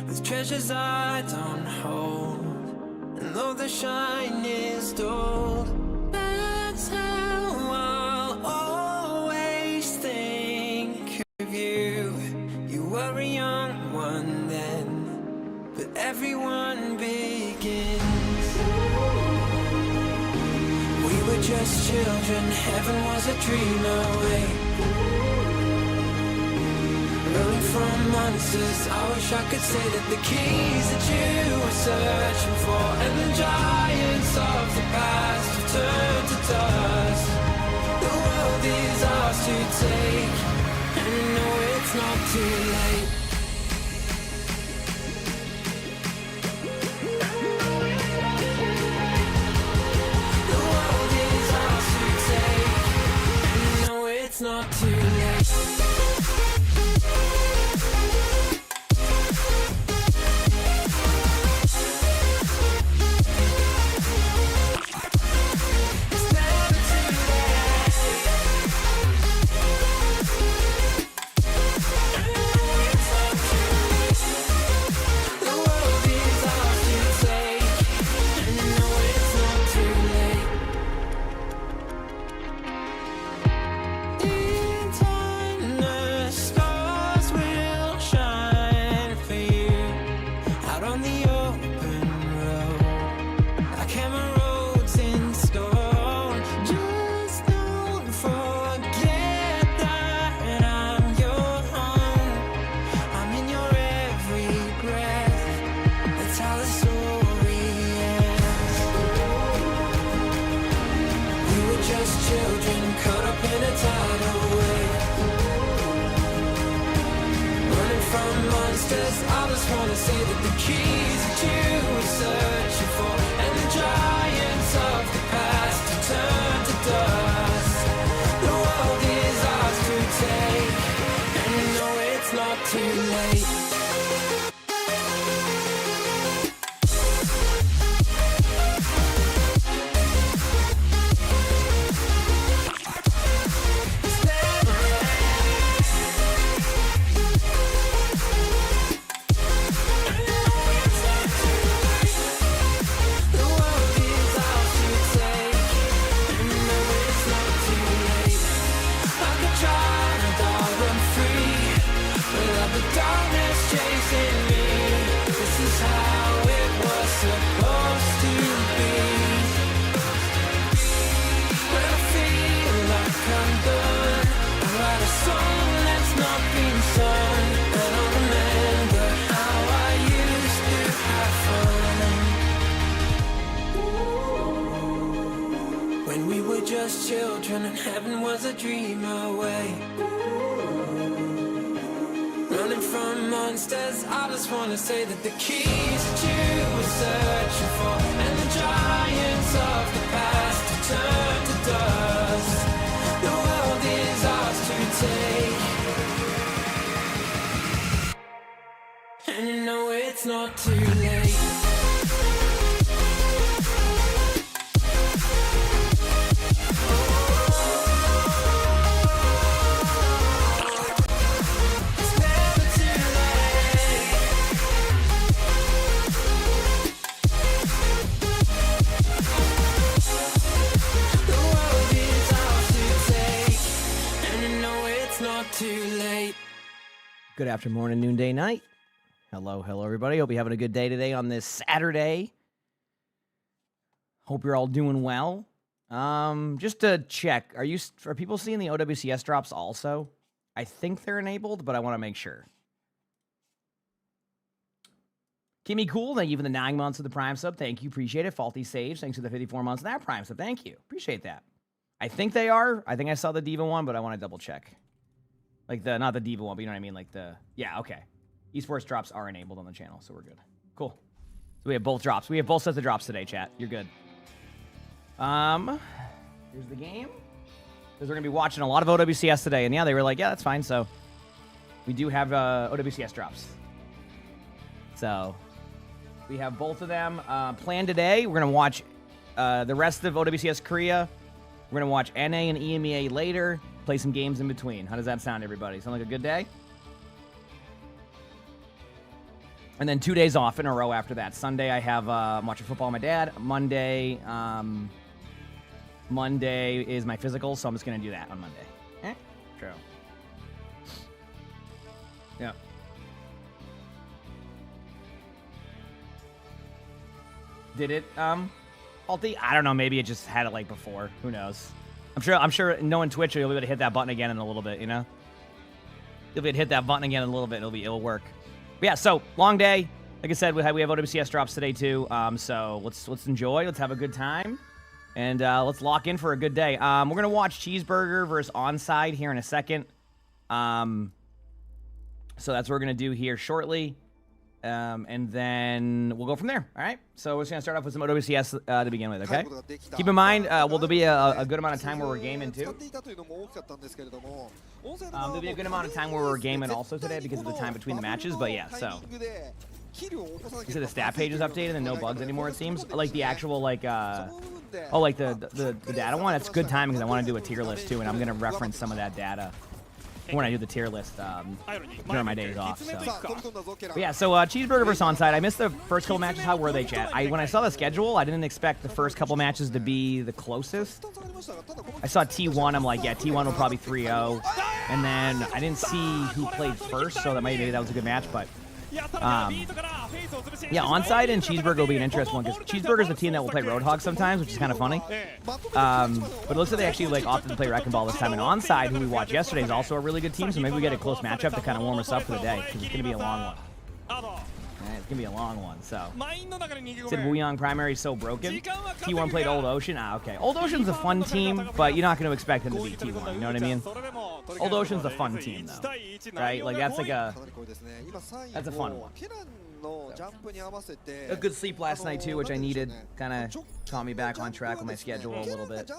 with treasures I don't hold. And though the shine is dulled, that's how I'll always think of you. You were a young one then, but everyone begins. We were just children, heaven was a dream away. Running from monsters, I wish I could say that the keys that you were searching for and the giants of the past have turned to dust. The world is ours to take, and you know it's not too late. The world is ours to take, and you know it's not too late. Children and heaven was a dream away. Running from monsters, I just wanna say that the keys that you were searching for and the giants of the past have turned to dust. The world is ours to take, and you know it's not too late. Good afternoon, noonday, night. Hello, everybody. Hope you're having a good day today on this Saturday. Hope you're all doing well. Just to check, are people seeing the OWCS drops also? I think they're enabled, but I want to make sure. Keep me cool. Thank you for the 9 months of the Prime sub. Thank you. Appreciate it. Faulty Sage. Thanks for the 54 months of that Prime sub. Thank you. Appreciate that. I think they are. I think I saw the Diva one, but I want to double check. Like not the Diva one, but you know what I mean? Like yeah, okay. Esports drops are enabled on the channel, so we're good. Cool. So we have both drops. We have both sets of drops today, chat. You're good. Here's the game. Because we're going to be watching a lot of OWCS today. And yeah, they were like, yeah, that's fine. So we do have OWCS drops. So we have both of them planned today. We're going to watch the rest of OWCS Korea. We're going to watch NA and EMEA later. Play some games in between. How does that sound, everybody? Sound like a good day? And then 2 days off in a row after that. Sunday, I have I'm watching football with my dad. Monday is my physical, so I'm just going to do that on Monday. True. Yeah. Did it, Alti? I don't know. Maybe it just had it like before. Who knows? I'm sure knowing Twitch, you'll be able to hit that button again in a little bit, you know? You'll be able to hit that button again in a little bit. It'll work. But yeah, so long day. Like I said, we have OWCS drops today too. So let's enjoy. Let's have a good time. And let's lock in for a good day. We're going to watch Cheeseburger versus Onside here in a second. So that's what we're going to do here shortly. And then we'll go from there. All right. So we're just going to start off with some OWCS to begin with, okay? Keep in mind, there'll be a good amount of time where we're gaming too. There'll be a good amount of time where we're gaming also today because of the time between the matches. But yeah, so. You see the stat page is updated and no bugs anymore, it seems. Like the actual, like, like the data one. It's good timing because I want to do a tier list too, and I'm going to reference some of that data when I do the tier list during my days off. So. But yeah, so Cheeseburger versus Onside. I missed the first couple matches. How were they, chat? When I saw the schedule, I didn't expect the first couple matches to be the closest. I saw T1. I'm like, yeah, T1 will probably 3-0. And then I didn't see who played first, so maybe that was a good match. But yeah, Onside and Cheeseburger will be an interesting one because Cheeseburger's a team that will play Roadhog sometimes, which is kind of funny. But it looks like they actually opted to play Wrecking Ball this time. And Onside, who we watched yesterday, is also a really good team, so maybe we get a close matchup to kind of warm us up for the day because it's going to be a long one. It's going to be a long one, so. Said Wuyong primary is so broken. T1 played Old Ocean. Okay. Old Ocean's a fun team, but you're not going to expect them to beat T1. You know what I mean? Old Ocean's a fun team, though. Right? Like, that's a fun one. A good sleep last night, too, which I needed. Kind of caught me back on track with my schedule a little bit.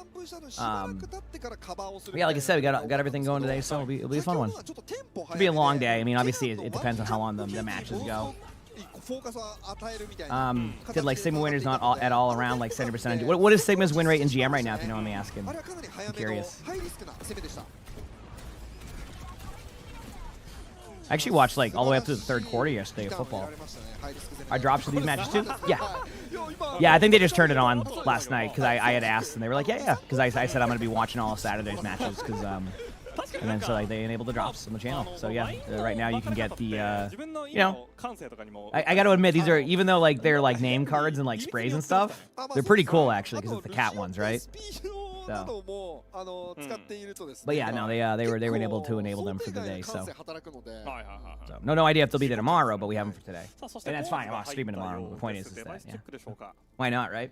Yeah, like I said, we got everything going today, so it'll be a fun one. It'll be a long day. I mean, obviously, it depends on how long the matches go. Did like Sigma winners not at all around like 70%? What is Sigma's win rate in GM right now, if you know what I'm asking? I'm curious. I actually watched like all the way up to the third quarter yesterday of football. Are drops for these matches too? Yeah. Yeah, I think they just turned it on last night because I had asked and they were like, yeah. Because I said I'm going to be watching all of Saturday's matches because and then so like they enabled the drops on the channel. So yeah, right now you can get the you know, I got to admit these are, even though like they're like name cards and like sprays and stuff, they're pretty cool actually because it's the cat ones, right? So. But yeah, no, they were able to enable them for the day. So no idea if they'll be there tomorrow, but we have them for today, and that's fine. I'm streaming tomorrow. The point is that yeah. Why not, right?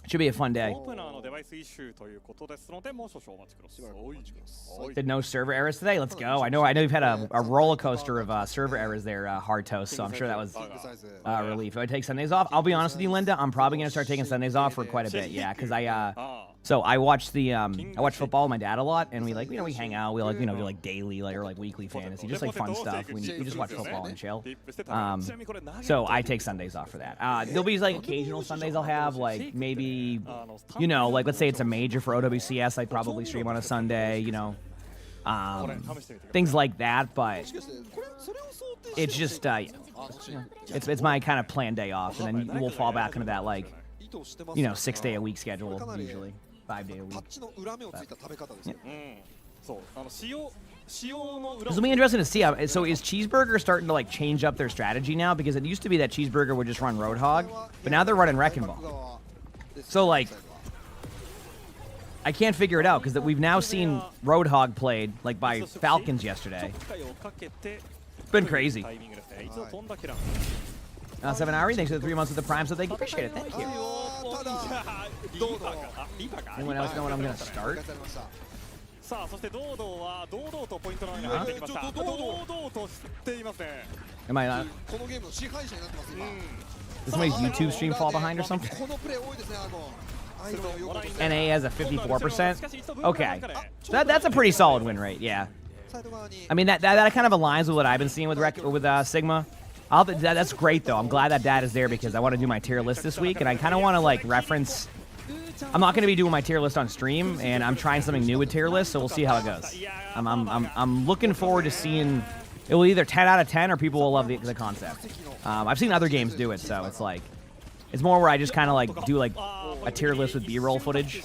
Should be a fun day. Did no server errors today? Let's go. I know you've had a roller coaster of server errors there, Hard Toast, so I'm sure that was relief. If I take Sundays off, I'll be honest with you, Linda, I'm probably going to start taking Sundays off for quite a bit, yeah, because I watch football with my dad a lot, and we we hang out, we do like daily or like weekly fantasy, just like fun stuff. We just watch football and chill. So I take Sundays off for that. There'll be like occasional Sundays I'll have, like maybe, like let's say it's a major for OWCS, I'd probably stream on a Sunday, things like that, but it's just, it's my kind of planned day off, and then we'll fall back into that, like, 6-day-a-week schedule, usually. 5-day a week. This will be interesting to see. So is Cheeseburger starting to like change up their strategy now? Because it used to be that Cheeseburger would just run Roadhog, but now they're running Wrecking Ball. So like, I can't figure it out because we've now seen Roadhog played like by Falcons yesterday. It's been crazy. 7 Ari, thanks for the 3 months of the Prime, so thank you. Appreciate it. Thank you. Anyone else know when I'm going to start? Am I not? Does somebody's YouTube stream fall behind or something? NA has a 54%. Okay. That's a pretty solid win rate, yeah. I mean, that kind of aligns with what I've been seeing with Sigma. That's great, though. I'm glad that data is there because I want to do my tier list this week, and I kind of want to, like, reference... I'm not going to be doing my tier list on stream, and I'm trying something new with tier list, so we'll see how it goes. I'm looking forward to seeing it will either 10 out of 10 or people will love the concept. I've seen other games do it, so it's like, it's more where I just kind of like do like a tier list with B-roll footage,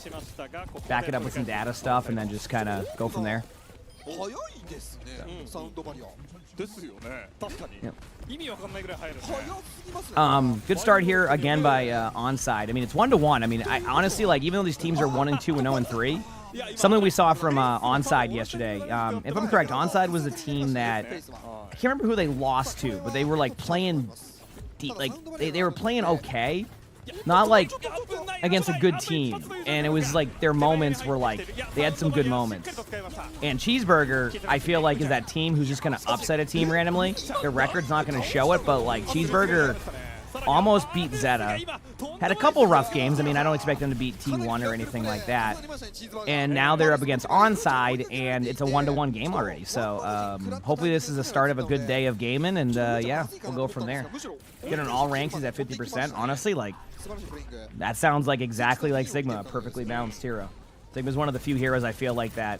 back it up with some data stuff, and then just kind of go from there. Good start here again by Onside. I mean, it's 1-1. I mean, I honestly, like, even though these teams are 1-2 and 0-3, something we saw from Onside yesterday. If I'm correct, Onside was a team that I can't remember who they lost to, but they were like playing deep, like they were playing okay. Not like against a good team, and it was like their moments were like they had some good moments. And Cheeseburger, I feel like, is that team who's just gonna upset a team randomly. Their record's not gonna show it, but like Cheeseburger almost beat Zeta. Had a couple rough games. I mean, I don't expect them to beat T1 or anything like that. And now they're up against Onside, and it's a 1-1 game already. So hopefully this is the start of a good day of gaming, and yeah, we'll go from there. Get an all ranks, he's at 50%. Honestly, like, that sounds like exactly like Sigma, a perfectly balanced hero. Sigma's one of the few heroes I feel like that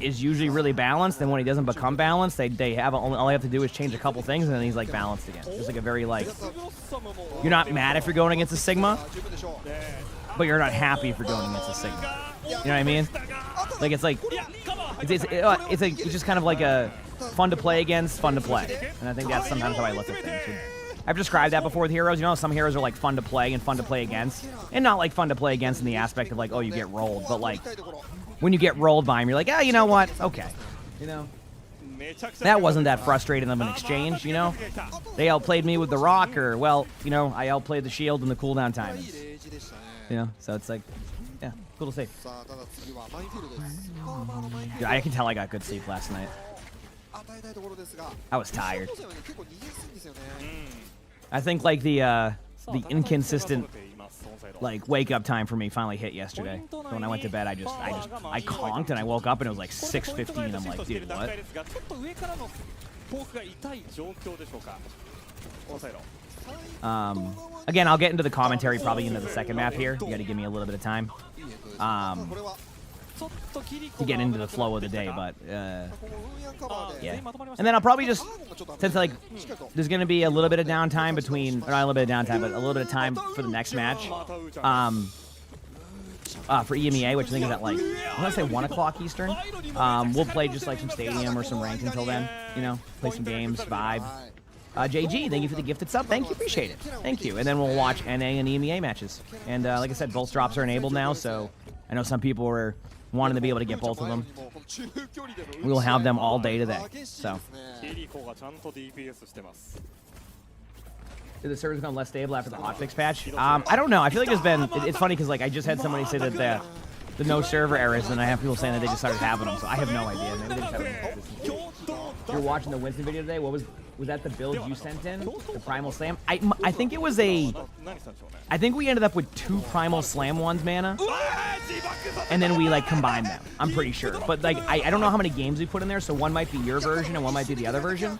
is usually really balanced, and when he doesn't become balanced, they have all they have to do is change a couple things, and then he's like balanced again. Just like a very like, you're not mad if you're going against a Sigma, but you're not happy if you're going against a Sigma. You know what I mean? Like it's like it's just kind of like a fun to play against, fun to play, and I think that's sometimes how I look at things. I've described that before with heroes. You know, some heroes are like fun to play and fun to play against, and not like fun to play against in the aspect of like, oh, you get rolled, but like when you get rolled by him, you're like, ah, you know what? Okay, you know, that wasn't that frustrating of an exchange. You know, they outplayed me with the rock, or well, you know, I outplayed the shield and the cooldown timings. You know, so it's like, yeah, cool to see. Dude, I can tell I got good sleep last night. I was tired. I think like the inconsistent like wake up time for me finally hit yesterday. So when I went to bed, I conked and I woke up and it was like 6:15. I'm like, dude, what? Again, I'll get into the commentary probably into the second map here. You got to give me a little bit of time to get into the flow of the day, but yeah. And then I'll probably just, since like there's gonna be a little bit of downtime between, or not a little bit of downtime, but a little bit of time for the next match, for EMEA, which I think is at like, I want to say 1 o'clock Eastern. We'll play just like some stadium or some ranked until then, you know, play some games, vibe. JG, thank you for the gifted sub. Thank you, appreciate it. Thank you. And then we'll watch NA and EMEA matches. And like I said, both drops are enabled now, so I know some people were wanting to be able to get both of them. We'll have them all day today. So. Is the server's gone less stable after the hotfix patch? I don't know. I feel like there's been. It's funny because like I just had somebody say that the no server errors, and I have people saying that they just started having them. So I have no idea. Maybe they just haven't. You were watching the Winston video today. What was that the build you sent in? The Primal Slam? I think it was a. I think we ended up with 2 Primal Slam ones mana, and then we like combined them. I'm pretty sure, but like I don't know how many games we put in there. So one might be your version and one might be the other version,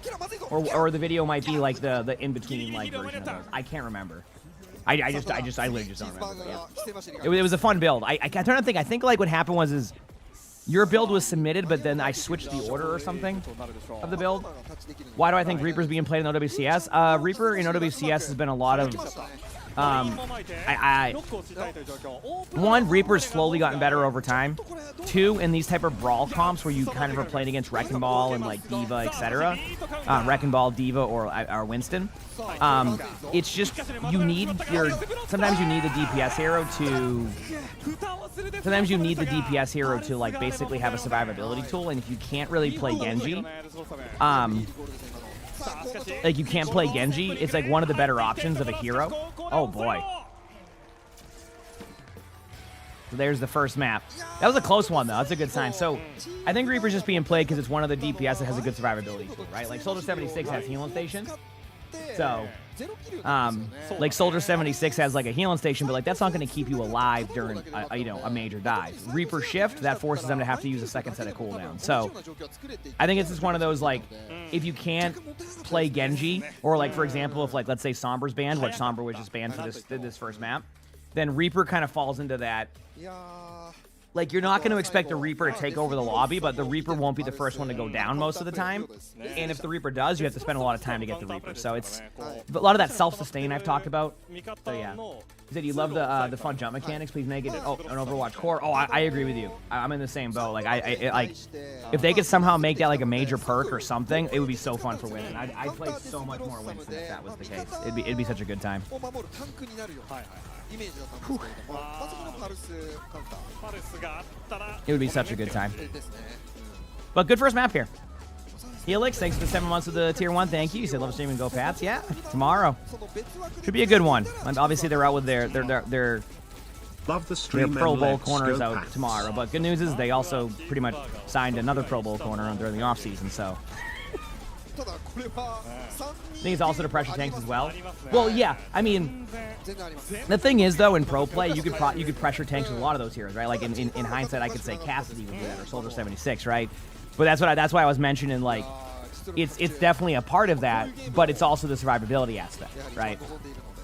or the video might be like the in between like version of those. I can't remember. I literally just don't remember. Yeah. It was a fun build. I'm trying to think. I think like what happened was your build was submitted, but then I switched the order or something of the build. Why do I think Reaper's being played in OWCS? Reaper in OWCS has been a lot of one, Reaper's slowly gotten better over time. 2, in these type of brawl comps where you kind of are playing against Wrecking Ball and like Diva, etc. Wrecking Ball, Diva, or Winston. It's just you need sometimes you need the DPS hero to. Sometimes you need the DPS hero to like basically have a survivability tool, and if you can't really play Genji, like you can't play Genji, it's like one of the better options of a hero. Oh boy. So there's the first map. That was a close one though. That's a good sign. So I think Reaper's just being played because it's one of the DPS that has a good survivability tool, right? Like Soldier 76 has healing station. So like Soldier 76 has like a healing station, but like that's not going to keep you alive during a major dive. Reaper shift, that forces them to have to use a second set of cooldown. So I think it's just one of those like if you can't play Genji, or like for example if like let's say Sombra's banned, which Sombra was just banned for this first map, then Reaper kind of falls into that like, you're not going to expect the Reaper to take over the lobby, but the Reaper won't be the first one to go down most of the time. And if the Reaper does, you have to spend a lot of time to get the Reaper. So it's a lot of that self-sustain I've talked about. So yeah. You said you love the fun jump mechanics. Please make it an Overwatch core. Oh, I agree with you. I'm in the same boat. Like, like, if they could somehow make that like a major perk or something, it would be so fun for Winston. I'd play so much more Winston if that was the case. It'd be such a good time. It would be such a good time. But good first map here. Helix, thanks for the 7 months of the tier 1. Thank you. You said love streaming, go Pats. Yeah, tomorrow should be a good one. And obviously they're out with their love the stream. Their Pro Bowl corners out tomorrow. But good news is they also pretty much signed another Pro Bowl corner during the off season. So I think it's also the pressure tanks as well. Well, yeah. I mean, the thing is though, in pro play, you could pressure tanks with a lot of those heroes, right? Like in hindsight, I could say Cassidy would do that or Soldier 76, right? But that's why I was mentioning, like, it's definitely a part of that, but it's also the survivability aspect, right?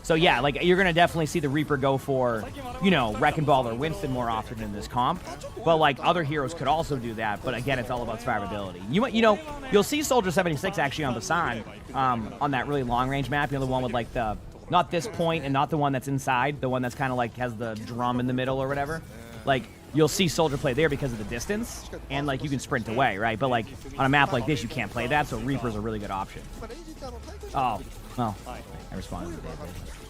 So yeah, like, you're gonna definitely see the Reaper go for, you know, Wrecking Ball or Winston more often in this comp. But like, other heroes could also do that. But again, it's all about survivability. You know, you'll see Soldier 76 actually on Basan, on that really long range map. You know, the one with like the not this point and not the one that's inside, the one that's kind of like has the drum in the middle or whatever. Like, you'll see Soldier play there because of the distance, and like you can sprint away, right? But like on a map like this, you can't play that, so Reaper's a really good option. Oh, well, I responded to Dave.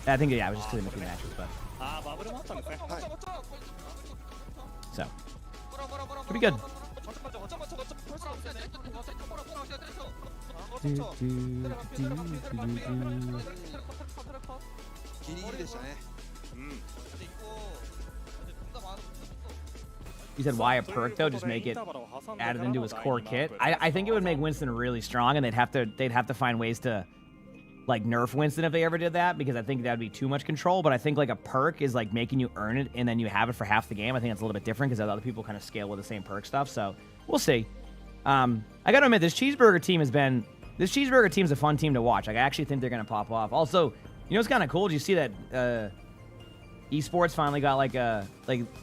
I think, yeah, I was just clearing a few matches, but so should be good. He said, why a perk though? Just make it added into his core kit. I think it would make Winston really strong, and they'd have to find ways to like nerf Winston if they ever did that, because I think that'd be too much control. But I think like a perk is like making you earn it and then you have it for half the game. I think that's a little bit different because other people kind of scale with the same perk stuff. So we'll see. I gotta admit, this cheeseburger team's a fun team to watch. Like, I actually think they're gonna pop off. Also, you know what's kind of cool? Did you see that Esports finally got like a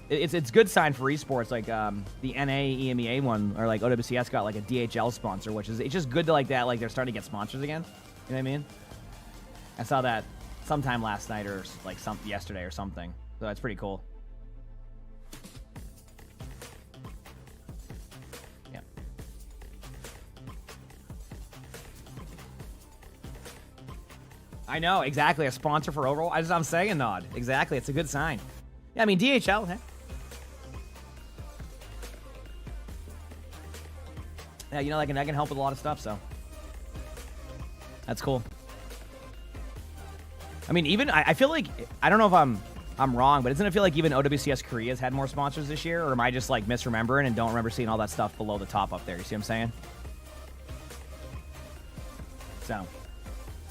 it's good sign for Esports, like the NA EMEA one, or like OWCS got like a DHL sponsor, which is, it's just good to like that, like they're starting to get sponsors again. You know what I mean? I saw that sometime last night or like yesterday or something. So that's pretty cool. Yeah. I know, exactly. A sponsor for Overwatch. As I'm saying, Nod. Exactly. It's a good sign. Yeah, I mean, DHL, hey. Yeah, you know, that can help with a lot of stuff, so. That's cool. I mean, even, I feel like, I don't know if I'm wrong, but doesn't it feel like even OWCS Korea's had more sponsors this year? Or am I just, like, misremembering and don't remember seeing all that stuff below the top up there? You see what I'm saying? So.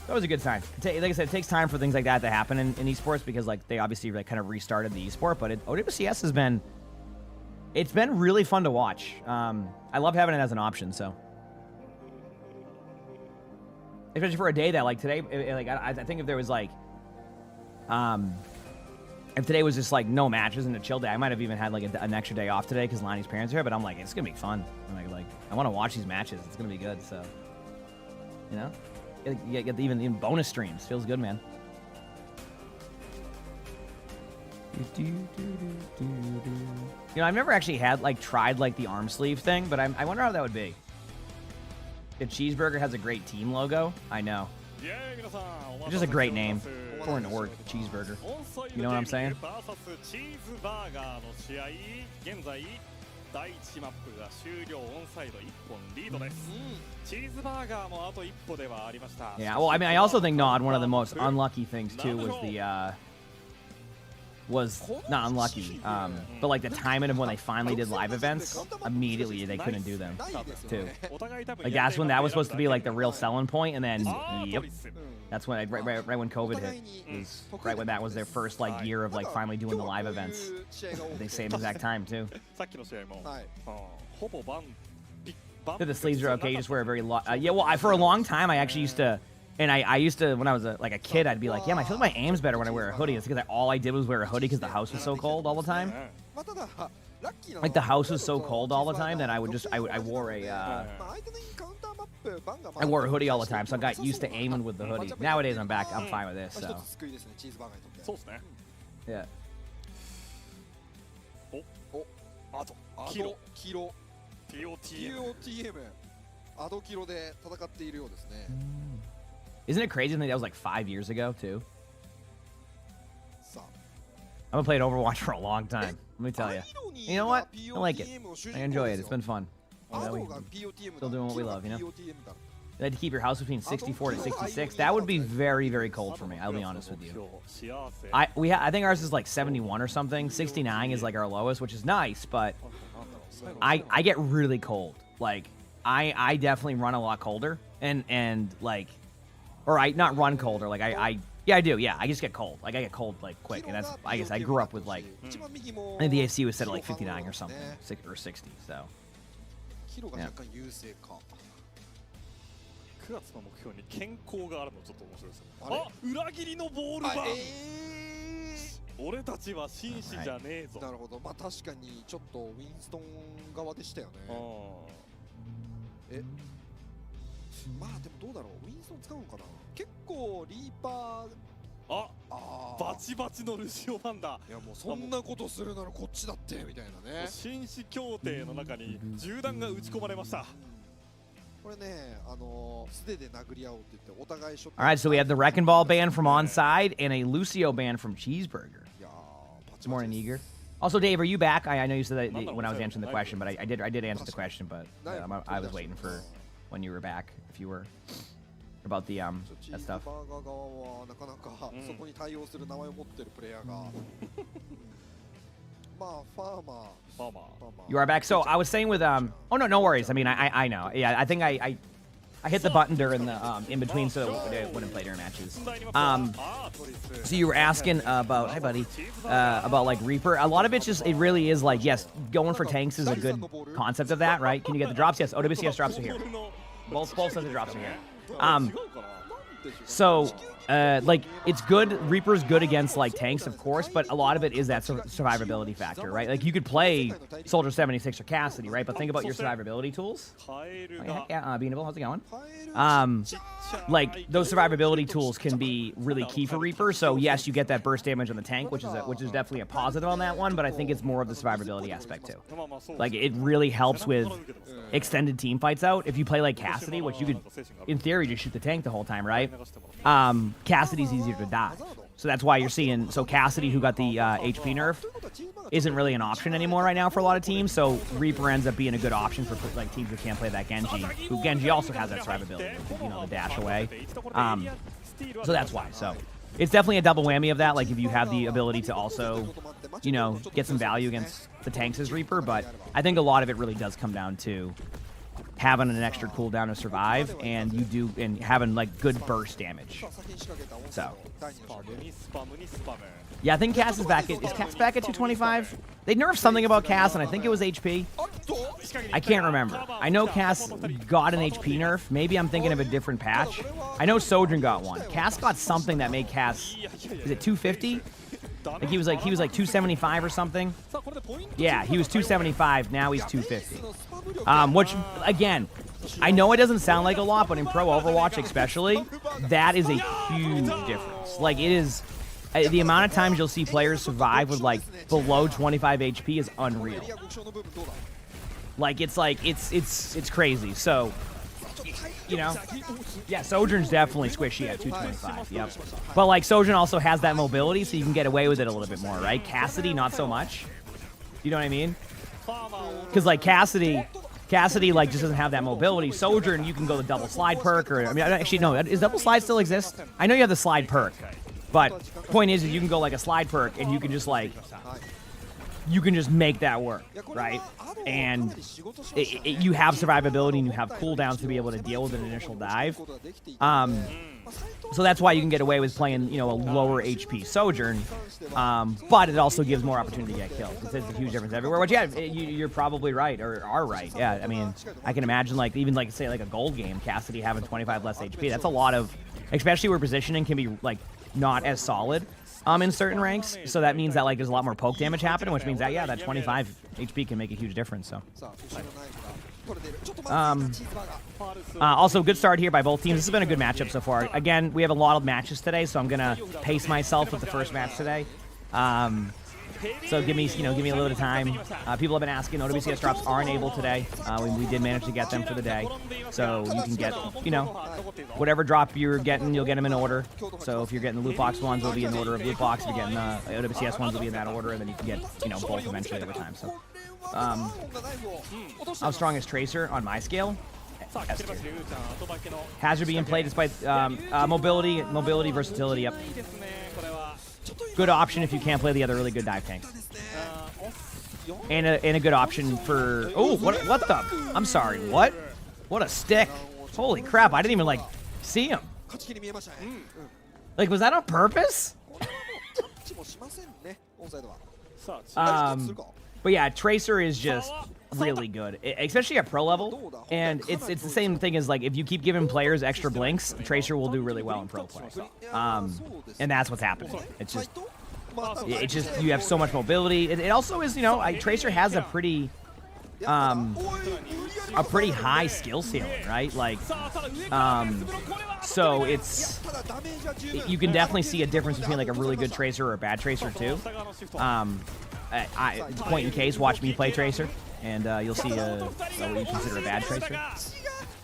That was a good sign. Like I said, it takes time for things like that to happen in esports, because like they obviously like kind of restarted the esport, but OWCS has been, it's been really fun to watch. I love having it as an option, so. Especially for a day that like today, like I think if there was like, if today was just like no matches and a chill day, I might have even had like an extra day off today because Lonnie's parents are here, but I'm like, it's gonna be fun. I'm like I want to watch these matches. It's gonna be good, so, you know. You get even bonus streams. Feels good, man. You know, I've never actually tried like the arm sleeve thing, but I wonder how that would be. The Cheeseburger has a great team logo. I know. It's just a great name. Foreign to work, Cheeseburger. You know what I'm saying? Yeah, well, I mean, I also think Nod, one of the most unlucky things too was not unlucky, but like the timing of when they finally did live events, immediately they couldn't do them too. Like that's when that was supposed to be like the real selling point, and then yep, that's when right when COVID hit, was right when that was their first like year of like finally doing the live events. They same exact time too. The sleeves are okay. You just wear a very long. Yeah, well, for a long time I actually used to. And I used to, when I was like a kid, I'd be like, yeah, I feel like my aim's better when I wear a hoodie. It's because all I did was wear a hoodie because the house was so cold all the time. like the house was so cold all the time that I wore I wore a hoodie all the time, so I got used to aiming with the hoodie. Nowadays I'm fine with this, so そうですね yeah. あと黄色 TOTM TOTM アドキロで戦っているようですね Isn't it crazy to think that was like 5 years ago too? さ I've been playing Overwatch for a long time. Let me tell you. You know what? I like it. I enjoy it. It's been fun. You know, we still doing what we love, you know? You had to keep your house between 64 to 66. That would be very, very cold for me. I'll be honest with you. 幸せ I think ours is like 71 or something. 69 is like our lowest, which is nice, but I get really cold. Like I definitely run a lot colder, and like, or I not run colder. Like yeah, I do. Yeah, I just get cold. Like I get cold like quick, and that's I guess I grew up with like I think the AC was set at like 59 or something, or 60. So 黄色が若干優勢か9月の目標に健康があるのちょっと面白いですよあれあ裏切りのボールバあン俺たちは紳士じゃねえぞなるほどまあ確かにちょっとウィンストン側でしたよねえまあでもどうだろうウィンストン使うのかな結構リーパーああバチバチのルシオファンだいやもうそんなことするならこっちだってみたいなね紳士協定の中に銃弾が撃ち込まれましたこれね素手で殴り合おうって言ってお互いショット all right, so we have the Wrecking Ball ban from Onside and a Lucio ban from Cheeseburger. いやーパチ More パ than チです eager. Also, Dave, are you back? I know you said that when I was answering the question, but I did answer the question, but I was waiting for when you were back, if you were about the チ that ーズ stuff. バーガー側はなかなかそこに対応する名前を持ってるプレイヤーがまあファーマー ファーマー You are back. So I was saying with oh no worries. I mean I know. Yeah, I think I hit the button during the in between so that it wouldn't play during matches. So you were asking about hi buddy about like Reaper. A lot of it's just it really is like yes, going for tanks is a good concept of that, right? Can you get the drops? Yes, OWCS drops are here. Both sets of drops are here. So like it's good. Reaper's good against like tanks, of course, but a lot of it is that survivability factor, right? Like you could play Soldier 76 or Cassidy, right? But think about your survivability tools. Yeah, Beanable, how's it going? Like those survivability tools can be really key for Reaper. So yes, you get that burst damage on the tank, which is definitely a positive on that one. But I think it's more of the survivability aspect too. Like it really helps with extended team fights out. If you play like Cassidy, which you could, in theory, just shoot the tank the whole time, right? Cassidy's easier to die. So that's why you're seeing, so Cassidy, who got the HP nerf, isn't really an option anymore right now for a lot of teams. So Reaper ends up being a good option for like teams who can't play that Genji. Who Genji also has that survivability, you know, the dash away. So that's why. So it's definitely a double whammy of that. Like if you have the ability to also, you know, get some value against the tanks as Reaper. But I think a lot of it really does come down to having an extra cooldown to survive, and having like good burst damage. So yeah, I think Cass is back. Is Cass back at 225? They nerfed something about Cass, and I think it was HP. I can't remember. I know Cass got an HP nerf. Maybe I'm thinking of a different patch. I know Sojourn got one. Cass got something that made Cass. Is it 250? Like he was like 275 or something. Yeah, he was 275. Now he's 250. Which again, I know it doesn't sound like a lot, but in pro Overwatch especially, that is a huge difference. Like it is, the amount of times you'll see players survive with like below 25 HP is unreal. Like it's crazy. So, you know, yeah, Sojourn's definitely squishy at 225. Yep. But like Sojourn also has that mobility, so you can get away with it a little bit more, right? Cassidy, not so much. You know what I mean? Because like Cassidy like just doesn't have that mobility. Sojourn, you can go the double slide perk, or I mean, actually no, does double slide still exist? I know you have the slide perk, but point is you can go like a slide perk and you can just like make that work, right? And you have survivability and you have cooldowns to be able to deal with an initial dive. So that's why you can get away with playing, you know, a lower HP Sojourn. But it also gives more opportunity to get kills. It's a huge difference everywhere. Which, yeah, you're probably right, or are right. Yeah, I mean, I can imagine, like, even, like, say, like a gold game, Cassidy having 25 less HP. That's a lot of, especially where positioning can be, like, not as solid. in certain ranks. So that means that like there's a lot more poke damage happening, which means that yeah, that 25 HP can make a huge difference. So さあ後ろのナイフが取れているちょっと待ってチーズバーガー also good start here by both teams. This has been a good matchup so far. Again, we have a lot of matches today, so I'm gonna pace myself with the first match today. So give me a little bit of time. People have been asking, OWCS drops are enabled today. We did manage to get them for the day, so you can get, whatever drop you're getting, you'll get them in order. So if you're getting the loot box ones, will be in order of loot box. If you're getting the OWCS ones, will be in that order, and then you can get, both eventually over time. So, how strong is Tracer on my scale? S tier. Hazard being played despite mobility, versatility. Yep. Good option if you can't play the other really good dive tanks. And a good option for... Oh, what the... I'm sorry, what? What a stick. Holy crap, I didn't even, like, see him. 勝ち気に見えましたね Like, was that on purpose? タッチもしませんねオンサイドは But yeah, Tracer is just really good, especially at pro level. And it's the same thing as, like, if you keep giving players extra blinks, Tracer will do really well in pro play. And that's what's happening. It's just you have so much mobility. It also is, Tracer has a pretty high skill ceiling, right? Like, so you can definitely see a difference between like a really good Tracer or a bad Tracer too. Point in case, watch me play Tracer, and you'll see what you consider a bad Tracer.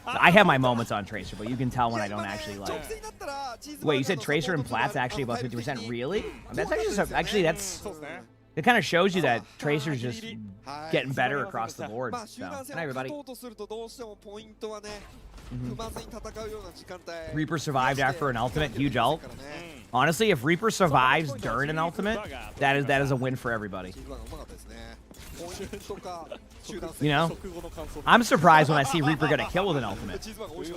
I have my moments on Tracer, but you can tell when I don't actually like. Wait, you said Tracer and Plat's actually about 50%? Really? That's actually that's. It kind of shows you that Tracer's just getting better across the board. So, hi everybody. Reaper survived after an ultimate, huge ult. Honestly, if Reaper survives during an ultimate, that is a win for everybody. I'm surprised when I see Reaper get a kill with an ultimate.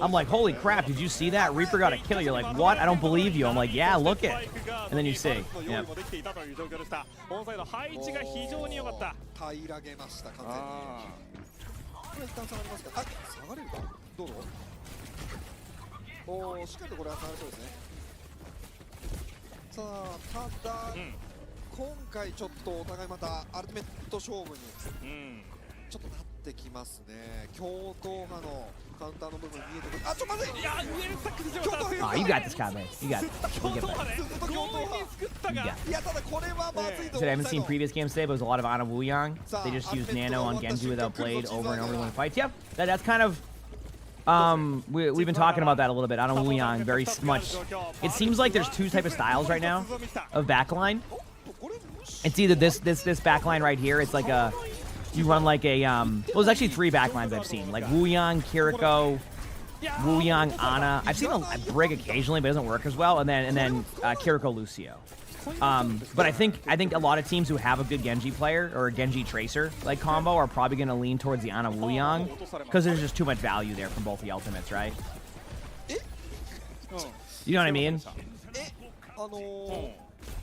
I'm like, holy crap, did you see that? Reaper got a kill. You're like, what? I don't believe you. I'm like, yeah, look it. And then you see. Yep. どうぞおーしっかりとこれは下がりそうですねさあただ、今回ちょっとお互いまたアルティメット勝負にちょっとなってきますね共闘派のカウンターの部分見えてくるあちょっとまずいいや上にサックス Oh, you got this, Kabe. You got it. We'll get back. いやただこれはまずいと Said I haven't seen previous games today, but it was a lot of Ana Wuyang. They just used Nano on Genji without Blade over and over in fights. Yep, that's kind of... we've been talking about that a little bit. Ana Wuyang, very much... It seems like there's two type of styles right now of backline. It's either this backline right here. It's like a... You run like a... well, there's actually three backlines I've seen. Like Wuyang, Kiriko... Wuyang, Ana. I've seen a Brig occasionally, but it doesn't work as well. And then Kiriko, Lucio. But I think a lot of teams who have a good Genji player or a Genji Tracer like combo are probably going to lean towards the Ana Wuyang because there's just too much value there from both the ultimates, right? You know what I mean?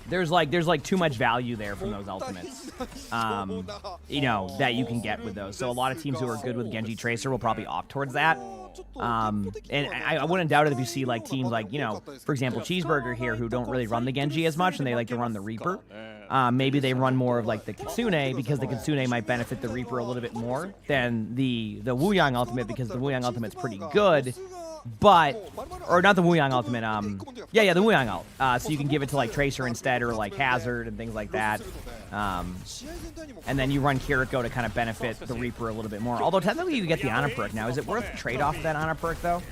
There's like too much value there from those ultimates, that you can get with those. So a lot of teams who are good with Genji Tracer will probably opt towards that. And I wouldn't doubt it if you see like teams like, for example, Cheeseburger here who don't really run the Genji as much and they like to run the Reaper. Maybe they run more of like the Kitsune because the Kitsune might benefit the Reaper a little bit more than the Wuyang ultimate because the Wuyang ultimate's pretty good. But, or not the Wuyang ultimate, the Wuyang ult. So you can give it to like Tracer instead or like Hazard and things like that. And then you run Kiriko to kind of benefit the Reaper a little bit more. Although technically you get the Ana perk now. Is it worth the trade-off of that Ana perk though?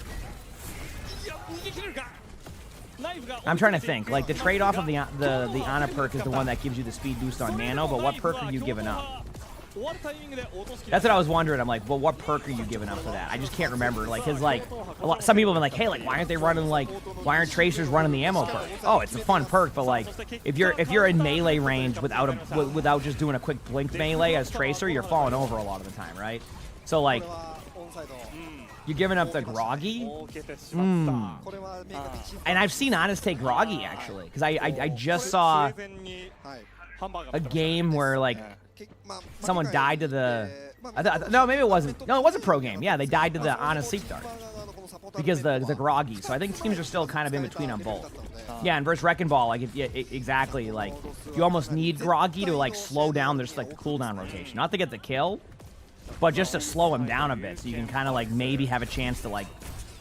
I'm trying to think. Like the trade-off of the Ana perk is the one that gives you the speed boost on Nano, but what perk are you giving up? That's what I was wondering. I'm like, well, what perk are you giving up for that? I just can't remember. Like, cause like, some people have been like, hey, like, why aren't Tracers running the ammo perk? Oh, it's a fun perk, but like, if you're in melee range without just doing a quick blink melee as Tracer, you're falling over a lot of the time, right? So like, you're giving up the Groggy? And I've seen Honest take Groggy actually, because I just saw a game where like. Someone died to the... no, maybe it wasn't. No, it was a pro game. Yeah, they died to the Ana Sleep Dart. because the groggy. So I think teams are still kind of in between on both. Yeah, and versus Wrecking Ball, like exactly, like you almost need groggy to like slow down there's like the cooldown rotation, not to get the kill, but just to slow him down a bit, so you can kind of like maybe have a chance to like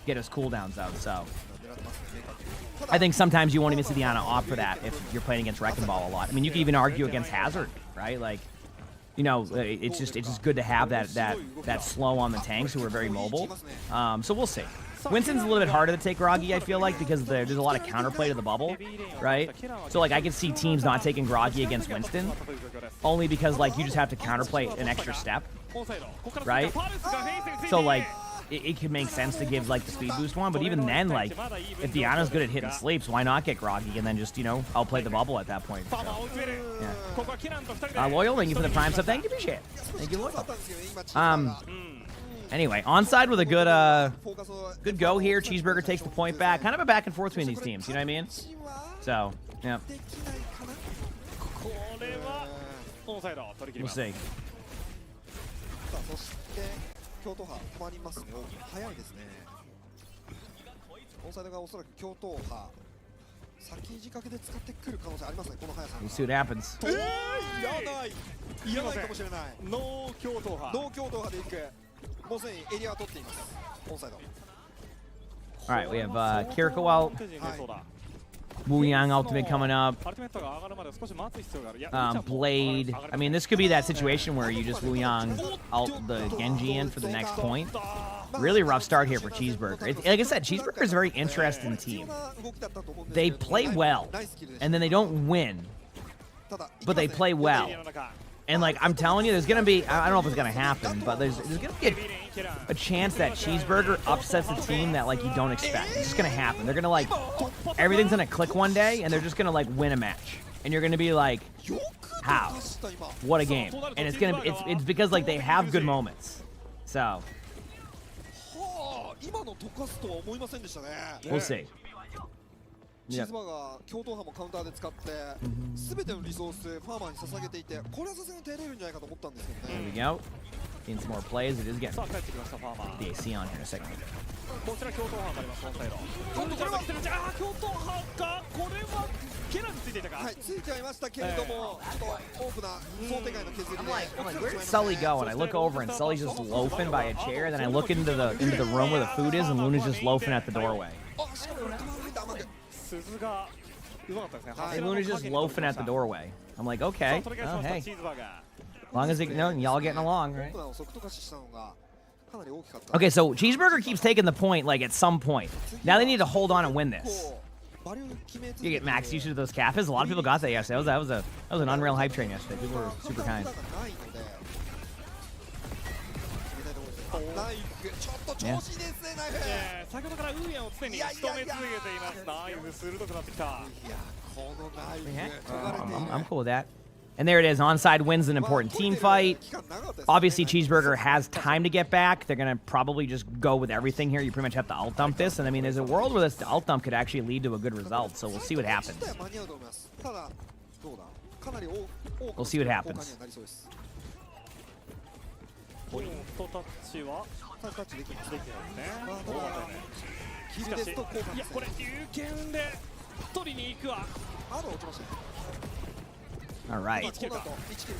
get his cooldowns out. So I think sometimes you won't even see the Ana opt for that if you're playing against Wrecking Ball a lot. I mean, you can even argue against Hazard, right? Like, you know, it's just good to have that slow on the tanks who are very mobile. So we'll see. Winston's a little bit harder to take groggy, I feel like, because there's a lot of counterplay to the bubble, right? So like I can see teams not taking groggy against Winston, only because like you just have to counterplay an extra step, right? So like it could make sense to give like the speed boost one, but even then, like if Diana's good at hitting sleeps, why not get groggy and then just, you know, outplay the bubble at that point? So, yeah. Loyal, thank you for the prime sub. Thank you, appreciate it. Thank you, Loyal. Anyway, onside with a good go here. Cheeseburger takes the point back. Kind of a back and forth between these teams, you know what I mean? So, yeah. We'll see. 京都派止まりますね。早いですね。オンサイドがおそらく京都派先仕掛けで使ってくる可能性ありますね。この速さ。We'll see what happens. いらないかもしれない。ノー京都派。ノー京都派でいく。もうすでにエリアは取っています。オンサイド。All right, we have Kiriko out. Wu Yang ultimate coming up. Blade. I mean, this could be that situation where you just Wu Yang ult the Genji in for the next point. Really rough start here for Cheeseburger. Like I said, Cheeseburger is a very interesting team. They play well, and then they don't win, but they play well. And like I'm telling you, there's gonna be, I don't know if it's gonna happen, but there's gonna be a chance that Cheeseburger upsets a team that like you don't expect. It's just gonna happen. They're gonna like, everything's gonna click one day, and they're just gonna like win a match, and you're gonna be like, how? What a game! And it's because like they have good moments. So we'll see. チーズバーガー京都派もカウンターで使って全てのリソースファーマーに捧げていてこれはさすがに手れるんじゃないかと思ったんですけど There ね we go. Getting some more plays. It is getting the AC on here in a second. こちら京都派がありますオンサイド京都派来てるじゃあ京都派かこれはケラについていたかはいついちゃいましたけれどもちょっとオープな想定外の削りで I'm like, where's Sully going? I look over and Sully's just loafing by a chair. And then I look into the room where the food is, and Luna's just loafing at the doorway. あしかも鈴がうまかったですね And Luna's just loafing at the doorway. I'm like, okay, oh, hey. As long as y'all getting along, right? オープナーを速度化したのがかなり大きかった Okay, so Cheeseburger keeps taking the point, like, at some point. Now they need to hold on and win this. You get max usage of those Kappas. A lot of people got that yesterday. That was an unreal hype train yesterday. People were super kind. ナイフちょっと調子いいですねナイフ先ほどからウーヤンを常に仕留め続けていますナイフ鋭くなってきたいやこのナイフ研がれている I'm cool with that. And there it is. Onside wins an important team fight. Obviously, Cheeseburger has time to get back. They're going to probably just go with everything here. You pretty much have to alt dump this. And I mean, there's a world where this alt dump could actually lead to a good result. So we'll see what happens. We'll see what happens. ポイントタッチはタッチできますできないですねしかしいやこれ有権で取りに行くわあと落ちましたね All right. この後1キル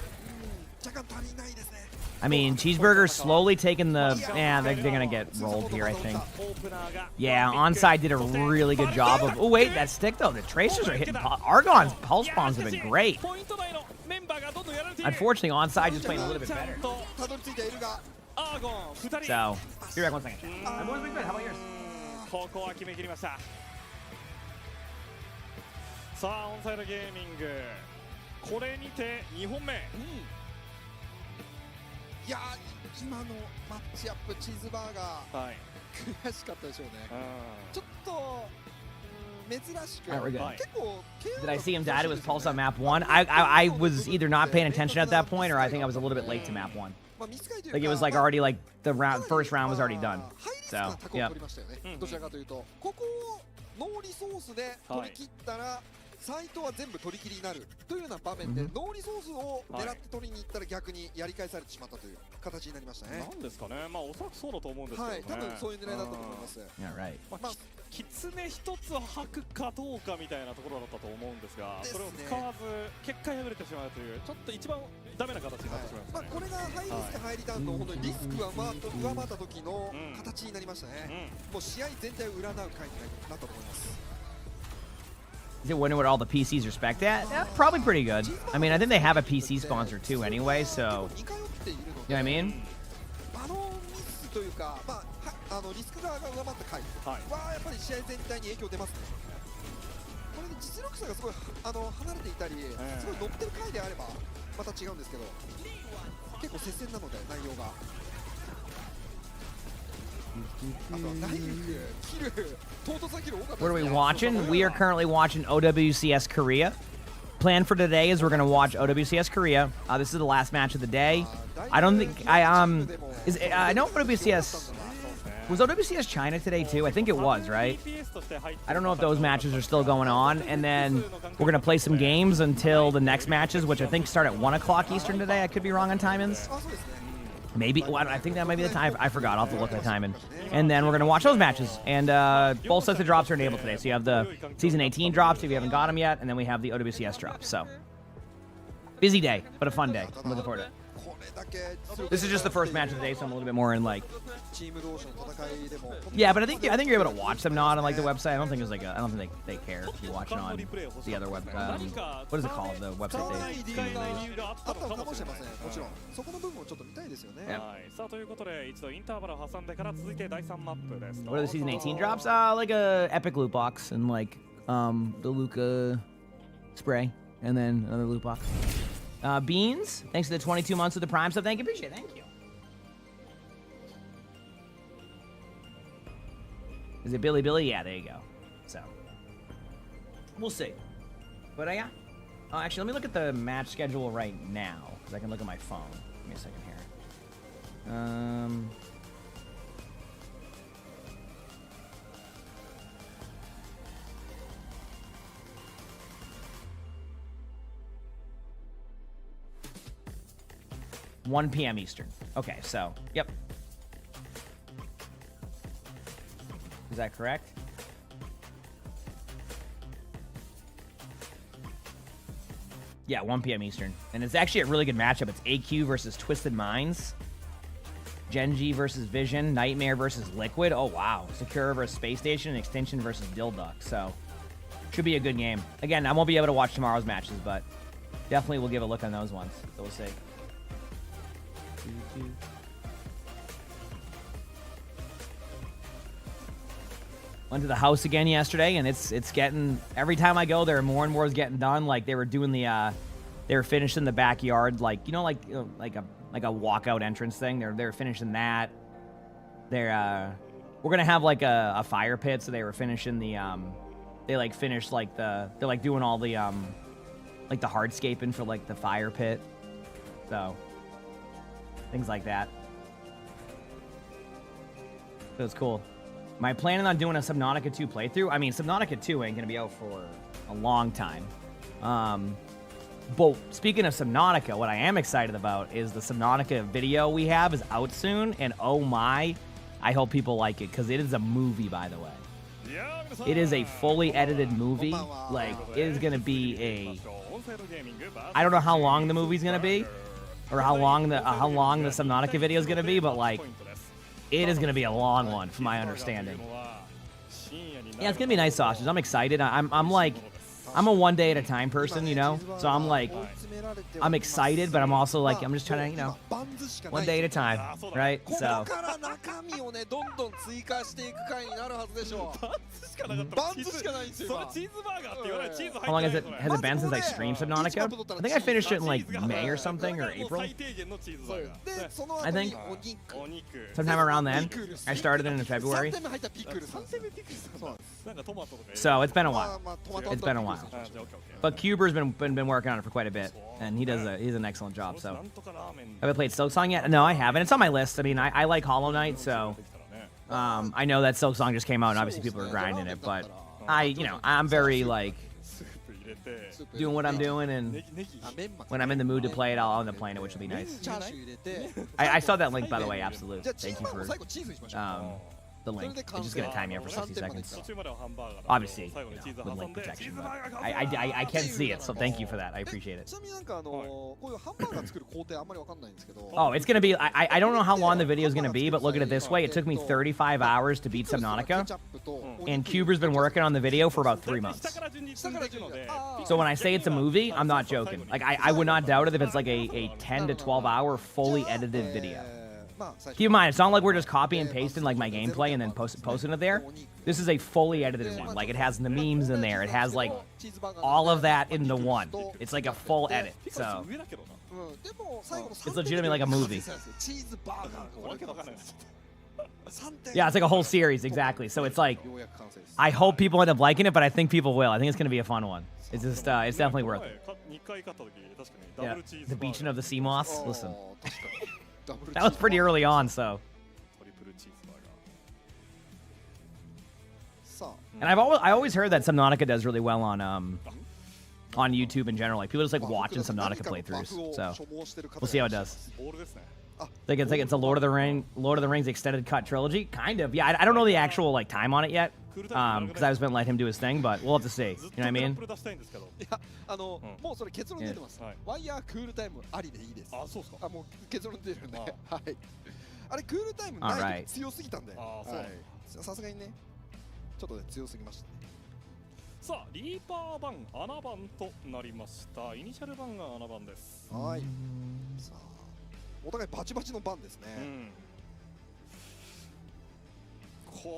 若干足りないですね I mean, Cheeseburger slowly taking the... Yeah, they're going to get rolled here, I think. Yeah, Onside did a really good job of... Oh, wait, that stick, though. The Tracers are hitting... Argon's pulse bombs have been great. Unfortunately, Onside just playing a little bit better. たどり着いているが So, be right back 1 second. I'm going to big bet. How about yours? ここは決め切りましたさあオンサイドゲーミングこれにて2本目いや今のマッチアップチーズバーガーはい悔しかったでしょうねちょっと珍しく All right, we're good. 結構 Did I see him die to his pulse on map 1? I was either not paying attention at that point, or I think I was a little bit late to map 1. Like, it was like already, like, the first round was already done. So, yeah. どちらかというとここをノーリソースで取り切ったらサイトは全部取り切りになるというような場面で、ノーリソースを狙って取りに行ったら逆にやり返されてしまったという形になりましたね。なんですかね、まあおそらくそうだと思うんですけどね。はい、多分そういう狙いだったと思います。 Yeah, right. まあ、キツネ一つを吐くかどうかみたいなところだったと思うんですが、それを使わず結果敗れてしまうというちょっと一番ダメな形になってしまいましたね。これがハイリスクハイリターンの本当にリスクが上回った時の形になりましたね。もう試合全体を占う回になったと思います。 Is it wondering what all the PCs are spec'd at? Yeah, probably pretty good. I mean, I think they have a PC sponsor too anyway, so... You know what I mean? バロンミスというか、まあ、リスク側が上回った回はやっぱり試合全体に影響出ますね。これで実力差がすごい離れていたり、すごい乗ってる回であればまた違うんですけど、結構接戦なので内容が。What are we watching? We are currently watching OWCS Korea. Plan for today is we're gonna watch OWCS Korea. This is the last match of the day. I don't think I know OWCS was OWCS China today too. I think it was, right? I don't know if those matches are still going on. And then we're gonna play some games until the next matches, which I think start at 1 o'clock Eastern today. I could be wrong on timings. Maybe. Well, I think that might be the time. I forgot. I'll have to look at the timing. And then we're going to watch those matches. And both sets of drops are enabled today. So you have the Season 18 drops if you haven't got them yet. And then we have the OWCS drops. So busy day, but a fun day. I'm looking forward to it. This is just the first match of the day, so I'm a little bit more in like... Yeah, but I think you're able to watch them not on like the website. I don't think it's like I don't think they care if you watch it on the other web. What is it called? The website they stream it. あったのかもしれません。もちろんそこの部分をちょっと見たいですよね。はい。さあということで一度インターバルを挟んでから続いて第3マップです。What are the season 18 drops? Like a epic loot box and like the Luca spray and then another loot box. Beans, thanks for the 22 months of the Prime sub. Thank you, appreciate it. Thank you. Is it Billy Billy? Yeah, there you go. So, we'll see. But yeah. Actually, let me look at the match schedule right now, because I can look at my phone. Give me a second here. $1 p.m. Eastern. Okay, so, yep. Is that correct? Yeah, 1 p.m. Eastern. And it's actually a really good matchup. It's AQ versus Twisted Minds. Genji versus Vision. Nightmare versus Liquid. Oh, wow. Secure versus Space Station. And Extinction versus Dilduck. So, should be a good game. Again, I won't be able to watch tomorrow's matches, but definitely we'll give a look on those ones. So we'll see. Went to the house again yesterday, and it's getting, every time I go there, more and more is getting done. Like they were doing the, they were finishing the backyard, like like a walkout entrance thing. They're finishing that. We're gonna have like a fire pit, so they were finishing the they like finished like they're like doing all the like the hardscaping for like the fire pit, so things like that. So it's cool. Am I planning on doing a Subnautica 2 playthrough? I mean, Subnautica 2 ain't gonna be out for a long time. But speaking of Subnautica, what I am excited about is the Subnautica video we have is out soon, and oh my, I hope people like it, because it is a movie, by the way. It is a fully edited movie. Like, it is gonna be a... I don't know how long the movie's gonna be, or how long the Subnautica video is gonna be, but like, it is gonna be a long one, from my understanding. Yeah, it's gonna be nice sausage. I'm excited. I'm like, I'm a one day at a time person, you know. So I'm like, I'm excited, but I'm also like, I'm just trying to, you know, one day at a time, right? So. How long has it been since I streamed Subnautica? I think I finished it in like May or something, or April. I think sometime around then. I started it in February. So it's been a while. It's been a while. But Cuber's been working on it for quite a bit, and he's an excellent job. So have I played Silksong yet? No, I haven't. It's on my list. I mean, I like Hollow Knight, so I know that Silksong just came out, and obviously people are grinding it. But I'm very like, doing what I'm doing, and あメンマ when I'm in the mood to play it, I'll end up playing it, which will be メン nice. チャーシュー入れて I saw that link, by the way, absolute. じゃあチー Thank ズ you バー for も最後チーズにしましょう the link. It's just gonna time you out for 60 seconds. 途中まではハンバーガーだけど Obviously, 最後にチーズ with 挟 link んでチ protection, ーズバーガー but I can see it, so thank you for that. I appreciate it. ちなみになんかこういうハンバーガー作る工程あんまりわかんないんですけど Oh, it's gonna be. I don't know how long the video is gonna be, but look at it this way. It took me 35 hours to beat Subnautica, and Cuber's been working on the video for about 3 months. 下から順に進んでいくので So when I say it's a movie, I'm not joking. Like I would not doubt it if it's like a 10 to 12 hour fully edited video. まあ最初 Keep in mind, it's not like we're just copy and pasting like my gameplay and then posting it there. This is a fully edited one. Like it has the memes in there. It has like チーズバーガー all of that in the one. It's like a full edit. So 上だけどなうんでも最後の It's legitimately like a movie. チーズバーガーわけわかんないです yeah, it's like a whole series exactly. So it's like ようやく完成です I hope people end up liking it, but I think people will. I think it's gonna be a fun one. It's just it's definitely worth it. 2回勝った時確かにダブ Yeah, ルチー the ズバー beaching ガー of the sea moss. あー Listen, 確かにダブル that was pretty early on. So, トリプルチーズバーガーさあ and I always heard that Subnautica does really well on YouTube in general. Like people just like watching Subnautica playthroughs. So we'll see how it does. ボールですね It's a Lord of the Rings extended cut trilogy, kind of. Yeah, I don't know the actual like time on it yet, because I was gonna let him do his thing, but we'll have to see. ずっ You know what I とグラッ mean? プル出したいんですけどいやもうそれ結論出てます、はいワイヤークールタイムありでいいですあそうっすかあもう結論出てるんではいあれクールタイムないと強すぎたんで、あそうはいさすがにねちょっとね強すぎましたねさあリーパー版穴番となりましたイニシャル版が穴番ですはいさあお互いバチバチの番ですね、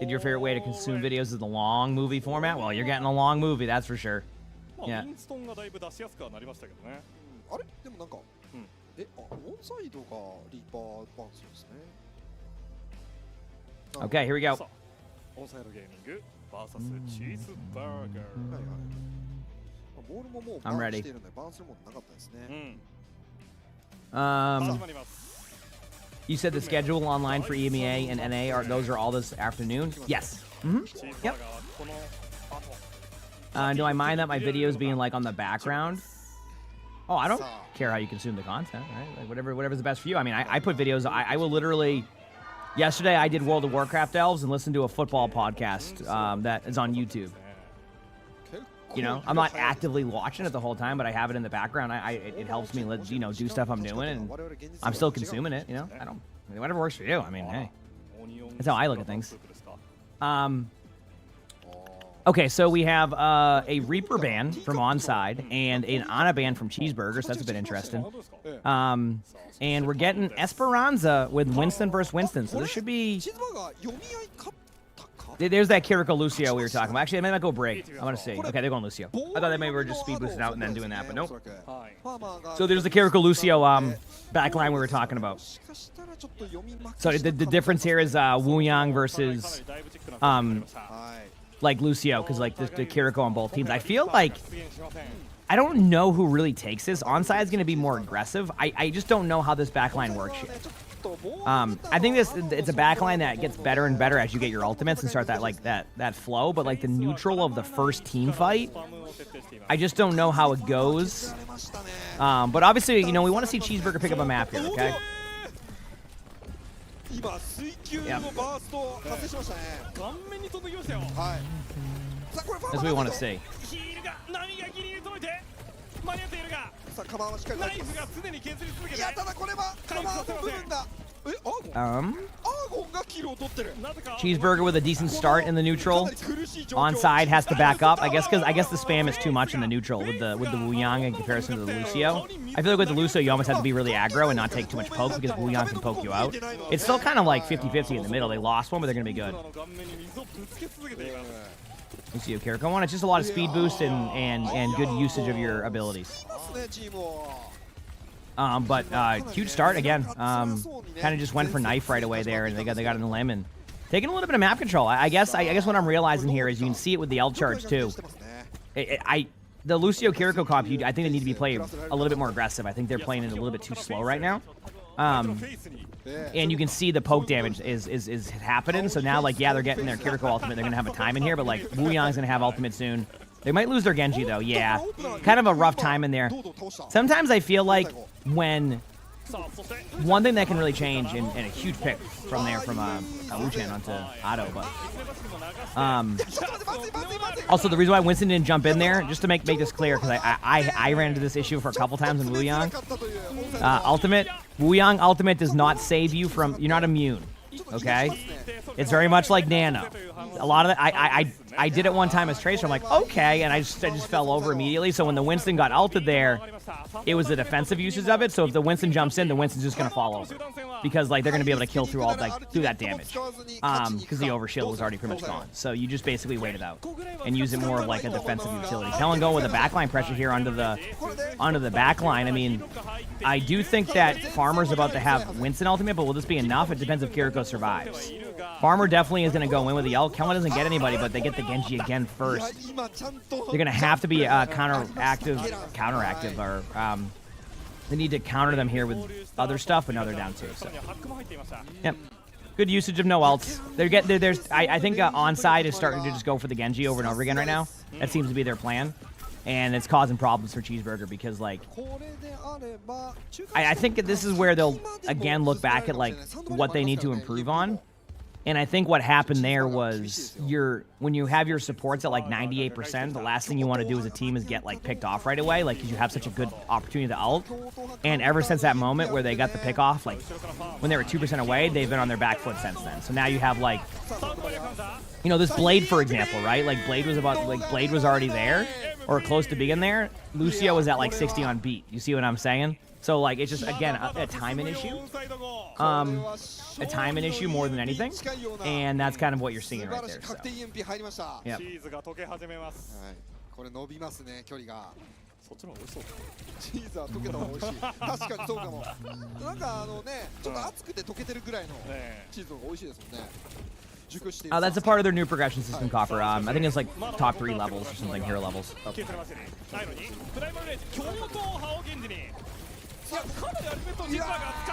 Did your favorite way to consume videos is the long movie format? Well, you're getting a long movie, that's for sure. まあ Yeah. ミンストンがだいぶ出しやすくはなりましたけどねあれでもなんか、うんオンサイドがリーパーバンするんですね Okay, here we go. さあオンサイドゲーミング VS チーズバーガーはいはいボールももう I'm バ ready. ンしているのでバンするものなかったですね、始 Um, まります you said the schedule online for EMEA and NA those are all this afternoon. Yes. Hmm. チーズバーガーはこの後 Do I mind that my videos being like on the background? Oh, I don't care how you consume the content, right? Like whatever's the best for you. I mean, I put videos. I will literally. Yesterday, I did World of Warcraft elves and listened to a football podcast that is on YouTube. You know, I'm not actively watching it the whole time, but I have it in the background. It helps me, do stuff I'm doing, and I'm still consuming it. You know, I mean, whatever works for you. I mean, hey, that's how I look at things. Okay, so we have a Reaper ban from Onside and an Ana ban from Cheeseburger, so that's a bit interesting. And we're getting Esperanza with Winston versus Winston, so this should be. チーズバーガー読み合い勝ったか There's that Kiriko Lucio we were talking about. Actually, they might go break. I want to see. Okay, they're going Lucio. I thought they maybe were just speed boosting out and then doing that, but nope. はい So there's the Kiriko Lucio backline we were talking about. しかしたらちょっと読み負け So the difference here is Wu Yang かなり versus ダイブチックなプレーになりました はい like Lucio, because like the Kiriko on both teams. I feel like 出現しません I don't know who really takes this. Onside is going to be more aggressive. I just don't know how this backline works yet. ちょっとボール I think it's a backline that gets better and better as you get your ultimates and start that flow. But like the neutral of the first team fight, スパムを徹底しています I just don't know how it goes. やれましたね But obviously, we want to see Cheeseburger pick up a map here. Okay. 今水球のバースト発生しましたね顔面に飛んできましたよはいさあこれファ That's ー what we マー want だ to と see. ヒールが波がギリギリ届いて間に合っているがさあカバーはしっかりナ返ってますイフが常に削り続けていやただこれはカバーの部分がアーゴン Um, アーゴンがキルを取ってる なぜか Cheeseburger with a decent start in the か neutral. なり苦しい状況 Onside has to back up. I guess the spam is too much in the neutral with the Wu Yang in comparison to the Lucio. I feel like with the Lucio, you almost have to be really aggro and not take too much poke because Wu Yang can poke you out. It's still kind of like 50-50 in the middle. They lost one, but they're going to be good. の顔面に水をぶつけ続けています Lucio Kiriko one. It's just a lot of speed boost and good usage of your abilities. ますねチームを But huge start again. Kind of just went for knife right away there, and they got in the limb and taking a little bit of map control. I guess what I'm realizing here is you can see it with the L charge too. してますね The Lucio Kiriko comp, I think they need to be played a little bit more aggressive. I think they're playing it a little bit too slow right now. フェイスに And you can see the poke damage is happening. So now, like, yeah, they're getting their Kiriko ultimate. They're gonna have a time in here, but like Wu Yang's gonna have ultimate soon. They might lose their Genji, though. Yeah. Kind of a rough time in there. Sometimes I feel like when... One thing that can really change, and a huge pick from there from Wu-Chan onto Otto, but... also, the reason why Winston didn't jump in there, just to make this clear, because I ran into this issue for a couple times in Wuyang. Ultimate. Wuyang Ultimate does not save you from... You're not immune. Okay? It's very much like Nano. A lot of it... I did it one time as Tracer. I'm like, okay, and I just fell over immediately. So when the Winston got ulted there, it was the defensive usage of it. So if the Winston jumps in, the Winston's just gonna fall over because like they're gonna be able to kill through all through that damage. Because the overshield was already pretty much gone. So you just basically wait it out and use it more of like a defensive utility. Telling go with the backline pressure here onto the backline. I mean, I do think that Farmer's about to have Winston ultimate, but will this be enough? It depends if Kiriko survives. Farmer definitely is going to go in with the ult. Kellen doesn't get anybody, but they get the Genji again first. They're going to have to be counteractive, or they need to counter them here with other stuff, but now they're down 2. So, yep. Good usage of no ults. I think Onside is starting to just go for the Genji over and over again right now. That seems to be their plan. And it's causing problems for Cheeseburger because, like, I think that this is where they'll, again, look back at, like, what they need to improve on. And I think what happened there was when you have your supports at, like, 98%, the last thing you want to do as a team is get, like, picked off right away, like, because you have such a good opportunity to ult. And ever since that moment where they got the pick off, like, when they were 2% away, they've been on their back foot since then. So now you have, like, you know, this Blade, for example, right? Like, Blade was already there. Or close to being there. Lucio was at like 60 on beat. You see what I'm saying? So like it's just again a timing issue. A timing issue more than anything. And that's kind of what you're seeing right there. So. Yep. これ伸びますね、距離が。そっちの方が美味しそう。チーズは溶けた方が美味しい。確かにそうかも。なんかちょっと熱くて溶けてるぐらいのチーズの方が美味しいですもんね。that's a part of their new progression system, Copper. I think it's like top 3 levels or something, hero levels. Oh.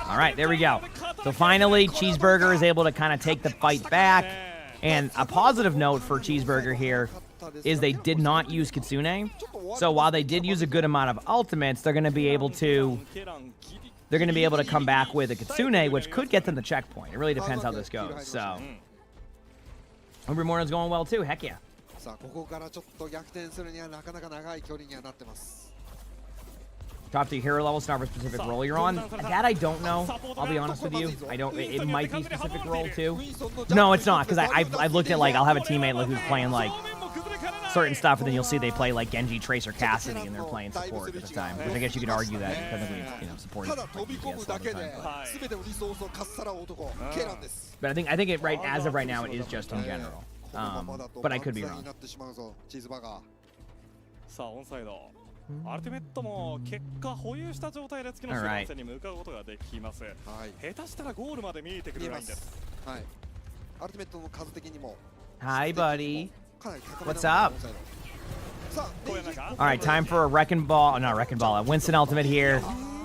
All right, there we go. So finally, Cheeseburger is able to kind of take the fight back. And a positive note for Cheeseburger here is they did not use Kitsune. So while they did use a good amount of ultimates, they're going to be able to come back with a Kitsune, which could get them the checkpoint. It really depends how this goes. So. Every morning's going well too. Heck yeah. Top 3 hero level, not for a specific role you're on. That I don't know. I'll be honest with you. I don't. It might be specific role too. No, it's not because I've looked at like I'll have a teammate like who's playing like certain stuff, and then you'll see they play like Genji, Tracer, Cassidy, and they're playing support at the time. Which I guess you could argue that technically, you know, support. But I think it as of right now it is just in general. But I could be wrong. アルティメットも結果保有した状態で次の終盤戦に向かうことができます。下手したらゴールまで見えてくるラインです。はい。アルティメットの数的にも。Hi, buddy. What's up? All right, time for a wrecking ball. Not wrecking ball. A Winston ultimate here.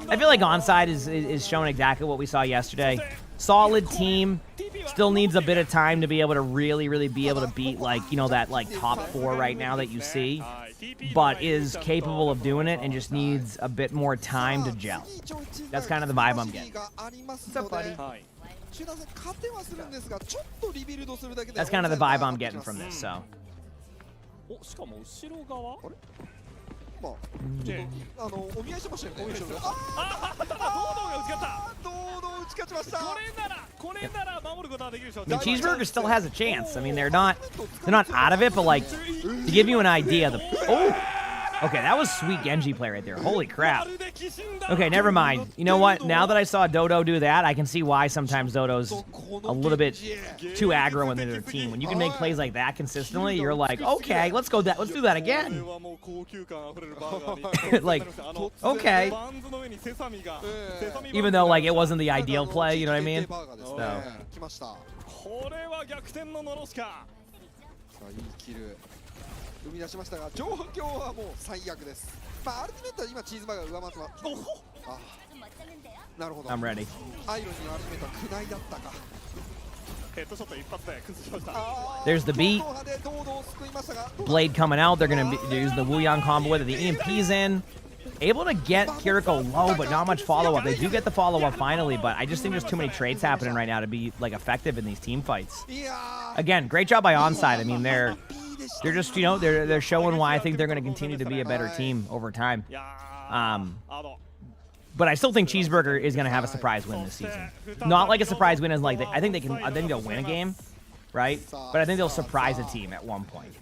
I feel like Onside is showing exactly what we saw yesterday. Solid team. Still needs a bit of time to be able to really be able to beat like, you know, that like top 4 right now that you see. But is capable of doing it and just needs a bit more time to gel. That's kind of the vibe I'm getting. What's up, buddy? That's kind of the vibe I'm getting from this, so. お見合いしましたよね。堂々が打ち勝った。堂々打ち勝ちました。これなら守ることはできるでしょう。 I mean, Cheeseburger still has a chance. I mean, they're not out of it, but like to give you an idea, okay, that was sweet Genji play right there. Holy crap. Okay, never mind. You know what? Now that I saw Dodo do that, I can see why sometimes Dodo's a little bit too aggro when they're their team. When you can make plays like that consistently, you're like, okay, let's do that again. Like, okay. Even though like it wasn't the ideal play, you know what I mean? So. 生み出しましたが状況はもう最悪です。まあアルティメットは今チーズバーが上回ってます。なるほど。I'm ready. アイロンにアルティメットは下りだったか。There's the beat. Blade coming out. They're going to be using the Wuyang combo with it. The EMP's in. Able to get Kiriko low, but not much follow-up. They do get the follow-up finally, but I just think there's too many trades happening right now to be like effective in these team fights. Again, great job by Onside. I mean, they're just, you know, they're showing why I think they're going to continue to be a better team over time. But I still think Cheeseburger is going to have a surprise win this season. Not like a surprise win as like I think they'll win a game, right? But I think they'll surprise a team at one point.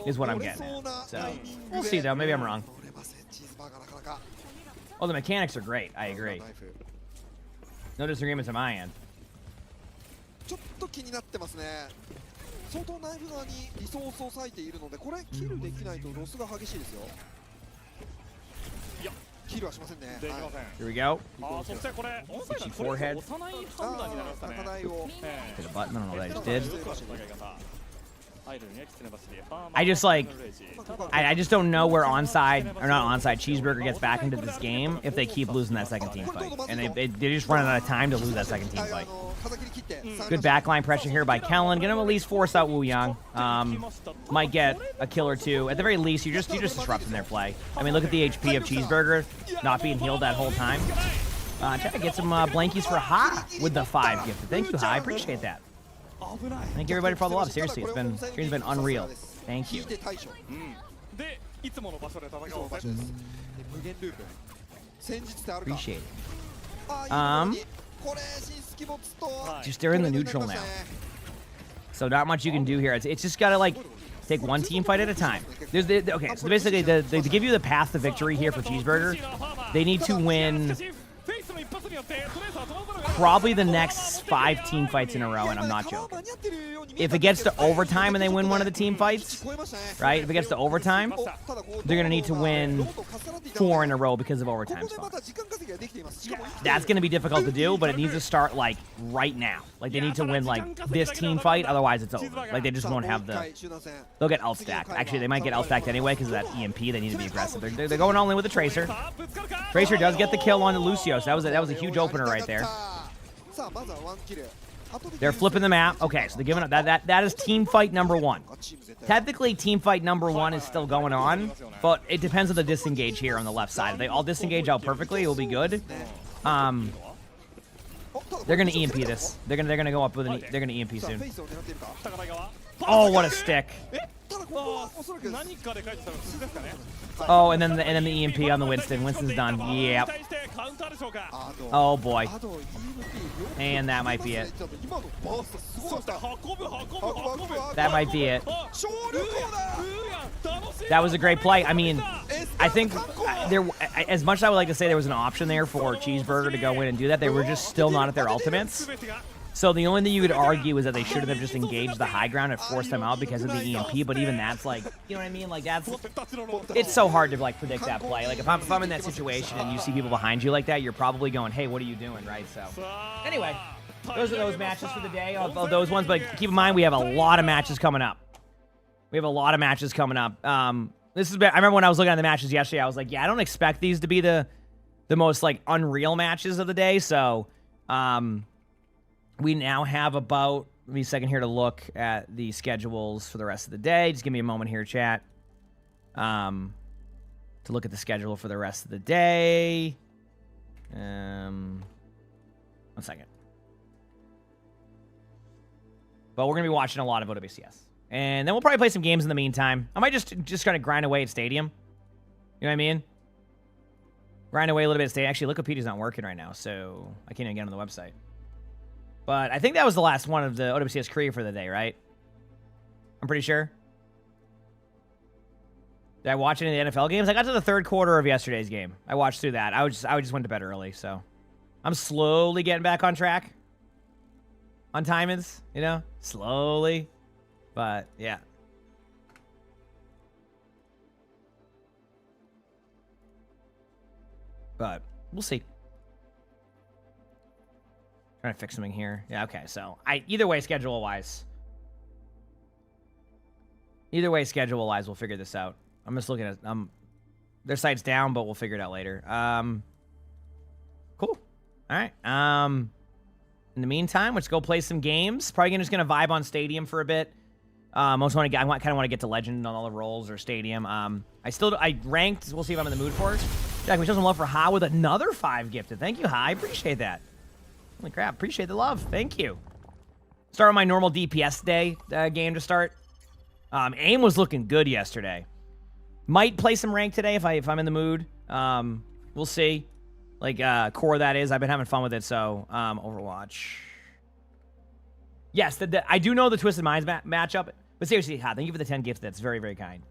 Is what I'm getting at. So we'll see though. Maybe I'm wrong. Oh, the mechanics are great. I agree. No disagreements on my end. ちょっと気になってますね。相当ナイフ側にリソースを割いているので、これキルできないとロスが激しいですよ。いや、キルはしませんね。できません。Here we go. あ、そしてこれ、オンサイド forehead. 押さない判断になりましたね。高台を。 Hit a button. I don't know what I just did. アイドルには狐走り。 I just like, I just don't know where onside, or not onside, Cheeseburger gets back into this game if they keep losing that second team fight. And they're just running out of time to lose that second team fight. Good backline pressure here by Kellen. Gonna at least force out Wuyang. Might get a kill or two. At the very least, you're just disrupting their play. I mean, look at the HP of Cheeseburger not being healed that whole time. Try to get some blankies for Ha with the 5 gifted. Thank you, Ha. I appreciate that. Thank you everybody for all the love. Seriously, it's been unreal. Thank you. Appreciate it. Just they're in the neutral now. So not much you can do here. It's just gotta like take one team fight at a time. Okay, so basically to give you the path to victory here for Cheeseburger, they need to win probably the next 5 team fights in a row, and I'm not joking. If it gets to overtime and they win one of the team fights, right? If it gets to overtime, they're going to need to win 4 in a row because of overtime spots. That's going to be difficult to do, but it needs to start, like, right now. Like, they need to win, like, this team fight, otherwise it's over. Like, they just won't have the... They'll get L-stacked. Actually, they might get L-stacked anyway because of that EMP. They need to be aggressive. They're going all in with the Tracer. Tracer does get the kill on the Lucio, so that was a huge opener right there. They're flipping the map. Okay, so they're giving up. That is team fight number 1. Technically, team fight number 1 is still going on, but it depends on the disengage here on the left side. If they all disengage out perfectly, it'll be good. They're gonna EMP this. They're gonna go up with an. They're gonna EMP soon. Oh, what a stick! Oh, and then the EMP on the Winston. Winston's done. Yep. Oh boy. And that might be it. That might be it. That was a great play. I mean, I think there, as much as I would like to say there was an option there for Cheeseburger to go in and do that, they were just still not at their ultimates. So the only thing you could argue is that they should have just engaged the high ground and forced them out because of the EMP, but even that's like, you know what I mean? Like that's, it's so hard to like predict that play. Like if I'm in that situation and you see people behind you like that, you're probably going, hey, what are you doing, right? So anyway, those are those matches for the day, of those ones, but keep in mind we have a lot of matches coming up. We have a lot of matches coming up. This is, I remember when I was looking at the matches yesterday, I was like, yeah, I don't expect these to be the most like unreal matches of the day. So, we now have about, give me a second here to look at the schedules for the rest of the day. Just give me a moment here, chat. To look at the schedule for the rest of the day. 1 second. But we're going to be watching a lot of OWCS. And then we'll probably play some games in the meantime. I might just kind of grind away at Stadium. You know what I mean? Grind away a little bit at Stadium. Actually, Wikipedia's not working right now, so I can't even get on the website. But I think that was the last one of the OWCS Korea for the day, right? I'm pretty sure. Did I watch any of the NFL games? I got to the 3rd quarter of yesterday's game. I watched through that. I just went to bed early, so I'm slowly getting back on track. On timings, you know? Slowly. But, yeah. But, we'll see. Trying to fix something here. Yeah, okay, so, either way, schedule-wise. Either way, schedule-wise, we'll figure this out. I'm just looking at, their site's down, but we'll figure it out later. Cool. All right, In the meantime, let's go play some games. Probably just gonna vibe on Stadium for a bit. I kind of want to get to Legend on all the roles or Stadium. I ranked. We'll see if I'm in the mood for it. Jack, we show some love for Ha with another 5 gifted. Thank you, Ha. I appreciate that. Holy crap, appreciate the love. Thank you. Start on my normal DPS day game to start. Aim was looking good yesterday. Might play some rank today if I'm in the mood. We'll see. Like core that is. I've been having fun with it. So Overwatch. Yes, I do know the Twisted Minds matchup. But seriously, Ha, thank you for the 10 gifts. That's very, very kind.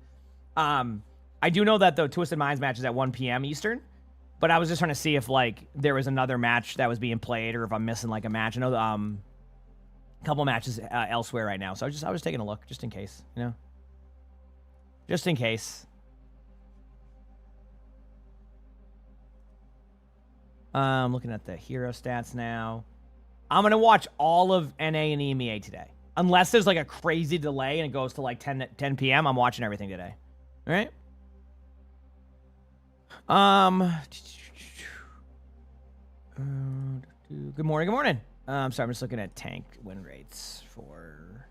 I do know that the Twisted Minds match is at 1 p.m. Eastern. But I was just trying to see if like there was another match that was being played, or if I'm missing like a match. I know a couple matches elsewhere right now. So I was taking a look just in case, you know, just in case. I'm looking at the hero stats now. I'm going to watch all of NA and EMEA today. Unless there's like a crazy delay and it goes to like 10 p.m., I'm watching everything today. All right? Good morning, good morning. Sorry, I'm just looking at tank win rates for...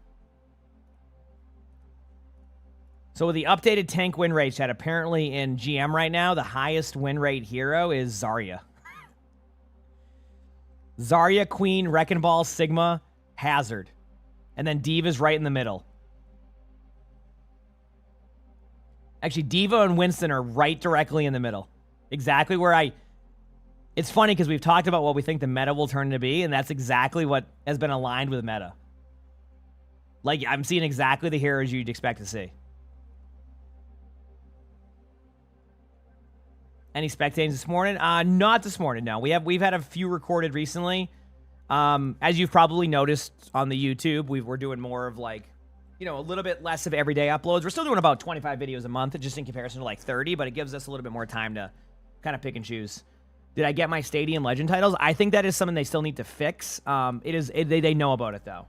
So with the updated tank win rate chat, apparently in GM right now, the highest win rate hero is Zarya. Zarya, Queen, Wrecking Ball, Sigma, Hazard. And then Diva's right in the middle. Actually, Diva and Winston are right directly in the middle. Exactly where It's funny because we've talked about what we think the meta will turn to be, and that's exactly what has been aligned with meta. Like, I'm seeing exactly the heroes you'd expect to see. Any spectators this morning? Not this morning, no. We've had a few recorded recently. As you've probably noticed on the YouTube, we're doing more of like, you know, a little bit less of everyday uploads. We're still doing about 25 videos a month, just in comparison to like 30, but it gives us a little bit more time to kind of pick and choose. Did I get my Stadium Legend titles? I think that is something they still need to fix. They know about it though.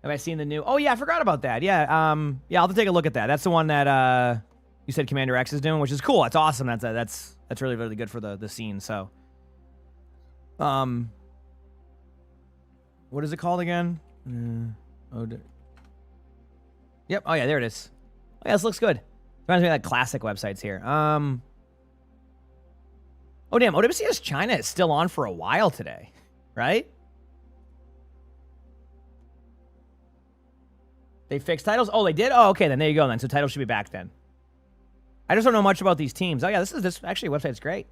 Have I seen the new? Oh yeah, I forgot about that. Yeah, I'll have to take a look at that. That's the one that you said Commander X is doing, which is cool. That's awesome. That's really, really good for the scene. So, what is it called again? Yep. Oh yeah, there it is. Oh yeah, this looks good. Reminds me of like classic websites here. Oh damn, OWCS China is still on for a while today, right? They fixed titles? Oh, they did? Oh, okay, then there you go then. So titles should be back then. I just don't know much about these teams. Oh yeah, this actually website's great.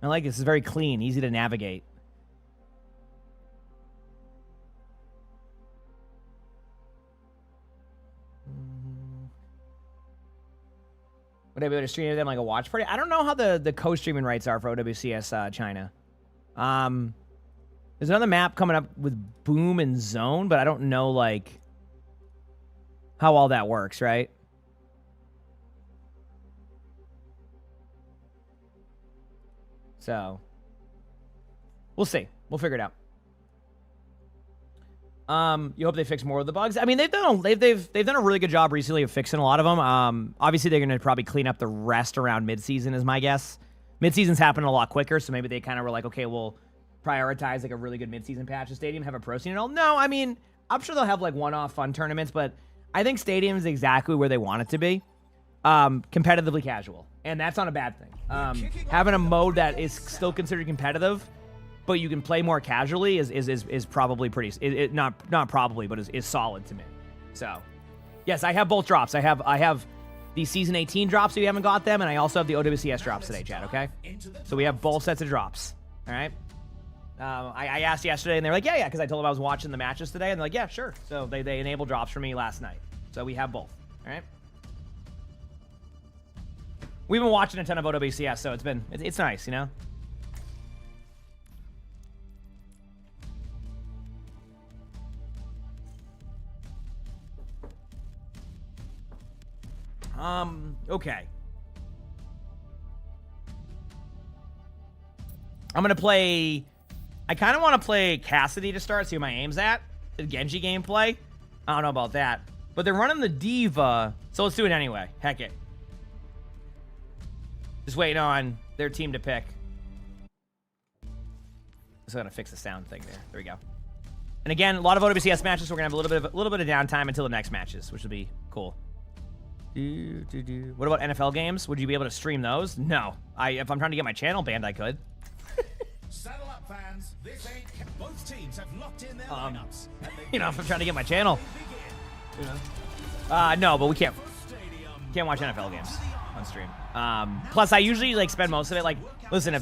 I like it. This is very clean, easy to navigate. Would I be able to stream them like a watch party? I don't know how the co-streaming rights are for OWCS China. There's another map coming up with Boom and Zone, but I don't know like how all that works, right? So we'll see. We'll figure it out. You hope they fix more of the bugs. I mean, they've done a really good job recently of fixing a lot of them. Obviously they're going to probably clean up the rest around mid-season is my guess. Mid-season's happening a lot quicker, so maybe they kind of were like, okay, we'll prioritize like a really good mid-season patch of Stadium, have a pro scene and all. No, I mean, I'm sure they'll have like one-off fun tournaments, but I think Stadium is exactly where they want it to be. Competitively casual, and that's not a bad thing. Having a mode that is still considered competitive, but you can play more casually is probably pretty. Not probably, but is solid to me. So, yes, I have both drops. I have the season 18 drops if you haven't got them, and I also have the OWCS drops today, Chad. Okay, so we have both sets of drops. All right. I asked yesterday, and they're like, yeah, because I told them I was watching the matches today, and they're like, yeah, sure. So they enabled drops for me last night. So we have both. All right. We've been watching a ton of OWCS, so it's nice, you know. Okay. I'm gonna play. I kind of want to play Cassidy to start, see where my aim's at. The Genji gameplay. I don't know about that, but they're running the Diva, so let's do it anyway. Heck it. Just waiting on their team to pick. Just gotta fix the sound thing there. There we go. And again, a lot of OWCS matches. We're gonna have a little bit of downtime until the next matches, which will be cool. What about NFL games? Would you be able to stream those? No. If I'm trying to get my channel banned, I could. Saddle up, fans. This ain't. Both teams have locked in their lineups. You know, if I'm trying to get my channel. You know. No, but we can't watch NFL games on stream. Plus, I usually like spend most of it. Like, listen,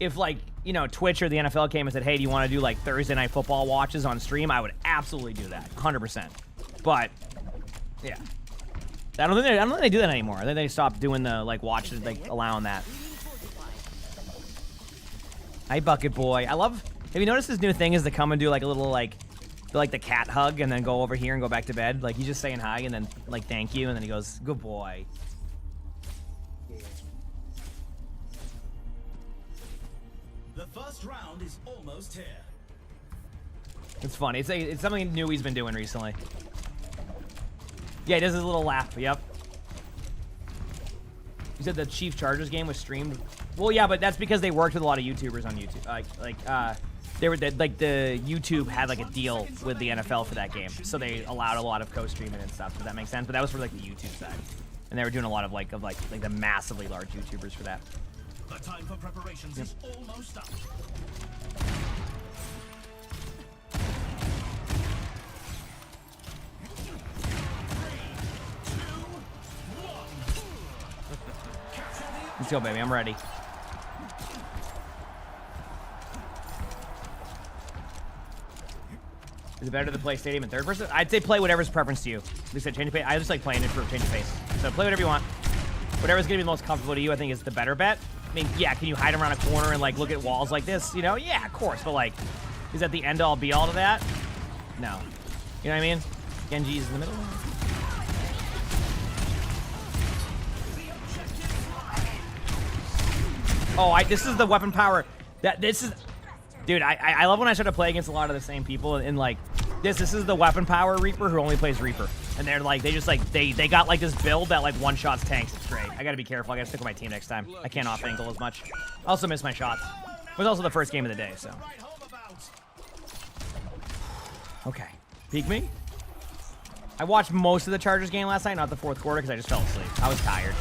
if like, you know, Twitch or the NFL came and said, hey, do you want to do like Thursday night football watches on stream? I would absolutely do that, 100%. But yeah, I don't think they do that anymore. I think they stopped doing the like watches, like allowing that. Hi, Bucket Boy. Have you noticed this new thing is to come and do like a little like the cat hug and then go over here and go back to bed? Like he's just saying hi and then like thank you and then he goes, good boy. The first round is almost here. It's funny. It's something new he's been doing recently. Yeah, he does his little laugh. Yep. You said the Chiefs Chargers game was streamed. Well, yeah, but that's because they worked with a lot of YouTubers on YouTube. They were like the YouTube had like a deal with the NFL for that game, so they allowed a lot of co-streaming and stuff. Does that make sense? But that was for like the YouTube side, and they were doing a lot of like the massively large YouTubers for that. The time for preparations is almost up. Let's go, baby. I'm ready. Is it better to play Stadium in third person? I'd say play whatever's preference to you. They said change of pace. I just like playing it for change of pace. So play whatever you want. Whatever's gonna be the most comfortable to you, I think, is the better bet. I mean, yeah, can you hide around a corner and like look at walls like this? You know, yeah, of course. But like, is that the end all be all to that? No. You know what I mean? Genji's in the middle. Oh, this is the weapon power. Dude, I love when I start to play against a lot of the same people and like this is the weapon power Reaper who only plays Reaper. And they're like, they got like this build that like one-shots tanks. It's great. I gotta be careful. I gotta stick with my team next time. I can't off-angle as much. I also miss my shots. It was also the first game of the day, so. Okay. Peek me? I watched most of the Chargers game last night, not the fourth quarter, because I just fell asleep. I was tired.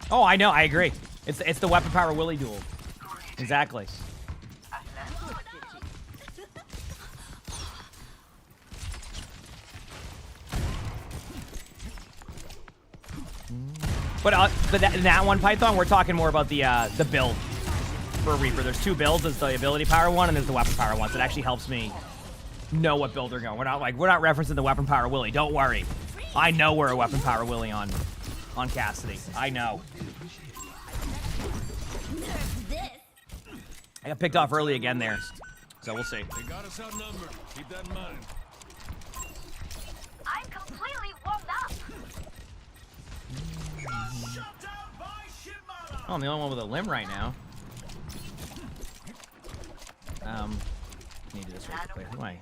Oh, I know. I agree. It's the weapon power Willy duel. Exactly. But in that one, Python, we're talking more about the build for Reaper. There's two builds. There's the ability power one, and there's the weapon power one. So it actually helps me know what build they're going. We're not referencing the weapon power Willy. Don't worry. I know we're a weapon power Willy on Cassidy. I know. I got picked off early again there, so we'll see. They got us outnumbered. Keep that in mind. I'm completely warmed up. Oh, I'm the only one with a limb right now. Need to do this really quickly. Why?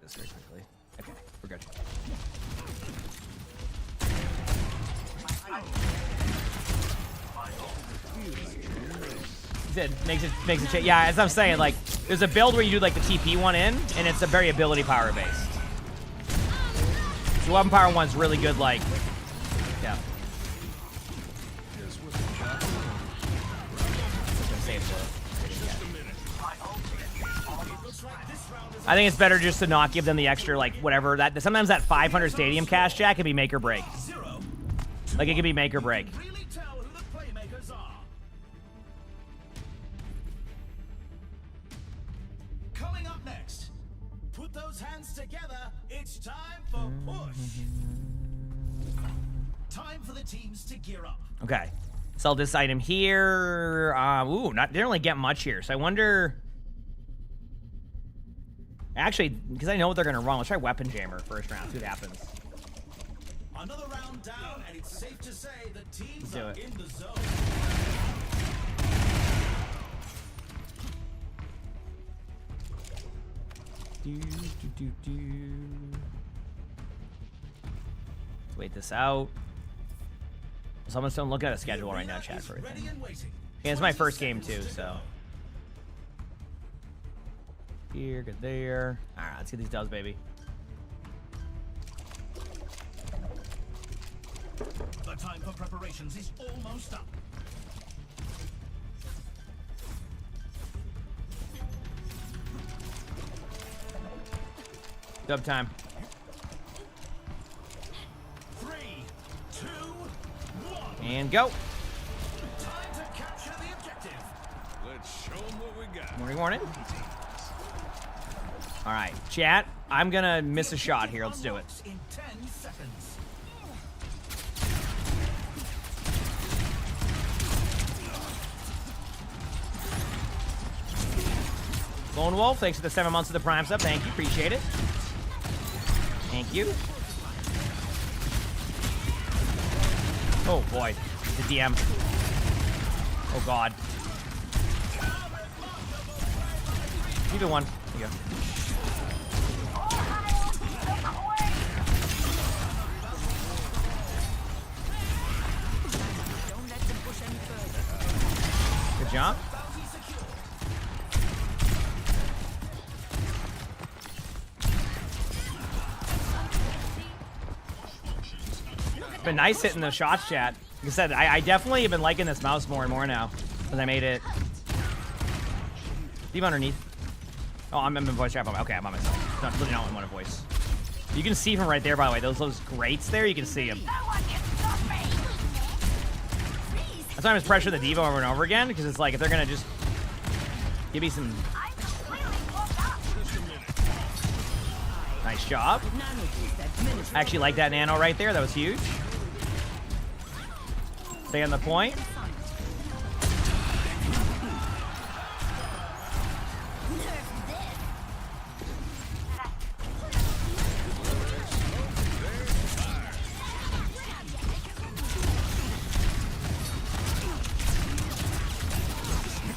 This very quickly. Okay, we're good. Makes it yeah, as I'm saying, like there's a build where you do like the TP one in, and it's a very ability power based. The weapon power one's really good, like yeah. I think it's better just to not give them the extra like whatever that sometimes that 500 stadium cash jack can be make or break. Like it can be make or break. It's time for push. Time for the teams to gear up. Okay. Sell this item here. Ooh, they don't really get much here. So I wonder. Actually, because I know what they're gonna run, let's try Weapon Jammer first round. See what happens. Another round down, and it's safe to say the teams are in the zone. Wait this out. Someone's still looking at a schedule right now, chat, for Ready everything. and waiting. Yeah, it's my first game too, so. Here, good there. All right, let's get these dubs, baby. The time for preparations is almost up. Dub time. 3, 2, 1. And go. Time to capture the objective. Let's show them what we got. Morning, morning. All right, chat. I'm gonna miss a shot here. Let's do it. In 10 seconds. Lone Wolf, thanks for the 7 months of the Prime sub. Thank you, appreciate it. Thank you. Oh boy, the DM. Oh god. Either one. Here you go. Good job. It's been nice hitting the shots, chat. Like I said, I definitely have been liking this mouse more and more now because I made it. Leave underneath. Oh, I'm in voice trap. Okay, I'm on myself. Not really not in one voice. You can see from right there, by the way. Those grates there, you can see them. No one can stop me. That's why I'm just pressuring the Diva over and over again, because it's like if they're gonna just give me some I'm completely warmed up. nice job. I actually like that nano right there. That was huge. Stay on the point.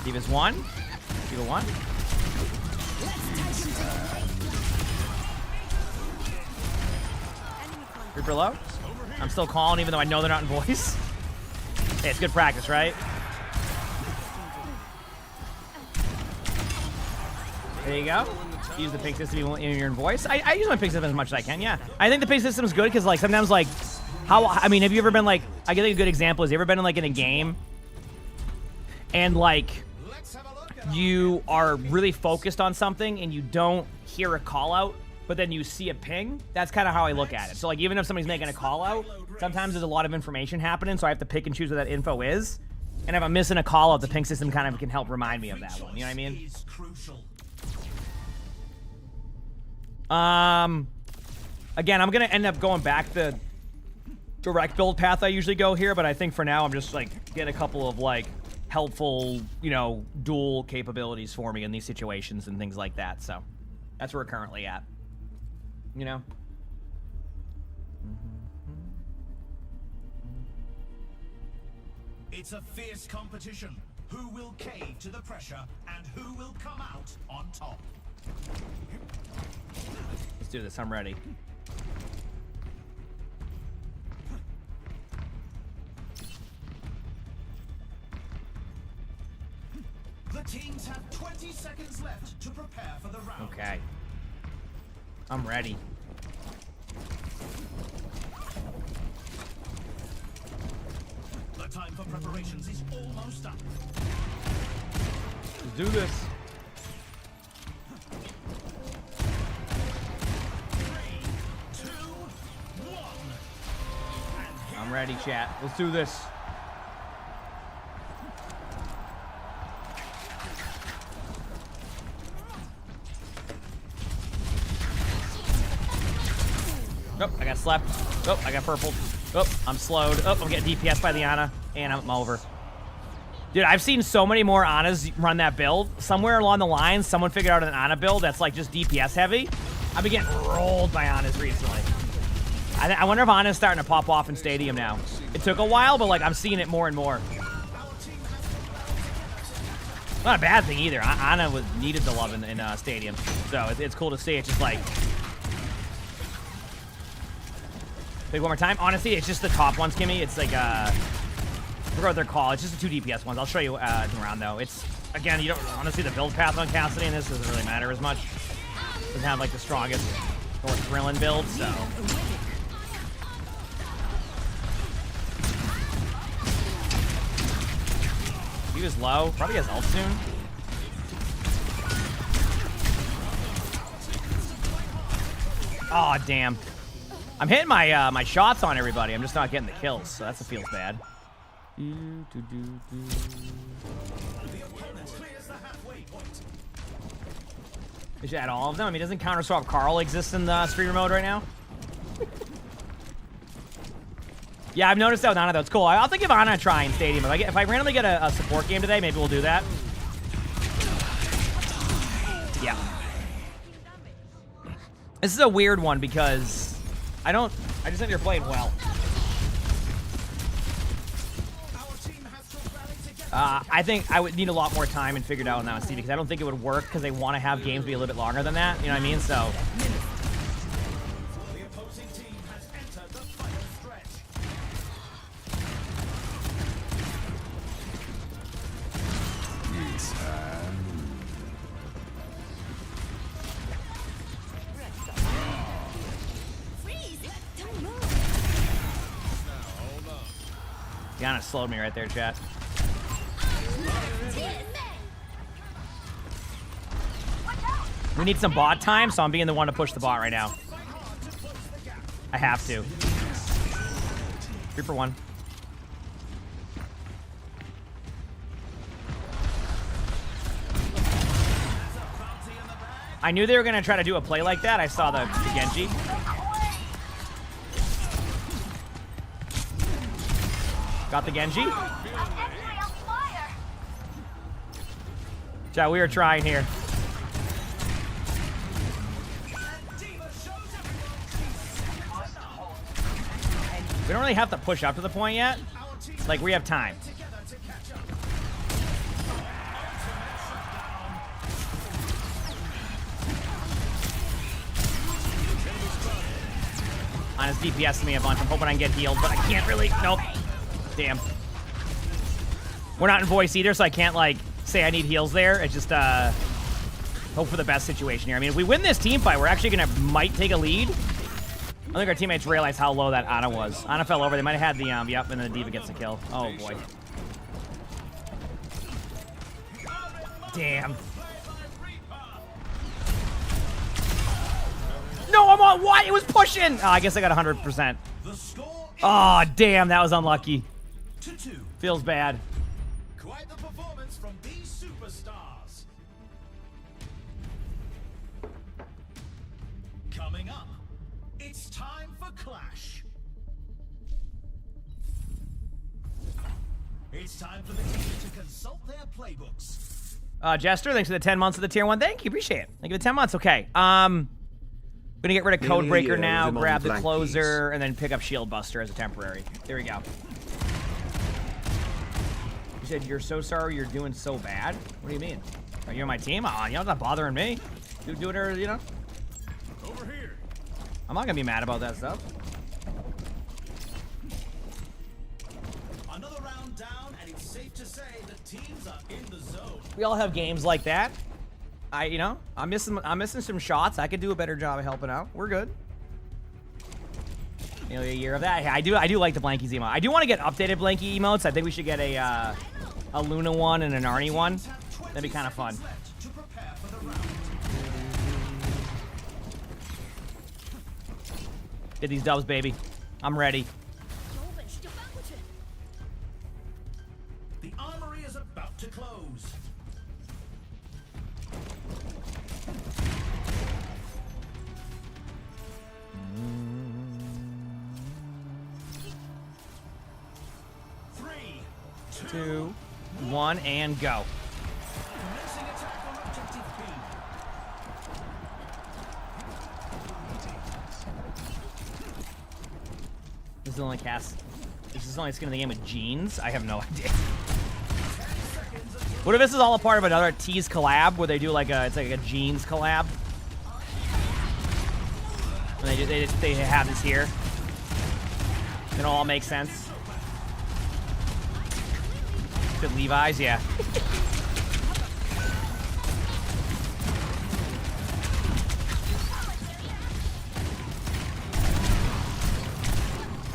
Diva's one. Diva one. Reaper low. I'm still calling even though I know they're not in voice. Hey, it's good practice, right? There you go. Use the ping system in your voice. I use my ping system as much as I can, yeah. I think the ping system is good because, like, sometimes, like, I mean, have you ever been, like, I think a good example is, you ever been, like, in a game and, like, you are really focused on something and you don't hear a call out, but then you see a ping? That's kind of how I look at it. So, like, even if somebody's making a call out, sometimes there's a lot of information happening, so I have to pick and choose what that info is. And if I'm missing a call out, the ping system kind of can help remind me of that one. You know what I mean? Is crucial. Again, I'm gonna end up going back the direct build path I usually go here, but I think for now I'm just like getting a couple of like helpful, you know, dual capabilities for me in these situations and things like that. So that's where we're currently at. You know? It's a fierce competition. Who will cave to the pressure and who will come out on top? Let's do this. I'm ready. The teams have 20 seconds left to prepare for the round. Okay. I'm ready. The time for preparations is almost up. Let's do this. 3, 2, 1. I'm ready, chat. Let's do this. Oh, I got slapped. Oh, I got purpled. Oh, I'm slowed. Oh, I'm getting DPS by the Ana, and I'm over. Dude, I've seen so many more Anas run that build. Somewhere along the line, someone figured out an Ana build that's like just DPS heavy. I've been getting rolled by Anas recently. I wonder if Ana's starting to pop off in Stadium now. It took a while, but like I'm seeing it more and more. Not a bad thing either. Ana was needed the love in Stadium, so it's cool to see. It's just like. Wait, one more time. Honestly, it's just the top ones, Kimmy. It's like forgot what they're called. It's just the 2 DPS ones. I'll show you around though. It's again, you don't honestly the build path on Cassidy and this doesn't really matter as much. Doesn't have like the strongest or thrilling build, so. He was low. Probably has ult soon. Oh damn! I'm hitting my my shots on everybody. I'm just not getting the kills, so that's what feels bad. Is that all of them? I mean, doesn't Counter-Swap Carl exist in the streamer mode right now? Yeah, I've noticed that with Ana, though. It's cool. I'll think of Ana a try in Stadium. If I randomly get a support game today, maybe we'll do that. Yeah. This is a weird one because I just think you're playing well. I think I would need a lot more time and figure it out on that one, Steve, because I don't think it would work because they want to have games be a little bit longer than that. You know what I mean? So. Yana slowed me right there, chat. We need some bot time, so I'm being the one to push the bot right now. I have to. 3 for 1. I knew they were going to try to do a play like that. I saw the Genji. Got the Genji. Chat, we are trying here. We don't really have to push up to the point yet. Like, we have time. On his DPS to me a bunch. I'm hoping I can get healed, but I can't really. Nope. Damn. We're not in voice either, so I can't, like, say I need heals there. It's just, hope for the best situation here. I mean, if we win this team fight, we're actually might take a lead. I think our teammates realized how low that Ana was. Ana fell over. They might have had the, yep, and then the D.Va gets the kill. Oh, boy. Damn. No, I'm on what? It was pushing. Oh, I guess I got 100%. Oh, damn. That was unlucky. Feels bad. Quite the performance from these superstars. Coming up, it's time for Clash. It's time for the team to consult their playbooks. Jester, thanks for the 10 months of the tier 1. Thank you, appreciate it. Thank you for the 10 months. Okay. I'm gonna get rid of Codebreaker now, grab the closer, and then pick up Shield Buster as a temporary. There we go. You said you're so sorry you're doing so bad? What do you mean? Are you on my team? Oh, you're not bothering me. Do whatever, you know? Over here. I'm not gonna be mad about that stuff. Another round down, and it's safe to say the teams are in the zone. We all have games like that. I'm missing some shots. I could do a better job of helping out. We're good. Nearly a year of that. I do like the Blankies emote. I do want to get updated Blanky emotes. I think we should get a Luna one and an Arnie one. That'd be kind of fun. Get these dubs, baby. I'm ready. The armory is about to close. Three, 2, 1, and go. commencing attack on objective B. This is the only cast. This is the only skin in the game with jeans. I have no idea. What if this is all a part of another Tease collab where they do like it's like a jeans collab? And they have this here. It'll all make sense. Good Levi's, yeah.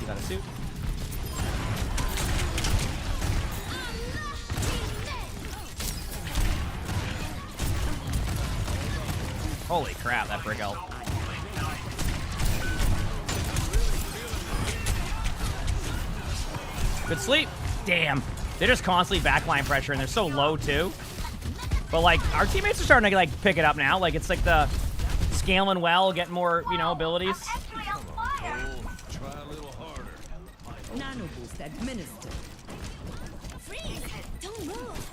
You got a suit. Holy crap, that brick ult. Good sleep. Damn. They're just constantly backline pressure, and they're so low, too. But, like, our teammates are starting to, like, pick it up now. Like, it's like the scaling well, getting more, you know, abilities. Actually on fire. Try a little harder. Nano boost administered. Freeze. Don't move.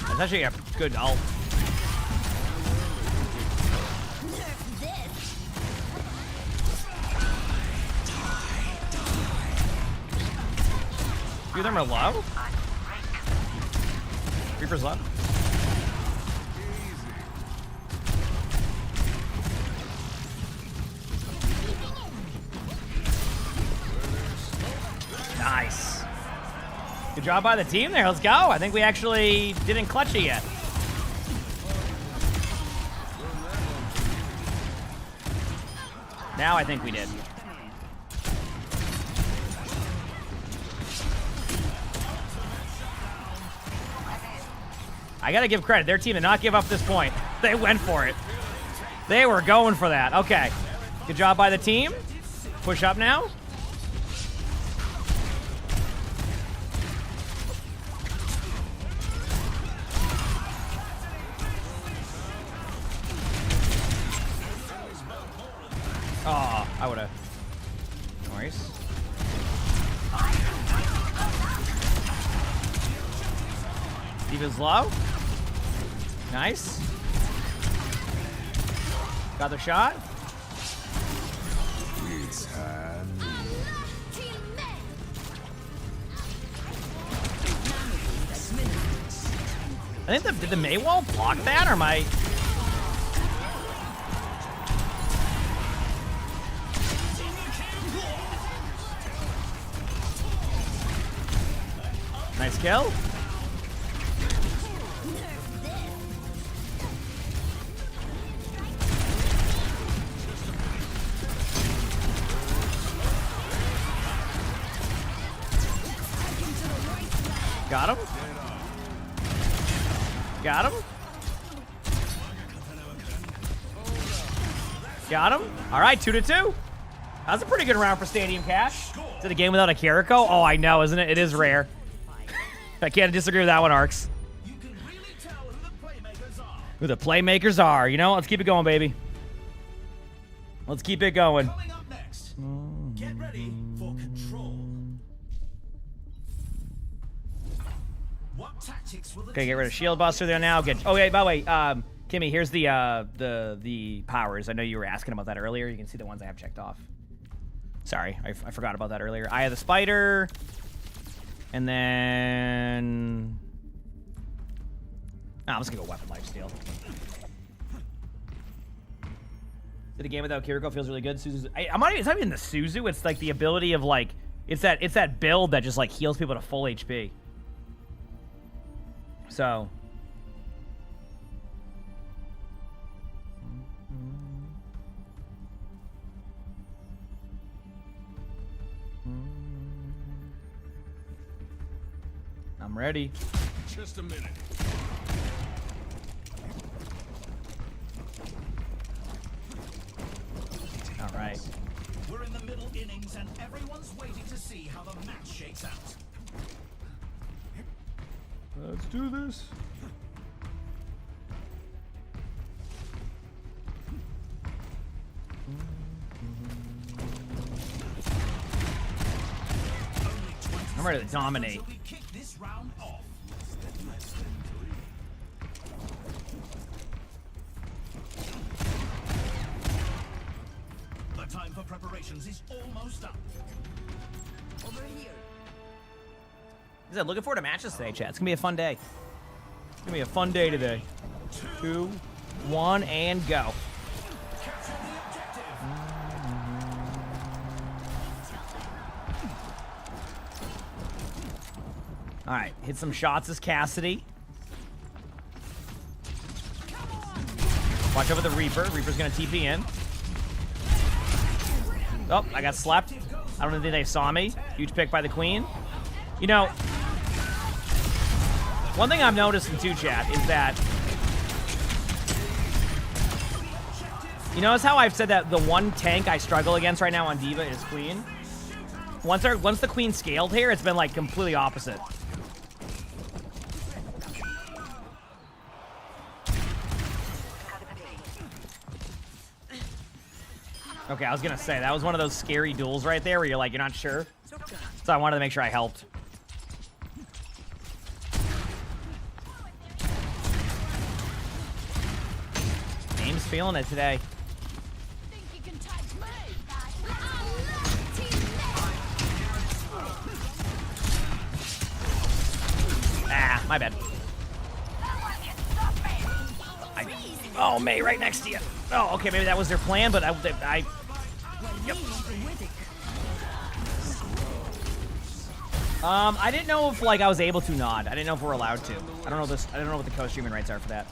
It's actually a good ult. Few of them are low. Reaper's low. Nice. Good job by the team there. Let's go. I think we actually didn't clutch it yet. Now I think we did. I gotta give credit. Their team did not give up this point. They went for it. They were going for that. Okay. Good job by the team. Push up now. Oh, I would have. No worries. Steven's low. Nice. Got the shot. I think did the Maywall block that, or am I? Nice kill. Got him. Got him. Got him. All right, 2-2. That was a pretty good round for Stadium Cash. Is it a game without a Kiriko? Oh, I know, isn't it? It is rare. I can't disagree with that one, Arcs. You can really tell who the playmakers are. Who the playmakers are. You know, let's keep it going, baby. Let's keep it going. Coming up next, get ready for control. What tactics will the Okay, get rid of teams Shield Buster there now. Get. Oh, yeah, by the way, Kimmy, here's the powers. I know you were asking about that earlier. You can see the ones I have checked off. Sorry, I forgot about that earlier. Eye of the Spider. And then... I'm just going to go Weapon Lifesteal. Did a game without Kiriko feels really good. Suzu's, I'm not even, it's not even the Suzu. It's like the ability of like... It's that build that just like heals people to full HP. So... I'm ready. Just a minute. All right. We're in the middle innings and everyone's waiting to see how the match shakes out. Let's do this. I'm ready to dominate. We kick this round off. preparations is almost up. Over here. I said, looking forward to matches today, chat. It's gonna be a fun day. It's gonna be a fun day today. 2, 1, and go. All right, hit some shots as Cassidy. Watch over the Reaper. Reaper's gonna TP in. Oh, I got slept. I don't think they saw me. Huge pick by the Queen. You know, one thing I'm noticing too, chat, is that you notice how I've said that the one tank I struggle against right now on Diva is Queen? Once the Queen scaled here, it's been like completely opposite. Okay, I was gonna say, that was one of those scary duels right there where you're like, you're not sure. So I wanted to make sure I helped. Aim's feeling it today. Think you can touch me? Ah, my bad. Oh, May, right next to you. Oh, okay, maybe that was their plan, but I yep. I didn't know if like I was able to nod. I didn't know if we're allowed to. I don't know this. I don't know what the co-streaming rights are for that.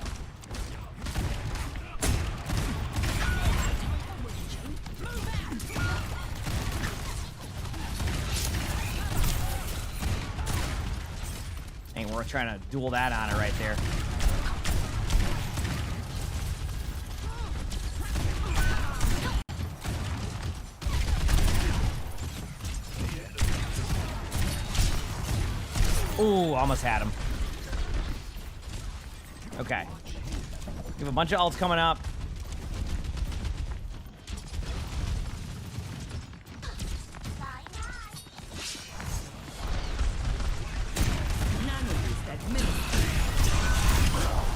Ain't worth trying to duel that on it right there. Ooh, almost had him. Okay. We have a bunch of ults coming up.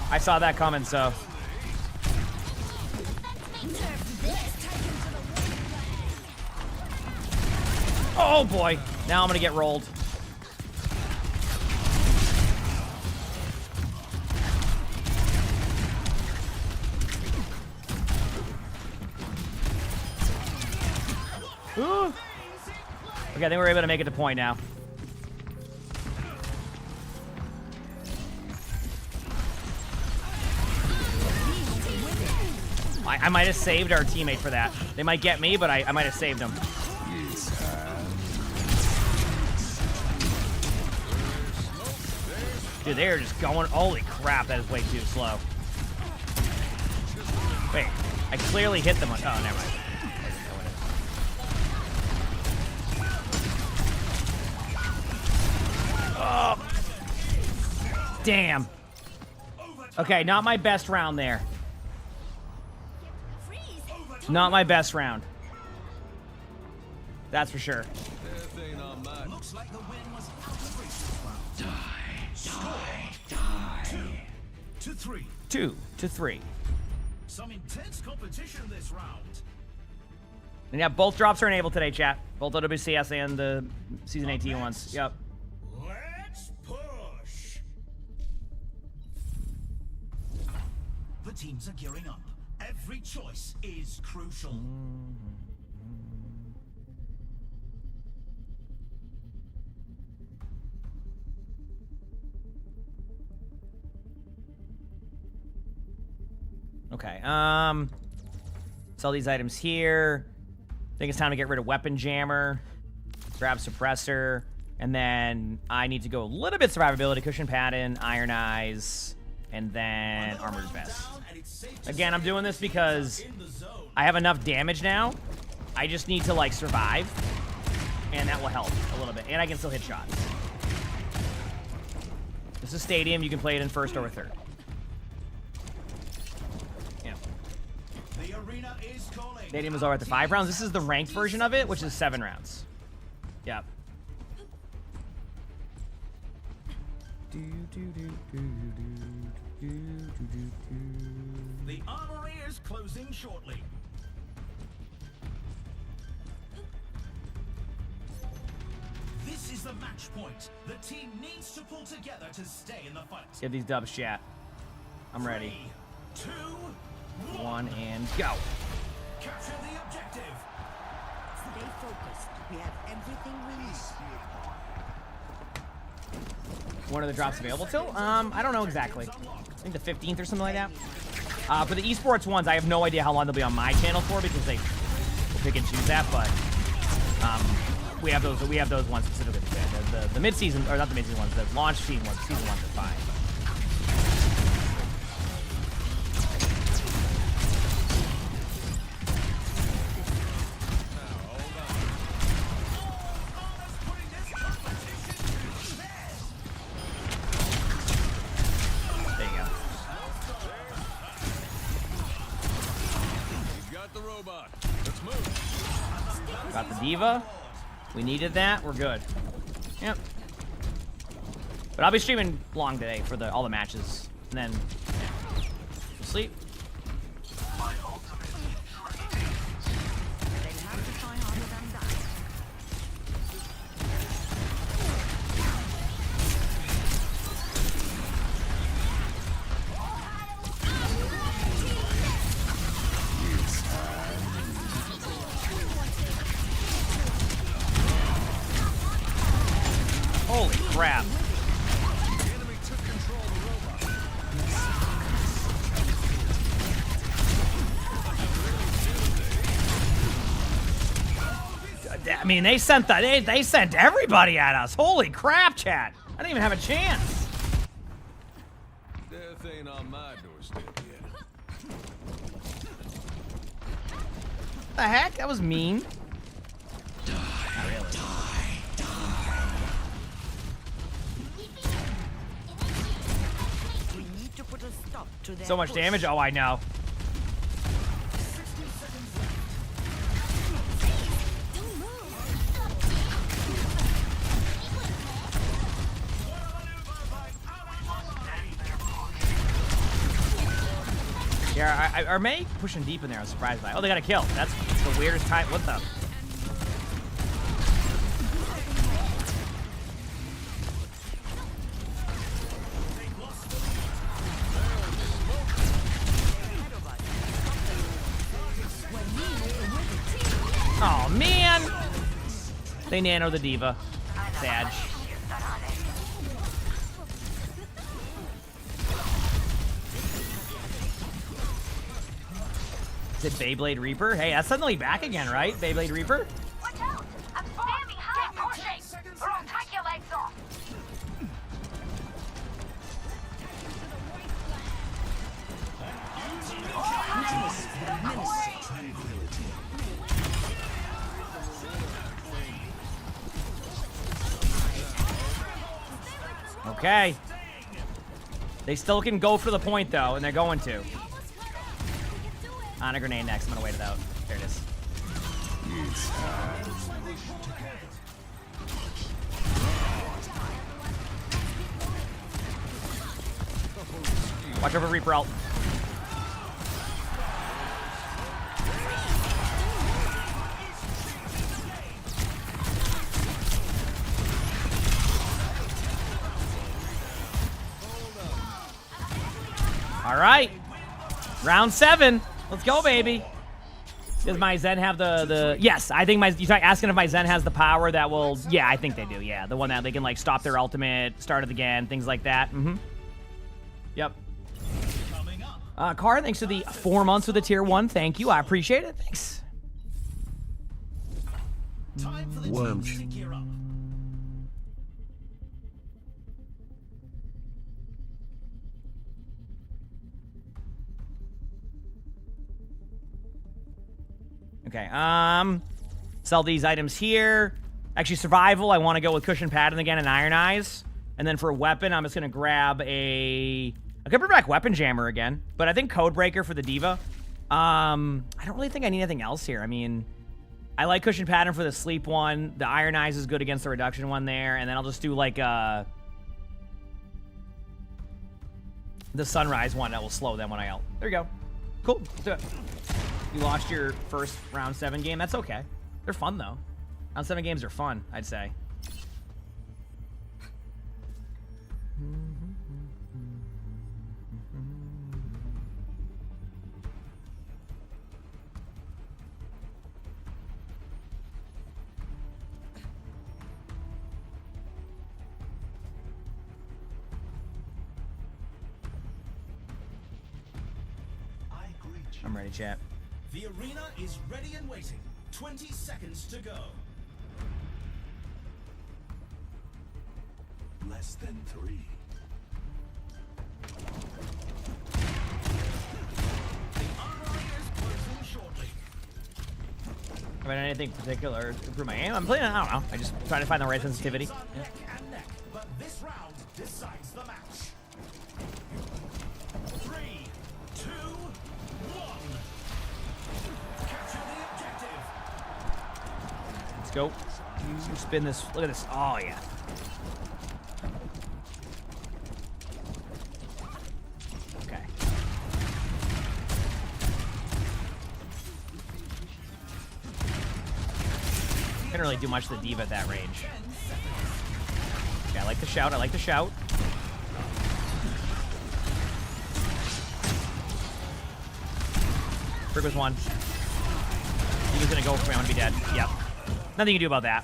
I saw that coming, so. Oh boy. Now I'm gonna get rolled. Ooh. Okay, I think we're able to make it to point now. I might have saved our teammate for that. They might get me, but I might have saved him. Dude, they're just going. Holy crap, that is way too slow. Wait, I clearly hit them on. Oh, never mind. Oh. Damn. Okay, not my best round there. Not my best round. That's for sure. Looks like the win was out of reach. Die. 2-3. 2-3. Some intense competition this round. And yeah, both drops are enabled today, chat. Both OWCS and the Season 18 ones. Yep. Let's push. The teams are gearing up. Every choice is crucial. Okay, sell these items here. I think it's time to get rid of Weapon Jammer. Grab Suppressor. And then I need to go a little bit Survivability, Cushion Pattern, Iron Eyes, and then Armored Vest. Again, I'm doing this because I have enough damage now. I just need to, like, survive. And that will help a little bit. And I can still hit shots. This is Stadium. You can play it in first or third. Stadium is over at the 5 rounds. This is the ranked version of it, which is 7 rounds. Yep. The armory is closing shortly. is the match point. The team needs to pull together to stay in the fight. Get these dubs, chat. I'm ready. 3, 2, 1 and go. Capture the objective. Stay focused. We have everything we need. When are the drops available till? I don't know exactly. I think the 15th or something like that. For the esports ones, I have no idea how long they'll be on my channel for because they will pick and choose that. But we have those. We have those ones specifically. The mid-season, or not the mid-season ones, the launch season ones. Season ones are fine. Got the diva. We needed that. We're good. Yep. But I'll be streaming long today for all the matches, and then sleep. Holy crap. I mean, they sent they sent everybody at us. Holy crap, chat. I didn't even have a chance. Death ain't on my doorstep yet. The heck? That was mean. So much damage? Oh, I know. Yeah, are May pushing deep in there? I was surprised by. Oh, they got a kill. That's the weirdest time. What the? Oh man! They nano the diva. Sad. Is it Beyblade Reaper? Hey, that's suddenly back again, right? Beyblade Reaper? Watch out! I'm standing behind pushing! Or I'll take your legs off! Okay. They still can go for the point, though, and they're going to. On a grenade next. I'm gonna wait it out. There it is. Watch over Reaper ult. All right. Round 7. Let's go, baby. Does my Zen have the yes, I think you're asking if my Zen has the power that will, yeah, I think they do, yeah. The one that they can, like, stop their ultimate, start it again, things like that. Yep. Car, thanks for the 4 months with the tier 1. Thank you. I appreciate it. Thanks. Time for the team to gear up. Okay, sell these items here. Actually, survival, I want to go with Cushion Pattern again and Iron Eyes. And then for a weapon, I'm just going to grab I could bring back Weapon Jammer again, but I think Codebreaker for the Diva. I don't really think I need anything else here. I mean, I like Cushion Pattern for the sleep one. The Iron Eyes is good against the reduction one there. And then I'll just do, like, the Sunrise one that will slow them when I ult. There you go. Cool, let's do it. You lost your first round 7 game. That's okay. They're fun, though. Round 7 games are fun, I'd say. I'm ready, chat. The arena is ready and waiting. 20 seconds to go. Less than 3. The armory is closing shortly. Have I done anything particular to improve my aim? I'm playing, I don't know. I just try to find the right sensitivity. Yeah. Neck and neck, but this round decides the match. 3, 2, 1. Capture the objective. Let's go. You spin this. Look at this. Oh, yeah. Okay. Can't really do much to the diva at that range. Okay, I like the shout. I like the shout. Brick was one. He was gonna go for me. I'm gonna be dead. Yep. Nothing you can do about that.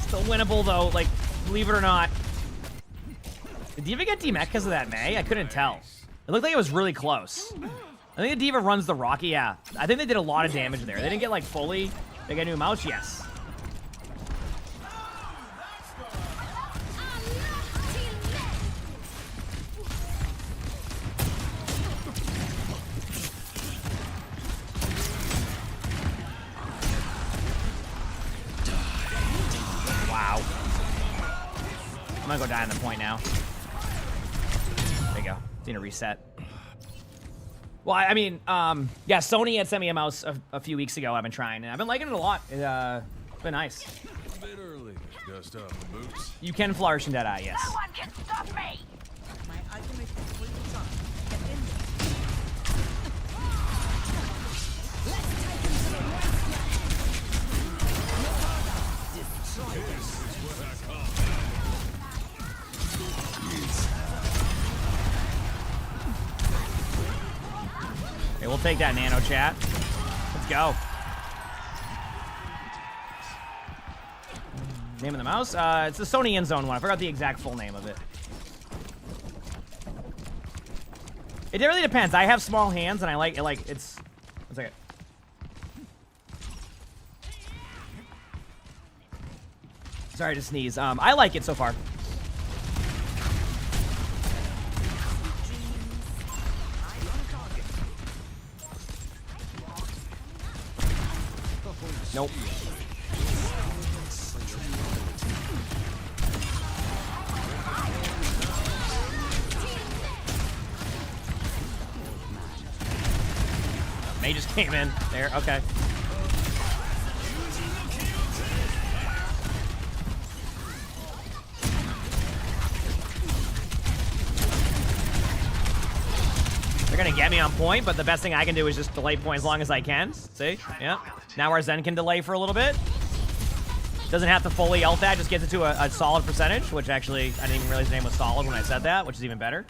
Still winnable though, like, believe it or not. Did Diva get demech because of that May? I couldn't tell. It looked like it was really close. I think the Diva runs the Rocky, yeah. I think they did a lot of damage there. They didn't get like fully. They got a new mouse, yes. Wow. I'm gonna go die on the point now. There you go. Need a reset. Well, I mean, yeah, Sony had sent me a mouse a few weeks ago. I've been trying, and I've been liking it a lot. It's been nice. A bit early to dust off the boots. You can flourish in Deadeye, yes. No one can stop me! My ultimate is fully charged. Get in there. Let's take him to the wasteland. Destroy them. This is what I call Okay, we'll take that nano chat. Let's go. Name of the mouse? It's the Sony InZone one. I forgot the exact full name of it. It really depends. I have small hands, and I like it. Like it's. One second. Sorry to sneeze. I like it so far. Nope. May just came in there. Okay. They're gonna get me on point, but the best thing I can do is just delay point as long as I can. See? Yeah. Now our Zen can delay for a little bit. Doesn't have to fully ult that, just gets it to a solid percentage, which actually, I didn't even realize his name was solid when I said that, which is even better.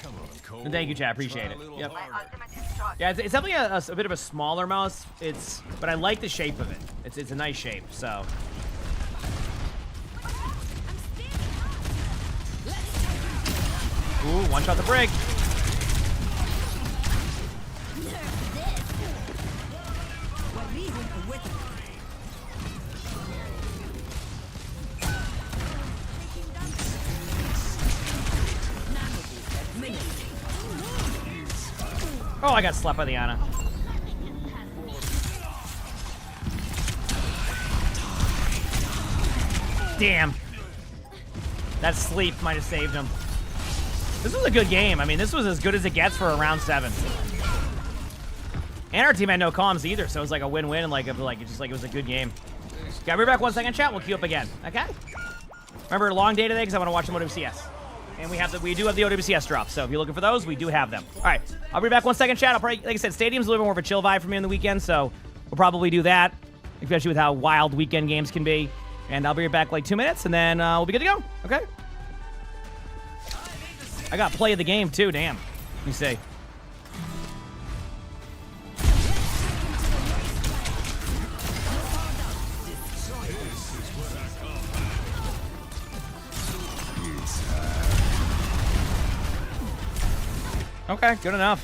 Come on, Cole. And thank you, chat. Appreciate it. Yep. My ultimate is charged. Yeah, it's definitely a bit of a smaller mouse. But I like the shape of it. It's a nice shape, so. Ooh, one shot the brick. Oh, I got slapped by the Ana. Damn. That sleep might have saved him. This was a good game. I mean, this was as good as it gets for a round 7. And our team had no comms either, so it was like a win-win, and it was a good game. Okay, I'll be back 1 second, chat. We'll queue up again. Okay. Remember, long day today because I want to watch some OWCS. And we do have the OWCS drops, so if you're looking for those, we do have them. All right, I'll be back 1 second, chat. I'll probably, like I said, Stadium's a little bit more of a chill vibe for me on the weekend, so we'll probably do that, especially with how wild weekend games can be. And I'll be back like 2 minutes, and then we'll be good to go. Okay. I got play of the game too. Damn. Let me see. Okay, good enough.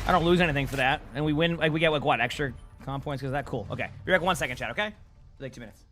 I don't lose anything for that. And we win, like, we get, like, what, extra comp points because of that? Cool. Okay. Be back 1 second, chat, okay? Like 2 minutes.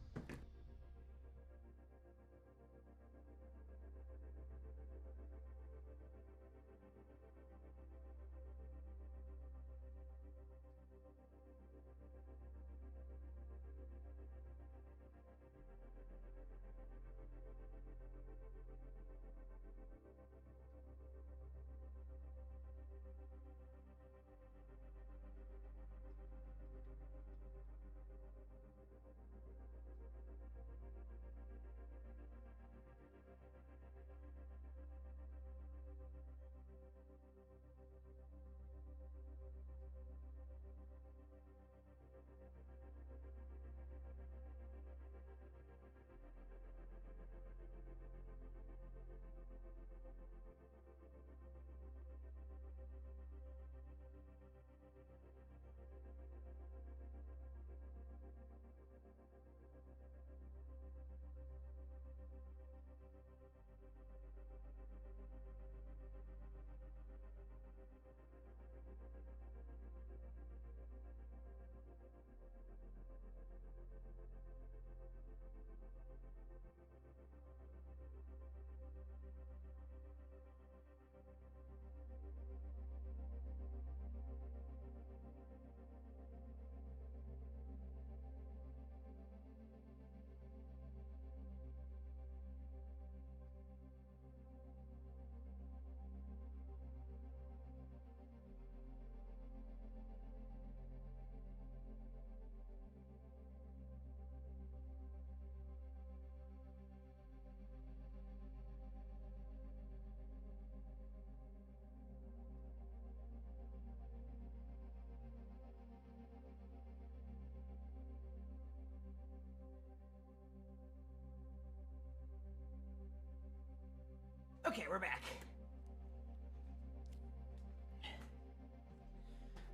Okay, we're back.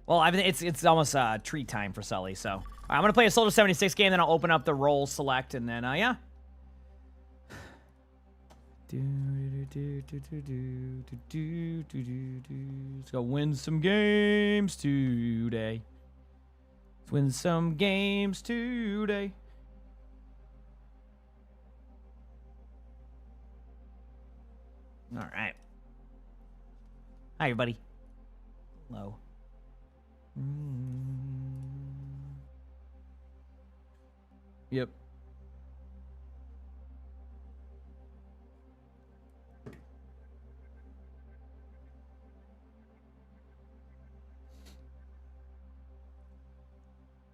Well, I mean, it's almost treat time for Sully, so I'm gonna play a Soldier 76 game, then I'll open up the role select, and then yeah. Let's go win some games today. Let's win some games today. All right. Hi, everybody. Hello. Yep.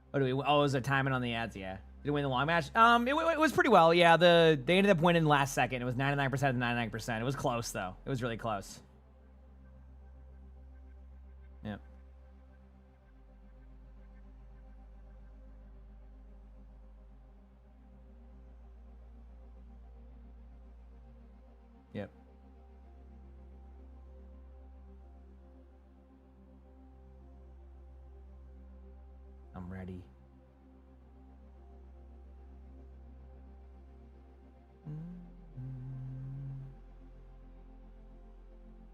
What do we? Oh, was it timing on the ads? Yeah. Did it win the long match? It was pretty well. Yeah, they ended up winning last second. It was 99% to 99%. It was close though. It was really close. Yep. Yep. I'm ready.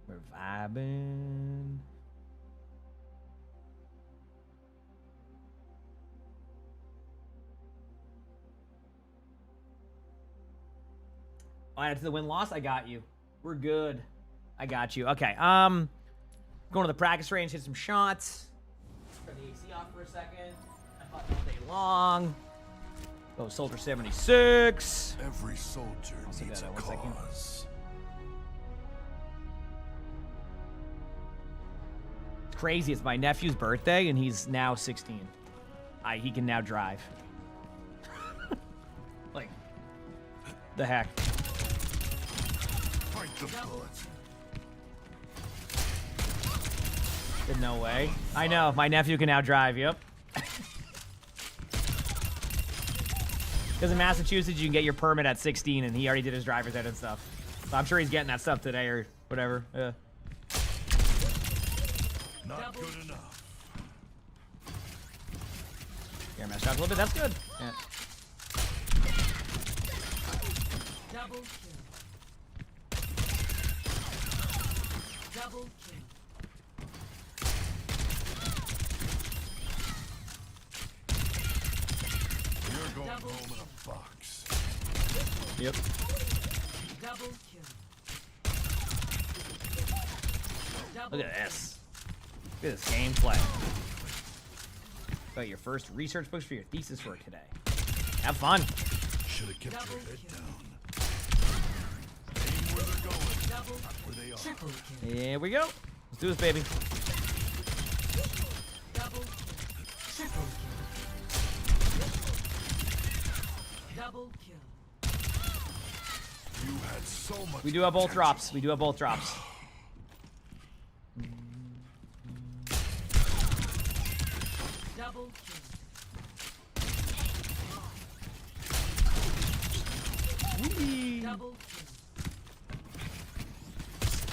We're vibing. Add it to the win-loss. I got you. We're good. I got you. Okay. Going to the practice range, hit some shots. Turn the AC off for a second. I fought all day long. Go Soldier 76. Every soldier needs a cause. It's crazy. It's my nephew's birthday, and he's now 16. He can now drive. Like, the heck. Fight the bullets. No way. I know. My nephew can now drive. Yep. Because in Massachusetts, you can get your permit at 16, and he already did his driver's ed and stuff. So I'm sure he's getting that stuff today or whatever. Yeah. Not good enough. Here, messed up a little bit. That's good. Yeah. Double Double kill. You're going home in a box. Yep. Double kill. Look at this. Look at this gameplay. Got your first research books for your thesis work today. Have fun. Should have kept Double your head kill. down. Aim where they're going, Double not where they are. triple kill. Here we go. Let's do this, baby. Double kill. Triple kill. Double kill. You had so much We do have both potential. drops. We do have both drops. Double kill. Double kill.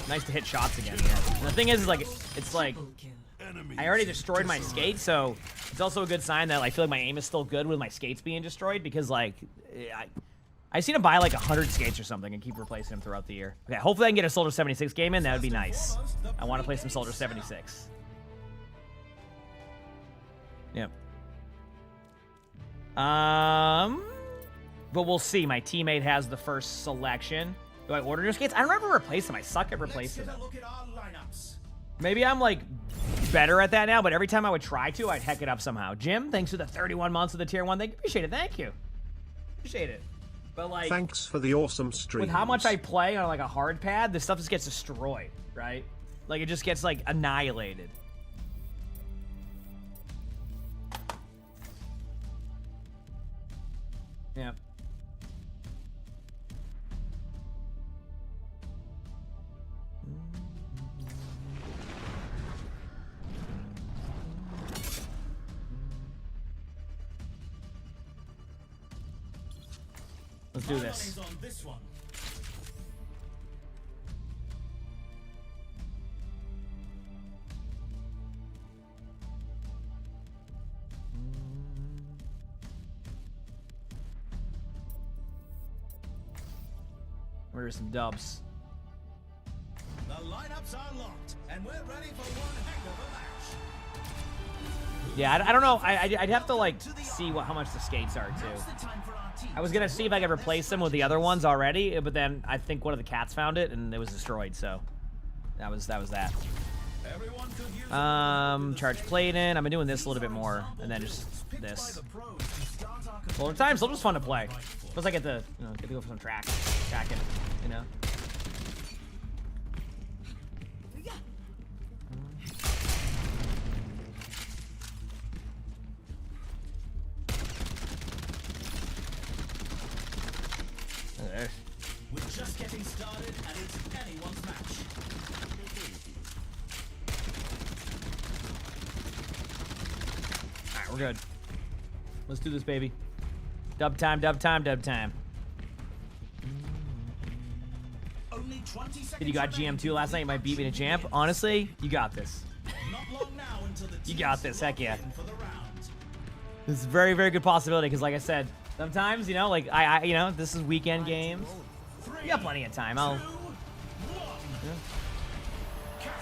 Nice to hit shots again. Yeah. And the thing is like, it's like, Triple kill. Enemies I already destroyed in my disarray. skates, so it's also a good sign that I feel like my aim is still good with my skates being destroyed because like, I just need to buy like 100 skates or something and keep replacing them throughout the year. Okay, hopefully I can get a Soldier 76 game in. That would be nice. I want to play some Soldier 76. Yep. But we'll see. My teammate has the first selection. Do I order new skates? I don't ever replace them. I suck at replacing them. Look at our lineups. Maybe I'm like better at that now, but every time I would try to, I'd heck it up somehow. Jim, thanks for the 31 months of the tier 1. Thank you. Appreciate it. Thank you. Appreciate it. But like, Thanks for the awesome stream. with how much I play on like a hard pad, this stuff just gets destroyed, right? Like it just gets like annihilated. Yeah. Let's do this. On this one. Where are some dubs? The lineups are locked, and we're ready for one heck of a match. Yeah, I don't know. I'd have to like see how much the skates are too. Now's the time for our team. I was gonna see if I could replace them with the other ones already, but then I think one of the cats found it and it was destroyed. So that was that. Everyone could use Charge plate in. I've been doing this a little bit more, and then just this. Solar Time, still just fun to play. Plus I get to, get to go for some tracking, you know. There. We're just getting started, and it's anyone's match. Alright, we're good. Let's do this, baby. Dub time, dub time, dub time. Only 20 seconds. Did you got GM2 last night? You might beat me to champ. Honestly, you got this. Not long now until the You got this, heck yeah. for the round. This is a very, very good possibility because, like I said, sometimes, like I this is weekend games. You got plenty of time.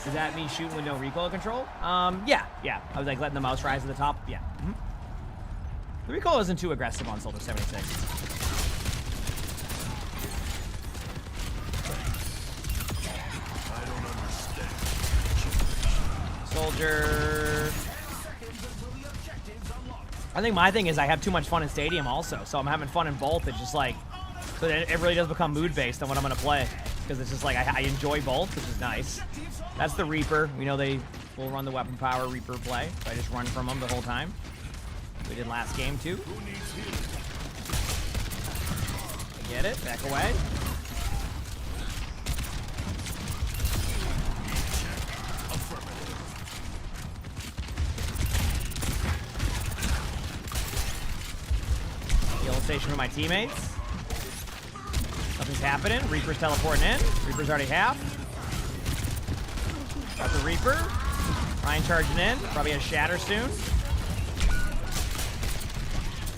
Does that mean shooting with no recoil control? Yeah. I was like letting the mouse rise to the top. Yeah. The recoil isn't too aggressive on Soldier 76. I don't understand. Soldier. I think my thing is I have too much fun in Stadium also, so I'm having fun in both. It's just like, so it really does become mood based on what I'm gonna play, because it's just like I enjoy both, which is nice. That's the Reaper. We know they will run the weapon power Reaper play, so I just run from them the whole time. We did last game too. I get it. Back away. Healing station for my teammates. Nothing's happening. Reaper's teleporting in. Reaper's already half. Got the Reaper. Ryan charging in. Probably has Shatter soon.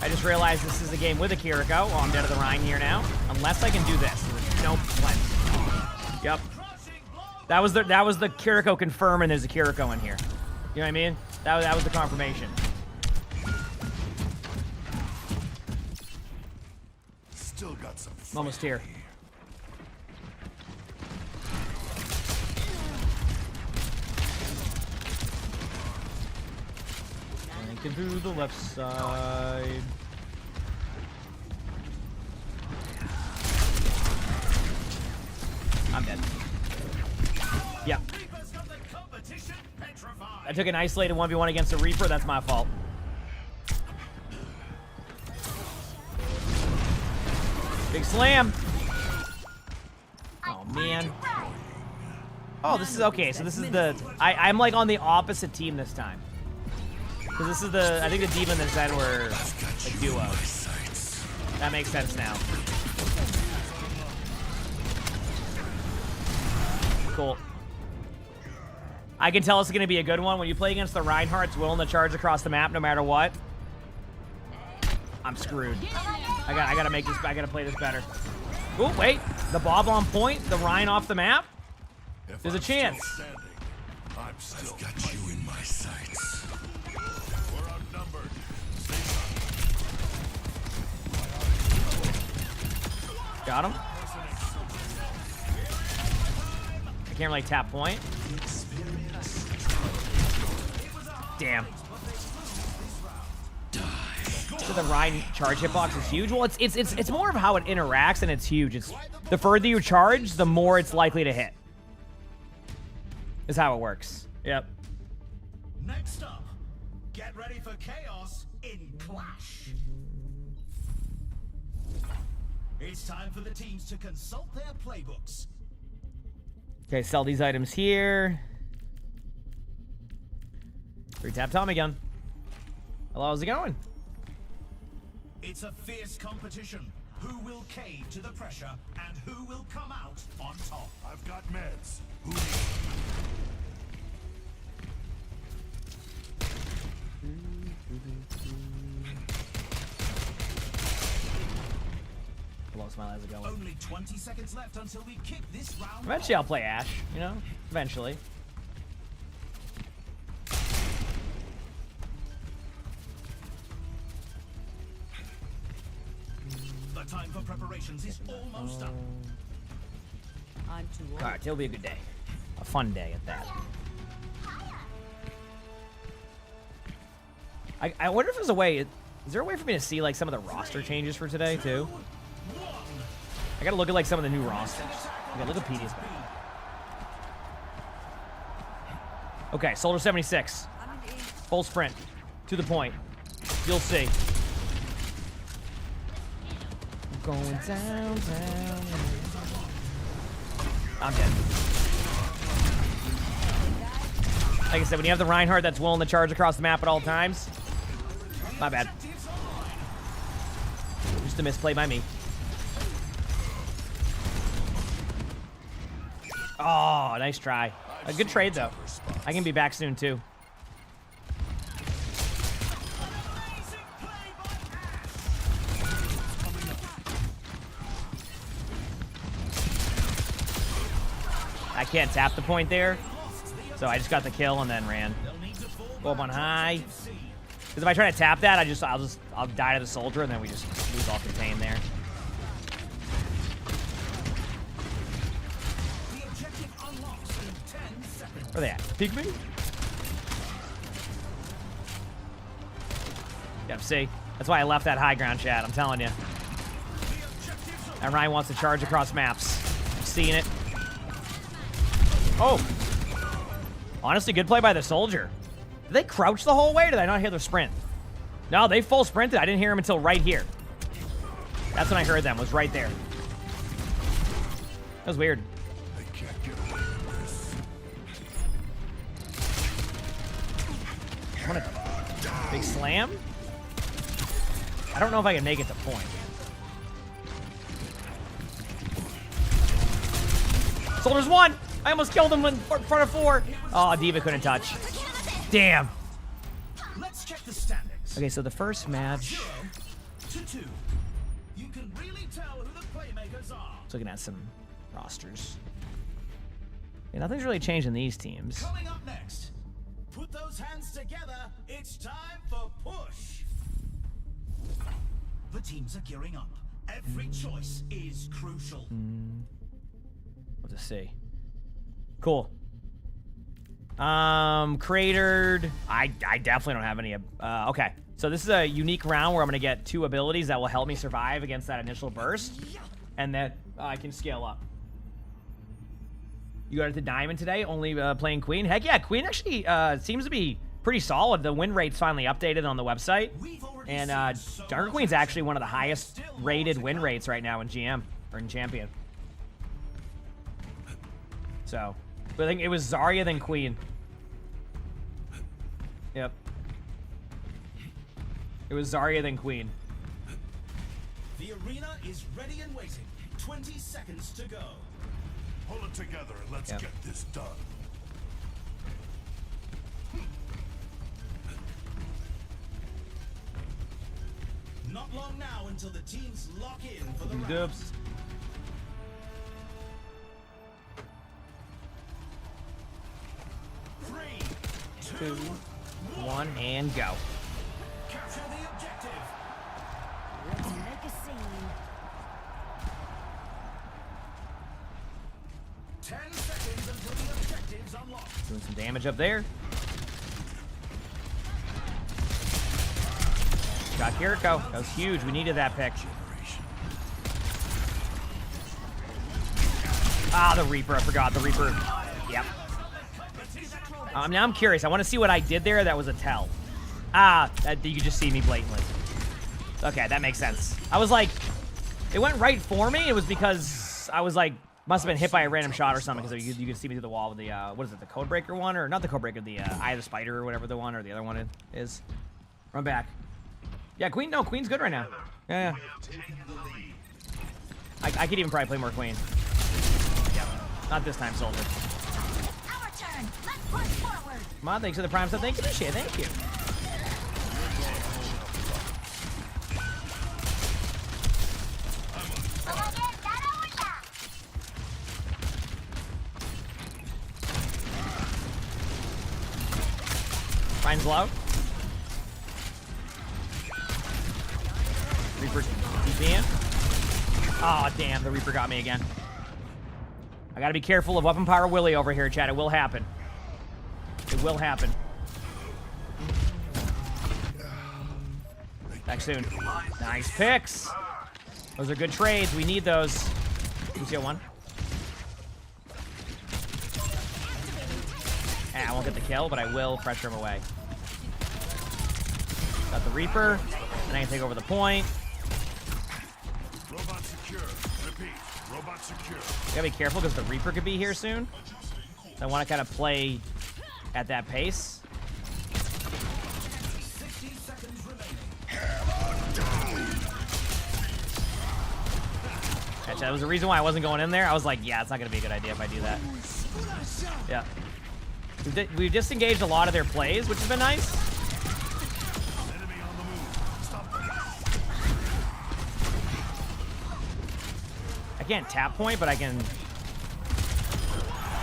I just realized this is a game with a Kiriko. Oh, I'm dead of the Rhine here now. Unless I can do this. Nope. Cleanse. Yep. That was the Kiriko confirming there's a Kiriko in here. You know what I mean? That was the confirmation. Still got some. I'm almost here. Flanking through the left side. I'm dead. Yep. I took an isolated 1v1 against a Reaper. That's my fault. Big slam. Oh, man. Oh, this is okay. So this is the... I'm like on the opposite team this time. Because this is the... I think the D.Va and the Zen were a duo. That makes sense now. Cool. I can tell it's going to be a good one. When you play against the Reinhardt's willing to charge across the map no matter what, I'm screwed. I gotta make this. I gotta play this better. Oh wait, the Bob on point, the Ryan off the map. There's a chance. I've still got you in my sights. We're outnumbered. Got him. I can't really tap point. Damn. So the Ryan charge hitbox is huge. Well, it's more of how it interacts, and it's huge. It's the further you charge, the more it's likely to hit. Is how it works. Yep. Next up, get ready for chaos in Clash. It's time for the teams to consult their playbooks. Okay, sell these items here. Tap Tommy gun. Hello, how's it going? It's a fierce competition. Who will cave to the pressure and who will come out on top? I've got meds. Who needs Hello, Smile, how's it going? Only 20 seconds left until we kick this round. Eventually I'll play Ashe, you know? Eventually. The time for preparations is almost up. I'm too old. Alright, it'll be a good day. A fun day at that. I wonder if there's a way... Is there a way for me to see, like, some of the roster changes for today, too? I gotta look at, like, some of the new rosters. Okay, look at PD's back. Okay, Soldier 76. Full sprint. To the point. You'll see. Going downtown. I'm dead. Like I said, when you have the Reinhardt that's willing to charge across the map at all times, my bad. Just a misplay by me. Oh, nice try. A good trade, though. I can be back soon, too. I can't tap the point there, so I just got the kill and then ran. Go up on high. Because if I try to tap that, I'll die to the soldier, and then we just lose all contain there. Where are they at? Peek me? Yep, see? That's why I left that high ground, chat. I'm telling you. And Ryan wants to charge across maps. I'm seeing it. Oh. Honestly, good play by the soldier. Did they crouch the whole way, or did I not hear their sprint? No, they full sprinted. I didn't hear them until right here. That's when I heard them, was right there. That was weird. I can't get away from this. I want a big slam? I don't know if I can make it to point. Soldier's one! I almost killed him in front of 4. Oh, D.Va couldn't touch. Damn. Let's check the standings. Okay, so the first match... 0 to 2. You can really tell who the playmakers are. Looking at some rosters. Yeah, nothing's really changed in these teams. Coming up next, put those hands together. It's time for push. The teams are gearing up. Every choice is crucial. Let's just see. Cool. Cratered. I definitely don't have any. Okay. So this is a unique round where I'm going to get 2 abilities that will help me survive against that initial burst. And that I can scale up. You got it to Diamond today, only playing Queen? Heck yeah, Queen actually seems to be pretty solid. The win rate's finally updated on the website. And Dark Queen's actually one of the highest rated win rates right now in GM, or in Champion. So, but I think it was Zarya then Queen. Yep. It was Zarya then Queen. The arena is ready and waiting. 20 seconds to go. Pull it together and let's get this done. Not long now until the teams lock in for the round. Dubs. Three, 2, 1, and go. capture the objective. Let's make a scene. 10 seconds until the objective's unlocked. Doing some damage up there. Got Kiriko. That was huge. We needed that pick. Ah, the Reaper. I forgot the Reaper. Yep. Now I'm curious. I want to see what I did there that was a tell. Ah, you could just see me blatantly. Okay, that makes sense. I was like, it went right for me. It was because I was like, must have been hit by a random shot or something, because you could see me through the wall with the, what is it, the Codebreaker one? Or not the Codebreaker, the Eye of the Spider or whatever the one, or the other one is. Run back. Yeah, Queen, no, Queen's good right now. Yeah. I could even probably play more Queen. Yep. Not this time, Soldier. Our turn. Let's push forward. Come on, thanks for the prime stuff. Thank you, appreciate it. Thank you. Mine's low. Reaper DPing. Oh, damn, the Reaper got me again. I gotta be careful of Weapon Power Willie over here, chat. It will happen. It will happen. Back soon. Nice picks. Those are good trades. We need those. Who's here one? I won't get the kill, but I will pressure him away. Got the Reaper, and I can take over the point. Robot secure. Repeat. Robot secure. Gotta be careful because the Reaper could be here soon. So I want to kind of play at that pace. 60 seconds remaining. Actually, that was the reason why I wasn't going in there. I was like, yeah, it's not gonna be a good idea if I do that. Yeah. We've disengaged a lot of their plays, which has been nice. Enemy on the move. Stop them. I can't tap point, but I can.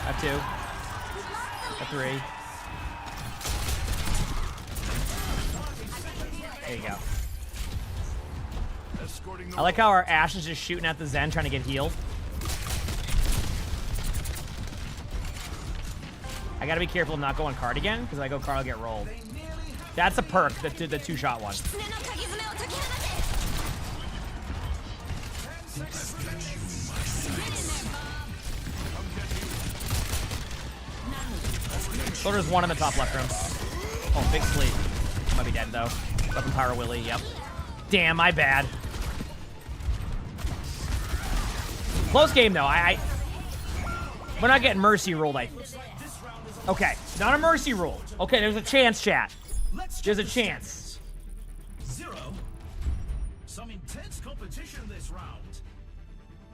Got 2. Got 3. There you go. Escorting the I like how our Ashe is just shooting at the Zen, trying to get healed. I gotta be careful of not going card again, because if I go card, I'll get rolled. That's a perk, the 2-shot one. So there's one in the top left room. Oh, big sleep. Might be dead though. Weapon Power Willie, yep. Damn, my bad. Close game though. We're not getting mercy rolled, Okay, not a mercy roll. Okay, there's a chance, chat. There's a chance. 0. Some intense competition this round.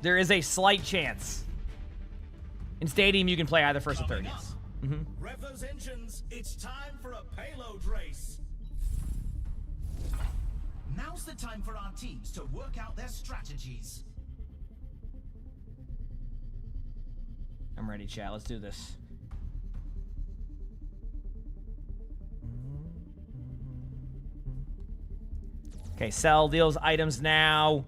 There is a slight chance. In Stadium, you can play either first or third, yes. Rev those engines. It's time for a payload race. Now's the time for our teams to work out their strategies. I'm ready, chat. Let's do this. Okay, sell those items now.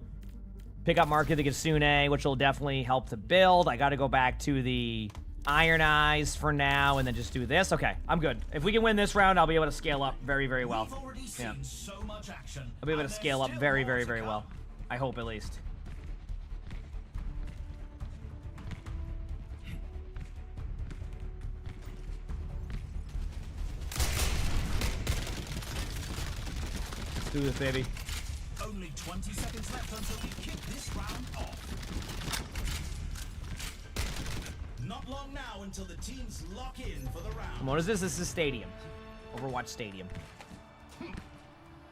Pick up Market the Kitsune, which will definitely help to build. I got to go back to the Iron Eyes for now and then just do this. Okay, I'm good. If we can win this round, I'll be able to scale up very, very well. Yeah. I'll be able to scale up very, very, very well. I hope, at least. Let's do this, baby. Only 20 seconds left until we kick this round off. Not long now until the teams lock in for the round. What is this? This is Stadium. Overwatch Stadium.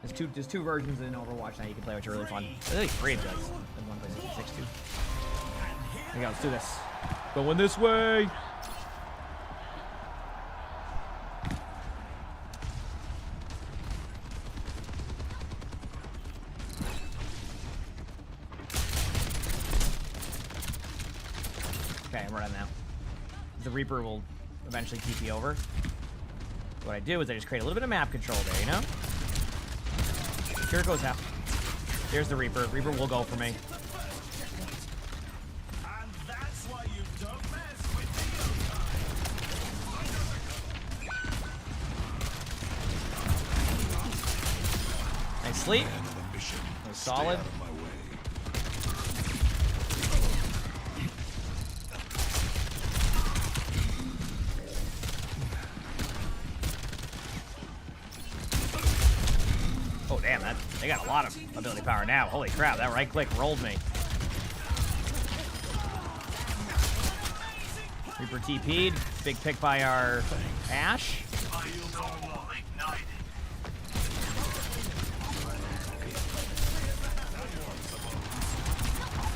There's two versions in Overwatch now you can play, which are really fun. There's really three of those. There's one place 6 too. Here we go, let's do this. Going this way. Okay, I'm running now. The Reaper will eventually TP over. What I do is I just create a little bit of map control there, you know? Here it goes now. Here's the Reaper. Reaper will go for me. And that's why you don't mess with the Nice sleep. That was solid. Oh, damn, they got a lot of ability power now. Holy crap, that right click rolled me. Reaper TP'd. Big pick by our Ashe.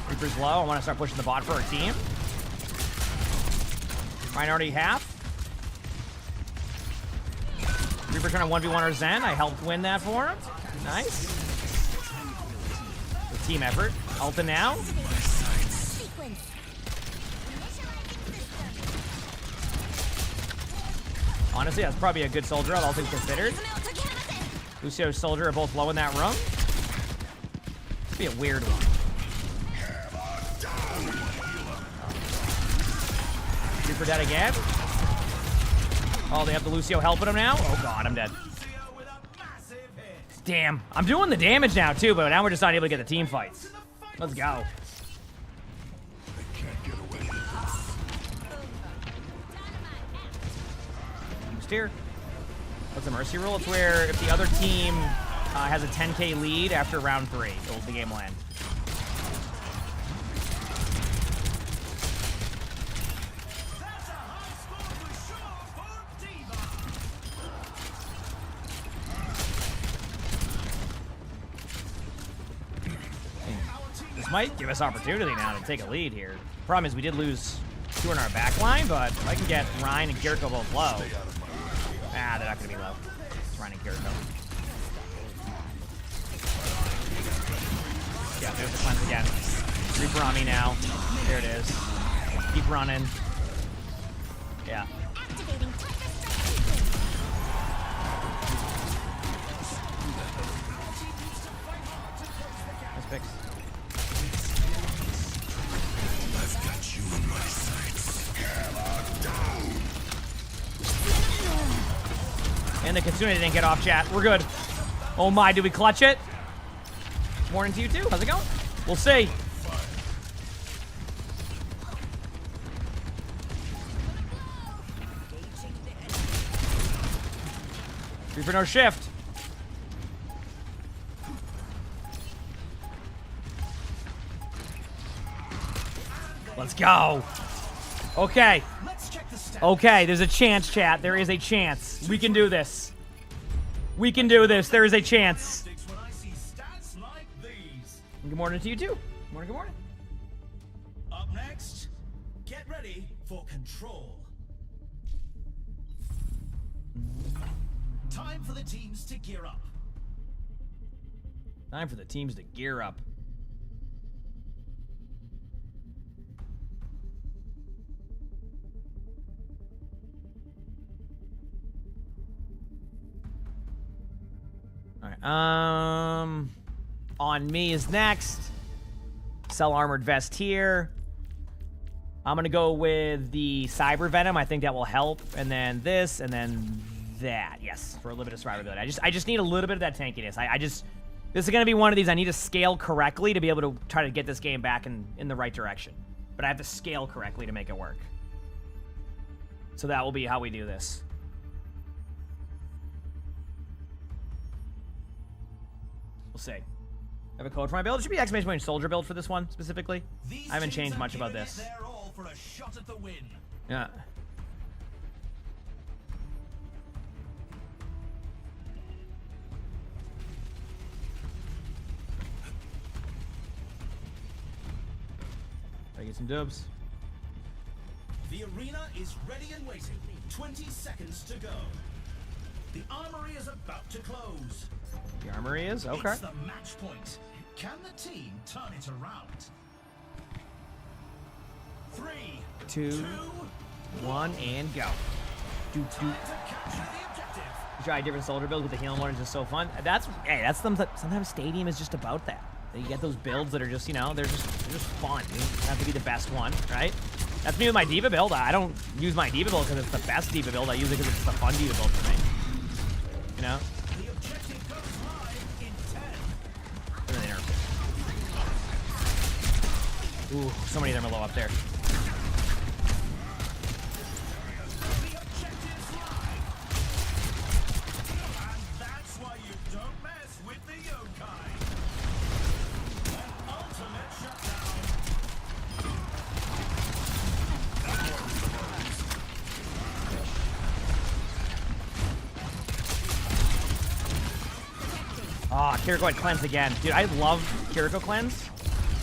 Reaper's low. I want to start pushing the bot for our team. Minority half. Reaper trying to 1v1 our Zen. I helped win that for him. Nice. The team effort. Ulta now. Honestly, that's probably a good soldier, all things considered. Lucio's soldier are both low in that room. This be a weird one. Reaper dead again. Oh, they have the Lucio helping him now? Oh god, I'm dead. Damn. I'm doing the damage now too, but now we're just not able to get the team fights. Let's go. Steer. What's the mercy rule? It's where if the other team has a 10k lead after round 3, the game will end. Might give us opportunity now to take a lead here. Problem is we did lose 2 in our back line, but if I can get Ryan and Kiriko both low. Ah, they're not going to be low. It's Ryan and Kiriko. Yeah, there's the cleanse again. Reaper on me now. There it is. Keep running. Yeah. Nice picks. And the Kitsune didn't get off, chat. We're good. Oh my, did we clutch it? Morning to you too. How's it going? We'll see. Reaper no shift. Let's go. Okay. Okay, there's a chance, chat. There is a chance. We can do this. We can do this. There is a chance. Good morning to you too. Good morning, good morning. Up next, get ready for control. Time for the teams to gear up. Time for the teams to gear up. . All right. On me is next. Sell armored vest here. I'm gonna go with the cyber venom. I think that will help. And then this, and then that. Yes, for a little bit of survivability. I just need a little bit of that tankiness. This is gonna be one of these. I need to scale correctly to be able to try to get this game back in the right direction. But I have to scale correctly to make it work. So that will be how we do this. We'll see. I have a code for my build. It should be exclamation point soldier build for this one specifically. I haven't changed much about this. For a shot at the win. Yeah. I get some dubs. The arena is ready and waiting. 20 seconds to go. The armory is about to close. The armory is? Okay. It's the match point. Can the team turn it around? 3, 2, 1, and go. Do. Try different soldier builds with the healing one is just so fun. That's sometimes Stadium is just about that. You get those builds that are just, they're just fun. You don't have to be the best one, right? That's me with my Diva build. I don't use my Diva build because it's the best Diva build. I use it because it's the fun Diva build for me. You know? The objective goes live in 10. Ooh, so many of them are low up there. The objective's live. And that's why you don't mess with the yokai. An ultimate shutdown. Oh, Kiriko had cleanse again. Dude, I love Kiriko cleanse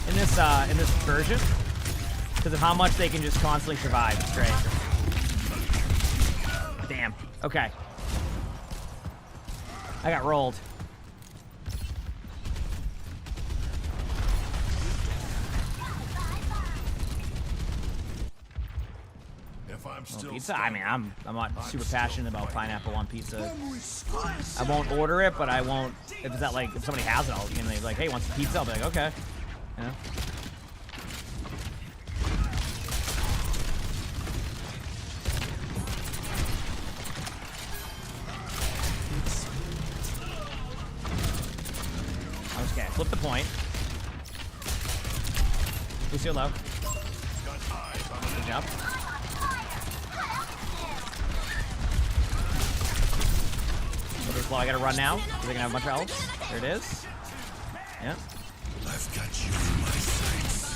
in this version because of how much they can just constantly survive. It's great. Damn. Okay. I got rolled. If I'm still Pizza? I mean, I'm not super passionate about pineapple on pizza. I won't order it, but I won't. If it's not like if somebody has it, I'll be like, hey, want some pizza? I'll be like, okay. You know? Okay, flip the point. Lucio low. Good job. Slow. I gotta run now because they're gonna have a bunch of elves. There it is. Yeah. I've got you in my sights.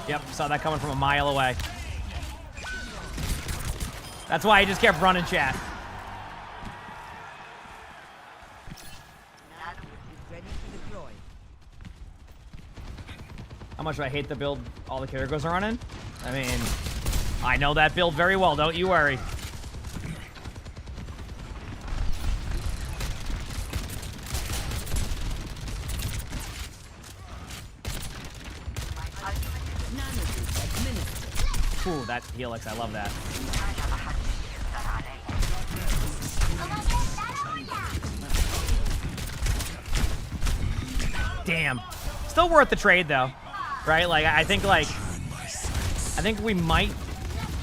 Yep, saw that coming from a mile away. That's why I just kept running, chat. Ready to deploy. How much do I hate the build all the characters are running? I mean, I know that build very well, don't you worry. Ooh, that Helix, I love that. Damn. Still worth the trade though. Right? Like I think we might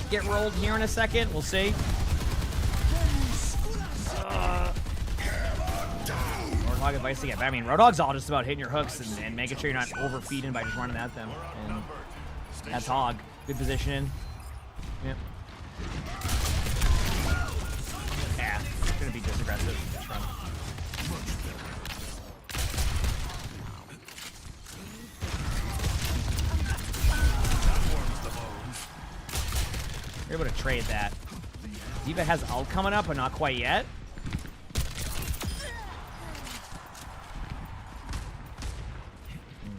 get rolled here in a second. We'll see. Roadhog advice to get. I mean, Roadhog's all just about hitting your hooks and making sure you're not overfeeding by just running at them. And that's Hog. Good positioning. Yep. Yeah, gonna be just aggressive. Just run. You're able to trade that. Diva has ult coming up, but not quite yet.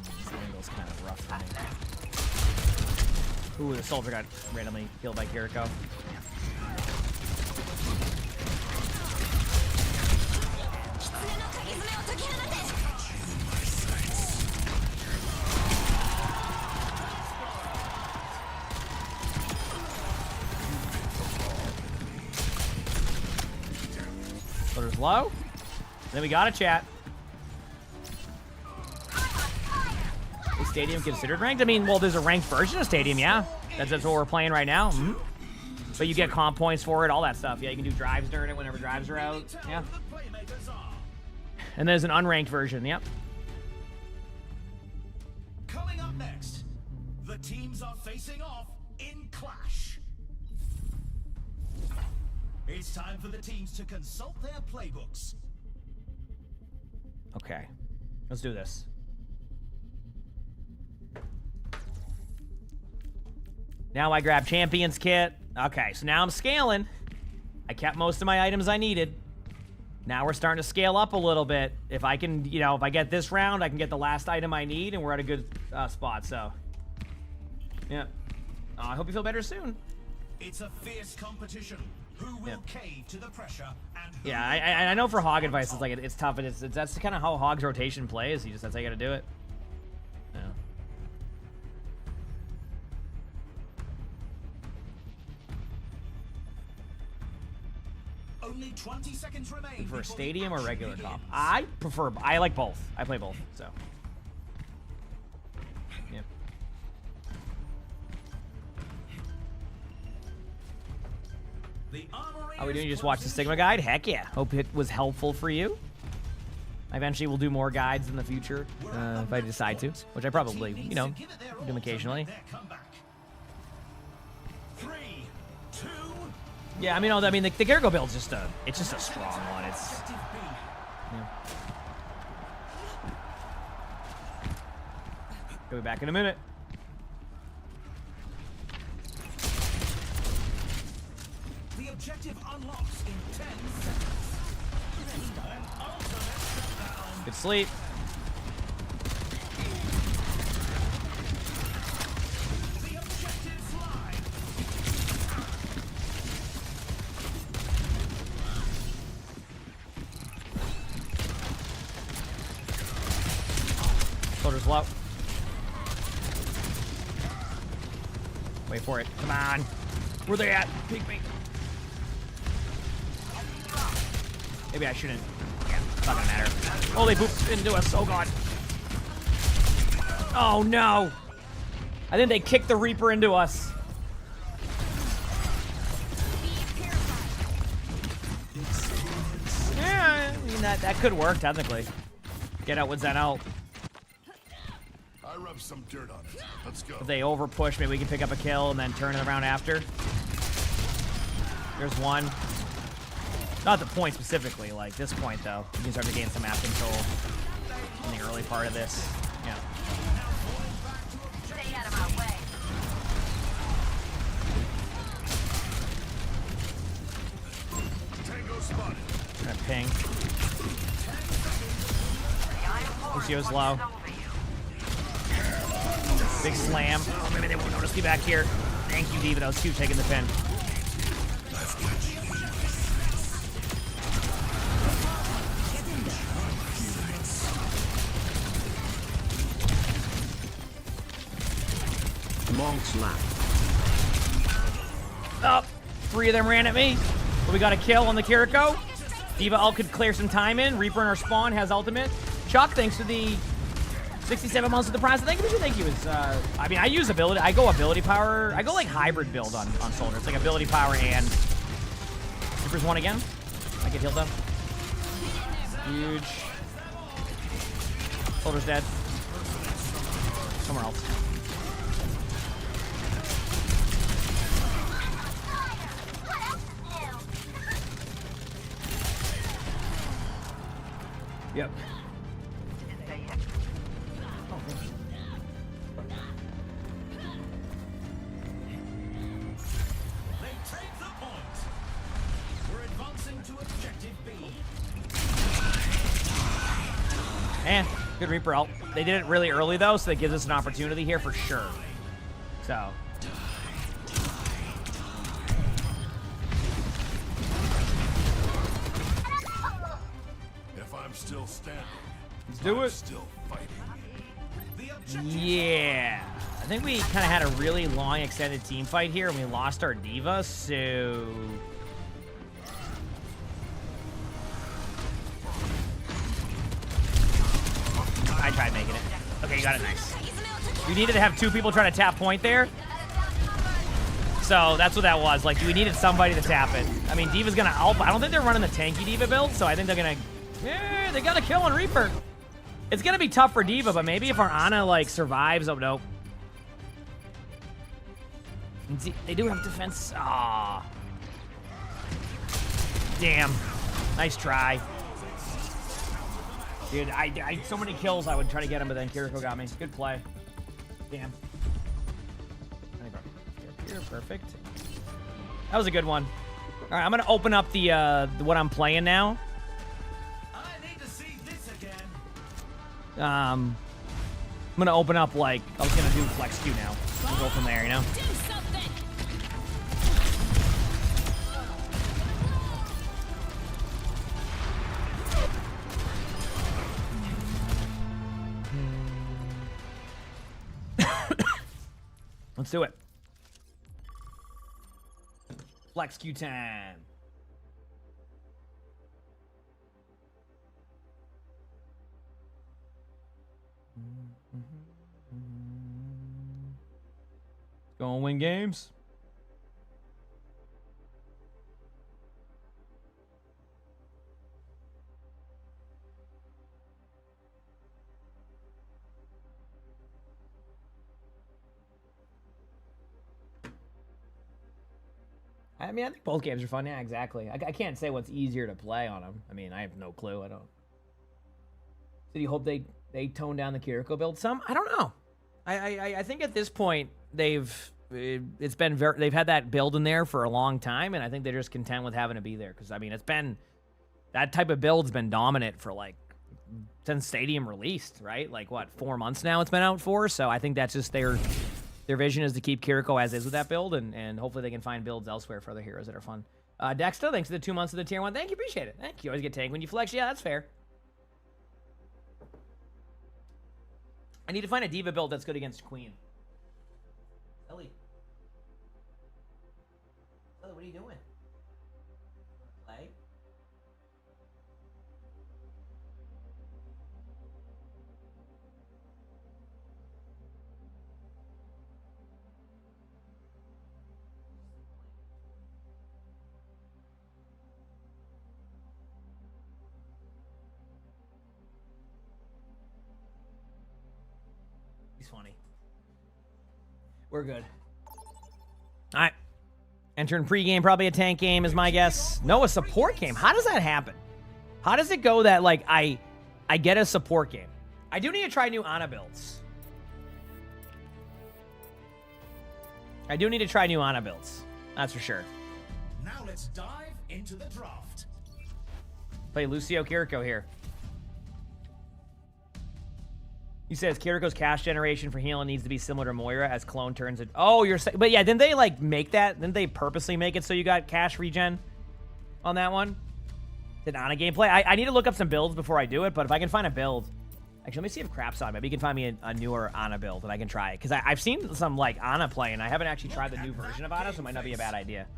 This angle's kind of rough for me. Ooh, the soldier got randomly killed by Kiriko. Shoulders low. Then we got a chat. Is Stadium considered ranked? I mean, well, there's a ranked version of Stadium, yeah. That's what we're playing right now. Mm-hmm. But you get comp points for it, all that stuff. Yeah, you can do drives during it whenever drives are out. Yeah. And there's an unranked version, yep. Coming up next, the teams are facing off in Clash. It's time for the teams to consult their playbooks. Okay. Let's do this. Now I grab Champions Kit. Okay, so now I'm scaling. I kept most of my items I needed. Now we're starting to scale up a little bit. If I can, you know, if I get this round, I can get the last item I need, and we're at a good spot, so. Yeah. I hope you feel better soon. It's a fierce competition. Who will cave to the pressure and who yeah, I know for Hog advice, it's like, it's tough, and that's kind of how Hog's rotation plays. That's how you gotta do it. Yeah. Only 20 seconds remain. For a stadium or regular comp? I like both. I play both, so. Yeah. Are we doing just watch the Sigma guide? Heck yeah. Hope it was helpful for you. I eventually will do more guides in the future if I decide to, which I probably, you know, do them occasionally. 3, 2. Yeah, I mean, the Gargo build's just a strong one. It's. Yeah. Go back in a minute. The objective unlocks in 10 seconds. Good sleep. The objective's live. Shoulders low. Wait for it. Come on. Where they at? Peek me. Maybe I shouldn't. Yeah, it's not gonna matter. Oh, they booped into us. Oh, God. Oh, no. I think they kicked the Reaper into us. Yeah, I mean, that could work, technically. Get out with Zen out. I rub some dirt on it. Let's go. If they over push, maybe we can pick up a kill and then turn it around after. There's one. Not the point specifically, like this point though. You can start to gain some map control in the early part of this. Yeah. Stay out of my way. Tango spotted. Gonna ping. Lucio's low. Big slam. Oh, maybe they won't notice me back here. Thank you, Diva. That was cute taking the pin. Monk's lap. Up. 3 of them ran at me. But we got a kill on the Kiriko. Diva ult could clear some time in. Reaper in our spawn has ultimate. Chuck, thanks to the 67 months of the prize. Thank you. Is I mean, I use ability. I go ability power. I go like hybrid build on Soldier. It's like ability power and Reaper's one again. I get healed up. Huge. Soldier's dead. Somewhere else. Yep. Oh, thank you. They take the point. We're advancing to objective B. And good Reaper ult. They did it really early though, so that gives us an opportunity here for sure. So. If I'm still standing, Let's do I'm it. still fighting. Yeah. I think we kind of had a really long extended team fight here and we lost our Diva, so tried making it. Okay, you got it. Nice. You needed to have 2 people trying to tap point there. So that's what that was. Like, we needed somebody to tap it. I mean, D.Va's gonna help. I don't think they're running the tanky D.Va build, so I think they're gonna... Yeah, they got a kill on Reaper. It's gonna be tough for D.Va, but maybe if our Ana, like, survives... Oh, no. They do have defense. Aw. Damn. Nice try. Dude, I so many kills I would try to get him, but then Kiriko got me. Good play. Damn. Here, perfect. That was a good one. All right, I'm gonna open up the what I'm playing now. I need to see this again. I'm gonna open up, like, I was gonna do flex Q now. We'll go from there, you know? Let's do it. Flex Q time. Gonna win games. I mean, I think both games are fun. Yeah, exactly. I can't say what's easier to play on them. I mean, I have no clue. I don't. Did you hope they tone down the Kiriko build some? I don't know. I think at this point they've had that build in there for a long time, and I think they're just content with having to be there because I mean it's been that type of build's been dominant for like since Stadium released, right? Like what, 4 months now it's been out for. So I think that's just their vision is to keep Kiriko as is with that build, and hopefully they can find builds elsewhere for other heroes that are fun. Dexter, thanks for the 2 months of the tier 1. Thank you, appreciate it. Thank you. Always get tanked when you flex. Yeah, that's fair. I need to find a D.Va build that's good against Queen. Ellie. Ellie, what are you doing? Play? He's funny. We're good. All right. Entering pregame, probably a tank game is my guess. No, a support game. How does that happen? How does it go that, like, I get a support game? I do need to try new Ana builds. I do need to try new Ana builds. That's for sure. Now let's dive into the draft. Play Lucio Kiriko here. He says Kiriko's cash generation for healing needs to be similar to Moira as clone turns it. Oh, you're saying, but yeah, didn't they like make that? Didn't they purposely make it so you got cash regen on that one? Did Ana gameplay? I need to look up some builds before I do it, but if I can find a build, actually, let me see if Crap's on. Maybe you can find me a newer Ana build and I can try it because I've seen some like Ana play and I haven't actually tried the new version of Ana, so it might not be a bad idea.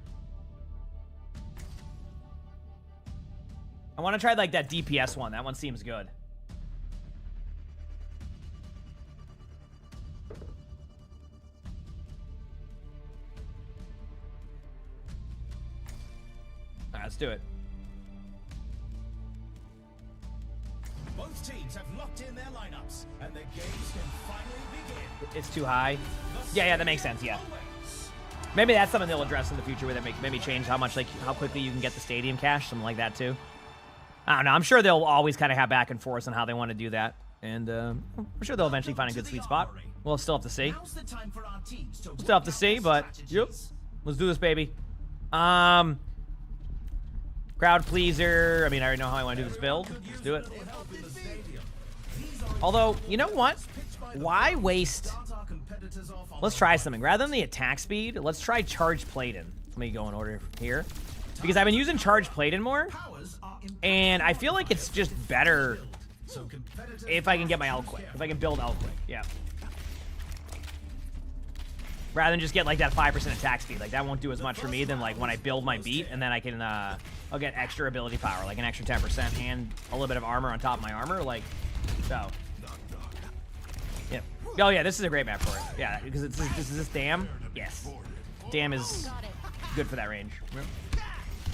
I want to try like that DPS one. That one seems good. All right, let's do it. Both teams have locked in their lineups, and the games can finally begin. It's too high. Yeah, that makes sense. Yeah, maybe that's something they'll address in the future, where they maybe change how much, like, how quickly you can get the stadium cash, something like that too. I don't know. I'm sure they'll always kind of have back and forth on how they want to do that, and I'm sure they'll eventually find a good sweet spot. We'll still have to see. Still have to see, but yep, let's do this, baby. Crowd pleaser. I mean, I already know how I want to do this build. Let's do it. Although, you know what? Why waste? Let's try something. Rather than the attack speed, let's try charge Playdin. Let me go in order here. Because I've been using charge Playdin more. And I feel like it's just better if I can get my ult quick. If I can build ult quick. Yeah. Rather than just get like that 5% attack speed. Like that won't do as much for me than like when I build my beat and then I can I'll get extra ability power, like an extra 10% and a little bit of armor on top of my armor. Like, so Oh yeah, this is a great map for it. Yeah, because this is this dam. Yes, dam is good for that range.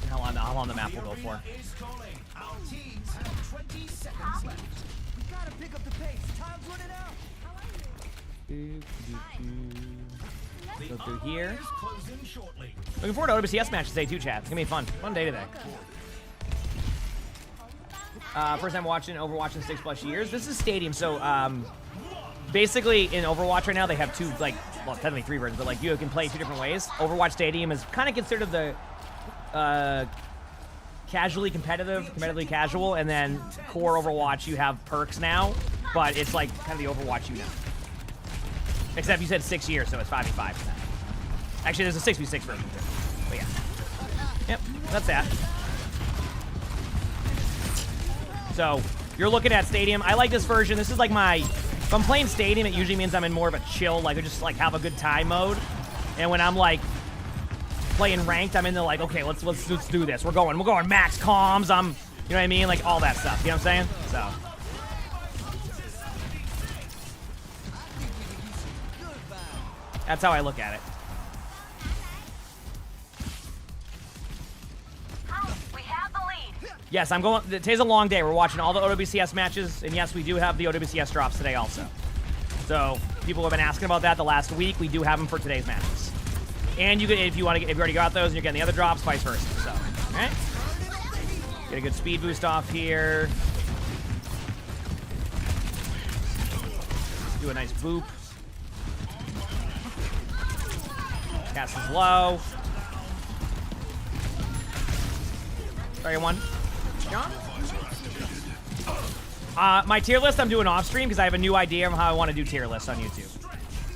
How long the map will go for? Is calling. Our teams have 20 seconds left. We gotta pick up the pace. Time's running out. Go through here. Is closing shortly. Looking forward to OWCS matches today too, chat. It's gonna be fun. Fun day today. First time watching Overwatch in 6+ years. This is Stadium, so basically in Overwatch right now they have two, like, well, technically 3 versions, but like you can play 2 different ways. Overwatch Stadium is kind of considered the casually competitive, competitively casual, and then core Overwatch you have perks now, but it's like kind of the Overwatch you know. Except you said 6 years, so it's 5v5. Actually, there's a 6v6 version too. But yeah. Yep, that's that. So, you're looking at Stadium. I like this version. This is like my... If I'm playing Stadium, it usually means I'm in more of a chill, like, just like have a good time mode. And when I'm like playing ranked, I'm in the like, okay, let's do this. We're going max comms. You know what I mean? Like all that stuff. You know what I'm saying? So. That's how I look at it. We have the lead. Yes, I'm going. Today's a long day. We're watching all the OWCS matches, and yes, we do have the OWCS drops today also. So people have been asking about that the last week. We do have them for today's matches, and you can, if you already got those, and you're getting the other drops, vice versa. So, all right, get a good speed boost off here. Do a nice boop. Cast is low. Sorry, one. John? My tier list I'm doing off stream because I have a new idea of how I want to do tier lists on YouTube.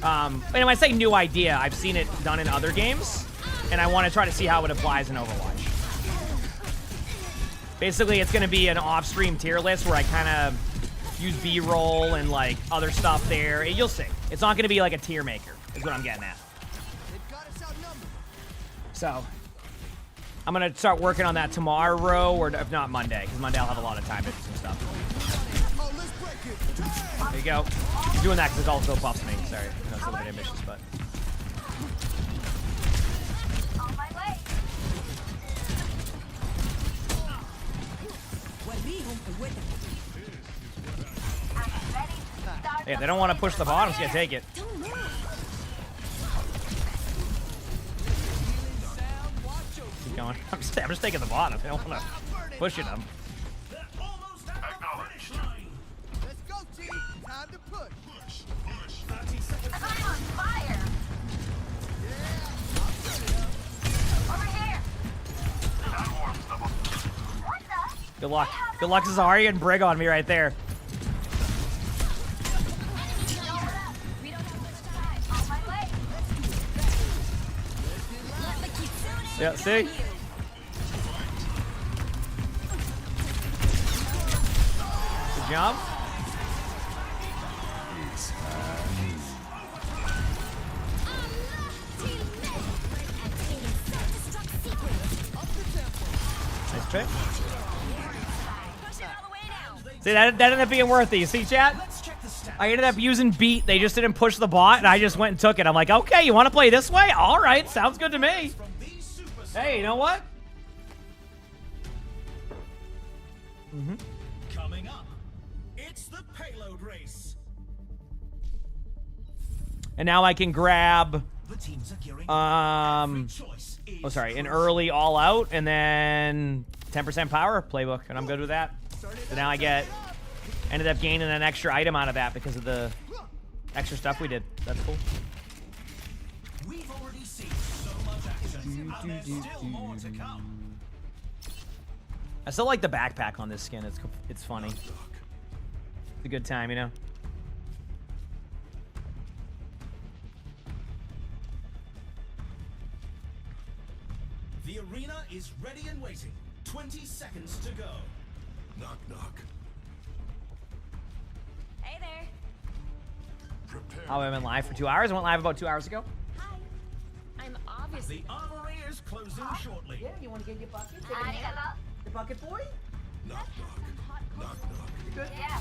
And when I say new idea, I've seen it done in other games, and I want to try to see how it applies in Overwatch. Basically, it's going to be an off-stream tier list where I kind of use B-roll and like other stuff there. You'll see. It's not going to be like a tier maker, is what I'm getting at. So, I'm going to start working on that tomorrow, or if not Monday, because Monday I'll have a lot of time to do some stuff. There you go. I'm doing that because it's also buffs me. Sorry, I know it's a little bit ambitious, but... On my way. I'm ready to start. Yeah, if they don't want to push the bottom, so you take it. Keep going. I'm just taking the bottom. I don't want to push it them. They're almost at the finish line. Let's go, team. Time to push. 30 seconds. I'm on fire. Over here. What the? Good luck. Good luck, Zari and Brig on me right there. We don't have much time. On my way. Yeah, see? Good job. Nice pick. See, that ended up being worth it. You see, chat? Let's check the stats. I ended up using beat. They just didn't push the bot, and I just went and took it. I'm like, okay, you want to play this way? All right, sounds good to me. From these superstars. Hey, you know what? Coming up, it's the payload race. And now I can grab, The teams are gearing up. Every choice is oh, sorry, an early all out, and then 10% power playbook, and I'm good with that. So now I ended up gaining an extra item out of that because of the extra stuff we did. That's cool. We've already seen so much action, and there's still more to come. I still like the backpack on this skin. It's funny. It's a good time, you know? The arena is ready and waiting. 20 seconds to go. Knock, knock. Hey there. Prepare. Oh, I went live for 2 hours. I went live about 2 hours ago. Hi. I'm obviously. The armory is closing shortly. You want to get your bucket? Arigato. The bucket boy? Knock, knock. Knock, knock. You good? Yeah.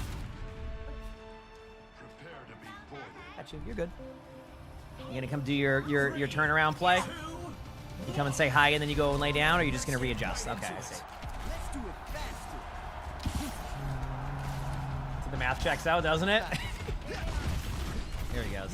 Got you. You're good. You gonna come do your turnaround play? You come and say hi and then you go and lay down, or are you just gonna readjust? Okay, I see. So the math checks out, doesn't it? Here he goes.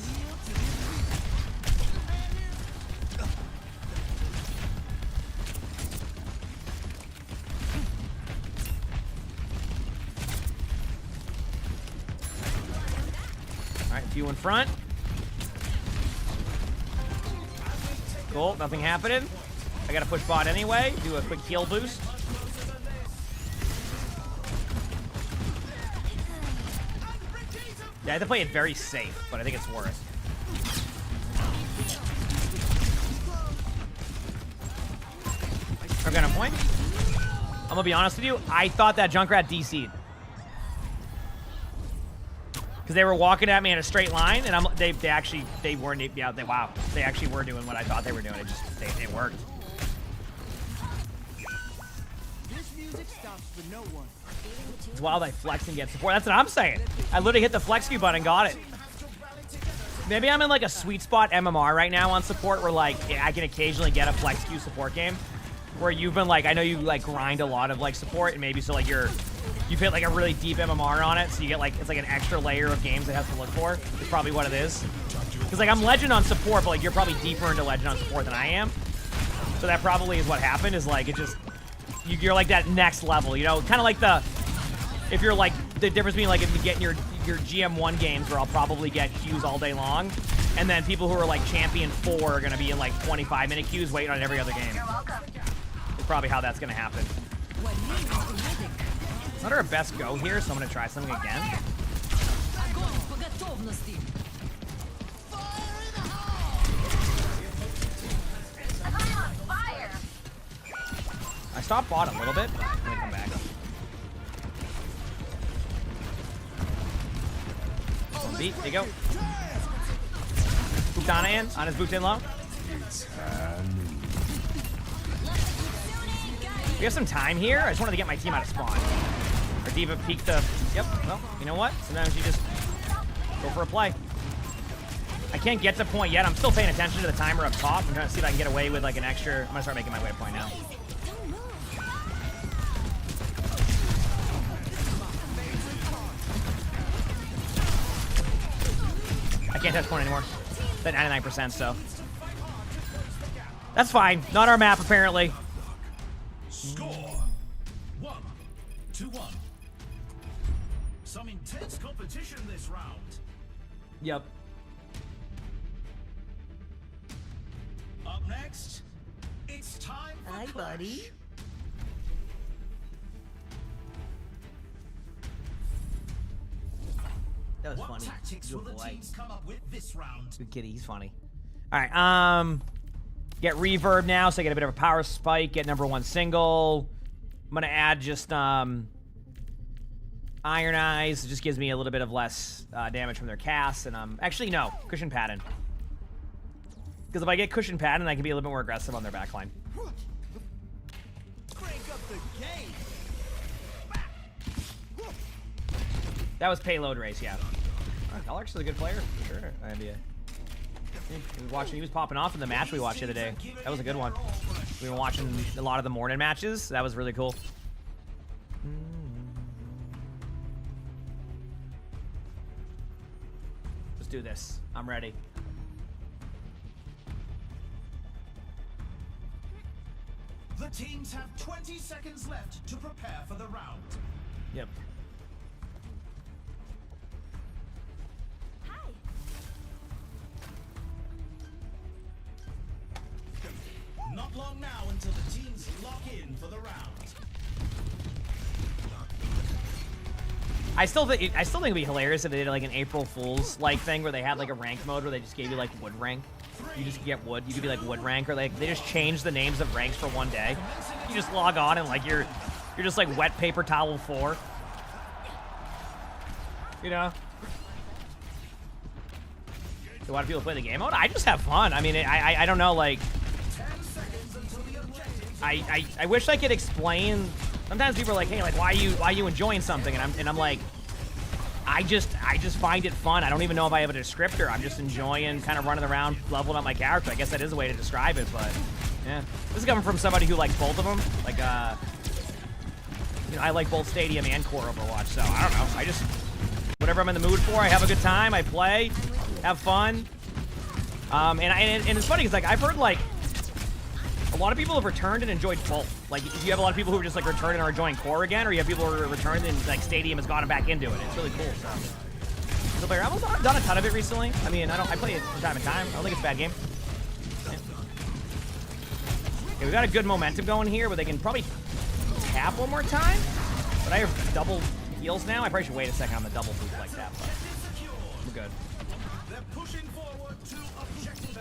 All right, few in front. Cool, nothing happening. I gotta push bot anyway. Do a quick heal boost. Yeah, I have to play it very safe, but I think it's worth. Okay, on point. I'm gonna be honest with you. I thought that Junkrat DC'd. Because they were walking at me in a straight line, and they weren't, yeah, wow. They actually were doing what I thought they were doing. It worked. This music stops for no one. It's wild I flex and get support. That's what I'm saying. I literally hit the flex Q button and got it. Maybe I'm in like a sweet spot MMR right now on support where like I can occasionally get a flex Q support game. Where you've been like, I know you like grind a lot of like support, and maybe so like you've hit like a really deep MMR on it, so you get like, it's like an extra layer of games it has to look for. It's probably what it is. Because like I'm legend on support, but like you're probably deeper into legend on support than I am. So that probably is what happened, is like it just, you're like that next level, you know? Kind of like if you're like, the difference between like if you get in your GM1 games where I'll probably get queues all day long, and then people who are like champion 4 are gonna be in like 25-minute queues waiting on every other game. It's probably how that's gonna happen. It's not our best go here, so I'm gonna try something again. I stopped bot a little bit, but I'm gonna come back. One beat, there you go. Butana in, on his boots in low. We have some time here. I just wanted to get my team out of spawn. Our D.Va peeked the... Yep, well, you know what? Sometimes you just go for a play. I can't get to point yet. I'm still paying attention to the timer up top. I'm trying to see if I can get away with like an extra... I'm gonna start making my way to point now. I can't touch point anymore. It's at 99%, so... That's fine. Not our map, apparently. Score 1-1. Some intense competition this round. Yep. Up next, it's time for Hi, Clash. buddy. That was What funny. tactics will Good the boy. teams come up with this round? Good kitty. He's funny. All right. Get reverb now, so I get a bit of a power spike. Get #1 single. I'm gonna add just Iron Eyes. It just gives me a little bit of less damage from their casts, and actually no, Cushion Pattern. Because if I get Cushion Pattern, I can be a little bit more aggressive on their backline. Crank up the game. That was payload race, yeah. Alex is a good player for sure. He was popping off in the match we watched the other day. That was a good one. We were watching a lot of the morning matches. That was really cool. Let's do this. I'm ready. The teams have 20 seconds left to prepare for the round. Yep. Not long now until the teams lock in for the round. I still think it'd be hilarious if they did like an April Fool's like thing where they had like a rank mode where they just gave you like wood rank. You just get wood. You could be like wood rank, or like they just change the names of ranks for one day. You just log on and like you're just like wet paper towel 4. You know. Do a lot of people play the game mode? I just have fun. I mean, I don't know, like. I wish I could explain. Sometimes people are like, hey, like, why are you enjoying something? And I'm like, I just find it fun. I don't even know if I have a descriptor. I'm just enjoying kind of running around, leveling up my character. I guess that is a way to describe it, but yeah. This is coming from somebody who likes both of them. Like, you know, I like both Stadium and Core Overwatch, so I don't know. I just, whatever I'm in the mood for, I have a good time, I play, have fun. And it's funny because, like, I've heard, like, a lot of people have returned and enjoyed both. Like, you have a lot of people who are just, like, returning and are enjoying Core again, or you have people who are returned and, like, Stadium has gotten back into it. It's really cool, so. I've done a ton of it recently. I mean, I play it from time to time. I don't think it's a bad game. Yeah. Okay, we got a good momentum going here, but they can probably tap one more time. But I have double heals now. I probably should wait a second on the double boost like that, but we're good. They're pushing forward to objective A.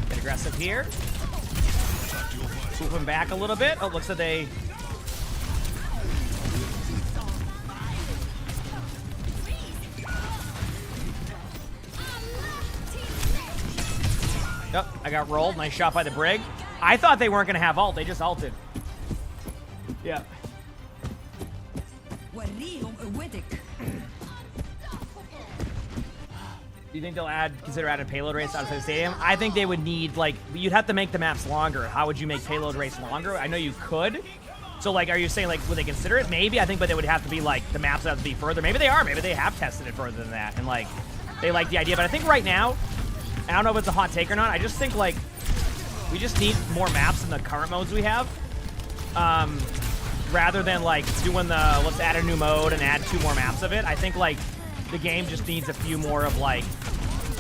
Get aggressive here. Swoop him back a little bit. Oh, looks like they... Yep, I got rolled. Nice shot by the Brig. I thought they weren't going to have ult. They just ulted. Yeah. Do you think they'll consider adding payload race outside the stadium? I think they would need, like, you'd have to make the maps longer. How would you make payload race longer? I know you could. So, like, are you saying, like, would they consider it? Maybe, I think, but they would have to be, like, the maps have to be further. Maybe they are. Maybe they have tested it further than that. And, like, they like the idea. But I think right now, I don't know if it's a hot take or not. I just think, like, we just need more maps in the current modes we have. Rather than, like, doing the, let's add a new mode and add 2 more maps of it. I think, like, the game just needs a few more of, like,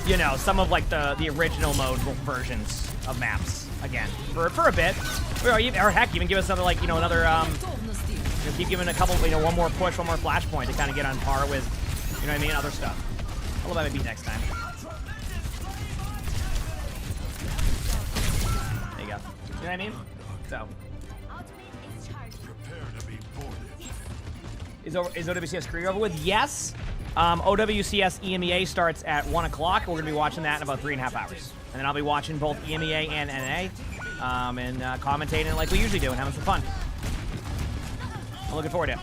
you know, some of, like, the original mode versions of maps again for a bit, or heck, even give us another, like, you know, another you know, keep giving a couple, you know, one more push, one more flashpoint to kind of get on par with, you know what I mean, other stuff. I'll let it beat next time. There you go. You know what I mean? So. Is OWCS career over with? Yes. OWCS EMEA starts at 1 o'clock. We're going to be watching that in about 3.5 hours. And then I'll be watching both EMEA and NA and commentating like we usually do and having some fun. I'm looking forward to it.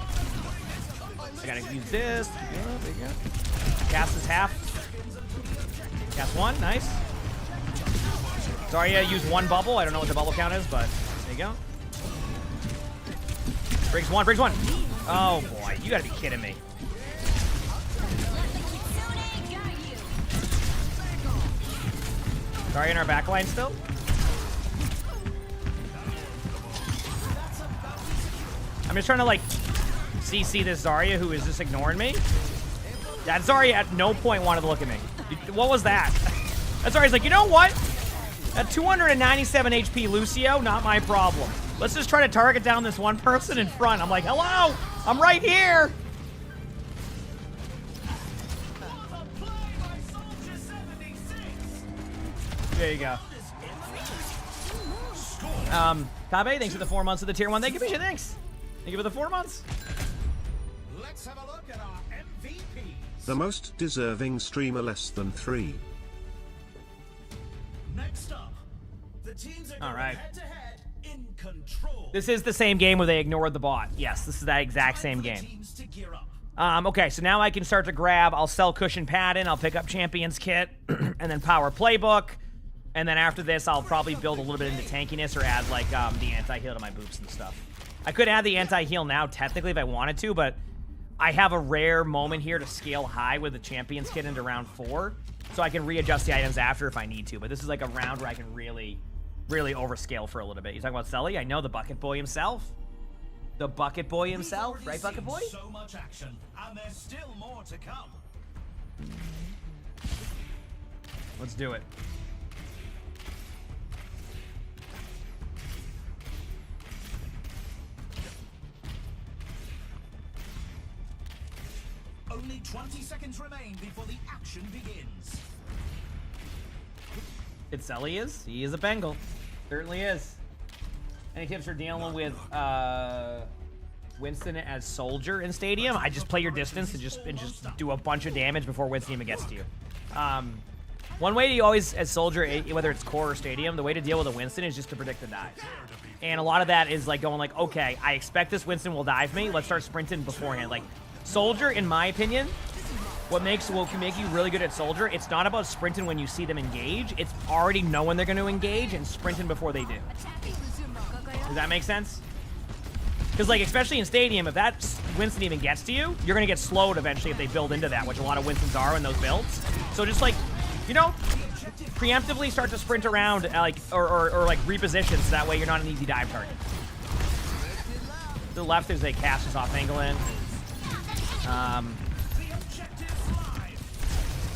I got to use this. Yeah, there you go. Cast is half. Cast 1. Nice. Zarya used 1 bubble. I don't know what the bubble count is, but there you go. Briggs 1. Briggs 1. Oh, boy. You got to be kidding me. Sorry, in our backline still? I'm just trying to, like, CC this Zarya who is just ignoring me. That Zarya at no point wanted to look at me. What was that? That Zarya's like, you know what? At 297 HP Lucio, not my problem. Let's just try to target down this one person in front. I'm like, hello, I'm right here. There you go. Kabe, thanks for the 4 months of the tier 1. Thank you, Misha. Thanks. Thank you for the 4 months. Let's have a look at our MVPs. The most deserving streamer less than 3. Next up, the teams are going head-to-head in control. This is the same game where they ignored the bot. Yes, this is that exact same game. Okay, so now I can start to grab. I'll sell cushion pad in. I'll pick up Champions Kit, and then Power Playbook. And then after this, I'll probably build a little bit into tankiness or add, like, the anti-heal to my boots and stuff. I could add the anti-heal now, technically, if I wanted to, but I have a rare moment here to scale high with the Champions Kit into round 4, so I can readjust the items after if I need to. But this is, like, a round where I can really, really overscale for a little bit. You talking about Sully? I know the Bucket Boy himself. The Bucket Boy himself, right, Bucket Boy? So much action, and there's still more to come. Let's do it. Only 20 seconds remain before the action begins. It's Sully is. He is a Bengal. Certainly is. Any tips for dealing with Winston as Soldier in Stadium? I just play your distance and just do a bunch of damage before Winston even gets to you. One way you always, as Soldier, whether it's core or stadium, the way to deal with a Winston is just to predict the dive. And a lot of that is like going like, okay, I expect this Winston will dive me. Let's start sprinting beforehand. Like Soldier, in my opinion, what can make you really good at Soldier, it's not about sprinting when you see them engage. It's already knowing they're going to engage and sprinting before they do. Does that make sense? Because, like, especially in Stadium, if that Winston even gets to you, you're going to get slowed eventually if they build into that, which a lot of Winstons are in those builds. So just, like, you know, preemptively start to sprint around, like, or like, reposition so that way you're not an easy dive target. To the left, there's a cast just off angle in.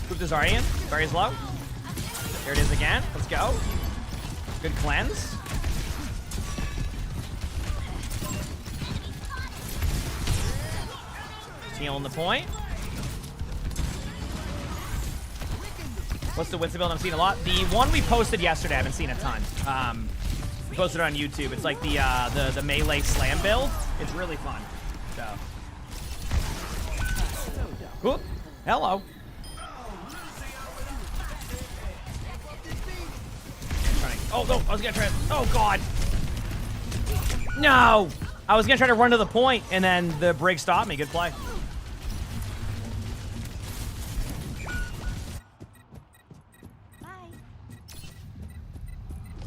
Group the Zardian. Zardian's low. There it is again. Let's go. Good cleanse. Healing the point. What's the Winston build I'm seeing a lot? The one we posted yesterday, I haven't seen a ton. We posted it on YouTube. It's like the melee slam build. It's really fun. So. Ooh, hello. Oh no, I was gonna try to, oh god. No! I was gonna try to run to the point and then the break stopped me. Good play.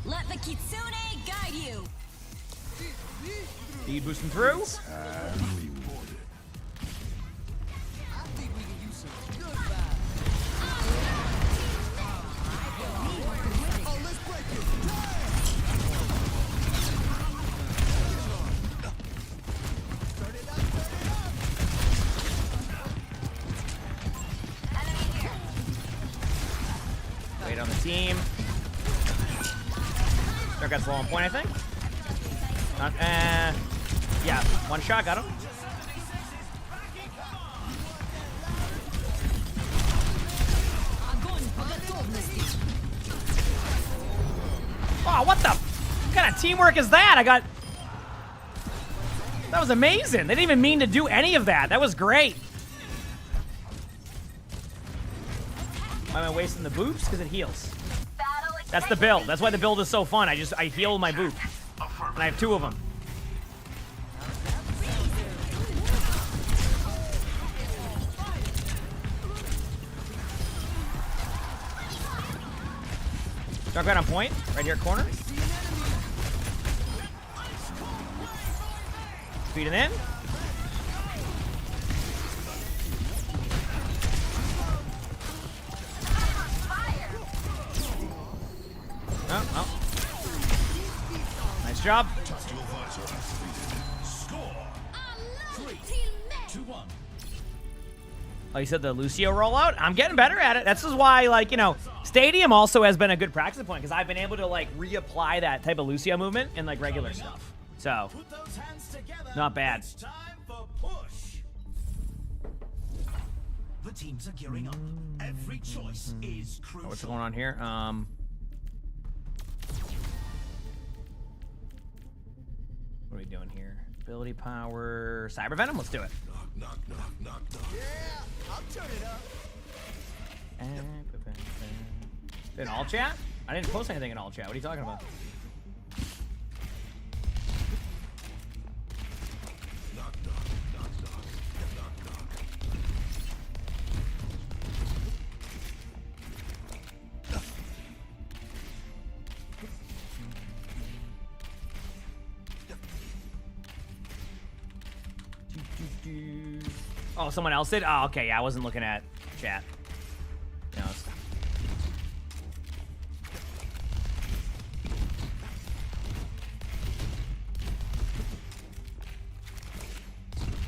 Let the Kitsune guide you. Speed boosting through. Wait on the team. Dark got slow on point, I think. Yeah, one shot, got him. Oh, what the? What kind of teamwork is that? That was amazing. They didn't even mean to do any of that. That was great. Why am I wasting the boops? Because it heals. That's the build. That's why the build is so fun. I heal my boop. And I have 2 of them. Dark right on point. Right here, corner. Feeding in. Oh. Nice job. Oh, you said the Lucio rollout? I'm getting better at it. This is why, like, you know, Stadium also has been a good practice point because I've been able to, like, reapply that type of Lucio movement in, like, regular stuff. So, not bad. The teams are gearing up. Every choice is crucial. What's going on here? What are we doing here? Ability power, Cyber Venom. Let's do it. Knock. Yeah, I'll turn it up. In all chat? I didn't post anything in all chat. What are you talking about? Oh, someone else did? Oh, okay. Yeah, I wasn't looking at chat. No,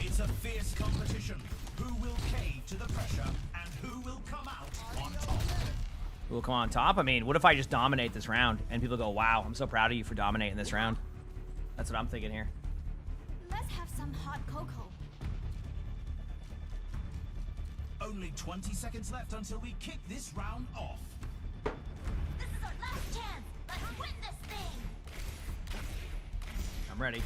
it's a fierce competition. Who will cave to the pressure and who will come out on top? Who will come on top? I mean, what if I just dominate this round and people go, wow, I'm so proud of you for dominating this round? That's what I'm thinking here. Let's have some hot cocoa. Only 20 seconds left until we kick this round off. This is our last chance. Let's win this thing. I'm ready.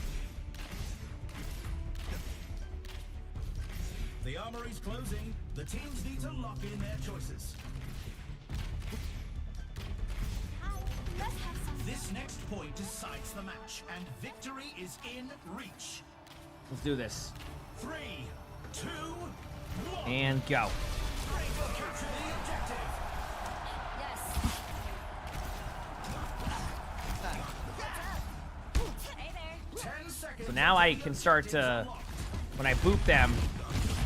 The armory's closing. The teams need to lock in their choices. point decides the match, and victory is in reach. Let's do this. 3, 2, 1. And go. Rainbow capture the objective. Yes. Hey there. 10 seconds. So now I can start to, when I boop them,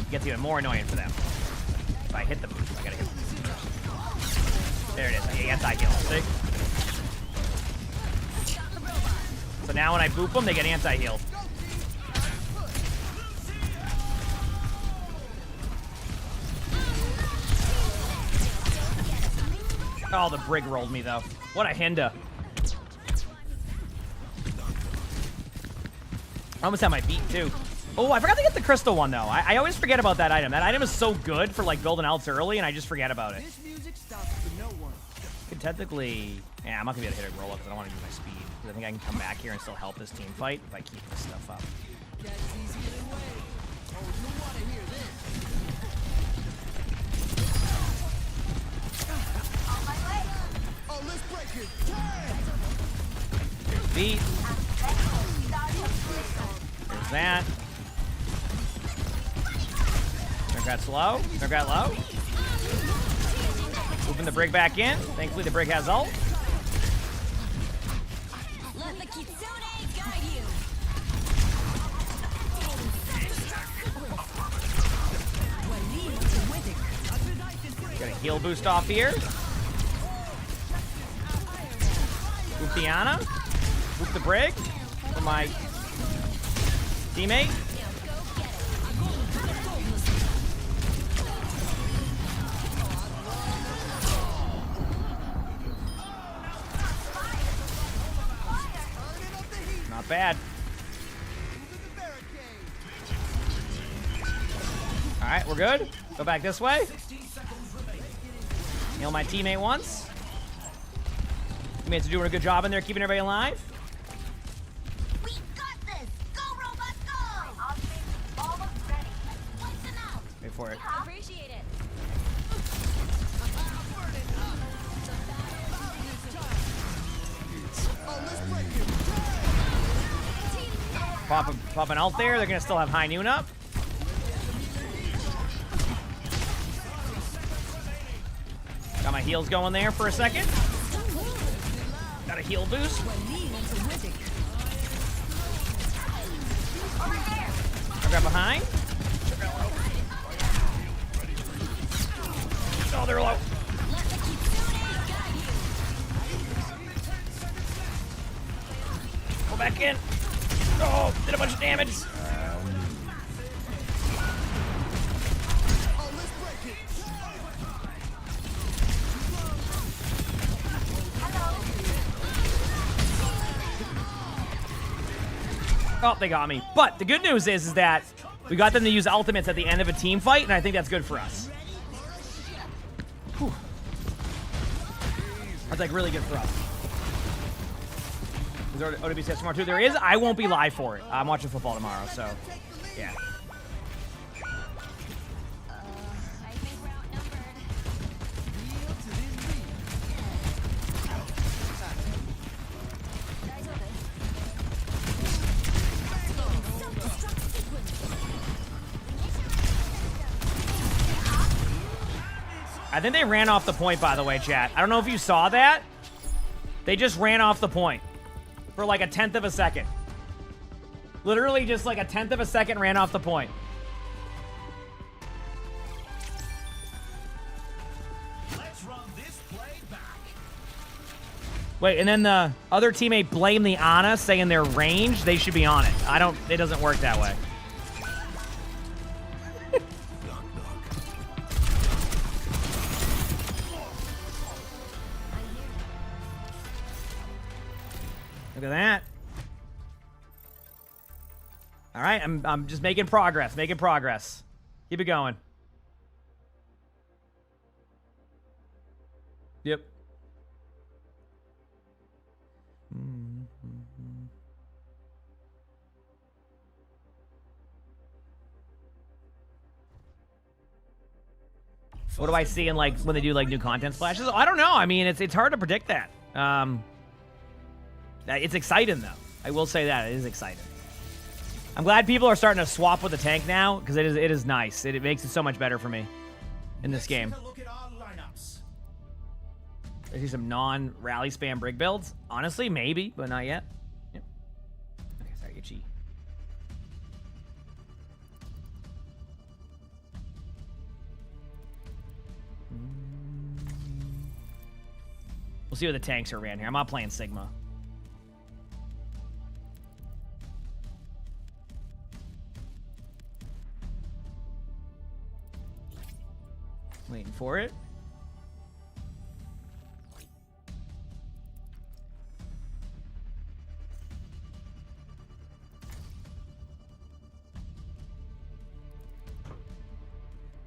it gets even more annoying for them. If I hit the boop, I gotta hit them. There it is. I get anti-heal. See? So now when I boop them, they get anti-healed. Oh, the brig rolled me, though. What a Hinda. I almost had my beat, too. Oh, I forgot to get the crystal one, though. I always forget about that item. That item is so good for, like, building alts early, and I just forget about it. This music stops for no one. Could technically... Yeah, I'm not going to be able to hit a roll up because I don't want to use my speed. Because I think I can come back here and still help this team fight if I keep this stuff up. Catch easier than wave. Oh, you want to hear this? On my way. Oh, let's break it. Beat. There's that. Junkrat's low. Junkrat low. Moving the brig back in. Thankfully, the brig has ult. Let the Kitsune guide you. Got a heal boost off here. Boop the Ana. Boop the brig for my teammate. Not bad. All right, we're good. Go back this way. Heal my teammate once. Teammates are doing a good job in there, keeping everybody alive. We got this. Go, robots, go. Almost ready. What's them out? Wait for it. Appreciate it. Pop an ult there. They're gonna still have high noon up. Got my heals going there for a second. Got a heal boost. I grab behind. Oh, they're low. Go back in. Oh, did a bunch of damage. Oh, they got me. But the good news is that we got them to use ultimates at the end of a team fight, and I think that's good for us. Whew. That's like really good for us. Is there OWCS tomorrow too? There is. I won't be live for it. I'm watching football tomorrow, so yeah. I think we're outnumbered. Guys, open. I think they ran off the point, by the way, chat. I don't know if you saw that. They just ran off the point for like a 1/10 of a second. Literally just like a 1/10 of a second ran off the point. Let's run this play back. Wait, and then the other teammate blamed the Ana, saying they're ranged. They should be on it. It doesn't work that way. Look at that. All right, I'm just making progress, Keep it going. Yep. What do I see in like when they do like new content splashes? I don't know. I mean, it's hard to predict that. It's exciting, though. I will say that. It is exciting. I'm glad people are starting to swap with the tank now, because it is nice. It makes it so much better for me in this game. Look at our lineups. I see some non-rally spam brig builds. Honestly, maybe, but not yet. Yep. Okay, sorry, itchy. We'll see what the tanks are ran here. I'm not playing Sigma. Waiting for it.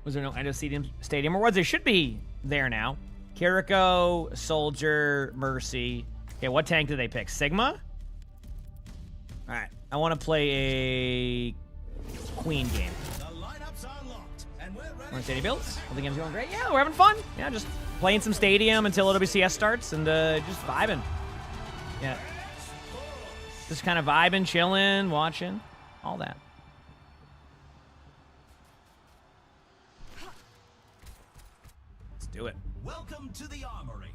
Was there no Endo Stadium awards? There should be there now. Kiriko, Soldier, Mercy. Okay, what tank did they pick? Sigma? Alright, I want to play a Queen game. Want stadium builds? Well, the game's going great. Yeah, we're having fun. Yeah, just playing some stadium until OWCS starts and just vibing. Yeah. Just kind of vibing, chilling, watching, all that. Let's do it. Welcome to the Armory.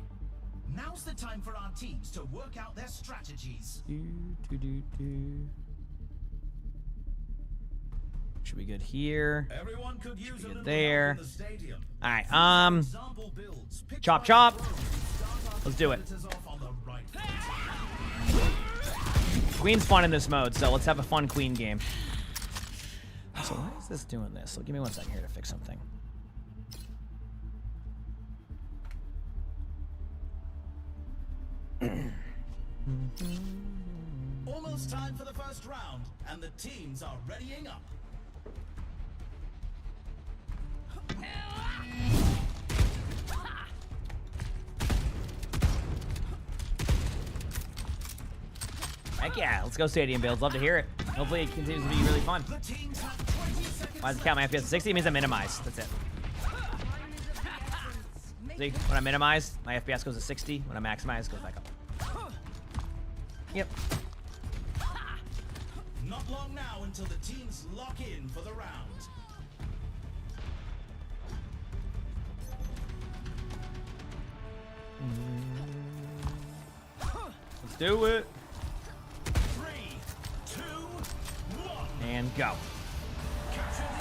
Now's the time for our teams to work out their strategies. Should be good here. Everyone could use Should be a good little there. help in the stadium. All right. Example builds. Pick Chop, one chop. build. Start our Let's do it. competitors off on the right. Queen's fun in this mode, so let's have a fun Queen game. So why is this doing this? So give me 1 second here to fix something. Almost time for the first round, and the teams are readying up. Heck yeah, let's go stadium builds. Love to hear it. Hopefully it continues to be really fun. The teams have 20 seconds. Why does it count my FPS at 60? It means I minimize. That's it. See, when I minimize, my FPS goes to 60. When I maximize, it goes back up. Yep. Not long now until the teams lock in for the round. Let's do it. 3, 2, 1. And go. Capture the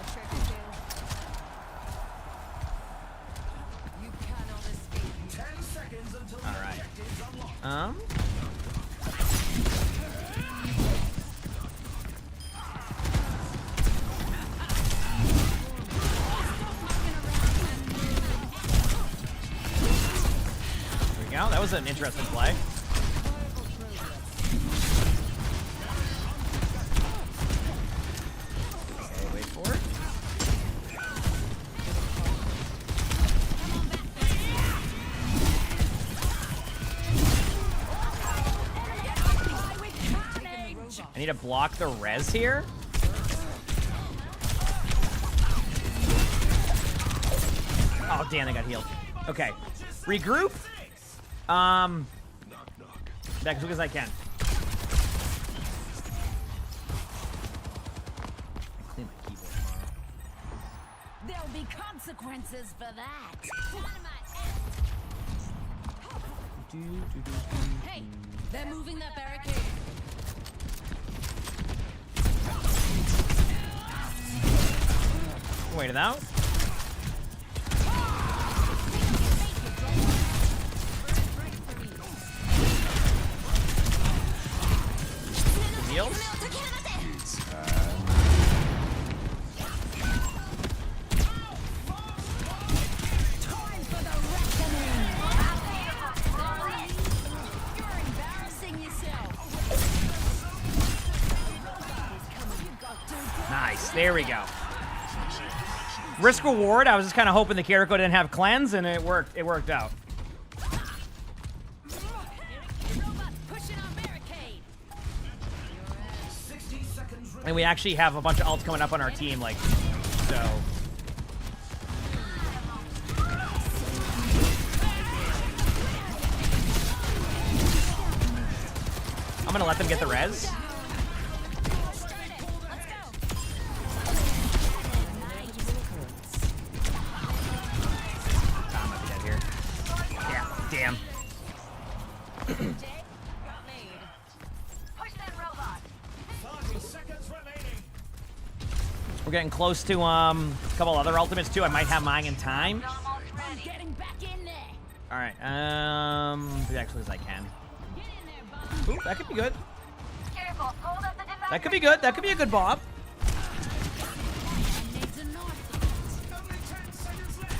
objective. You cannot escape. 10 seconds until the All right. objective's unlocked. There we go. That was an interesting play. Okay, wait for it. I need to block the res here. Oh, damn, they got healed. Okay. Regroup. Back as quick as I can. Clean my keyboard tomorrow. There'll be consequences for that. Hey, they're moving that barricade. Wait it out. Heals. You're embarrassing yourself. Nice. There we go. Risk reward. I was just kind of hoping the Kiriko didn't have cleanse, and it worked. It worked out. Robots pushing our barricade. 60 seconds remaining. And we actually have a bunch of ults coming up on our team, like, so. gonna let them get the res. I might be dead here. Yeah, damn. Push that robot. 30 seconds remaining. We're getting close to a couple other ultimates too. I might have mine in time. Almost ready. Getting back in there. All right, as actually as I can. Get in there, Bob. Ooh, that could be good. Careful. Hold up the defense. That could be good. That could be a good Bob. Needs a north. Only 10 seconds left.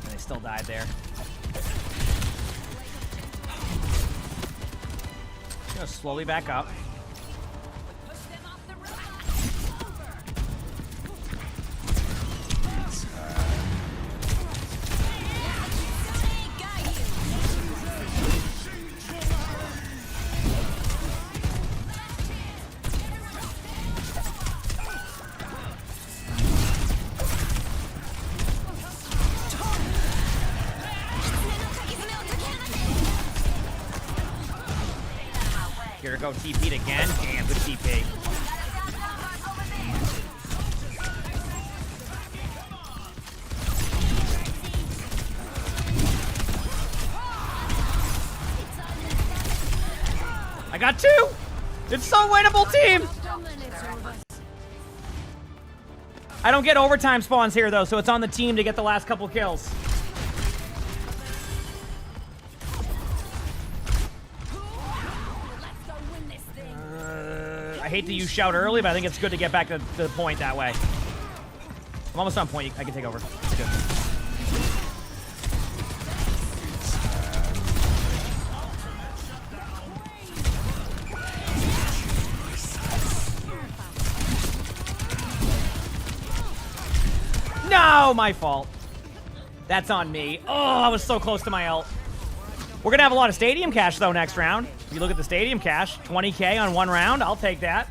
And they still died there. Gonna slowly back up. Push them off the robot. Over. Got you. Here go TP'd again. Damn, good TP. I got two! It's so winnable, team! I don't get overtime spawns here, though, so it's on the team to get the last couple kills. I hate to use shout early, but I think it's good to get back to the point that way. I'm almost on point. I can take over. It's good. No, my fault. That's on me. Oh, I was so close to my ult. We're going to have a lot of stadium cash, though, next round. If you look at the stadium cash, 20K on one round. I'll take that.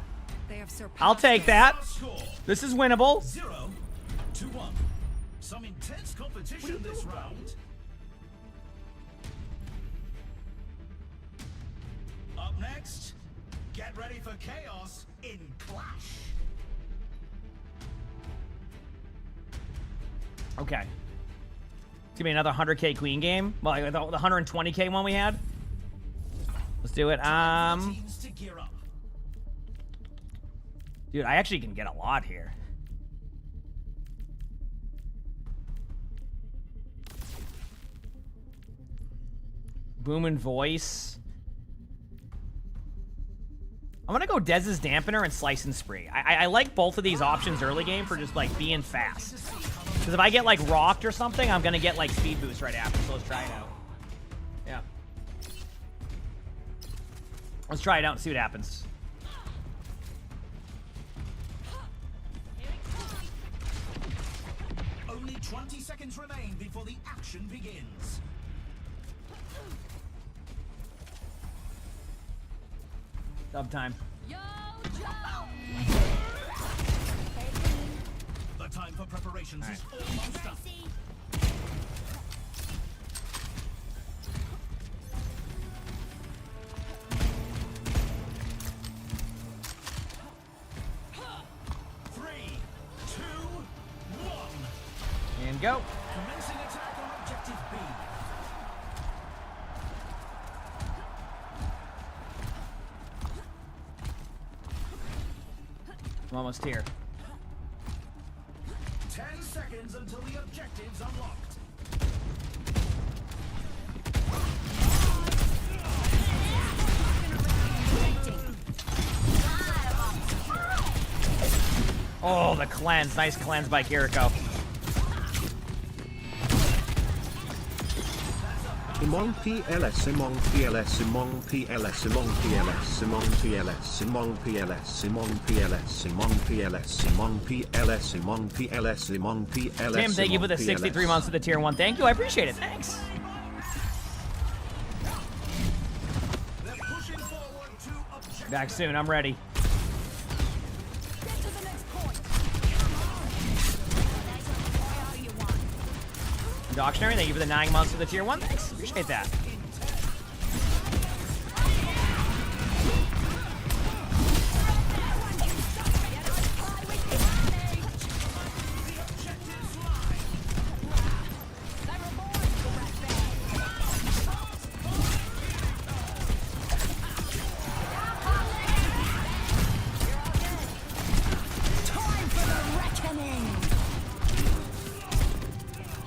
They have surpassed I'll take that. Score This is winnable. 0-1. Some intense competition this round. Up next, get ready for chaos in Clash. Okay. It's gonna be another 100K queen game. Well, like the 120K one we had. Let's do it. Teams to gear up. Dude, I actually can get a lot here. Boom and voice. I'm gonna go Dez's dampener and slice and spree. I like both of these options early game for just like being fast. Because if I get like rocked or something, I'm gonna get like speed boost right after. So let's try it out. Yeah. Let's try it out and see what happens. Only 20 seconds remain before the action begins. Dub time. Yo, Joe. The time for preparations is almost up. Tracy. Three, two, one. And go. Commencing attack on objective B. I'm almost here. 10 seconds until the objective's unlocked. Oh, the cleanse. Nice cleanse by Kiriko. Emongg PLS, Emongg PLS, Emongg PLS, Emongg PLS, Emongg PLS, Emongg PLS, Emongg PLS, Emongg PLS, Emongg PLS, Emongg PLS, Emongg PLS. Tim, thank you for the 63 months of the tier 1. Thank you. I appreciate it. Thanks. They're pushing forward to objective. Back soon. I'm ready. Get to the next point. Doctionary, thank you for the 9 months of the tier 1. Thanks. Appreciate that.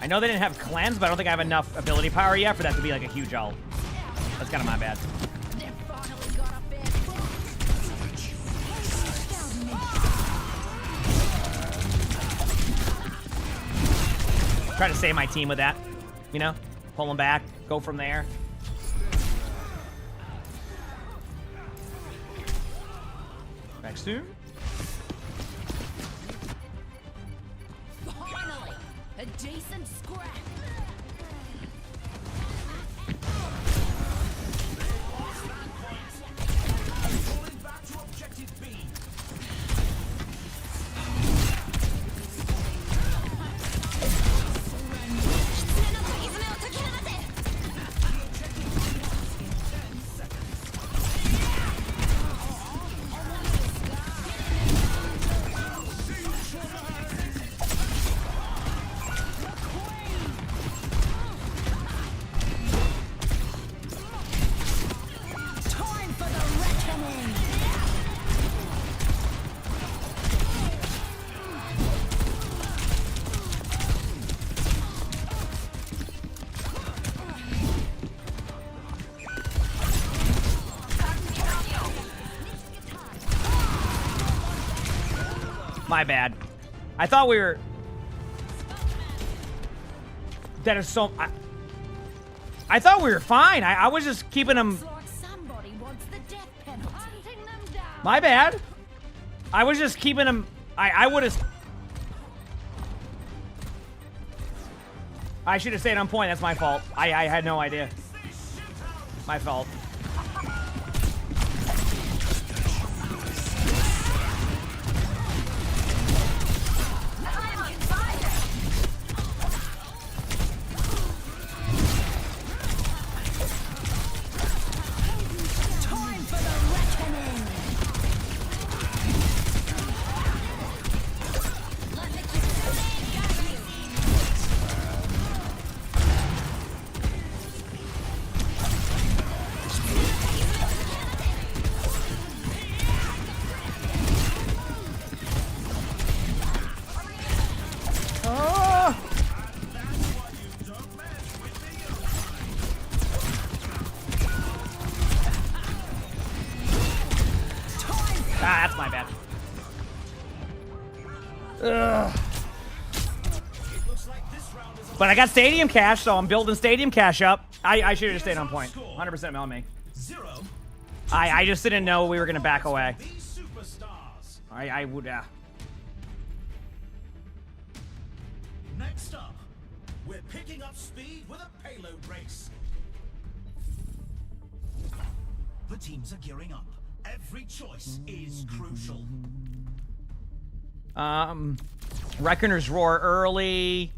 I know they didn't have cleanse, but I don't think I have enough ability power yet for that to be like a huge ult. That's kind of my bad. They finally got a bit. Try to save my team with that. You know? Pull them back. Go from there. Back soon. Finally, a decent scrap. Falling back to objective B. Time for the reckoning. My bad. I thought we were... That is so... I thought we were fine. I was just keeping them... It's like somebody wants the death penalty. Hunting them down. My bad. I was just keeping them... I would have... I should have stayed on point. That's my fault. I had no idea. My fault. Time for the reckoning. That's my bad. Ugh. But I got stadium cash, so I'm building stadium cash up. I should have stayed on point. 100% on me. I just didn't know we were gonna back away. I would. Next up, we're picking up speed with a payload race. The teams are gearing up. Every choice is crucial. Reckoner's Roar early.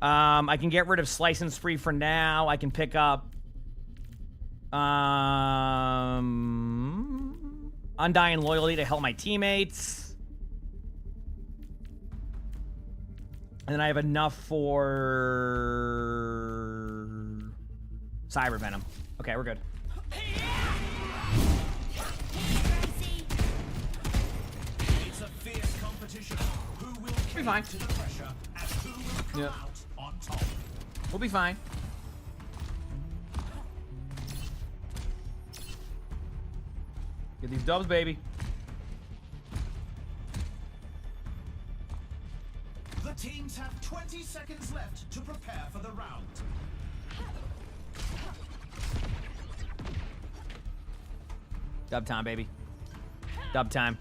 I can get rid of Slice and Spree for now. I can pick up Undying Loyalty to help my teammates. And then I have enough for Cyber Venom. Okay, we're good. It's a fierce competition. Who will Be fine. to the pressure and who will come Yep. out on top? We'll be fine. Get these dubs, baby. The teams have 20 seconds left to prepare for the round. Dub time, baby. Dub time.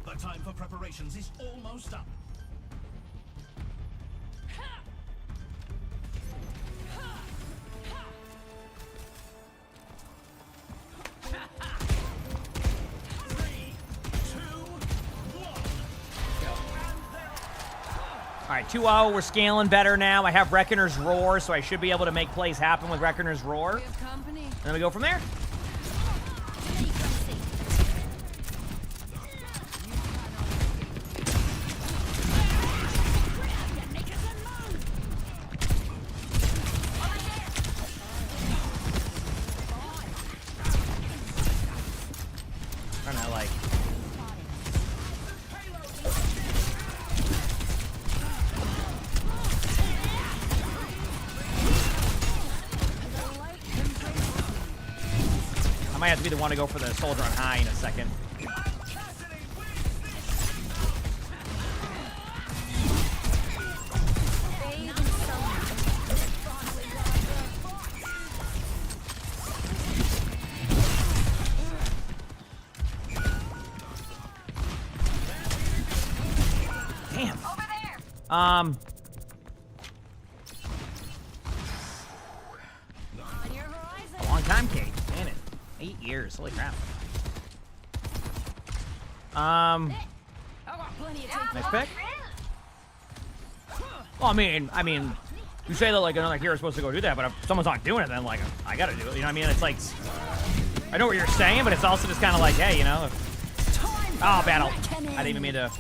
The time for preparations is almost up. All right, 2-0. We're scaling better now. I have Reckoner's Roar, so I should be able to make plays happen with Reckoner's Roar. We have company. And then we go from there. Trying to like... might have to be the one to go for the soldier on high in a second. Damn. On your horizon. A long time, Kate. Man, it 8 years. Holy crap. I've got plenty of time. Nice pick. Well, I mean, you say that like another hero's supposed to go do that, but if someone's not doing it, then like I gotta do it. You know what I mean? It's like I know what you're saying, but it's also just kind of like, hey, you know. Oh, battle. I didn't even mean to.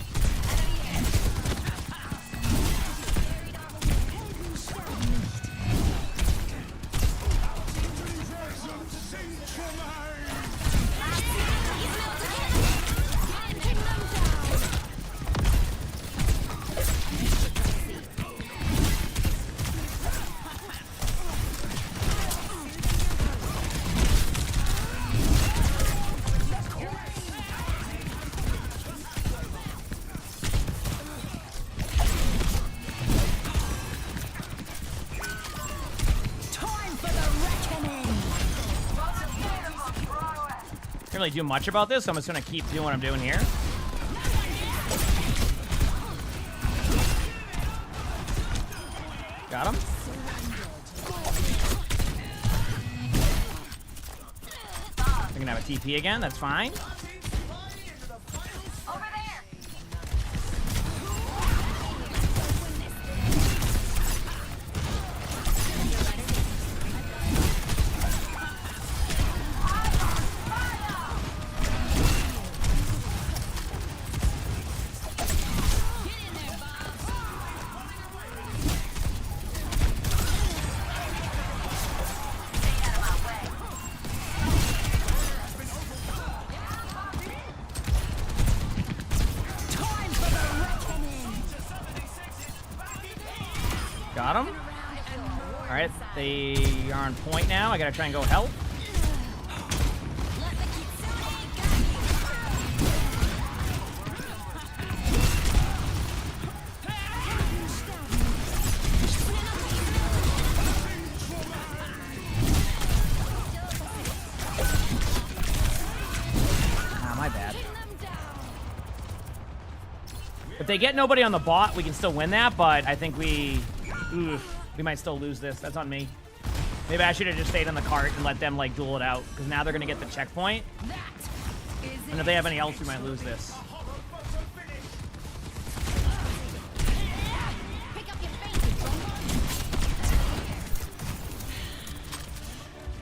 Can't really do much about this, so I'm just gonna keep doing what I'm doing here. Got him. They're gonna have a TP again. That's fine. Got him. All right, they are on point now. I gotta try and go help. Ah, my bad. If they get nobody on the bot, we can still win that, but I think we might still lose this. That's on me. Maybe I should have just stayed on the cart and let them, like, duel it out, because now they're going to get the checkpoint. And if they have any else, we might lose this.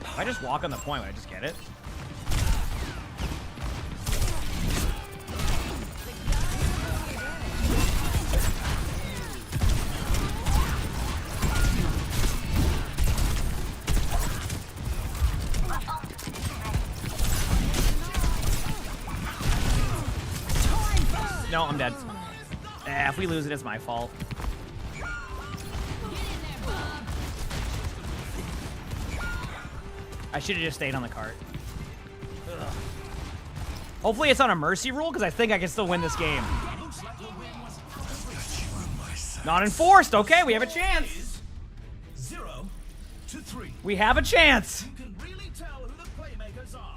If I just walk on the point, would I just get it? No, I'm dead. If we lose it, it's my fault. I should have just stayed on the cart. Ugh. Hopefully it's on a mercy rule, because I think I can still win this game. Not enforced. Okay, we have a chance. 0 to 3. We have a chance. You can really tell who the playmakers are.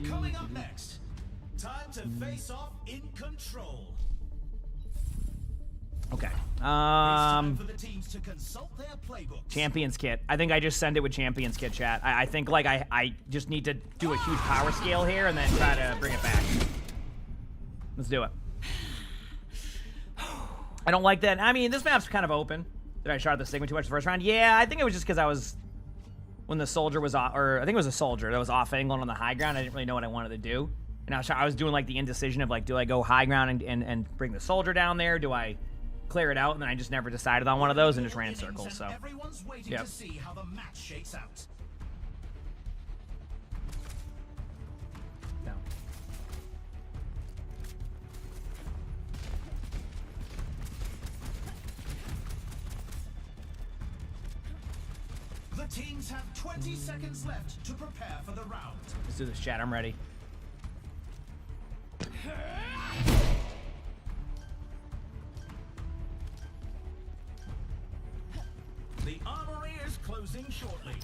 Coming up next, time to face off in control. Okay. Time for the teams to consult their playbooks. Champions kit. I think I just send it with champions kit, chat. I think like I just need to do a huge power scale here and then try to bring it back. Let's do it. I don't like that. I mean, this map's kind of open. Did I shot the Sigma too much the first round? Yeah, I think it was just because I was when the soldier was off, or I think it was a soldier that was off angle on the high ground. I didn't really know what I wanted to do, and I was doing like the indecision of like, do I go high ground and bring the soldier down there? Do I clear it out? And then I just never decided on one of those and just ran in circles. So Everyone's waiting to see how the match shakes out. No. Teams have 20 seconds left to prepare for the round. Let's do this, chat. I'm ready. The armory is closing shortly.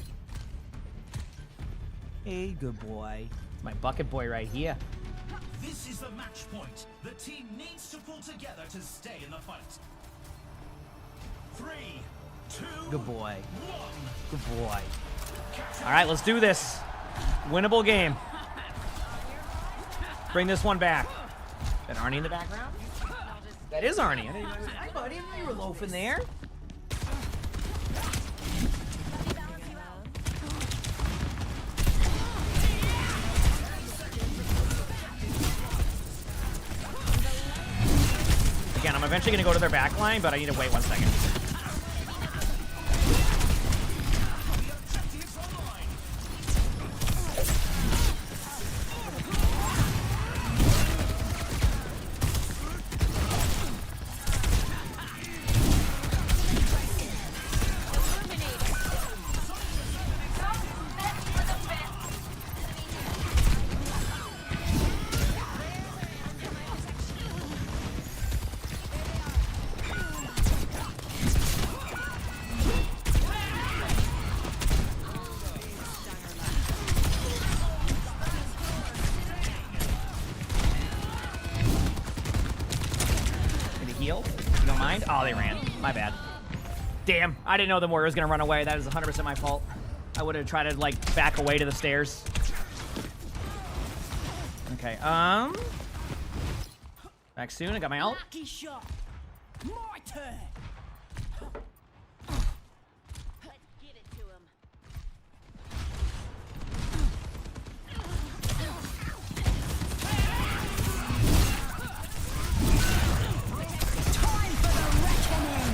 Hey, good boy. My bucket boy right here. This is the match point. The team needs to pull together to stay in the fight. 3, 2, Good boy. 1. Good boy. All right, let's do this. Winnable game. Bring this one back. Is that Arnie in the background? That is Arnie. Hi, buddy. I know you were loafing there. Again, I'm eventually going to go to their back line, but I need to wait 1 second. Heal? You don't mind? Oh, they ran. My bad. Damn, I didn't know the warrior was gonna run away. That is 100% my fault. I would have tried to, like, back away to the stairs. Okay, back soon. I got my ult. Lucky shot. My turn. Let's give it to him. Time for the reckoning.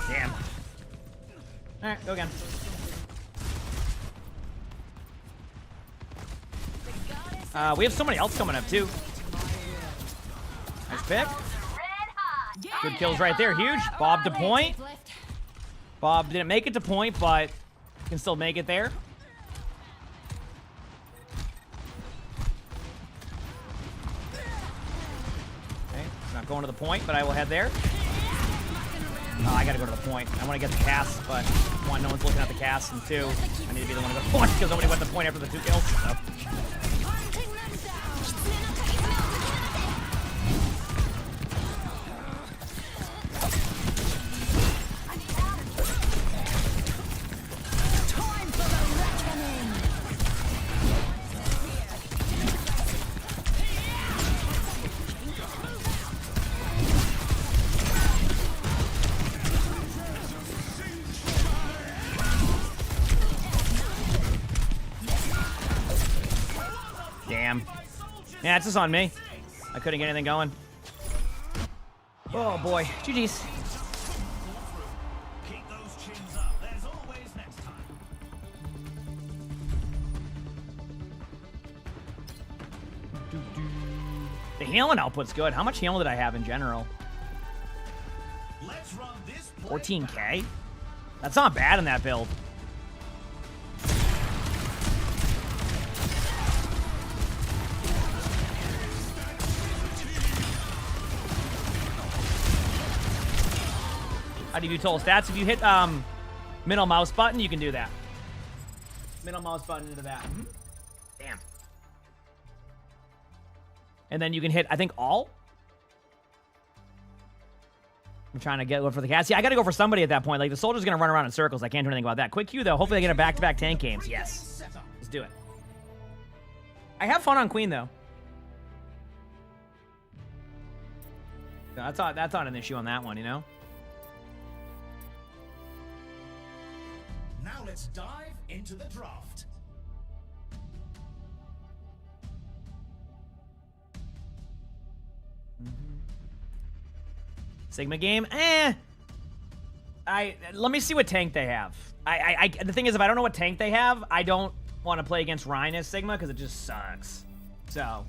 Damn. All right, go again. We have somebody else coming up too. Nice pick. Good kills right there. Huge. Bob to point. Bob didn't make it to point, but can still make it there. Okay, not going to the point, but I will head there. Oh, I gotta go to the point. I want to get the cast, but one, no one's looking at the cast, and two, I need to be the one to go to the point because nobody went to the point after the 2 kills. So. Time for the reckoning. Damn. Yeah, it's just on me. I couldn't get anything going. Oh boy. GG's. Keep those chins up. There's always next time. The healing output's good. How much healing did I have in general? Let's run this play 14k? That's not bad in that build. How do you do total stats? If you hit middle mouse button, you can do that. Middle mouse button into that. Damn. And then you can hit, I think, all. I'm trying to get one for the cast. Yeah, I got to go for somebody at that point. Like, the soldier's going to run around in circles. I can't do anything about that. Quick Q, though. Hopefully they get a back-to-back tank games. Yes. Let's do it. I have fun on Queen, though. No, that's not an issue on that one, you know? Now let's dive into the draft. Sigma game, Let me see what tank they have. The thing is, if I don't know what tank they have, I don't want to play against Ryan as Sigma because it just sucks. So.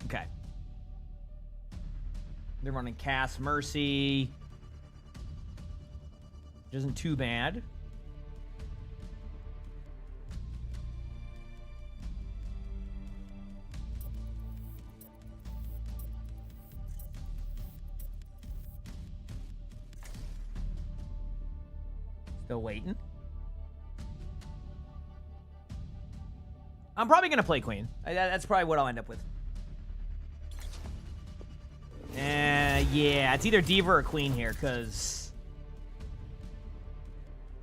Okay. They're running Cass Mercy. Which isn't too bad. Still waiting. I'm probably going to play Queen. That's probably what I'll end up with. Yeah, it's either Diva or Queen here, because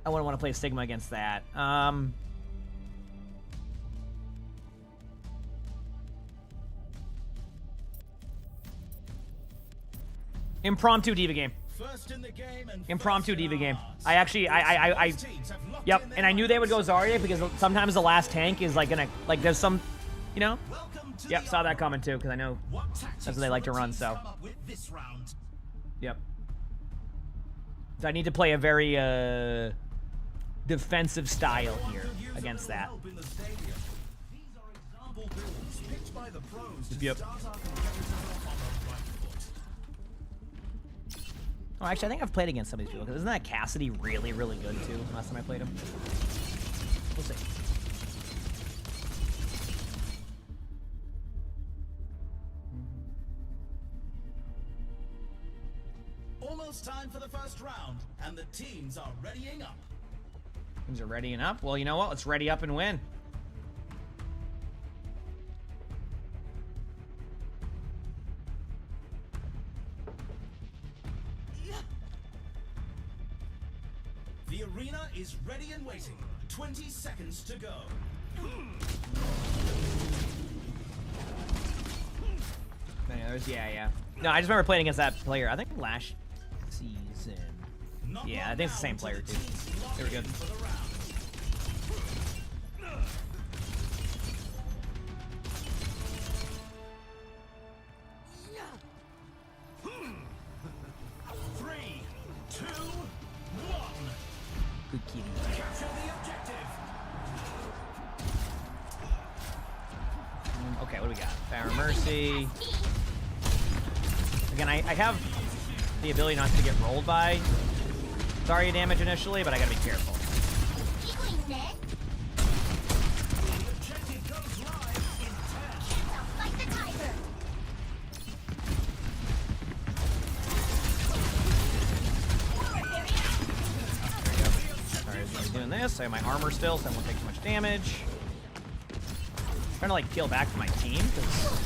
I wouldn't want to play Sigma against that. Impromptu Diva game. First in the game and Impromptu first in Diva game. ours. I actually, Both teams have locked yep, in their and I knew they would go lineups. Zarya because sometimes the last tank is like gonna, like there's some, you know? Welcome to Yep, the saw that Army. coming too, because I know What tactics that's what they like to will the run, teams so. come up with this round? Yep. So I need to play a very defensive style here against that. Help in the stadium. These are example builds picked by the pros to Yep. start our competitors off on the right foot. Oh, actually, I think I've played against some of these people. Because isn't that Cassidy really, really good too? Last time I played him. We'll see. Almost time for the first round, and the teams are readying up. Things are readying up. Well, you know what? Let's ready up and win. The arena is ready and waiting. 20 seconds to go. Yeah. No, I just remember playing against that player. I think last season. Not Yeah, I long think it's the now same until player, the too. teams lock They were good. in for the round. Three, two, one. Good kitty. Capture the objective. Okay, what do we got? Barra Mercy. Again, I have the ability not to get rolled by Zarya damage initially, but I gotta be careful. Giggling then. The objective goes live in 10. Sounds like the tiger. Alright, so I'm doing this. I have my armor still, so I won't take too much damage. Trying to like peel back to my team, because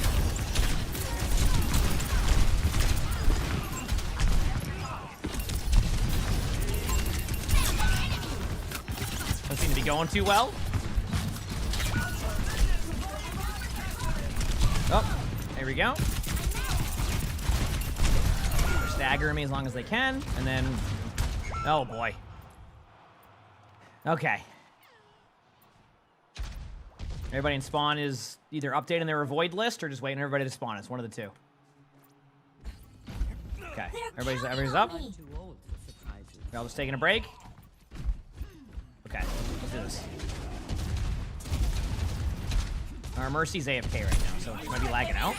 doesn't seem to be going too well. Oh, there we go. They're staggering me as long as they can, and then, oh boy. Okay. Everybody in spawn is either updating their avoid list or just waiting for everybody to spawn. It's one of the two. Okay, everybody's up. Me. We're all just taking a break. Okay, let's do this. Our Mercy's AFK right now, so she might be lagging out.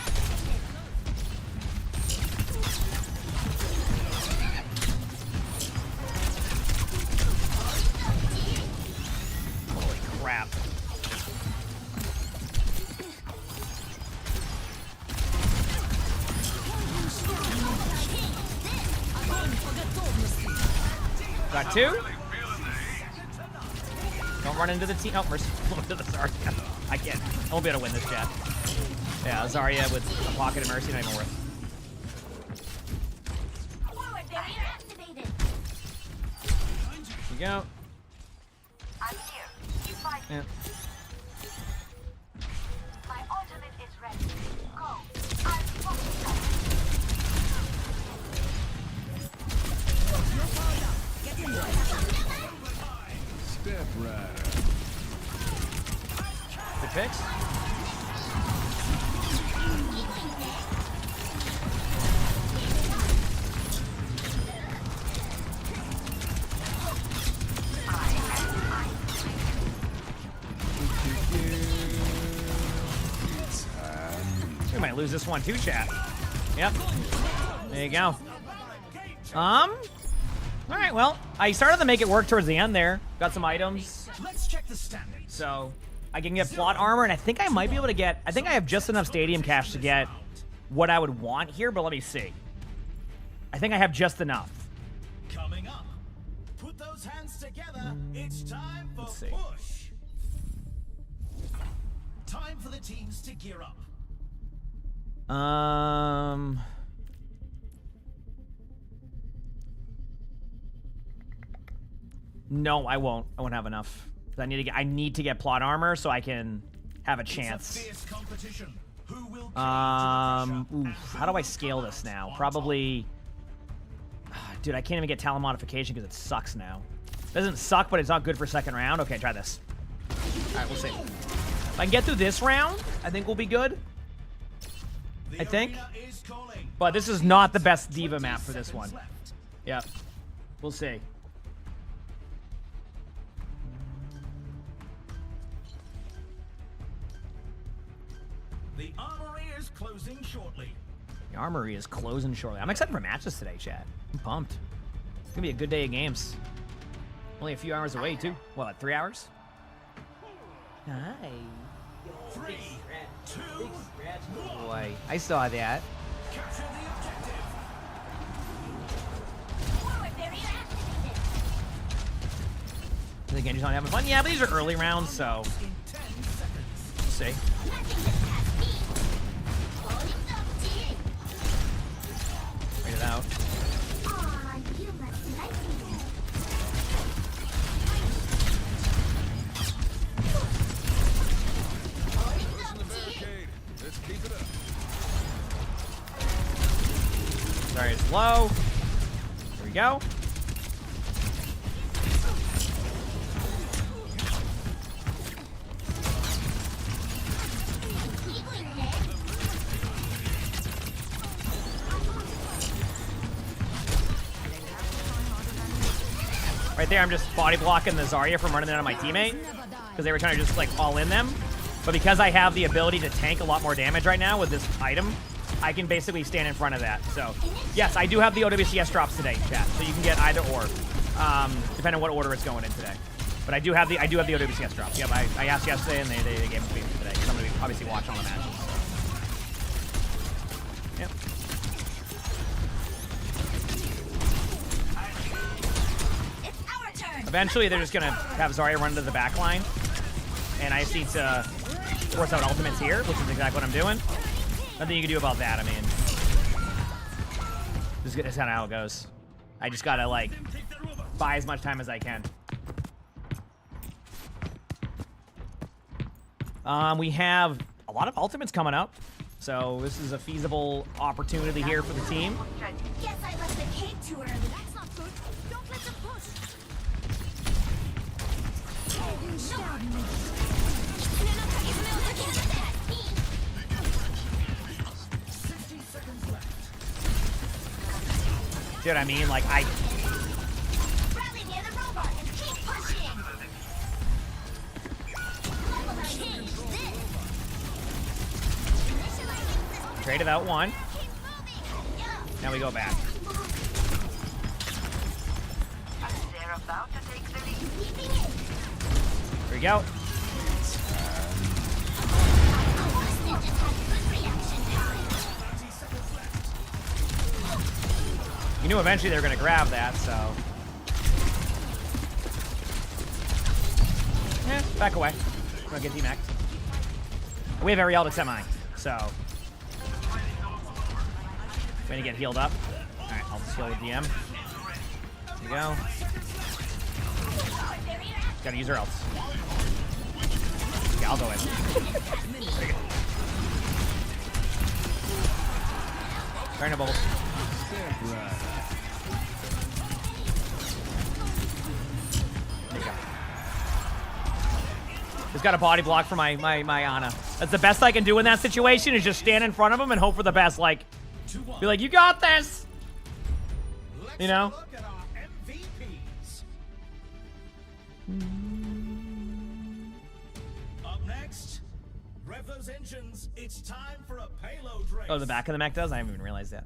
Holy crap. Got two. Don't run into the team. Oh, Mercy. To the Zarya. I can't. I won't be able to win this, chat. Yeah, Zarya with a pocket of Mercy, not even worth. Forward barrier activated. Here we go. I'm here. Keep fighting. Yeah. My ultimate is ready. Go. I'll focus on Step might lose this one too, chat. Yep. There you go. All right, well, I started to make it work towards the end there. Got some items. Let's check the standings. So I can get plot armor, and I think I might be able to get, I think I have just enough stadium cash to get what I would want here, but let me see. I think I have just enough. Coming up, put those hands together. It's time for Let's see. push. Time for the teams to gear up. No, I won't. I won't have enough. I need to get plot armor so I can have a chance. It's a fierce competition. Who will Oof, how do I scale this now? Probably... Dude, I can't even get talent modification because it sucks now. Doesn't suck, but it's not good for second round. Okay, try this. Alright, we'll see. If I can get through this round, I think we'll be good. I think. But this is not the best D.Va map for this one. Yep. We'll see. The armory is closing shortly. The armory is closing shortly. I'm excited for matches today, chat. I'm pumped. It's gonna be a good day of games. Only a few hours away, too. What, 3 hours? Hi. 3, 2, 1. Boy, I saw that. Capture the objective. Forward barrier activated. I think Andy's not having fun. Yeah, but these are early rounds, so In 10 seconds. we'll see. Nothing gets past me. Holding up to you. Wait it out. Aw, you must like me. Holding up to you. Let's keep it up. Sorry, it's low. There we go. Right there, I'm just body blocking the Zarya from running in on my teammate because they were trying to just like all in them. But because I have the ability to tank a lot more damage right now with this item, I can basically stand in front of that. So yes, I do have the OWCS drops today, chat. So you can get either or, depending on what order it's going in today. But I do have the OWCS drops. Yep, I asked yesterday and they gave them to me today because I'm gonna be obviously watching all the matches. So. Yep. It's our turn. Eventually, they're just gonna have Zarya run to the back line, and I just need to force out ultimates here, which is exactly what I'm doing. Nothing you can do about that. I mean, this is kind of how it goes. I just gotta like buy as much time as I can. We have a lot of ultimates coming up, so this is a feasible opportunity here for the team. Guess I left the cake too early. That's not good. Don't let them push. See what I mean? Like, Rally near the robot and keep pushing. Level change this. traded out one. Keep moving. Yeah. Now we go back. They're about to take the lead. Keeping it. Here we go. You knew eventually they were going to grab that, so. Back away. We're going to get D-Mac. We have Ariel to semi, so. We're going to get healed up. Alright, I'll just heal with DM. There we go. Gotta use her else. Yeah, I'll go in. There you go. Turn the bubbles. There you go. Just got a body block for my Ana. That's the best I can do in that situation is just stand in front of him and hope for the best. Like, be like, you got this! You know? Look at our MVPs. Up next, rev those engines. It's time for a payload race. Oh, the back of the mech does? I didn't even realize that.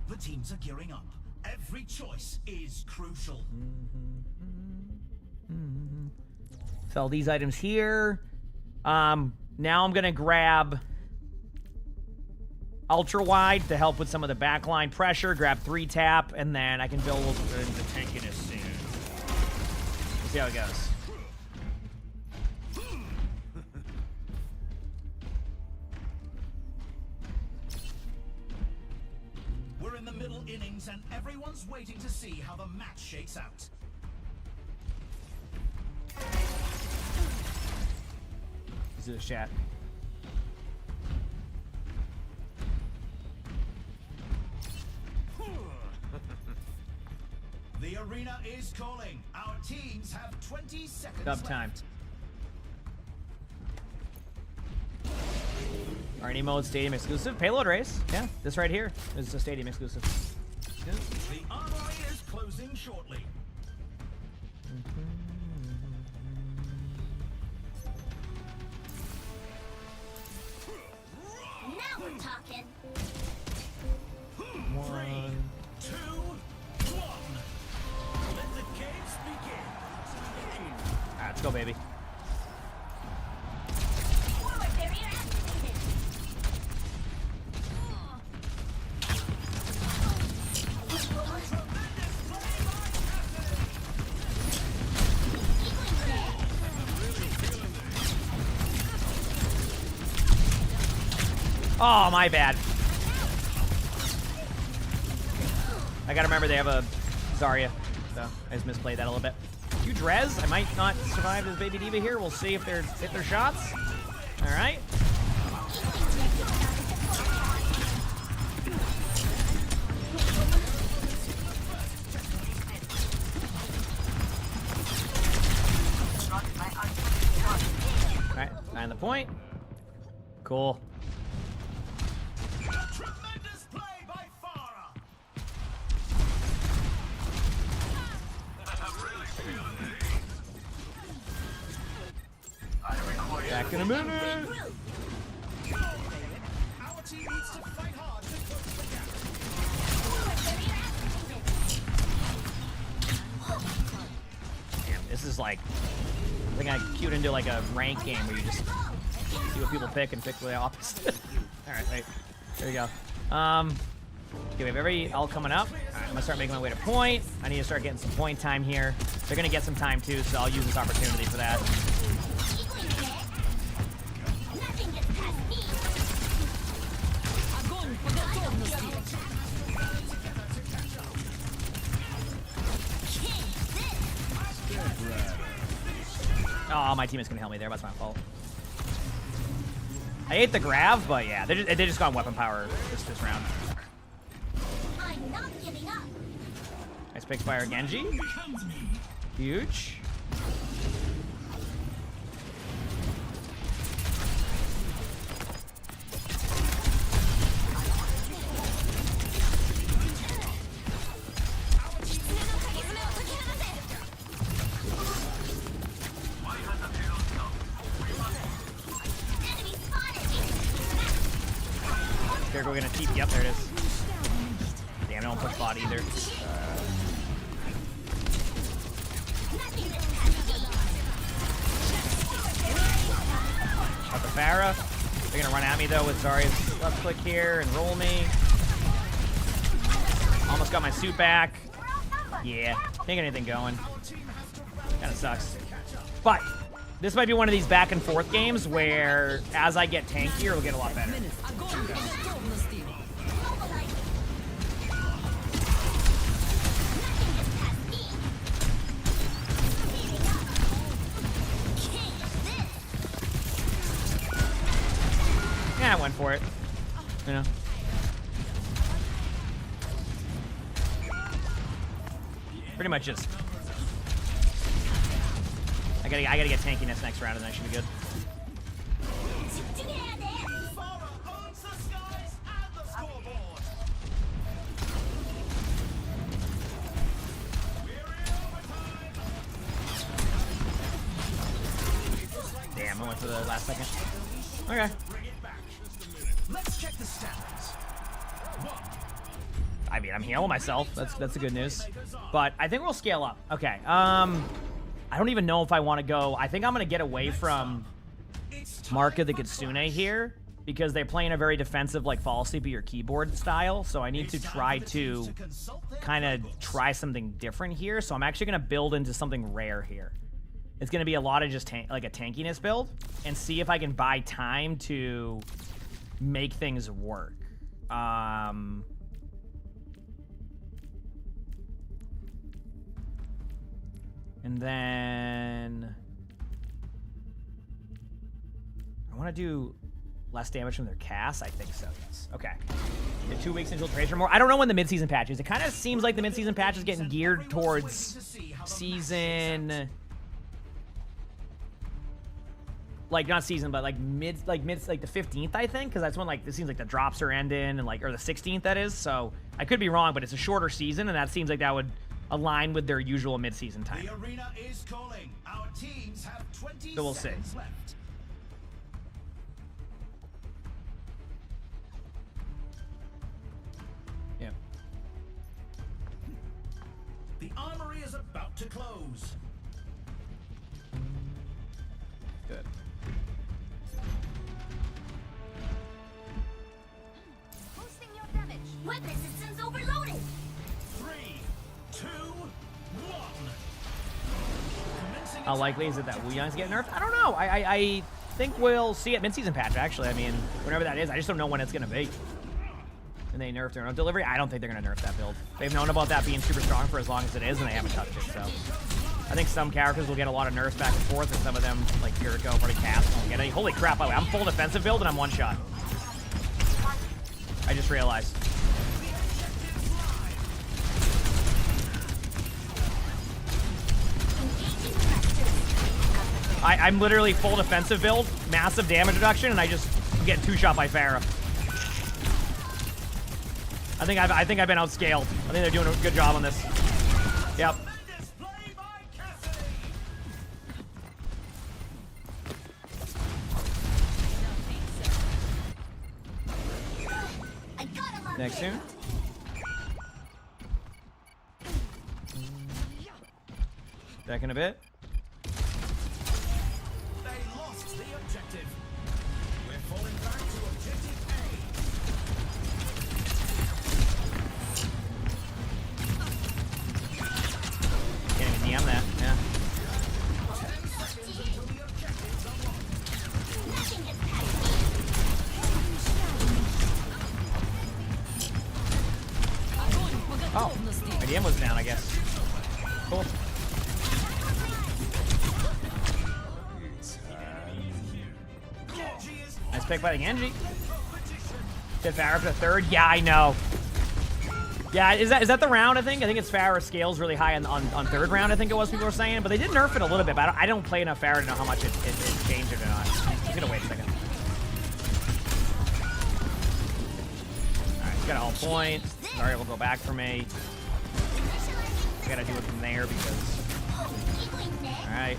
The teams are gearing up. Every choice is crucial. Sell these items here. Now I'm gonna grab ultra wide to help with some of the backline pressure. Grab 3 tap, and then I can build into tankiness soon. See how it goes. We're in the middle innings, and everyone's waiting to see how the match shakes out. Let's do the chat. The arena is calling. Our teams have 20 seconds Dub time. Arnie mode, stadium exclusive. Payload race. Yeah, this right here is a stadium exclusive. The armory is closing shortly. Now we're talking. 3, 2, 1. Let the games begin. Alright, let's go, baby. Forward barrier activated. Oh, my bad. I gotta remember they have a Zarya, so I just misplayed that a little bit. You Drez, I might not survive as Baby Diva here. We'll see if they're hit their shots. All right. All right, find the point. Cool. Tremendous play by Farah. Back in a minute. Our team needs to fight hard to close the gap. Damn, this is like, I think I queued into like a rank game where you just see what people pick and pick the opposite. All right, wait, there you go. Okay, we have every ult coming up. All right, I'm gonna start making my way to point. I need to start getting some point time here. They're gonna get some time too, so I'll use this opportunity for that. Nothing gets past me. Огонь по готовности. Oh, my teammate's gonna help me there. That's my fault. I ate the grab, but yeah, they just got weapon power this round. I'm not giving up. Nice pick fire Genji. Huge. Enemy spotted. Here, we're gonna TP. Yep, there it is. Damn, I don't push bot either. Nothing gets past me. Up the Pharah. They're gonna run at me though with Zarya's left click here and roll me. Almost got my suit back. Yeah, can't get anything going. Kinda sucks. But this might be one of these back and forth games where as I get tankier, it'll get a lot better. Огонь по готовности. Yeah, I went for it. You know. Pretty much just. I gotta get tankiness next round, and that should be good. Farah owns the skies and the scoreboard. We're in overtime. Damn, I went for the last second. Okay. Bring it back. Let's check the stats. I mean, I'm healing myself. That's the good news. But I think we'll scale up. Okay. I don't even know if I want to go. I think I'm gonna get away from Marka the Kitsune here because they're playing a very defensive, like fall sleepy or keyboard style. So I need to try to kind of try something different here. So I'm actually gonna build into something rare here. It's gonna be a lot of just like a tankiness build and see if I can buy time to make things work. And then I want to do less damage from their cast. I think so, yes. Okay. The 2 weeks until trades for more. I don't know when the mid-season patch is. It kind of seems like the mid-season patch is getting geared towards season, like not season, but like mid like the 15th, I think, because that's when like it seems like the drops are ending, and like, or the 16th that is. So I could be wrong, but it's a shorter season, and that seems like that would align with their usual mid-season time. The arena is calling. Our teams have 20 So we'll see. seconds left. Yeah. The armory is about to close. Good. Boosting your damage. Weapon systems overloaded. 3, 2, 1. Commencing How likely is it that Wu Yang's getting nerfed? I don't know. I think we'll see it mid-season patch, actually. I mean, whenever that is, I just don't know when it's going to be. And they nerfed their own delivery. I don't think they're going to nerf that build. They've known about that being super strong for as long as it is, and they haven't touched it, so. I think some characters will get a lot of nerfs back and forth, and some of them, like Kiriko, already cast, won't get any. Holy crap, by the way, I'm full defensive build, and I'm one shot. I just realized. I'm literally full defensive build, massive damage reduction, and I just get 2-shot by Pharah. I think I've been outscaled. I think they're doing a good job on this. Yep. Next soon. Back in a bit. They lost the objective. We're falling back to objective A. Can't even DM that. Yeah. Oh, my DM was down, I guess. Cool. Nice pick by the Genji. Did Pharah for the third? Yeah, I know. Yeah, is that the round, I think? I think it's Pharah scales really high on third round, I think it was people were saying. But they did nerf it a little bit, but I don't play enough Pharah to know how much it changed it or not. I'm gonna wait a second. Alright, he's got a whole point. Zarya will go back for me. I gotta do it from there because... Alright.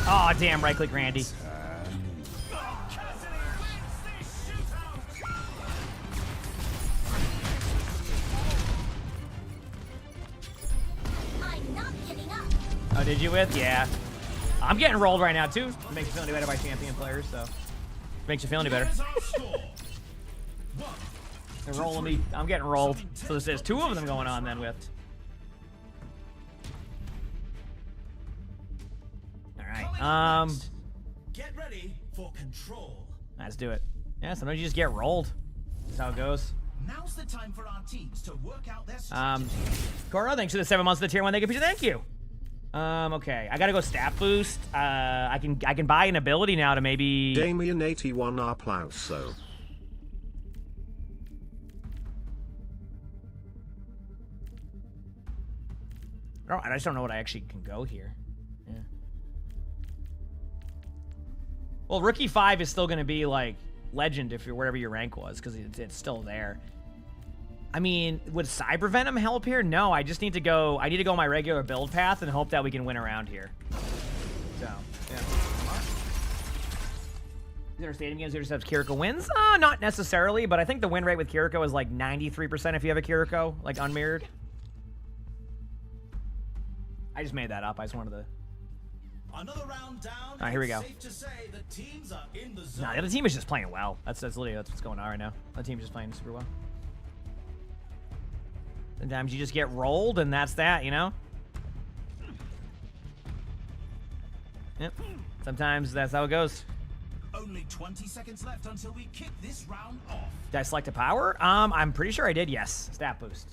Oh, damn, right click Randy. I'm not giving up. Oh, did you with? Yeah. I'm getting rolled right now, too. It makes you feel any better by champion players, so. Makes you feel any better. Here's our score. They're rolling me. I'm getting rolled. So there's 2 of them going on then with. Alright. Get ready for control. Let's do it. Yeah, sometimes you just get rolled. That's how it goes. Now's the time for our teams to work out their Cora, thanks for the 7 months of the tier 1. Thank you. Thank you. Okay, I gotta go stat boost. I can buy an ability now to maybe. Damien 81 Applauso. I just don't know what I actually can go here. Yeah. Well, rookie 5 is still gonna be like legend if you're wherever your rank was, because it's still there. I mean, would Cyber Venom help here? No, I just need to go. I need to go my regular build path and hope that we can win around here. So, yeah. Is there a stadium games that just Kiriko wins? Not necessarily, but I think the win rate with Kiriko is like 93% if you have a Kiriko, like unmirrored. I just made that up. I just wanted to. Another round down. All right, here we go. Safe to say the teams are in the zone. Nah, the other team is just playing well. That's literally what's going on right now. The team's just playing super well. Sometimes you just get rolled, and that's that, you know? Yep. Sometimes that's how it goes. Only 20 seconds left until we kick this round off. Did I select a power? I'm pretty sure I did, yes. Stat boost.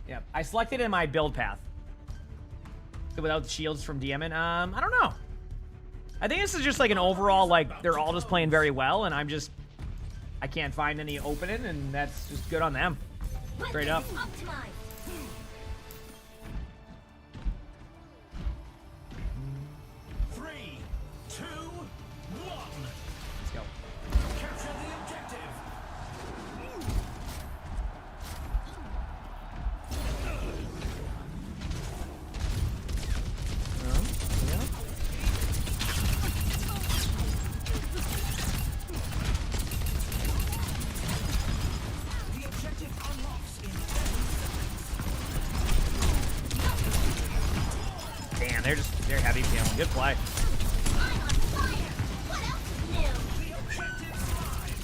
Yep. I selected in my build path. Without the shields from DMing. I don't know. I think this is just like an overall, like, they're all just playing very well, and I can't find any opening, and that's just good on them. Straight up. Optimized. 3, 2, 1. Let's go. Capture the objective. The objective unlocks in 10 seconds. Damn, they're heavy feeling. Good play. I'm on fire. What else is new? The objective's live.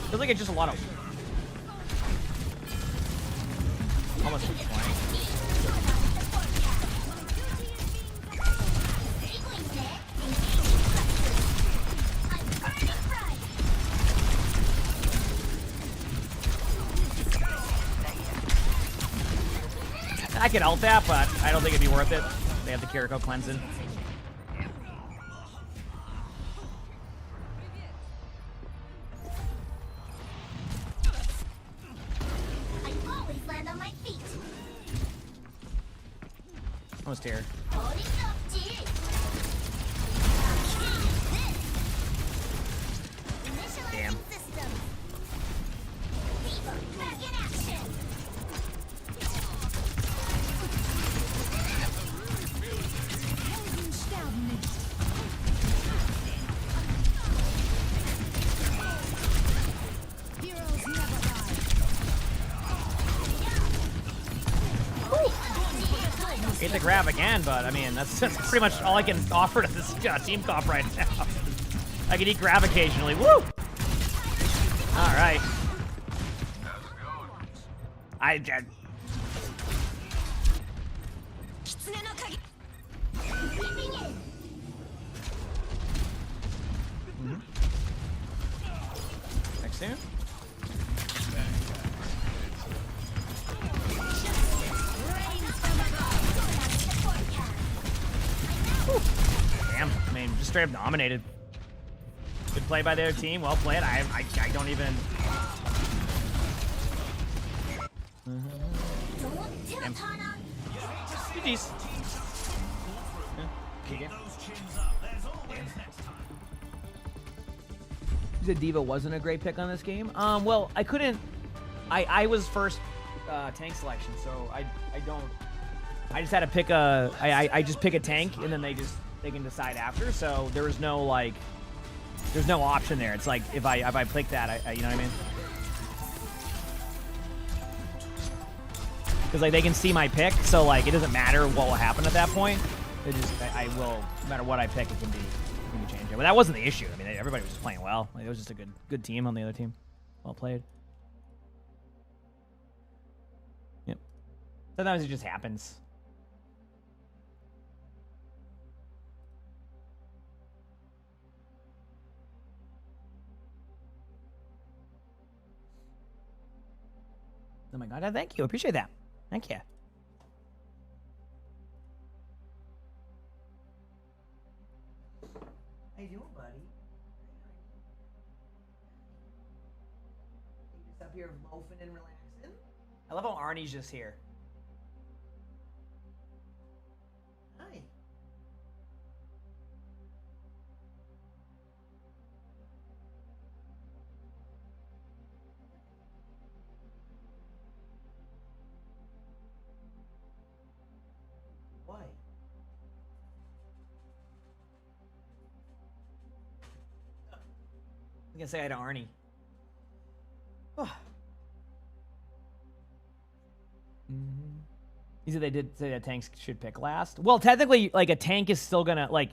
Feels like it's just a lot of almost a flank. I could ult that, but I don't think it'd be worth it. They have the Kiriko cleansing. I always land on my feet. Almost here. Holding up, G. Damn. Initializing system. Diva, back in action. Hate the grab again, but I mean, that's pretty much all I can offer to this team comp right now. I can eat grab occasionally. Woo! All right. Next turn. Damn, I mean, just straight up dominated. Good play by their team. Well played. I don't even. Damn. GG's. Yeah. Those chins up. There's always next time. You said Diva wasn't a great pick on this game. Well, I couldn't. I was first tank selection, so I don't. I just had to pick a. I just pick a tank, and then they can decide after. So there was no like. There's no option there. It's like if I pick that, you know what I mean? Because like they can see my pick, so like it doesn't matter what will happen at that point. It just I will, no matter what I pick, it can be changed. But that wasn't the issue. I mean, everybody was just playing well. Like, it was just a good team on the other team. Well played. Yep. Sometimes it just happens. Oh my god, thank you. Appreciate that. Thank you. How you doing, buddy? You just up here loafing and relaxing? I love how Arnie's just here. Hi. Why? I'm gonna say hi to Arnie. You said they did say that tanks should pick last. Well, technically, like a tank is still gonna like.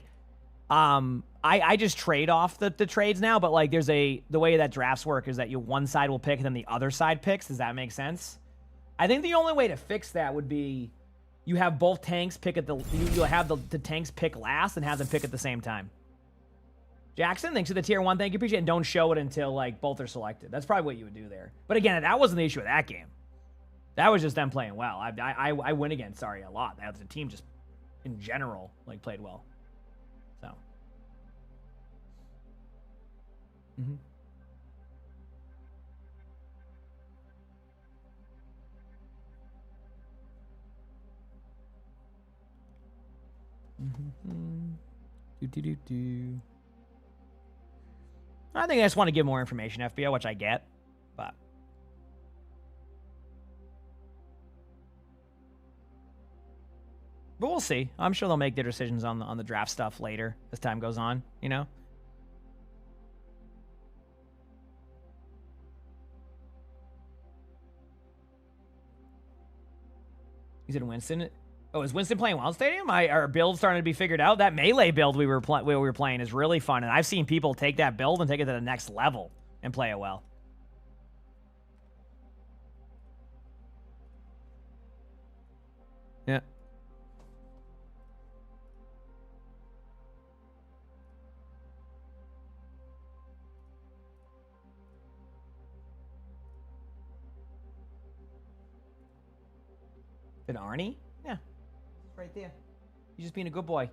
I just trade off the trades now, but like there's the way that drafts work is that one side will pick and then the other side picks. Does that make sense? I think the only way to fix that would be you have both tanks pick at you'll have the tanks pick last and have them pick at the same time. Jackson, thanks for the tier 1. Thank you, appreciate it. And don't show it until like both are selected. That's probably what you would do there. But again, that wasn't the issue with that game. That was just them playing well. I win against Sorry a lot. The team just in general like played well. So. I think I just want to give more information, FBO, which I get, but we'll see. I'm sure they'll make their decisions on the draft stuff later as time goes on, you know? You said Winston? Oh, is Winston playing Wild Stadium? Our build starting to be figured out. That melee build we were playing is really fun, and I've seen people take that build and take it to the next level and play it well. Yeah. Did Arnie? Yeah. Right there. You're just being a good boy.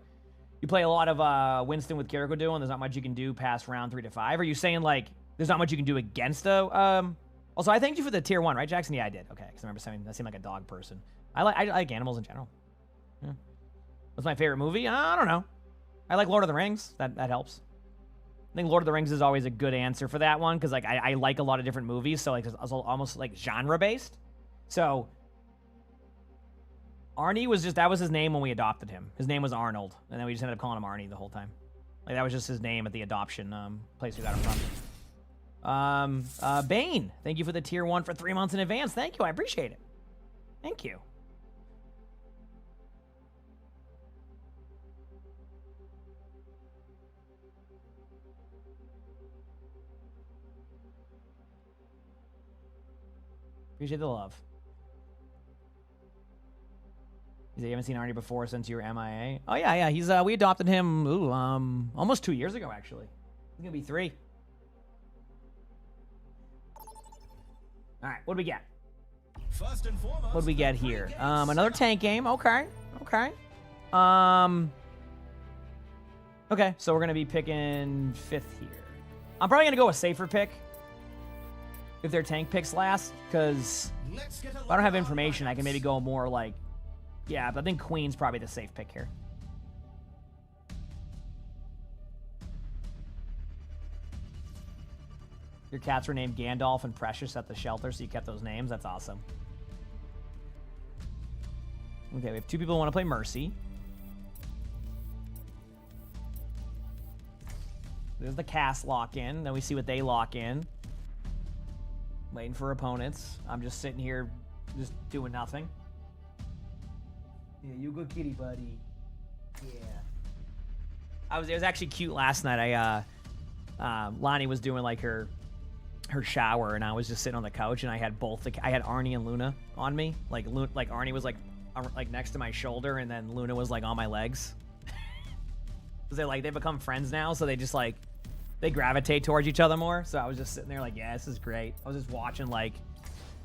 You play a lot of Winston with Kiriko duo, and there's not much you can do past round 3 to 5. Are you saying, like, there's not much you can do against a... Also, I thanked you for the tier 1, right, Jackson? Yeah, I did. Okay, because I remember saying that seemed like a dog person. I like animals in general. Yeah. What's my favorite movie? I don't know. I like Lord of the Rings. That helps. I think Lord of the Rings is always a good answer for that one, because, like, I like a lot of different movies, so, like, it's almost, like, genre-based. So... Arnie was that was his name when we adopted him. His name was Arnold, and then we just ended up calling him Arnie the whole time. Like, that was just his name at the adoption place we got him from. Bane, thank you for the tier 1 for 3 months in advance. Thank you, I appreciate it. Thank you. Appreciate the love. You haven't seen Arnie before since you were MIA? Oh, yeah. He's we adopted him almost 2 years ago, actually. It's going to be 3. All right, what do we get? First and foremost, What do we get here? Another tank game. Okay. Okay, so we're going to be picking 5th here. I'm probably going to go a safer pick if their tank picks last, because if I don't have information, I can maybe go more like... Yeah, but I think Queen's probably the safe pick here. Your cats were named Gandalf and Precious at the shelter, so you kept those names. That's awesome. Okay, we have 2 people who want to play Mercy. There's the cast lock in. Then we see what they lock in. Waiting for opponents. I'm just sitting here just doing nothing. Yeah, you good kitty, buddy. Yeah. It was actually cute last night. Lonnie was doing like her shower, and I was just sitting on the couch, and I had I had Arnie and Luna on me. Like Arnie was like next to my shoulder, and then Luna was like on my legs. Cause they become friends now, so they just like they gravitate towards each other more. So I was just sitting there like, yeah, this is great. I was just watching like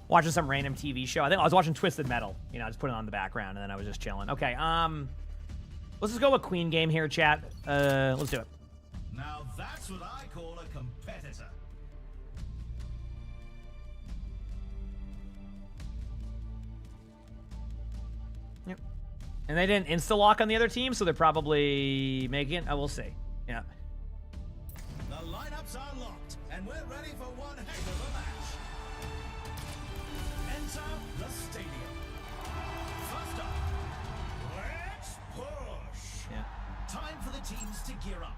watching some random TV show. I think I was watching Twisted Metal. You know, I just put it on the background, and then I was just chilling. Okay, let's just go with Queen game here, chat. Let's do it. Now that's what I call a competitor. Yep. And they didn't insta-lock on the other team, so they're probably making it. I will see. Yeah. The lineups are locked, and we're ready for one heck of a match. Enter the stadium. First up, let's push. Yeah. Time for the teams to gear up.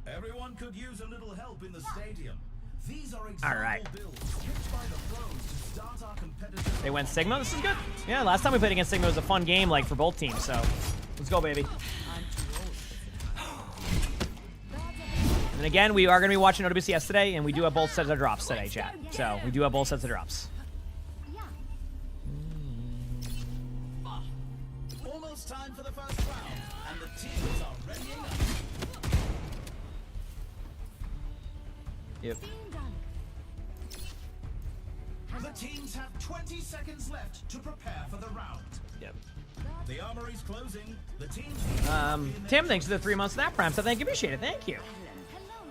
Everyone could use a little help in the stadium. These are example builds picked by the pros to start our competitive. They went Sigma. This is good. Yeah, last time we played against Sigma was a fun game, like, for both teams. So, let's go, baby. And again, we are going to be watching OWCS today, and we do have both sets of drops today, chat. So, we do have both sets of drops. Almost time for the first round, and the teams are readying up. Yep. The teams have 20 seconds left to prepare for the round. Yep. The armory's closing. The teams. Tim, thanks for the 3 months of that Prime. So thank you, appreciate it. Thank you. Hello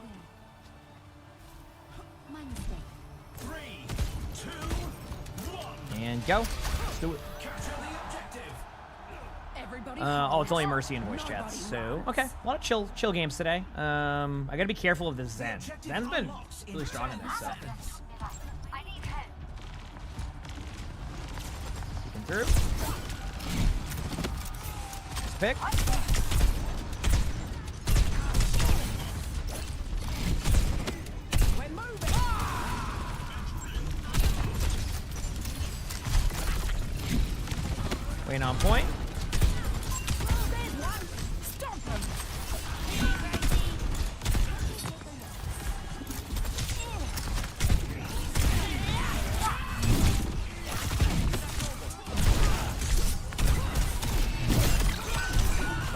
there. My mistake. 3, 2, 1. And go. Let's do it. Capture the objective. Everybody. Oh, it's only Mercy and voice chats. So, okay. A lot of chill games today. I gotta be careful of this Zen. Zen's been really strong in this, so. I need help. Peeking through. Nice pick. We're moving. Waiting on point. There's one. Stop them.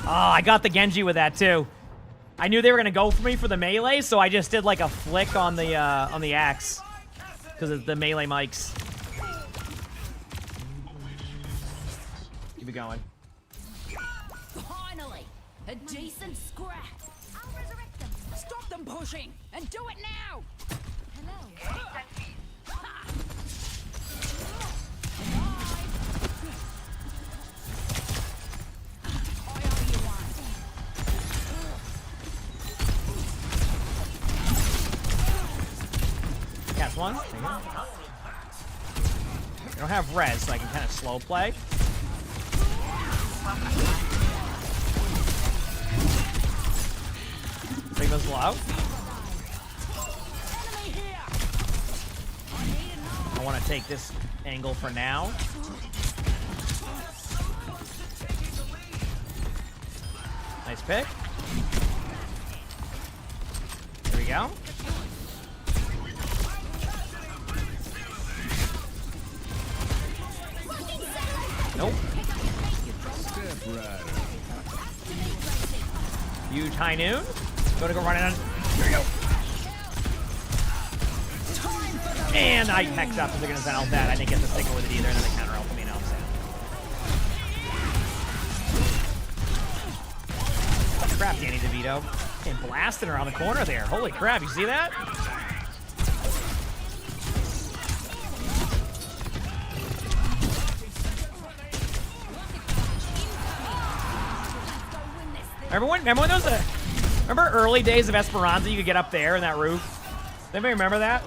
Oh, I got the Genji with that too. I knew they were gonna go for me for the melee, so I just did like a flick on the axe because of the melee mics. Keep it going. Finally, a decent scrap. I'll resurrect them. Stop them pushing and do it now. Hello. I owe you one. Cast one. There you go. I don't have res, so I can kind of slow play. Sigma's low. I want to take this angle for now. Nice pick. There we go. Nope. Huge high noon. Gonna go running on. There we go. And I hex up because they're gonna send out that. I didn't get the signal with it either, and then they counter ult me now. So. Crap, Danny DeVito. And blasting around the corner there. Holy crap, you see that? Remember when those? Remember early days of Esperanza? You could get up there in that roof. Anybody remember that?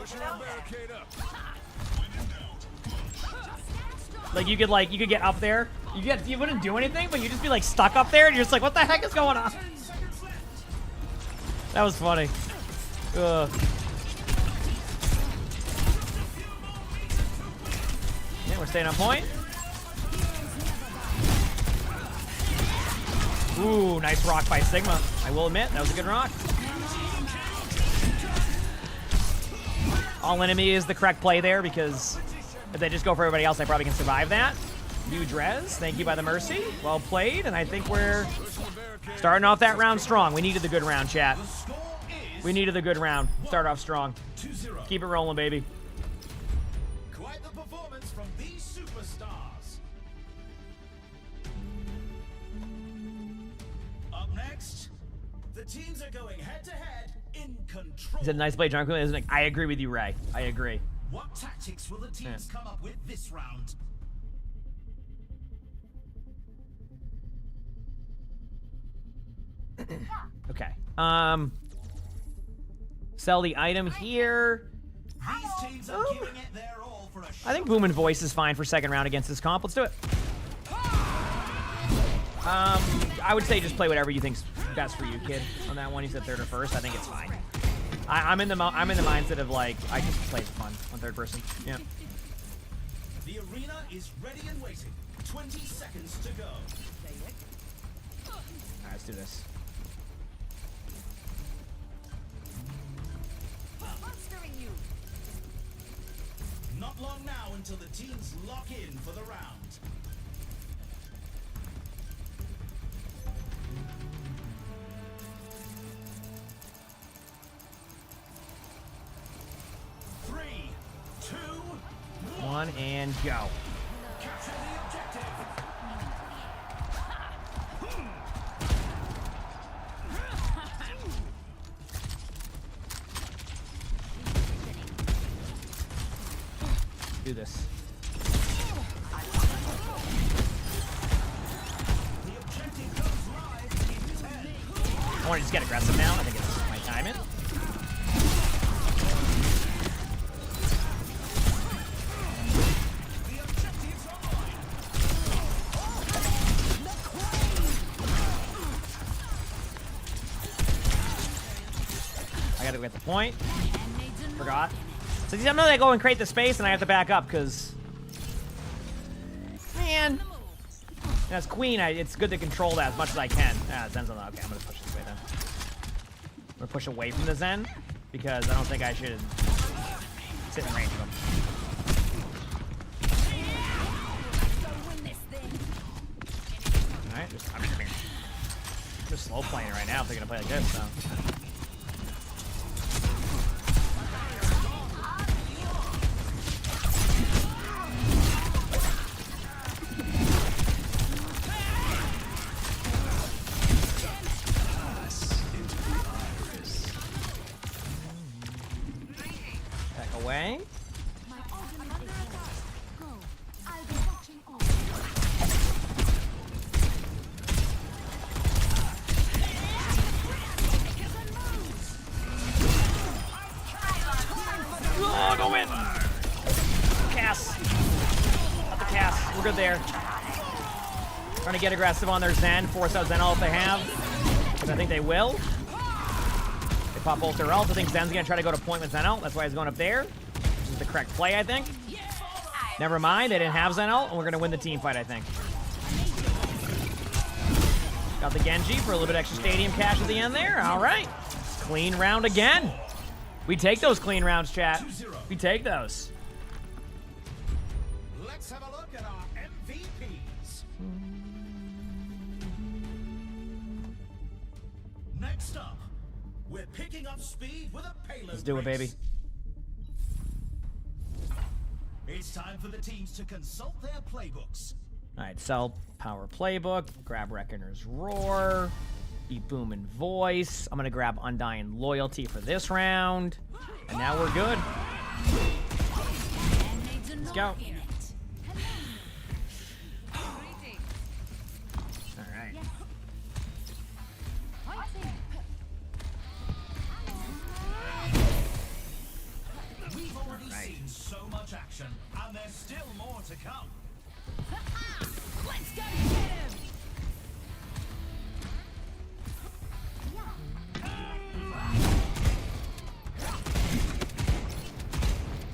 Like you could get up there. You wouldn't do anything, but you'd just be like stuck up there, and you're just like, what the heck is going on? That was funny. Ugh. Yeah, we're staying on point. Ooh, nice rock by Sigma. I will admit, that was a good rock. All enemy is the correct play there because if they just go for everybody else, I probably can survive that. Huge res. Thank you by the Mercy. Well played, and I think we're starting off that round strong. We needed the good round, chat. The score is We needed the good round. Start off strong. 2-0. Keep it rolling, baby. Quite the performance from these superstars. Up next, the teams are going head-to-head in control. He said, nice play, John. Isn't it? I agree with you, Ray. I agree. What tactics will the teams come up with this round? Okay. Sell the item here. These teams are giving it their all for a I think Boom and Voice is fine for second round against this comp. Let's do it. I would say just play whatever you think's best for you, kid. On that one, you said third or first. I think it's fine. I'm in the mindset of like I just play for fun on third person. Yeah. The arena is ready and waiting. 20 seconds to go. All right, let's do this. Monstering you. Not long now until the teams lock in for the round. Three, two, One and go. capture the objective. Do this. The objective goes live in 10. I want to just get aggressive now. I think it's my time in. The objective's online. I gotta go get the point. Forgot. So I'm gonna go and create the space, and I have to back up because, man, as queen, it's good to control that as much as I can. Ah, Zen's on the. Okay, I'm gonna push this way then. I'm gonna push away from the Zen because I don't think I should sit in range of him. All right, just slow playing it right now if they're gonna play like this. So. Back away. My ultimate is ready. Go. I'll be watching all. Oh, go in. Cast. Not the cast. We're good there. Trying to get aggressive on their Zen. Force out Zen ult if they have. Because I think they will. They pop both their ults. I think Zen's going to try to go to point with Zen ult. That's why he's going up there. Which is the correct play, I think. Never mind. They didn't have Zen ult. And we're going to win the team fight, I think. Got the Genji for a little bit extra stadium cash at the end there. All right. Clean round again. We take those clean rounds, chat. We take those. Let's have a look at our MVPs. Next up, we're picking up speed with a payload. Let's do it, baby. It's time for the teams to consult their playbooks. All right, sell power playbook, grab Reckoner's Roar, beat Boom and Voice. I'm gonna grab Undying Loyalty for this round, and now we're good. Let's go. All right. We've already seen so much action, and there's still more to come. Let's go get him!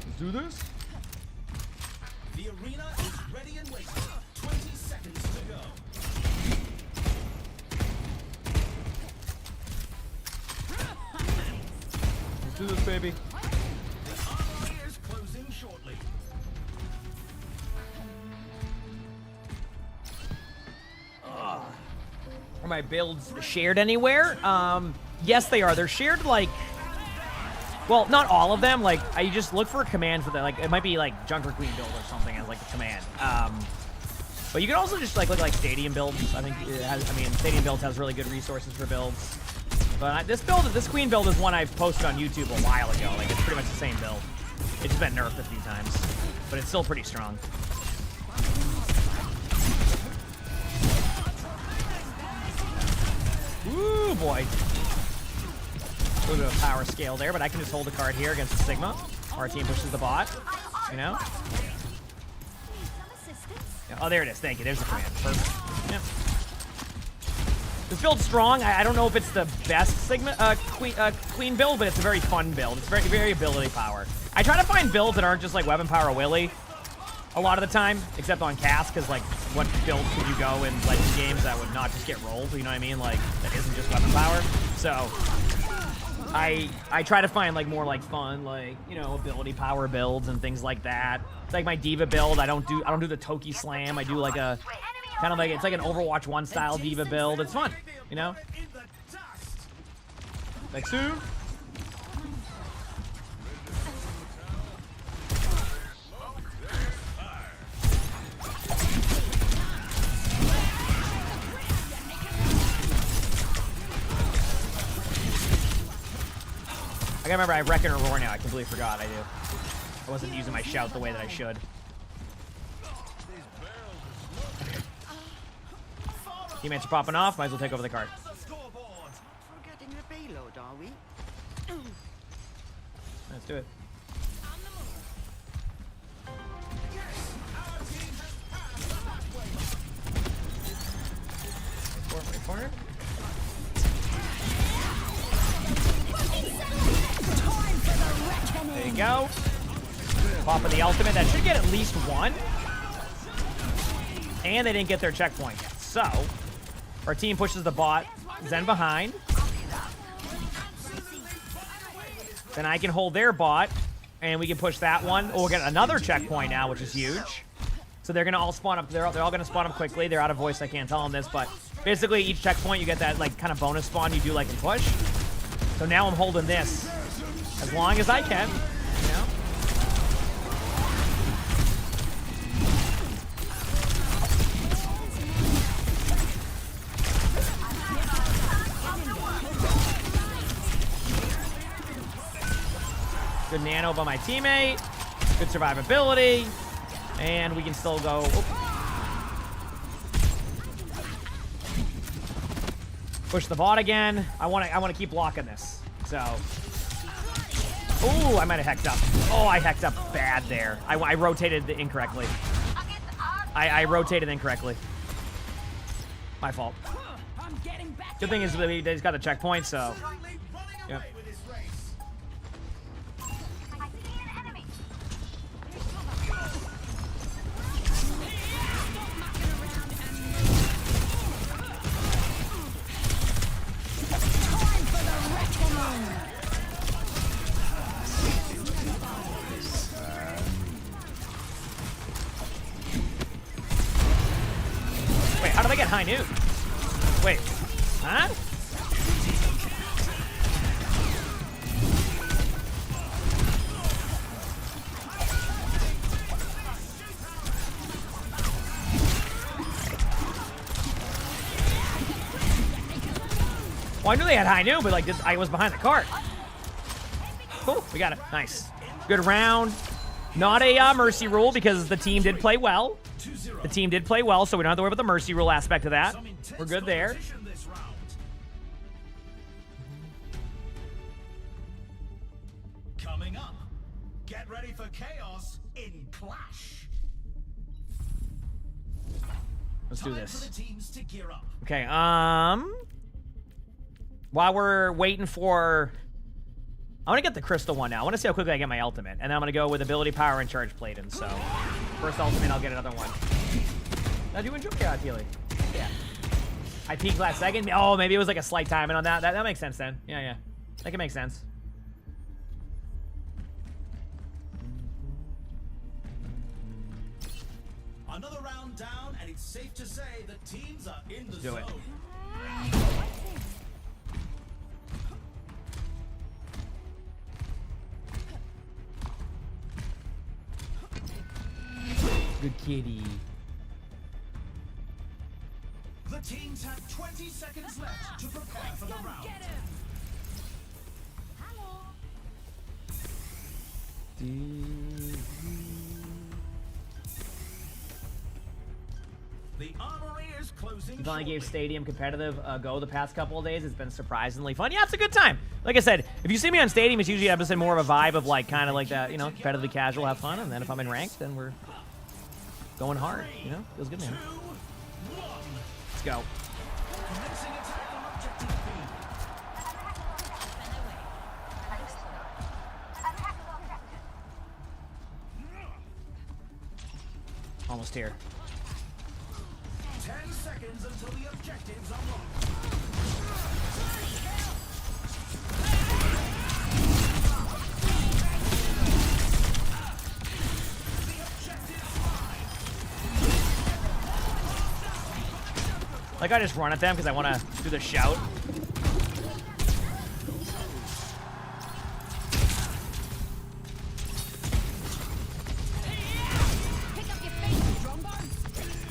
Let's do this. The arena is ready and waiting. 20 seconds to go. Let's do this, baby. The armory is closing shortly. Are my builds shared anywhere? Yes, they are. They're shared like, well, not all of them. Like, you just look for a command for that. Like, it might be like Junker Queen build or something as like a command. But you can also just like look like Stadium builds. I think it has, I mean, Stadium builds has really good resources for builds. But this Queen build is one I posted on YouTube a while ago. Like, it's pretty much the same build. It's just been nerfed a few times, but it's still pretty strong. Ooh, boy. A little bit of power scale there, but I can just hold the card here against the Sigma. Our team pushes the bot, you know? Yeah, oh, there it is. Thank you. There's the command. Perfect. Yep. This build's strong. I don't know if it's the best Sigma Queen build, but it's a very fun build. It's very ability power. I try to find builds that aren't just like weapon power willy a lot of the time, except on cast, because like what build could you go in like games that would not just get rolled? You know what I mean? Like that isn't just weapon power. So I try to find like more like fun, like, you know, ability power builds and things like that. It's like my Diva build. I don't do the Toki Slam. I do like a kind of like, it's like an Overwatch 1 style Diva build. It's fun, you know? Like soon. I gotta remember I reckon or roar now. I completely forgot. I do. I wasn't using my shout the way that I should. Teammates are popping off. Might as well take over the card. We're getting a payload, are we? Let's do it. Wait for it. There you go. Popping the ultimate. That should get at least one. And they didn't get their checkpoint yet. So, our team pushes the bot. Zen behind. Then I can hold their bot. And we can push that one. Oh, we'll get another checkpoint now, which is huge. So they're going to all spawn up. They're all going to spawn up quickly. They're out of voice. I can't tell them this. But basically, each checkpoint, you get that like kind of bonus spawn you do like in push. So now I'm holding this as long as I can, you know? Good nano by my teammate. Good survivability. And we can still go. Push the bot again. I want to keep blocking this. So. Ooh, I might have hecked up. Oh, I hecked up bad there. I rotated incorrectly. I rotated incorrectly. My fault. Good thing is they just got the checkpoint, so. Yep. Wait, how did I get high noon? Wait, huh? Well, I knew they had high noon, but like I was behind the cart. Cool, we got it. Nice. Good round. Not a mercy rule because the team did play well. The team did play well, so we don't have to worry about the mercy rule aspect of that. We're good there. Coming up, get ready for chaos in Clash. Let's do this. Time for the teams to gear up. Okay, while we're waiting for... I want to get the crystal one now. I want to see how quickly I get my ultimate. And then I'm going to go with ability power and charge Platin. So, first ultimate, I'll get another one. Now, do you enjoy it, Keely? Yeah. I peaked last second. Oh, maybe it was like a slight timing on that. That makes sense then. Yeah, yeah. That can make sense. Another round down, and it's safe to say the teams are in the Do zone. it. Good kitty. The teams have 20 seconds left to prepare for the round. Get him! Hello. The armory is closing. We finally gave shortly. Stadium competitive a go the past couple of days. It's been surprisingly fun. Yeah, it's a good time. Like I said, if you see me on Stadium, it's usually just more of a vibe of like kind of like that, you know, competitively casual, have fun. And then if I'm in ranked, then we're going hard. You know, feels good, man. 2, 1. Let's go. Commencing attack on objective B. Almost here. 10 seconds until the objectives unlock. Like I just run at them because I want to do the shout. Pick up your face, you drumbo.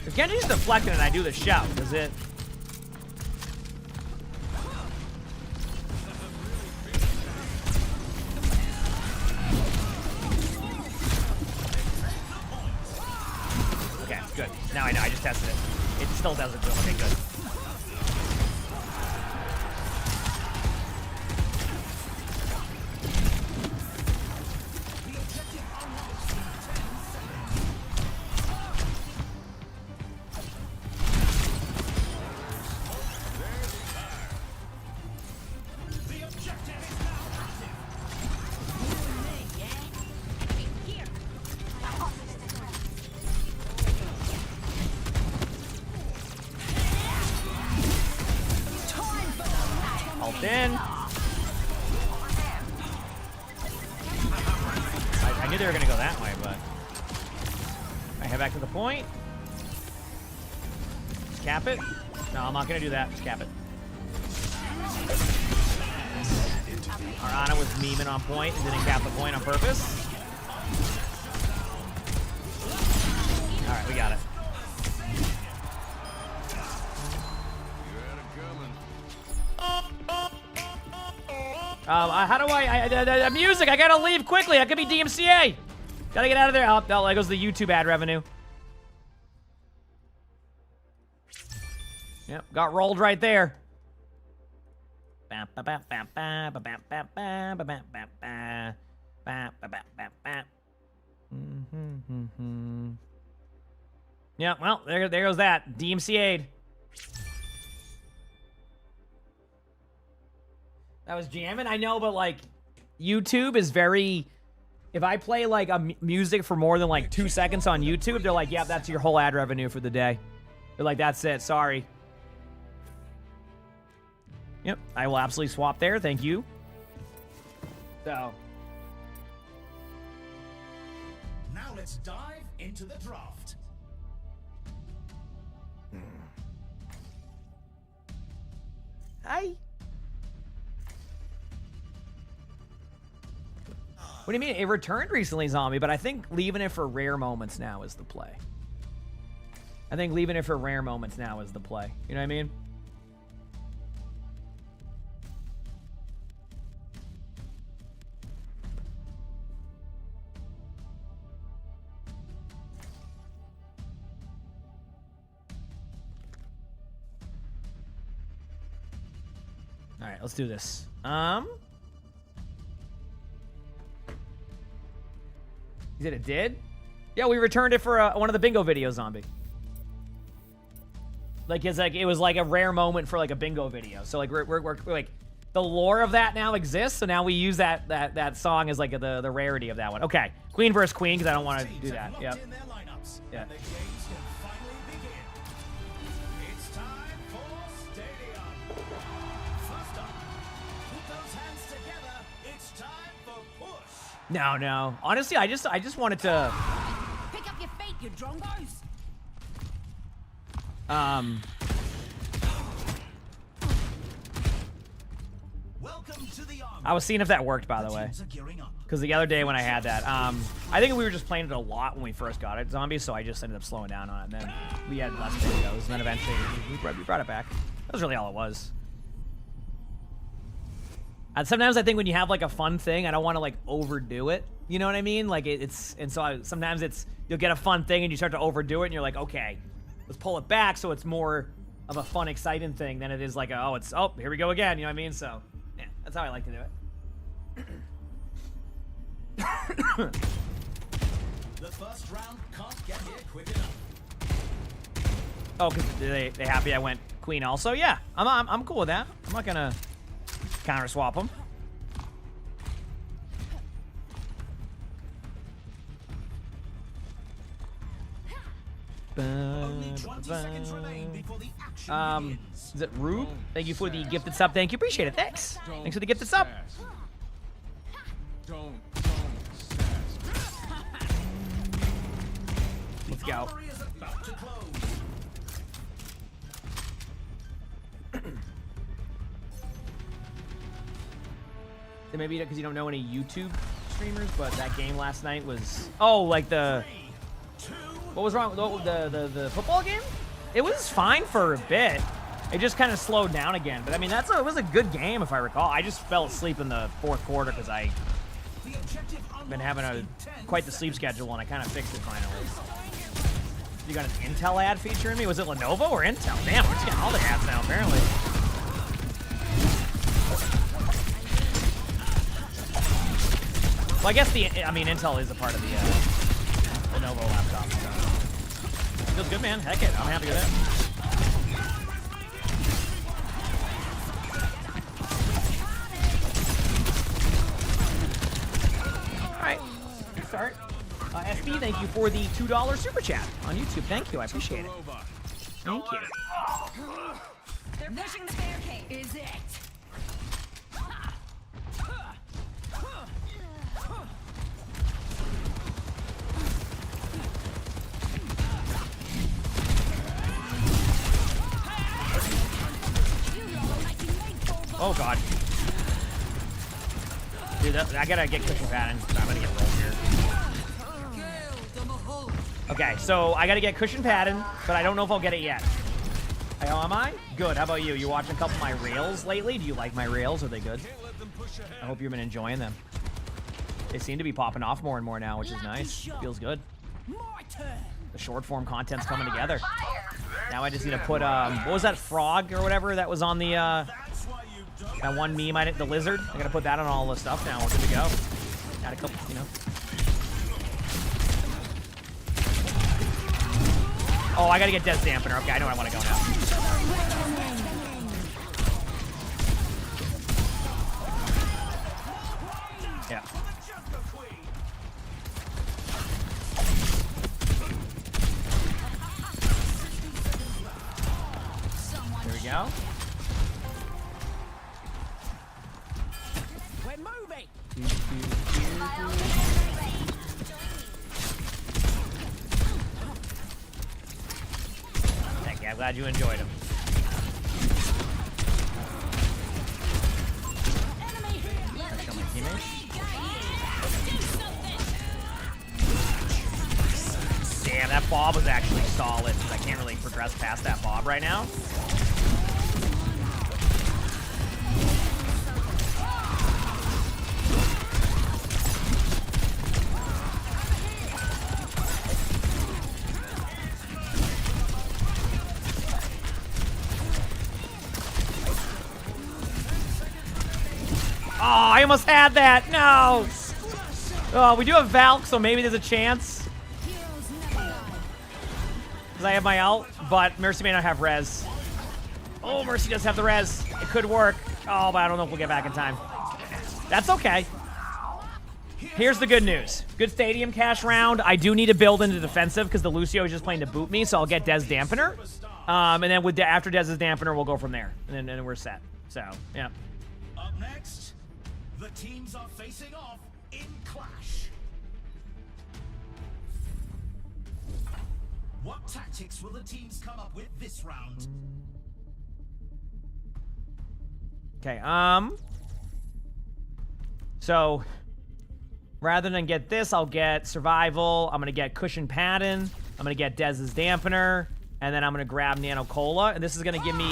If Genji's deflecting and I do the shout, does it? Okay, good. Now I know. I just tested it. It still doesn't do it. Okay, good. The objective is now active. Here. Ult in. I knew they were going to go that way, but I head back to the point. Just cap it. No, I'm not going to do that. Just cap it. Our Ana was memeing on point and didn't cap the point on purpose. All right, we got it. How do I music, I gotta leave quickly. I could be DMCA. Gotta get out of there. Oh, there goes the YouTube ad revenue. Yep, got rolled right there. Yeah, well, there goes that. DMCA'd. That was jamming. I know, but like, YouTube is very. If I play like a music for more than like 2 seconds on YouTube, they're like, "Yeah, that's your whole ad revenue for the day." They're like, "That's it. Sorry." Yep, I will absolutely swap there. Thank you. So. Now let's dive into the draft. Hi. What do you mean? It returned recently, Zombie, but I think leaving it for rare moments now is the play. I think leaving it for rare moments now is the play. You know what I mean? All right, let's do this. He said it did? Yeah, we returned it for one of the bingo videos, Zombie. Like, it's like it was like a rare moment for like a bingo video. So like we're like the lore of that now exists. So now we use that song as like the rarity of that one. Okay, Queen versus Queen because I don't want to do that. Yep. Yeah. And the games can finally begin. It's time for Stadium. First up, put those hands together. It's time for push. No. Honestly, I just wanted to. Pick up your fate, you drongos. Welcome I was seeing if that worked, by the way. Because the other day when I had that, I think we were just playing it a lot when we first got it, zombies, so I just ended up slowing down on it. And then we had less videos, and then eventually we brought it back. That was really all it was. And sometimes I think when you have like a fun thing, I don't want to like overdo it. You know what I mean? Like sometimes you'll get a fun thing and you start to overdo it, and you're like, okay, let's pull it back so it's more of a fun, exciting thing than it is like, oh, here we go again. You know what I mean? So yeah, that's how I like to do it. The first round can't get here quick enough. Oh, because they happy I went queen also? Yeah, I'm cool with that. I'm not gonna counter swap them. Only 20 seconds remain before the action begins. Is it Rube? Thank you for the gifted sub. Thank you, appreciate it. Thanks. Thanks for the gifted sub. Don't Let's go. Armory is about to close. So maybe because you don't know any YouTube streamers, but that game last night was like the what was wrong? The football game? It was fine for a bit. It just kind of slowed down again. But I mean, it was a good game if I recall. I just fell asleep in the fourth quarter because I been having quite the sleep schedule, and I kind of fixed it finally. You got an Intel ad featuring me? Was it Lenovo or Intel? Damn, we're just getting all the ads now, apparently. Well, I guess Intel is a part of the Lenovo laptop. So. Feels good, man. Heck it, I'm happy with that. All right, start. SB, thank you for the $2 super chat on YouTube. Thank you, I appreciate it. Thank you. They're pushing the barricade. Is it? Oh god. Dude, I gotta get cushion pattern. I'm gonna get rolled here. Okay, so I gotta get cushion pattern, but I don't know if I'll get it yet. Hey, how am I? Good, how about you? You watching a couple of my rails lately? Do you like my rails? Are they good? I hope you've been enjoying them. They seem to be popping off more and more now, which is nice. Feels good. The short form content's coming together. Now I just need to put, what was that frog or whatever that was on the, that one meme, the lizard? I gotta put that on all the stuff now. We're good to go. Got a couple, you know. Oh, I gotta get Death Dampener. Okay, I know where I want to go now. Yeah. There we go. We're moving. Thank you. I'm glad you enjoyed them. Show my teammates. Damn, that bob was actually solid. I can't really progress past that bob right now. Oh, I almost had that. No. Oh, we do have Valk, so maybe there's a chance. Because I have my ult, but Mercy may not have res. Oh, Mercy does have the res. It could work. Oh, but I don't know if we'll get back in time. That's okay. Here's the good news. Good stadium cash round. I do need to build into defensive because the Lucio is just playing to boot me, so I'll get Dez Dampener. And then after Dez's Dampener, we'll go from there. And then we're set. So, yeah. Up next, the teams are facing off in clash. What tactics will the teams come up with this round? Okay, So rather than get this, I'll get survival. I'm gonna get cushion pattern. I'm gonna get Dez's dampener, and then I'm gonna grab Nano Cola, and this is gonna give me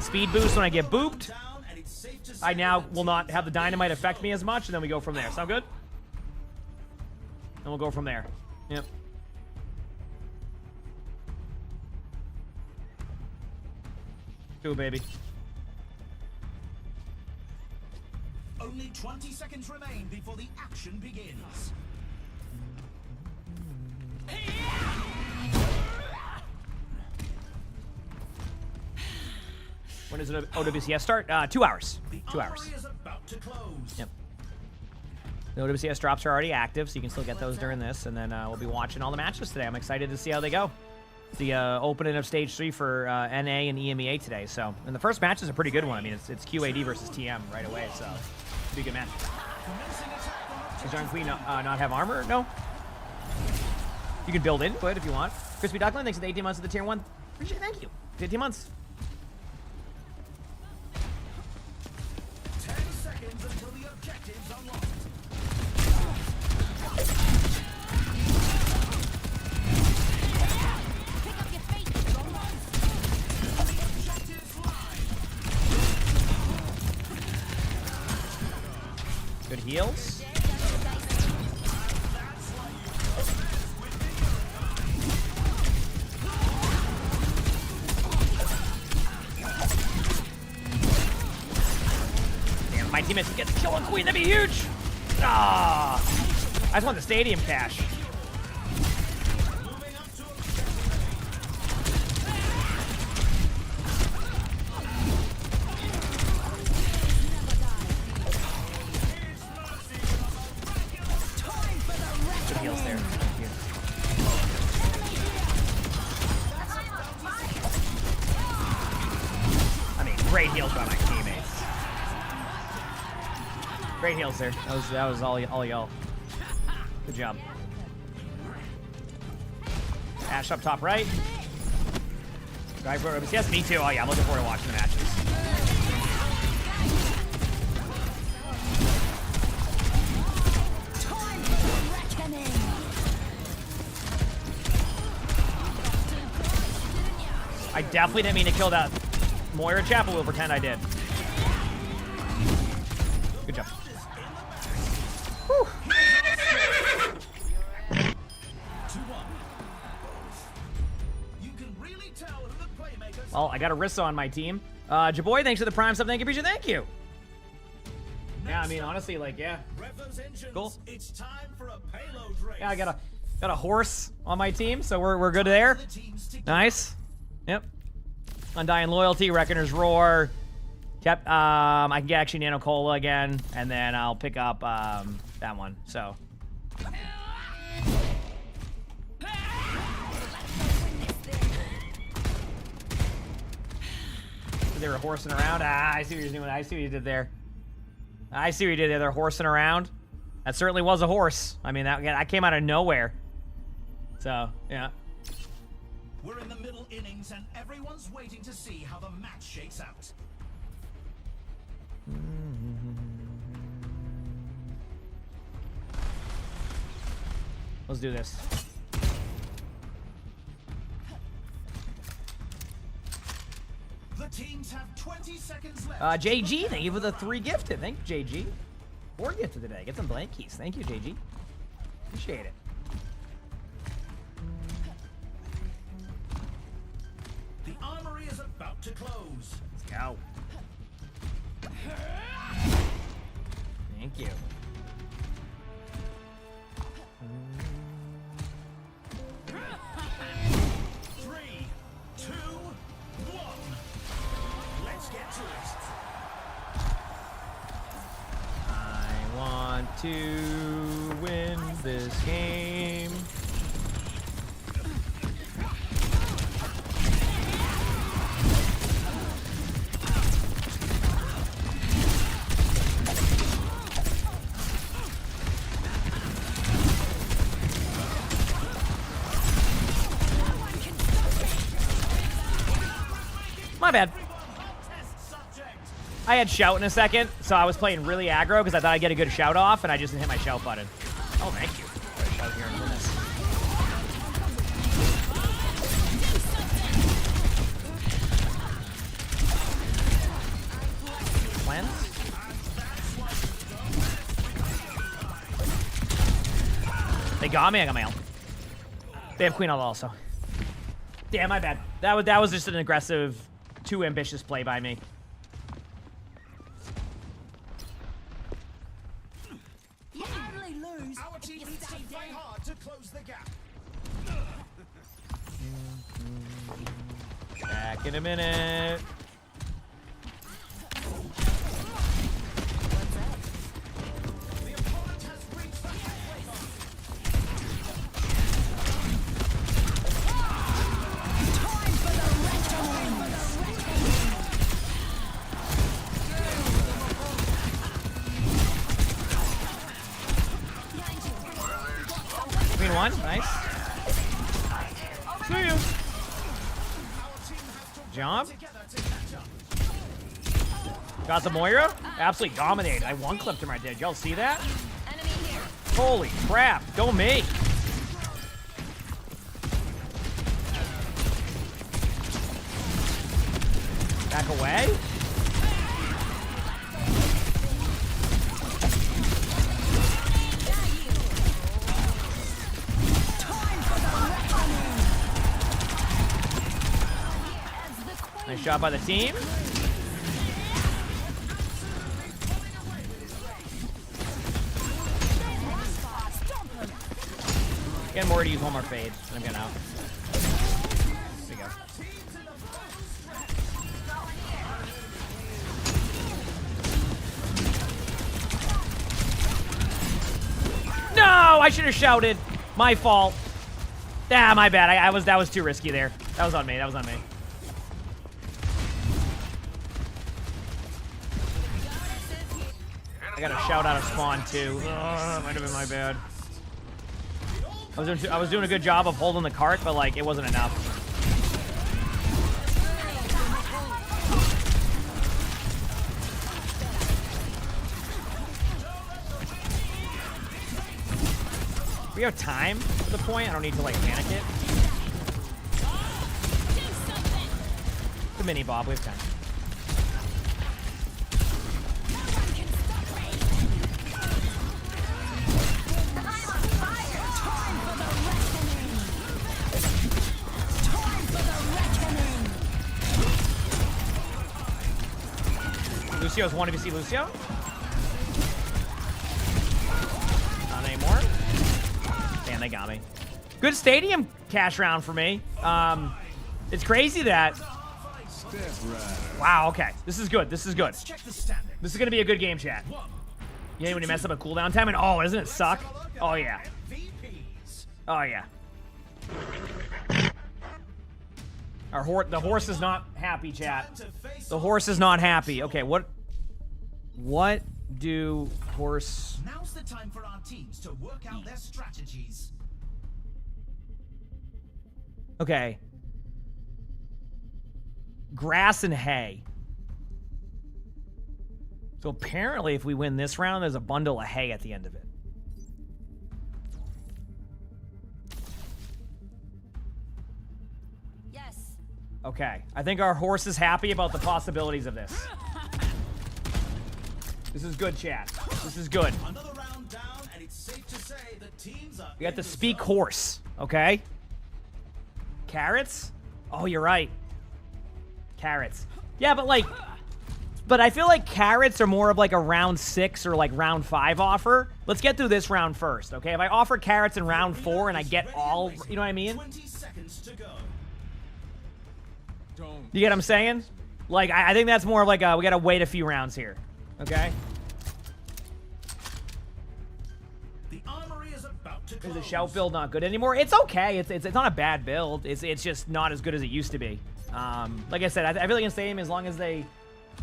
speed boost when I get booped. I now will not have the dynamite affect me as much, and then we go from there. Sound good? And we'll go from there. Yep. Cool, baby. Only 20 seconds remain before the action begins. When does OWCS start? 2 hours. The 2 hours. armory is about to close. Yep. The OWCS drops are already active, so you can still get those during this, and then we'll be watching all the matches today. I'm excited to see how they go. It's the opening of Stage 3 for NA and EMEA today, so. And the first match is a pretty good one. I mean, it's QAD versus TM right away, so it'll be a good match. Does John Queen not have armor? No. You can build into it if you want. Crispy Duckling, thanks for the 18 months of the Tier 1. Appreciate it, thank you. 15 months. 10 seconds until the objective's unlocked. Pick up your feet. The objective's live. Good heals. Damn, my teammates get the kill on Queen, that'd be huge! Ah! I just want the stadium cash. Moving up to objective. Good heals there. Thank you. I mean, great heals by my teammates. Great heals there. That was all y'all. Good job. Ash up top right. Drive for yes, me too. Oh yeah, I'm looking forward to watching the matches. Time for the reckoning. I definitely didn't mean to kill that Moira Chapel. We'll pretend I did. Good job. Whew. 2-1. You can really tell who the playmakers Well, I got Orisa on my team. Jaboy, thanks for the prime sub. Thank you, appreciate it. Thank you. Yeah, I mean, honestly, like, yeah. rev those engines. Cool. It's time for a payload race. Yeah, I got a horse on my team, so we're good there. The teams to Nice. Yep. Undying Loyalty, Reckoner's Roar. Kept, I can get actually Nano Cola again, and then I'll pick up that one. So. They were horsing around. Ah, I see what you're doing. I see what you did there. I see what you did there. They're horsing around. That certainly was a horse. I mean, that came out of nowhere. So, yeah. We're in the middle innings and everyone's waiting to see how the match shakes out. Let's do this. The teams have 20 seconds left. JG, thank you for the 3 gifted. Thank you, JG. 4 gifted today. Get some blankies. Thank you, JG. Appreciate it. The armory is about to close. Let's go. Thank you. Three, two, one. Let's get to it. I want to win this game. My bad. Test subject. I had shout in a second, so I was playing really aggro because I thought I'd get a good shout off, and I just didn't hit my shout button. Oh, thank you. Shout here and win this. Cleanse. They got me. I got my ult. They have Queen ult also. Damn, my bad. That was just an aggressive, too ambitious play by me. You only lose Our if team you needs to stay fight down. hard to close the gap. Back in a minute. The opponent has reached the halfway mark. Time for the reckoning. Queen one. Nice. See you. Job. Got the Moira. Absolutely dominated. I one-clipped him right there. Did y'all see that? Enemy here. Holy crap. Go me. Back away. Nice shot by the team. Get more to use one more fade. I'm getting out. There we go. No, I should have shouted. My fault. Ah, my bad. That was too risky there. That was on me. That was on me. I got a shout out of spawn too. That might have been my bad. I was doing a good job of holding the cart, but like it wasn't enough. We have time for the point. I don't need to like panic it. The mini bob. We have time. Lucio's one. If you see Lucio. Not anymore. Damn, they got me. Good stadium cash round for me. It's crazy that... Wow, okay. This is good. This is good. This is going to be a good game, chat. Yeah, when you mess up a cooldown time and... Oh, doesn't it suck? Oh, yeah. Oh, yeah. The horse is not happy, chat. The horse is not happy. Okay, what do horse... Now's the time for our teams to work out their strategies. Okay. Grass and hay. So apparently if we win this round, there's a bundle of hay at the end of it. Yes. Okay. I think our horse is happy about the possibilities of this. This is good, chat. This is good. Another round down, and it's safe to say the teams are We got the speak horse, okay? Carrots? Oh, you're right. Carrots. Yeah, but like... But I feel like carrots are more of like a round 6 or like round 5 offer. Let's get through this round first, okay? If I offer carrots in round 4 and I get all... You know what I mean? 20 seconds to go. You get what I'm saying? Like, I think that's more of like a... We gotta wait a few rounds here. Okay? The armory is about to Is close. the shout build not good anymore? It's okay. It's not a bad build. It's just not as good as it used to be. Like I said, I feel like in Stadium, as long as they...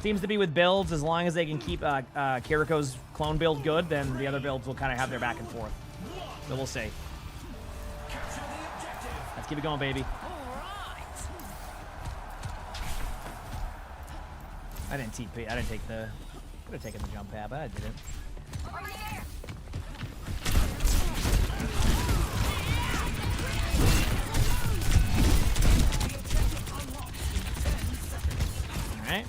Seems to be with builds, as long as they can keep Kiriko's clone build good, then the other builds will kind of have their back and forth. So we'll see. Let's keep it going, baby. I I didn't TP. I didn't take the. Could have taken the jump pad, but I didn't. All right.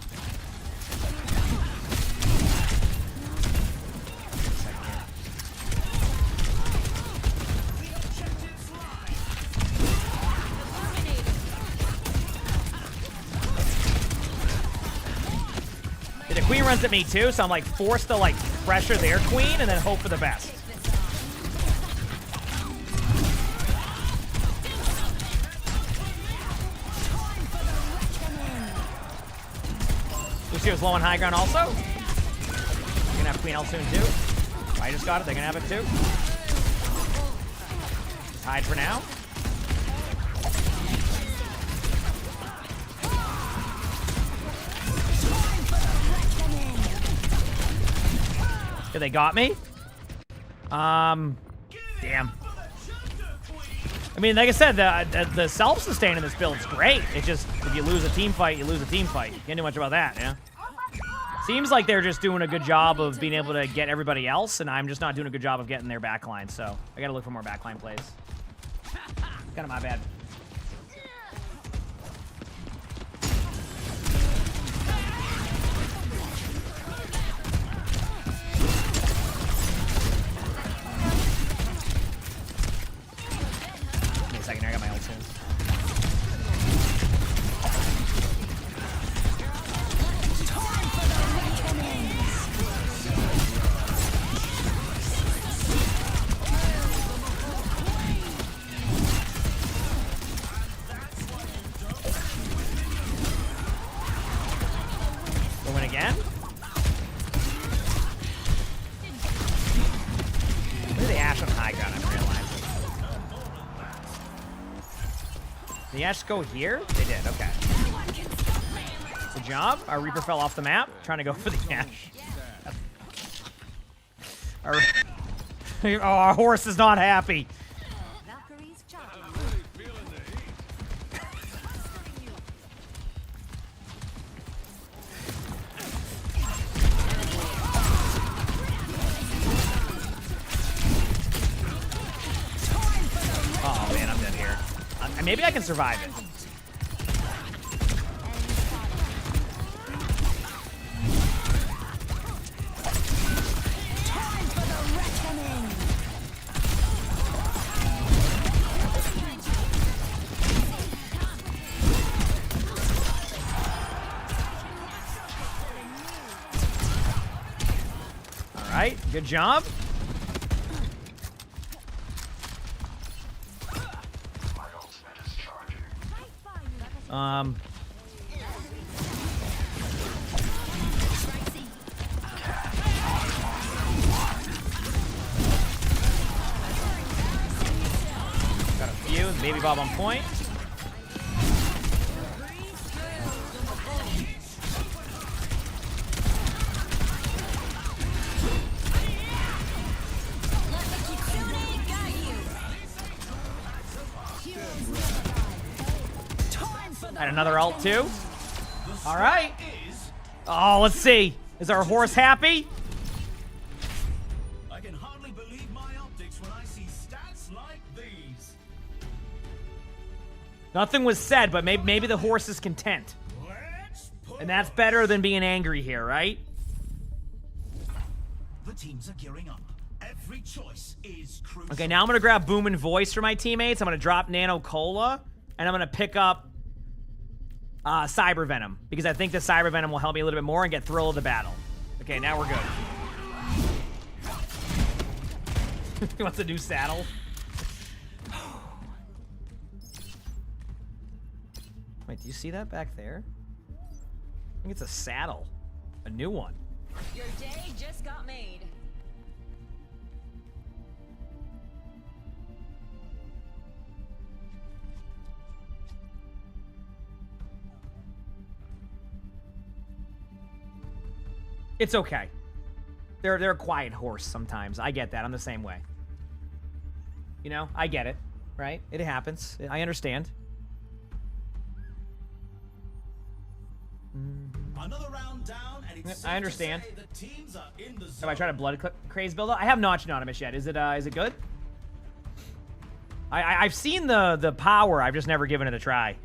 The queen runs at me too, so I'm like forced to like pressure their queen and then hope for the best. Lucio's low on high ground also. We're gonna have queen L soon too. I just got it, they're gonna have it too. Just hide for now. They got me. Damn. I mean, like I said, the self-sustain in this build is great. It's just, if you lose a team fight, you lose a team fight. You can't do much about that, yeah? Seems like they're just doing a good job of being able to get everybody else, and I'm just not doing a good job of getting their backline, so I gotta look for more backline plays. Kind of my bad. Second, I got my ult soon. Go in again. Look at the Ashe on high ground, I'm realizing. Did the Ashe go here? They did, okay. Good job. Our Reaper fell off the map. Trying to go for the Ashe. Oh, our horse is not happy. Oh man, I'm dead here. Maybe I can survive it. All right, good job. Got a few. Baby Bob on point. And another ult too. All right. Oh, let's see. Is our horse happy? I can hardly believe my optics when I see stats like these. Nothing was said, but maybe the horse is content. And that's better than being angry here, right? The teams are gearing up. Every choice is crucial. Okay, now I'm going to grab Boom and Voice for my teammates. I'm going to drop Nano Cola. And I'm going to pick up Cyber Venom, because I think the Cyber Venom will help me a little bit more and get thrill of the battle. Okay, now we're good. He wants a new saddle. Wait, do you see that back there? I think it's a saddle. A new one. Your day just got made. It's okay. They're a quiet horse sometimes. I get that. I'm the same way. You know, I get it, right? It happens. I understand. Mm-hmm. Another round down, and it's I understand. safe to say the teams are in the Have zone. I tried a blood craze build? I have not Anonymous yet. Is it good? I've seen the power. I've just never given it a try.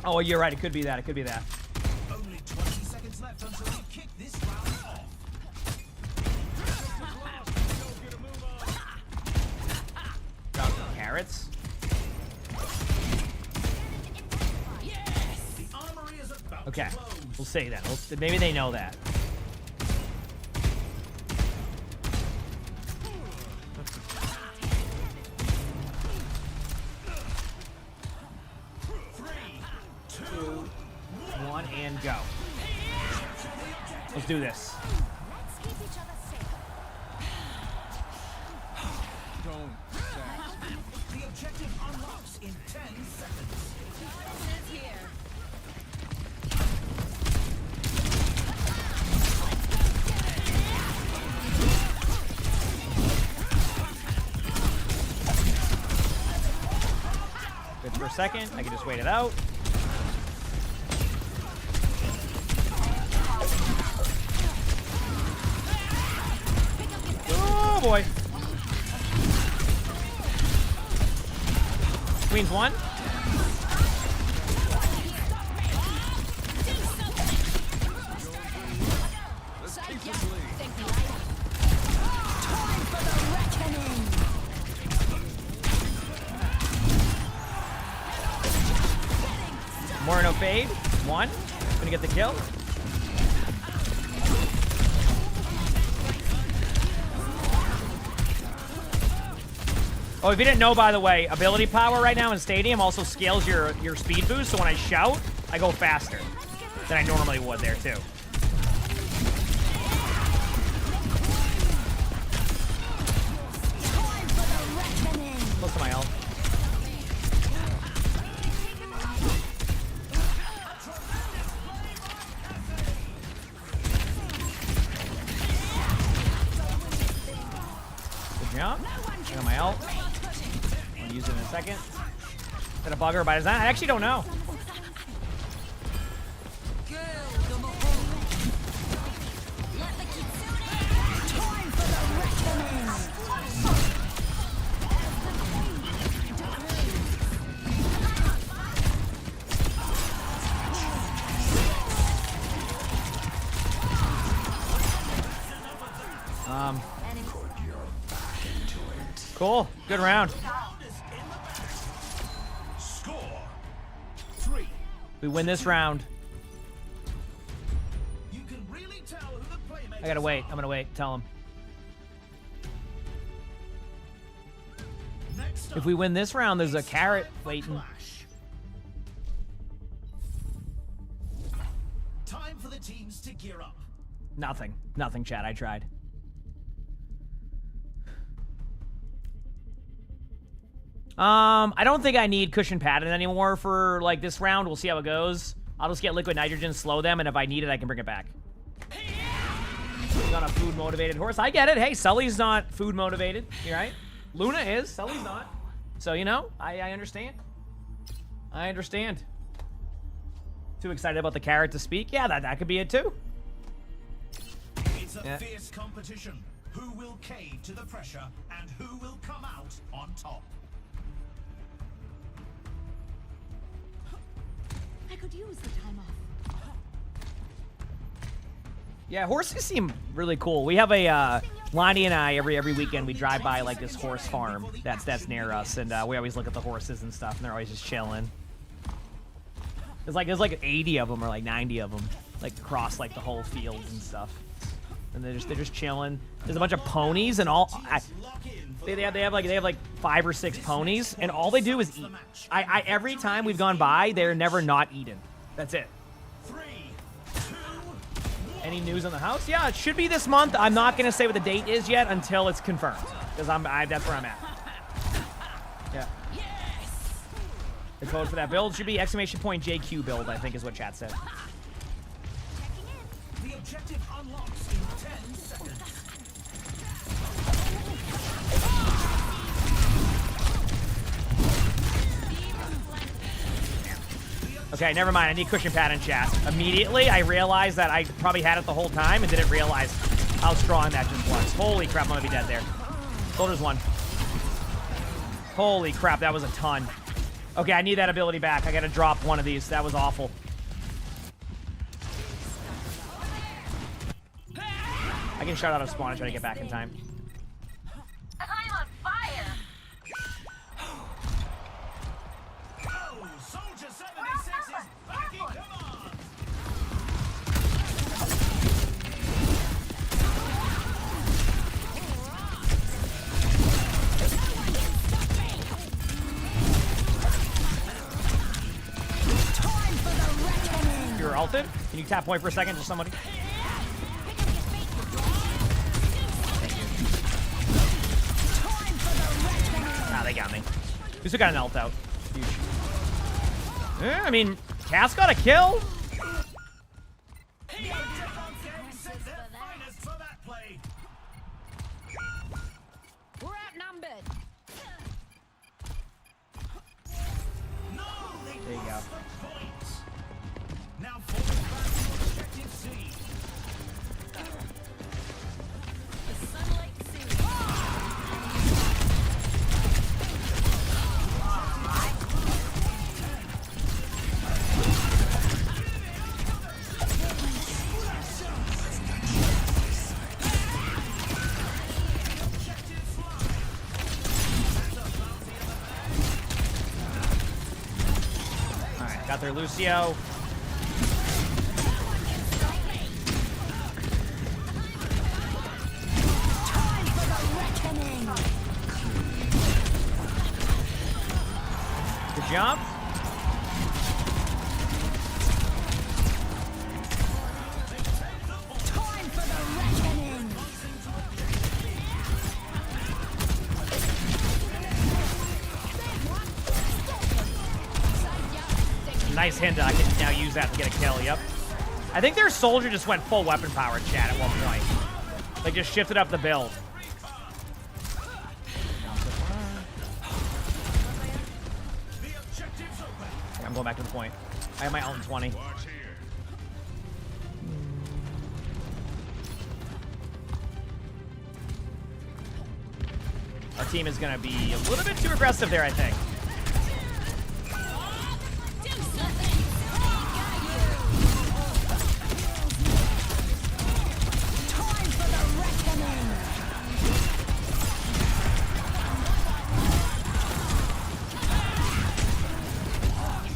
Oh, you're right. It could be that. It could be that. Only 20 seconds left until we kick this round off. Drop some carrots. The armory is about Okay, to close. we'll say that. Maybe they know that. One and go. Let's do this. Let's keep each other safe. The objective unlocks in 10 seconds. Good for a second. I can just wait it out. Oh boy. Queen's one. Moreno fade. One. Gonna get the kill. Oh, if you didn't know, by the way, ability power right now in Stadium also scales your speed boost, so when I shout, I go faster than I normally would there, too. Close to my ult. Good job. I got my ult. I'll use it in a second. Is that a bugger by design? I actually don't know. Cool. Good round. Score 3. We win this round. You can really tell who the playmakers I gotta wait. are. I'm gonna wait. Tell him. Next If up, we win this round, there's a it's carrot time for waiting. Clash. Time for the teams to gear up. Nothing. Nothing, chat. I tried. I don't think I need cushion pattern anymore for, like, this round. We'll see how it goes. I'll just get liquid nitrogen, slow them, and if I need it, I can bring it back. He's not a food-motivated horse. I get it. Hey, Sully's not food-motivated. You right? Luna is. Sully's not. So, you know, I understand. I understand. Too excited about the carrot to speak? Yeah, that could be it, too. It's a Yeah. fierce competition. Who will cave to the pressure and who will come out on top? I could use the time off. Yeah, horses seem really cool. We have a Lonnie and I every weekend we drive by like this horse farm that's near us, and we always look at the horses and stuff, and they're always just chilling. There's like 80 of them or like 90 of them, like across like the whole field and stuff, and they're just chilling. There's a bunch of ponies and all. They have like 5 or 6 ponies, and all they do is eat. I every time we've gone by, they're never not eaten. That's it. 3, 2, 1. Any news on the house? Yeah, it should be this month. I'm not gonna say what the date is yet until it's confirmed, because that's where I'm at. Yeah. The code for that build should be !JQ build, I think is what chat said. The objective unlocks in 10 seconds. Okay, never mind. I need cushion pad in chat. Immediately, I realized that I probably had it the whole time and didn't realize how strong that just was. Holy crap, I'm gonna be dead there. Soldier's one. Holy crap, that was a ton. Okay, I need that ability back. I gotta drop one of these. That was awful. I can shout out a spawn and try to get back in time. I'm on fire. Oh, Soldier 76 is backing. Come on. You're ulted. Can you tap point for a second? Just somebody. Ah, they got me. Who's got an ult out? Huge. Yeah, I mean, Cass got a kill. We're outnumbered. There you go. Now falling back to objective C. The Sunlight Series. All right, got their Lucio. Good job. Nice hint. I can now use that to get a kill. Yep. I think their soldier just went full weapon power in chat at one point. They just shifted up the build. Okay, I'm going back to the point. I have my own 20. Our team is going to be a little bit too aggressive there, I think.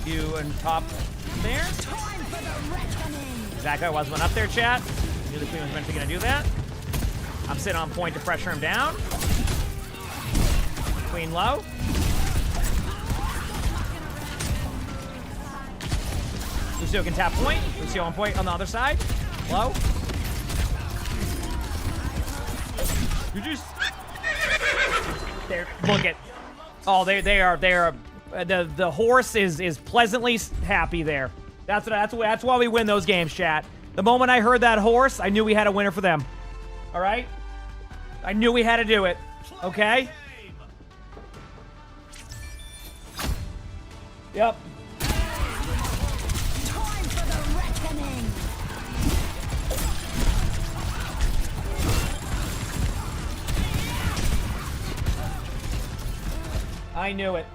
You and top there. Exactly, I was one up there, chat. I knew the queen was eventually going to do that. I'm sitting on point to pressure him down. Queen low. Lucio can tap point. Lucio on point on the other side. Low. You just there. Look at. Oh, they are. The horse is pleasantly happy there. That's why we win those games, chat. The moment I heard that horse, I knew we had a winner for them. All right. I knew we had to do it. Okay. Yep. I knew it.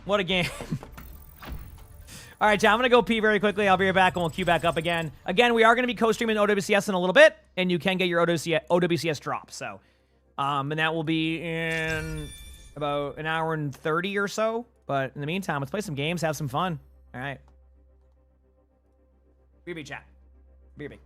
What a game. All right, John, I'm going to go pee very quickly. I'll be right back, and we'll queue back up again. Again, we are going to be co-streaming OWCS in a little bit, and you can get your OWCS drop. So, and that will be in about an hour and 30 or so. But in the meantime, let's play some games, have some fun. All right. BB chat. BB.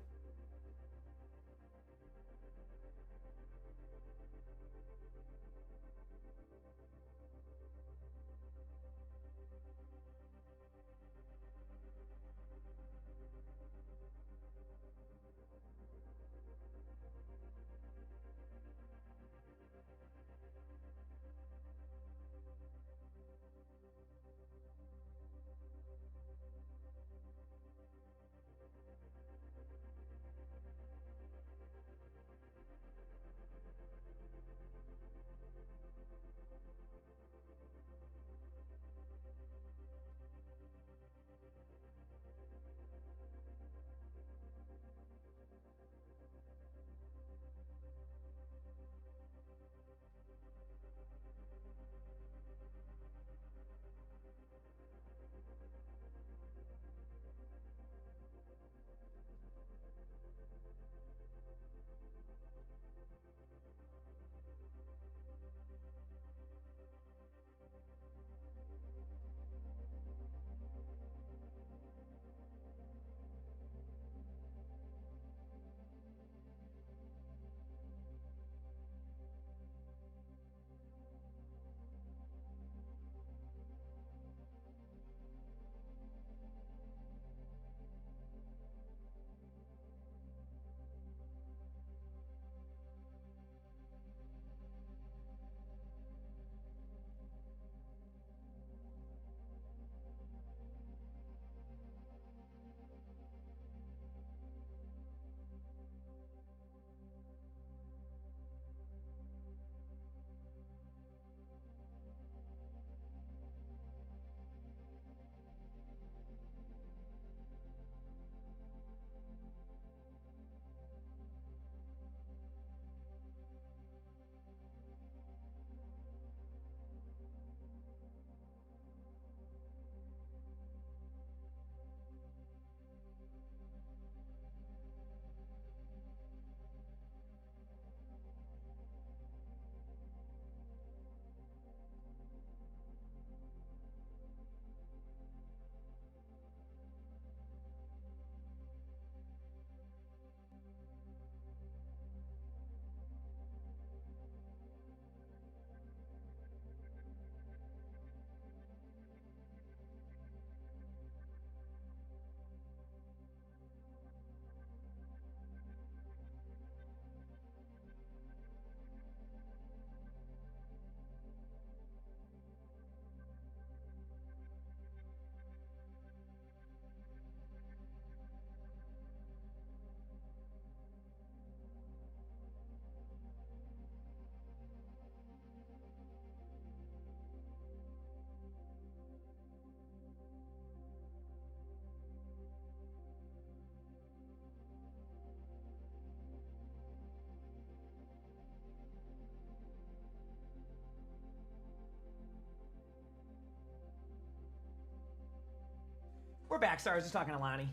back. Sorry, I was just talking to Lonnie.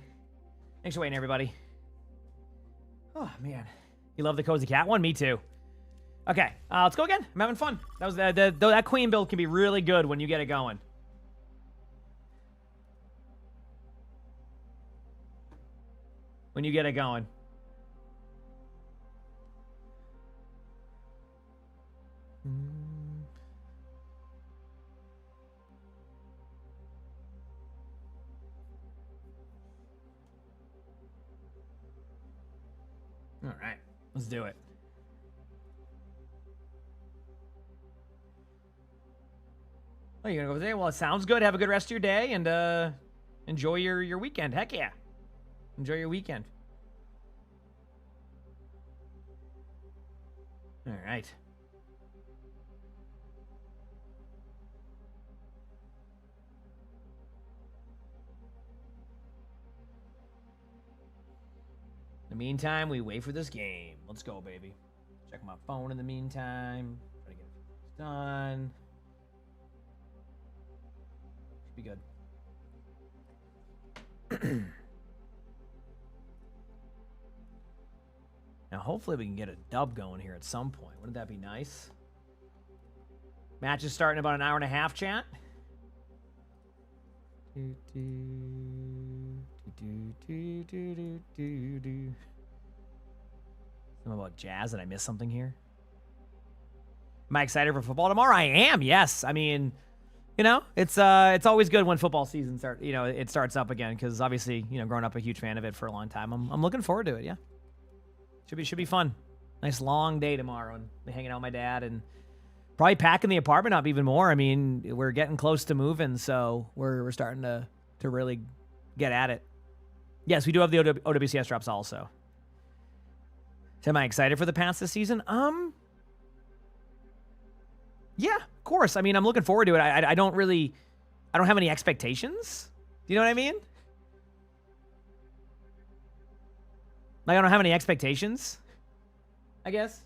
Thanks for waiting, everybody. Oh, man. You love the Cozy Cat one? Me too. Okay, let's go again. I'm having fun. That was that queen build can be really good when you get it going. When you get it going. All right, let's do it. Oh, you're gonna go today? Well, it sounds good. Have a good rest of your day and enjoy your weekend. Heck yeah. Enjoy your weekend. All right. In the meantime, we wait for this game. Let's go, baby. Check my phone in the meantime. Try to get it done. Should be good. Now, hopefully we can get a dub going here at some point. Wouldn't that be nice? Match is starting in about an hour and a half, chat. Something about jazz. Did I miss something here? Am I excited for football tomorrow? I am, yes. I mean, you know, it's always good when football season starts up again, because obviously, you know, growing up a huge fan of it for a long time, I'm looking forward to it, yeah. Should be fun. Nice long day tomorrow and be hanging out with my dad and probably packing the apartment up even more. I mean, we're getting close to moving, so we're starting to really get at it. Yes, we do have the OWCS drops also. So am I excited for the pants this season? Yeah, of course. I mean, I'm looking forward to it. I don't have any expectations. Do you know what I mean? Like, I don't have any expectations, I guess.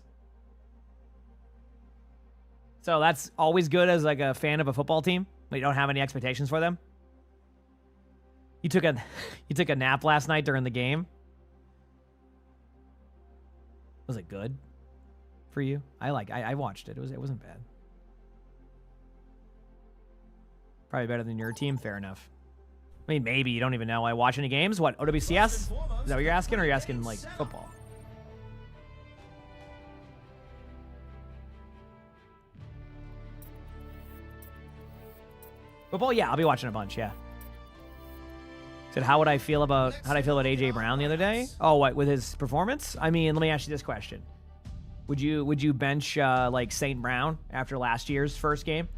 So that's always good as like a fan of a football team, but you don't have any expectations for them. You took a nap last night during the game. Was it good for you? I watched it. It wasn't bad. Probably better than your team. Fair enough. I mean, maybe. You don't even know. I watch any games? What, OWCS? Is that what you're asking? Or are you asking, like, football? Football? Yeah, I'll be watching a bunch, yeah. Said, how did I feel about AJ Brown the other day? Oh, what, with his performance? I mean, let me ask you this question. Would you bench, like, St. Brown after last year's first game?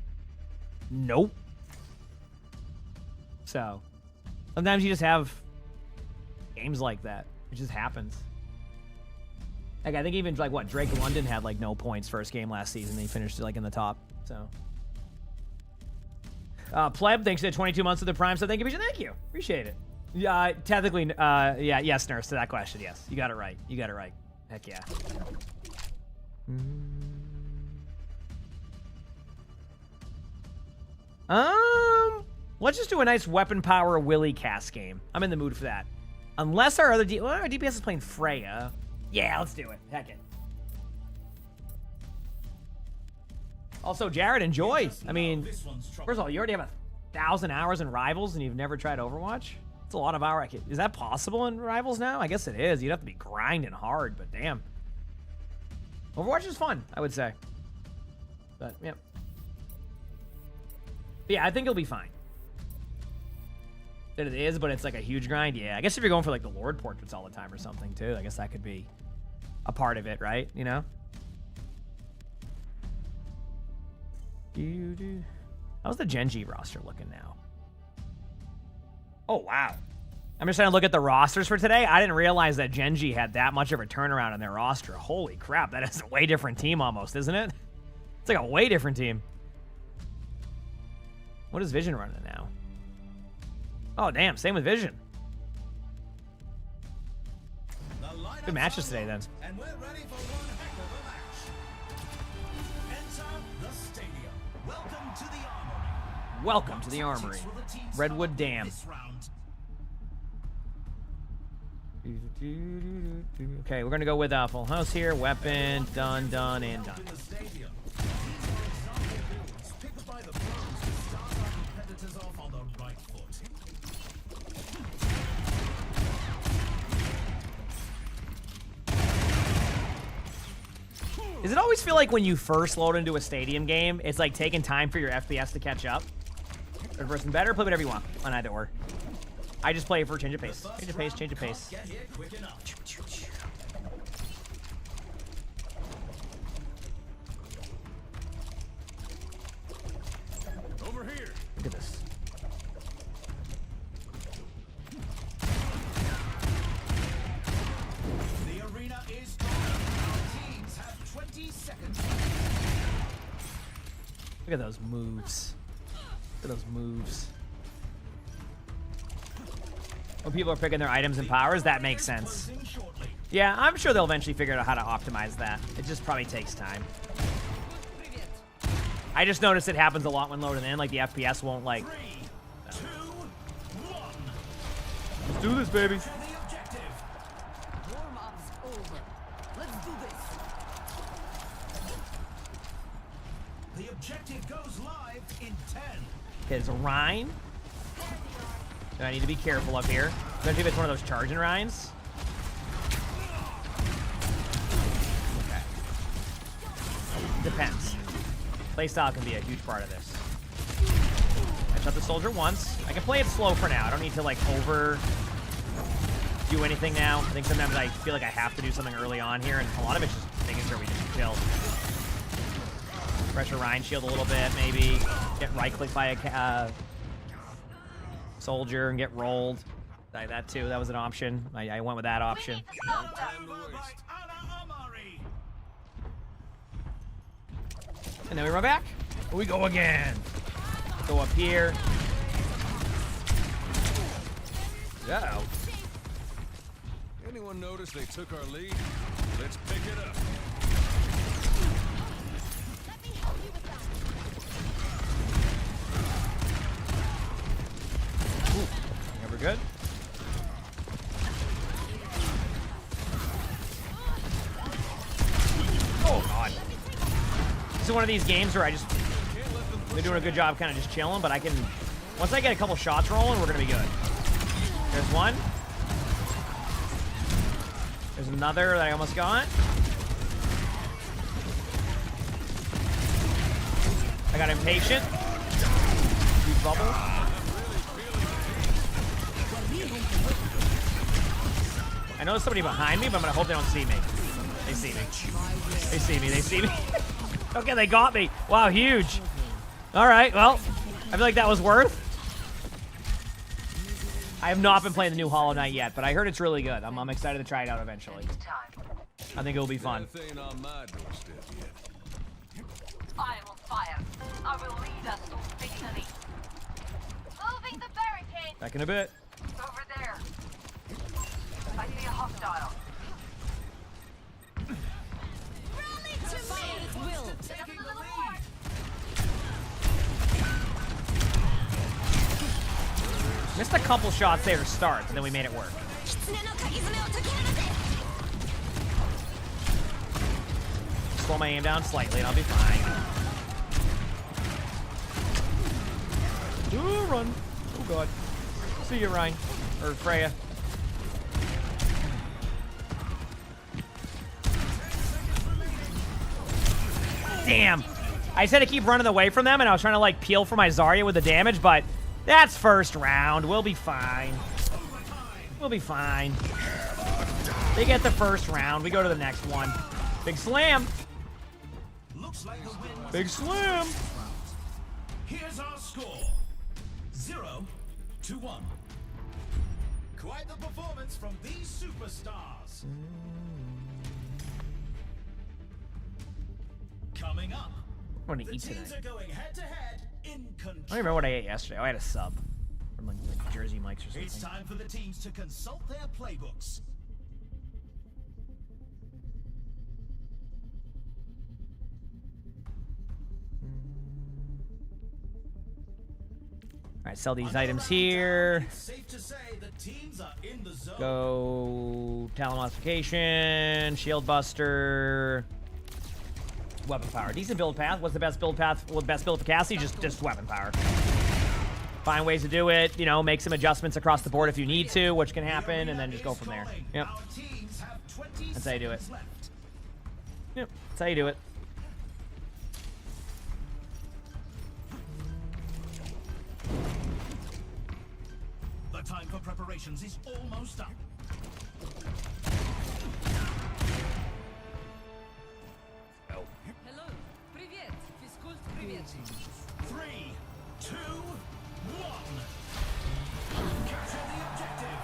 Nope. So... sometimes you just have games like that. It just happens. Like, I think even, like, what, Drake London had, like, no points first game last season. He finished, like, in the top, so. Pleb, thanks to 22 months of the Prime, so thank you. Thank you. Appreciate it. Yeah, technically, yeah, yes, Nurse, to that question, yes. You got it right. You got it right. Heck yeah. Let's just do a nice weapon power Willy cast game. I'm in the mood for that. Unless our other our DPS is playing Freya. Yeah, let's do it. Heck it. Also, Jared, enjoy. I mean, first of all, you already have 1,000 hours in Rivals and you've never tried Overwatch? It's a lot of hours. Is that possible in Rivals now? I guess it is. You'd have to be grinding hard, but damn. Overwatch is fun, I would say. But, yeah. But yeah, I think it'll be fine. That it is, but it's like a huge grind. Yeah, I guess if you're going for like the Lord portraits all the time or something too, I guess that could be a part of it, right? You know? How's the Genji roster looking now? Oh, wow. I'm just trying to look at the rosters for today. I didn't realize that Genji had that much of a turnaround in their roster. Holy crap, that is a way different team almost, isn't it? It's like a way different team. What is Vision running now? Oh, damn. Same with Vision. Good matches today, then. And we're ready for one heck of a match. Enter the stadium. Welcome to the Armory. Welcome to the Armory. Redwood Dam. Okay, we're gonna go with full house here. Weapon, done, and done. In the stadium. Picked by the pros to start our competitors off on the right foot. Does it always feel like when you first load into a stadium game, it's like taking time for your FPS to catch up? Third person better, play whatever you want on either or. I just play for change of pace. Change of pace, change of pace. Get here quick enough. Over here. Look at this. The arena is gone. Teams have 20 seconds. Look at those moves. Look at those moves. When people are picking their items and powers, that makes sense. Closing shortly. Yeah, I'm sure they'll eventually figure out how to optimize that. It just probably takes time. I just noticed it happens a lot when loading in, like the FPS won't like... 3, 2, 1. Let's do this, baby. To the objective. Warm-up's over. Let's do this. The objective goes live in 10. Okay, there's a Rhine. So I need to be careful up here, especially if it's one of those charging Rhines. Okay. Depends. Playstyle can be a huge part of this. I shot the soldier once. I can play it slow for now. I don't need to like over do anything now. I think sometimes I feel like I have to do something early on here, and a lot of it's just making sure we just chill. Pressure Rhine shield a little bit, maybe. Get right-clicked by a soldier and get rolled. That too. That was an option. I went with that option. And then we run back. We go again. Go up here. Uh-oh. Anyone notice they took our lead? Let's pick it up. Let me help you with that. Yeah, we're good. Oh, God. This is one of these games where they're doing a good job kind of just chilling, but once I get a couple shots rolling, we're going to be good. There's one. There's another that I almost got. I got impatient. Huge bubble. I know there's somebody behind me, but I'm gonna hope they don't see me. They see me. They see me. They see me. Okay, they got me. Wow, huge. All right, well, I feel like that was worth. I have not been playing the new Hollow Knight yet, but I heard it's really good. I'm excited to try it out eventually. I think it will be fun. That ain't on my doorstep yet. I will fire. I will lead us to victory. Moving the barricade. Back in a bit. Over there. I see a hostile. Rally to me! Will. Taking the lead. Missed a couple shots there to start, and then we made it work. Slow my aim down slightly, and I'll be fine. Ooh, run. Oh, God. See you, Ryan. Or Freya. Damn. I said to keep running away from them, and I was trying to, like, peel for my Zarya with the damage, but that's first round. We'll be fine. We'll be fine. They get the first round. We go to the next one. Big slam. Looks like the win was Big slam. Here's our score. 0-1. Quite the performance from these superstars. Coming up, I'm gonna the eat teams tonight. are going head-to-head in I control. don't remember what I ate yesterday. Oh, I had a sub from like Jersey Mike's or It's something. time for the teams to consult their playbooks. right, sell these items here. It's safe to say the teams are in the zone. Go talent modification, shield buster, weapon power. Decent build path. What's the best build path? Well, the best build for Cassie? Just weapon power. Find ways to do it. You know, make some adjustments across the board if you need to, which can happen, and then just go from there. Yep. Our teams have 20 That's how you do it. seconds left. Yep. That's how you do it. The time for preparations is almost up. Hello. Привет. Физкульт, привет. 3, 2, 1. Capture the objective.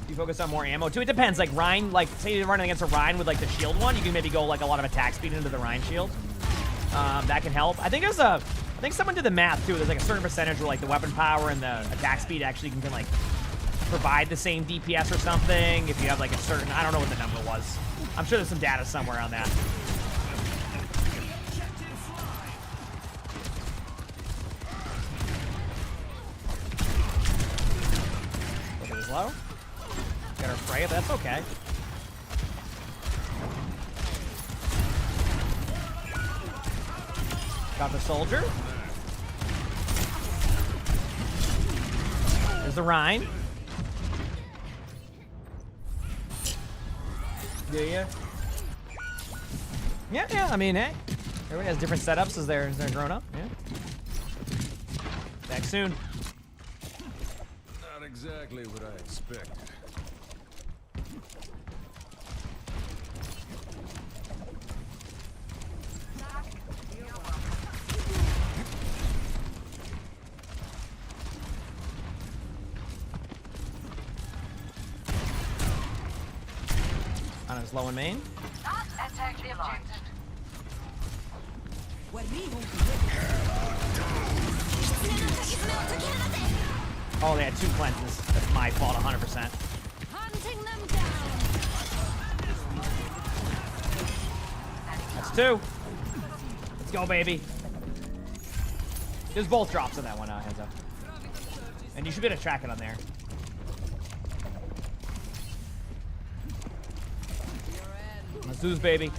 You focus on more ammo too. It depends. Like Rhine, like say you're running against a Rhine with like the shield one, you can maybe go like a lot of attack speed into the Rhine shield. That can help. I think someone did the math too. There's like a certain percentage where like the weapon power and the attack speed actually can like provide the same DPS or something. If you have like a certain, I don't know what the number was. I'm sure there's some data somewhere on that. A little bit low. Got our Freya, but that's okay. Got the soldier. There's the Rhine. Do you? Yeah. I mean, hey, everybody has different setups as they're growing up. Yeah. Back soon. Not exactly what I expected. On his low and main. Attack the objective. Oh, they had 2 cleanses. That's my fault, 100%. Hunting them down. That's 2. Let's go, baby. There's both drops on that one, heads up. And you should be able to track it on there. Let's do this, baby.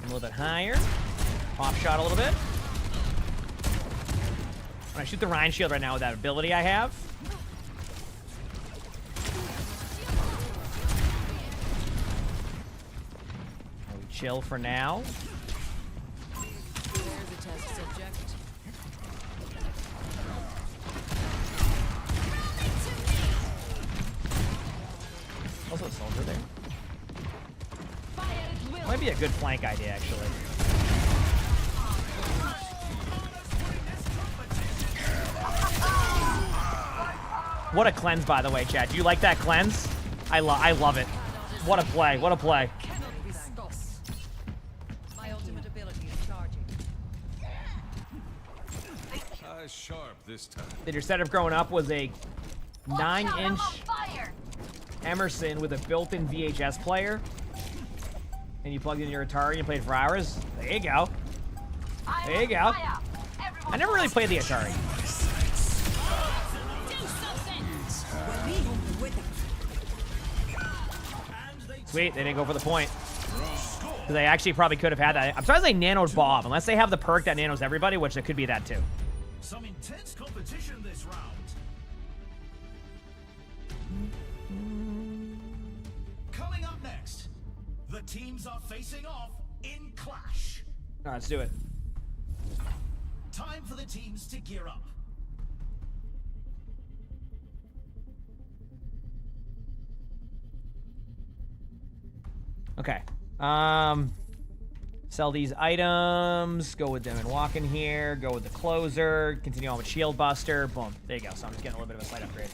A little bit higher. Pop shot a little bit. When I shoot the Rhine shield right now with that ability I have. We chill for now. There's a test subject. Also a soldier there. Fire at will. Might be a good flank idea, actually. What a cleanse, by the way, chat. Do you like that cleanse? I love it. What a play. What a play. Cannot be stopped. My ultimate ability is charging. Eyes sharp this time. Did your setup growing up was a 9-inch Fire. Emerson with a built-in VHS player, and you plugged in your Atari and you played for hours? There you go. There you go. I never really played the Atari. Sweet, they didn't go for the point. Because they actually probably could have had that. I'm surprised they nanoed Bob, unless they have the perk that nanos everybody, which it could be that too. Some intense competition this round. Coming up next, the teams are facing off in clash. All right, let's do it. Time for the teams to gear up. Okay. Sell these items. Go with them and walk in here. Go with the closer. Continue on with shield buster. Boom. There you go. So I'm just getting a little bit of a slight upgrade.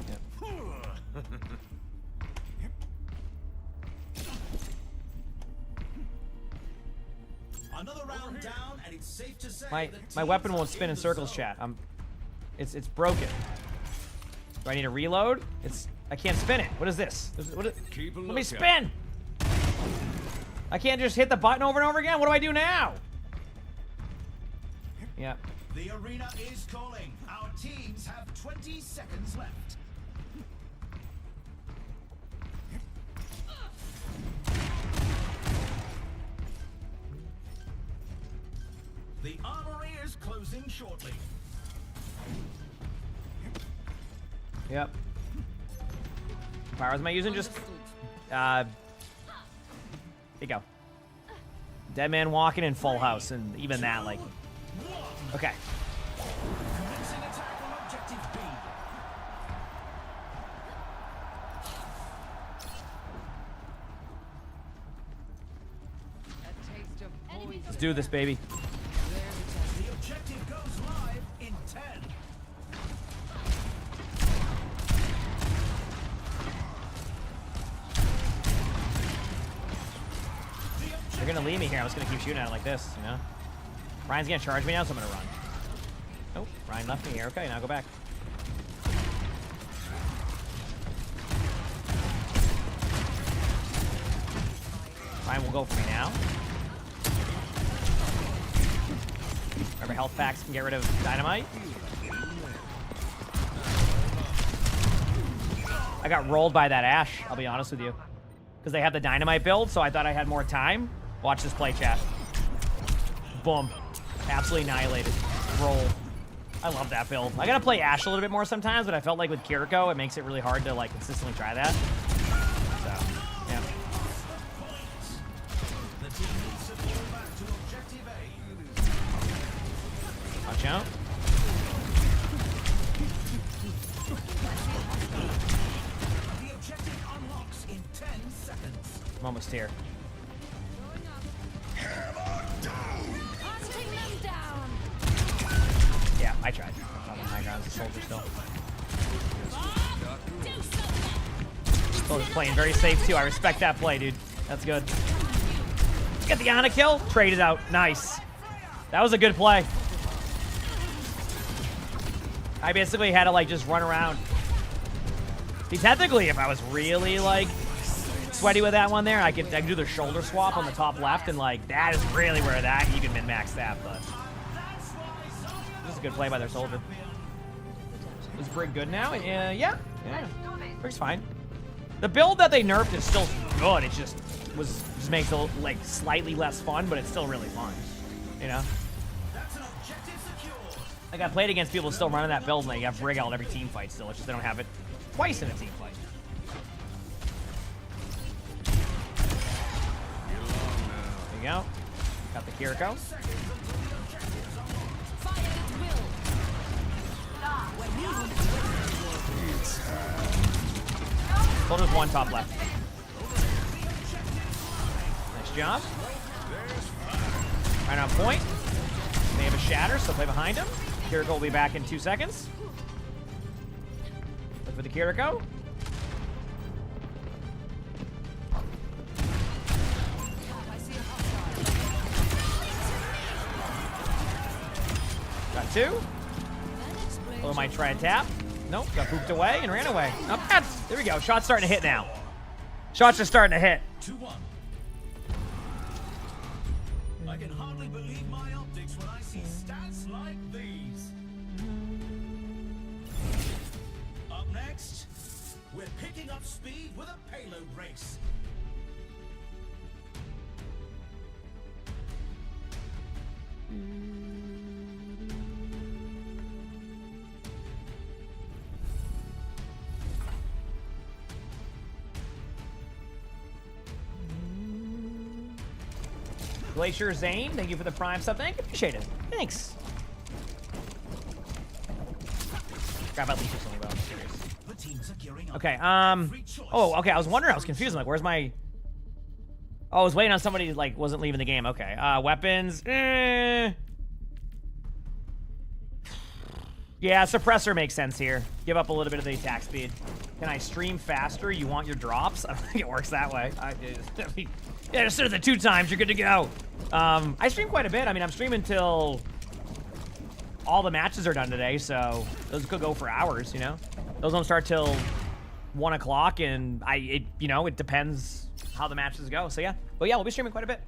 Yep. Another round down, and it's safe to say My the weapon teams won't are spin in the circles, zone. chat. It's broken. Do I need to reload? I can't spin it. What is this? Keep a Let me lookout. spin. I can't just hit the button over and over again. What do I do now? Yeah. The arena is calling. Our teams have 20 seconds left. The armory is closing shortly. Yep. What powers am I using? Just, here you go. Dead man walking in full house, and even that, like, okay. Commencing attack on objective B. A taste of poison. Let's do this, baby. The objective goes live in 10. They're gonna leave me here. I'm just gonna keep shooting at it like this, you know? Ryan's gonna charge me now, so I'm gonna run. Oh, Ryan left me here. Okay, now go back. Ryan will go for me now. Remember, health packs can get rid of dynamite. I got rolled by that Ashe, I'll be honest with you. Because they have the dynamite build, so I thought I had more time. Watch this play, chat. Boom. Absolutely annihilated. Roll. I love that build. I gotta play Ashe a little bit more sometimes, but I felt like with Kiriko, it makes it really hard to like consistently try that. So, yeah. The team needs to fall back to objective A. Watch out. The objective unlocks in 10 seconds. I'm almost here. Hunting them down. Yeah, I tried. I'm on high ground as a soldier still. Do something. Soldier's playing very safe too. I respect that play, dude. That's good. Get the Ana kill. Trade it out. Nice. That was a good play. I basically had to like just run around. See, technically, if I was really like sweaty with that one there, I could do the shoulder swap on the top left, and like that is really where that you can min-max that. But this is a good play by their soldier. Is Brig good now? Yeah. Brig's fine. The build that they nerfed is still good. It just makes it like slightly less fun, but it's still really fun. You know. Like I played against people still running that build, and they have Brig out every team fight still. It's just they don't have it twice in a team fight. There you go. Got the Kiriko. Soldier's one top left. Nice job. Right on point. They have a shatter, so play behind him. Kiriko will be back in 2 seconds. Look for the Kiriko. Got two. Oh, might try a tap. Nope, got pooped away and ran away. Not bad. There we go. Shot's starting to hit now. Shots are starting to hit. 2-1. I can hardly believe my optics when I see stats like these. Up next, we're picking up speed with a payload race. Glacier Zane, thank you for the prime sub. Thank you, appreciate it. Thanks. Grab at least something about. I'm curious. The teams are gearing up. Okay. Oh, okay. I was wondering. I was confused. I'm like, where's my? Oh, I was waiting on somebody like wasn't leaving the game. Okay. Weapons. Yeah, suppressor makes sense here. Give up a little bit of the attack speed. Can I stream faster? You want your drops? I don't think it works that way. Yeah, just do the 2 times. You're good to go. I stream quite a bit. I mean, I'm streaming till all the matches are done today, so those could go for hours, you know? Those don't start till 1 o'clock, and it depends how the matches go. So yeah, but yeah, we'll be streaming quite a bit.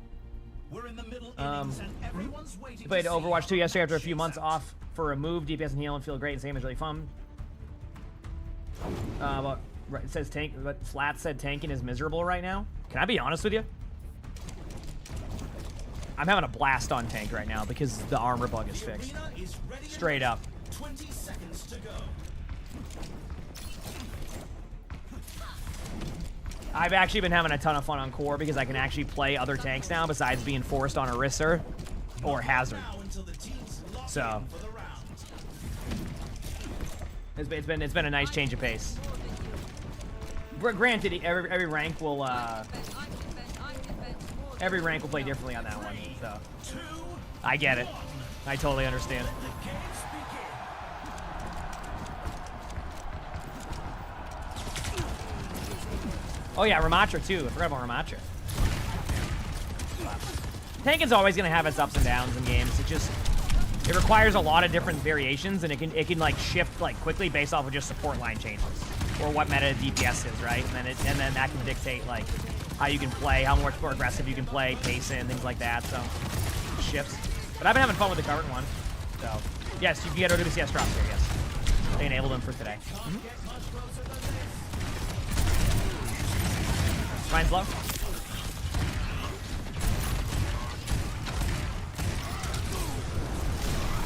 We're in the middle innings and everyone's waiting. Played Overwatch 2 yesterday after a few months off for a move. DPS and heal and feel great. And same is really fun. But it says tank. But Flat said tanking is miserable right now. Can I be honest with you? I'm having a blast on tank right now because the armor bug is fixed. Straight up. 20 seconds to go. I've actually been having a ton of fun on core because I can actually play other tanks now besides being forced on Orisa or Hazard. So it's been a nice change of pace. Granted, every rank will play differently on that one. So I get it. I totally understand. Oh yeah, Ramatra too. I forgot about Ramatra. Tanking's always gonna have its ups and downs in games. It requires a lot of different variations, and it can like shift like quickly based off of just support line changes or what meta DPS is, right? And then that can dictate like how you can play, how much more aggressive you can play, pace in, things like that. So it shifts. But I've been having fun with the current one. So yes, you can get OWCS drops here. Yes, they enabled them for today. Ryan's low.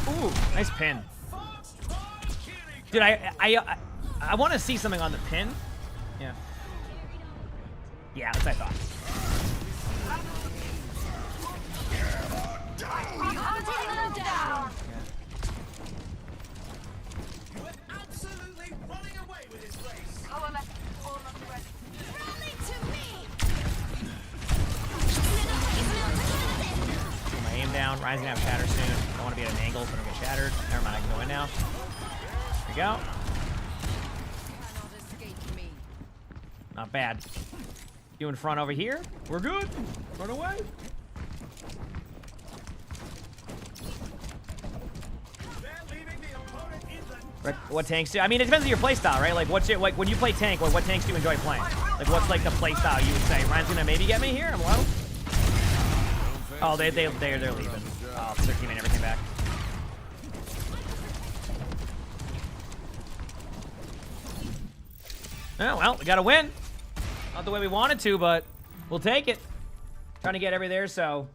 Ooh, nice pin. Dude, I want to see something on the pin. Yeah. Yeah, that's what I thought. Absolutely running away with his race. Put my aim down. Ryan's gonna have shatter soon. I want to be at an angle so I don't get shattered. Never mind, I can go in now. There we go. Not bad. You in front over here. We're good. Run away. What tanks do? I mean, it depends on your playstyle, right? Like, like when you play tank, what tanks do you enjoy playing? Like, what's like the playstyle you would say? Ryan's gonna maybe get me here. I'm low. Oh, they're leaving. Oh, their teammate never came back. Oh well, we got to win. Not the way we wanted to, but we'll take it. Trying to get every there, so.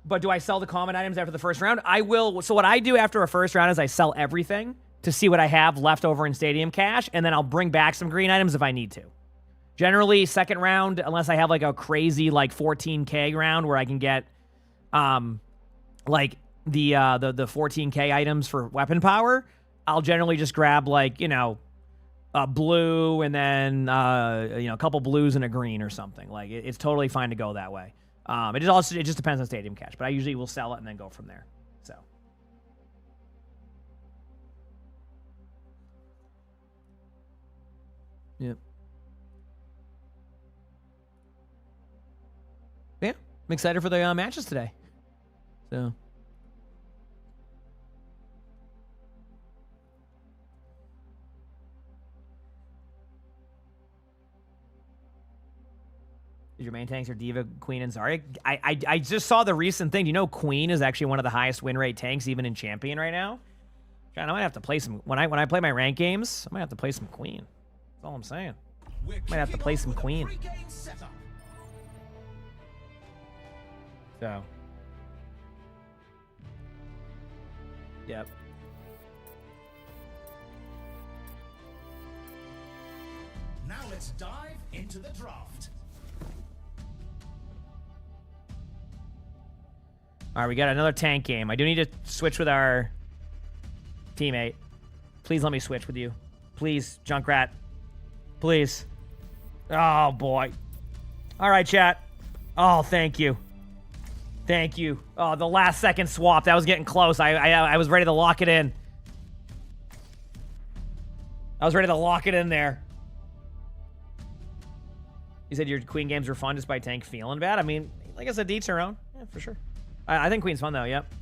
But do I sell the common items after the first round? I will. So what I do after a first round is I sell everything to see what I have left over in Stadium Cash, and then I'll bring back some green items if I need to. Generally, second round, unless I have like a crazy like 14K round where I can get like the 14K items for weapon power, I'll generally just grab like, a blue and then a couple blues and a green or something. Like it's totally fine to go that way. It just depends on Stadium Cash, but I usually will sell it and then go from there. So. Yep. Yeah, I'm excited for the matches today. So. Your main tanks are Diva, Queen, and Zarya. I just saw the recent thing. Do you know Queen is actually one of the highest win rate tanks even in Champion right now? John, I might have to play some when I play my rank games. I might have to play some Queen. That's all I'm saying. Might have to play some Queen. So. Yep. Now let's dive into the draft. All right, we got another tank game. I do need to switch with our teammate. Please let me switch with you. Please, Junkrat. Please. Oh, boy. All right, chat. Oh, thank you. Thank you. Oh, the last second swap. That was getting close. I was ready to lock it in. I was ready to lock it in there. You said your Queen games were fun despite tank feeling bad? I mean, like I said, each their own. Yeah, for sure. I think Queen's fun, though. Yep.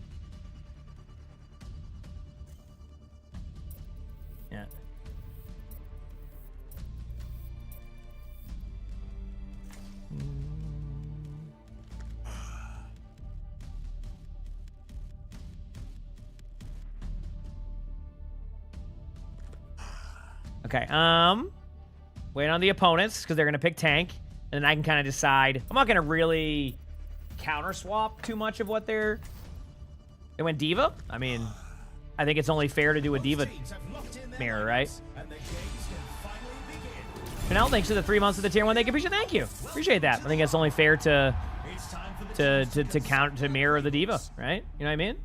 Yeah. Okay. Wait on the opponents because they're gonna pick tank, and then I can kind of decide. I'm not gonna really counter swap too much of what they're. They went Diva. I mean, I think it's only fair to do a Diva mirror, right? Chanel, thanks for the 3 months of the tier 1. Thank you. Appreciate that. I think it's only fair to count to mirror the Diva, right? You know what I mean?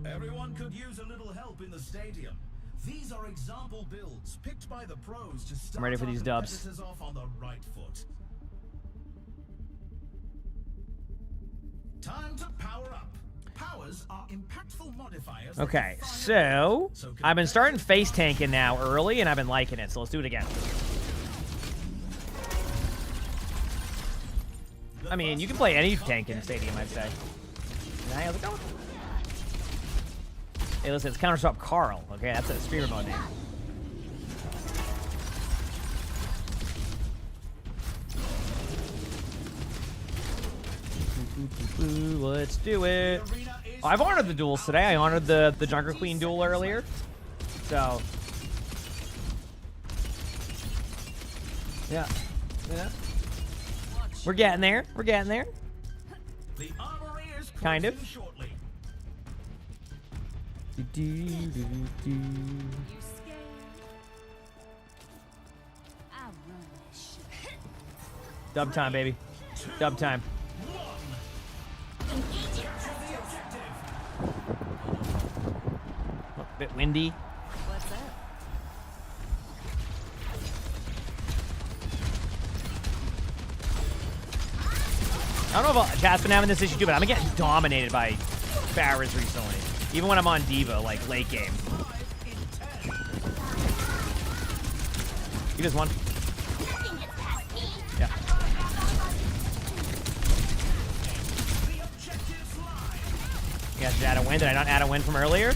Everyone could use a little help in the stadium. These are example builds picked by the pros to start I'm ready for these dubs. competitors off on the right foot. Time to power up. Powers are impactful modifiers. Okay, so I've been starting face tanking now early, and I've been liking it. So let's do it again. I mean, you can play any tank in the stadium, I'd say. Hey, how's it going? Hey, listen, it's Counter Swap Carl. Okay, that's a streamer mode name. Let's do it. Oh, I've honored the duels today. I honored the Junker Queen duel earlier. So. Yeah. We're getting there. We're getting there. Kind of. Dub time, baby. Dub time. A bit windy. What's that? I don't know if chat's been having this issue too, but I'm getting dominated by Farahs recently. Even when I'm on Diva, like late game. You just won. Yeah. You guys add a win. Did I not add a win from earlier?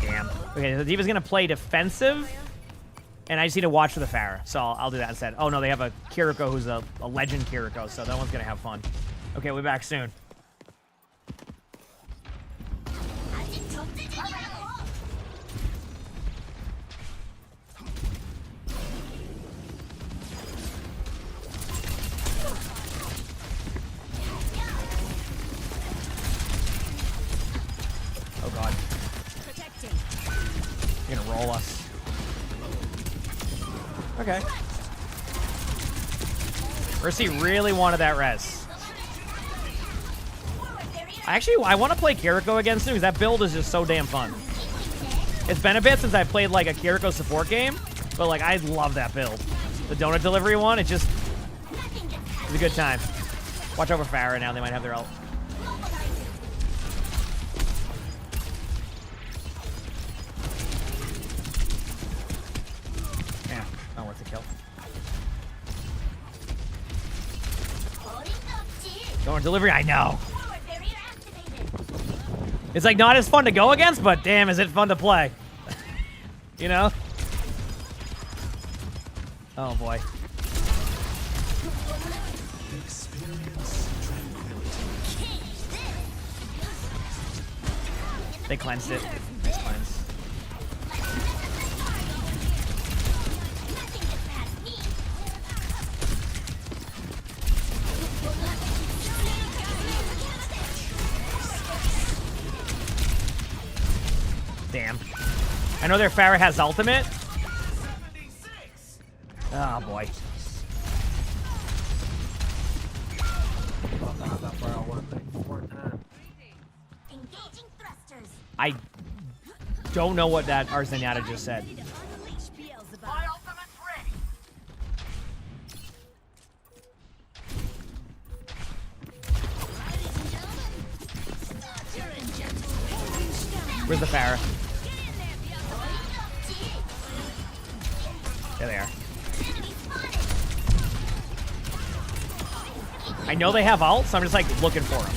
Damn. Okay, the Diva's gonna play defensive, and I just need to watch for the Farah, so I'll do that instead. Oh no, they have a Kiriko who's a legend Kiriko, so that one's gonna have fun. Okay, we'll be back soon. Oh god. You're gonna roll us. Okay. Mercy really wanted that res. I want to play Kiriko again soon because that build is just so damn fun. It's been a bit since I played like a Kiriko support game, but like I love that build. The donut delivery one, it's a good time. Watch over Farah now, they might have their ult. Yeah, not worth the kill. Donut delivery, I know. It's like not as fun to go against, but damn, is it fun to play. You know? Oh boy. They cleansed it. Nice cleanse. Damn. I know their Farah has ultimate. Oh boy. I don't know what that Arzenata just said. Where's the Farah? There they are. I know they have ult, so I'm just like looking for them.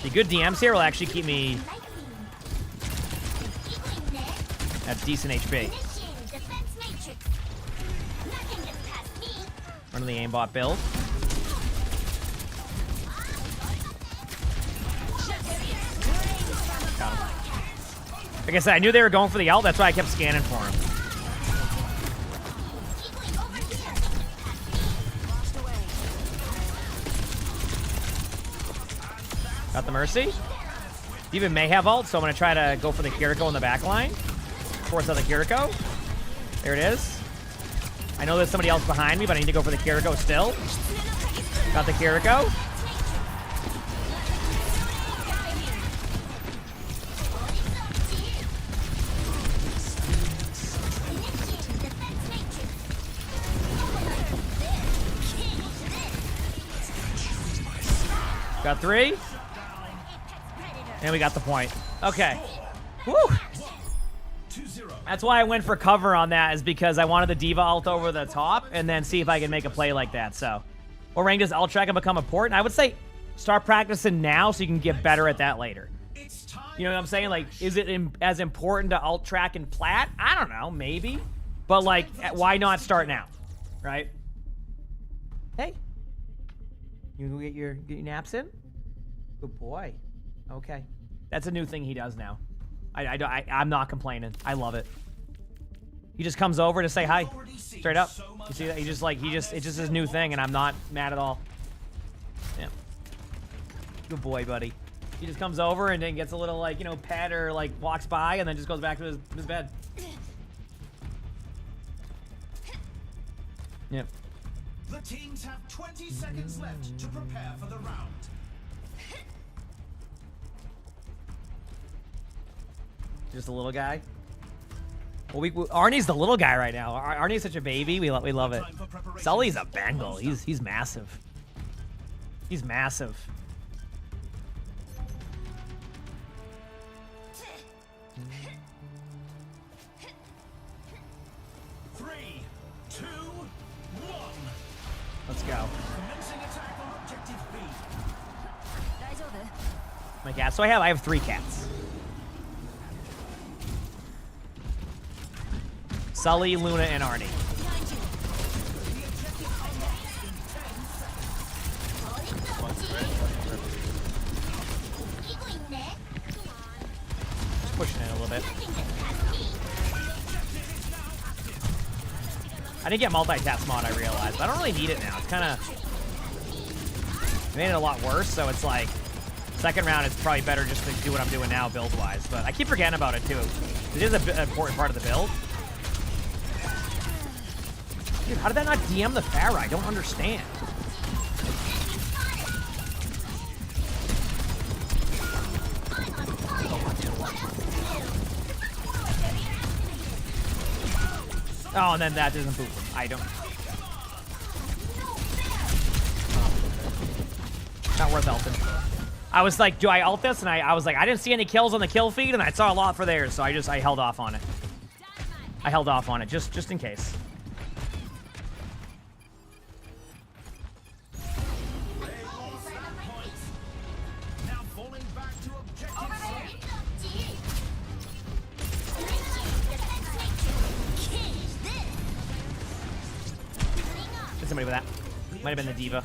The good DMs here will actually keep me at decent HP. Running the aimbot build. Got him. Like I said, I knew they were going for the ult. That's why I kept scanning for him. Got the Mercy. Even may have ult, so I'm going to try to go for the Kiriko in the back line. Force out the Kiriko. There it is. I know there's somebody else behind me, but I need to go for the Kiriko still. Got the Kiriko. Got 3. And we got the point. Okay. Woo! That's why I went for cover on that, is because I wanted the Diva ult over the top and then see if I can make a play like that. So, what rank does ult track and become important? I would say start practicing now so you can get better at that later. You know what I'm saying? Like, is it as important to ult track and plat? I don't know, maybe. But, like, why not start now? Right? Hey. You go get your naps in? Good boy. Okay. That's a new thing he does now. I'm not complaining. I love it. He just comes over to say hi. Straight up. You see that? It's just his new thing, and I'm not mad at all. Yeah. Good boy, buddy. He just comes over and then gets a little, like, you know, pet or, like, walks by and then just goes back to his bed. Yep. The teams have 20 seconds left to prepare for the round. Just a little guy. Well, Arnie's the little guy right now. Arnie's such a baby. We love it. Sully's a Bengal. He's massive. He's massive. Three, two, one. Let's go. Commencing attack on objective B. My cat. So I have 3 cats. Sully, Luna, and Arnie. Just pushing it a little bit. I didn't get multitask mod, I realized, but I don't really need it now. It's kind of made it a lot worse, so it's like second round it's probably better just to do what I'm doing now build-wise, but I keep forgetting about it too. It is an important part of the build. Dude, how did that not DM the Pharah? I don't understand. Oh, and then that doesn't boot him. I don't. Not worth ulting. I was like, do I ult this? And I was like, I didn't see any kills on the kill feed, and I saw a lot for theirs, so I held off on it. I held off on it just in case. Somebody with that. Might have been the Diva.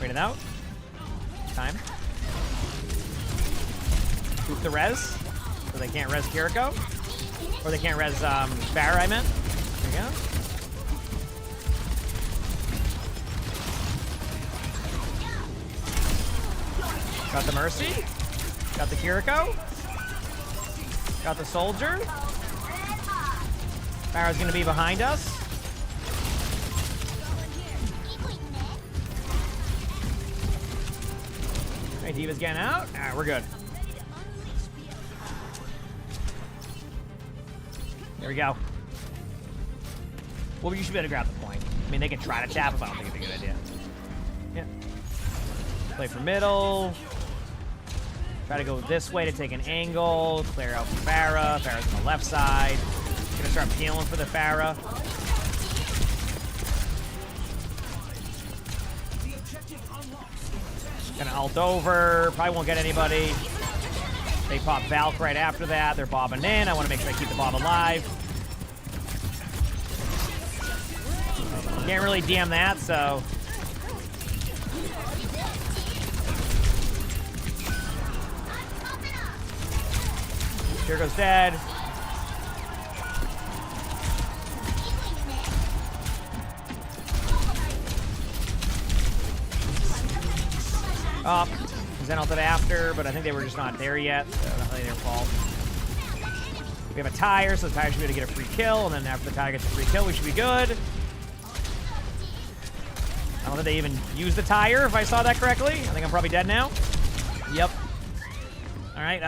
Wait it out. Time. Boot the res. So they can't res Kiriko. Or they can't res Pharah, I meant. There we go. Got the Mercy. Got the Kiriko. Got the Soldier. Pharah's gonna be behind us. Alright, Diva's getting out. Alright, we're good. There we go. Well, you should be able to grab the point. I mean, they can try to tap, but I don't think it's a good idea. Yeah. Play for middle. Try to go this way to take an angle. Clear out Pharah. Pharah's on the left side. Gonna start peeling for the Pharah. Gonna ult over. Probably won't get anybody. They pop Valk right after that. They're bobbing in. I want to make sure I keep the bob alive. Can't really DM that, so. Here goes dead. Up. Zen ulted after, but I think they were just not there yet, so not really their fault. We have a tire, so the tire should be able to get a free kill, and then after the tire gets a free kill, we should be good. I don't think they even used the tire, if I saw that correctly. I think I'm probably dead now. Yep. All right.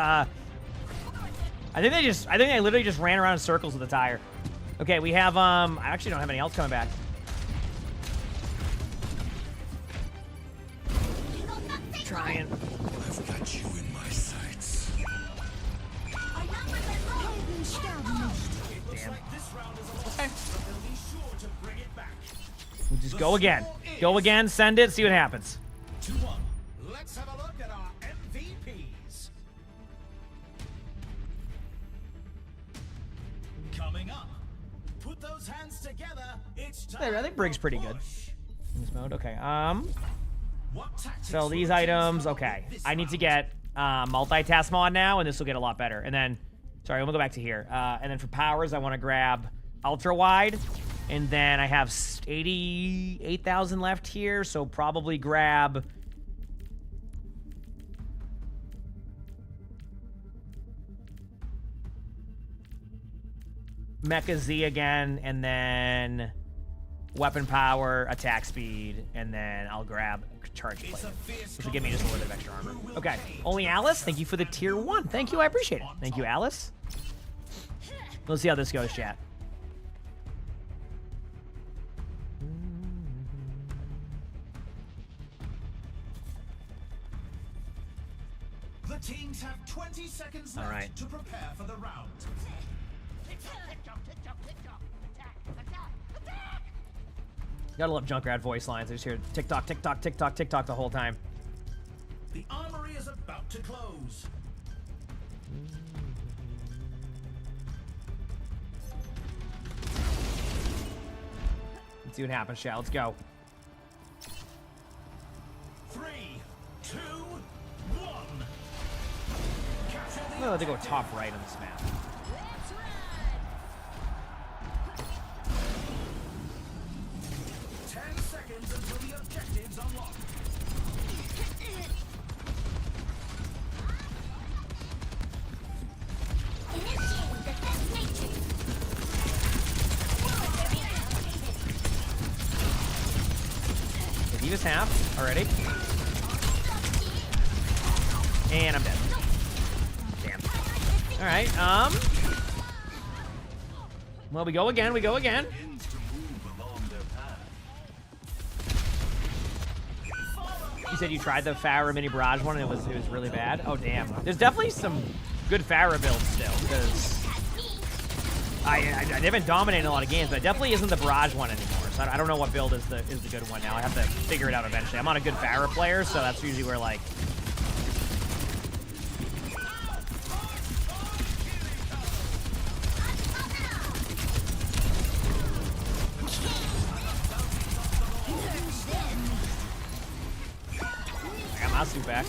I think they literally just ran around in circles with the tire. Okay, we have I actually don't have any else coming back. Trying. I've got you in my sights. Damn. Okay. We'll just go again. Go again, send it, see what happens. 2-1. Let's have a look at our MVPs. Coming up. Put those hands together. It's time. I think Brig's pretty good in this mode. Okay. What tactics So these will items, take okay. this I need to round? get multitask mod now, and this will get a lot better. And then, sorry, I'm gonna go back to here. And then for powers, I want to grab ultra wide, and then I have 88,000 left here, so probably grab. Mecha Z again, and then weapon power, attack speed, and then I'll grab charge plate, which will give me just a little bit of extra armor. Okay, only Alice, thank you for the tier 1. Thank you, I appreciate it. Thank you, Alice. Let's see how this goes, chat. The teams have 20 seconds left All right. to prepare for the round. Gotta love Junkrat voice lines. I just hear tick-tock, tick-tock, tick-tock, tick-tock the whole time. The armory is about to close. Let's see what happens, chat. Let's go. 3, 2, 1. I'm gonna let it go top right on this map. 10 seconds until the objectives unlock. The Diva's half already. And I'm dead. Damn. Alright, well, we go again, we go again. You said you tried the Pharah mini barrage one and it was really bad. Oh damn. There's definitely some good Pharah builds still, because I haven't dominated a lot of games, but it definitely isn't the barrage one anymore. So I don't know what build is the good one now. I have to figure it out eventually. I'm not a good Pharah player, so that's usually where like. I got my suit back.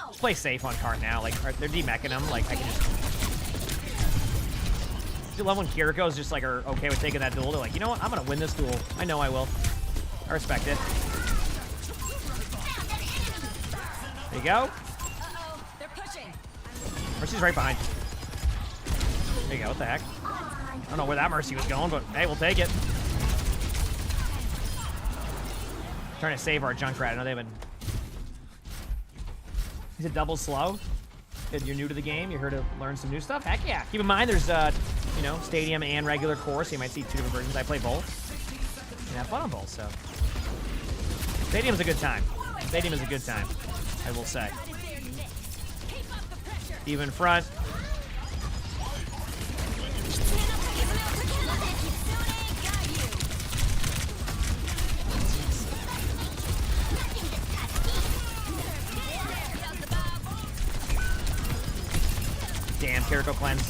Just play safe on cart now. Like they're demeching him. Like I can just. I love when Kiriko's just like are okay with taking that duel. They're like, you know what? I'm gonna win this duel. I know I will. I respect it. There you go. They're pushing. Mercy's right behind. There you go. What the heck? I don't know where that Mercy was going, but hey, we'll take it. Trying to save our Junkrat. I know they've been. Is it double slow? If you're new to the game, you're here to learn some new stuff. Heck yeah! Keep in mind, there's you know, stadium and regular core, so you might see 2 different versions. I play both and have fun on both. So stadium's a good time. Stadium is a good time, I will say. Even front. Damn, Kiriko cleanse.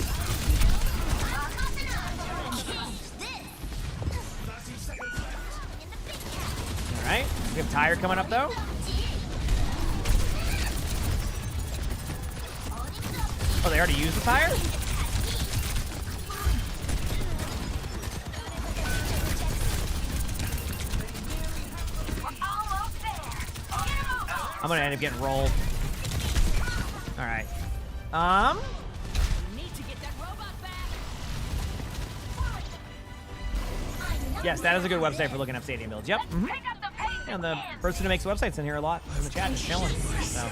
Alright, we have Tire coming up though. Oh, they already used the Tire? I'm gonna end up getting rolled. Alright. Yes, that is a good website for looking up stadium builds. Yep. And the person who makes websites in here a lot in the chat is chilling. So.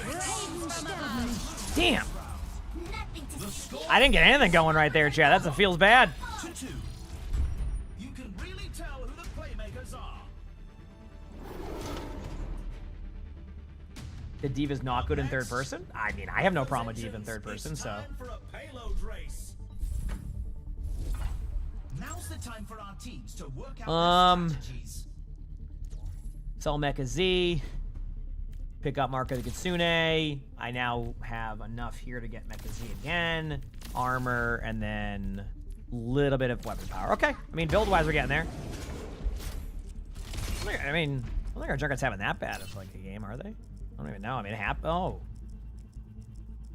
Damn. I didn't get anything going right there, chat. That feels bad. You can really tell who the playmakers are. The Diva's not good in third person? I mean, I have no problem with Diva in third person, so. For a payload race. Now's the time for our teams to work out their strategies. Sell Mecha Z. Pick up Marco the Kitsune. I now have enough here to get Mecha Z again. Armor, and then a little bit of weapon power. Okay. I mean, build-wise, we're getting there. I mean, I don't think our Junkrat's having that bad of like a game, are they? I don't even know. I mean, oh.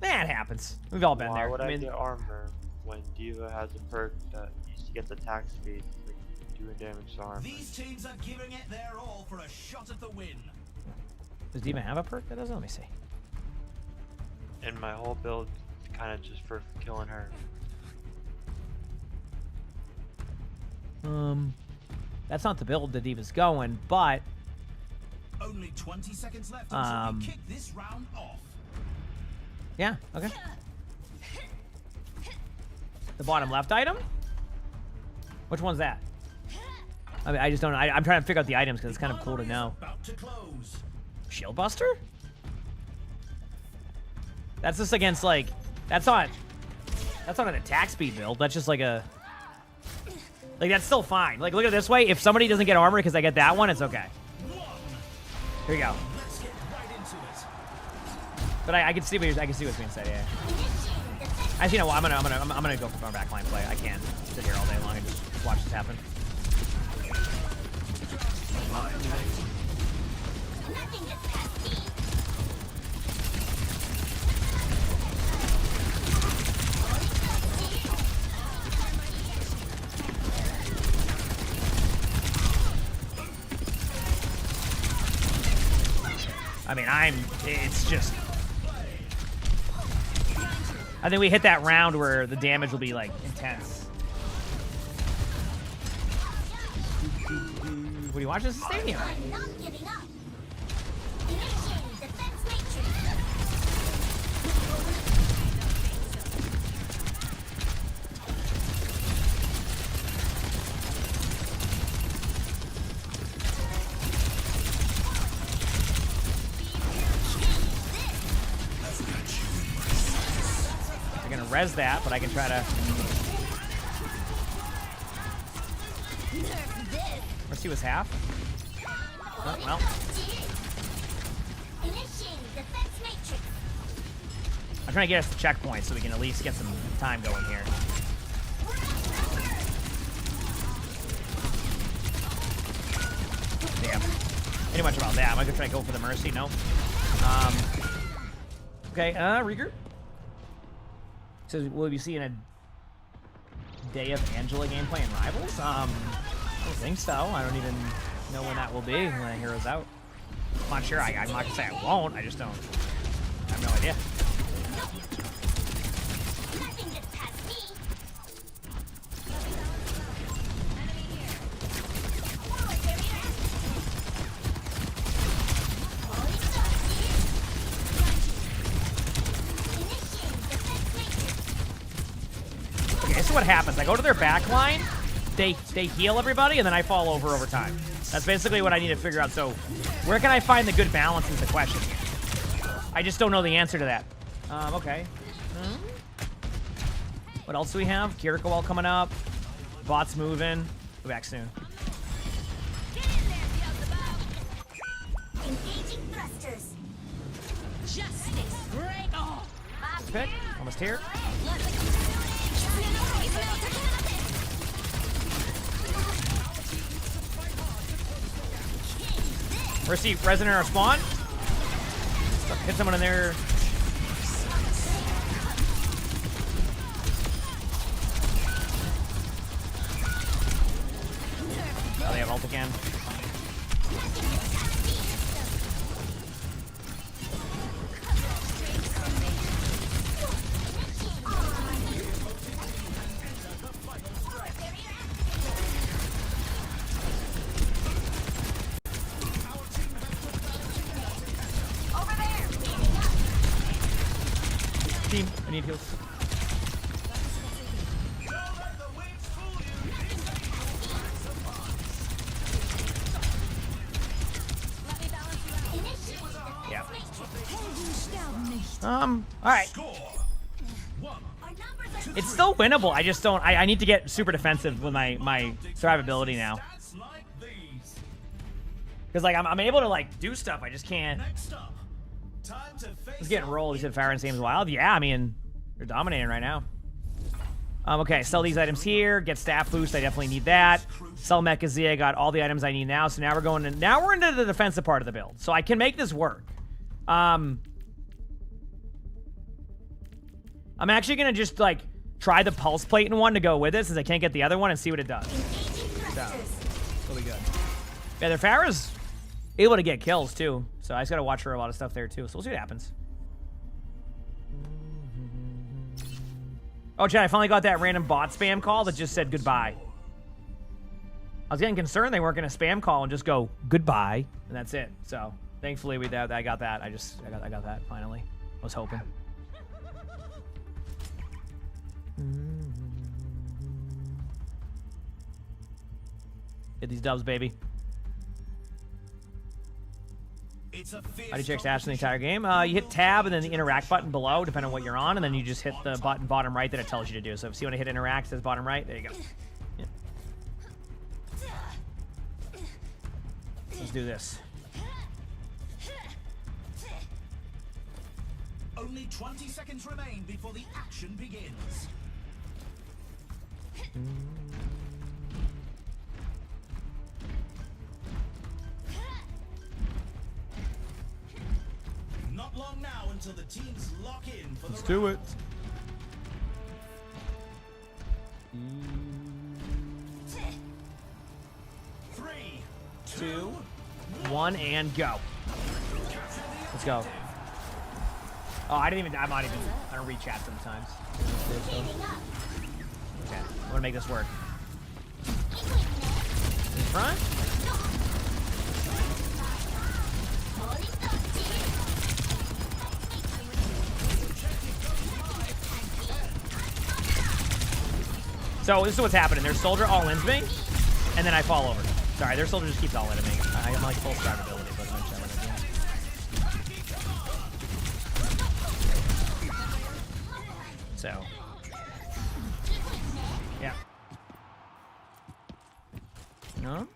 That happens. We've all been there. Why would I mean, get armor when Diva has a perk that used to get the attack speed, like doing damage to armor? These teams are giving it their all for a shot at the win. does Diva have a perk that doesn't? Let me see. And my whole build is kind of just for killing her. That's not the build that Diva's going, but Only 20 seconds left until we kick this round off. yeah, okay. The bottom left item? Which one's that? I mean, I just don't know. I'm trying to figure out the items because it's kind of cool to know. About to close. Shield Buster? That's just against like, that's not an attack speed build. That's just like a, like that's still fine. Like look at it this way. If somebody doesn't get armor because I get that one, it's okay. Here we go. Let's get right into it. But I can see what's being said. Yeah. I see. No, I'm gonna go for my backline play. I can't sit here all day long and just watch this happen. I mean, it's just, I think we hit that round where the damage will be like intense. What are you watching? This is Stadium. I'm not giving up. Initiating defense matrix. I'm gonna res that, but I can try to. Mercy was half. Oh, well. I'm trying to get us to checkpoint so we can at least get some time going here. Damn. Ain't much about that. I'm gonna try to go for the Mercy. No. Okay. Regroup. So will we see in a day of Angela gameplay in Rivals? I don't think so. I don't even know when that will be, when that hero's out. I'm not sure. I'm not gonna say I won't. I just don't. I have no idea. Okay, this is what happens. I go to their back line, they heal everybody, and then I fall over time. That's basically what I need to figure out. So where can I find the good balance is the question. I just don't know the answer to that. Okay. What else do we have? Kiriko Wall coming up. Bots moving. Go back soon. Engaging thrusters. Justice. Break off. Pick. Almost here. Mercy, Resonant our spawn. Hit someone in there. Oh, they have ult again. Team, I need heals. Yeah. All right. It's still winnable. I just don't. I need to get super defensive with my survivability now. Because like I'm able to like do stuff. I just can't. He's getting rolled. He said Fire and Same's wild. Yeah, I mean, they're dominating right now. Okay, sell these items here. Get staff boost. I definitely need that. Sell Mecha Z. I got all the items I need now. So now we're going to, now we're into the defensive part of the build. So I can make this work. I'm actually going to just like try the pulse plate in one to go with it since I can't get the other one and see what it does. So, it'll be good. Yeah, their Farah's able to get kills too. So I just got to watch for a lot of stuff there too. So we'll see what happens. Oh, Chad, I finally got that random bot spam call that just said goodbye. I was getting concerned they weren't going to spam call and just go goodbye, and that's it. So thankfully I got that. I got that finally. I was hoping. Get these dubs, baby. How do you check stats in the entire game? You hit tab and then the interact button below, depending on what you're on, and then you just hit the button bottom right that it tells you to do. So if you want to hit interact, it says bottom right. There you go. Yeah. Let's do this. Only 20 seconds remain before the action begins. Not long now until the teams lock in for Let's the do round. it. 3, 2, 1, and go. Let's go. Oh, I don't read chat sometimes. Okay, I want to make this work. In front. So this is what's happening. Their soldier all-ins me, and then I fall over. Sorry, their soldier just keeps all-inning me. I'm like full survivability, but eventually I'm gonna do. So, yeah. No.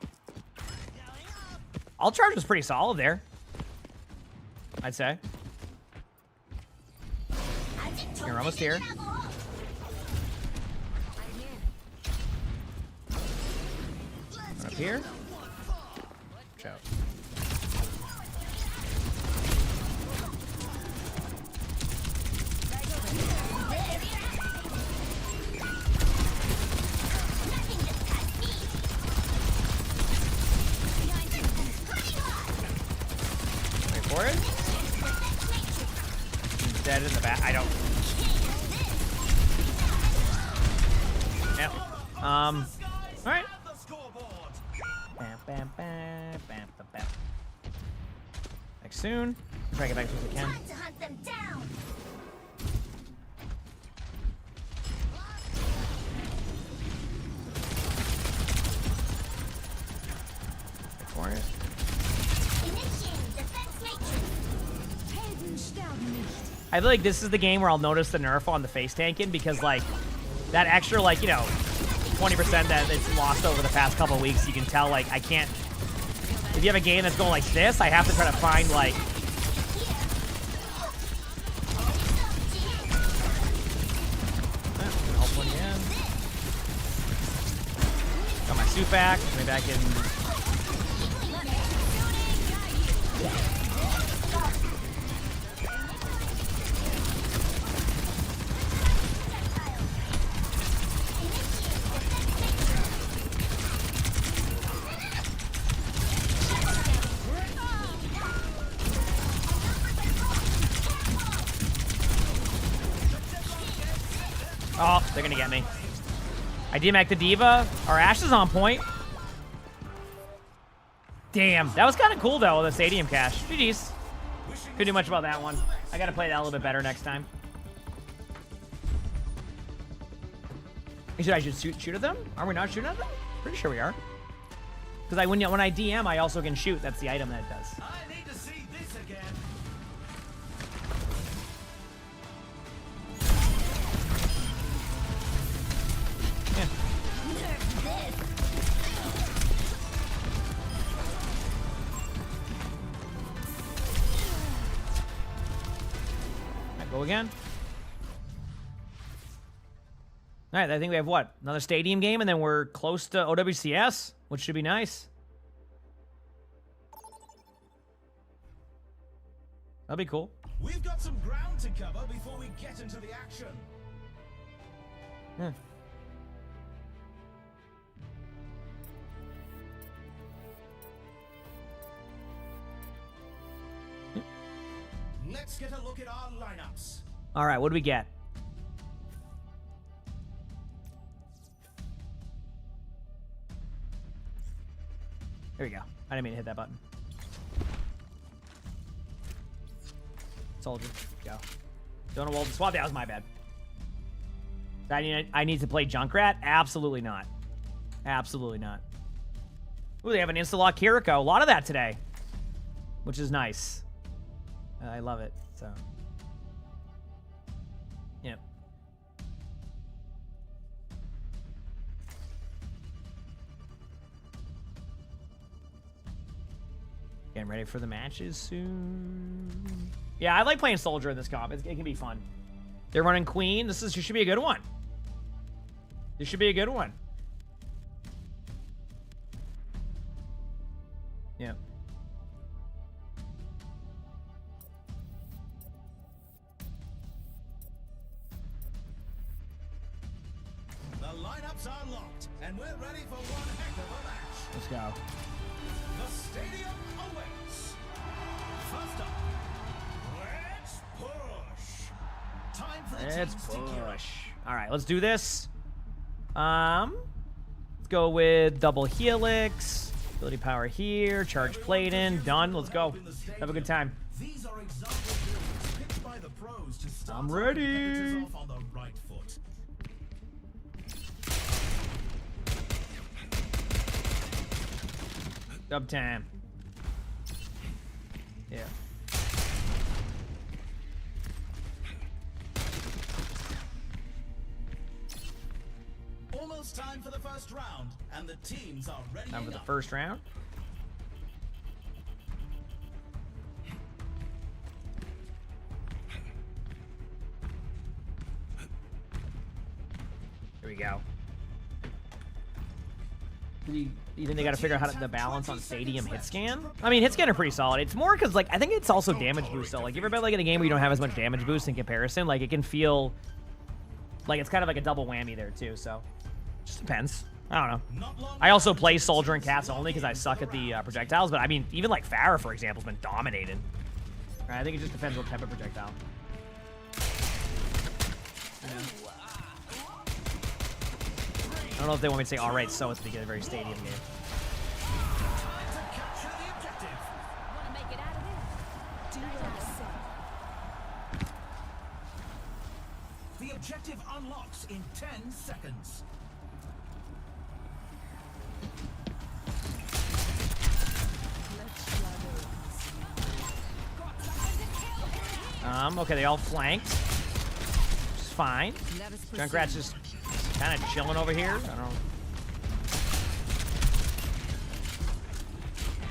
All charge was pretty solid there, I'd say. You're almost here. Up here. Watch out. Wait for it. He's dead in the back. I don't. Yep. All right. Bam, bam, bam, bam, bam, bam. Back soon. Try to get back as soon as I can. Time to hunt them down. I feel like this is the game where I'll notice the nerf on the face tanking because, like, that extra, like, you know, 20% that it's lost over the past couple of weeks, you can tell, like, I can't... If you have a game that's going like this, I have to try to find, like... Help one again. Got my suit back. Maybe I can... Oh, they're gonna get me. I DMAC the Diva. Our Ashe is on point. Damn, that was kind of cool though, the stadium cash. GG's. Couldn't do much about that one. I gotta play that a little bit better next time. I should shoot at them? Are we not shooting at them? Pretty sure we are. Because when I DM, I also can shoot. That's the item that it does. I need to see this again. Go again. All right, I think we have what? Another stadium game, and then we're close to OWCS, which should be nice. That'll be cool. We've got some ground to cover before we get into the action. Let's get a look at our lineups. All right, what do we get? There we go. I didn't mean to hit that button. Soldier, go. Don't know, the swap. That was my bad. I need to play Junkrat? Absolutely not. Absolutely not. Ooh, they have an insta-lock Kiriko. A lot of that today, which is nice. I love it. So, yeah. Getting ready for the matches soon. Yeah, I like playing Soldier in this comp. It can be fun. They're running Queen. This should be a good one. This should be a good one. Yeah. The lineups are locked, and we're ready for one heck of a match. Let's go. The stadium awaits. First up, let's push. Time for the Let's teams to gear up. push. All right, let's do this. Let's go with double Helix, ability power here, charge plate in, done. Let's go. Have a good time. These are example builds picked by the pros to start I'm our ready. competitors off on the right foot. Dub time. Yeah. Almost time for the first round, and the teams are ready. Time for the first round. Here we go. You think they got to figure out how the balance on stadium hit scan? I mean, hit scan are pretty solid. It's more because, like, I think it's also damage boost though. Like, you ever been like in a game where you don't have as much damage boost in comparison? Like, it can feel like it's kind of like a double whammy there too. So, just depends. I don't know. I also play Soldier and Cats only because I suck at the projectiles. But I mean, even like Farah, for example, has been dominated. Right, I think it just depends what type of projectile. Yeah. I don't know if they want me to say all right, so it's the beginning of a very stadium game. The objective unlocks in 10 seconds. Okay, they all flanked. Which is fine. Junkrat's just kind of chilling over here. I don't know.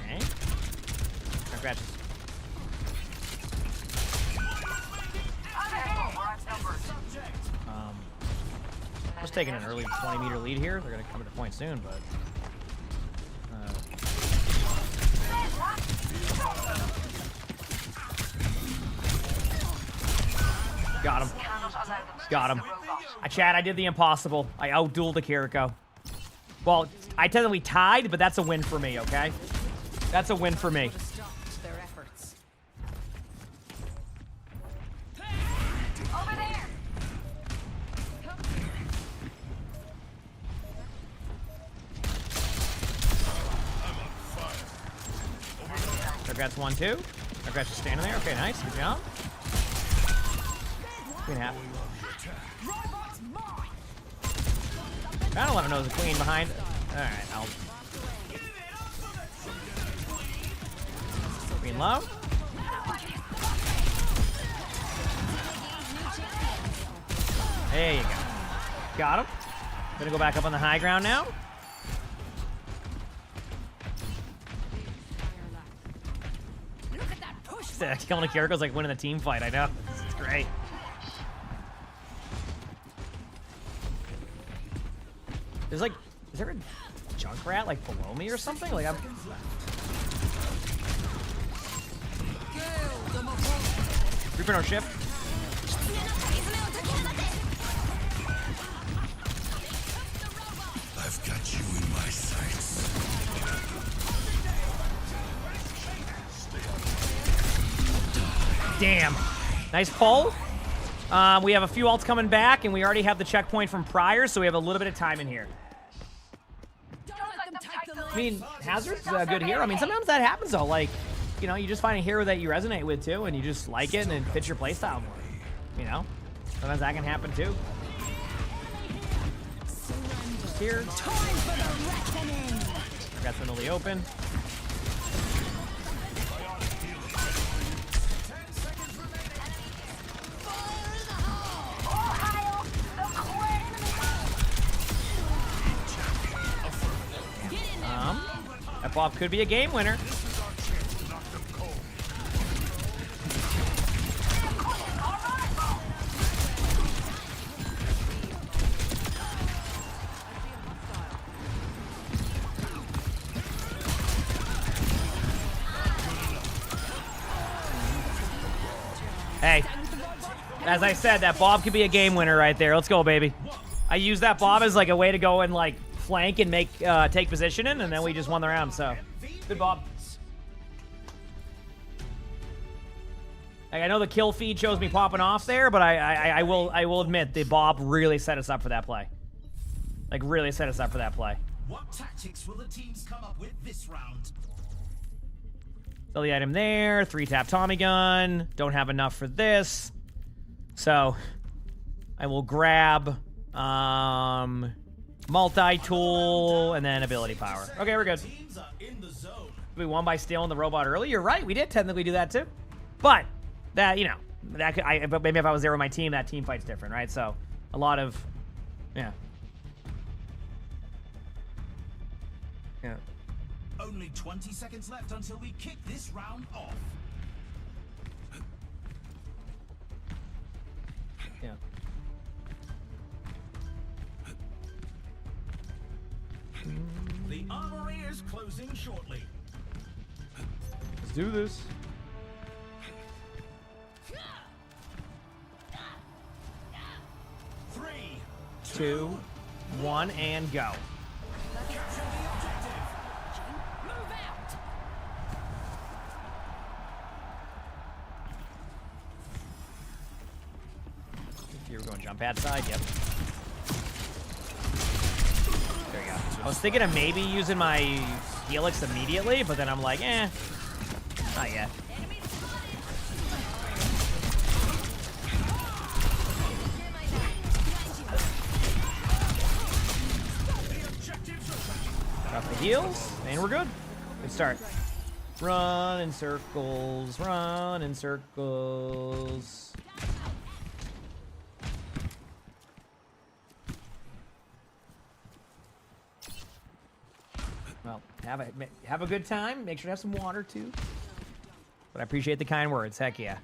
Okay. Junkrat's just... Just taking an early 20-meter lead here. They're going to come to the point soon, but... Got him. Got him. Chad, I did the impossible. I outdueled the Kiriko. Well, I technically tied, but that's a win for me, okay? That's a win for me. Their efforts. Over there. Junkrat's 1-2. Junkrat's just standing there. Okay, nice. Good job. 2.5. I don't let him know there's a queen behind. Alright, I'll... Queen low. There you go. Got him. Gonna go back up on the high ground now. Killing a Kiriko's like winning the team fight. I know. It's great. There's like, is there a Junkrat like below me or something? Like I'm. Reaper no shift. I've got you in my sights. Damn. Nice pull. We have a few ults coming back, and we already have the checkpoint from prior, so we have a little bit of time in here. I mean, Hazard's a good hero. I mean, sometimes that happens, though. Like, you know, you just find a hero that you resonate with, too, and you just like it, and it fits your playstyle more. You know? Sometimes that can happen, too. Just here. Got the middle of the open. That Bob could be a game winner. Hey, as I said, that Bob could be a game winner right there. Let's go, baby. I use that Bob as like a way to go and like flank and make take position in, and then we just won the round. So good Bob. Like, I know the kill feed shows me popping off there, but I will admit the Bob really set us up for that play. Like really set us up for that play. What tactics will the teams come up with this round? Sell the item there. 3-tap Tommy gun. Don't have enough for this, so I will grab multi-tool and then ability power. Okay, we're good. We won by stealing the robot early. You're right. We did technically do that too, but that, you know, that could, but maybe if I was there with my team, that team fight's different, right? So a lot of, yeah. Only 20 seconds left until we kick this round off. Yeah. The armory is closing shortly. Let's do this. Three, 2, 1, and go. You were going jump pad side, yep. There you go. I was thinking of maybe using my Helix immediately, but then I'm like, eh, not yet. Drop the heals, and we're good. Good start. Run in circles, run. run in circles. Well, have a good time. Make sure to have some water too. But I appreciate the kind words. Heck yeah.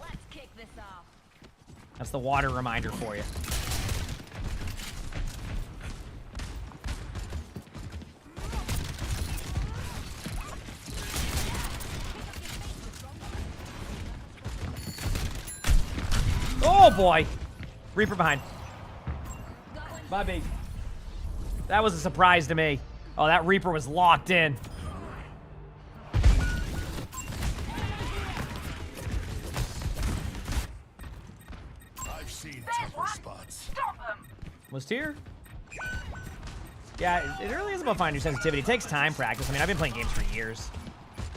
Let's kick this off. That's the water reminder for you. Oh boy! Reaper behind. Bye, baby. That was a surprise to me. Oh, that Reaper was locked in. I've seen tougher spots. Was here? Yeah, it really is about finding your sensitivity. It takes time, practice. I mean, I've been playing games for years.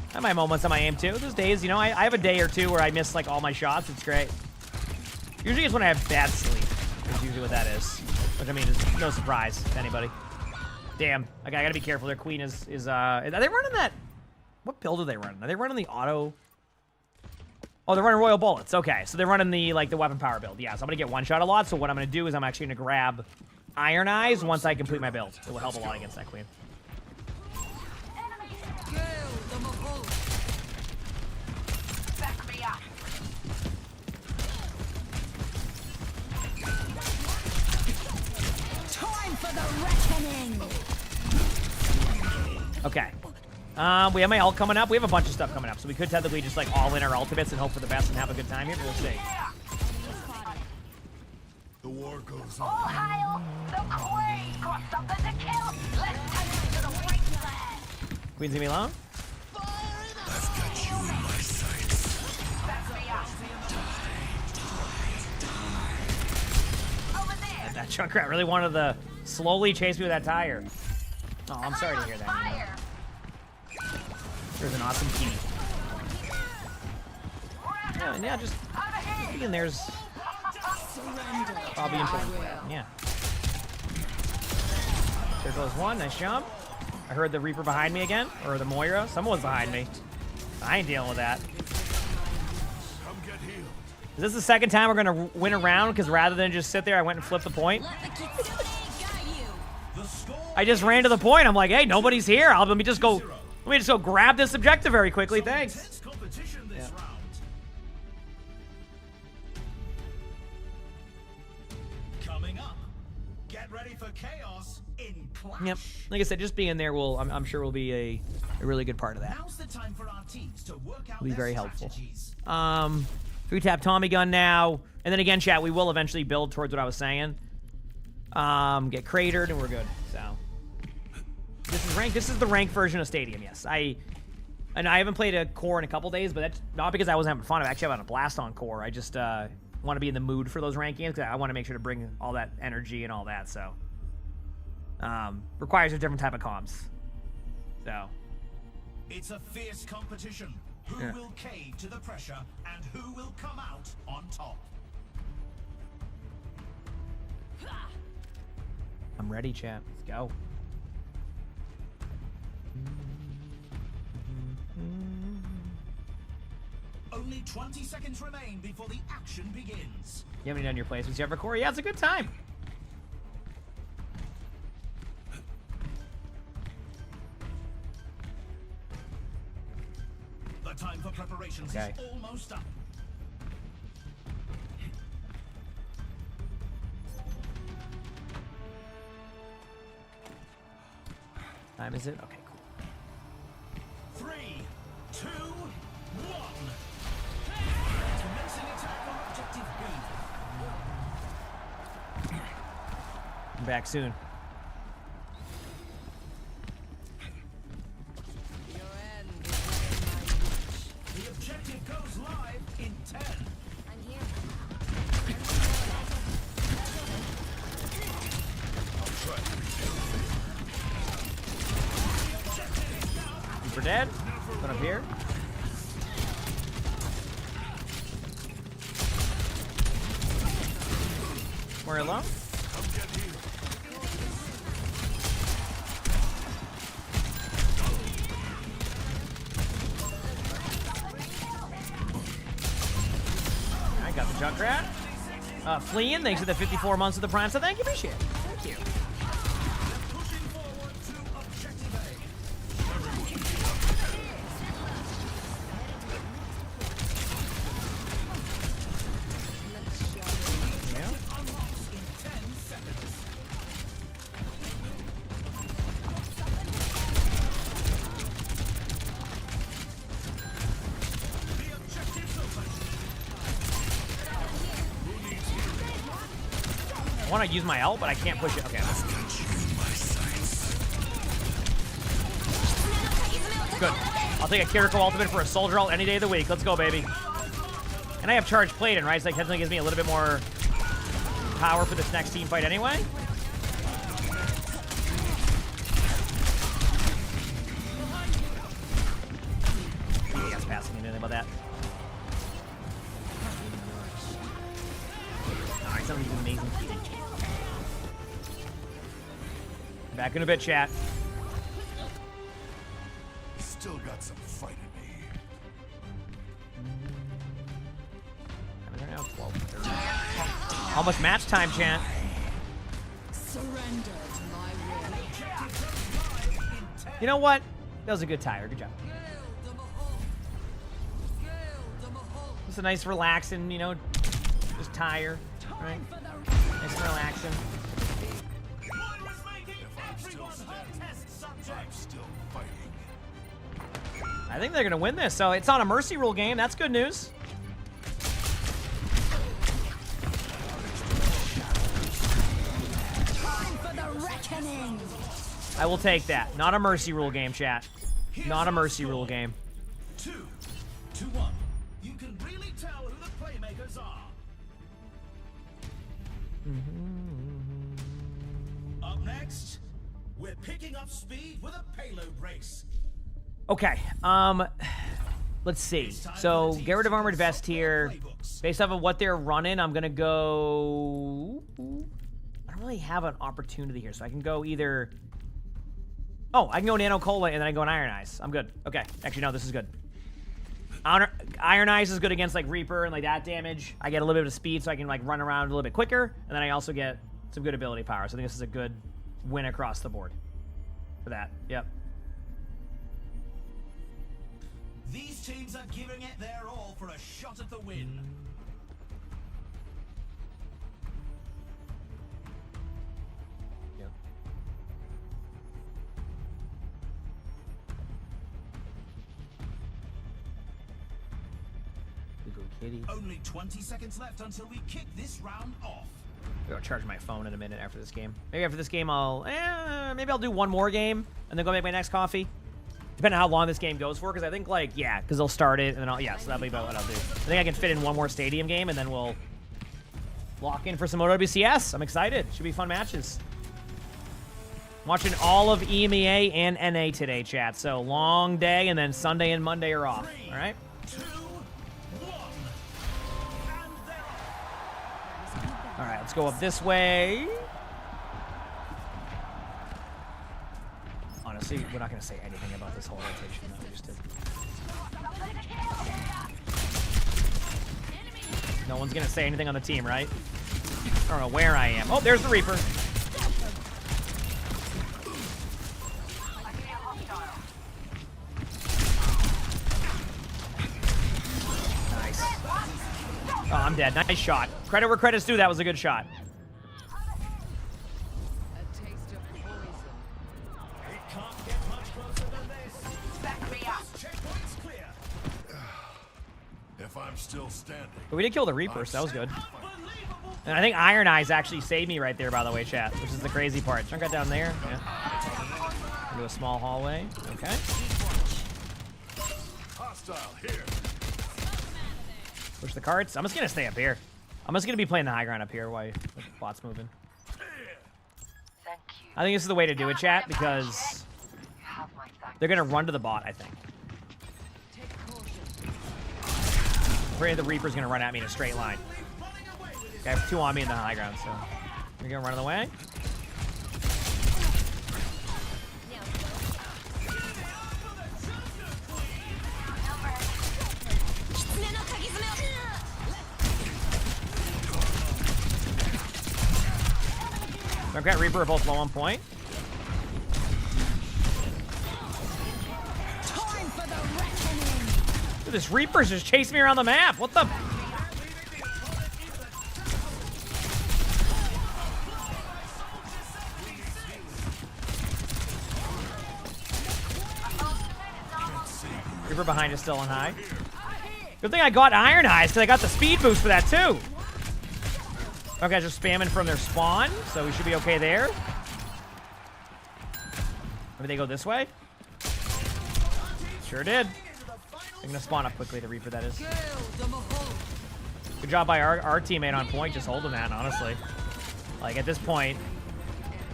I have my moments on my aim too. There's days, you know, I have a day or two where I miss like all my shots. It's great. Usually it's when I have bad sleep. That's usually what that is. Which I mean is no surprise to anybody. Damn. Okay, I gotta be careful. Their queen is are they running that? What build are they running? Are they running the auto? Oh, they're running Royal Bullets. Okay, so they're running the like the weapon power build. Yeah, so I'm gonna get one shot a lot. So what I'm gonna do is I'm actually gonna grab Iron Eyes once I complete my build. It will help a lot against that queen. Okay. We have my ult coming up. We have a bunch of stuff coming up, so we could technically just like all in our ultimates and hope for the best and have a good time here, but we'll see. The war goes All on. hail the queen! Got something to kill! Let's take it to the white flag! Queen's gonna be alone? I've got you in my sights. Back me up! Over there! That Junkrat really wanted to slowly chase me with that tire. Oh, I'm sorry to hear that. Fire! There's an awesome key. Yeah, and yeah, just thinking there's probably important. Yeah. There goes one. Nice jump. I heard the Reaper behind me again, or the Moira. Someone was behind me. I ain't dealing with that. Come get healed. Is this the second time we're gonna win a round? Because rather than just sit there, I went and flipped the point. I just ran to the point. I'm like, hey, nobody's here. Let me just go grab this objective very quickly. Thanks. Yeah. Coming up, get ready for chaos in Clash. Yep. Like I said, just being there I'm sure will be a really good part of that. Now's the time for our teams to work out Will be their very helpful. strategies. 3-tap Tommy gun now. And then again, chat, we will eventually build towards what I was saying. Get cratered and we're good. So this is ranked. This is the ranked version of Stadium. Yes, I haven't played a core in a couple days, but that's not because I wasn't having fun. I'm actually having a blast on core. I just want to be in the mood for those ranked games because I want to make sure to bring all that energy and all that. So requires a different type of comms. So It's a fierce competition. Who will cave to the pressure and who will come out on top? I'm ready, chat. Let's go. Only 20 seconds remain before the action begins. You haven't done your placements yet for core? Yeah, it's a good time. The time for preparations Okay. is almost up. Time is it? Okay, cool. 3, 2, 1. Commencing attack on objective B. I'm back soon. The objective goes live in 10. I'm here. For dead? Going up here? We're alone? Come get healed. Alright, got the Junkrat. Fleeing, thanks for the 54 months of the Prime, so thank you, appreciate it. Thank you. Pushing forward to objective A. Unlocks in 10 seconds. The objective's open. I want to use my ult, but I can't push it. Okay. Good. I'll take a Kiriko ultimate for a soldier ult any day of the week. Let's go, baby. And I have charge plate in, right? So that definitely gives me a little bit more power for this next team fight anyway. Yes, passing me anything about that. Alright, somebody's amazing feeding. Back in a bit, chat. Still got some fight in me. Right now, 12:30. Almost match time, chat. Surrender to my will. You know what? That was a good tire. Good job. It's a nice, relaxing, you know, just tire, right? Nice and relaxing. I'm still fighting. I think they're gonna win this. So it's on a mercy rule game. That's good news. Time for the reckoning. I will take that. Not a mercy rule game, chat. Not a mercy rule game. 2-1. You can really tell who the playmakers are. Up next, we're picking up speed with a payload race. Okay. Let's see. So get rid of armored vest here. Based off of what they're running, I'm gonna go. I don't really have an opportunity here, so I can go either. Oh, I can go Nano Cola and then I go on Iron Eyes. I'm good. Okay. Actually, no, this is good. Iron Eyes is good against like Reaper and like that damage. I get a little bit of speed, so I can like run around a little bit quicker, and then I also get some good ability power. So I think this is a good win across the board for that. Yep. These teams are giving it their all for a shot at the win. Yep. We go kitty. Only 20 seconds left until we kick this round off. I'll charge my phone in a minute after this game. Maybe after this game maybe I'll do one more game and then go make my next coffee. Depending on how long this game goes for, because I think like, yeah, because they'll start it and then so that'll be about what I'll do. I think I can fit in one more stadium game and then we'll lock in for some OWCS. I'm excited. Should be fun matches. I'm watching all of EMEA and NA today, chat. So long day and then Sunday and Monday are off. All right. 2, 1, and they're off. All right, let's go up this way. Honestly, we're not going to say anything about this whole rotation that we just did. No one's going to say anything on the team, right? I don't know where I am. Oh, there's the Reaper. Nice. Oh, I'm dead. Nice shot. Credit where credit's due. That was a good shot. A taste of poison. It can't get much closer than this. Back me up. Checkpoint's clear. If I'm still standing. But we did kill the Reaper, so that was good. Unbelievable. And I think Iron Eyes actually saved me right there, by the way, chat, which is the crazy part. Chunk got down there. Yeah. Into a small hallway. Okay. Hostile here. Push the carts. I'm just going to stay up here. I'm just going to be playing the high ground up here while the bot's moving. Thank you. I think this is the way to do it, chat, because You have my thanks. they're going to run to the bot, I think. Take caution. I'm afraid the Reaper's going to run at me in a straight line. I have two on me in the high ground, so you're going to run away. Junkrat, Reaper are both low on point. Time for the reckoning. Dude, this Reaper's just chasing me around the map. What the? Reaper behind is still on high. Good thing I got Iron Eyes because I got the speed boost for that too. Okay, guys are spamming from their spawn, so we should be okay there. Maybe they go this way? Sure did. They're gonna spawn up quickly, the Reaper, that is. Good job by our teammate on point, just holding that, honestly. Like, at this point,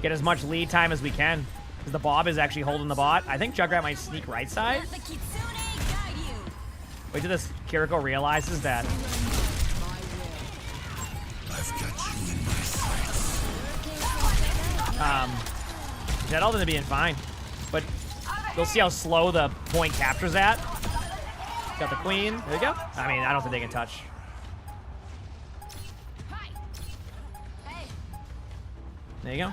get as much lead time as we can. Because the Bob is actually holding the bot. I think Junkrat might sneak right side. Wait till this Kiriko realizes that. I've got you in my sights. That all gonna be in fine. But you'll see how slow the point captures that. Got the queen. There you go. I mean, I don't think they can touch. There you go.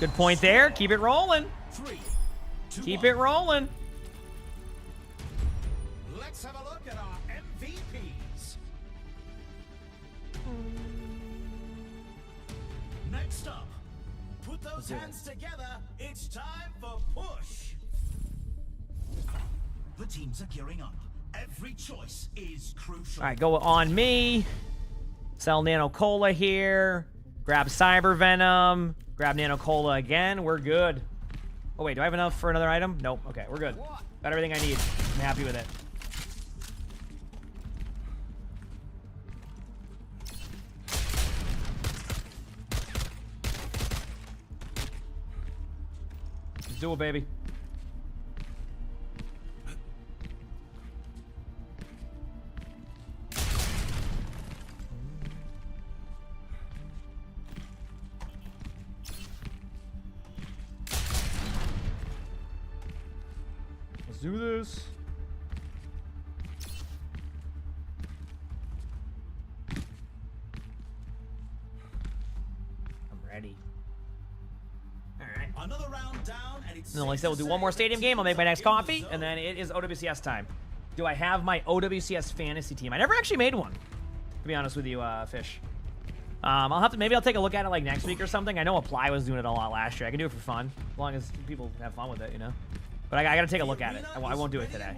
Good point there. Keep it rolling. Keep it rolling. Let's have a look at our MVPs. Next up, put those hands together. It's time for push. The teams are gearing up. Every choice is crucial. All right, go on me. Sell Nano Cola here. Grab Cyber Venom. Grab Nano Cola again. We're good. Oh, wait. Do I have enough for another item? Nope. Okay, we're good. Got everything I need. I'm happy with it. Let's do it, baby. Let's do this. I'm ready. All right. Another round down, and it's And like I said, we'll do one more stadium game. I'll make my next coffee, and then it is OWCS time. Do I have my OWCS fantasy team? I never actually made one, to be honest with you, Fish. I'll have to, maybe I'll take a look at it like next week or something. I know Apply was doing it a lot last year. I can do it for fun, as long as people have fun with it, you know? But I gotta take a look at it. I won't do it today.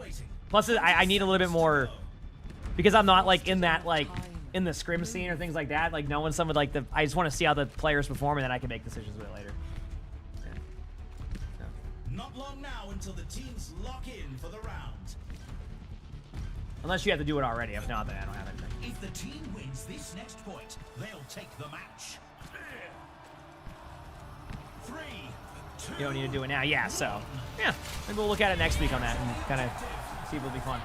Plus, I need a little bit more, because I'm not like in that, like, in the scrim scene or things like that, like knowing some of like the, I just want to see how the players perform, and then I can make decisions with it later. not long now until the teams lock in for the round. Unless you have to do it already. If not, then I don't have anything. If the team wins this next point, they'll take the match. 3, 2, You don't need to do it now. Yeah, so, yeah. Maybe we'll look at it next week on that and kind of see if it'll be fun.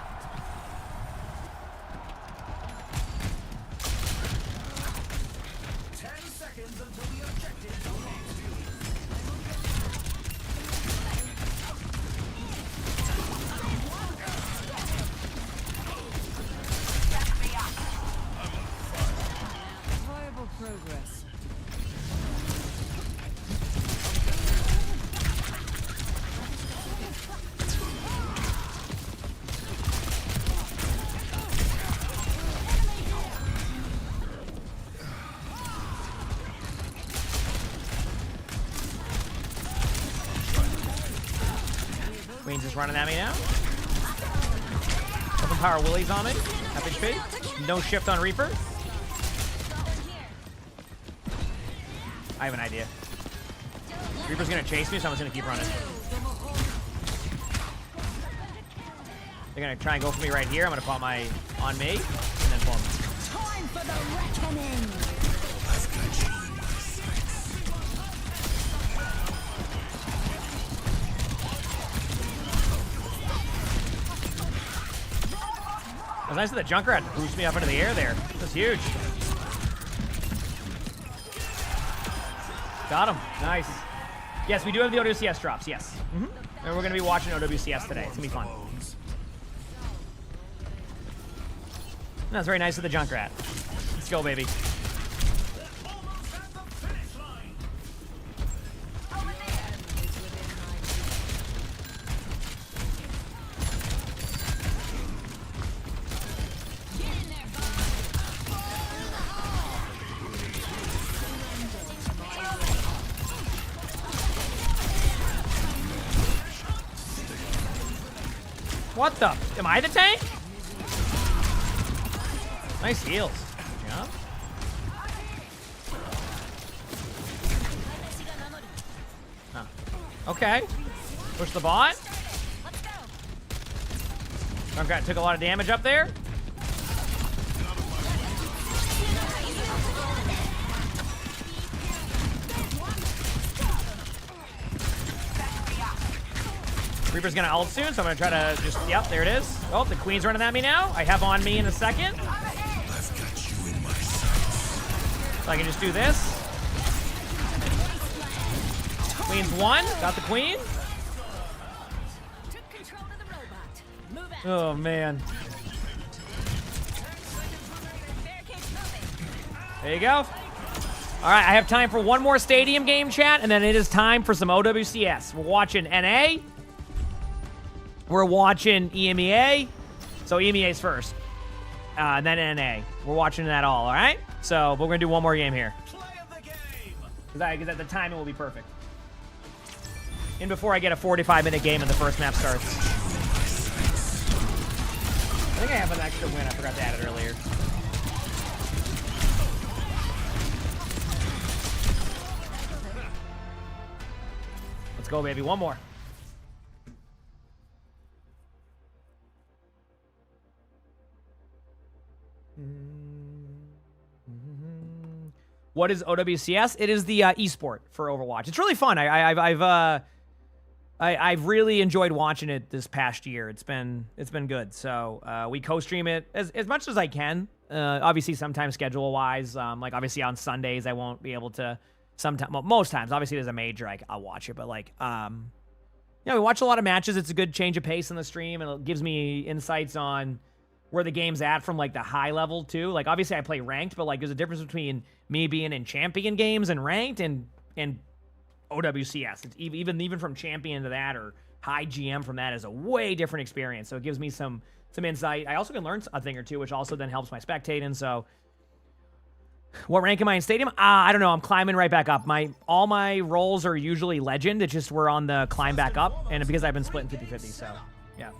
Progress. Queen's just running at me now. Open power Willie's on me. FHP. No shift on Reaper. I have an idea. Reaper's gonna chase me, so I'm just gonna keep running. They're gonna try and go for me right here. I'm gonna pop my on me, and then pull him. Time for the reckoning. I've got you in my sights. It was nice that the Junkrat boost me up into the air there. That's huge. Got him. Nice. Yes, we do have the OWCS drops. Yes. And we're going to be watching OWCS today. It's going to be fun. That's very nice of the Junkrat. Let's go, baby. What the? Am I the tank? Nice heals. Good job. Huh. Okay. Push the bot. Okay, took a lot of damage up there. Reaper's gonna ult soon, so I'm gonna try to just, yep, there it is. Oh, the queen's running at me now. I have on me in a second. I've got you in my sights. So I can just do this. Queen's one, got the queen. Oh, man. There you go. All right, I have time for one more stadium game, chat, and then it is time for some OWCS. We're watching NA. We're watching EMEA. So EMEA's first. And then NA. We're watching that all right? So we're going to do one more game here. Because at the time it will be perfect. And before I get a 45-minute game and the first map starts. I think I have an extra win. I forgot to add it earlier. Let's go, baby. One more. What is OWCS? It is the esport for Overwatch. It's really fun. I've really enjoyed watching it this past year. It's been good. So we co-stream it as much as I can. Obviously, sometimes schedule-wise, like obviously on Sundays I won't be able to. Sometimes, well, most times, obviously there's a major, I'll watch it. But like, we watch a lot of matches. It's a good change of pace in the stream, and it gives me insights on where the game's at from like the high level too. Like obviously I play ranked, but like there's a difference between me being in champion games and ranked and OWCS. It's even from champion to that or high GM from that is a way different experience. So it gives me some insight. I also can learn a thing or two, which also then helps my spectating. So what rank am I in stadium? I don't know. I'm climbing right back up. All my roles are usually legend. It's just we're on the climb back up, and because I've been splitting 50-50, so yeah.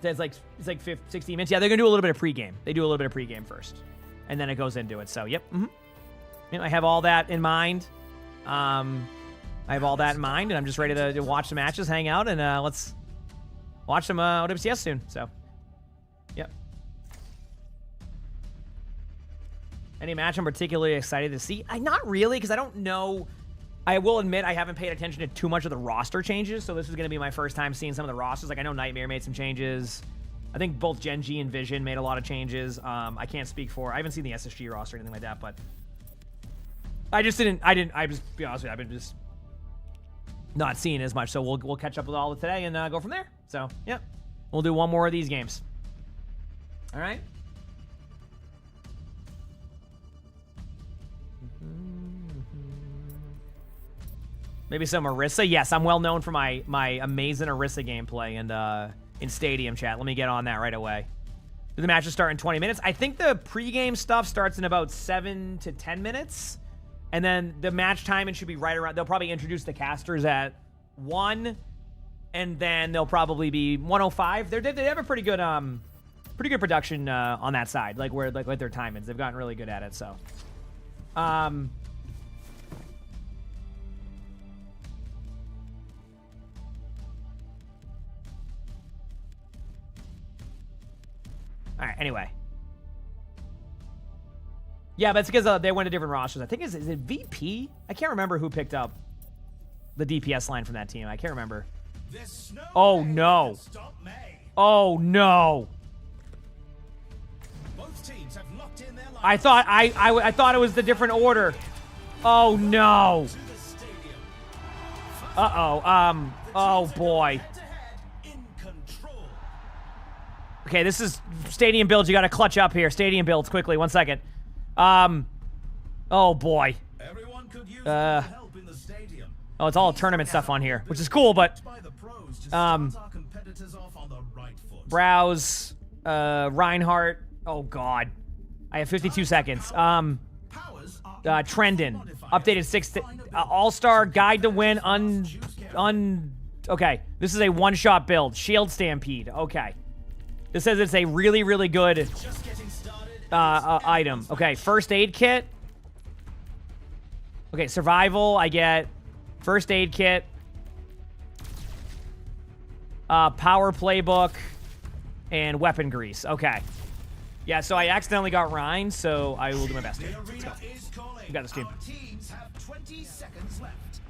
It's like 60 minutes. Yeah, they're gonna do a little bit of pregame. They do a little bit of pregame first, and then it goes into it. So yep. I have all that in mind. I have all that in mind, and I'm just ready to watch the matches, hang out, and let's watch some OWCS soon. So, yep. Any match I'm particularly excited to see? Not really, because I don't know. I will admit I haven't paid attention to too much of the roster changes, so this is going to be my first time seeing some of the rosters. Like, I know Nightmare made some changes. I think both Gen G and Vision made a lot of changes. I can't speak for. I haven't seen the SSG roster or anything like that, but I just be honest with you, I've been just not seeing as much. So we'll catch up with all of today and go from there. So yeah, we'll do one more of these games. All right. Maybe some Orisa. Yes, I'm well known for my amazing Orisa gameplay and in Stadium, chat. Let me get on that right away. The matches start in 20 minutes. I think the pregame stuff starts in about 7 to 10 minutes. And then the match timing should be right around. They'll probably introduce the casters at 1, and then they'll probably be 1:05. They have a pretty good production on that side, like their timings. They've gotten really good at it. So, all right, anyway. Yeah, but it's because they went to different rosters. I think, is it VP? I can't remember who picked up the DPS line from that team. I can't remember. Oh, no. Oh, no. I thought I thought it was the different order. Oh, no. Uh-oh. Oh, boy. Okay, this is stadium builds. You got to clutch up here. Stadium builds quickly. 1 second. Oh boy. Oh, it's all tournament stuff on here, which is cool, but Browse, Reinhardt. Oh god. I have 52 seconds. Trendon. Updated 6 All-Star Guide to Win Okay, this is a one-shot build. Shield Stampede. Okay. This says it's a really, really good item. Okay, first aid kit. Okay, survival. I get first aid kit. Power playbook. And weapon grease. Okay. Yeah, so I accidentally got Rhine, so I will do my best here. Let's go. You got this, team. Teams have 20 seconds left.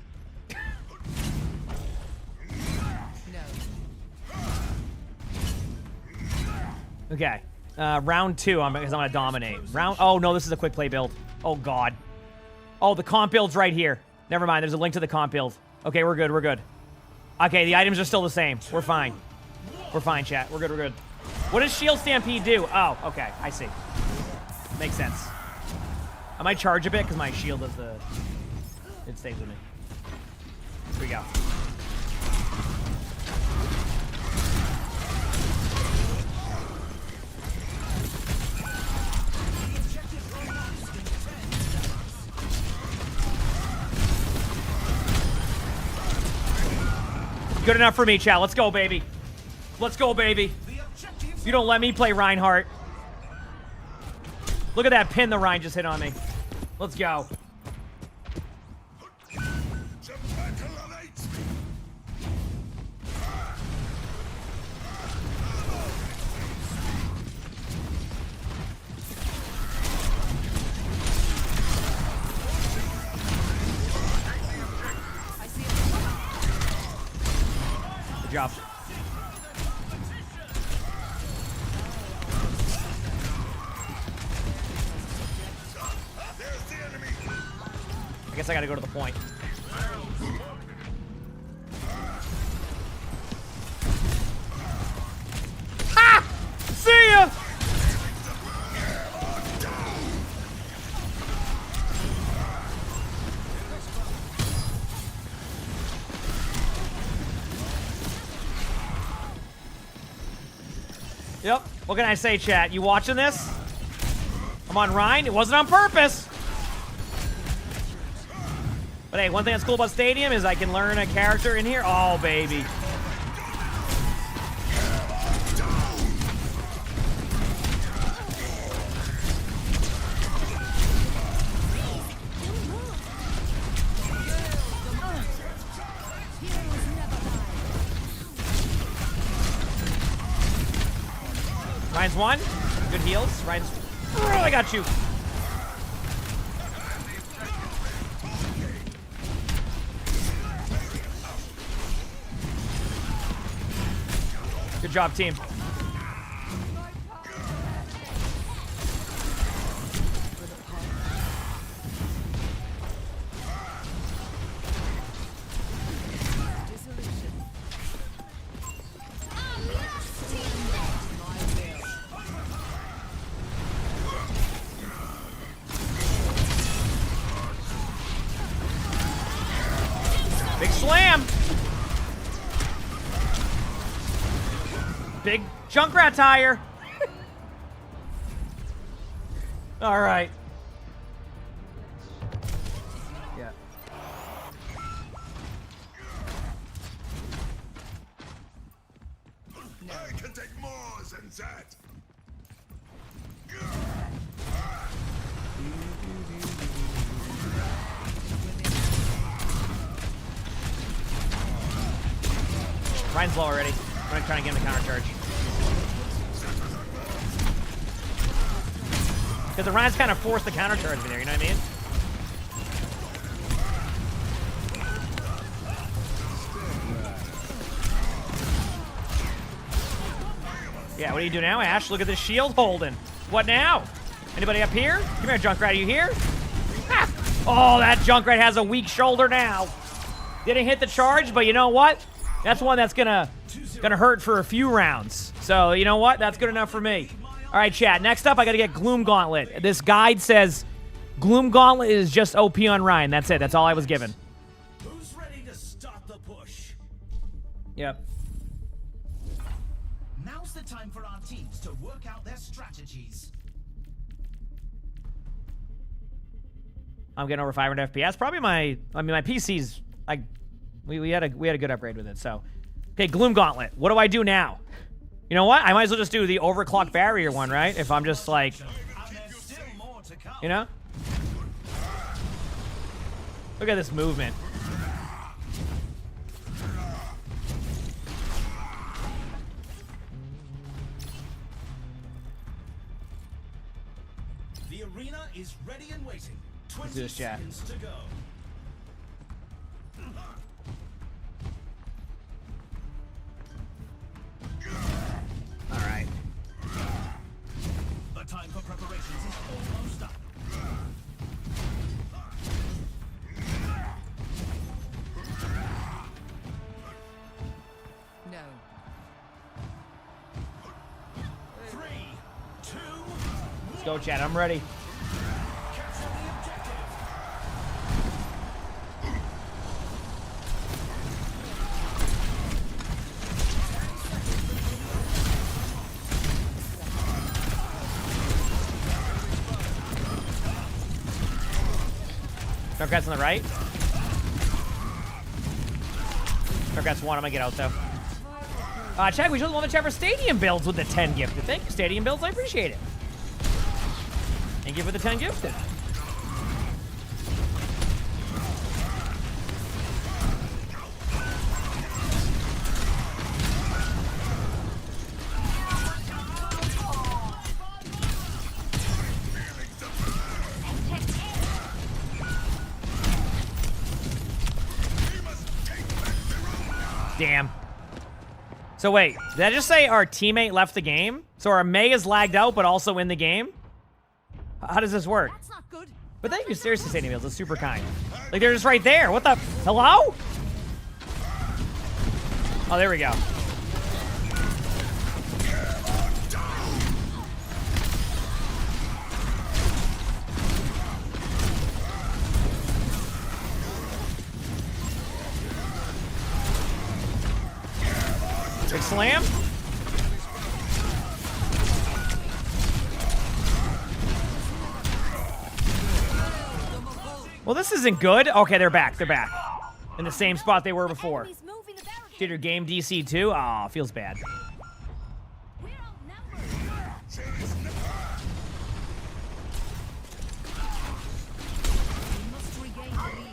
Okay. Round 2, because I'm going to dominate. Oh, no, this is a quick play build. Oh, God. Oh, the comp build's right here. Never mind, there's a link to the comp build. Okay, we're good, we're good. Okay, the items are still the same. We're fine. We're fine, chat. We're good, we're good. What does Shield Stampede do? Oh, okay, I see. Makes sense. I might charge a bit, because my shield does the... It stays with me. Here we go. Good enough for me, chat. Let's go, baby. Let's go, baby. You don't let me play Reinhardt. Look at that pin the Rein just hit on me. Let's go. Good job. I guess I gotta go to the point. Ha! See ya! Yep. What can I say, chat? You watching this? I'm on Rhine. It wasn't on purpose. But hey, one thing that's cool about Stadium is I can learn a character in here. Oh, baby. Ryan's one. Good heals. Ryan's... Oh, I got you. Good job, team. Big slam. Big Junkrat tire. All right. Yeah. I can take more than that. Ryan's low already. I'm trying to get him to counter charge. Because the Ryan's kind of forced the counter charge me there, you know what I mean? Yeah, what do you do now, Ash? Look at this shield holding. What now? Anybody up here? Come here, Junkrat, are you here? Ha! Oh, that Junkrat has a weak shoulder now. Didn't hit the charge, but you know what? That's one that's gonna hurt for a few rounds. So, you know what? That's good enough for me. All right, chat. Next up, I gotta get Gloom Gauntlet. This guide says Gloom Gauntlet is just OP on Ryan. That's it. That's all I was given. Who's ready to start the push? Yep. Now's the time for our teams to work out their strategies. I'm getting over 500 FPS. Probably my PC's like We had a good upgrade with it. So, okay, Gloom Gauntlet. What do I do now? You know what? I might as well just do the overclock barrier one, right? If I'm just like, you know? Look at this movement. The arena is ready and waiting. 20 do this, chat. seconds to go. All right. The time for preparations is almost up. No. 3, 2, Let's go, chat. I'm ready. capture the objective. Darkrat's on the right. Darkrat's one. I'm gonna get out though. Check. We just won the chat for Stadium builds with the 10 gifted. Thank you, Stadium builds. I appreciate it. Thank you for the 10 gifted. Damn. So wait, did I just say our teammate left the game? So our Mei is lagged out, but also in the game? How does this work? That's not good. But thank you, seriously, Stadium Builds. That's super kind. Like, they're just right there. What the? Hello? Oh, there we go. Big slam. Well, this isn't good. Okay, they're back. They're back. In the same spot they were before. Enemies moving the barricade. Did your game DC too? Aw, feels bad. We're outnumbered. We must regain the lead.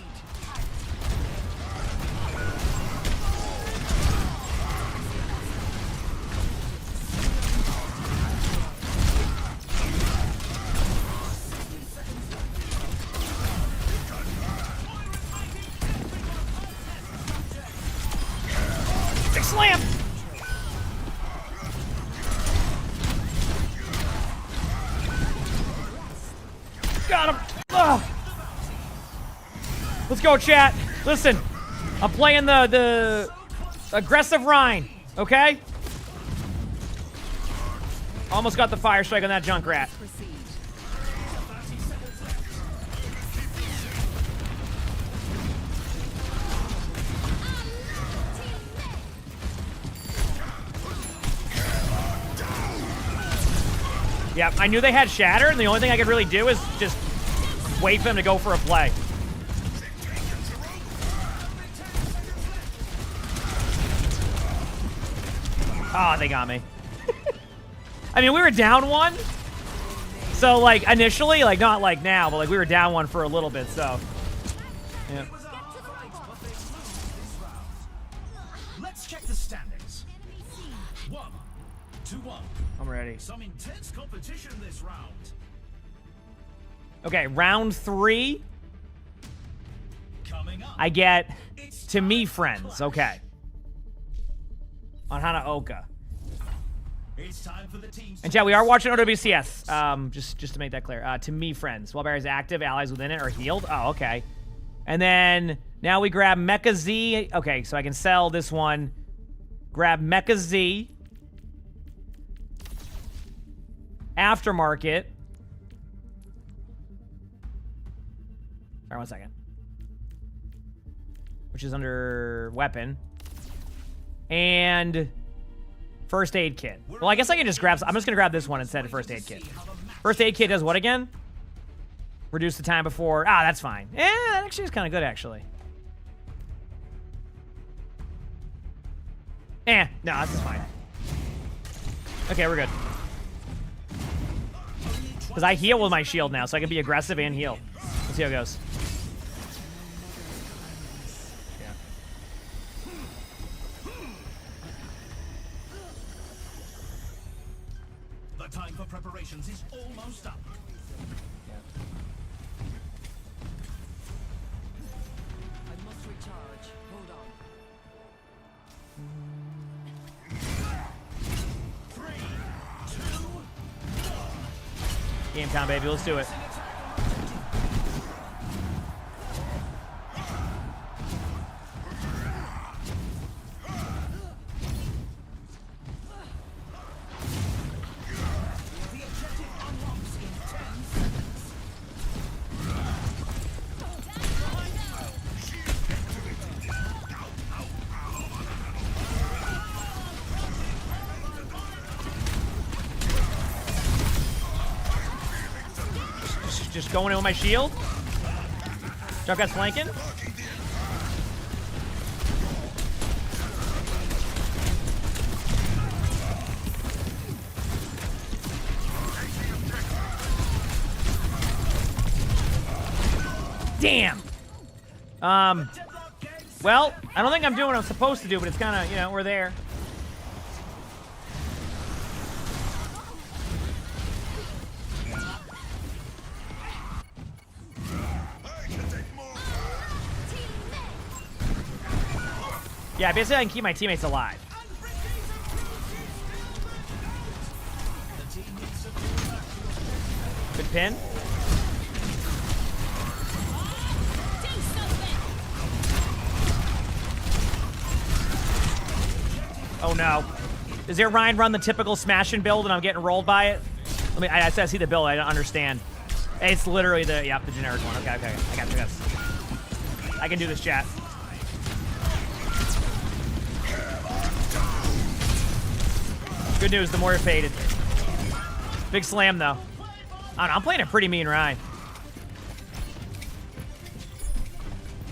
Big slam. Got him. Ugh. Let's go, chat. Listen, I'm playing the aggressive Rhine, okay? Almost got the fire strike on that Junkrat. Proceed. Yep, I knew they had Shatter, and the only thing I could really do is just wait for them to go for a play. Oh, they got me. I mean, we were down one. So, like, initially, like, not like now, but, like, we were down one for a little bit, so. Yeah. It was a hard fight, but they lose this round. Let's check the standings. 1-1. I'm ready. Some intense competition this round. Okay, round 3. Coming up. I get It's to me time for friends. Clash. Okay. On Hanaoka. It's time for the teams. And chat, we are watching OWCS. Just to make that clear. To me friends. While barrier is active, allies within it are healed. Oh, okay. And then now we grab Mecha Z. Okay, so I can sell this one. Grab Mecha Z. Aftermarket. Sorry, 1 second. Which is under weapon. And first aid kit. Well, I guess I can just grab... I'm just going to grab this one instead of first aid kit. First aid kit does what again? Reduce the time before... Ah, that's fine. Eh, that actually is kind of good, actually. No, this is fine. Okay, we're good. Because I heal with my shield now, so I can be aggressive and heal. Let's see how it goes. The time for preparations is almost up. I must recharge. Hold on. 3, 2, Game time, baby. Let's do it. the objective unlocks in 10 seconds. Just going in with my shield. Junkrat's flanking. Damn. Well, I don't think I'm doing what I'm supposed to do, but it's kind of, you know, we're there. Yeah, basically I can keep my teammates alive. Good pin. Oh no. Does your Ryan run the typical smash and build and I'm getting rolled by it? Let me, I see the build, I don't understand. It's literally the, yep, the generic one. Okay, okay, I got this. I can do this, chat. Good news, the more it faded. Big slam, though. I don't know, I'm playing a pretty mean Ryan.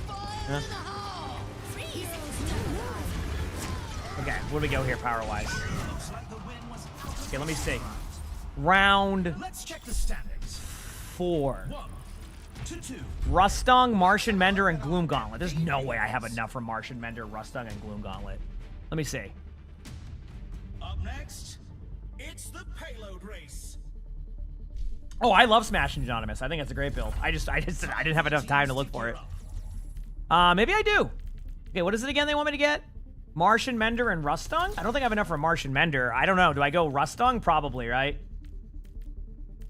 Huh? Okay, where do we go here, power-wise? Okay, let me see. Round Let's check the standings. 4. 1 to 2. Rustong, Martian Mender, and Gloom Gauntlet. There's no way I have enough for Martian Mender, Rustong, and Gloom Gauntlet. Let me see. Up next, it's the payload race. Oh, I love Smash Anonymous. I think it's a great build. I didn't have enough time to look for it. Maybe I do. Okay, what is it again they want me to get? Martian Mender and Rustong? I don't think I have enough for Martian Mender. I don't know. Do I go Rustong? Probably, right?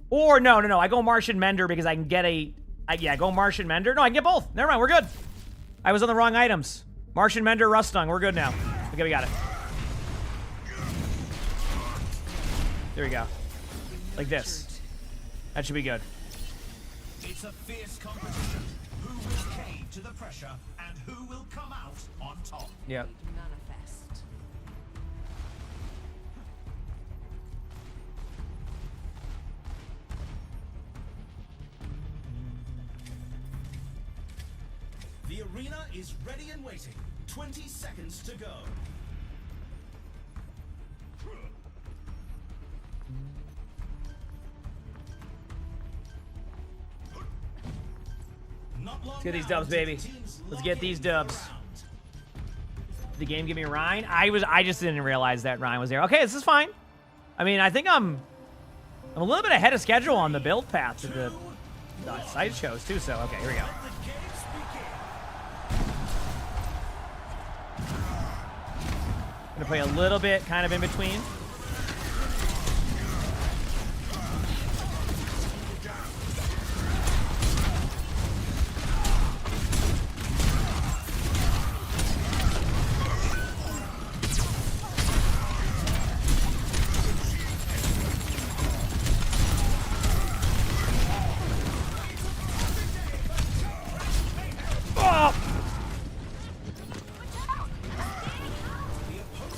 Or no. I go Martian Mender because I can get yeah, go Martian Mender. No, I can get both. Never mind, we're good. I was on the wrong items. Martian Mender, Rustong. We're good now. Okay, we got it. There we go. Like this. That should be good. It's a fierce competition. Who will cave to the pressure and who will come out on top? Yep. Manifest. The arena is ready and waiting. 20 seconds to go. Let's get these dubs, baby. Let's get these dubs. Did the game give me Ryan? I just didn't realize that Ryan was there. Okay, this is fine. I mean, I think I'm a little bit ahead of schedule on the build path to the side shows too. So okay, here we go. Gonna play a little bit, kind of in between.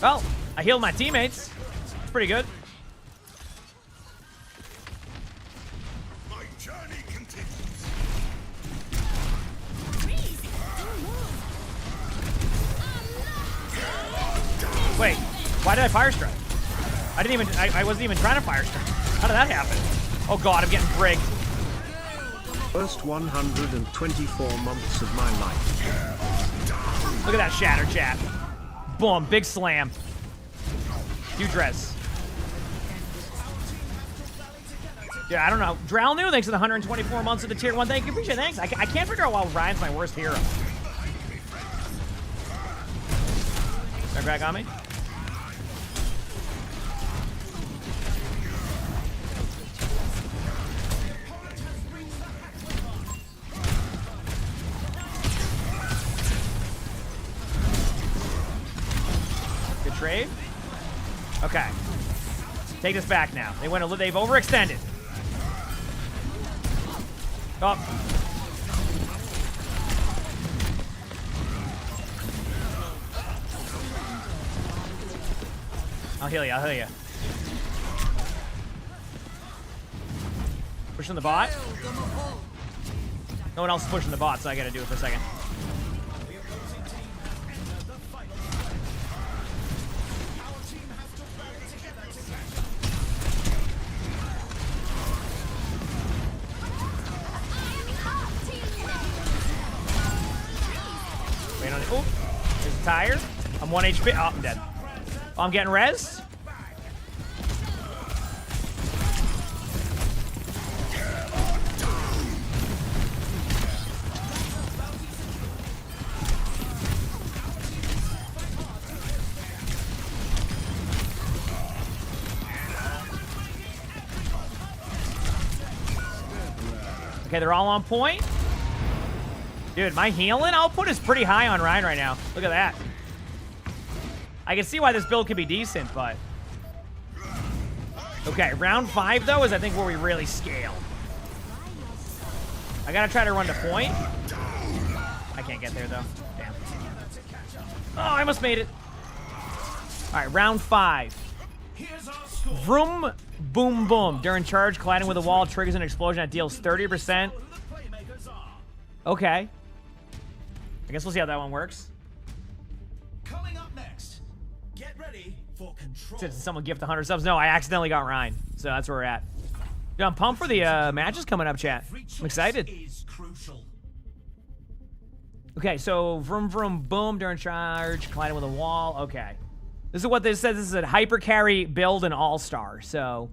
Well, I healed my teammates. It's pretty good. My journey continues. Wait, why did I fire strike? I wasn't even trying to fire strike. How did that happen? Oh god, I'm getting brigged. First 124 months of my life. Look at that shatter, chat. Boom, big slam. Huge res. Yeah, I don't know. Drow New, thanks for the 124 months of the tier 1. Thank you, appreciate it. Thanks. I can't figure out why Ryan's my worst hero. They're back on me. Good trade. Okay. Take this back now. They've overextended. Oh. I'll heal you. Pushing the bot. No one else is pushing the bot, so I gotta do it for a second. Wait on it. Oh, there's a tire. I'm 1 HP. Oh, I'm dead. Oh, I'm getting rezzed. Okay, they're all on point. Dude, my healing output is pretty high on Ryan right now. Look at that. I can see why this build could be decent, but... Okay, round 5, though, is I think where we really scale. I gotta try to run to point. I can't get there, though. Damn. Oh, I almost made it. All right, round 5. Vroom, boom, boom. During charge, colliding with a wall triggers an explosion that deals 30%. Okay. I guess we'll see how that one works. Coming up next, get ready for control. Did someone gift 100 subs? No, I accidentally got Ryan. So that's where we're at. Dude, I'm pumped for the matches coming up, chat. I'm excited. Okay, so vroom, vroom, boom during charge, colliding with a wall. Okay. This is what this says. This is a hyper carry build and all-star. So,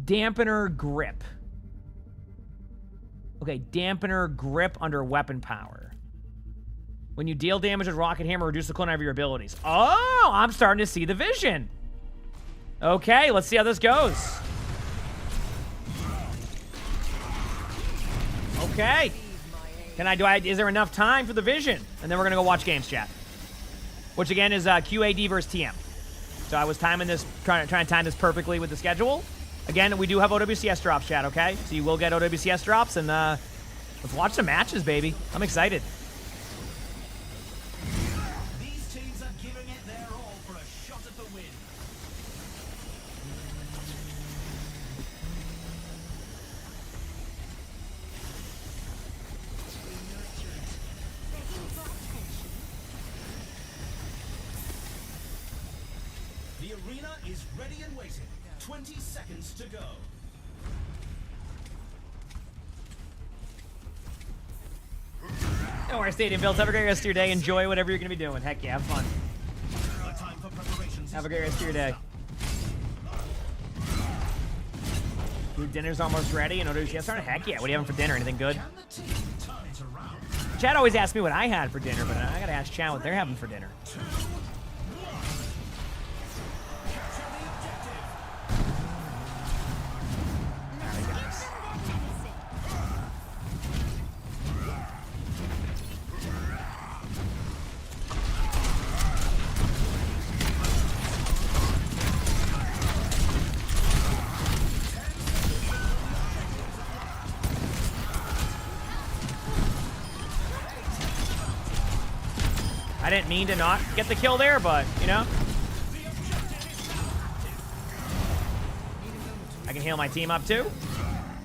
dampener grip. Okay, dampener grip under weapon power. When you deal damage with rocket hammer, reduce the cooldown of your abilities. Oh, I'm starting to see the vision. Okay, let's see how this goes. Okay. Is there enough time for the vision? And then we're gonna go watch games, chat. Which again is QAD versus TM. So I was timing this, trying to time this perfectly with the schedule. Again, we do have OWCS drops, chat, okay? So you will get OWCS drops, and let's watch some matches, baby. I'm excited. These teams are giving it their all for a shot at the win. The arena is ready and waiting. 20 seconds to go. Don't worry, Stadium Builds. Have a great rest of your day. Enjoy whatever you're going to be doing. Heck yeah, have fun. Have a great rest of your day. Your dinner's almost ready and OWCS started? Heck yeah. What are you having for dinner? Anything good? Chad always asks me what I had for dinner, but I got to ask Chad what they're having for dinner. I didn't mean to not get the kill there, but, you know. I can heal my team up, too.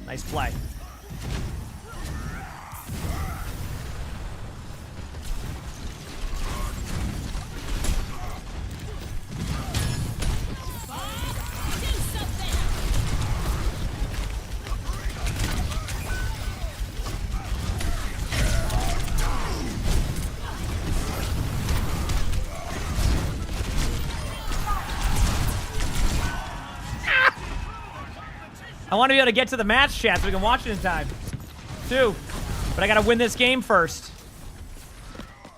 Nice play. I want to be able to get to the match chat so we can watch it in time, too. But I got to win this game first.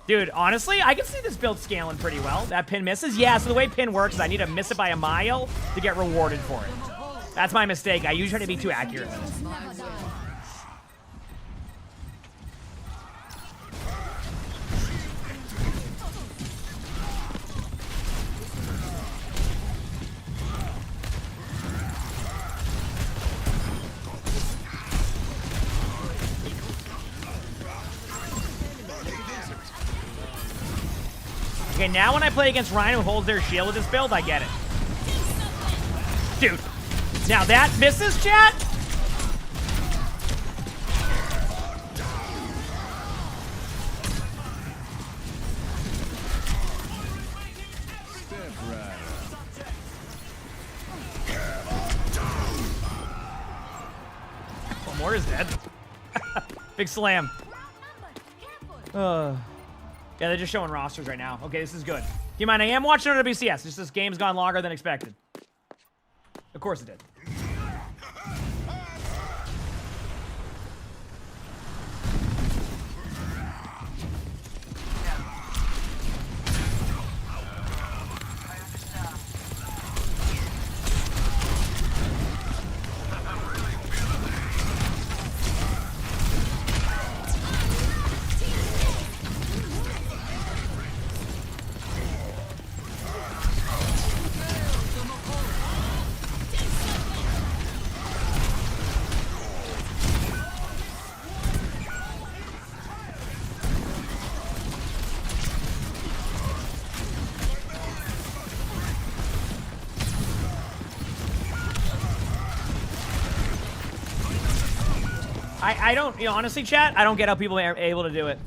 Dude, honestly, I can see this build scaling pretty well. That pin misses? Yeah, so the way pin works is I need to miss it by a mile to get rewarded for it. That's my mistake. I usually try to be too accurate with it. Okay, now when I play against Ryan who holds their shield with this build, I get it. Dude, now that misses, chat? One more is dead. Big slam. Yeah, they're just showing rosters right now. Okay, this is good. Keep in mind, I am watching on WCS. Just this game's gone longer than expected. Of course it did. I don't, you know, honestly, chat, I don't get how people are able to do it.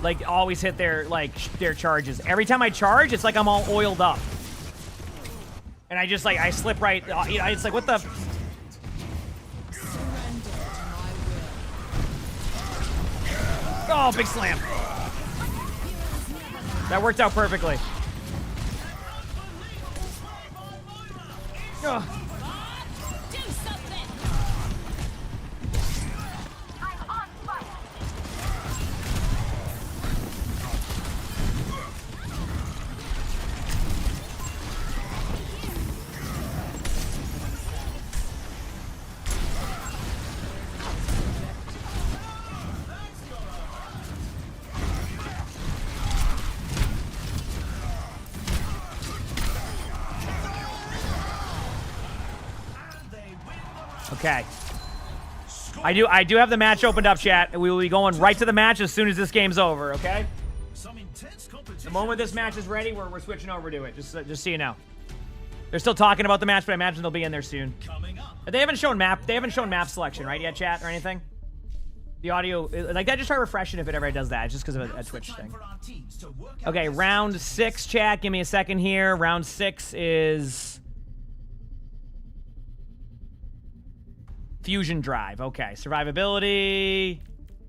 Like, always hit their, like, their charges. Every time I charge, it's like I'm all oiled up. And I just, like, I slip right, you know, it's like, what the... Oh, big slam. That worked out perfectly. Ugh. Okay. I do have the match opened up, chat. We will be going right to the match as soon as this game's over, okay? The moment this match is ready, we're switching over to it, just so you know. They're still talking about the match, but I imagine they'll be in there soon. They haven't shown map selection, right, yet, chat, or anything? The audio, like that, just try refreshing if it ever does that. It's just because of a Twitch thing. Okay, round 6, chat. Give me a second here. Round 6 is... Fusion Drive. Okay, survivability,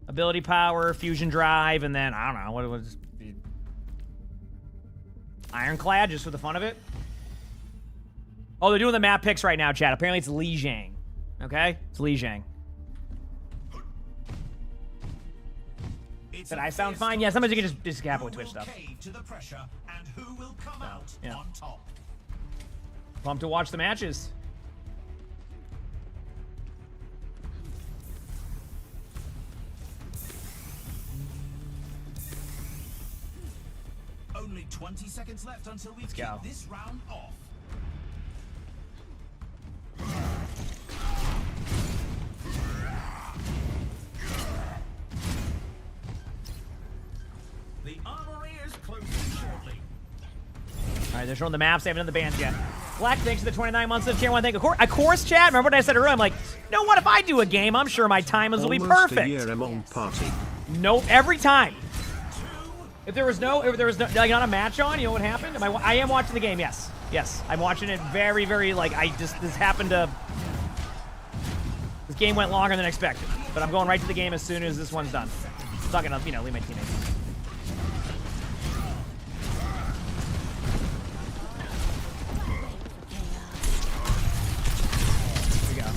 ability power, fusion drive, and then, I don't know, what was it? Ironclad, just for the fun of it. Oh, they're doing the map picks right now, chat. Apparently it's Lijiang. Okay? It's Lijiang. Did I sound fine? Yeah, sometimes you can just happen with Twitch stuff. Yeah. Pumped to watch the matches. Only 20 seconds left until we kick this round off. The armory is closing shortly. All right, they're showing the maps. They haven't done the bands yet. Black, thanks for the 29 months of tier 1. Thank you. Of course, chat. Remember what I said earlier? I'm like, you know what? If I do a game, I'm sure my timers will be perfect. A year among party. Nope, every time. If there was no, like, not a match on, you know what happened? I am watching the game, yes. Yes, I'm watching it very, very, like, this happened to, this game went longer than expected. But I'm going right to the game as soon as this one's done. I'm not gonna, you know, leave my teammates. Here we go.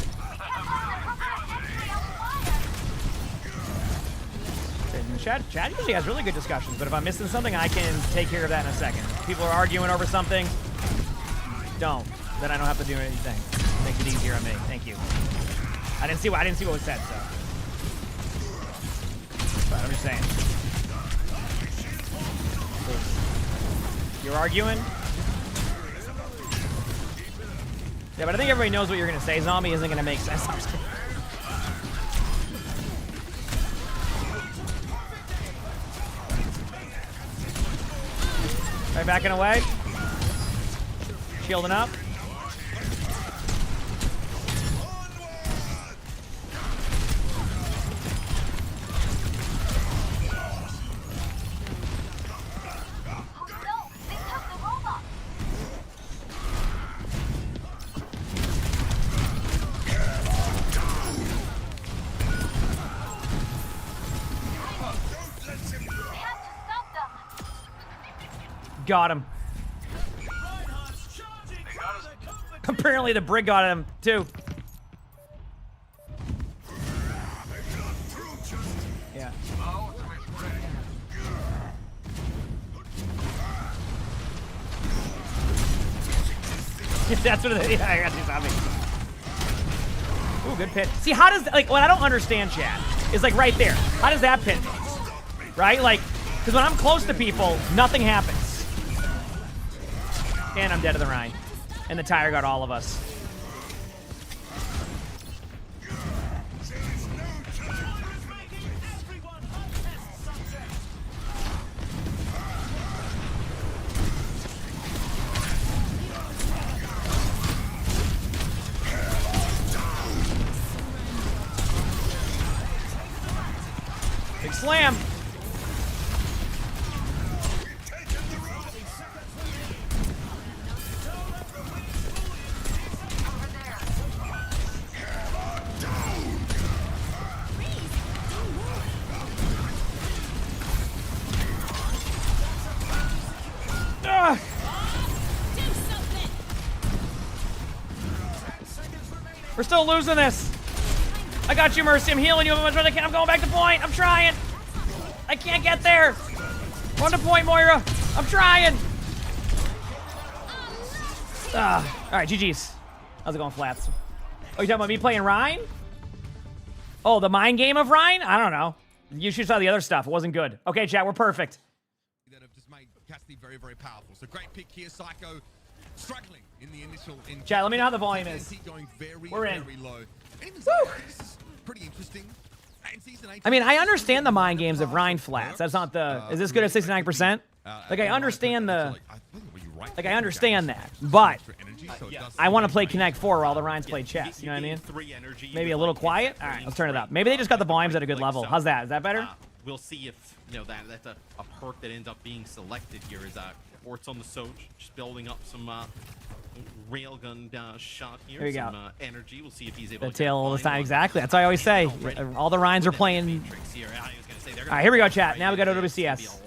Chad usually has really good discussions, but if I'm missing something, I can take care of that in a second. If people are arguing over something, don't. Then I don't have to do anything. Makes it easier on me. Thank you. I didn't see what was said, so. But I'm just saying. You're arguing? Yeah, but I think everybody knows what you're gonna say. Zombie isn't gonna make sense. I'm just kidding. Right, backing away. Shielding up. Got him. Apparently the Brig got him, too. Yeah. That's what it is. Yeah, I got these on me. Ooh, good pin. See, how does, like, what I don't understand, Chad, is, like, right there. How does that pin? Right? Like, because when I'm close to people, nothing happens. And I'm dead to the Rhine. And the tire got all of us. Big slam. We're still losing this. I got you, Mercy. I'm healing you as much as I can. I'm going back to point. I'm trying. I can't get there. Run to point, Moira. I'm trying. All right, GG's. How's it going, Flats? Oh, you talking about me playing Rhine? Oh, the mind game of Rhine? I don't know. You should saw the other stuff. It wasn't good. Okay, chat, we're perfect. That have just made Cassidy very, very powerful. So great pick here, Psycho. Struggling in the initial. Chat, let me know how the volume is. Going very, we're in. Very low. This is pretty interesting. I mean, I understand the mind games of Rhine Flats. That's not the. Is this good at 69%? Like, I understand the. Like, I understand that, but I want to play Connect 4 while the Rhines play chess. You know what I mean? Maybe a little quiet. All right, let's turn it up. Maybe they just got the volumes at a good level. How's that? Is that better? We'll see if that's a perk that ends up being selected here. Is Orts on the Soj, just building up some railgun shot here. There you some go. Energy. We'll see if he's able the to tail all this time. Exactly. That's what I always say. All the Rhines are playing. All right, here we go, chat. Now we got OWCS.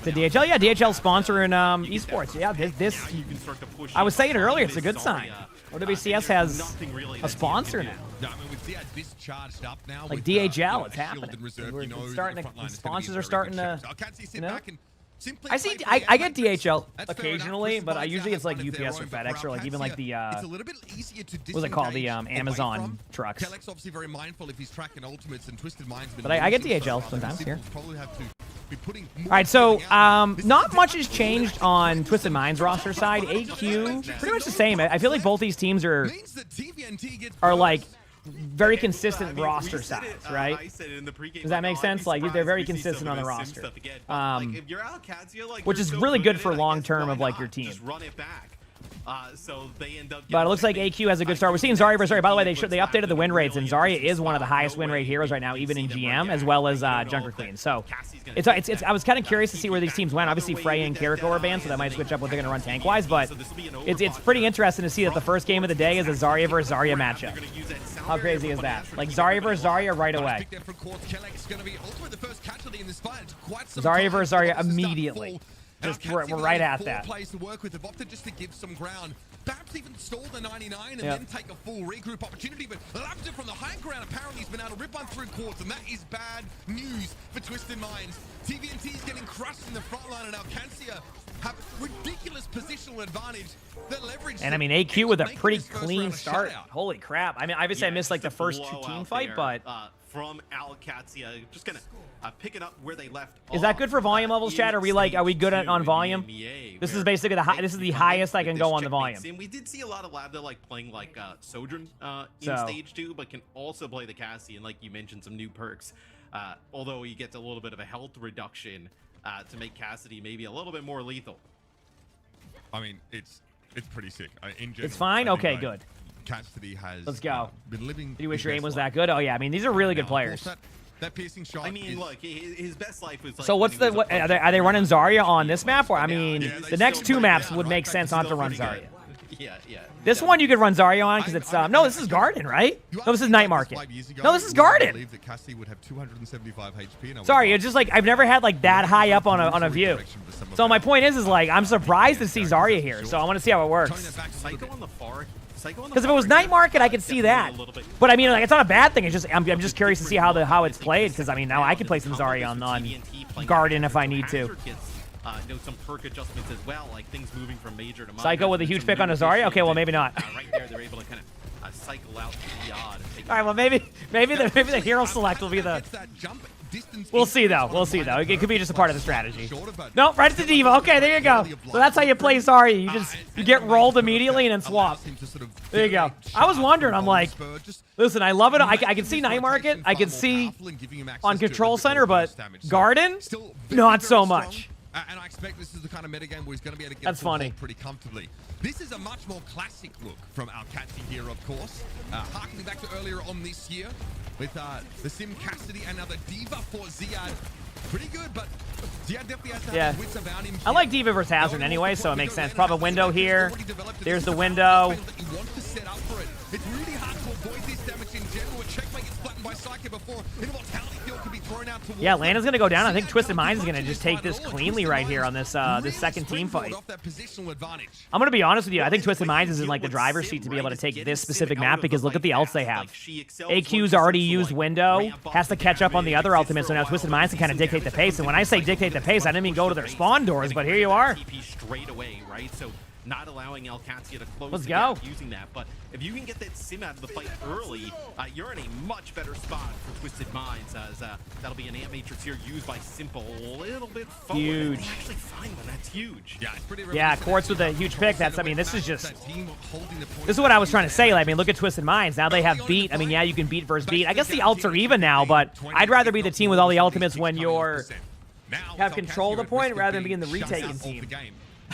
The DHL, yeah, DHL sponsoring Esports. Yeah, this I was saying it earlier. It's a good sign. OWCS has a sponsor now. Like DHL, it's happening. It's starting to, sponsors are starting to, you know? I see. I get DHL occasionally, but I usually it's like UPS or FedEx or like even like the what's it called, the Amazon trucks. But I get DHL sometimes here. All right, so not much has changed on Twisted Minds roster side. AQ pretty much the same. I feel like both these teams are like very consistent roster size, right? Does that make sense? Like they're very consistent on the roster, which is really good for long term of like your team. But it looks like AQ has a good start. We're seeing Zarya versus Zarya. By the way, they updated the win rates, and Zarya is one of the highest win rate heroes right now, even in GM, as well as Junker Queen. So I was kind of curious to see where these teams went. Obviously, Frey and Kiriko are banned, so that might switch up what they're going to run tank-wise. But it's pretty interesting to see that the first game of the day is a Zarya versus Zarya matchup. How crazy is that? Like Zarya versus Zarya right away. Zarya versus Zarya immediately. we're right at that. Players to work with have opted just to give some ground. Perhaps even stall the 99 and then take a full regroup opportunity. But Labs from the high ground apparently has been able to rip on through quartz, and that is bad news for Twisted Minds. TVNT is getting crushed in the front line, and Alcancia have ridiculous positional advantage. And I mean, AQ with a pretty clean start. Holy crap. I mean, obviously I missed like the first two team fight, but from Alcacia, just gonna pick it up where they left is that good for volume levels, Chad? Are we good on volume? This is basically this is the highest I can go on the volume. And we did see a lot of Lab like playing like Sojourn in stage 2, but can also play the Cassie, and like you mentioned, some new perks. Although he gets a little bit of a health reduction to make Cassidy maybe a little bit more lethal. I mean, it's pretty sick. In general, it's fine? Okay, good. Cassidy has Let's go. Been living. Did you wish your aim was that good? Oh yeah, I mean these are really good players. That piercing shot. I mean, look, his best life was like. So what's are they running Zarya on this map? Or I mean, the next two maps would make sense not to run Zarya. Yeah. This one you could run Zarya on because it's no, this is Garden, right? No, this is Night Market. No, this is Garden. Sorry, it's just like I've never had like that high up on a view. So my point is like I'm surprised to see Zarya here. So I want to see how it works. Psycho on the far. Because if it was Night Market, I could see that. But I mean, like, it's not a bad thing. It's just I'm just curious to see how it's played. Because I mean, now I can play some Zarya on Garden if I need to. Some perk adjustments as well, like things moving from major to minor. Psycho with a huge pick on a Zarya. Okay, well maybe not. Right there, they're able to kind of cycle out the odd. All right, well maybe the hero select will be the. We'll see though. We'll see though. It could be just a part of the strategy. Nope, right at the diva. Okay, there you go. So that's how you play Zarya. You get rolled immediately and then swap. There you go. I was wondering. I'm like, listen, I love it. I can see Night Market. I can see on Control Center, but Garden, not so much. And I expect this is the kind of metagame where he's going to be able to get That's funny. Pretty comfortably. This is a much more classic look from Alcaci here, of course. Harkening back to earlier on this year with the Sim Cassidy and now the Diva for Ziad. Pretty good, but Ziad definitely has to have wits about him. I like Diva versus Hazard anyway, so it makes sense. Probably window here. There's the window. You want to set up for it. It's really hard to avoid this damage in general. A checkmate gets flattened by Psyche before immortality field can be thrown out towards. Yeah, Lana's gonna go down. I think Twisted Minds is gonna just take this cleanly right here on this this second team fight. I'm gonna be honest with you. I think Twisted Minds is in like the driver's seat to be able to take this specific map because look at the ults they have. AQ's already used window, has to catch up on the other ultimates, so now Twisted Minds can kind of dictate the pace. And when I say dictate the pace, I didn't mean go to their spawn doors, but here you are. Straight away, right? So not allowing Alcacia to close Let's the go. gap using that. But if you can get that sim out of the fight early, you're in a much better spot for Twisted Minds, as that'll be an Ant Matrix here used by Simple a little bit forward. Huge. They actually find one. That's huge. Yeah, it's pretty Quartz with a huge pick. That's, I mean, this is just, this is what I was trying to say. Like, I mean, look at Twisted Minds. Now they have beat. I mean, yeah, you can beat versus beat. I guess the ults are even now, but I'd rather be the team with all the ultimates when you're have control of the point rather than being the retaking team.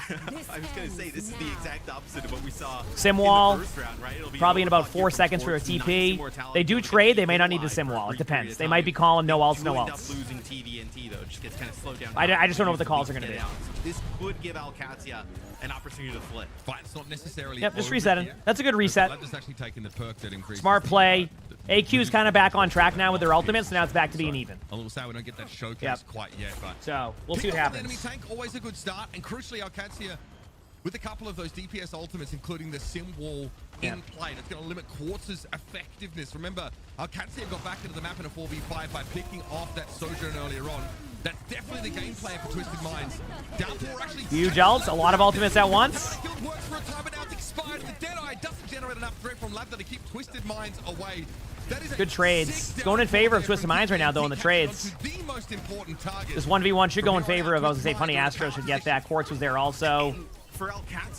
I was going to say, this is the exact opposite of what we saw sim wall, in the first round, right? It'll be probably in about 4 seconds for a TP. They do trade. They may not need the sim wall. It depends. They might be calling no ults, no ults. Losing TVNT, though. It just gets kind of slowed down. I just don't know what the calls are going to be. This could give Alcacia an opportunity to flip. But it's not necessarily. Yep, just resetting. That's a good reset. Just actually taking the perk that increases. Smart play. AQ's kind of back on track now with their ultimates, so now it's back to being even. A little sad we don't get that showcase quite yet, but so we'll see what happens. Enemy tank, always a good start, and crucially, Alcacia with a couple of those DPS ultimates, including the sim wall in play. That's going to limit Quartz's effectiveness. Remember, Alcacia got back into the map in a 4v5 by picking off that Sojourn earlier on. That's definitely the game plan for Twisted Minds. Downpour actually huge ults, a lot of ultimates at once. Works for a time, but now it's expired. The Deadeye doesn't generate enough threat from Lab to keep Twisted Minds away. Good trades. It's going in favor of Twisted Minds right now, though, in the trades. The most important target. This 1v1 should go in favor of, I was going to say, Funny Astro should get that. Quartz was there also.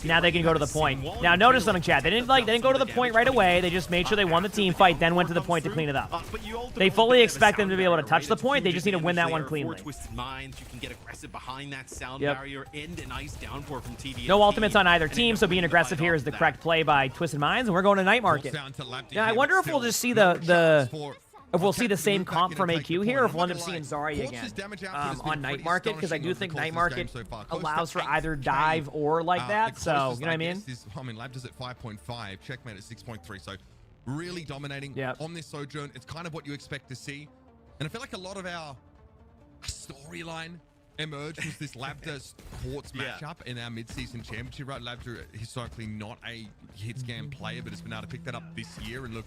Now they can go to the point. Now notice something, Chad. They didn't go to the point right away. They just made sure they won the team fight, then went to the point to clean it up. They fully expect them to be able to touch the point. They just need to win that one cleanly. Twisted Minds, you can get aggressive behind that sound barrier and a nice downpour from TV. No ultimates on either team, so being aggressive here is the correct play by Twisted Minds, and we're going to Night Market. Now I wonder if we'll just see if we'll see the same comp from AQ here, or if we'll end up seeing Zarya again on Night Market, because I do think Night Market allows for either dive or like that, so, you know what I mean? I mean, Lab does at 5.5, Checkmate at 6.3, so really dominating on this Sojourn. It's kind of what you expect to see. And I feel like a lot of our storyline emerged was this Labda Quartz matchup in our mid-season championship, right? Labda historically not a hit scan player, but has been able to pick that up this year and look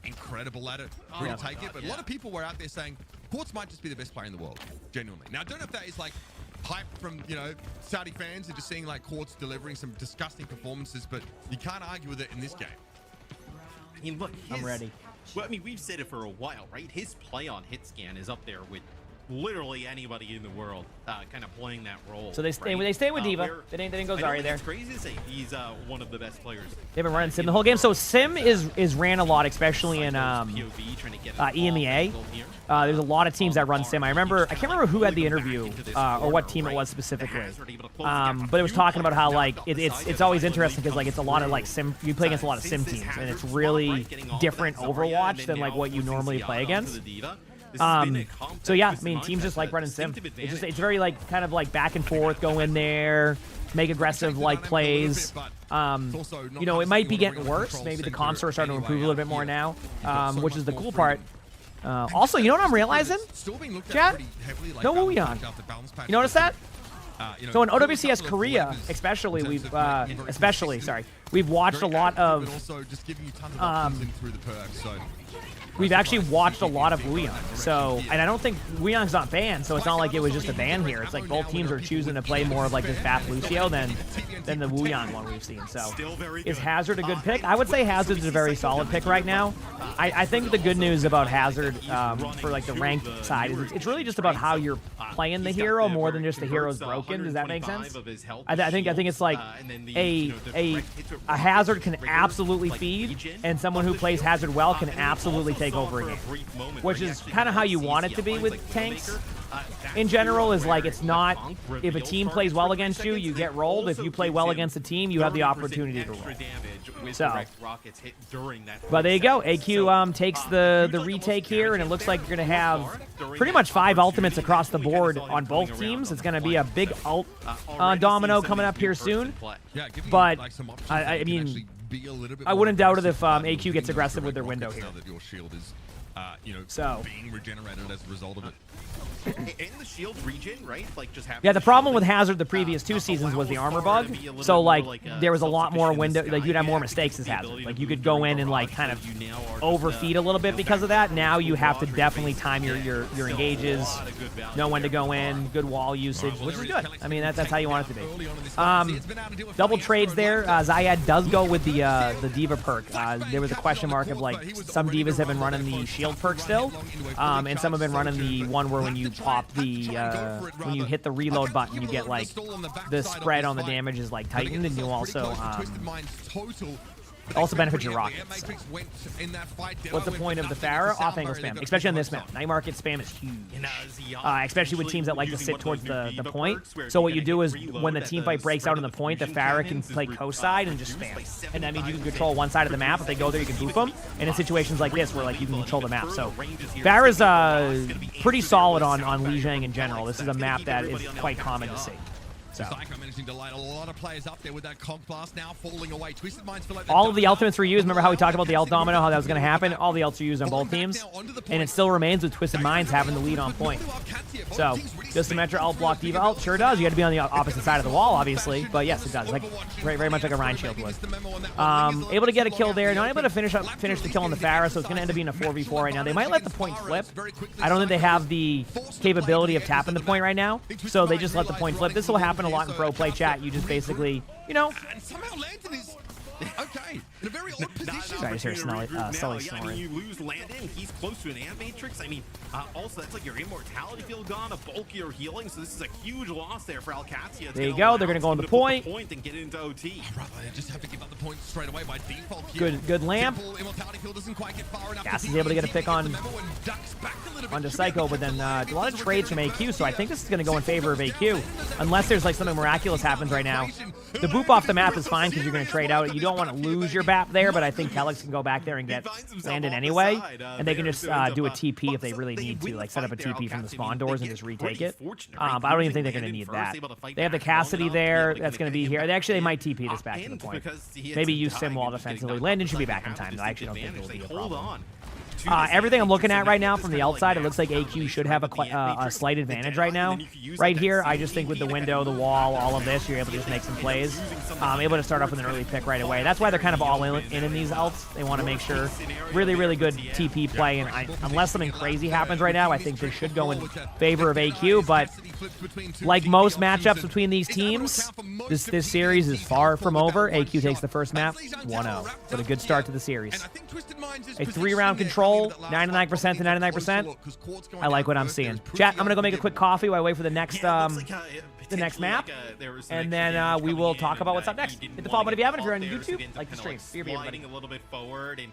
incredible at it, really take it. But a lot of people were out there saying Quartz might just be the best player in the world, genuinely. Now, I don't know if that is like hype from, you know, Saudi fans and just seeing like Quartz delivering some disgusting performances, but you can't argue with it in this game. I mean, look, I'm ready. Well, I mean, we've said it for a while, right? His play on hit scan is up there with literally anybody in the world, kind of playing that role. So they stay with D.Va. They didn't go Zarya there. It's crazy to say he's one of the best players. They've been running Sim the whole game. So Sim is ran a lot, especially in EMEA. There's a lot of teams that run Sim. I can't remember who had the interview or what team it was specifically. But it was talking about how like it's always interesting because like it's a lot of like Sim. You play against a lot of Sim teams, and it's really different Overwatch than like what you normally play against. So yeah, I mean, teams just like running Sim. It's very like kind of like back and forth, go in there, make aggressive like plays. You know, it might be getting worse. Maybe the comps are starting to improve a little bit more now, which is the cool part. Also, you know what I'm realizing? Chat? No Wuyan. You notice that? So in OWCS Korea, especially, we've watched a lot of. We've actually watched a lot of Wuyan. So, and I don't think Wuyang's not banned, so it's not like it was just a ban here. It's like both teams are choosing to play more of like this Bap Lucio than the Wuyang one we've seen. So, is Hazard a good pick? I would say Hazard's a very solid pick right now. I think the good news about Hazard for like the ranked side is it's really just about how you're playing the hero more than just the hero's broken. Does that make sense? I think it's like a Hazard can absolutely feed, and someone who plays Hazard well can absolutely take over a game, which is kind of how you want it to be with tanks. In general, is like it's not if a team plays well against you, you get rolled. If you play well against a team, you have the opportunity to roll. So, but there you go. AQ takes the retake here, and it looks like you're going to have pretty much 5 ultimates across the board on both teams. It's going to be a big ult domino coming up here soon. But I mean, I wouldn't doubt it if AQ gets aggressive with their window here. So being regenerated as a result of it. In the shield region, right? Like just yeah, the problem with Hazard the previous 2 seasons was the armor bug. So like there was a lot more window, like you'd have more mistakes as Hazard. Like you could go in and like kind of overfeed a little bit because of that. Now you have to definitely time your engages, know when to go in, good wall usage, which is good. I mean that's how you want it to be. Double trades there. Zayad does go with the D.Va perk. There was a question mark of like some D.Vas have been running the shield perk still, and some have been running the one where when you pop the when you hit the reload button, you get like the spread on the damage is like tightened, and you also benefits your rockets. So. What's the point of the Pharah? Off-angle spam, especially on this map. Night market spam is huge, especially with teams that like to sit towards the point. So what you do is when the team fight breaks out on the point, the Pharah can play coast side and just spam. And that means you can control one side of the map. If they go there, you can boop them. And in situations like this, where like you can control the map. So Pharah's pretty solid on Lijiang in general. This is a map that is quite common to see. So. Managing to light a lot of players up there with that conk blast now falling away. Twisted Minds feel like all of the ultimates were used. Remember how we talked about the ult domino, how that was going to happen? All the ults are used on both teams. And it still remains with Twisted Minds having the lead on point. So, does Symmetra ult block D.Va ult? Sure does. You got to be on the opposite side of the wall, obviously. But yes, it does. Like very much like a Rhine Shield would. Able to get a kill there. Not able to finish the kill on the Pharah, so it's going to end up being a 4v4 right now. They might let the point flip. I don't think they have the capability of tapping the point right now. So they just let the point flip. This will happen a lot in pro play chat. You just basically, you know. And somehow Landon is okay in a very odd position. Sorry, I just hear Sully snoring. I mean, you lose Landon. He's close to an Amp Matrix. I mean, also that's like your immortality field gone, a bulkier healing. So this is a huge loss there for Alcatia. There you go. They're going to go on the point. And get into OT. Rather than just have to give up the point straight away by default here. Good lamp. Immortality field doesn't quite get far enough. Gas is able to get a pick onto Psycho, but then a lot of trades from AQ. So I think this is going to go in favor of AQ, unless there's like something miraculous happens right now. The boop off the map is fine because you're going to trade out. You don't want to lose your BAP there, but I think Telex can go back there and get Landon anyway, and they can just do a TP if they really need to, like set up a TP from the spawn doors and just retake it. But I don't even think they're going to need that. They have the Cassidy there. That's going to be here. They might TP this back to the point. Maybe use Sim wall defensively. Landon should be back in time. I actually don't think it will be a problem. Everything I'm looking at right now from the outside, it looks like AQ should have a slight advantage right now. Right here, I just think with the window, the wall, all of this, you're able to just make some plays. Able to start off with an early pick right away. That's why they're kind of all in these ults. They want to make sure really good TP play. And unless something crazy happens right now, I think they should go in favor of AQ. But like most matchups between these teams, this series is far from over. AQ takes the first map, 1-0. But a good start to the series. A 3-round control, 99% to 99%. I like what I'm seeing. Chat, I'm going to go make a quick coffee while I wait for the next map. And then we will talk about what's up next. Hit the follow button if you haven't. If you're on YouTube, like the stream. Be here, everybody. A little bit forward and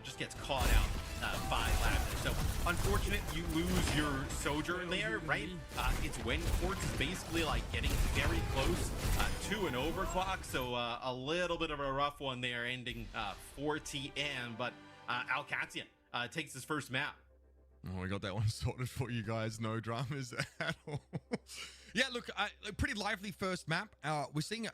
just gets caught out by Lavender. So unfortunate, you lose your Sojourn there, right? It's when Quartz is basically like getting very close to an overclock. So a little bit of a rough one there, ending 4 TM. But Alcatia takes his first map. Oh, we got that one sorted for you guys. No dramas at all. Yeah, look, pretty lively first map. We're seeing,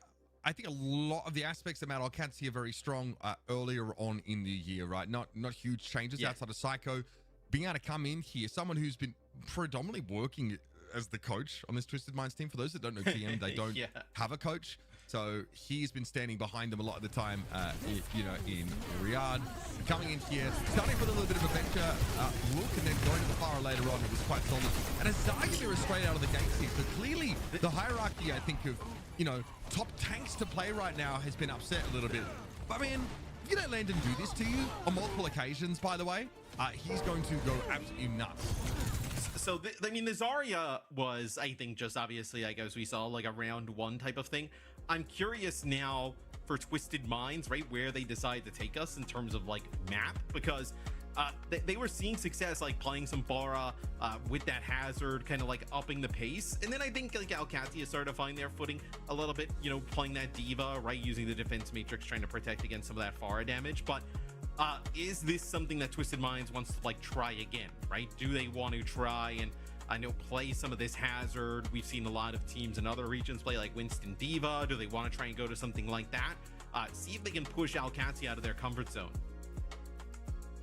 I think, a lot of the aspects that Mad Alcatia are very strong earlier on in the year, right? Not huge changes outside of Psycho. Being able to come in here, someone who's been predominantly working as the coach on this Twisted Minds team. For those that don't know TM, they don't have a coach. So he's been standing behind them a lot of the time, you know, in Riyadh. Coming in here, starting with a little bit of a venture look, and then going to the far later on, it was quite solid. And Azagir is straight out of the gates here. So clearly, the hierarchy, I think, of, you know, top tanks to play right now has been upset a little bit. But I mean, you don't Landon do this to you on multiple occasions, by the way. He's going to go absolutely nuts. So, I mean, the Zarya was, I think, just obviously, like, as we saw, like a round one type of thing. I'm curious now for Twisted Minds, right, where they decide to take us in terms of, like, map, because they were seeing success, like, playing some Bara with that Hazard, kind of, like, upping the pace. And then I think, like, Alcatia started to find their footing a little bit, you know, playing that Diva, right, using the defense matrix, trying to protect against some of that Pharah damage. But is this something that Twisted Minds wants to, like, try again, right? Do they want to try and, I know, play some of this Hazard? We've seen a lot of teams in other regions play like Winston Diva. Do they want to try and go to something like that? See if they can push Alcatia out of their comfort zone.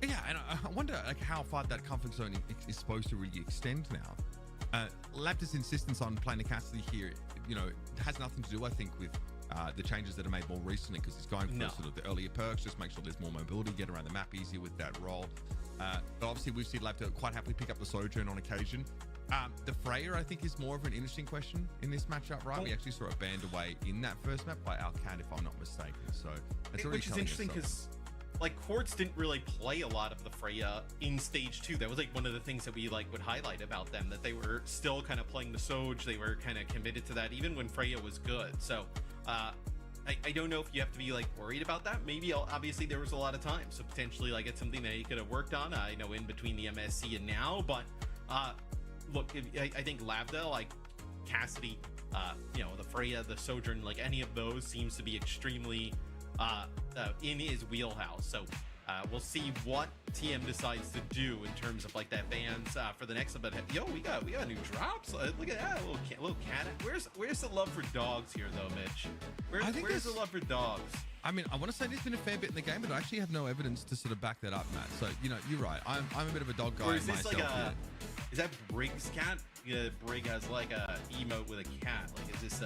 Yeah, and I wonder, like, how far that comfort zone is supposed to really extend now. Laptis' insistence on playing Cassidy here, you know, has nothing to do, I think, with the changes that are made more recently, because he's going for sort of the earlier perks, just make sure there's more mobility, get around the map easier with that role. But obviously, we've seen Laptis quite happily pick up the Sojourn on occasion. The Freya, I think, is more of an interesting question in this matchup, right? We actually saw it banned away in that first map by Alcan, if I'm not mistaken. So that's already which is interesting, because like Quartz didn't really play a lot of the Freya in stage 2. That was like one of the things that we like would highlight about them, that they were still kind of playing the Soj. They were kind of committed to that even when Freya was good. So I don't know if you have to be like worried about that. Maybe obviously there was a lot of time, so potentially like it's something that he could have worked on. I know in between the MSC and now, but look, I think Lavda, like Cassidy, you know, the Freya, the Sojourn, like any of those seems to be extremely in his wheelhouse. So we'll see what TM decides to do in terms of like that bans for the next one. But yo, we got new drops. Look at that little cat. Where's the love for dogs here though, Mitch? Where's the love for dogs? I mean, I want to say there's been a fair bit in the game, but I actually have no evidence to sort of back that up, Matt. So, you know, you're right. I'm a bit of a dog guy myself. Like is that Brig's cat? Yeah, Brig has like a emote with a cat. Like, is this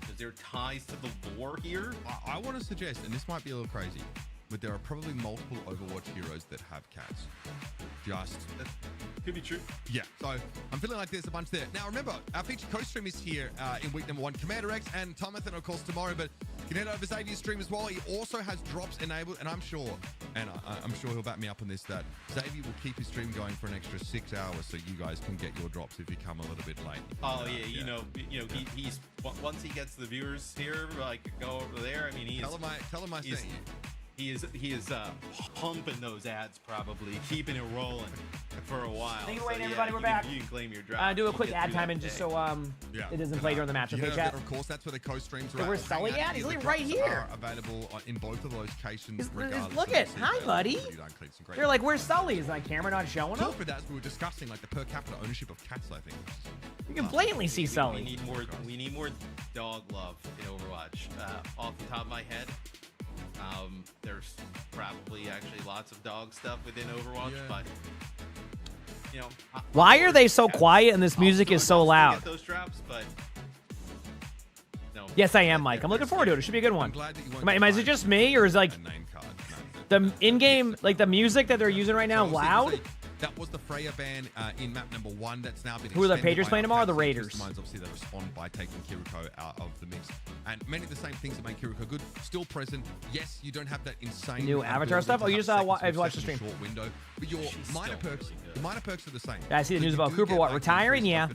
is there ties to the lore here? I want to suggest, and this might be a little crazy, but there are probably multiple Overwatch heroes that have cats. That could be true. Yeah, so I'm feeling like there's a bunch there. Now, remember, our featured co-stream is here in week number 1. Commander X and Tomathan, of course, tomorrow, but you can head over to Xavier's stream as well. He also has drops enabled, and I'm sure he'll back me up on this, that Xavier will keep his stream going for an extra 6 hours so you guys can get your drops if you come a little bit late. Oh, yeah, you know, he's once he gets the viewers here, like, go over there. I mean, tell him I sent you. He is pumping those ads, probably keeping it rolling for a while. Thank you, Wayne, everybody. We're back. You can claim your drop. Do a quick ad time, and just so it doesn't play during the match. Okay, chat. Of course, that's where the co-streams are. Where's Sully at? He's like right here. Available in both of the locations. Look at, hi, buddy. You're like, where's Sully? Is my camera not showing up? For that, we were discussing like the per capita ownership of cats. I think you can blatantly see Sully. We need more dog love in Overwatch. Off the top of my head, There's probably actually lots of dog stuff within Overwatch, but you know. Why are they so quiet and this music is so loud? Get those drops, but no. Yes, I am, Mike. I'm looking forward to it. It should be a good one. Is it just me, or is like the in-game, like the music that they're using right now, loud? That was the Freya ban in map number 1. That's now been. Who are the Patriots playing tomorrow? The Raiders. Obviously, they respond by taking Kiriko out of the mix, and many of the same things that make Kiriko good still present. Yes, you don't have that insane new avatar stuff. Oh, you just watched the stream. Short window, but your minor perks, the minor perks are the same. Yeah, I see the news about Cooper. What, retiring? Yeah.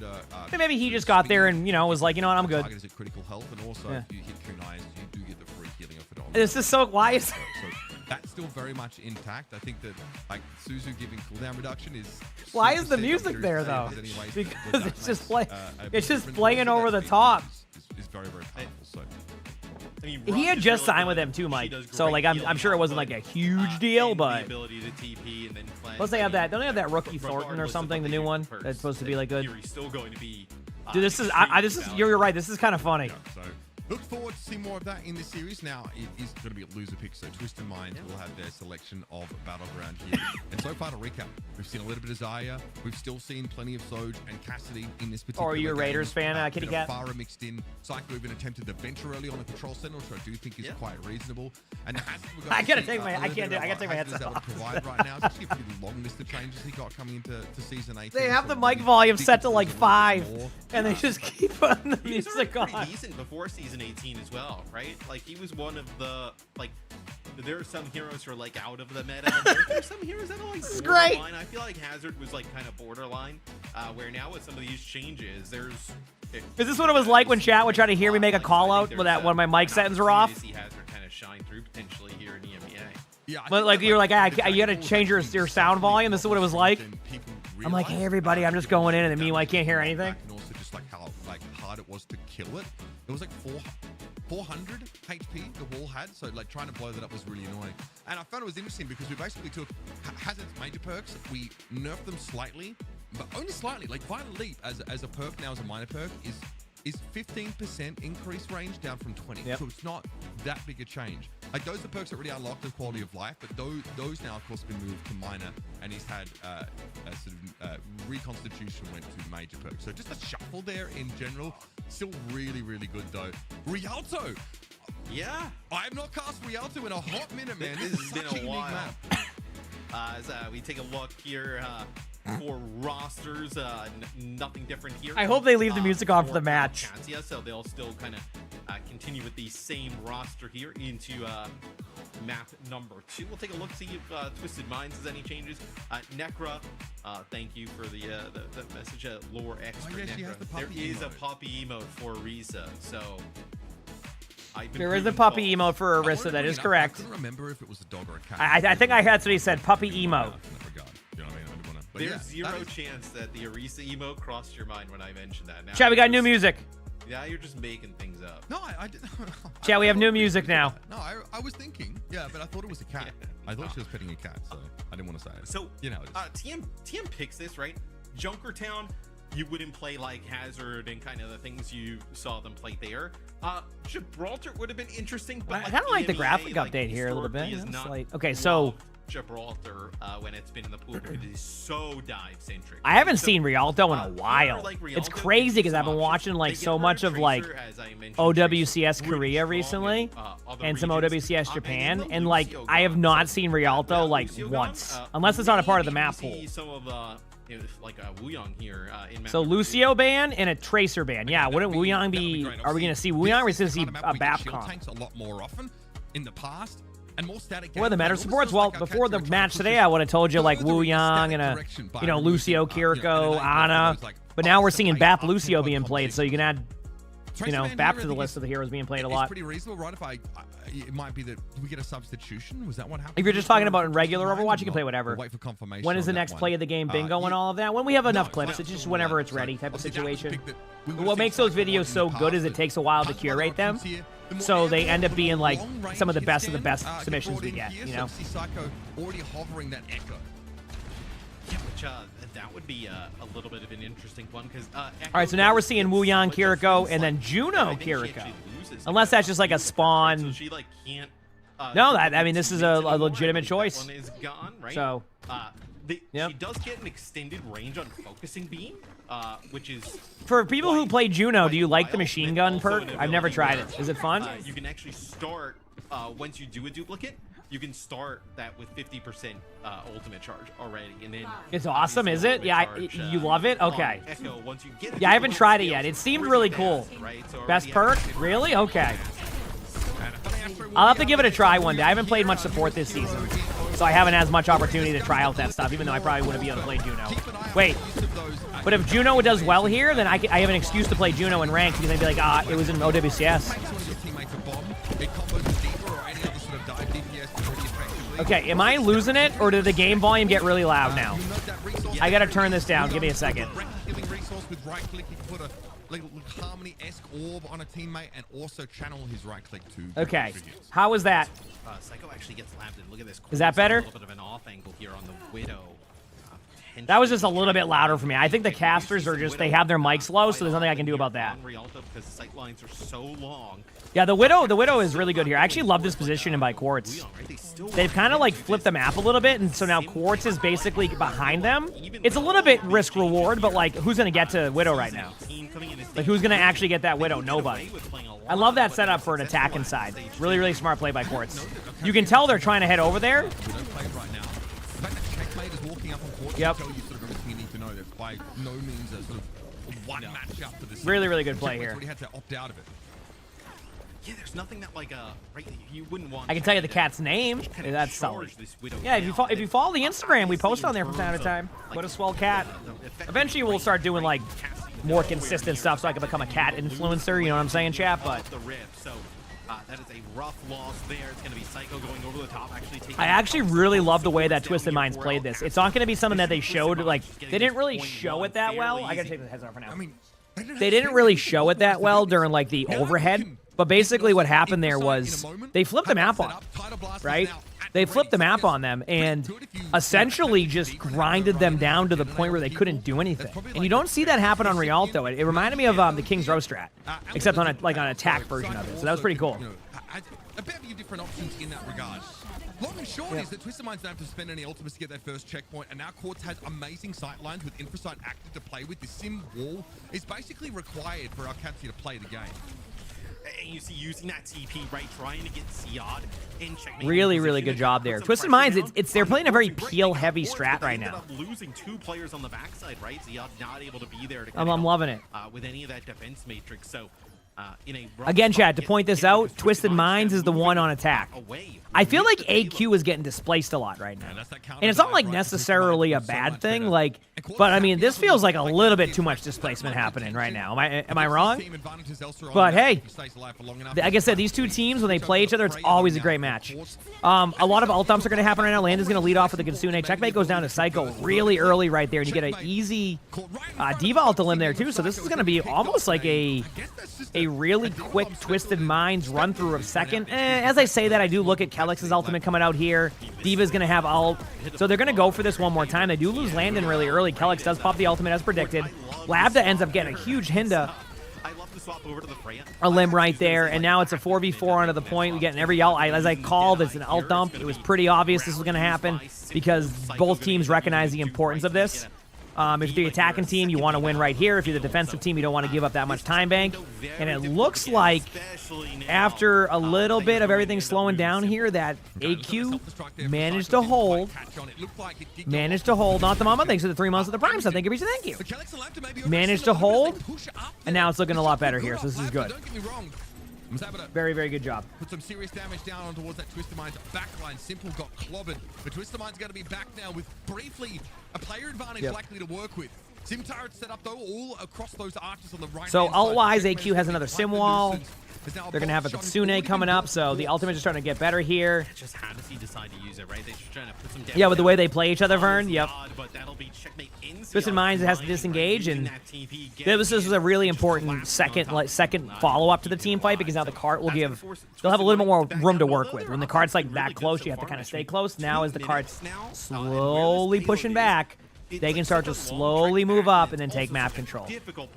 Maybe he just got there and was like, you know what, I'm good. Target is at critical health, and also if you hit kunais, you do get the free healing of it. This is so. Why is? That's still very much intact. I think that like Suzu giving cooldown reduction is. Why is the music there though? Because it's just it's just playing over the top. Is very powerful. So. I mean, he had just signed with them too, Mike. So like I'm sure it wasn't like a huge deal, but plus they have that. Don't they have that rookie Thornton or something? The new one that's supposed to be like good. Still going to be. Dude, this is you're right. This is kind of funny. So. Look forward to see more of that in this series. Now, it is going to be a loser pick, so Twisted Minds will have their selection of Battleground here. And so far, to recap, we've seen a little bit of Zaya. We've still seen plenty of Soj and Cassidy in this particular game. Or are you a Raiders fan, Kitty Cat? Farah mixed in. Psycho even attempted the venture early on the Control Center, which I do think is quite reasonable. And I gotta take my headset off. Provide right now. It's actually a pretty long list of changes he got coming into Season 8. They have the mic volume set to like 5, and they just keep putting the music on. Pretty decent before Season 18 as well, right? Like he was one of the there are some heroes who are like out of the meta. There's some heroes that are like borderline. I feel like Hazard was like kind of borderline. Where now with some of these changes, is this what it was like when chat would try to hear me make a call out with that one of my mic settings are off? See Hazard kind of shine through potentially here in EMEA. Yeah, but like you're like, you got to change your sound volume. This is what it was like. I'm like, hey everybody, I'm just going in, and then meanwhile I can't hear anything. And also just like how hard it was to kill it. It was like 400 HP the wall had, so like trying to blow that up was really annoying. And I found it was interesting because we basically took Hazard's major perks, we nerfed them slightly, but only slightly. Like Vital Leap as a perk now as a minor perk is 15% increase range down from 20. Yep. So it's not that big a change. Like those are perks that really unlocked his quality of life, but those now of course have been moved to minor, and he's had a sort of reconstitution went to major perks. So just a shuffle there in general. Still really, really good though. Rialto. Yeah. I have not cast Rialto in a hot minute, man. This has been a while. As we take a look here for rosters, nothing different here. I hope they leave the music on for the match. Katia, so they'll still kind of continue with the same roster here into map number 2. We'll take a look, see if Twisted Minds has any changes. Necra, thank you for the message. Lore X for Necra. There is a puppy emote for Risa, so there is a puppy emote for Orisa. That is correct. I couldn't remember if it was a dog or a cat. I think that's what he said. Puppy emote. You know what I mean? There's zero chance that the Orisa emote crossed your mind when I mentioned that. Now, Chat, we got new music. Yeah, you're just making things up. No, I didn't. Chat, we have new music now. No, I was thinking. Yeah, but I thought it was a cat. I thought she was petting a cat, so I didn't want to say it. So, you know, TM picks this, right? Junkertown, you wouldn't play like Hazard and kind of the things you saw them play there. Gibraltar would have been interesting, but I kind of like the graphic update here a little bit. Okay, so Gibraltar when it's been in the pool, it is so dive centric. I haven't seen Rialto in a while. It's crazy because I've been watching like so much of like OWCS Korea recently and some OWCS Japan, and like I have not seen Rialto like once, unless it's not a part of the map pool. Some of like Wuyong here in so Lucio ban and a Tracer ban. Yeah, wouldn't Wuyong be? Are we gonna see Wuyong? Or are we gonna see a Bapcon? Tanks a lot more often in the past. And more static. What are the meta supports? Well, before the match today, I would have told you like Wuyong and a Lucio, Kiriko, Ana. But now we're seeing Bap Lucio being played, so you can add Bap to the list of the heroes being played a lot. It's pretty reasonable, right? It might be that we get a substitution. Was that what happened? If you're just talking about in regular Overwatch, you can play whatever. Wait for confirmation. When is the next play of the game bingo and all of that? When we have enough clips, it's just whenever it's ready type of situation. What makes those videos so good is it takes a while to curate them. So they end up being like some of the best submissions we get, you know? Psycho already hovering that echo. Yeah, which that would be a little bit of an interesting one because. All right, so now we're seeing Wuyong Kiriko and then Juno Kiriko. Unless that's just like a spawn. So she like can't No, I mean, this is a legitimate choice. That one is gone, right? So, she does get an extended range on focusing beam, which is for people who play Juno, do you like the machine gun perk? I've never tried it. Is it fun? You can actually start once you do a duplicate. You can start that with 50% ultimate charge already, and then it's awesome, is it? Yeah, you love it. Okay. Echo, once you get Yeah, I haven't tried it yet. It seemed really cool. Best perk? Really? Okay. I'll have to give it a try one day. I haven't played much support this season, so I haven't had as much opportunity to try out that stuff, even though I probably wouldn't be able to play Juno. Wait, but if Juno does well here, then I have an excuse to play Juno in ranked because I'd be like, it was in OWCS. Okay, am I losing it, or did the game volume get really loud now? I gotta turn this down. Give me a second. Harmony-esque orb on a teammate and also channel his right click too. Okay, how was that? Psycho actually gets lamped, and look at this. Is that better? A little bit of an off angle here on the Widow. That was just a little bit louder for me. I think the casters are just, they have their mics low, so there's nothing I can do about that. Because the sight lines are so long. Yeah, the Widow is really good here. I actually love this positioning by Quartz. They've kind of like flipped the map a little bit, and so now Quartz is basically behind them. It's a little bit risk-reward, but like, who's going to get to Widow right now? Like, who's going to actually get that Widow? Nobody. I love that setup for an attack inside. Really, really smart play by Quartz. You can tell they're trying to head over there. Yep. Really, really good play here. Yeah, there's nothing that like you wouldn't want. I can tell you the cat's name. That's solid. Yeah, if you follow the Instagram, we post on there from time to time. What a swell cat. Eventually, we'll start doing like more consistent stuff, so I can become a cat influencer. You know what I'm saying, chat? But that is a rough loss there. It's going to be Psycho going over the top. I actually really love the way that Twisted Minds played this. It's not going to be something that they showed. Like, they didn't really show it that well. I got to take the heads off for now. They didn't really show it that well during like the overhead. But basically what happened there was they flipped the map on them, right? They flipped the map on them and essentially just grinded them down to the point where they couldn't do anything. And you don't see that happen on Rialto. It reminded me of the King's Row strat, except on an attack version of it. So that was pretty cool. A bit of different options in that regard. Long and short is that Twisted Minds don't have to spend any ultimates to get their first checkpoint, and now Quartz has amazing sight lines with Infrasight active to play with. The sim wall is basically required for our cats here to play the game. And you see using that TP, right, trying to get Ziad in checkmate. Really, really good job there. Twisted Minds, they're playing a very peel-heavy strat right now. Losing 2 players on the backside, right? Ziad not able to be there to I'm loving it. With any of that defense matrix. So again, Chad, to point this out, Twisted Minds is the one on attack. I feel like AQ is getting displaced a lot right now. And it's not like necessarily a bad thing, like, but I mean, this feels like a little bit too much displacement happening right now. Am I wrong? But hey, like I said, these two teams, when they play each other, it's always a great match. A lot of ult dumps are going to happen right now. Landon's going to lead off with the Kitsune. Checkmate goes down to Psycho really early right there, and you get an easy Diva ult limb there too. So this is going to be almost like a really quick Twisted Minds run through of second. As I say that, I do look at Kelix's ultimate coming out here. Diva's going to have ult. So they're going to go for this one more time. They do lose Landon really early. Kelix does pop the ultimate as predicted. Labda ends up getting a huge Hinda. A limb right there, and now it's a 4v4 onto the point. We get in every ult. As I called, it's an ult dump. It was pretty obvious this was going to happen because both teams recognize the importance of this. If you're the attacking team, you want to win right here. If you're the defensive team, you don't want to give up that much time bank. And it looks like after a little bit of everything slowing down here, that AQ managed to hold. Not the mama. Thanks for the 3 months of the Prime sub. Thank you. Thank you. Managed to hold. And now it's looking a lot better here, so this is good. Very, very good job. Put some serious damage down towards that Twisted Minds backline. Simple got clobbered. But Twisted Minds going to be back now with briefly a player advantage likely to work with. Sim turret set up though all across those arches on the right. So ult-wise, AQ has another sim wall. They're going to have a Kitsune coming up, so the ultimate is starting to get better here. Just how does he decide to use it, right? They're just trying to put some yeah, with the way they play each other, Vern. Yep. But that'll be checkmate in Twisted Minds has to disengage, and this is a really important second follow-up to the team fight because now the cart will give. They'll have a little bit more room to work with. When the cart's like that close, you have to kind of stay close. Now as the cart's slowly pushing back, they can start to slowly move up and then take map control.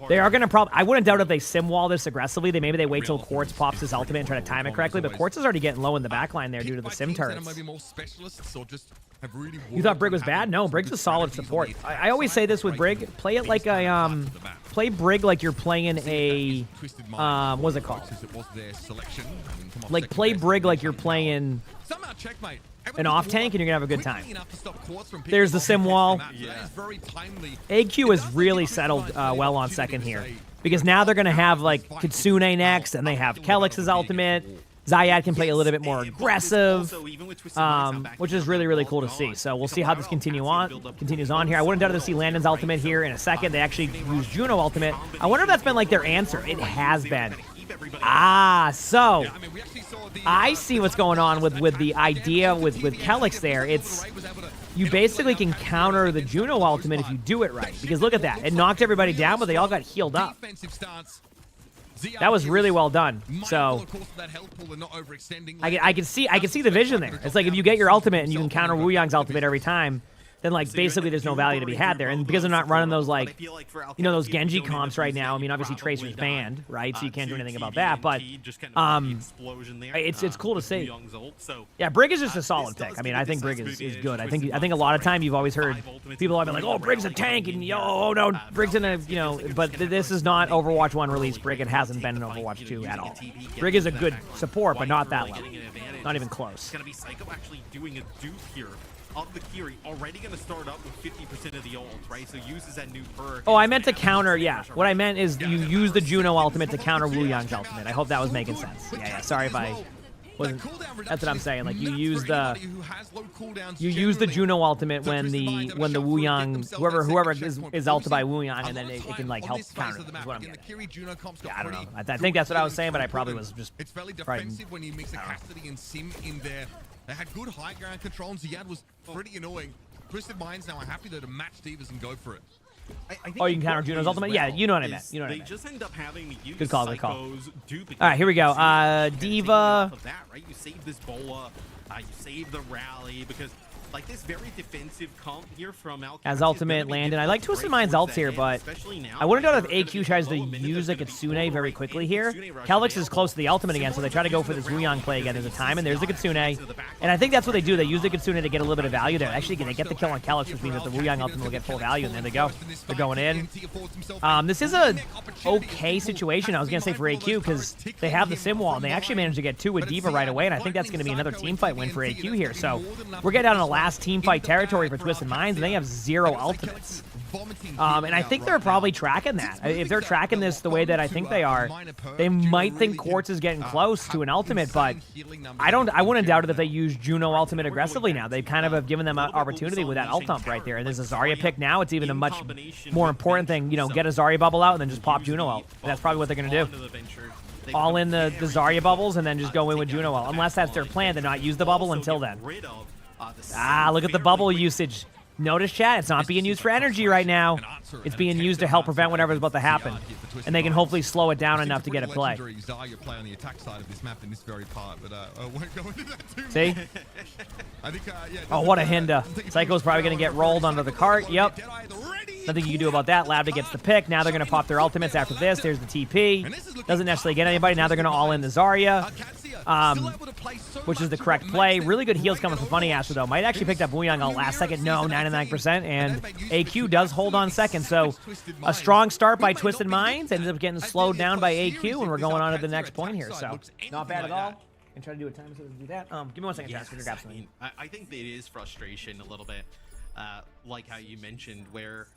They are going to probably... I wouldn't doubt if they sim wall this aggressively. Maybe they wait till Quartz pops his ultimate and try to time it correctly, but Quartz is already getting low in the backline there due to the sim turrets. You thought Brig was bad? No, Brig's a solid support. I always say this with Brig. Play it like a... play Brig like you're playing a... what's it called? Like, play Brig like you're playing... an off tank and you're gonna have a good time. There's the sim wall. AQ has really settled well on second here because now they're gonna have like Kitsune next, and they have Kelix's ultimate. Zayat can play a little bit more aggressive, which is really cool to see. So we'll see how this continues on here. I wouldn't doubt to see Landon's ultimate here in a second. They actually use Juno ultimate. I wonder if that's been like their answer. It has been. So I see what's going on with the idea with Kelix there. It's you basically can counter the Juno ultimate if you do it right. Because look at that. It knocked everybody down, but they all got healed up. That was really well done. So I can see the vision there. It's like if you get your ultimate and you can counter Wu Yang's ultimate every time, then like basically there's no value to be had there. And because they're not running those like, you know, those Genji comps right now. I mean, obviously Tracer's banned, right? So you can't do anything about that. But it's cool to see. Yeah, Brig is just a solid pick. I mean, I think Brig is good. I think a lot of time you've always heard people have been like, oh, Brig's a tank, and oh no, Brig's in a, you know. But this is not Overwatch 1 release Brig. It hasn't been in Overwatch 2 at all. Brig is a good support, but not that level. Not even close. Gonna be Psycho actually doing a dupe here. Of the Kiri, already going to start up with 50% of the ult, right? So uses that new perk. Oh, I meant to counter, yeah. What I meant is you use the Juno ultimate to counter Wu Yang's ultimate. I hope that was making sense. Yeah, sorry if I wasn't. That's what I'm saying. Like you use the Juno ultimate when the Wu Yang, whoever is ulted by Wu Yang, and then it can like help counter them. Is what I'm getting. Yeah, I don't know. I think that's what I was saying, but I probably was just. It's fairly defensive when you mix a Cassidy and Sim in there. They had good high ground control, and Ziad was pretty annoying. Twisted Minds now are happy though to match Divas and go for it. Oh, you can counter Juno's ultimate? Yeah, you know what I meant. You know what I meant. They just end up having to use good call, good call. All Dupe right, here we go. Diva. You save this Bola, you save the rally, because like this very defensive comp here from Al as ultimate Landon. I like Twisted Mind's ults here, but I wouldn't know if AQ tries to use a Kitsune very quickly here. Kelix is close to the ultimate again, so they try to go for this Wu Yang play again. There's a time, and there's the Kitsune. And I think that's what they do. They use the Kitsune to get a little bit of value there. Actually, they get the kill on Kelix, which means that the Wu Yang ultimate will get full value, and there they go. They're going in. This is a okay situation, I was going to say, for AQ, because they have the sim wall, and they actually managed to get 2 with Diva right away, and I think that's going to be another team fight win for AQ here. So we're getting down to the last team fight territory for Twisted Minds, and they have 0 ultimates. And I think they're probably tracking that. If they're tracking this the way that I think they are, they might think Quartz is getting close to an ultimate, but I wouldn't doubt it if they use Juno ultimate aggressively now. They kind of have given them an opportunity with that ult dump right there. And there's a Zarya pick now. It's even a much more important thing, you know, get a Zarya bubble out and then just pop Juno out. That's probably what they're going to do. All in the Zarya bubbles and then just go in with Juno ult. Unless that's their plan, to not use the bubble until then. Look at the bubble usage. Notice, chat, it's not being used for energy right now. It's being used to help prevent whatever's about to happen. And they can hopefully slow it down enough to get it play. See? Oh, what a Hinda. Psycho's probably going to get rolled under the cart. Yep. Nothing you can do about that. Labda gets the pick. Now they're going to pop their ultimates after this. There's the TP. Doesn't necessarily get anybody. Now they're going to all in the Zarya, which is the correct play. Really good heals coming from Funny Astro, though. Might actually picked up Wu Yang on last second. No, 99%. And AQ does hold on second. So a strong start by Twisted Minds. Ends up getting slowed down by AQ, and we're going on to the next point here. So not bad at all. And try to do a time so to do that. Give me 1 second, I think it is frustration a little bit, like how you mentioned, where.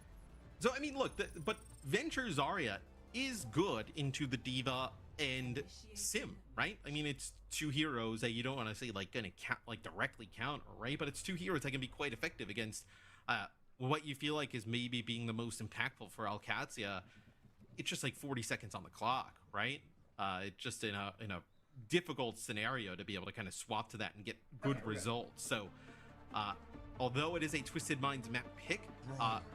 So I mean, look, but Venture Zarya is good into the Diva and Sim, right? I mean, it's 2 heroes that you don't want to say like gonna directly counter, right? But it's 2 heroes that can be quite effective against what you feel like is maybe being the most impactful for Alcatia. It's just like 40 seconds on the clock, right? It's just in a difficult scenario to be able to kind of swap to that and get good results. So although it is a Twisted Minds map pick,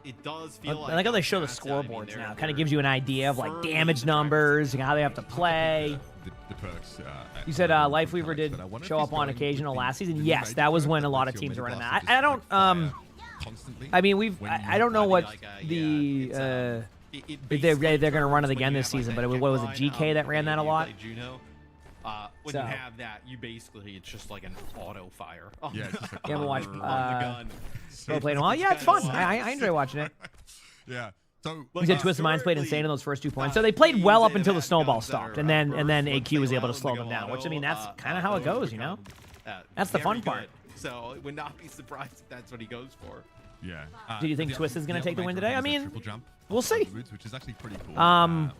it does feel like... I like how they show the scoreboards now. Kind of gives you an idea of like damage numbers and how they have to play. The perks, you said Lifeweaver did show up on occasional last season. Yes, that was when a lot of teams were running that. I don't... constantly. I mean, I don't know what It if they're going to run it again this season, but what was it, GK that ran that a lot? When you have that, you basically, it's just like an auto fire. Yeah, it's just a Yeah, we'll watch on the gun. Pro playing a while. Yeah, it's fun. I enjoy watching it. Yeah. So We said Twisted Minds played insane in those first 2 points. So they played well up until the snowball stopped, and then AQ was able to slow them down. Which, I mean, that's kind of how it goes, you know. That's the fun part. So it would not be surprised if that's what he goes for. Yeah. Do you think Twist is going to take the win today? I mean, triple jump, we'll see. which is actually pretty cool.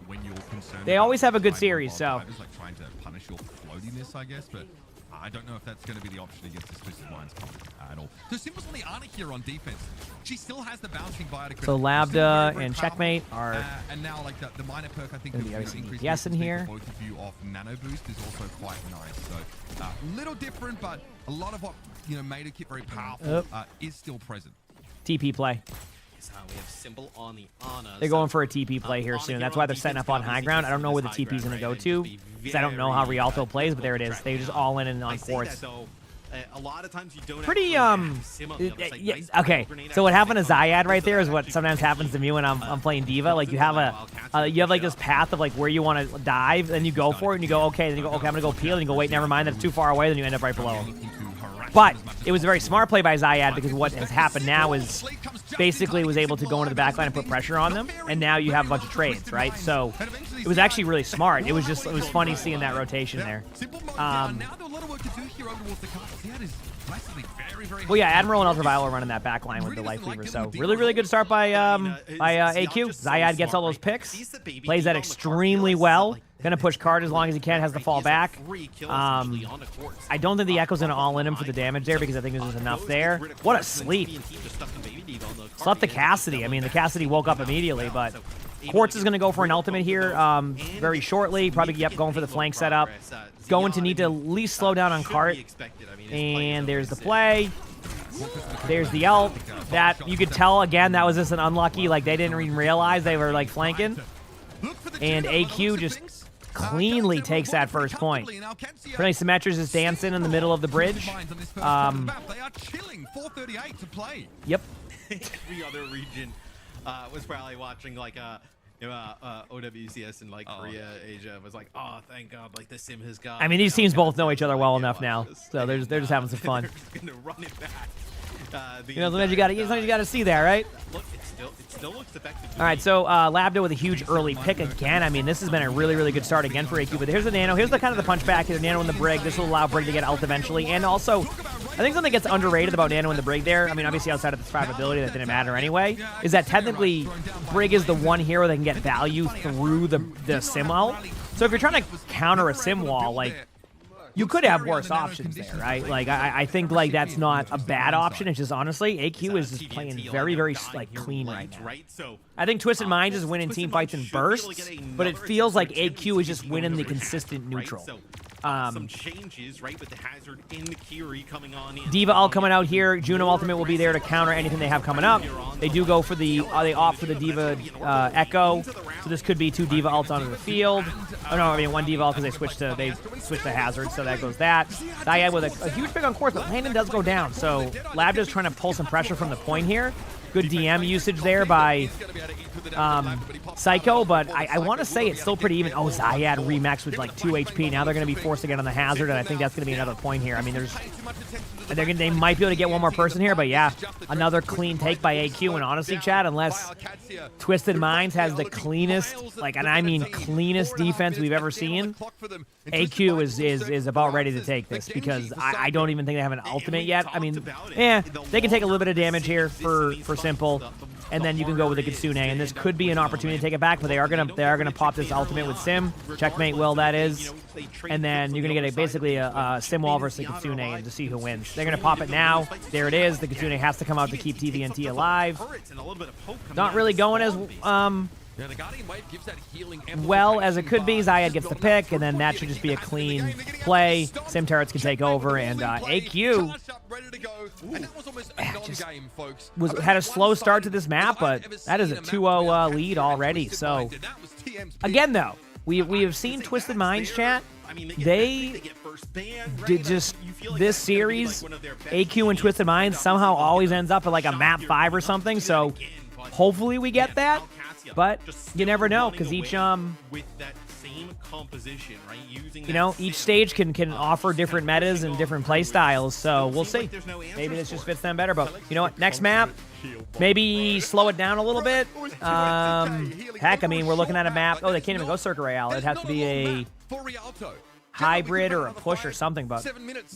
When you're concerned they about always have a good finding series, wild so. drivers, like trying to punish your floatiness, I guess, but I don't know if that's going to be the option against this Twisted Minds comp at all. So Simple's on the Ana here on defense. She still has the bouncing via the So Labda and Checkmate are and now like the minor perk, I think, gonna be of obviously increased yes in speed here. for both of you off Nano Boost is also quite nice. So little different, but a lot of what made it keep very powerful is still present. TP play. We have Simple on the Ana. They're going for a TP play here soon. That's why they're setting up on high ground. I don't know where the TP is going to go to, because I don't know how Rialto plays, but there it is. They just all in and on Quartz. A lot of times you don't Pretty, yeah, okay. So what happened to Zyad right there is what sometimes happens to me when I'm playing Diva. Like you have like this path of like where you want to dive, then you go for it, and you go, okay, then you go, okay, I'm going to go peel, and you go, wait, never mind, that's too far away, then you end up right below him. But it was a very smart play by Zyad, because what has happened now is basically was able to go into the backline and put pressure on them, and now you have a bunch of trades, right? So it was actually really smart. It was funny seeing that rotation there. Well, yeah, Admiral and Ultraviolet are running that backline with the Life Weaver, so really good start by AQ. Zyad gets all those picks, plays that extremely well. Gonna push card as long as he can, has to fall back. I don't think the Echo's gonna all in him for the damage there, because I think there's enough there. What a sleep. Slept the Cassidy. I mean, the Cassidy woke up immediately, but Quartz is gonna go for an ultimate here very shortly. Probably, going for the flank setup. Going to need to at least slow down on cart. And there's the play. There's the ult. That, you could tell, again, that was just an unlucky, like, they didn't even realize they were, like, flanking. And AQ just cleanly takes that first point. Apparently Symmetra's is dancing in the middle of the bridge. Yep. Every other region was probably watching like OWCS in like Korea, Asia. Was like, oh, thank God, like the sim has got. I mean, these teams both know each other well enough now, so they're just having some fun. Gonna run it back. Sometimes you gotta see that, right? Look, it still looks effective. All right, so Labda with a huge early pick again. I mean, this has been a really good start again for AQ. But here's the Nano. Here's the kind of the punchback. Here's Nano in the Brig. This will allow Brig to get ult eventually. And also, I think something gets underrated about Nano in the Brig there, I mean, obviously outside of the survivability that didn't matter anyway, is that technically Brig is the one hero that can get value through the sim ult. So if you're trying to counter a sim wall, like, you could have worse options there, right? Like, I think, like, that's not a bad option. It's just, honestly, AQ is just playing very, like, clean right now. I think Twisted Minds is winning team fights and bursts, but it feels like AQ is just winning the consistent neutral. Some changes, right, with the hazard in the Kiri coming on in. Diva ult coming out here. Juno Ultimate will be there to counter anything they have coming up. They do go for the, they opt for the Diva Echo, so this could be 2 Diva ults onto the field. Oh no, I mean 1 Diva ult because they switched the hazard, so that goes that. Diad with a huge pick on Quartz, but Landon does go down, so Labda's trying to pull some pressure from the point here. Good DM usage there by Psycho, but I want to say it's still pretty even. Oh, Zyad Remax with like 2 HP. Now they're going to be forced to get on the hazard, and I think that's going to be another point here. I mean, they might be able to get one more person here, but yeah, another clean take by AQ. And honestly, Chad, unless Twisted Minds has the cleanest, like, and I mean cleanest defense we've ever seen, AQ is about ready to take this, because I don't even think they have an ultimate yet. I mean, yeah, they can take a little bit of damage here for Simple, and then you can go with the Kitsune, and this could be an opportunity to take it back, but they are gonna pop this ultimate with Sim. Checkmate will, that is. And then you're gonna get basically a Sim wall versus the Kitsune and to see who wins. They're gonna pop it now. There it is. The Kitsune has to come out to keep TVNT alive. Not really going as well as it could be. Zyad gets the pick, and then that should just be a clean play. Sim turrets can take over, and AQ had a slow start to this map, but that is a 2-0 lead already. So again, though, We have seen Twisted Minds chat. I mean, They get first ban, right? did just You feel like this that's gonna be, like, series. one of their best AQ and Twisted Minds somehow always ends up at like a map 5 or something. So hopefully we get that. But you never know because each with that same composition, right? Using you know, each stage can offer different metas and different play styles. So we'll see. Maybe this just fits them better. But you know what? Next map, maybe slow it down a little bit. Heck, I mean, we're looking at a map. Oh, they can't even go Circuit Royale. It'd have to be a hybrid or a push or something, but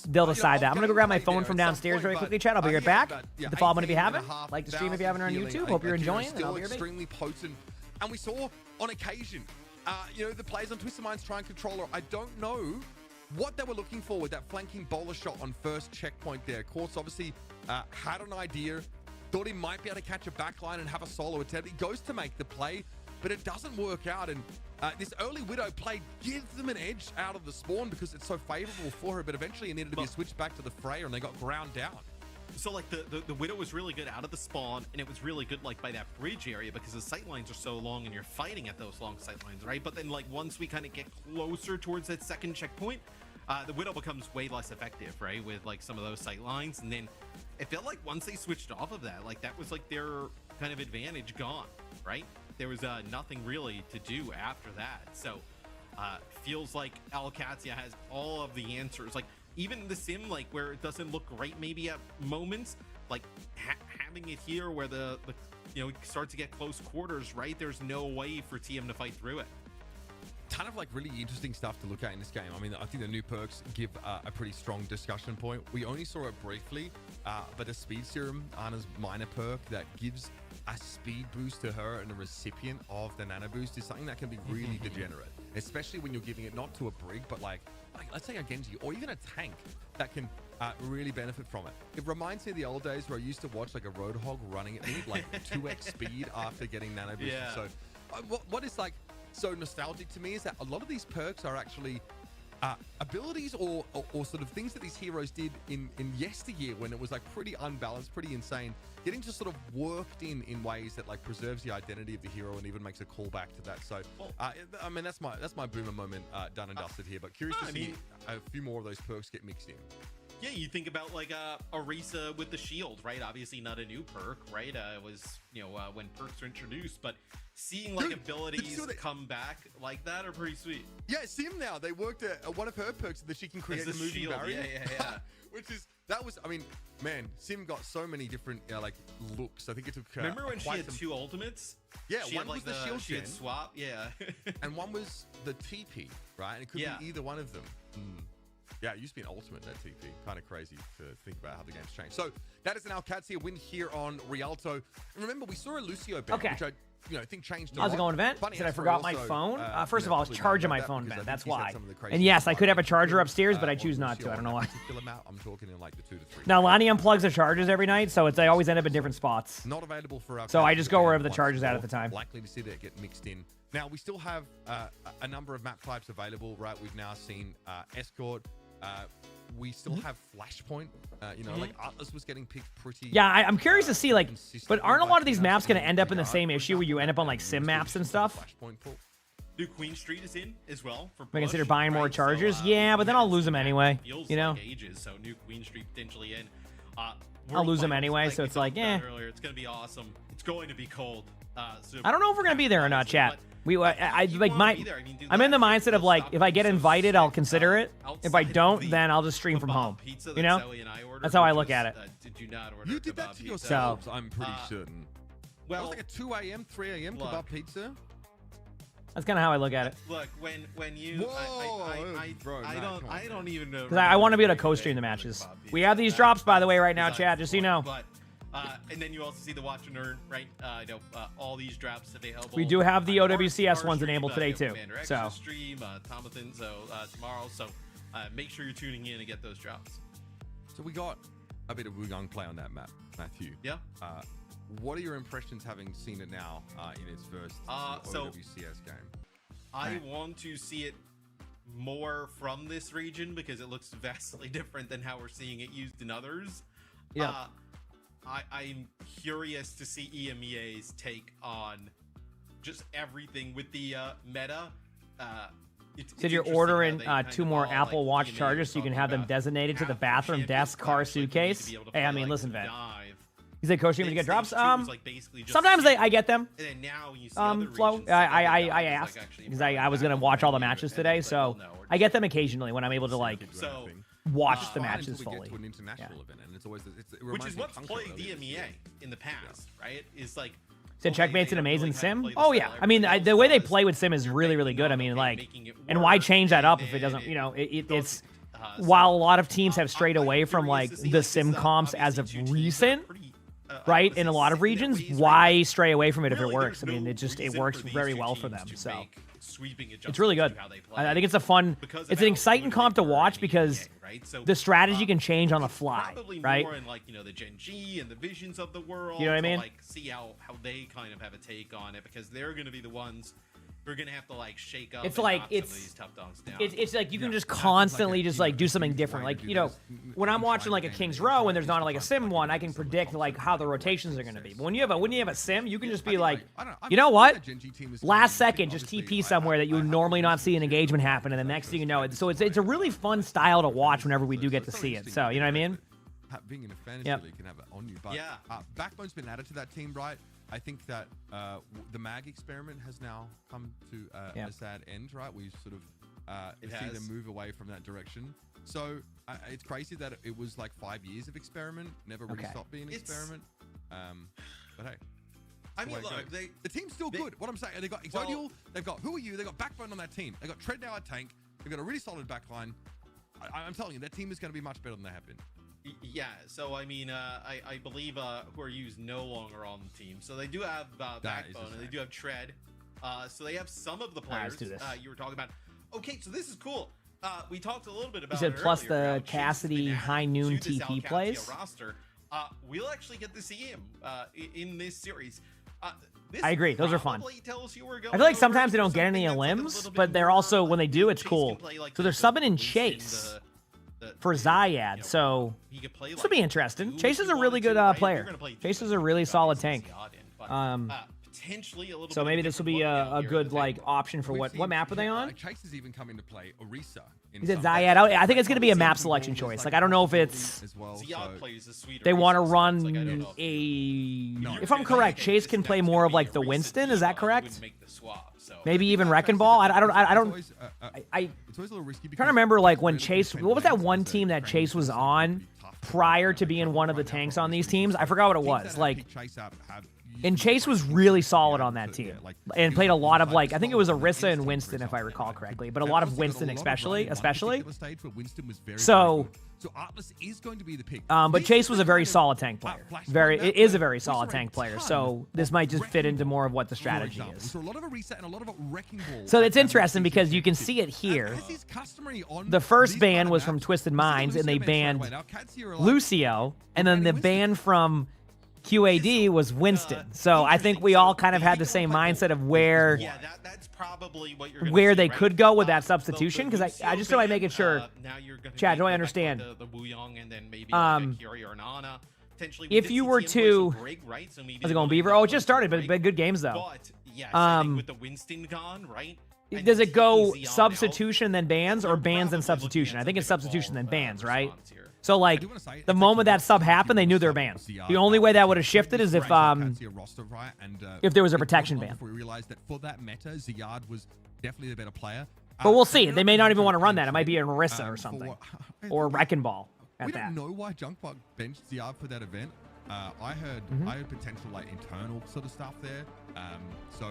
they'll decide that. I'm going to go grab my phone from downstairs really quickly, chat. I'll be right back. The fall I'm going to be having. Like the stream if you haven't on YouTube. Hope you're enjoying. And I'll be right back. Extremely potent. And we saw on occasion, you know, the players on Twisted Minds try and control her. I don't know what they were looking for with that flanking bowler shot on first checkpoint there. Quartz obviously had an idea, thought he might be able to catch a backline and have a solo attempt. He goes to make the play, but it doesn't work out. And this early Widow play gives them an edge out of the spawn because it's so favorable for her, but eventually it needed to be switched back to the Freya and they got ground down. So like the Widow was really good out of the spawn, and it was really good like by that bridge area because the sight lines are so long and you're fighting at those long sight lines, right? But then like once we kind of get closer towards that second checkpoint, the Widow becomes way less effective, right? With like some of those sight lines, and then it felt like once they switched off of that, like that was like their kind of advantage gone, right? There was nothing really to do after that. So feels like Alcatia has all of the answers. Like even the sim, like where it doesn't look great maybe at moments, like having it here where the you know, start to get close quarters, right? There's no way for TM to fight through it. Ton of like really interesting stuff to look at in this game. I mean, I think the new perks give a pretty strong discussion point. We only saw it briefly, but the speed serum, Ana's minor perk that gives a speed boost to her and the recipient of the nano boost is something that can be really degenerate, especially when you're giving it not to a brig, but like let's say a Genji or even a tank that can really benefit from it. It reminds me of the old days where I used to watch like a Roadhog running at me like 2x speed after getting nano boosted. Yeah. So what is like so nostalgic to me is that a lot of these perks are actually abilities or sort of things that these heroes did in yesteryear when it was like pretty unbalanced, pretty insane, getting just sort of worked in ways that like preserves the identity of the hero and even makes a callback to that. So I mean that's my boomer moment done and dusted here, but curious to see a few more of those perks get mixed in. Yeah, you think about like Orisa with the shield, right? Obviously not a new perk, right? It was, you know, when perks were introduced, but seeing like abilities come back like that are pretty sweet. Yeah, Sim now, they worked at one of her perks that she can create a moving shield. barrier. Yeah. I mean, man, Sim got so many different like looks. I think it took remember when she had two ultimates? Yeah, she one had, was like, the shield she had swap, yeah. and one was the TP, right? And it could be either one of them. Yeah, it used to be an ultimate, that TP. Kind of crazy to think about how the game's changed. So that is an Alcatia win here on Rialto. And remember, we saw a Lucio ban, which I think changed a lot. How's it going, Vent? Funny Said I enough, forgot we're my also, phone. First of all, I was charging my phone, Vent. That's why. And And yes, I could have a charger upstairs, but I choose not to. I don't know why. I'm talking in like the 2 to 3. Now, Lonnie unplugs the chargers every night, so they always end up in different spots. Not available for Alcatia. So I just go wherever the charger's at the time. Likely to see that get mixed in. Now, we still have a number of map types available, right? We've now seen Escort. We still have Flashpoint. You know, like Atlas was getting picked pretty. Yeah, I'm curious to see, like, but aren't a lot of these maps going to end up in the same issue where you end up on, like, sim maps and stuff? New Queen Street is in as well. For I consider buying more chargers? So, yeah, but then I'll lose them anyway. You know? Like ages, so New Queen Street potentially in. I'll lose them anyway, so it's like, earlier, it's going to be awesome. It's going to be cold. So I don't know if we're going to be there or not, chat. I'm in the mindset of like, if I get invited, I'll consider it. If I don't, then I'll just stream from home. You know? That's how I look at it. You did that to yourselves, I'm pretty certain. Well, it was like a 2 a.m., 3 a.m. kebab pizza. That's kind of how I look at it. Look, when you, I don't even know. Because I want to be able to co-stream the matches. We have these drops, by the way, right now, chat, just so you know. But, and then you also see the Watch and Earn, right? All these drops available. We do have the OWCS ones enabled today, too. So stream, Tomathan, tomorrow. So make sure you're tuning in to get those drops. So we got a bit of Wukong play on that map, Matthew. Yeah. What are your impressions having seen it now in its first OWCS game? I want to see it more from this region because it looks vastly different than how we're seeing it used in others. Yeah. I'm curious to see EMEA's take on just everything with the meta. Said you're ordering 2 more Apple Watch chargers so you can have them designated to the bathroom, desk, car, suitcase. Hey, I mean, listen, Vet. He said Costreaming to get drops. Sometimes I get them. Flo. I asked because I was gonna watch all the matches today, so I get them occasionally when I'm able to like watch the matches fully. To an international event, and it's always Which is what's played DMEA in the past, right? Is like. Said Checkmate's an amazing sim. Oh yeah, I mean the way they play with sim is really really good. I mean like, and why change that up if it doesn't? You know, it's while a lot of teams have strayed away from like the sim comps as of recent, right? In a lot of regions, why stray away from it if it works? I mean, it works very well for them. So it's really good. I think it's a fun, it's an exciting comp to watch because the strategy can change on the fly, right? More in like the Gen G and the Visions of the world. You know what I mean? Like see how they kind of have a take on it because they're going to be the ones who are going to have to like shake up. It's like these tough dogs down. It's like you can just constantly just like do something different. Like when I'm watching like a King's Row and there's not like a sim one, I can predict like how the rotations are going to be. But when you have a sim, you can just be like, you know what? Last second, just TP somewhere that you would normally not see an engagement happen, and the next thing you know, so it's a really fun style to watch whenever we do get to see it. So you know what I mean? Being in a fantasy league can have it on you, but Backbone's been added to that team, right? I think that the MAG experiment has now come to a sad end, right? We sort of see them move away from that direction. So it's crazy that it was like 5 years of experiment, never really stopped being an experiment. But hey, I mean, look, the team's still good. What I'm saying, they got Exodial, they've got Who Are You, they got Backbone on that team, they got Tread now at tank, they've got a really solid backline. I'm telling you, that team is going to be much better than they have been. Yeah, so I mean, I believe Who Are You is no longer on the team. So they do have Backbone and they do have Tread. So they have some of the players you were talking about. Okay, so this is cool. We talked a little bit about. You said plus the Cassidy High Noon TP plays. Roster. We'll actually get to see him in this series. I agree. Those are fun. I feel like sometimes they don't get any limbs, but they're also when they do, it's cool. So they're subbing in Chase for Zyad, so this will be interesting. Chase is a really good player. Chase is a really solid tank. So maybe this will be a good like option for what map are they on? Chase is even coming to play Orisa. He said Zyad. I think it's going to be a map selection choice. Like I don't know if it's they want to run a. If I'm correct, Chase can play more of like the Winston. Is that correct? Maybe even Wrecking Ball. I don't. It's always a little risky. I'm trying to remember like when Chase. What was that one team that Chase was on prior to being one of the tanks on these teams? I forgot what it was. Like, and Chase was really solid on that team and played a lot of like I think it was Orisa and Winston if I recall correctly, but a lot of Winston especially. So Atlas is going to be the pick. But Chase was a very solid tank player. It is a very solid tank player. So this might just fit into more of what the strategy is. So a lot of a reset and a lot of Wrecking Ball. So it's interesting because you can see it here. The first ban was from Twisted Minds, and they banned Lucio, and then the ban from QAD was Winston. So I think we all kind of had the same mindset of where that's probably what you're where they could go with that substitution, because I just want to make it sure. Chad, do I understand? The Wuyong and then maybe Kiri or Nana. If you were to, how's it going, Beaver? Oh, it just started, but good games though. But yeah, with the Winston gone, right? Does it go substitution then bans, or bans then substitution? I think it's substitution then bans, right? So like the moment that sub happened, they knew they were banned. The only way that would have shifted is if there was a protection ban. We realized that for that meta, Zyad was definitely the better player. But we'll see. They may not even want to run that. It might be an Orisa or something, or Wrecking Ball. We don't know why Junkbug benched Zyad for that event. I heard potential like internal sort of stuff there. So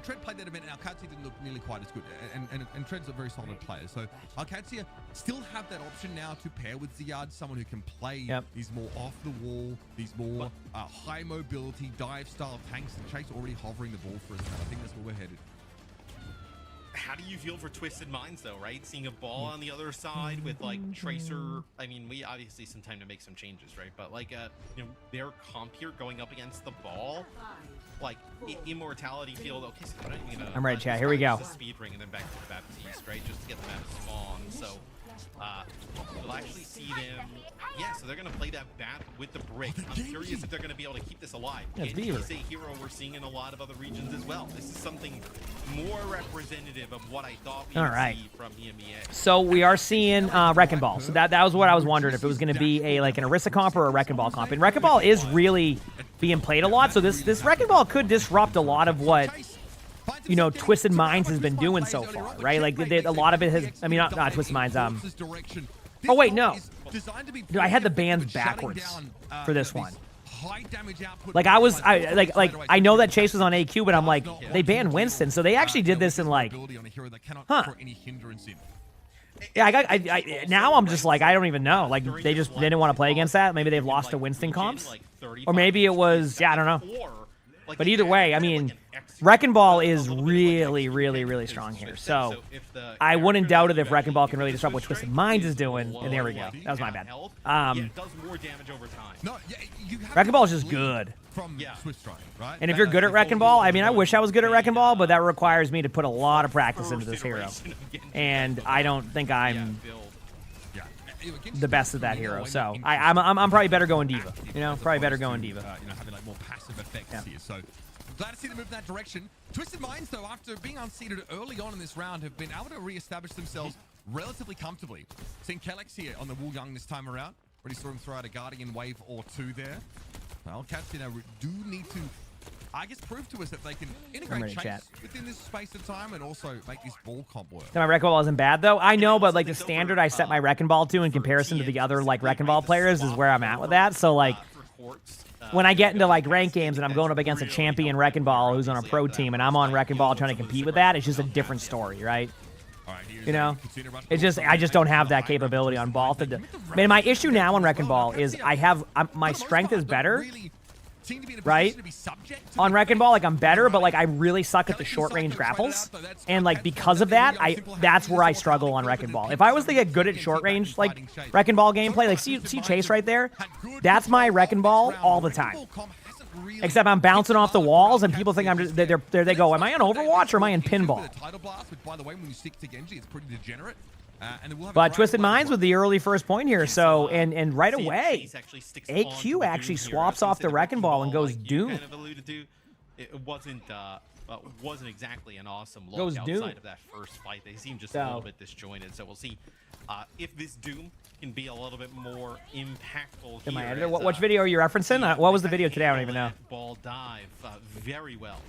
Tread played that event, and Alcatsia didn't look nearly quite as good, and Tread's a very solid player. So Alcatsia still have that option now to pair with Zyad, someone who can play these more off the wall, these more high mobility dive style tanks, and Chase already hovering the ball for us. I think that's where we're headed. How do you feel for Twisted Minds though, right? Seeing a ball on the other side with like Tracer. I mean, we obviously some time to make some changes, right? But like their comp here going up against the ball, like Immortality Field. Okay, so I'm ready, chat. Here we go. Speed ring and then back to the Baptiste, right? Just to get the map spawn. So We'll actually see them. Yeah, so they're going to play that bat with the brick. I'm curious if they're going to be able to keep this alive. That's Genji Beaver. is a hero we're seeing in a lot of other regions as well. This is something more representative of what I thought we would see from EMEA. So we are seeing Wrecking Ball. So that was what I was wondering, if it was going to be an Orisa comp or a Wrecking Ball comp. And Wrecking Ball is really being played a lot, so this Wrecking Ball could disrupt a lot of what, you know, Twisted Minds has been doing so far, right? Like, a lot of it has, I mean, not Twisted Minds, oh wait, no. Dude, I had the bands backwards for this one. Like, I know that Chase was on AQ, but I'm like, they banned Winston, so they actually did this in like, huh. Yeah, now I'm just like, I don't even know. Like, they didn't want to play against that. Maybe they've lost to Winston comps. Or maybe it was, yeah, I don't know. But either way, I mean, Wrecking Ball is really, really, really strong here. So I wouldn't doubt it if Wrecking Ball can really disrupt what Twisted Minds is doing. And there we go. That was my bad. Wrecking Ball is just good. And if you're good at Wrecking Ball, I mean, I wish I was good at Wrecking Ball, but that requires me to put a lot of practice into this hero. And I don't think I'm the best at that hero. So I'm probably better going Diva. You know, probably better going Diva. You know, having like more passive effects here. So glad to see them move in that direction. Twisted Minds, though, after being unseated early on in this round, have been able to re-establish themselves relatively comfortably. Seeing Kellex here on the Wu Young this time around. Already saw him throw out a Guardian wave or two there. Well, Cats, you know, do need to, I guess, prove to us that they can integrate Chase within this space of time and also make this ball comp work. My Wrecking Ball isn't bad, though. I know, but like the standard I set my Wrecking Ball to in comparison to the other like Wrecking Ball players is where I'm at with that. So like, when I get into like ranked games and I'm going up against a champion Wrecking Ball who's on a pro team and I'm on Wrecking Ball trying to compete with that, it's just a different story, right? You know, I just don't have that capability on ball. Man, my issue now on Wrecking Ball is my strength is better, right? On Wrecking Ball, like I'm better, but like I really suck at the short range grapples, and like because of that, that's where I struggle on Wrecking Ball. If I was to get good at short range like Wrecking Ball gameplay, like see Chase right there, that's my Wrecking Ball all the time. Except I'm bouncing off the walls, and people think I'm just there. They go, am I on Overwatch or am I in pinball? But Twisted Minds with the early first point here, so and right away, AQ actually swaps off the Wrecking Ball and goes Doom. It wasn't exactly an awesome look outside of that first fight. They seem just a little bit disjointed, so we'll see if this Doom can be a little bit more impactful. Am I editor? What video are you referencing? What was the video today? I don't even know. Ball dive very well.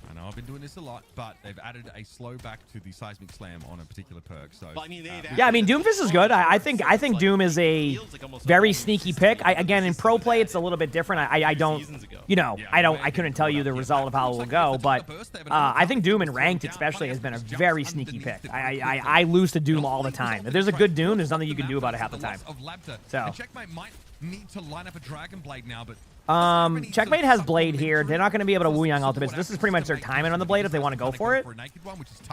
I know I've been doing this a lot, but they've added a slow back to the seismic slam on a particular perk. So I mean, yeah, I mean Doomfist is good. I think Doom is a very sneaky pick. Again, in pro play, it's a little bit different. I don't, you know, I couldn't tell you the result of how it will go, but I think Doom in ranked especially has been a very sneaky pick. I lose to Doom all the time. If there's a good Doom, there's nothing you can do about it half the time. So Checkmate might need to line up a Dragon Blade now, but Checkmate has Blade here. They're not going to be able to Wu Young ultimates. This is pretty much their timing on the Blade if they want to go for it.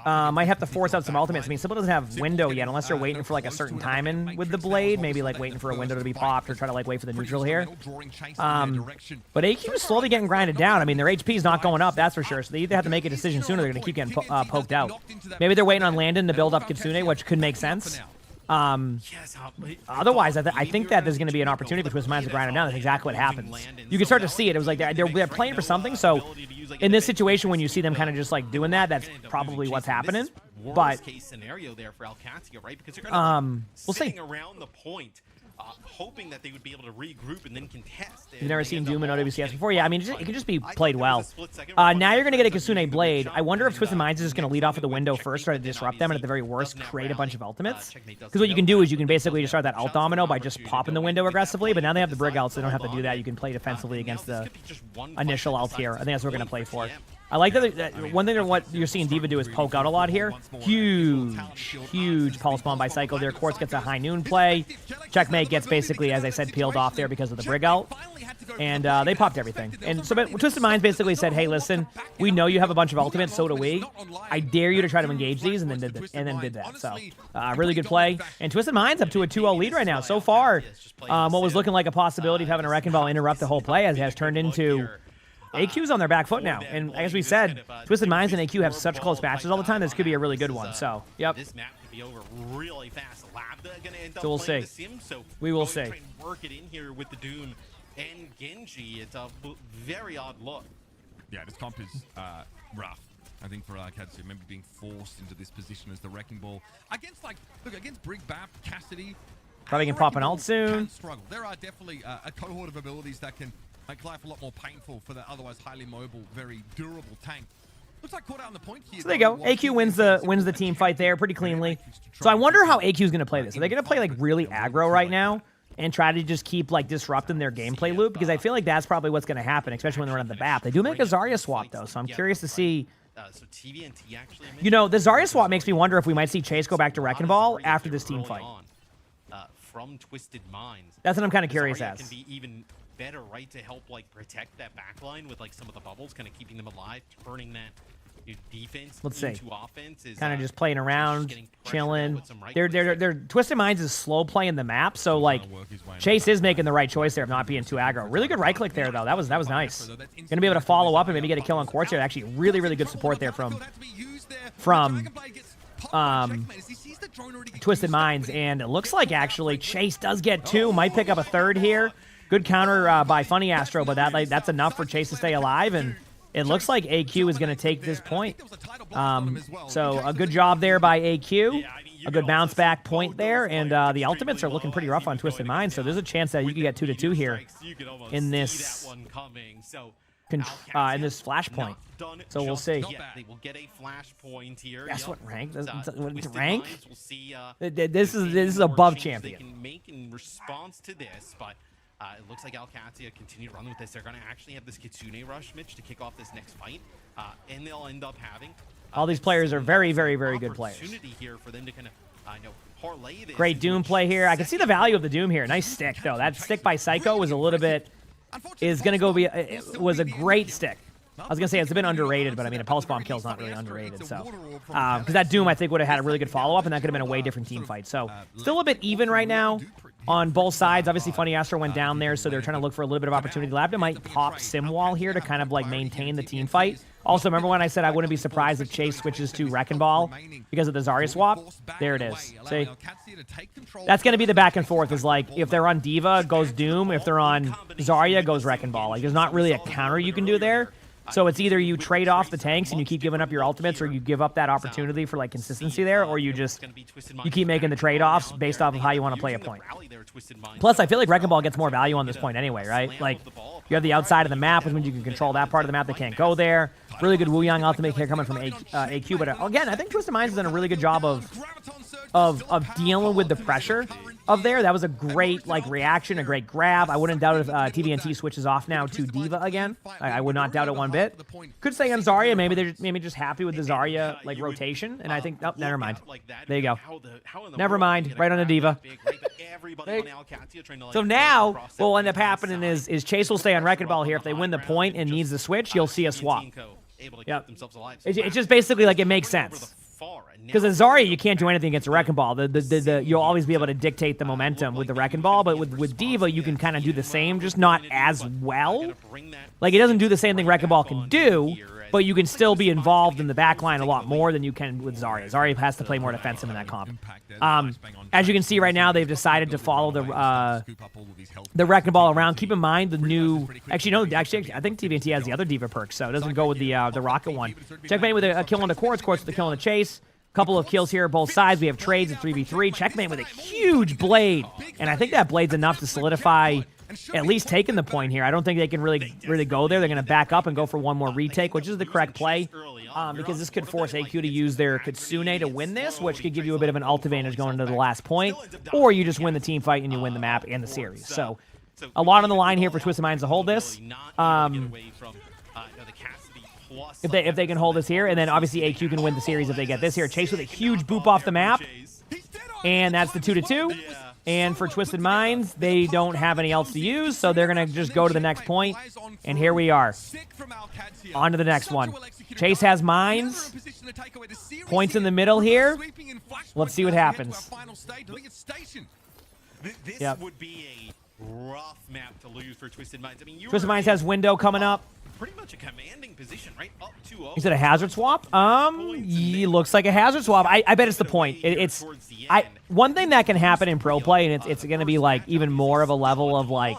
Might have to force out some ultimates. I mean, Simple doesn't have window yet unless they're waiting for like a certain timing with the Blade. Maybe like waiting for a window to be popped or try to like wait for the neutral here. But AQ is slowly getting grinded down. I mean, their HP is not going up, that's for sure. So they either have to make a decision sooner or they're going to keep getting poked out. Maybe they're waiting on Landon to build up Kitsune, which could make sense. Otherwise, I think that there's going to be an opportunity for Twisted Minds to grind them down. That's exactly what happens. You can start to see it. It was like they're playing for something. So in this situation, when you see them kind of just like doing that, that's probably what's happening. But case scenario there for Alcatia, right? Because they're going to we'll see. Around the point, hoping that they would be able to regroup and then contest. You've never seen Doom in OWCS before? Yeah, I mean, it can just be played well. Now you're going to get a Kitsune Blade. I wonder if Twisted Minds is just going to lead off with the window first, try to disrupt them, and at the very worst, create a bunch of ultimates. Because what you can do is you can basically just start that ult domino by just popping the window aggressively, but now they have the Brig ult, so they don't have to do that. You can play defensively against the initial ult here. I think that's what we're going to play for. I like that one thing that what you're seeing Diva do is poke out a lot here. Huge pulse bomb by Psycho there. Quartz gets a high noon play. Checkmate gets basically, as I said, peeled off there because of the Brig ult. And they popped everything. And so Twisted Minds basically said, hey, listen, we know you have a bunch of ultimates, so do we. I dare you to try to engage these, and then did that. So really good play. And Twisted Minds up to a 2-0 lead right now. So far, what was looking like a possibility of having a Wrecking Ball interrupt the whole play has turned into AQ's on their back foot now, and as we said, Twisted Minds and AQ have such close matches all the time. This could be a really good one. So, yep. This map could be over really fast. Lambda gonna end up So we'll playing see. the sim, so We will going to see. try and work it in here with the Doom and Genji. It's a very odd look. Yeah, this comp is rough. I think for Katsu, maybe being forced into this position as the wrecking ball against, like, look, against Brig Bap, Cassidy. Probably can pop an ult soon. Struggle. There are definitely a cohort of abilities that can make life a lot more painful for the otherwise highly mobile, very durable tank. Looks like caught out on the point here. So there you go. AQ wins the team fight there pretty cleanly. So I wonder how AQ is going to play this. Are they going to play like really aggro right now and try to just keep like disrupting their gameplay loop? Because I feel like that's probably what's going to happen, especially when they're on the BAP. They do make a Zarya swap though, so I'm curious to see. So TVNT actually, You know, the Zarya swap makes me wonder if we might see Chase go back to Wrecking Ball after this team fight. From Twisted Minds. That's what I'm kind of curious Zarya as. Can be even better, right, to help like protect that backline with like some of the bubbles, kind of keeping them alive, turning that defense Let's see. into offense. Is Kind of just playing around, getting pressured chilling. with some right They're Twisted Minds is slow playing the map, so like Chase is making the right choice there of not being too aggro. Really good right click there though. That was nice. Gonna be able to follow up and maybe get a kill on Quartz here. Actually, really good support there from Twisted Minds, and it looks like actually Chase does get two. Might pick up a third here. Good counter by Funny Astro, but that's enough for Chase to stay alive, and it looks like AQ is going to take this point. So a good job there by AQ. A good bounce back point there, and the ultimates are looking pretty rough on Twisted Minds, so there's a chance that you could get 2-2 here in this in this flashpoint. So we'll see. They will get a flashpoint here. Guess what rank? Rank? We'll see, This is above champion. They can make in response to this, but it looks like Alcatia continue to run with this. They're going to actually have this Kitsune rush, Mitch, to kick off this next fight, and they'll end up having all these players are very good players. Opportunity here for them to kind of parlay this. Great Doom play here. I can see the value of the Doom here. Nice stick though. That stick by Psycho was a little bit was a great stick. I was gonna say it's a bit underrated, but I mean a pulse bomb kill's not really underrated. So because that Doom I think would have had a really good follow up, and that could have been a way different team fight. So still a bit even right now on both sides. Obviously Funny Astro went down there, so they're trying to look for a little bit of opportunity. Labda might pop Sim Wall here to kind of like maintain the team fight. Also, remember when I said I wouldn't be surprised if Chase switches to Wrecking Ball because of the Zarya swap? There it is. See? That's going to be the back and forth, is like, if they're on D.Va, goes Doom. If they're on Zarya, goes Wrecking Ball. Like, there's not really a counter you can do there. So it's either you trade off the tanks and you keep giving up your ultimates, or you give up that opportunity for, like, consistency there, or you keep making the trade-offs based off of how you want to play a point. Plus, I feel like Wrecking Ball gets more value on this point anyway, right? Like, you have the outside of the map, which means you can control that part of the map. They can't go there. Really good Wu Yang ultimate here coming from AQ. But again, I think Twisted Minds has done a really good job of dealing with the pressure of there. That was a great like reaction, a great grab. I wouldn't doubt if TVNT switches off now to D.Va again. I would not doubt it one bit. Could say on Zarya, maybe they're just happy with the Zarya like rotation, and I think never mind. There you go. Never mind. Right on the D.Va. So now what will end up happening is Chase will stay on Wrecking Ball here. If they win the point and needs the switch, you'll see a swap. Yep. It's just basically like it makes sense. Because with Zarya, you can't do anything against a Wrecking Ball. You'll always be able to dictate the momentum with the Wrecking Ball, but with D.Va, you can kind of do the same, just not as well. Like, it doesn't do the same thing Wrecking Ball can do, but you can still be involved in the backline a lot more than you can with Zarya. Zarya has to play more defensive in that comp. As you can see right now, they've decided to follow the Wrecking Ball around. Keep in mind the new... Actually, no, I think TVNT has the other D.Va perk, so it doesn't go with the Rocket one. Checkmate with a kill on the Quartz, Quartz with a kill on the Chase. Couple of kills here, both sides. We have trades at 3v3. Checkmate with a huge blade, and I think that blade's enough to solidify at least taking the point here. I don't think they can really go there. They're going to back up and go for one more retake, which is the correct play, because this could force AQ to use their Kitsune to win this, which could give you a bit of an ult advantage going into the last point, or you just win the team fight and you win the map and the series. So a lot on the line here for Twisted Minds to hold this. If they can hold this here, and then obviously AQ can win the series if they get this here. Chase with a huge boop off the map, and that's the 2-2. And for Twisted Minds, they don't have any else to use, so they're going to just go to the next point. And here we are. On to the next one. Chase has mines. Points in the middle here. Let's see what happens. This would be a rough map to lose for Twisted Minds. I mean, Twisted Minds has window coming up. Pretty much a commanding position, right? Up Is it a hazard swap? Looks like a hazard swap. I bet it's the point. One thing that can happen in pro play, and it's going to be like even more of a level of like,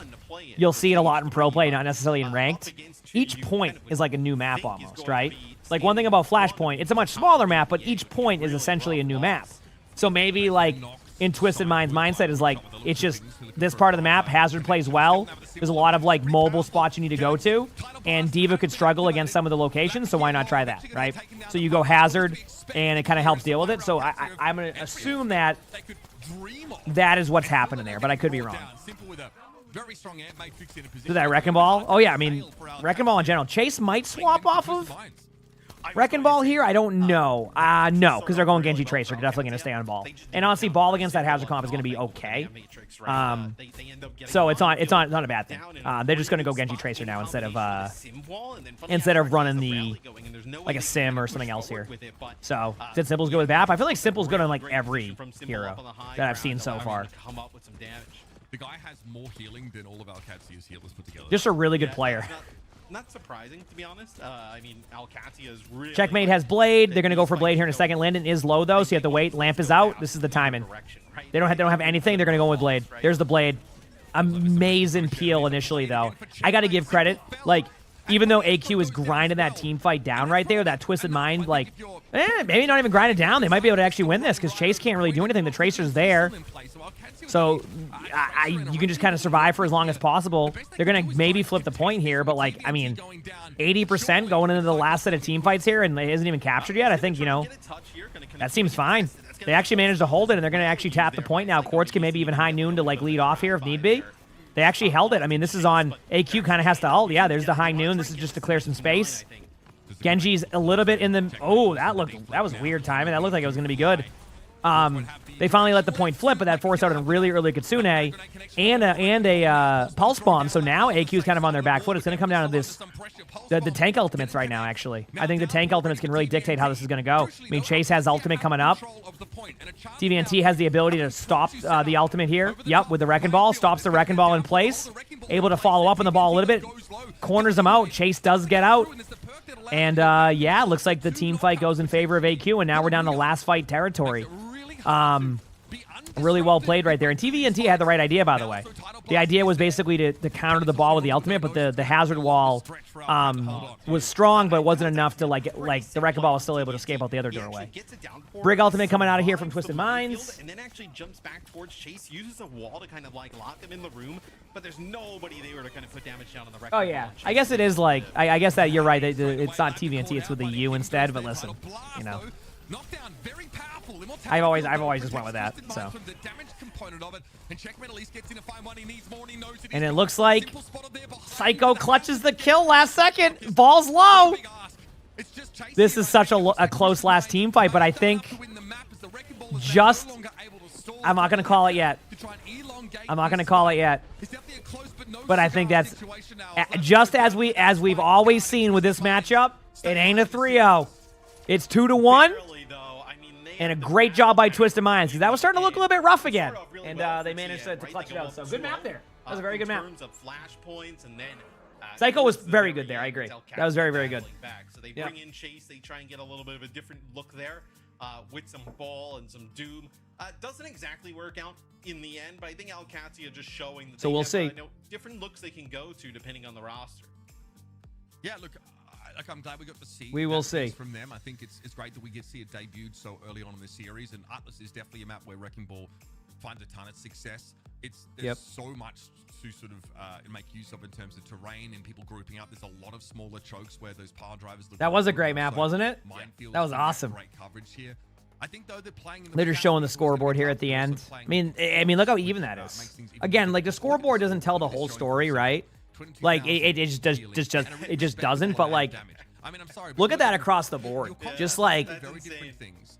you'll see it a lot in pro play, not necessarily in ranked. Each point is like a new map almost, right? Like one thing about Flashpoint, it's a much smaller map, but each point is essentially a new map. So maybe like in Twisted Mind's mindset is like, it's just this part of the map, Hazard plays well. There's a lot of like mobile spots you need to go to, and D.Va could struggle against some of the locations, so why not try that, right? So you go Hazard, and it kind of helps deal with it. So I'm going to assume that that is what's happening there, but I could be wrong. Did that Wrecking Ball? Oh, yeah, I mean, Wrecking Ball in general. Chase might swap off of Wrecking Ball here? I don't know. No, because they're going Genji Tracer. They're definitely going to stay on Ball. And honestly, Ball against that Hazard comp is going to be okay. So it's not a bad thing. They're just going to go Genji Tracer now instead of running the like a Sim or something else here. So did Simple's good with BAP? I feel like Simple's good on like every hero that I've seen so far. The guy has more healing than all of Alcazia's healers put together. Just a really good player. Not surprising, to be honest. I mean, Alcatia is really... Checkmate has Blade. They're going to go for Blade here in a second. Landon is low, though, so you have to wait. Lamp is out. This is the timing. They don't have anything. They're going to go with Blade. There's the Blade. Amazing peel initially, though. I got to give credit. Like, even though AQ is grinding that team fight down right there, that Twisted Mind, like, maybe not even grind it down. They might be able to actually win this because Chase can't really do anything. The Tracer's there. So you can just kind of survive for as long as possible. They're going to maybe flip the point here, but, like, I mean, 80% going into the last set of team fights here, and it isn't even captured yet. I think, you know, that seems fine. They actually managed to hold it, and they're going to actually tap the point now. Quartz can maybe even high noon to, like, lead off here if need be. They actually held it. I mean, this is on AQ kind of has to ult. Yeah, there's the high noon. This is just to clear some space. Genji's a little bit in the... Oh, that was weird timing. That looked like it was going to be good. They finally let the point flip, but that forced out a really early Kitsune and a Pulse Bomb. So now AQ's kind of on their back foot. It's going to come down to this, the tank ultimates right now, actually. I think the tank ultimates can really dictate how this is going to go. I mean, Chase has ultimate coming up. TVNT has the ability to stop the ultimate here. Yep, with the Wrecking Ball. Stops the Wrecking Ball in place. Able to follow up on the ball a little bit. Corners him out. Chase does get out. And, yeah, looks like the team fight goes in favor of AQ, and now we're down to last fight territory. Really well played right there. And TVNT had the right idea, by the way. The idea was basically to counter the ball with the ultimate, but the hazard wall was strong, but it wasn't enough to, like the Wrecking Ball was still able to escape out the other doorway. Brig ultimate coming out of here from Twisted Minds. And then actually jumps back towards Chase, uses a wall to kind of like lock him in the room, but there's nobody there to kind of put damage down on the Wrecking Ball. Oh, yeah. I guess it is like, I guess that you're right. It's not TVNT, it's with the U instead, but listen, you know. I've always just went with that. So, and it looks like Psycho clutches the kill last second. Ball's low. This is such a close last team fight, but I think I'm not gonna call it yet. But I think that's just as we've always seen with this matchup. It ain't a 3-0. It's 2-1. And a great job by Twisted Minds, because that was starting to look a little bit rough again. And they managed to clutch it out. So good map there. That was a very good map. Psycho was very good there. I agree. That was very, very good. So they bring in Chase. They try and get a little bit of a different look there with some ball and some doom. Doesn't exactly work out in the end, but I think Alcatia just showing that so we'll see. Different looks they can go to depending on the roster. Yeah, look. I'm glad we got to see. We will see from them. I think it's great that we get to see it debuted so early on in the series, and Atlas is definitely a map where Wrecking Ball finds a ton of success. There's so much to sort of make use of in terms of terrain and people grouping up. There's a lot of smaller chokes where those power drivers. That was a great map, wasn't it? That was awesome. Great coverage here. I think though they're just showing the scoreboard here at the end. I mean, look how even that is. Again, like the scoreboard doesn't tell the whole story, right? Like it just doesn't. But like, look at that across the board. Just like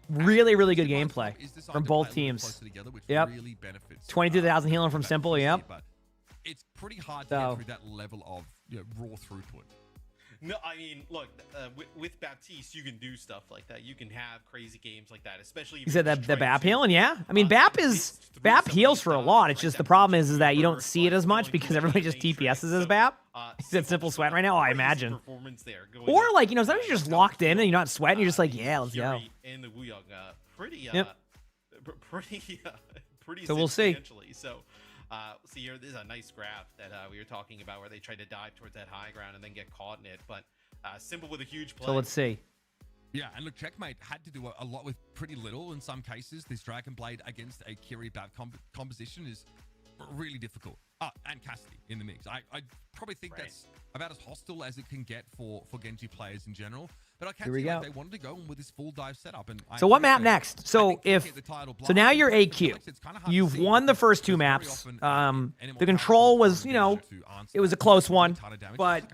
really, really good gameplay from both teams. Yep. 22,000 healing from Simple. Yep. It's pretty hard to get through that level of raw throughput. No, I mean, look, with Baptiste, you can do stuff like that. You can have crazy games like that, especially. If You said the BAP healing, yeah. I mean, BAP heals for a lot. It's just the problem is that you don't see it as much because everybody just TPSs as BAP. He's at Simple Sweat right now. Oh, I imagine. Or like, you know, sometimes you're just locked in and you're not sweating. You're just like, yeah, let's go. And the Wuyong, pretty, pretty. So we'll see. So. See here, this is a nice graph that we were talking about where they tried to dive towards that high ground and then get caught in it. But Simple with a huge play. So let's see. Yeah, and look, Checkmate had to do a lot with pretty little in some cases. This Dragon Blade against a Kiri BAP composition is really difficult. And Cassidy in the mix. I probably think that's about as hostile as it can get for Genji players in general. But I can't see like they wanted to go with this full dive setup. And so what map next? So now you're AQ. You've won the first two maps. The control was, you know, it was a close one, but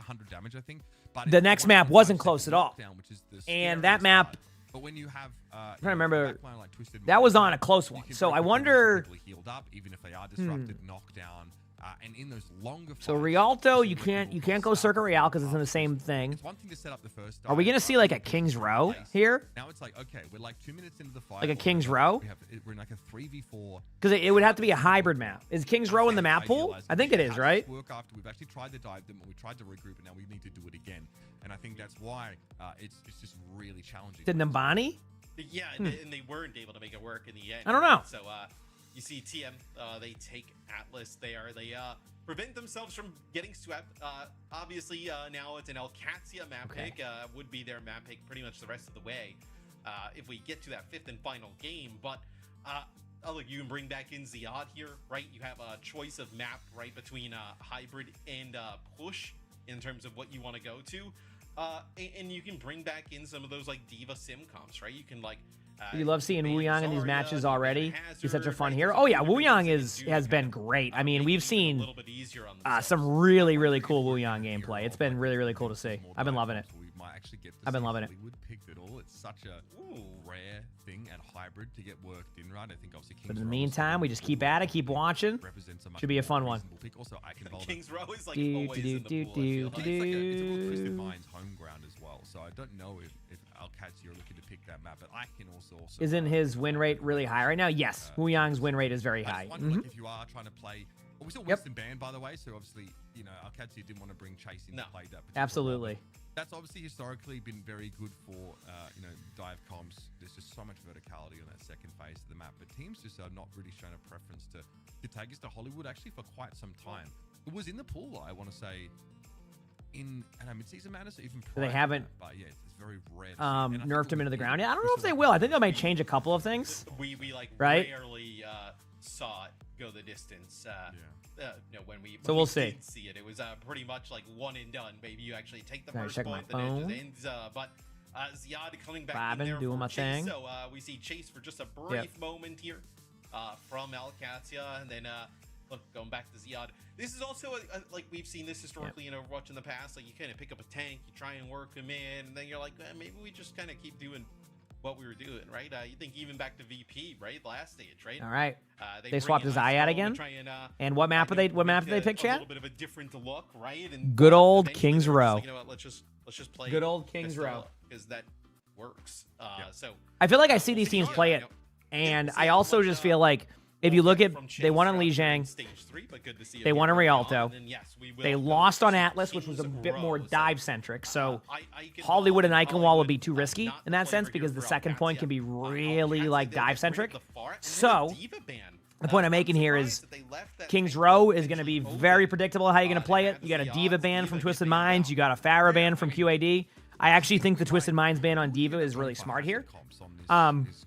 the next map wasn't close at all. And that map, but when you have, I'm trying to remember, that was on a close one. So I wonder. Healed up, even if they are disrupted, knockdown. And in those longer so Rialto, you can't go Circuit Real because it's in the same thing. It's one thing to set up the first. Are we gonna see like a King's Row here? Now it's like, okay, we're like 2 minutes into the fight. Like a King's Row? We're in like a 3v4. Because it would have to be a hybrid map. Is King's Row in the map pool? I think it is, right? Work after we've actually tried to dive them, we tried to regroup, and now we need to do it again. And I think that's why it's just really challenging. Did Nambani? Yeah, and they weren't able to make it work in the end. I don't know. So you see TM, they take Atlas there. They prevent themselves from getting swept. Obviously, now it's an Alcatia map pick. Would be their map pick pretty much the rest of the way if we get to that fifth and final game. But look, you can bring back in Ziad here, right? You have a choice of map, right, between hybrid and push in terms of what you want to go to. And you can bring back in some of those like Diva sim comps, right? You can like you love seeing Wuyong in these matches already. He's such a fun hero. Oh yeah, Wuyong has been great. I mean, we've seen some really cool Wuyong gameplay. It's been really cool to see. I've been loving it. I've been loving it. It's such a rare thing at hybrid to get worked in, right? I think obviously But in the meantime, we just keep at it, keep watching. Should be a fun one. King's Row is like always in the pool. It's a Twisted Mind's home ground as well. So I don't know if Alcatia are looking to pick that map, but I can also Isn't his win rate really high right now? Yes, Wuyong's win rate is very high. Like, if you are trying to play, we still Western banned, by the way. So obviously, you know, Alcatia didn't want to bring Chase in to play that. Absolutely. That's obviously historically been very good for you know, dive comps. There's just so much verticality on that second phase of the map, but teams just are not really showing a preference to take us to Hollywood actually for quite some time. It was in the pool, I want to say, in mid-season matters, even prior they haven't but yeah, it's very rare. Nerfed him into the ground. Yeah, I don't know if they will. I think they might change a couple of things. We like right? rarely saw it go the distance. No, when we we'll see. Did see it, it was pretty much like one and done. Maybe you actually take the first check point, my then phone. it ends. But Ziad coming back in there doing for my Chase. thing. So we see Chase for just a brief moment here from Alcatia, and then look, going back to Ziad. This is also like we've seen this historically in Overwatch in the past. Like you kind of pick up a tank, you try and work him in, and then you're like, maybe we just kind of keep doing what we were doing, right? You think even back to VP, right? Last stage, right? All right. They swapped his Ayat again. And what map are they? What map did they pick, chat? A little bit of a different look, right? And good old King's Row. Like, you know what? Let's just play. Good old King's Row, because that works. So I feel like I see these teams play it, and I also just feel like if you look at they won on Lijiang, they won on Rialto, they lost on Atlas, which was a bit more dive centric. So Hollywood and Eichenwald would be too risky in that sense because the second point can be really like dive centric. So the point I'm making here is King's Row is going to be very predictable how you're going to play it. You got a Diva ban from Twisted Minds, you got a Pharah ban from QAD. I actually think the Twisted Minds ban on Diva is really smart here.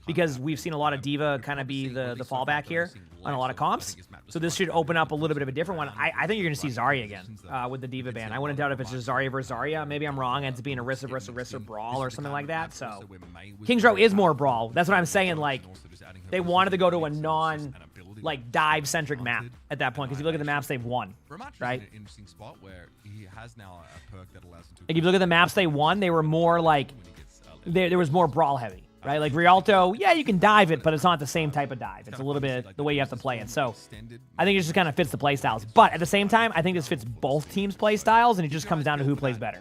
Because we've seen a lot of Diva kind of be the fallback here on a lot of comps. So this should open up a little bit of a different one. I think you're going to see Zarya again with the Diva ban. I wouldn't doubt if it's just Zarya versus Zarya. Maybe I'm wrong. It ends up being a Rissa versus Rissa brawl or something like that. So King's Row is more brawl. That's what I'm saying. Like, they wanted to go to a like dive-centric map at that point because if you look at the maps they've won, right? An interesting spot where he has now a perk that allows him to. Like if you look at the maps they won, they were more like there was more brawl heavy, right? Like Rialto, yeah, you can dive it, but it's not the same type of dive. It's a little bit the way you have to play it. So I think it just kind of fits the play styles. But at the same time, I think this fits both teams' play styles, and it just comes down to who plays better.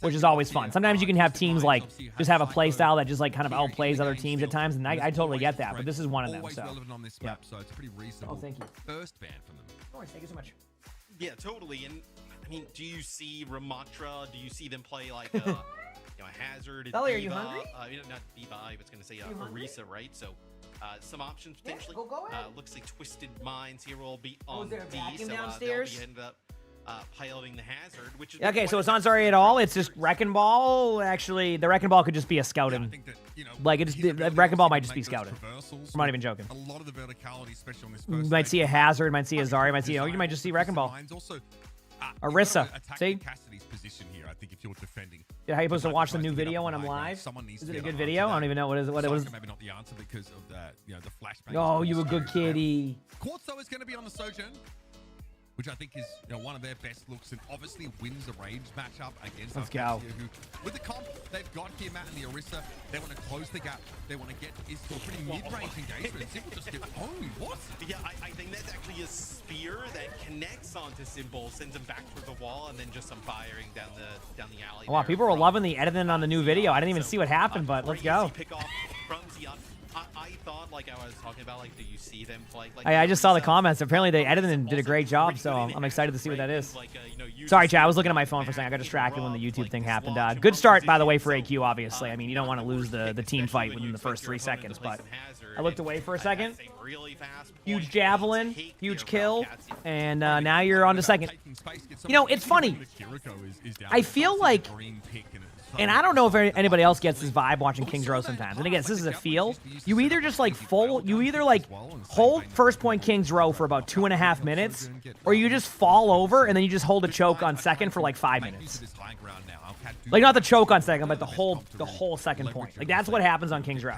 which is always fun. Sometimes you can have teams like just have a play style that just like kind of outplays other teams at times, and I totally get that. But this is one of them. Always So relevant on this map, so it's a pretty reasonable. Oh, thank you. First ban from them. No worries, thank you so much. Yeah, totally. And I mean, do you see Ramatra? Do you see them play like you know, Hazard? Sully, are you Diva? hungry? You know, not Diva. I was going to say you hungry? Orisa, right? So some options potentially. Yeah, go ahead. Looks like Twisted Minds here will be Oh, on is there a D, vacuum so downstairs? they'll be end up piloting the Hazard, which is Okay, so it's not sorry at all. It's just Wrecking Ball. Actually, the Wrecking Ball could just be a scouting. Like it just, the Wrecking Ball might just be scouting. I'm not even joking. A lot of the verticality, especially on this You first might stage. see a Hazard, might see a Zarya, might see, you might just see Wrecking Ball. Also, Orisa, see? Cassidy's position here, I think, if you're defending. Yeah, how you supposed to watch the new video when I'm live? Is it a good video? I don't even know what it was. Maybe not the answer because of the flashbang. Oh, you a good kitty. Quartz, though, is going to be on the Sojourn, which I think is one of their best looks, and obviously wins the Rage matchup against Let's Owcs go. here, who, with the comp they've got here, Matt, and the Orisa, they want to close the gap. They want to get into a pretty mid-range engagement. Simple just get owned. What? Yeah, I think that's actually a spear that connects onto Simple, sends him back through the wall, and then just some firing down the alley. Wow, there people were from- loving the editing on the new video. I didn't even see what happened, but let's go. Crazy pick off from Zion. I thought, like I was talking about, like, do you see them play? Like, I just saw the comments. Apparently, they edited and did a great job, so I'm excited to see what that is. Sorry, chat. I was looking at my phone for a second. I got distracted when the YouTube thing happened. Good start, by the way, for AQ, obviously. I mean, you don't want to lose the team fight within the first 3 seconds, but I looked away for a second. Huge javelin, huge kill, and now you're on to second. You know, it's funny. I feel like, and I don't know if anybody else gets this vibe watching King's Row sometimes. And again, this is a feel. You either just like hold first point King's Row for about 2.5 minutes, or you just fall over and then you just hold a choke on second for like 5 minutes. Like not the choke on second, but the whole second point. Like that's what happens on King's Row.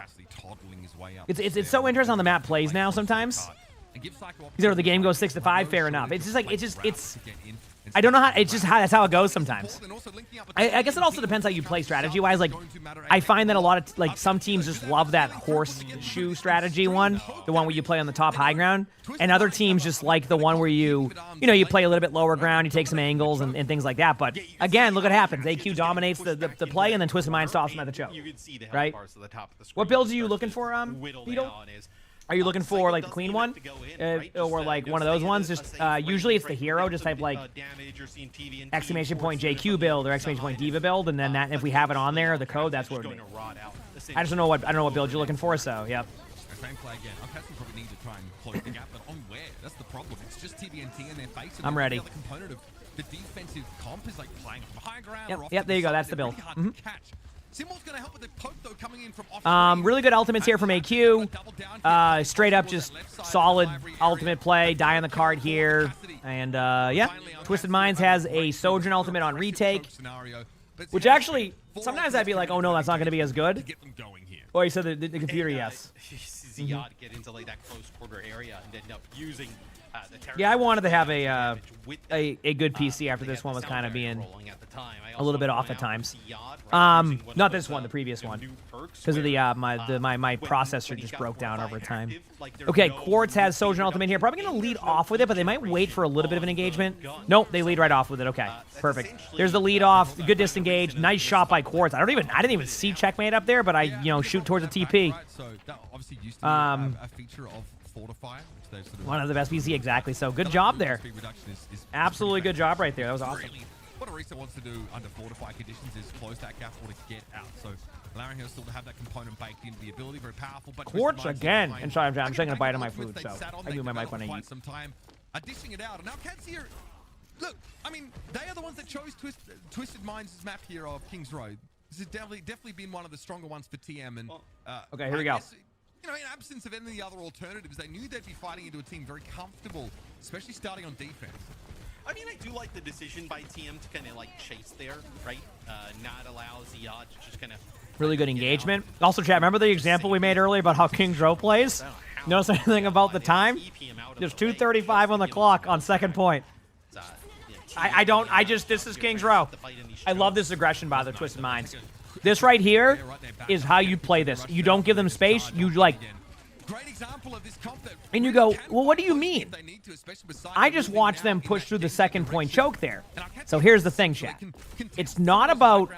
It's so interesting how the map plays now sometimes. You know, the game goes 6-5, fair enough. It's just like it's I don't know how. It's just that's how it goes sometimes. I guess it also depends how you play strategy-wise. Like, I find that a lot of some teams just love that horseshoe strategy one, the one where you play on the top high ground, and other teams just like the one where you play a little bit lower ground, you take some angles and things like that. But again, look what happens. AQ dominates the play, and then Twisted Mind stops him at the choke. Right? What builds are you looking for, Beetle? Are you looking for like the clean one, or like one of those ones? Just usually it's the hero. Just type like exclamation point JQ build or exclamation point Diva build, and then that if we have it on there, the code, that's what it would be. I just don't know what build you're looking for. So yep. Same play again. Owcs probably need to try and close the gap, but on where? That's the problem. It's just TBNT in their face. And I'm ready. The other component of the defensive comp is like playing from high ground. Yep, or off yep. to There you go. side. That's the They're build. really hard to catch. Simul's going to help with the poke, though, coming in from off Really good ultimates here from AQ. Straight up, just solid ultimate play. Die on the card here, and yeah. Twisted Minds has a Sojourn ultimate on retake, which actually sometimes I'd be like, oh no, that's not going to be as good. Oh, you said the computer, yes. Ziad get into like that close quarter area and end up using yeah, I wanted to have a good PC after this one was kind of being a little bit off at times. Not this one, the previous one, because of the my processor just broke down over time. Okay, Quartz has Sojourn ultimate here. Probably gonna lead off with it, but they might wait for a little bit of an engagement. Nope, they lead right off with it. Okay, perfect. There's the lead off. Good disengage. Nice shot by Quartz. I didn't even see checkmate up there, but I shoot towards the TP. A feature of Fortify. One of the best PC, exactly. So good job there. Absolutely good job right there. That was awesome. What Orisa wants to do under Fortify conditions is close that gap or to get out. So allowing her still to have that component baked into the ability, very powerful. But Quartz again. And sorry, I'm taking a bite of my food, so I do my mic when I eat. Some time, dishing it out. And now Cats here. Look, I mean, they are the ones that chose Twisted Minds' map here of King's Road. This has definitely been one of the stronger ones for TM. And okay, here we go. In absence of any of the other alternatives, they knew they'd be fighting into a team very comfortable, especially starting on defense. I mean, I do like the decision by TM to kind of like chase there, right? Not allow Ziad to just kind of really good engagement. Also, chat, remember the example we made earlier about how King's Row plays? Notice anything about the time? There's 2:35 on the clock on second point. This is King's Row. I love this aggression by the Twisted Minds. This right here is how you play this. You don't give them space. You Great example of this comp that And you go, well, what do you mean? I just watched them push through the second point choke there. So here's the thing, chat. It's not about,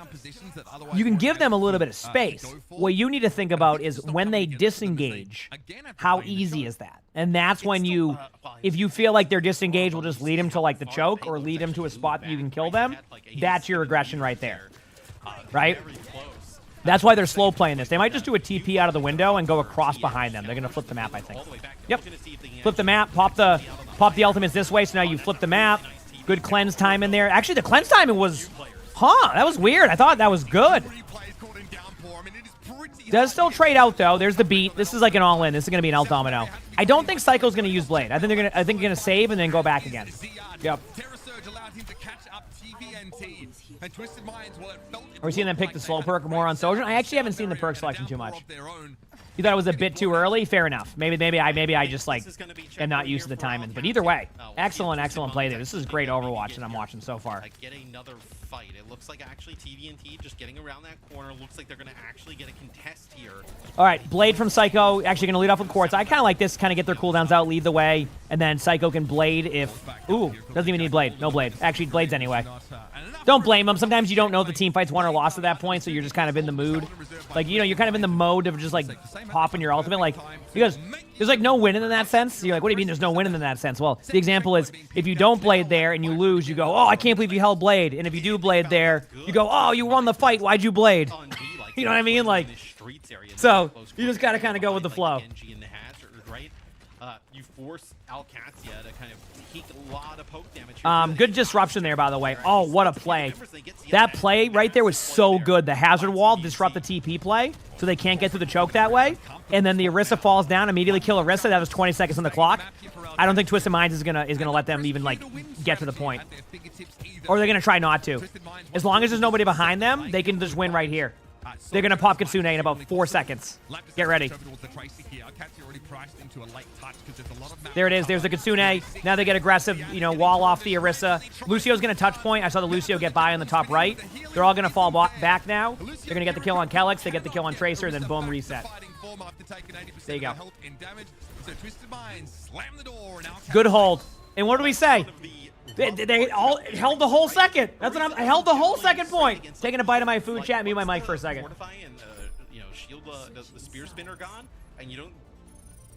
you can give them a little bit of space. What you need to think about is when they disengage, how easy is that? And that's when you, if you feel like they're disengaged, we'll just lead them to like the choke or lead them to a spot that you can kill them. That's your aggression right there. Right? That's why they're slow playing this. They might just do a TP out of the window and go across behind them. They're going to flip the map, I think. Yep. Flip the map, pop the ultimates this way, so now you flip the map. Good cleanse time in there. Actually, the cleanse timing was, that was weird. I thought that was good. Does still trade out, though. There's the beat. This is like an all-in. This is going to be an El Domino. I don't think Psycho's going to use Blade. I think they're going to save and then go back again. Yep. Are we seeing them pick the slow perk more on Sojourn? I actually haven't seen the perk selection too much. You thought it was a bit too early? Fair enough. Maybe I just like am not used to the timing. But either way, excellent play there. This is great Overwatch that I'm watching so far. Get another fight. It looks like actually TVNT just getting around that corner. Looks like they're going to actually get a contest here. All right, Blade from Psycho. Actually going to lead off with Quartz. I kind of like this. Kind of get their cooldowns out, lead the way, and then Psycho can Blade if... Ooh, doesn't even need Blade. No Blade. Actually, Blades anyway. Don't blame them. Sometimes you don't know if the team fight's won or lost at that point, so you're just kind of in the mood. Like, you know, you're kind of in the mode of just, like, popping your ultimate. Like, because there's, like, no winning in that sense. You're like, what do you mean there's no winning in that sense? Well, the example is, if you don't Blade there and you lose, you go, oh, I can't believe you held Blade. And if you do Blade there, you go, oh, you won the fight. Why'd you Blade? You know what I mean? Like, so you just got to kind of go with the flow. You force Alcacia to kind of take a lot of poke damage. Good disruption there, by the way. Oh, what a play. That play right there was so good. The hazard wall disrupt the TP play, so they can't get through the choke that way. And then the Orisa falls down, immediately kill Orisa. That was 20 seconds on the clock. I don't think Twisted Minds is gonna let them even like get to the point. Or they're gonna try not to. As long as there's nobody behind them, they can just win right here. They're gonna pop Kitsune in about 4 seconds. Get ready. There it is. There's the Kitsune. Now they get aggressive, you know, wall off the Orisa. Lucio's going to touch point. I saw the Lucio get by on the top right. They're all going to fall back now. They're going to get the kill on Kelix. They get the kill on Tracer, then boom, reset. There you go. Good hold. And what do we say? They all held the whole second. That's what I held the whole second point. Taking a bite of my food, chat. Mute my mic for a second. You know, shield the spear spinner gone, and you don't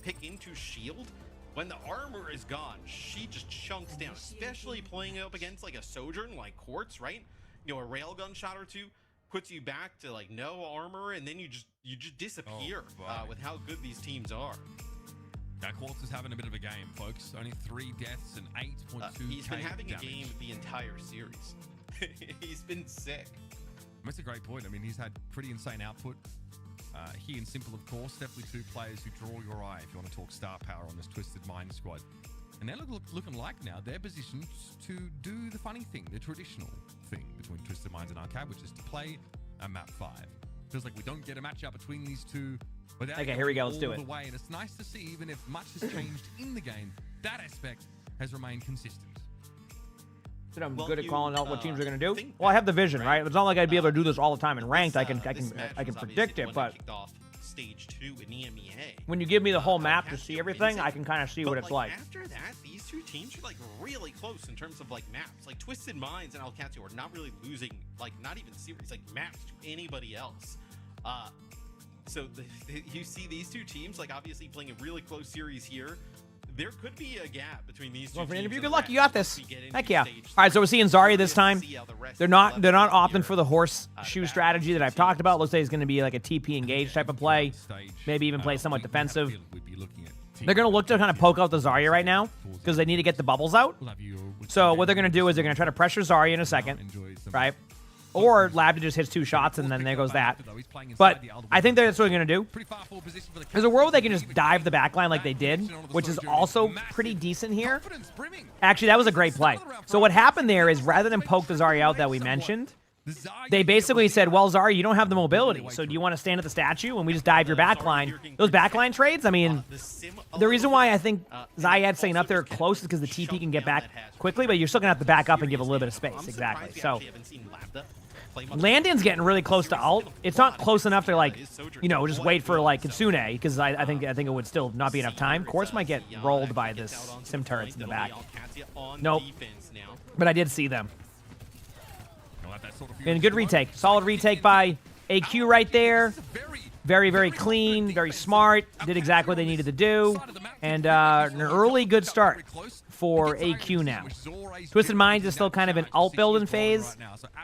pick into shield. When the armor is gone, she just chunks down, especially playing up against like a Sojourn like Quartz, right? You know, a railgun shot or two puts you back to like no armor, and then you just disappear with how good these teams are. Now, Quartz is having a bit of a game, folks. Only 3 deaths and 8.2. He's been having a game the entire series. He's been sick. That's a great point. I mean, he's had pretty insane output. He and Simple, of course, definitely 2 players who draw your eye if you want to talk star power on this Twisted Mind squad. And they're looking like now they're positioned to do the funny thing, the traditional thing between Twisted Minds and Arcade, which is to play a map 5. Feels like we don't get a matchup between these two. Okay, here we go. Let's do it. And it's nice to see, even if much has changed in the game, that aspect has remained consistent. I'm good at calling out what teams are going to do. Well, I have the vision, right? It's not like I'd be able to do this all the time in ranked. I can predict it, but stage 2 in EMEA. When you give me the whole map to see everything, I can kind of see what it's like. After that, these 2 teams are like really close in terms of like maps. Like Twisted Minds and Alcacio are not really losing, like not even series, like maps to anybody else. So you see these 2 teams, like obviously playing a really close series here. There could be a gap between these 2 Well, for an teams. interview, good luck. You got this. Heck yeah. All right, so we're seeing Zarya this time. They're not opting for the horseshoe strategy that I've talked about. Looks like it's going to be like a TP engage type of play. Maybe even play somewhat defensive. They're going to look to kind of poke out the Zarya right now because they need to get the bubbles out. So what they're going to do is they're going to try to pressure Zarya in a second, right? Or Lab just hits 2 shots, and then there goes that. But I think that's what they're going to do. There's a world where they can just dive the backline like they did, which is also pretty decent here. Actually, that was a great play. So what happened there is rather than poke the Zarya out that we mentioned, they basically said, well, Zarya, you don't have the mobility, so do you want to stand at the statue and we just dive your backline? Those backline trades, I mean, the reason why I think Zayad's staying up there close is because the TP can get back quickly, but you're still going to have to back up and give a little bit of space. Exactly. So Landon's getting really close to ult. It's not close enough to, like, you know, just wait for, like, Kitsune, because I think it would still not be enough time. Quartz might get rolled by this sim turrets in the back. Nope. But I did see them. And a good retake. Solid retake by AQ right there. Very, very clean, very smart. Did exactly what they needed to do. And an early good start for AQ now. Twisted Minds is still kind of an ult building phase.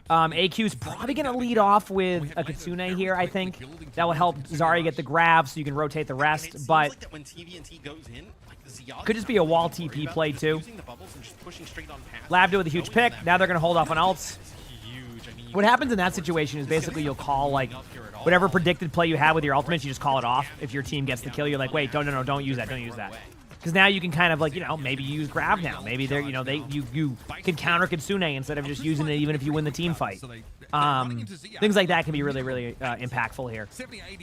AQ's probably going to lead off with a Kitsune here, I think. That will help Zarya get the grab so you can rotate the rest. But could just be a wall TP play too. Labda with a huge pick. Now they're going to hold off on ults. What happens in that situation is basically you'll call, like, whatever predicted play you have with your ultimates, you just call it off. If your team gets the kill, you're like, wait, no, don't use that, don't use that. Because now you can kind of, like, you know, maybe use grab now. Maybe they're, you know, you can counter Kitsune instead of just using it even if you win the team fight. Things like that can be really, really impactful here.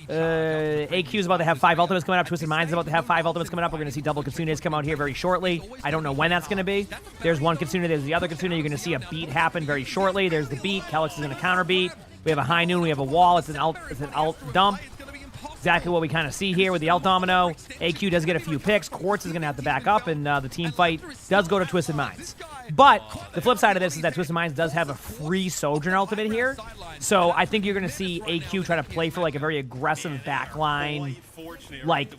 AQ is about to have 5 ultimates coming up. Twisted Minds is about to have 5 ultimates coming up. We're going to see double Kitsunes come out here very shortly. I don't know when that's going to be. There's one Kitsune. There's the other Kitsune. You're going to see a beat happen very shortly. There's the beat. Calyx is going to counter beat. We have a high noon. We have a wall. It's an alt dump. Exactly what we kind of see here with the ult domino. AQ does get a few picks. Quartz is going to have to back up, and the team fight does go to Twisted Minds. But the flip side of this is that Twisted Minds does have a free Sojourn ultimate here. So I think you're going to see AQ try to play for, like, a very aggressive backline, like,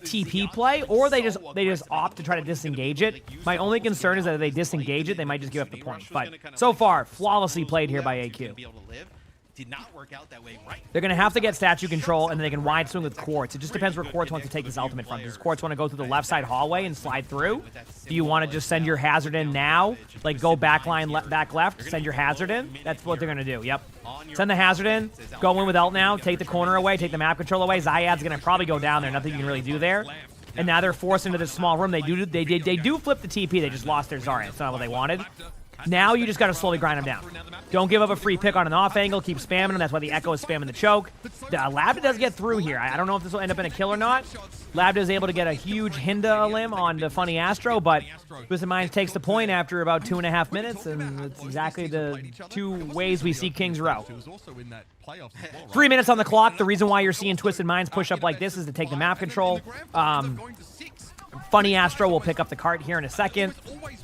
TP play, or they just opt to try to disengage it. My only concern is that if they disengage it, they might just give up the point. But so far, flawlessly played here by AQ. Did not work out that way, right? They're going to have to get statue control, and then they can wide swing with Quartz. It just depends where Quartz wants to take this ultimate from. Does Quartz want to go through the left side hallway and slide through? Do you want to just send your hazard in now? Like, go backline, back left, send your hazard in? That's what they're going to do, yep. Send the hazard in, go in with ult now, take the corner away, take the map control away. Zayad's going to probably go down there. Nothing you can really do there. And now they're forced into this small room. They do flip the TP. They just lost their Zarya. It's not what they wanted. Now you just got to slowly grind them down. Don't give up a free pick on an off angle. Keep spamming them. That's why the Echo is spamming the choke. Labda does get through here. I don't know if this will end up in a kill or not. Labda is able to get a huge Hinda limb on the Funny Astro, but Twisted Minds takes the point after about 2.5 minutes, and it's exactly the 2 ways we see Kings Row. 3 minutes on the clock. The reason why you're seeing Twisted Minds push up like this is to take the map control. Funny Astro will pick up the cart here in a second.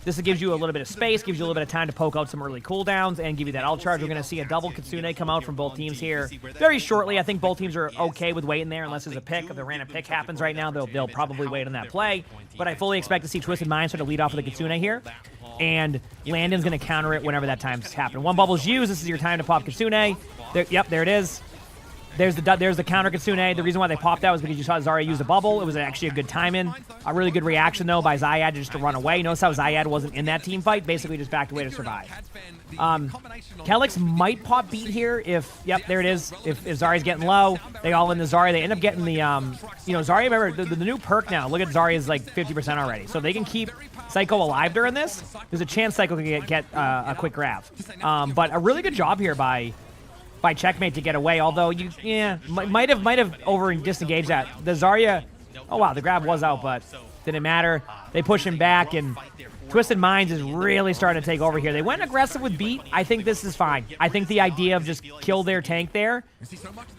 This gives you a little bit of space, gives you a little bit of time to poke out some early cooldowns, and give you that ult charge. We're going to see a double Kitsune come out from both teams here very shortly. I think both teams are okay with waiting there unless there's a pick. If the random pick happens right now, they'll probably wait on that play. But I fully expect to see Twisted Minds try to lead off with the Kitsune here. And Landon's going to counter it whenever that time's happened. 1 bubble's used. This is your time to pop Kitsune. Yep, there it is. There's the counter Kitsune. The reason why they popped out was because you saw Zarya use a bubble. It was actually a good timing. A really good reaction, though, by Zayad just to run away. Notice how Zayad wasn't in that team fight. Basically just backed away to survive. Calyx might pop beat here if, yep, there it is. If Zarya's getting low, they all in the Zarya. They end up getting the, you know, Zarya, remember, the new perk now. Look at Zarya's like 50% already. So they can keep Psycho alive during this. There's a chance Psycho can get a quick grab. But a really good job here by Checkmate to get away, although you might have over disengaged that. The Zarya, oh wow, the grab was out, but didn't matter. They push him back, and Twisted Minds is really starting to take over here. They went aggressive with beat. I think this is fine. I think the idea of just kill their tank there.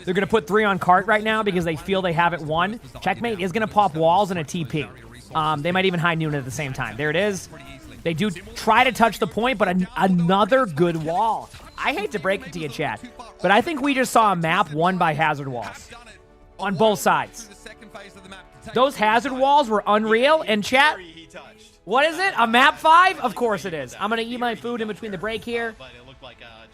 They're going to put 3 on cart right now because they feel they have it won. Checkmate is going to pop walls and a TP. They might even high noon at the same time. There it is. They do try to touch the point, but another good wall. I hate to break it to you, chat, but I think we just saw a map won by hazard walls on both sides. Those hazard walls were unreal, and chat, what is it? A map 5? Of course it is. I'm going to eat my food in between the break here.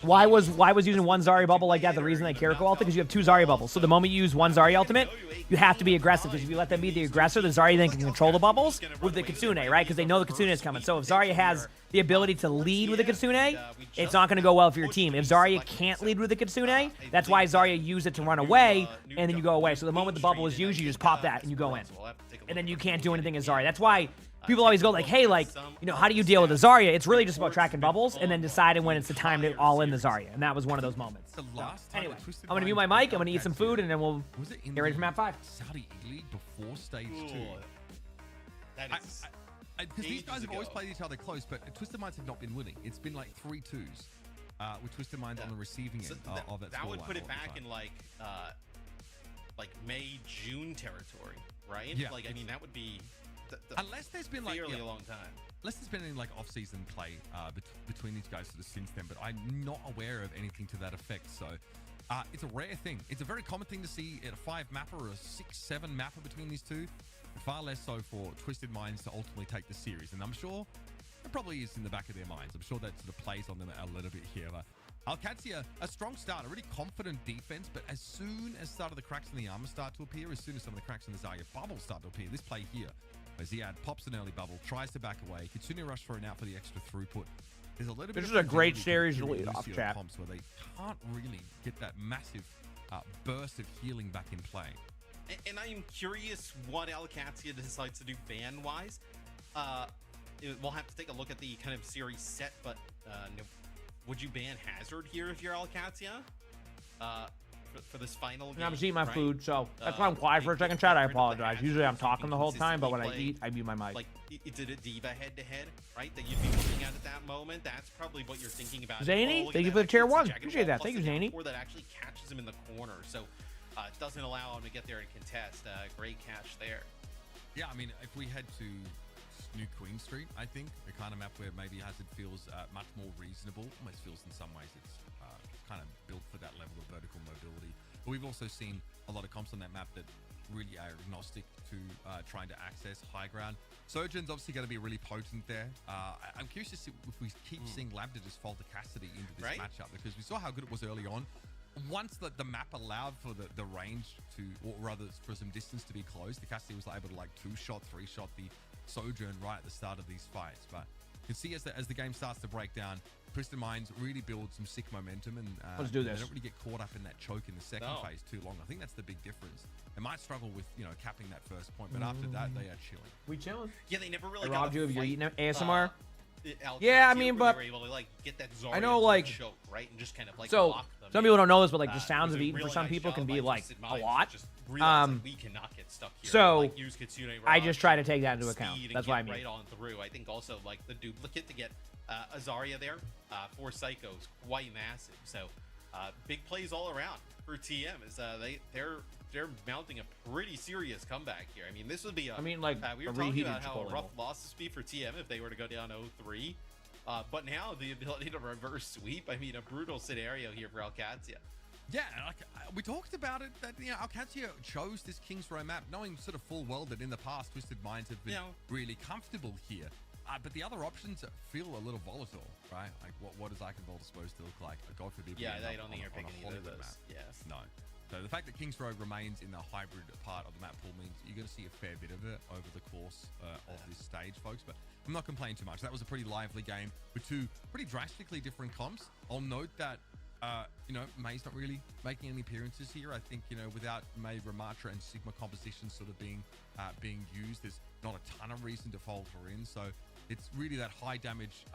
Why was using 1 Zarya bubble like that the reason they Kiriko ulted? Because you have 2 Zarya bubbles. So the moment you use 1 Zarya ultimate, you have to be aggressive. Because if you let them be the aggressor, the Zarya then can control the bubbles with the Kitsune, right? Because they know the Kitsune is coming. So if Zarya has the ability to lead with the Kitsune, it's not going to go well for your team. If Zarya can't lead with the Kitsune, that's why Zarya used it to run away, and then you go away. So the moment the bubble is used, you just pop that and you go in. And then you can't do anything as Zarya. That's why People always go like, hey, like, you know, how do you deal with the Zarya? It's really just about tracking bubbles and then deciding when it's the time to all in the Zarya. And that was one of those moments. So, anyway, I'm going to mute my mic. I'm going to eat some food, and then we'll get ready for map 5. Saudi E-League before stage 2. That is... Because these guys have always played each other close, but Twisted Minds have not been winning. It's been like 3-2s with Twisted Minds on the receiving end of that. That would put it back in like May, June territory, right? Yeah. Like, I mean, that would be unless there's been like fairly a long time. Unless there's been any like off-season play between these guys sort of since then, but I'm not aware of anything to that effect. So it's a rare thing. It's a very common thing to see at a 5 mapper or a 6-7 mapper between these two. Far less so for Twisted Minds to ultimately take the series, and I'm sure it probably is in the back of their minds. I'm sure that sort of plays on them a little bit here. Alcatia, a strong start, a really confident defense, but as soon as start of the cracks in the armor start to appear, as soon as some of the cracks in the Zarya bubble start to appear, this play here, as Ziad pops an early bubble, tries to back away, Kitsune Rush thrown out for the extra throughput. There's a little bit. This is a great series to lead off, chat. Where they can't really get that massive burst of healing back in play. And I am curious what Alcatia decides to do ban-wise. We'll have to take a look at the kind of series set, but would you ban Hazard here if you're Alcatia? For this final game? I'm just eating my food, so that's why I'm quiet for a second, chat. I apologize. Usually I'm talking the whole time, but when I eat, I mute my mic. Like, is it a D.Va head-to-head, right, that you'd be looking at that moment? That's probably what you're thinking about. Zany, thank you for the tier 1. Appreciate that. Thank you, Zany. Or that actually catches him in the corner, so it doesn't allow him to get there and contest. Great catch there. Yeah, I mean, if we head to New Queen Street, I think the kind of map where maybe Hazard feels much more reasonable. Almost feels in some ways it's kind of built for that level of vertical mobility. But we've also seen a lot of comps on that map that really are agnostic to trying to access high ground. Sojourn's obviously going to be really potent there. I'm curious to see if we keep seeing Lambda just falter Cassidy into this matchup, because we saw how good it was early on. Once the map allowed for the range to, or rather for some distance to be closed, the Cassidy was able to like 2-shot, 3-shot the Sojourn right at the start of these fights. But you can see as the game starts to break down, Twisted Minds really build some sick momentum, and let's do this. They don't really get caught up in that choke in the second phase too long. I think that's the big difference. They might struggle with capping that first point, but after that they are chilling. We chilling. Yeah, they never really robbed you of your eating ASMR. Alcatia, yeah, I mean, but they were able to like get that Zarya I know, like, choke, right, and just kind of like so block them. some people don't know this, but like the sounds of a eating for really some nice people job can by be like Twisted a Minds lot. just realize that we cannot get stuck here. So like, use Kitsune I just try to take that into speed account. and That's get what I mean. Right on through. I think also like the duplicate to get a Zarya there for Psychos quite massive. So big plays all around for TM. Is they're mounting a pretty serious comeback here. I mean, this would be we were talking about how rough losses be for TM if they were to go down 0-3. But now the ability to reverse sweep, I mean, a brutal scenario here for Alcatia. Yeah, like, we talked about it, that Alcatia chose this King's Row map, knowing sort of full well that in the past Twisted Minds have been really comfortable here. But the other options feel a little volatile, right? Like, what is Eichenwalde supposed to look like? God forbid. Yeah, I don't think you're picking either of those. Yes. No. So the fact that King's Row remains in the hybrid part of the map pool means you're going to see a fair bit of it over the course of this stage, folks. But I'm not complaining too much. That was a pretty lively game with two pretty drastically different comps. I'll note that, May's not really making any appearances here. I think, without May, Ramatra, and Sigma composition sort of being used, there's not a ton of reason to fold her in. So it's really that high damage,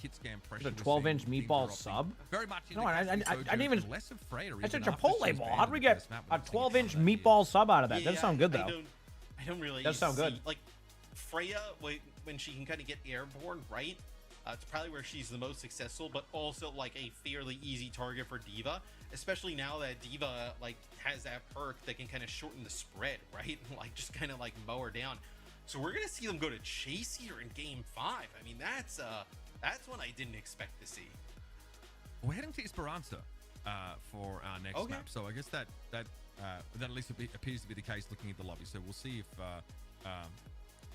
hit scan pressure. It's a 12-inch meatball sub. Very much. No, I didn't even. Less of Freya. That's a Chipotle ball. How do we get a 12-inch meatball sub out of that? Doesn't sound good though. I don't really. Does sound good. Like Freya, when she can kind of get airborne, right? It's probably where she's the most successful, but also like a fairly easy target for D.Va, especially now that D.Va like has that perk that can kind of shorten the spread, right? Like just kind of like mow her down. So we're gonna see them go to chase here in Game 5. I mean, that's one I didn't expect to see. We're heading to Esperanza for our next map. So I guess that at least appears to be the case looking at the lobby. So we'll see if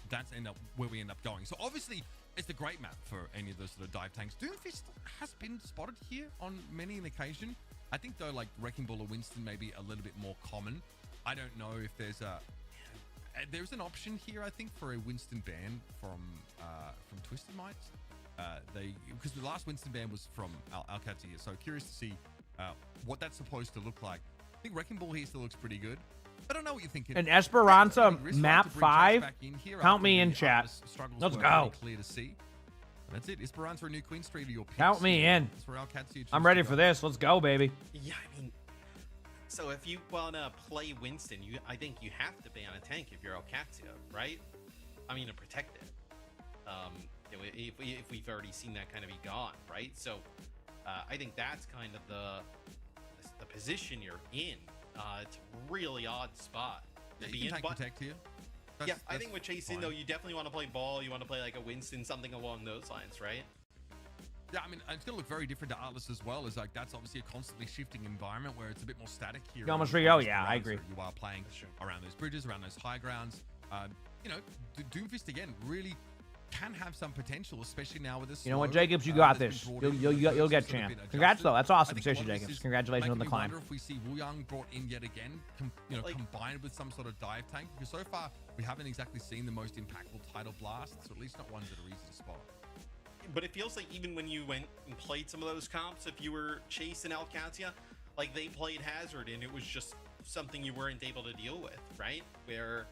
that's where we end up going. So obviously it's a great map for any of those sort of dive tanks. Doomfist has been spotted here on many an occasion. I think though, like Wrecking Ball or Winston may be a little bit more common. I don't know if there's an option here, I think, for a Winston ban from Twisted Minds. Because the last Winston ban was from Alcatia, so curious to see what that's supposed to look like. I think Wrecking Ball here still looks pretty good. I don't know what you're thinking. And Esperanza Risk map to bring 5. Chase back in here Count after me the in, chat. struggles Let's were go. really clear to see. That's it. Esperanza, a new Queen Street, your picks. Count me in. That's where Owcs choose I'm to ready go. for this. Let's go, baby. Yeah, I mean, so if you wanna play Winston, I think you have to ban a tank if you're Alcatia, right? I mean, to protect it. You know, if we've already seen that kind of be gone, right? So I think that's kind of the position you're in. It's a really odd spot to Yeah, be you in. can take But protect here. yeah, I think with chasing though, you definitely want to play ball. You want to play like a Winston, something along those lines, right? Yeah, I mean, it's going to look very different to Atlas as well. Is like that's obviously a constantly shifting environment where it's a bit more static here. You almost on oh those yeah, I grounds agree. where You are playing around those bridges, around those high grounds. You know, Doomfist again really can have some potential, especially now with this. You know what, Jacobs? You got this. You'll get champ. Congrats, though. That's awesome. Seriously, Jacobs. Congratulations on the climb. If we see Wu Yang brought in yet again, combined with some sort of dive tank, because so far we haven't exactly seen the most impactful title blasts, or at least not ones that are easy to spot. But it feels like even when you went and played some of those comps, if you were Chase and Alcatia, like they played Hazard and it was just something you weren't able to deal with, right? Where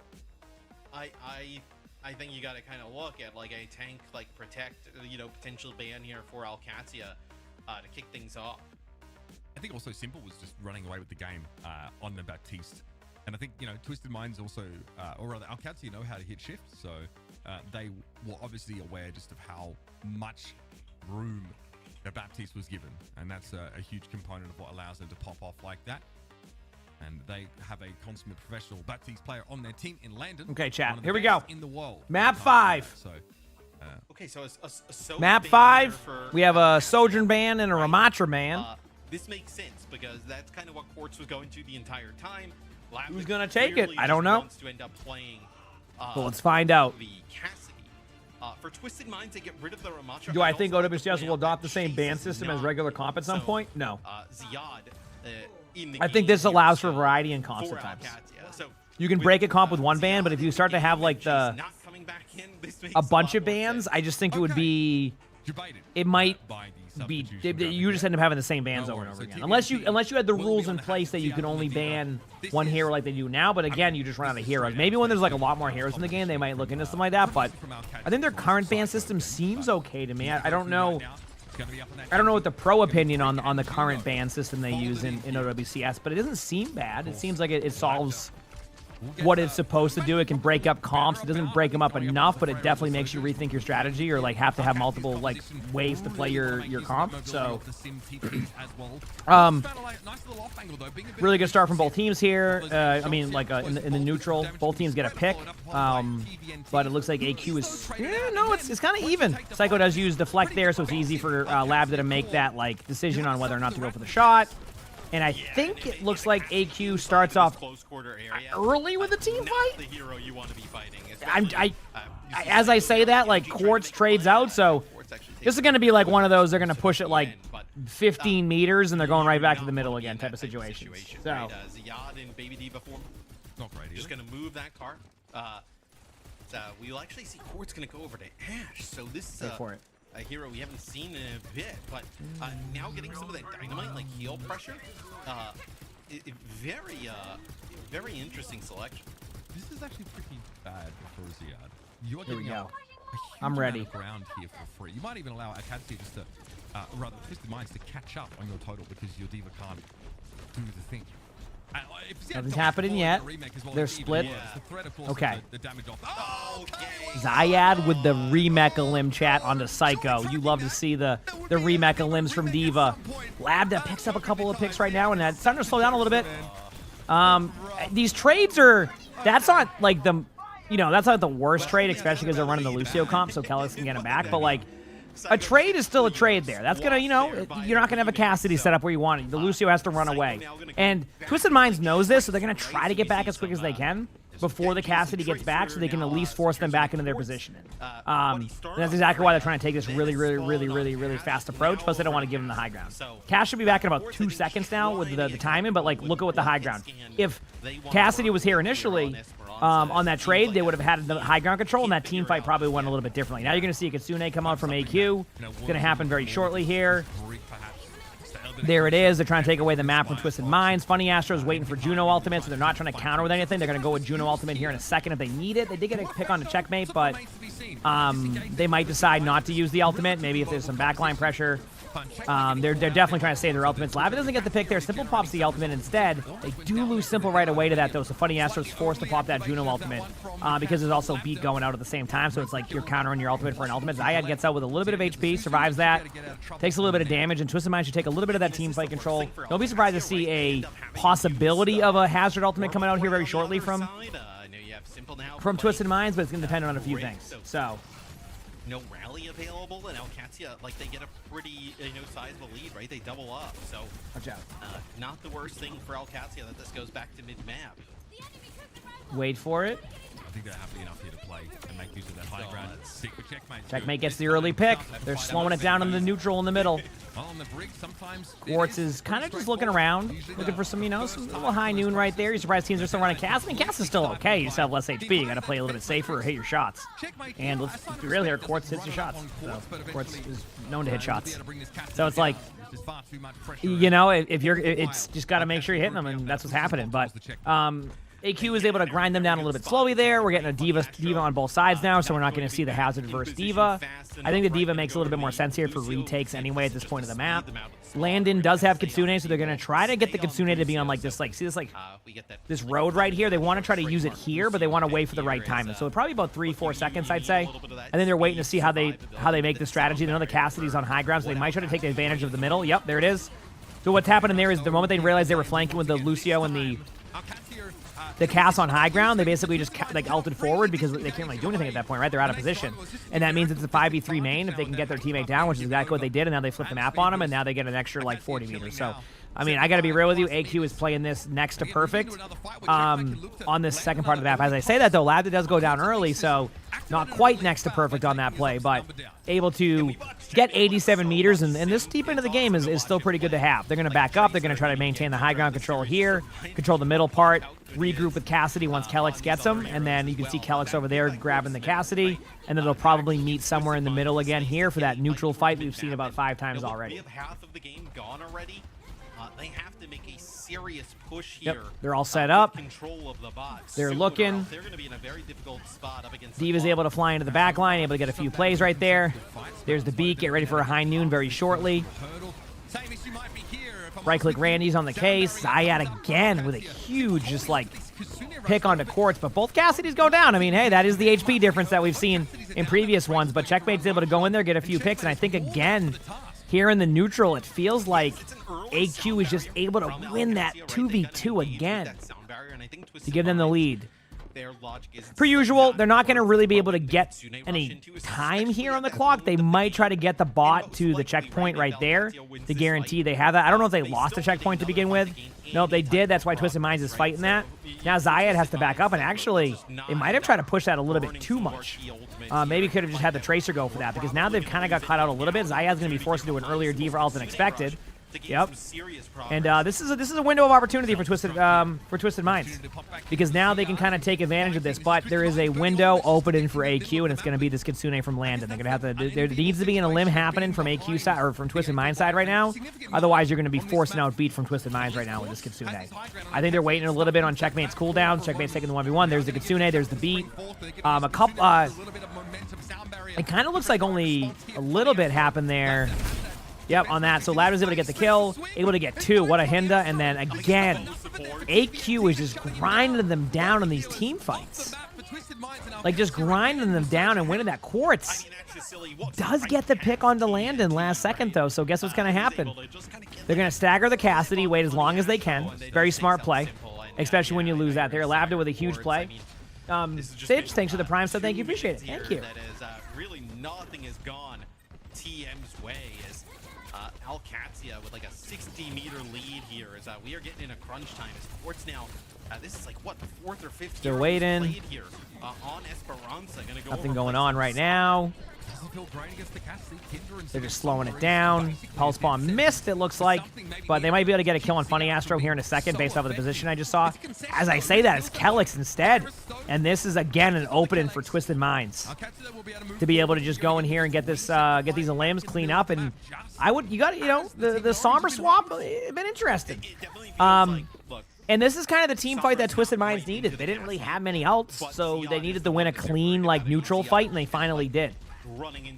I think you got to kind of look at like a tank, like protect, potential ban here for Alcatia to kick things off. I think also Simple was just running away with the game on the Baptiste. And I think, Twisted Minds also, or rather, Alcatia know how to hit shift. So they were obviously aware just of how much room the Baptiste was given. And that's a huge component of what allows them to pop off like that. And they have a consummate professional Baptiste player on their team in Landon. Okay, chat. One of the Here we best go. in the world. Map 5. So, Okay, so a Map 5. We have a Sojourn ban and a Ramatra ban. This makes sense because that's kind of what Quartz was going to the entire time. Who's gonna take it? clearly I don't just know. wants to end up playing, Well, let's find out. The Cassidy. For Twisted Minds, they get rid of the Ramatra. Do I think also like to OWCS point will out that adopt the same Chase ban is system as not. regular comp at some So, point? No. Ziad, in the I think game this allows for here, variety in for comps at times. Alcatia. So You can with, break a comp with one ban, but if you start to have like Chase the not coming back in, this makes a bunch lot of more bans, sense. I just think it would be. It might be. You just end up having the same bans over and over again, unless you had the rules in place that you can only ban one hero like they do now. But again, you just run out of heroes. Maybe when there's like a lot more heroes in the game, they might look into something like that. But I think their current ban system seems okay to me. I don't know. I don't know what the pro opinion on the current ban system they use in OWCS, but it doesn't seem bad. It seems like it solves what it's supposed to do. It can break up comps. It doesn't break them up enough, but it definitely makes you rethink your strategy or like have to have multiple like ways to play your comp. So really good start from both teams here. I mean, like in the neutral, both teams get a pick. But it looks like AQ is no, it's kind of even. Psycho does use deflect there, so it's easy for Labda to make that like decision on whether or not to go for the shot. And I think it looks like AQ starts off early with the team fight. The hero you want to be fighting. As I say that, like Quartz trades out, so this is going to be like one of those. They're going to push it like 15 meters, and they're going right back to the middle again, type of situation. So Ziad in Baby Diva form. Not great. Just going to move that car. We'll actually see Quartz going to go over to Ash. So this is a hero we haven't seen in a bit, but now getting some of that dynamite, like heal pressure. Very interesting selection. This is actually pretty bad for Ziad. You're Here we getting go. a I'm huge ready. amount of ground here for free. You might even allow Akatsuki just to, rather Twisted Minds to catch up on your total because your Diva can't do the thing. Nothing's happening yet. They're split. Okay. Ziad with the remecha limb chat onto Psycho. You love to see the remecha limbs from Diva. Labda picks up a couple of picks right now, and that's starting to slow down a little bit. These trades are. That's not like the. That's not the worst trade, especially because they're running the Lucio comp, so Kellis can get him back. But like, a trade is still a trade there. That's gonna, you're not gonna have a Cassidy set up where you want it. The Lucio has to run away. And Twisted Minds knows this, so they're gonna try to get back as quick as they can before the Cassidy gets back, so they can at least force them back into their positioning. And that's exactly why they're trying to take this really fast approach. Plus, they don't want to give them the high ground. Cass should be back in about 2 seconds now with the timing, but like, look at what the high ground. If Cassidy was here initially, on that trade, they would have had the high ground control, and that team fight probably went a little bit differently. Now you're going to see a Kitsune come out from AQ. It's going to happen very shortly here. There it is. They're trying to take away the map from Twisted Minds. Funny Astro's waiting for Juno Ultimate, so they're not trying to counter with anything. They're going to go with Juno Ultimate here in a second if they need it. They did get a pick on the checkmate, but they might decide not to use the ultimate. Maybe if there's some backline pressure. They're definitely trying to save their ultimates. Lava doesn't get the pick there. Simple pops the ultimate instead. They do lose Simple right away to that, though, so Funny Astro's forced to pop that Juno ultimate because there's also Beat going out at the same time, so it's like you're countering your ultimate for an ultimate. Zayad gets out with a little bit of HP, survives that, takes a little bit of damage, and Twisted Mind should take a little bit of that team fight control. Don't be surprised to see a possibility of a Hazard ultimate coming out here very shortly from Twisted Minds, but it's going to depend on a few things. So no rally available, and Alcatia, like, they get a pretty, sizable lead, right? They double up, so watch out. Not the worst thing for Alcatia that this goes back to mid-map. Wait for it. I think they're happy enough here to play and make use of that high ground. Checkmate gets the early pick. They're slowing it down in the neutral in the middle. Quartz is kind of just looking around, looking for some, some little high noon right there. You're surprised teams are still running Cass. I mean, Cass is still okay. You just have less HP. You got to play a little bit safer or hit your shots. And let's be real here, Quartz hits your shots. So Quartz is known to hit shots. So it's like, if you're, it's just got to make sure you're hitting them, and that's what's happening. But AQ is able to grind them down a little bit slowly there. We're getting a Diva on both sides now, so we're not going to see the Hazard versus Diva. I think the Diva makes a little bit more sense here for retakes anyway at this point of the map. Landon does have Kitsune, so they're going to try to get the Kitsune to be on like this, this road right here. They want to try to use it here, but they want to wait for the right time. So probably about 3-4 seconds, I'd say. And then they're waiting to see how they make the strategy. They know the Cassidy's on high ground, so they might try to take advantage of the middle. Yep, there it is. So what's happening there is the moment they realized they were flanking with the Lucio and the Cass on high ground, they basically just ulted forward because they can't really do anything at that point, right? They're out of position. And that means it's a 5v3 main if they can get their teammate down, which is exactly what they did, and now they flip the map on them, and now they get an extra, 40 meters. So, I mean, I got to be real with you. AQ is playing this next to perfect on this second part of the map. As I say that, though, Lab does go down early, so not quite next to perfect on that play, but able to get 87 meters, and this deep into the game is still pretty good to have. They're going to back up. They're going to try to maintain the high ground control here, control the middle part, regroup with Cassidy once Kellex gets him, and then you can see Kellex over there grabbing the Cassidy, and then they'll probably meet somewhere in the middle again here for that neutral fight we've seen about 5 times already. We have half of the game gone already. They have to make a serious push here. Yep, they're all set up. Control of the bots. They're looking. They're going to be in a very difficult spot up against Diva's able to fly into the back line, able to get a few plays right there. There's the beat. Get ready for a high noon very shortly. Right-click Randy's on the case. Zayad again with a huge pick onto Quartz, but both Cassidys go down. I mean, hey, that is the HP difference that we've seen in previous ones, but Checkmate's able to go in there, get a few picks, and I think again, here in the neutral, it feels like AQ is just able to win that 2v2 again to give them the lead. Per usual, they're not going to really be able to get any time here on the clock. They might try to get the bot to the checkpoint right there to guarantee they have that. I don't know if they lost the checkpoint to begin with. No, they did. That's why Twisted Minds is fighting that. Now Zayad has to back up, and actually, they might have tried to push that a little bit too much. Maybe could have just had the Tracer go for that, because now they've kind of got caught out a little bit. Zayad's going to be forced to do an earlier Diva ult than expected. Yep. And this is a window of opportunity for Twisted Minds, because now they can kind of take advantage of this. But there is a window opening for AQ, and it's going to be this Kitsune from Landon. They're going to have to. There needs to be an elim happening from AQ side or from Twisted Minds side right now. Otherwise, you're going to be forcing out beat from Twisted Minds right now with this Kitsune. I think they're waiting a little bit on Checkmate's cooldown. Checkmate's taking the 1v1. There's the Kitsune. There's the beat. A couple. It kind of looks like only a little bit happened there. Yep, on that. So Lad was able to get the kill, able to get 2. What a Hinda. And then again, AQ is just grinding them down in these team fights. Just grinding them down and winning that. Quartz does get the pick onto Landon last second, though. So guess what's going to happen? They're going to stagger the Cassidy, wait as long as they can. Very smart play, especially when you lose that there. Lavda with a huge play. Sage, thanks for the prime sub. Thank you. Appreciate it. Thank you. That is really nothing has gone TM's way. Alcatia with a 60-meter lead here as we are getting in a crunch time as Quartz now. This is what, the 4th or 5th Still waiting. Here on Esperanza. Nothing going on right now. They're just slowing it down. Pulse Bomb missed, it looks like, but they might be able to get a kill on Funny Astro here in a second based off of the position I just saw. As I say that, it's Kellex instead, and this is again an opening for Twisted Minds to be able to just go in here and get this, get these limbs, clean up, and I would, you got, you know, the Somber swap, been interesting. And this is kind of the team fight that Twisted Minds needed. They didn't really have many ults, so they needed to win a clean, like, neutral fight, and they finally did.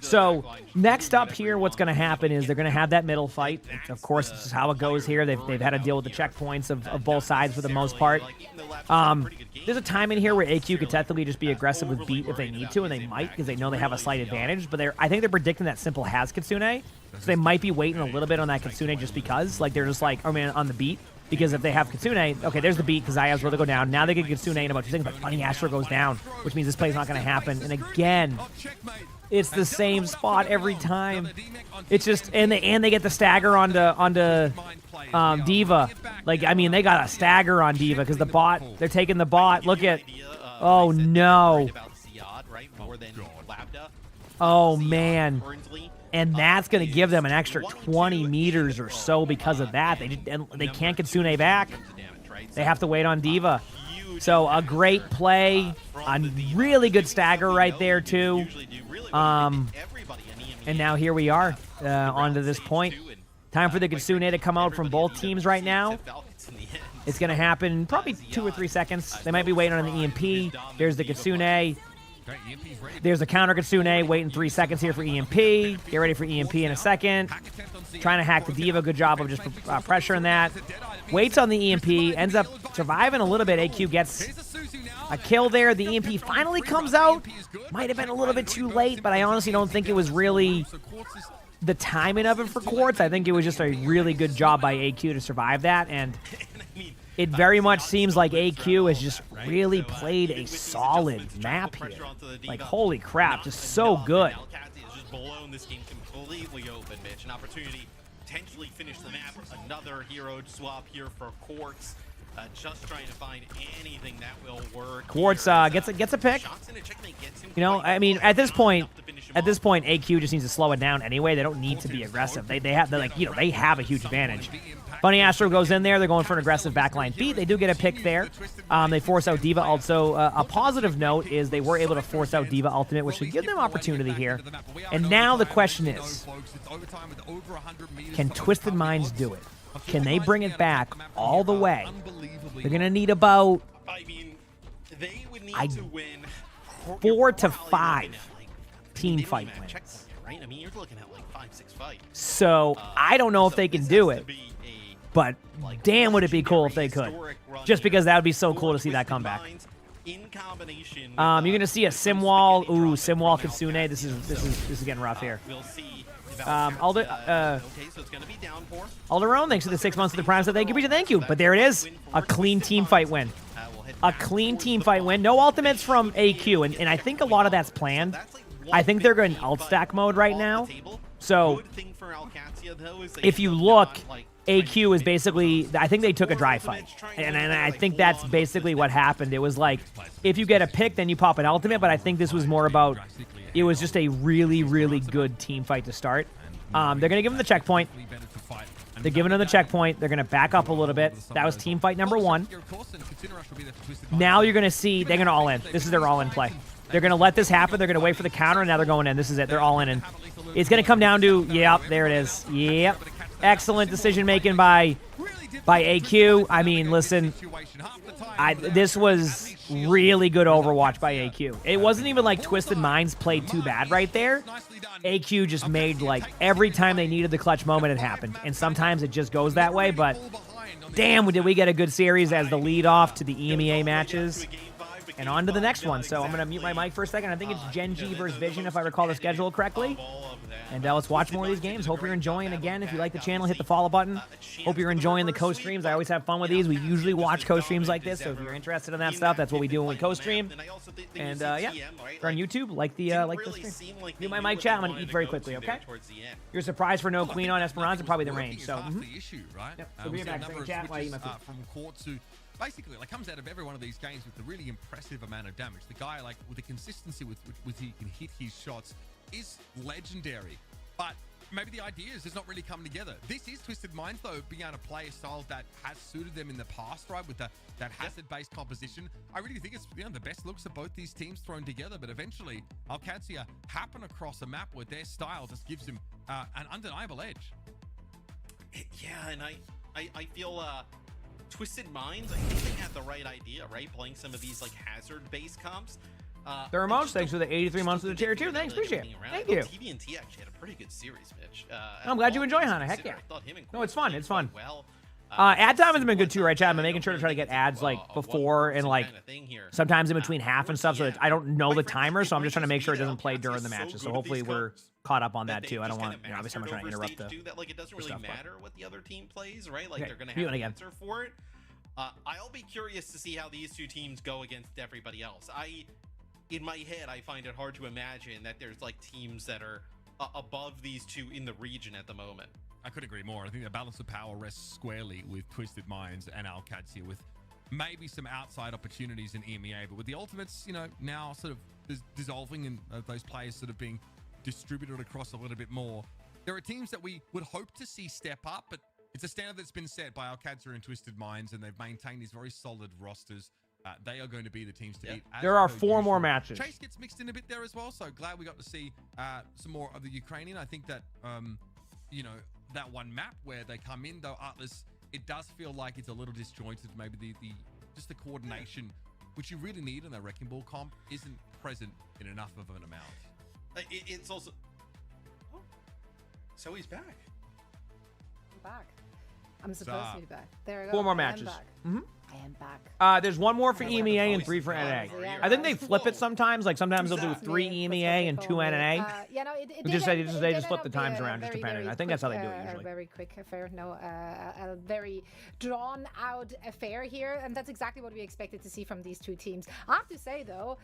So, next up here, what's going to happen is they're going to have that middle fight. Of course, this is how it goes here. They've had to deal with the checkpoints of both sides for the most part. There's a time in here where AQ could technically just be aggressive with beat if they need to, and they might because they know they have a slight advantage. But I think they're predicting that Simple has Kitsune, so they might be waiting a little bit on that Kitsune just because. Like, they're just like, I mean, on the beat. Because if they have Kitsune, okay, there's the beat because Aya's really go down. Now they get Kitsune in about 2 seconds, but Funny Astro goes down, which means this play's not going to happen. And again, it's the same spot every time. It's just, and they get the stagger onto D.Va. Like, I mean, they got a stagger on D.Va because the bot, they're taking the bot. Look at, oh no. Oh man. And that's going to give them an extra 20 meters or so because of that. They can't Kitsune back. They have to wait on D.Va. So a great play. A really good stagger right there, too. And now here we are on to this point. Time for the Kitsune to come out from both teams right now. It's going to happen in probably 2 or 3 seconds. They might be waiting on the EMP. There's the Kitsune. There's a counter Kitsune, waiting 3 seconds here for EMP. Get ready for EMP in a second. Trying to hack the D.Va, good job of just pressuring that. Waits on the EMP, ends up surviving a little bit. AQ gets a kill there. The EMP finally comes out. Might have been a little bit too late, but I honestly don't think it was really the timing of it for Quartz. I think it was just a really good job by AQ to survive that, and it very much seems like AQ has just really played a solid map here. Like, holy crap, just so good. Owcs just blown this game completely open, Mitch. An opportunity to potentially finish the map. Another hero swap here for Quartz. Just trying to find anything that will work. Quartz gets a pick. You know, I mean, at this point, AQ just needs to slow it down anyway. They don't need to be aggressive. They have a huge advantage. Funny Astro goes in there. They're going for an aggressive backline beat. They do get a pick there. They force out D.Va. Also, a positive note is they were able to force out D.Va Ultimate, which should give them opportunity here. And now the question is, can Twisted Minds do it? Can they bring it back all the way? They're going to need about, I mean, they would need to win 4 to 5 team fight wins. Right? I mean, you're looking at like 5-6 fights. So I don't know if they can do it, but damn would it be cool if they could. Just because that would be so cool to see that comeback. You're going to see a Simwall. Ooh, Simwall Kitsune. This is getting rough here. Alderone, thanks for the 6 months of the Prime, so thank you. But there it is, a clean team fight win. A clean team fight win. No ultimates from AQ, and I think a lot of that's planned. I think they're going alt stack mode right now. So if you look, AQ is basically, I think they took a dry fight. And I think that's basically what happened. It was like, if you get a pick, then you pop an ultimate, but I think this was more about, it was just a really, really good team fight to start. They're going to give him the checkpoint. They're giving him the checkpoint. They're going to back up a little bit. That was team fight number 1. Now you're going to see, they're going to all in. This is their all in play. They're going to let this happen. They're going to wait for the counter, and now they're going in. This is it. They're all in. And it's going to come down to, yep, there it is. Yep. Excellent decision-making by AQ. I mean, listen, this was really good Overwatch by AQ. It wasn't even like Twisted Minds played too bad right there. AQ just made, like, every time they needed the clutch moment, it happened. And sometimes it just goes that way, but damn, did we get a good series as the lead off to the EMEA matches. And on to the next one. So I'm going to mute my mic for a second. I think it's Gen G versus Vision, if I recall the schedule correctly. And let's watch more of these games. Hope you're enjoying. Again, if you like the channel, hit the follow button. Hope you're enjoying the co-streams. I always have fun with these. We usually watch co-streams like this, so if you're interested in that stuff, that's what we do when we co-stream. And yeah, if you're on YouTube, like the stream. Mute my mic chat. I'm going to eat very quickly, okay? You're surprised for no Queen on Esperanza, probably the range. So, yep. So be back. Chat while I eat my food. Basically, like, comes out of every one of these games with a really impressive amount of damage. The guy, like, with the consistency with he can hit his shots is legendary. But maybe the idea is just not really coming together. This is Twisted Minds, though, being able to play a style that has suited them in the past, right? With that hazard-based composition. I really think it's the best looks of both these teams thrown together, but eventually, Alcatia happen across a map where their style just gives them an undeniable edge. Yeah, and I feel Twisted Minds, I think they had the right idea, right? Playing some of these like hazard-based comps. Thermos, thanks for the 83 months of the tier 2. Thanks, appreciate it. Thank you. TBNT actually had a pretty good series, Mitch. I'm glad you enjoy Hana. Heck yeah. I thought him and No, it's fun. It's fun. Well, ad time has been good too, right, Chad? I'm making sure to try to get ads like before and like sometimes in between half and stuff, so that I don't know the timer, so I'm just trying to make sure it doesn't play during the matches. So hopefully we're caught up on that too. I don't want, obviously I'm not trying to interrupt the that, like, it doesn't really matter what the other team plays, right? Like, okay, they're going to have an answer for it. I'll be curious to see how these two teams go against everybody else. In my head, I find it hard to imagine that there's like teams that are above these two in the region at the moment. I couldn't agree more. I think the balance of power rests squarely with Twisted Minds and Alcatia, with maybe some outside opportunities in EMEA, but with the Ultimates, now sort of dissolving and those players sort of being distributed across a little bit more. There are teams that we would hope to see step up, but it's a standard that's been set by Alcatia and Twisted Minds, and they've maintained these very solid rosters. They are going to be the teams to beat. There are 4 more matches. Chase gets mixed in a bit there as well, so glad we got to see some more of the Ukrainian. I think that, that one map where they come in, though, Atlas, it does feel like it's a little disjointed. Maybe just the coordination, which you really need in a Wrecking Ball comp, isn't present in enough of an amount. It's also... Oh, so he's back. I'm back. I'm supposed to be back. There we go. 4 more matches. I am back. There's 1 more for EMEA and 3 for NA. I think they flip it sometimes. Like sometimes they'll do 3 EMEA and 2 NA. Yeah, no, it they just flip the times around just depending. I think that's how they do it usually. A very quick affair. No, a very drawn out affair here, and that's exactly what we expected to see from these two teams. I have to say though,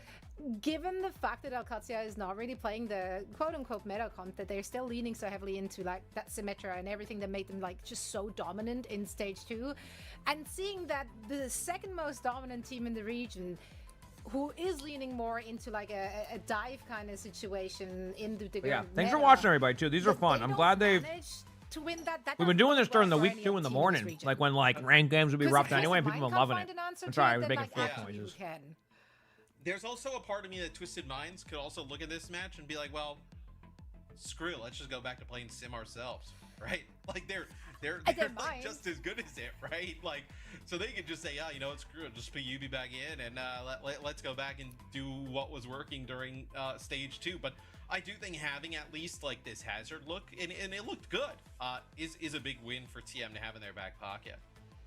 given the fact that Alcatia is not really playing the quote-unquote meta comp, that they're still leaning so heavily into like that Symmetra and everything that made them like just so dominant in stage 2, and seeing that the second most dominant team in the region, who is leaning more into like a dive kind of situation in the yeah, thanks for watching everybody too. These are fun. I'm glad they've to win that. We've been doing this during the week too in the morning, like when like ranked games would be rough anyway, and people have been loving it. I'm sorry, I was making 4 noises. There's also a part of me that Twisted Minds could also look at this match and be like, well, screw it, let's just go back to playing Sim ourselves, right? Like they're like just as good as it, right? Like, so they could just say, yeah, you know what, screw it, just put Yubi back in and let's go back and do what was working during stage 2. But I do think having at least like this hazard look, and it looked good, is a big win for TM to have in their back pocket.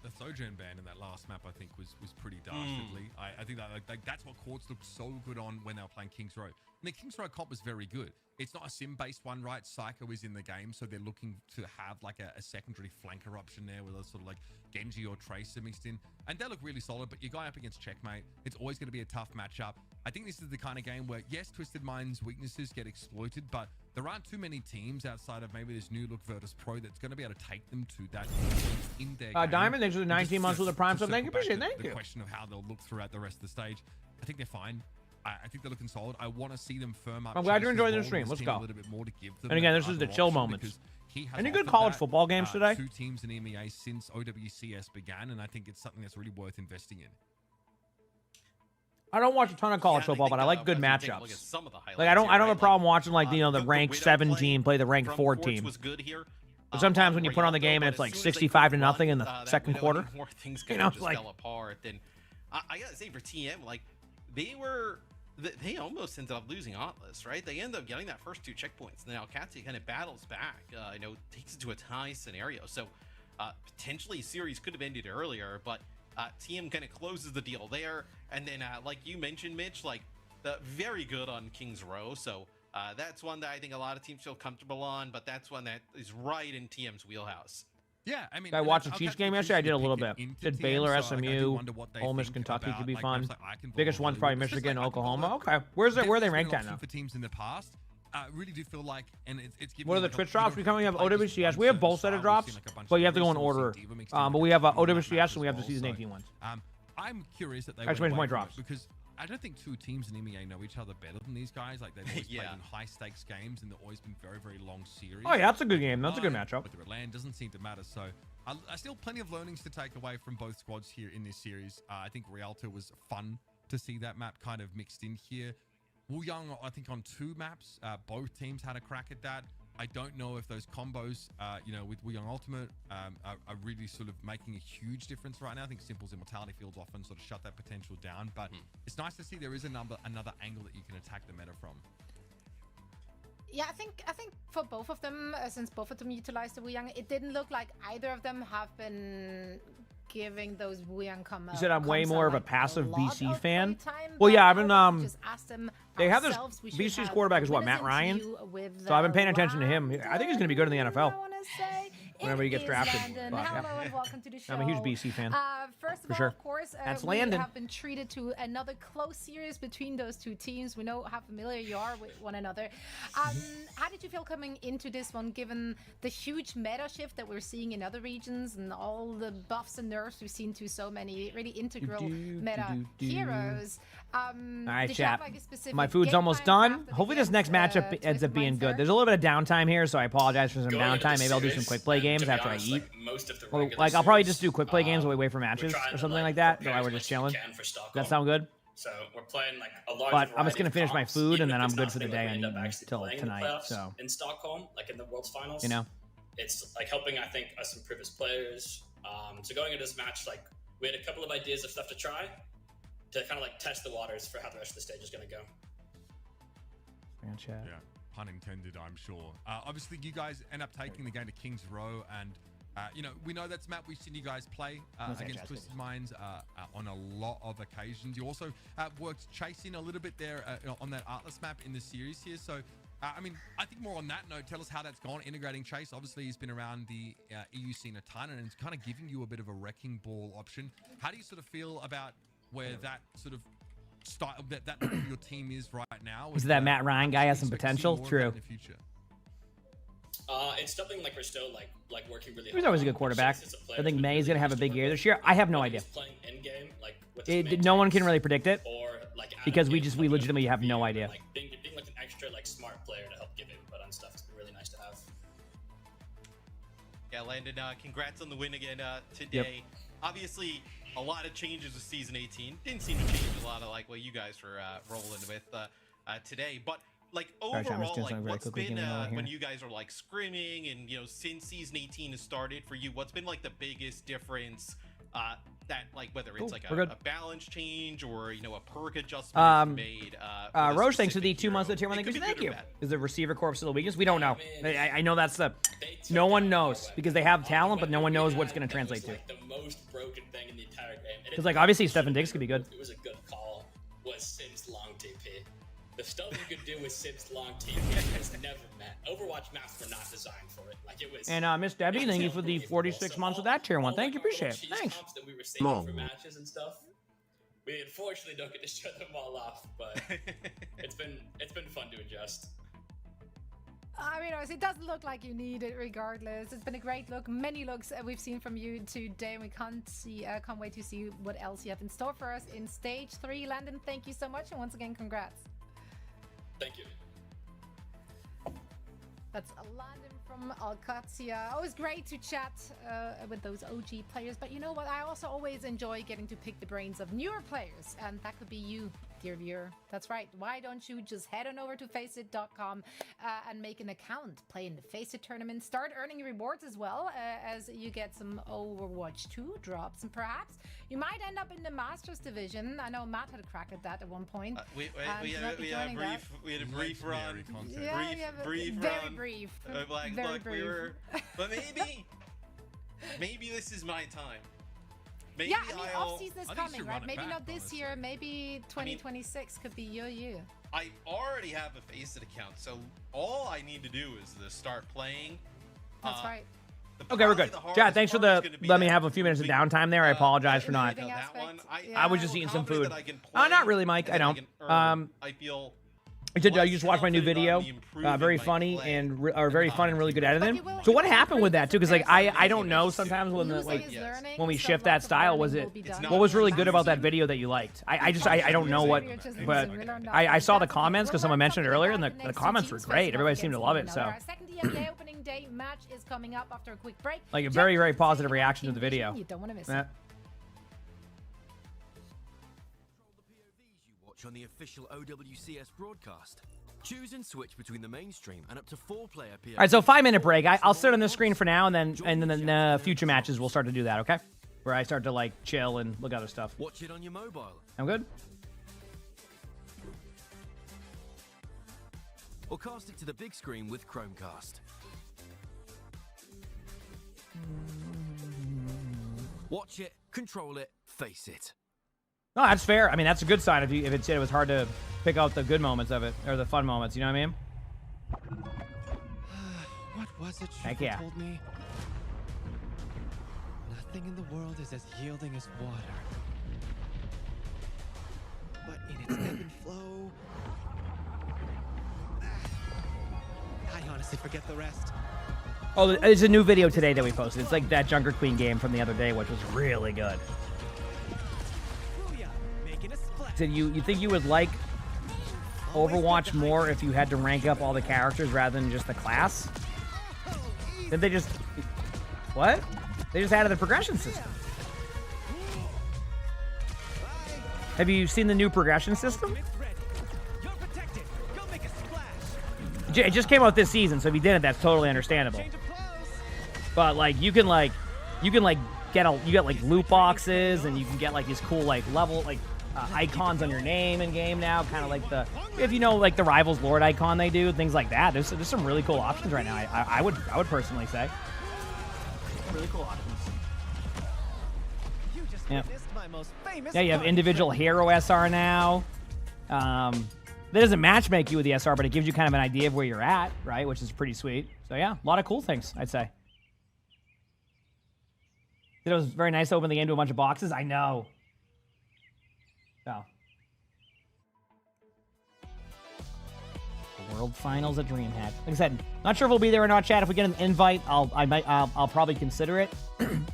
The Sojourn ban in that last map, I think, was pretty dastardly. I think that that's what Quartz looked so good on when they were playing Kings Row. And the Kings Row comp was very good. It's not a sim-based one, right? Psycho is in the game, so they're looking to have like a secondary flanker option there with a sort of like Genji or Tracer mixed in. And they look really solid, but you're going up against Checkmate. It's always going to be a tough matchup. I think this is the kind of game where, yes, Twisted Minds' weaknesses get exploited, but there aren't too many teams outside of maybe this new look Virtus Pro that's going to be able to take them to that in their game. Diamond, thanks for the 19 months with the Prime sub. Thank you, appreciate it. Thank you. The question of how they'll look throughout the rest of the stage, I think they're fine. I think they're looking solid. I want to see them firm up. I'm glad you're enjoying the stream. Let's go. A little bit more to give them, and again, this is the chill moments. Any good college football games today? 2 teams in EMEA since OWCS began, and I think it's something that's really worth investing in. I don't watch a ton of college football, but I like good matchups. Like I don't have a problem watching like the ranked 7 team play the ranked 4 team. But sometimes when you put on the game and it's like 65-0 in the second quarter, more things kind of just fell apart. And I gotta say for TM, like they almost ended up losing Atlas, right? They ended up getting that first 2 checkpoints, and then Alcatia kind of battles back. Takes it to a tie scenario. So potentially series could have ended earlier, but TM kind of closes the deal there. And then like you mentioned, Mitch, like very good on Kings Row. So that's one that I think a lot of teams feel comfortable on, but that's one that is right in TM's wheelhouse. Yeah, I mean, I watched the Chiefs game yesterday. I did a little bit. Did Baylor, SMU, Ole Miss, Kentucky could be fun. Biggest one's probably Michigan, Oklahoma. Okay, where are they ranked at now? For teams in the past, really do feel like, and it's what are the Twitch drops? We have OWCS. We have both set of drops, but you have to go in order. But we have OWCS and we have the season 18 ones. I'm curious that they actually made my drops because I don't think two teams in EMEA know each other better than these guys. Like they've always played Yeah. in high stakes games, and they've always been very, very long series. Oh yeah, that's a good game. That's a good matchup. Whether it land doesn't seem to matter. So I still plenty of learnings to take away from both squads here in this series. I think Rialto was fun to see that map kind of mixed in here. Wuyang, I think on 2 maps, both teams had a crack at that. I don't know if those combos, you know, with Wuyang Ultimate are really sort of making a huge difference right now. I think Simple's Immortality Fields often sort of shut that potential down, but it's nice to see there is another angle that you can attack the meta from. Yeah, I think for both of them, since both of them utilized the Wuyang, it didn't look like either of them have been giving those Wuyang You said I'm way more of a like passive lot BC of fan. playtime, Well, yeah, but I've been now that we just asked them They have this ourselves, we should BC's have quarterback is what, minutes Matt Ryan? interview with, So I've been paying attention to him. Ryan I think he's going to be good in the NFL. I wanna say. Whenever he gets It is drafted. Landon. But, yeah. Hello and welcome to the show. I'm a huge BC fan. First of For all, sure. of course, That's we Landon. have been treated to another close series between those two teams. We know how familiar you are with one another. How did you feel coming into this one, given the huge meta shift that we're seeing in other regions and all the buffs and nerfs we've seen to so many really integral meta heroes? All right, did you have, chat. like, a specific My food's game almost plan done. crafted Hopefully this next against, matchup ends Twisted up being Minds good. there? There's a little bit of downtime here, so I apologize for some Going into downtime. the Maybe I'll do some series, quick play games to be after honest, I eat. like, most of the Well, regular like I'll probably series, just do quick play games while we wait for we're matches trying or to, something like, like that. prepare While as we're much just as we chilling. can for Stockholm. That sound good? So we're playing like a large But I'm just variety gonna of finish my comps, food even and then if I'm it's good not for the something day. that I we end need up actually till playing in the tonight. playoffs So in Stockholm, like in the World's Finals, you know. it's like helping, I think, us improve as players. So going into this match, like we had a couple of ideas of stuff to try to kind of like test the waters for how the rest of the stage is going to go. Yeah, pun intended, I'm sure. Obviously, you guys end up taking the game to Kings Row, and you know, we know that's a map we've seen you guys play against Twisted Minds on a lot of occasions. You also worked chasing a little bit there on that Atlas map in the series here. So, I mean, I think more on that note, tell us how that's gone, integrating Chase. Obviously, he's been around the EU scene a ton, and it's kind of giving you a bit of a wrecking ball option. How do you sort of feel about where that sort of style, that your team is right now? Is that Matt Ryan guy has some potential? True. In the future? It's something like we're still like working really hard. He's always a good on. quarterback. Chase is a player I think who's May's really gonna have a big used to year work this year. I have no whether idea. he's playing in-game, like with his main No one teams, can really predict it or like because we out-of-game, legitimately have no idea. like being like an extra like smart player to help give input on stuff. It's been really nice to have. Yeah, Landon, congrats on the win again today. Obviously, a lot of changes with Season 18. Didn't seem to change a lot of like what you guys were rolling with today. But like Sorry, Sean, I'm just overall, doing like something very what's quickly, been getting over when here. you guys are like scrimming and, you know, since Season 18 has started for you, what's been like the biggest difference that like whether it's Cool, like we're good. a balance change or, you know, a perk adjustment made? Roche, thanks for the 2 months of the tier 1 It could language. be Thank good or you. bad. Is the receiver corps still the weakest? We don't know. I know that's the. No one knows because they have talent, but no one knows what it's going to translate to. Like the most broken thing in the entire game. And Because like obviously Stefan Diggs could be good. It was a good call. Was Sims long TP? The stuff you could do with Sims long TP was never met. Overwatch maps were not designed for it. Like it was. And Miss Debbie, thank you for the 46 months of that tier 1. Thank you, appreciate it. Thanks. That we were saving Mom. for matches and stuff. We unfortunately don't get to show them all off, but it's been fun to adjust. I mean, honestly, it doesn't look like you need it regardless. It's been a great look. Many looks we've seen from you today, and we can't wait to see what else you have in store for us in Stage 3. Landon, thank you so much, and once again, congrats. Thank you. That's Landon from Alcatia. Always great to chat with those OG players, but you know what? I also always enjoy getting to pick the brains of newer players, and that could be you, dear viewer. That's right. Why don't you just head on over to faceit.com and make an account, play in the Faceit tournament, start earning rewards as well as you get some Overwatch 2 drops, and perhaps you might end up in the Masters division. I know Matt had a crack at that at one point. We had a brief run. Brief very run. brief. Like, very look, brief. but maybe this is my time. Maybe Yeah, I mean, I'll- off-season is I think you coming, should right? run it Maybe back, not this honestly. year. Maybe 2026 could be your year. I already have a Faceit account, so all I need to do is to start playing. That's right. Okay, we're good. Chad, thanks for the. Let me have a few minutes of downtime there. I apologize for not. That one, I was just eating some food. that I can play Not really, Mike. I and don't. then I can earn, I feel I said, you just watched my new video. Very funny and very fun and really good editing. So what happened with that too? Because like I don't know sometimes when when we shift that style, what was really good about that video that you liked? I don't know what, but I saw the comments because someone mentioned it earlier, and the comments were great. Everybody seemed to love it. So opening day match is coming up after a quick break. like a very positive reaction to the video. You don't want to miss it. On the official OWCS broadcast. Choose and switch between the mainstream and up to 4-player POV. All right, so 5-minute break. I'll sit on this screen for now, and then future matches we'll start to do that. Okay, where I start to like chill and look at other stuff. Watch it on your mobile. I'm good. Or cast it to the big screen with Chromecast. Watch it, control it, face it. No, that's fair. I mean, that's a good sign if it said it was hard to pick out the good moments of it, or the fun moments, you know what I mean? What was it Heck you yeah. told me? Nothing in the world is as yielding as water. But in its ebb and flow... I honestly forget the rest. Oh, there's a new video today that we posted. It's like that Junker Queen game from the other day, which was really good. So you think you would like Overwatch more if you had to rank up all the characters rather than just the class? Did they just... What? They just added the progression system. Have you seen the new progression system? It just came out this season, so if you didn't, that's totally understandable. But like you can get like loot boxes, and you can get like these cool like level icons on your name in game now, kind of like if you know like the Rivals Lord icon they do, things like that. There's some really cool options right now. I would personally say really cool options. Yeah, you have individual hero SR now. That doesn't matchmake you with the SR, but it gives you kind of an idea of where you're at, right? Which is pretty sweet. So yeah, a lot of cool things, I'd say. It was very nice to open the game to a bunch of boxes. I know. Oh. The World Finals at DreamHack. Like I said, not sure if we'll be there or not, chat. If we get an invite, I'll probably consider it,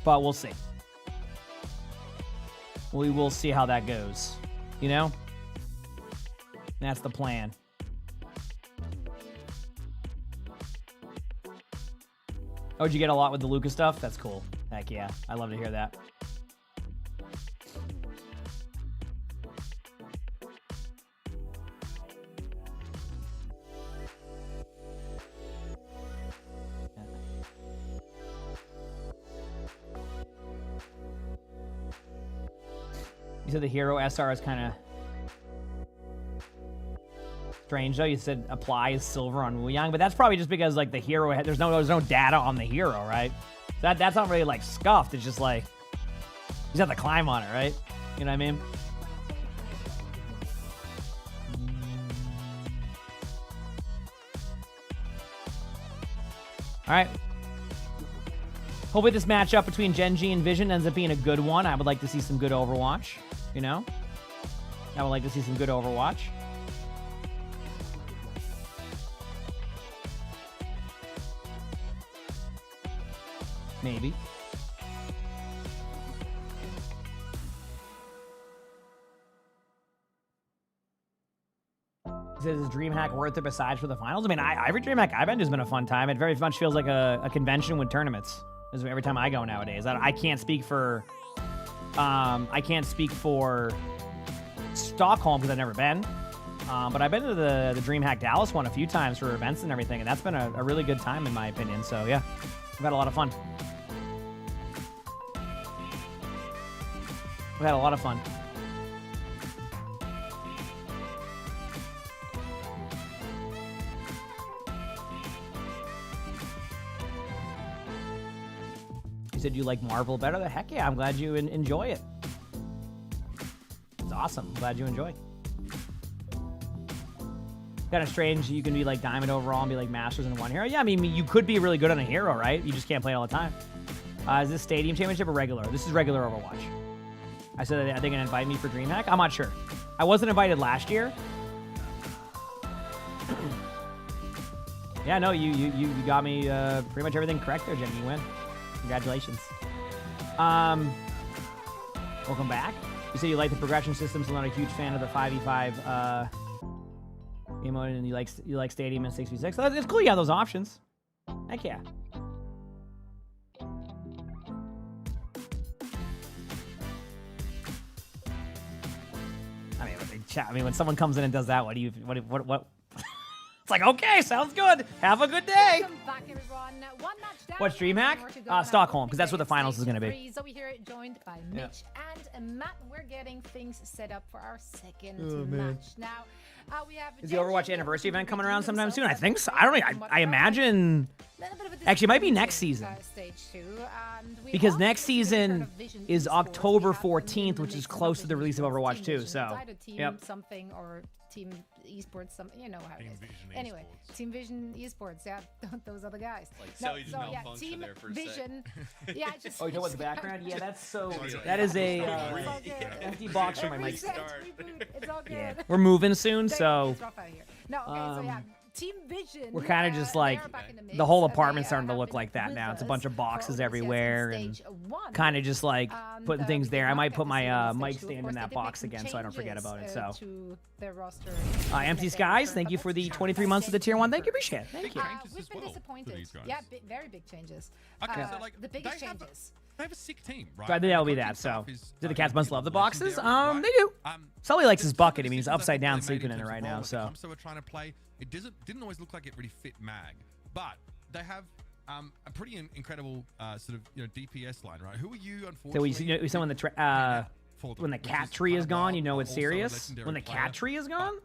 but we'll see. We will see how that goes. You know? That's the plan. Oh, did you get a lot with the Lucas stuff? That's cool. Heck yeah. I love to hear that. You said the hero SR is kind of strange, though. You said applies silver on Wu Yang, but that's probably just because like the hero, there's no data on the hero, right? So that's not really like scuffed. It's just like you just have to climb on it, right? You know what I mean? All right. Hopefully this matchup between Genji and Vision ends up being a good one. I would like to see some good Overwatch, you know? I would like to see some good Overwatch. Maybe. Is DreamHack worth it besides for the finals? I mean, every DreamHack I've been to has been a fun time. It very much feels like a convention with tournaments. Every time I go nowadays. I can't speak for Stockholm because I've never been. But I've been to the DreamHack Dallas one a few times for events and everything, and that's been a really good time in my opinion. So yeah, I've had a lot of fun. We had a lot of fun. You said you like Marvel better? The heck yeah, I'm glad you enjoy it. It's awesome. I'm glad you enjoy. Kind of strange you can be like Diamond overall and be like Masters in one hero. Yeah, I mean, you could be really good on a hero, right? You just can't play it all the time. Is this Stadium Championship or regular? This is regular Overwatch. I said, are they going to invite me for DreamHack? I'm not sure. I wasn't invited last year. Yeah, no, you got me pretty much everything correct there, Jenny. You win. Congratulations. Welcome back. You say you like the progression system, so not a huge fan of the 5v5 game mode, and you like Stadium and 6v6. So it's cool you have those options. Heck yeah. I mean, when someone comes in and does that, what? It's like, okay, sounds good. Have a good day. Welcome back, everyone. One match down. What's DreamHack? Stockholm, because that's where the finals is going to be. So we're here joined by Mitch and Matt. We're getting things set up for our second match. Now, we have... Is the Overwatch anniversary event coming around sometime soon? I think so. I don't know. I imagine... Actually, it might be next season. Because next season is October 14th, which is close to the release of Overwatch 2. So, yep. Something or Team Esports, something, you know how it is. Anyway, Team Vision Esports, yeah, those are the guys. Like, so yeah, Team Vision. Yeah, just. Oh, you know what the background? Yeah, that's so. That is a empty box for my mic. It's all good. Yeah, we're moving soon, so. No, okay, so yeah. Team Vision. We're kind of just like the whole apartment's starting to look like that now. It's a bunch of boxes everywhere and kind of just like putting things there. I might put my mic stand in that box again so I don't forget about it. So, Empty Skies, thank you for the 23 months of the tier 1. Thank you, appreciate it. Thank you. We've been disappointed. Yeah, very big changes. Okay, so like the biggest changes. They have a sick team, right? So I think that'll be that. So, do the cats must love the boxes? They do. Sully likes his bucket. I mean, he's upside down sleeping in it right now. So we're trying to play. It didn't always look like it really fit Mag, but they have a pretty incredible sort of DPS line, right? Who are you? Unfortunately, so when the cat tree is gone, you know it's serious. When the cat tree is gone,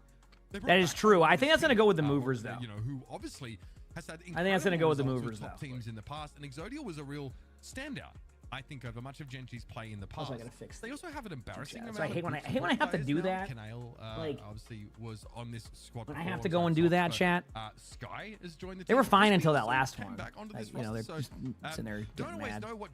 that is true. I think that's gonna go with the movers though. You know, who obviously has had. I think that's gonna go with the movers though. Teams in the past, and Exodia was a real standout, I think, over much of Genji's play in the past. Also, I gotta fix they also have an embarrassing amount. So I hate when I have to do that. Canale, like, obviously was on this squad. When I have to go and do that, chat. Sky has joined the team. They were fine until that last one. Like, you know, they're just sitting there don't always mad. know what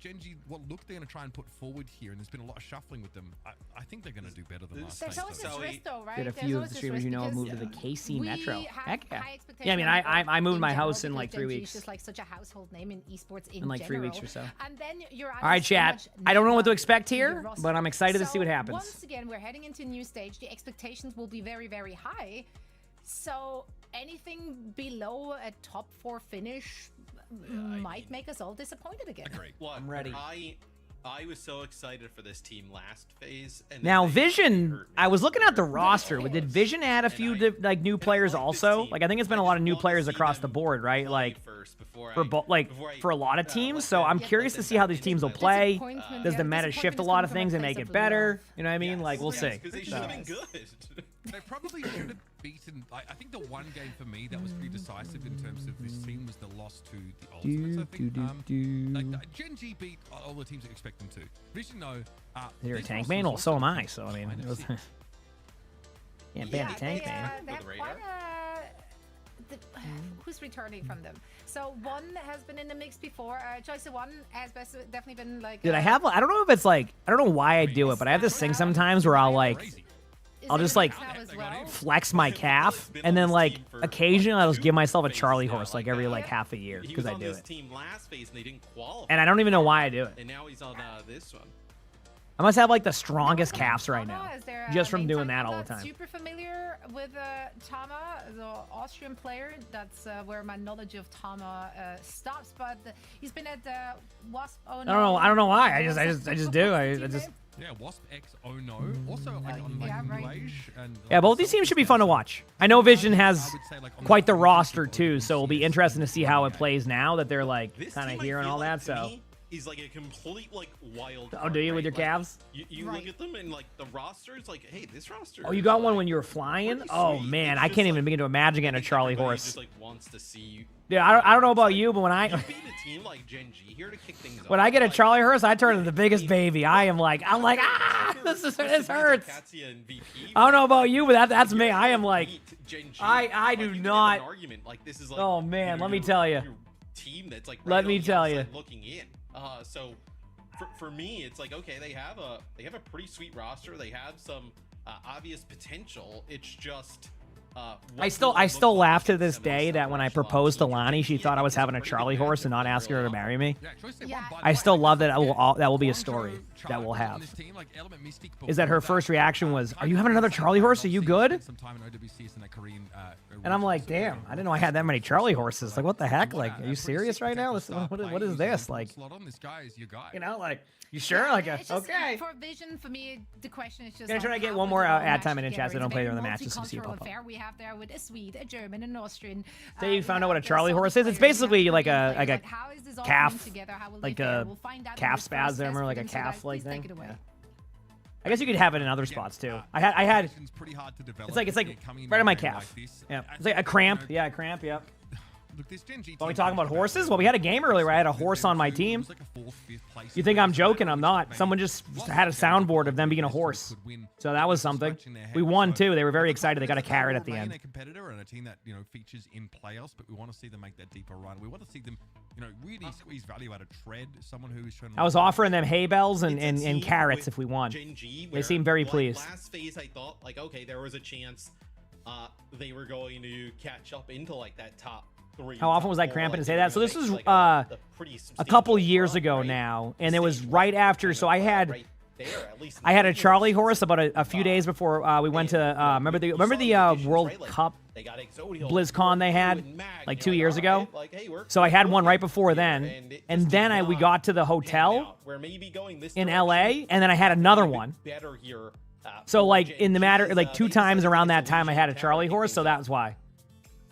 look they're going to try and put forward here, and there's been a lot of shuffling with them. I think they're going to do better than last time. There's always this risk, though, right? Did a few of the streamers you know have moved to the KC Metro. Heck yeah. Yeah, I mean, I moved my house in like 3 weeks. It's just like such a household name in esports in like 3 weeks or so. And then you're all right, chat. I don't know what to expect here, but I'm excited to see what happens. Once again, we're heading into a new stage. The expectations will be very, very high. So anything below a top 4 finish might make us all disappointed again. Agree. Look, I'm ready. I was so excited for this team last phase. And now Vision, I was looking at the roster. Did Vision add a few like new players also? Like I think it's been a lot of new players across the board, right? Like for a lot of teams. So I'm curious to see how these teams will play. Does the meta shift a lot of things and make it better? You know what I mean? Like we'll see. Because they should have been good. They probably should have beaten. I think the one game for me that was pretty decisive in terms of this team was the loss to the Ultimates. I think like Gen.G beat all the teams that expect them to. Vision though, you're a tank main. Well, so am I. So I mean, it was, can't ban a tank main. Who's returning from them? So one has been in the mix before. Choice of one has definitely been like. Dude, I don't know if it's like, I don't know why I do it, but I have this thing sometimes where I'll just like flex my calf, and then like occasionally I'll just give myself a Charlie horse like every like half a year because I do it. Team last phase and they didn't qualify. And I don't even know why I do it. And now he's on this one. I must have like the strongest calves right now, just from doing that all the time. Super familiar with Tama, the Austrian player. That's where my knowledge of Tama stops. But he's been at Wasp. Oh no! I don't know why. I just do. I just. Yeah, Wasp X Oh No. Also, like on like and yeah, both these teams should be fun to watch. I know Vision has quite the roster too, so it'll be interesting to see how it plays now that they're like kind of here and all that. So. Is like a complete like wild. Oh, do you with your calves? You look at them and like the roster is like, hey, this roster. Oh, you got one when you were flying? Oh man, I can't even begin to imagine getting a Charlie horse. Just like wants to see you. Yeah, I don't know about you, but when I beat a team like Gen.G here to kick things when I get a Charlie horse, I turn into the biggest baby. I'm like this hurts. I don't know about you, but that's me. I am like I do not. Oh man, let me tell you. Team that's like let me tell you looking in. So for me, it's like, okay, they have a pretty sweet roster. They have some obvious potential. It's just I still laugh to this day that when I proposed to Lonnie, she thought I was having a Charlie horse and not asking her to marry me. I still love that. That will be a story that we'll have. Is that her first reaction was, "Are you having another Charlie horse? Are you good?" And I'm like, "Damn, I didn't know I had that many Charlie horses. Like, what the heck? Like, are you serious right now? What is this? Like, you know, like." You sure? Like, okay. For Vision, for me, the question is just. Gonna try to get one more ad time in the chat so I don't play during the matches to see it pop up. We have there with a Swede, a German, an Austrian. Say you found out what a Charlie horse is? It's basically like a calf, like a calf spasm or like a calf like thing. Yeah. I guess you could have it in other spots too. I had. It's like right on my calf. Yeah. It's like a cramp. Yeah, a cramp. Yep. Are we talking about horses? Well, we had a game earlier where I had a horse on my team. You think I'm joking? I'm not. Someone just had a soundboard of them being a horse. So that was something. We won too. They were very excited. They got a carrot at the end. A competitor and a team that features in playoffs, but we want to see them make that deeper run. We want to see them really squeeze value out of Tread. Someone who is trying to. I was offering them hay bells and carrots if we won. They seemed very pleased. Last phase, I thought like, okay, there was a chance they were going to catch up into like that top. How often was I cramping to say that? So this was a couple years ago now, and it was right after. So I had a Charlie horse about a few days before we went to remember the World Cup BlizzCon they had like 2 years ago. So I had one right before then, and then we got to the hotel in LA, and then I had another one. So like in the matter like 2 times around that time I had a Charlie horse, so that's why.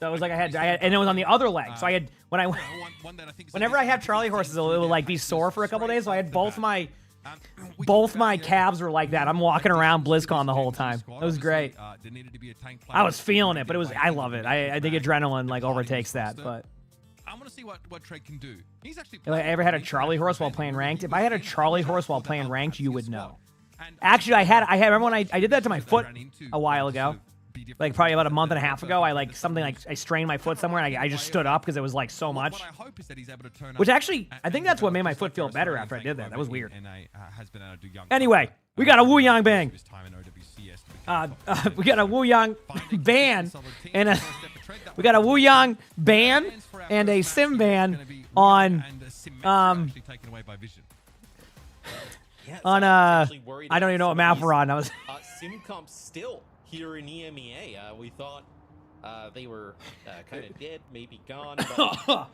So it was like I had, and it was on the other leg. So I had whenever I have Charlie horses, it would like be sore for a couple days. So I had both my calves were like that. I'm walking around BlizzCon the whole time. It was great. I was feeling it, but I love it. I think adrenaline like overtakes that. But I want to see what Tread can do. He's actually. If I ever had a Charlie horse while playing ranked, if I had a Charlie horse while playing ranked, you would know. Actually, I had. Remember when I did that to my foot a while ago. Like probably about a month and a half ago, I strained my foot somewhere and I just stood up because it was like so much. Which actually, I think that's what made my foot feel better after I did that. That was weird. Anyway, we got a Wu Yang bang. We got a Wu Yang ban and we got a Wu Yang ban and a sim ban on I don't even know what map we're on. I was sim comp still. Here in EMEA, we thought they were kind of dead, maybe gone. But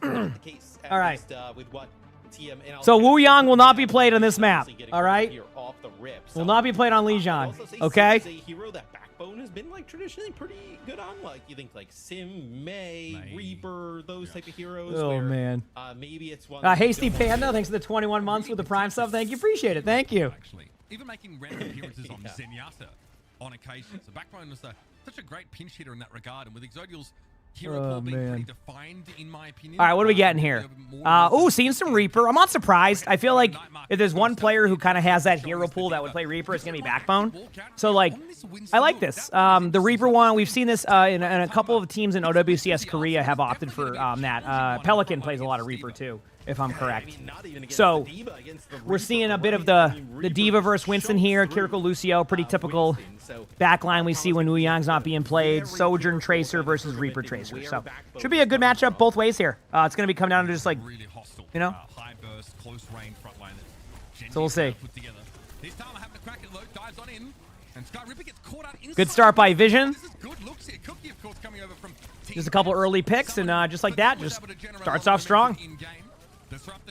the case, all right. With what TM so Wu Yang will not be played on this map. All right. Off the rip. Will not be played on Lijian. Okay. A hero that Backbone has been like traditionally pretty good on. Like you think like Sim, May, Reaper, those type of heroes. Oh where, man. Maybe it's one. Hasty Panda, thanks for the 21 months with the Prime sub. Thank you, appreciate it. Thank you. Actually, even making random appearances on Zenyatta. On occasion. So Backbone was such a great pinch hitter in that regard, and with Exodial's hero pool being pretty defined, in my opinion. All right, what are we getting here? Seeing some Reaper. I'm not surprised. I feel like if there's one player who kind of has that hero pool that would play Reaper, it's going to be Backbone. So, like, I like this. The Reaper one, we've seen this in a couple of teams in OWCS Korea have opted for that. Pelican plays a lot of Reaper, too, if I'm correct. So, we're seeing a bit of the Diva versus Winston here. Kiriko Lucio, pretty typical backline we see when Wu Yang's not being played. Sojourn Tracer versus Reaper Tracer. So, should be a good matchup both ways here. It's going to be coming down to just like, you know. So, we'll see. Good start by Vision. Just a couple early picks, and just like that, just starts off strong.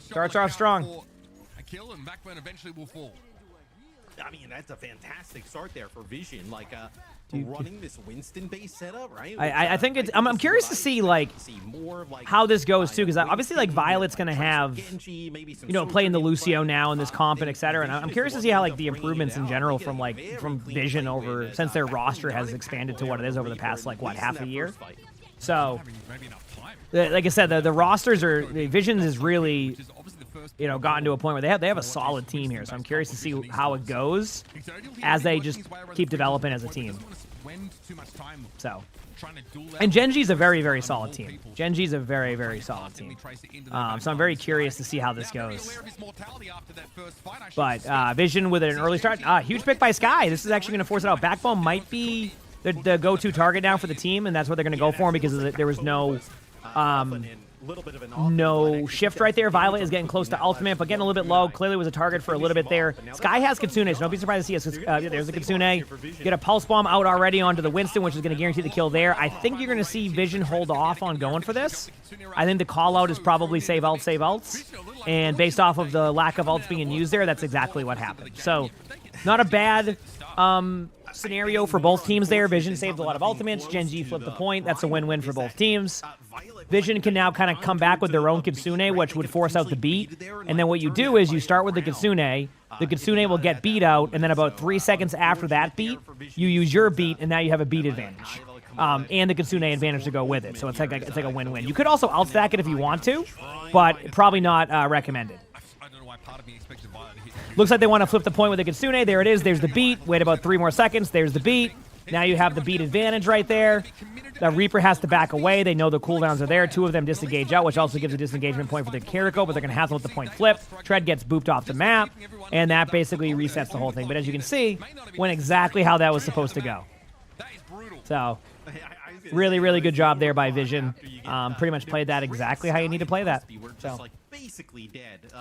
Starts off strong. A kill and Backbone eventually will fall. I mean, that's a fantastic start there for Vision. Like, running this Winston-based setup, right? I think it's. I'm curious to see like how this goes too, because obviously like Violet's gonna have, playing the Lucio now in this comp and etc. And I'm curious to see how like the improvements in general from Vision over since their roster has expanded to what it is over the past half a year. So, like I said, the rosters the Visions is really, gotten to a point where they have a solid team here. So I'm curious to see how it goes as they just keep developing as a team. So, and Genji's a very, very solid team. Genji's a very, very solid team. So I'm very curious to see how this goes. But Vision with an early start. Huge pick by Sky. This is actually going to force it out. Backbone might be the go-to target now for the team, and that's what they're going to go for because there was no no shift right there. Violet is getting close to ultimate, but getting a little bit low. Clearly was a target for a little bit there. Sky has Kitsune, so don't be surprised to see us. There's a Kitsune. Get a Pulse Bomb out already onto the Winston, which is going to guarantee the kill there. I think you're going to see Vision hold off on going for this. I think the call-out is probably save ults. And based off of the lack of ults being used there, that's exactly what happened. So, not a bad scenario for both teams there. Vision saved a lot of ultimates. Gen G flipped the point. That's a win-win for both teams. Vision can now kind of come back with their own Kitsune, which would force out the beat. And then what you do is you start with the Kitsune. The Kitsune will get beat out, and then about 3 seconds after that beat, you use your beat, and now you have a beat advantage. And the Kitsune advantage to go with it. So it's like a win-win. You could also outstack it if you want to, but probably not recommended. Looks like they want to flip the point with the Kitsune. There it is. There's the beat. Wait about 3 more seconds. There's the beat. Now you have the beat advantage right there. The Reaper has to back away. They know the cooldowns are there. 2 of them disengage out, which also gives a disengagement point for the Kiriko, but they're going to have to let the point flip. Tread gets booped off the map, and that basically resets the whole thing. But as you can see, went exactly how that was supposed to go. So, really, really good job there by Vision. Pretty much played that exactly how you need to play that. So,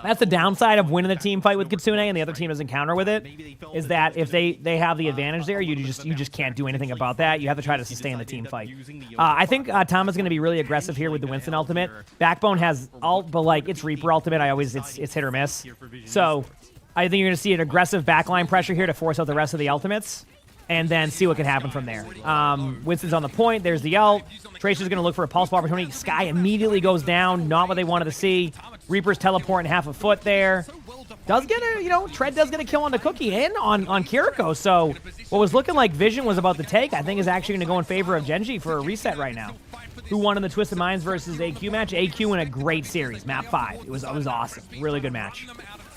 that's the downside of winning the team fight with Kitsune and the other team doesn't counter with it, is that if they have the advantage there, you just can't do anything about that. You have to try to sustain the team fight. I think Tom is going to be really aggressive here with the Winston ultimate. Backbone has ult, but like it's Reaper ultimate. It's hit or miss. So I think you're going to see an aggressive backline pressure here to force out the rest of the ultimates. And then see what can happen from there. Winston's on the point. There's the ult. Tracer's going to look for a pulse ball opportunity. Sky immediately goes down. Not what they wanted to see. Reaper's teleporting half a foot there. Does get a, Tread does get a kill on the Cookie and on Kiriko. So what was looking like Vision was about to take, I think is actually going to go in favor of Genji for a reset right now. Who won in the Twisted Minds versus AQ match? AQ in a great series. Map 5. It was awesome. Really good match.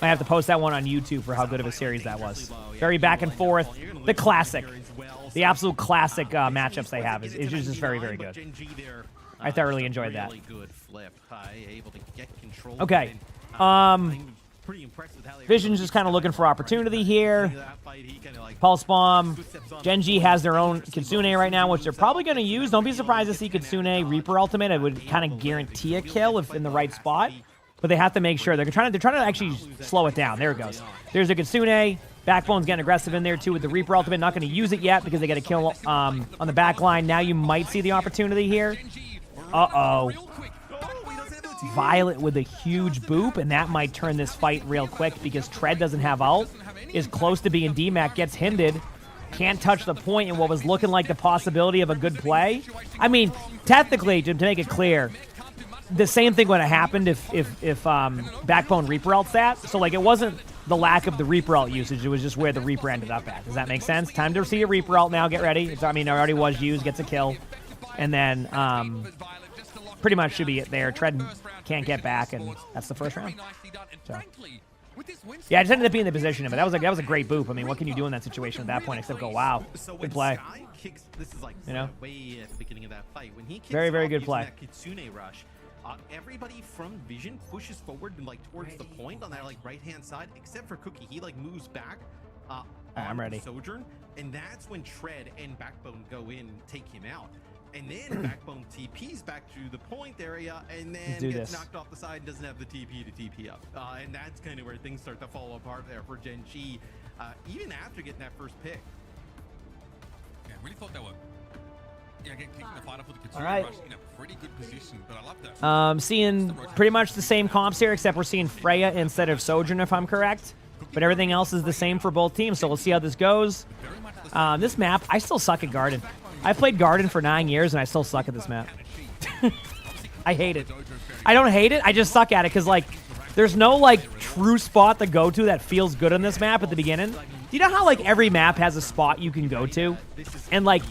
I have to post that one on YouTube for how good of a series that was. Very back and forth. The classic. The absolute classic matchups they have is just very, very good. I thoroughly enjoyed that. Okay. Vision's just kind of looking for opportunity here. Pulse Bomb. Genji has their own Kitsune right now, which they're probably going to use. Don't be surprised to see Kitsune Reaper ultimate. It would kind of guarantee a kill if in the right spot. But they have to make sure. They're trying to actually slow it down. There it goes. There's a Kitsune. Backbone's getting aggressive in there, too, with the Reaper ultimate. Not going to use it yet because they got a kill on the back line. Now you might see the opportunity here. Uh-oh. Violet with a huge boop, and that might turn this fight real quick because Tread doesn't have ult. Is close to being DMAC. Gets hindered. Can't touch the point in what was looking like the possibility of a good play. I mean, technically, to make it clear, the same thing would have happened if Backbone Reaper ults that. So, like, it wasn't the lack of the Reaper ult usage. It was just where the Reaper ended up at. Does that make sense? Time to see a Reaper ult now. Get ready. It already was used. Gets a kill. And then pretty much should be it there. Tread can't get back, and that's the first round. So. Yeah, I just ended up being in the position, but that was a great boop. I mean, what can you do in that situation at that point except go, wow, good play. This is like way at the beginning of that fight. When he kicks very, very off good using play. that Kitsune rush, everybody from Vision pushes forward and like towards the point on that like right-hand side, except for Cookie. He like moves back. I'm ready. Sojourn, and that's when Tread and Backbone go in and take him out. And then Backbone TPs back to the point area and then gets knocked off the side and doesn't have the TP to TP up. And that's kind of where things start to fall apart there for Gen G, even after getting that first pick. Yeah, I really thought they were kicking the fight off with the Kitsune rush in a pretty good position, but I love that. Seeing pretty much the same comps here, except we're seeing Freya instead of Sojourn, if I'm correct. But everything else is the same for both teams, so we'll see how this goes. This map, I still suck at Garden. I played Garden for 9 years, and I still suck at this map. I hate it. I don't hate it. I just suck at it because, like, there's no, like, true spot to go to that feels good on this map at the beginning. Do you know how, like, every map has a spot you can go to? And, like,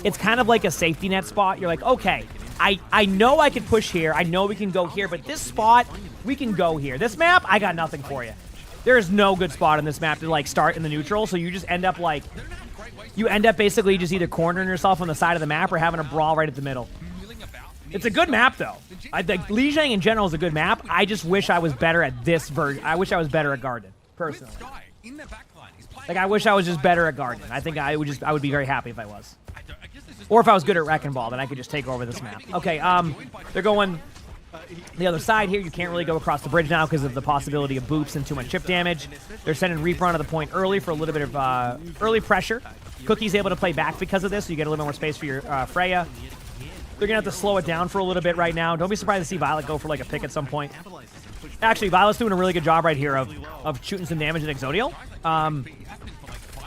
it's kind of like a safety net spot. You're like, okay, I know I can push here. I know we can go here. But this spot, we can go here. This map, I got nothing for you. There is no good spot on this map to, like, start in the neutral. So you just end up, like... You end up basically just either cornering yourself on the side of the map or having a brawl right at the middle. It's a good map, though. I think Lijiang in general is a good map. I just wish I was better at this version. I wish I was better at Garden, personally. in their backline. He's playing Like, I wish I was just better at Guardian. I think I would be very happy if I was. Or if I was good at Wrecking Ball, then I could just take over this map. Okay, they're going the other side here. You can't really go across the bridge now because of the possibility of boops and too much chip damage. They're sending Reaper onto the point early for a little bit of early pressure. Cookie's able to play back because of this, so you get a little bit more space for your Freya. They're going to have to slow it down for a little bit right now. Don't be surprised to see Violet go for like a pick at some point. Actually, Violet's doing a really good job right here of shooting some damage at Exodial,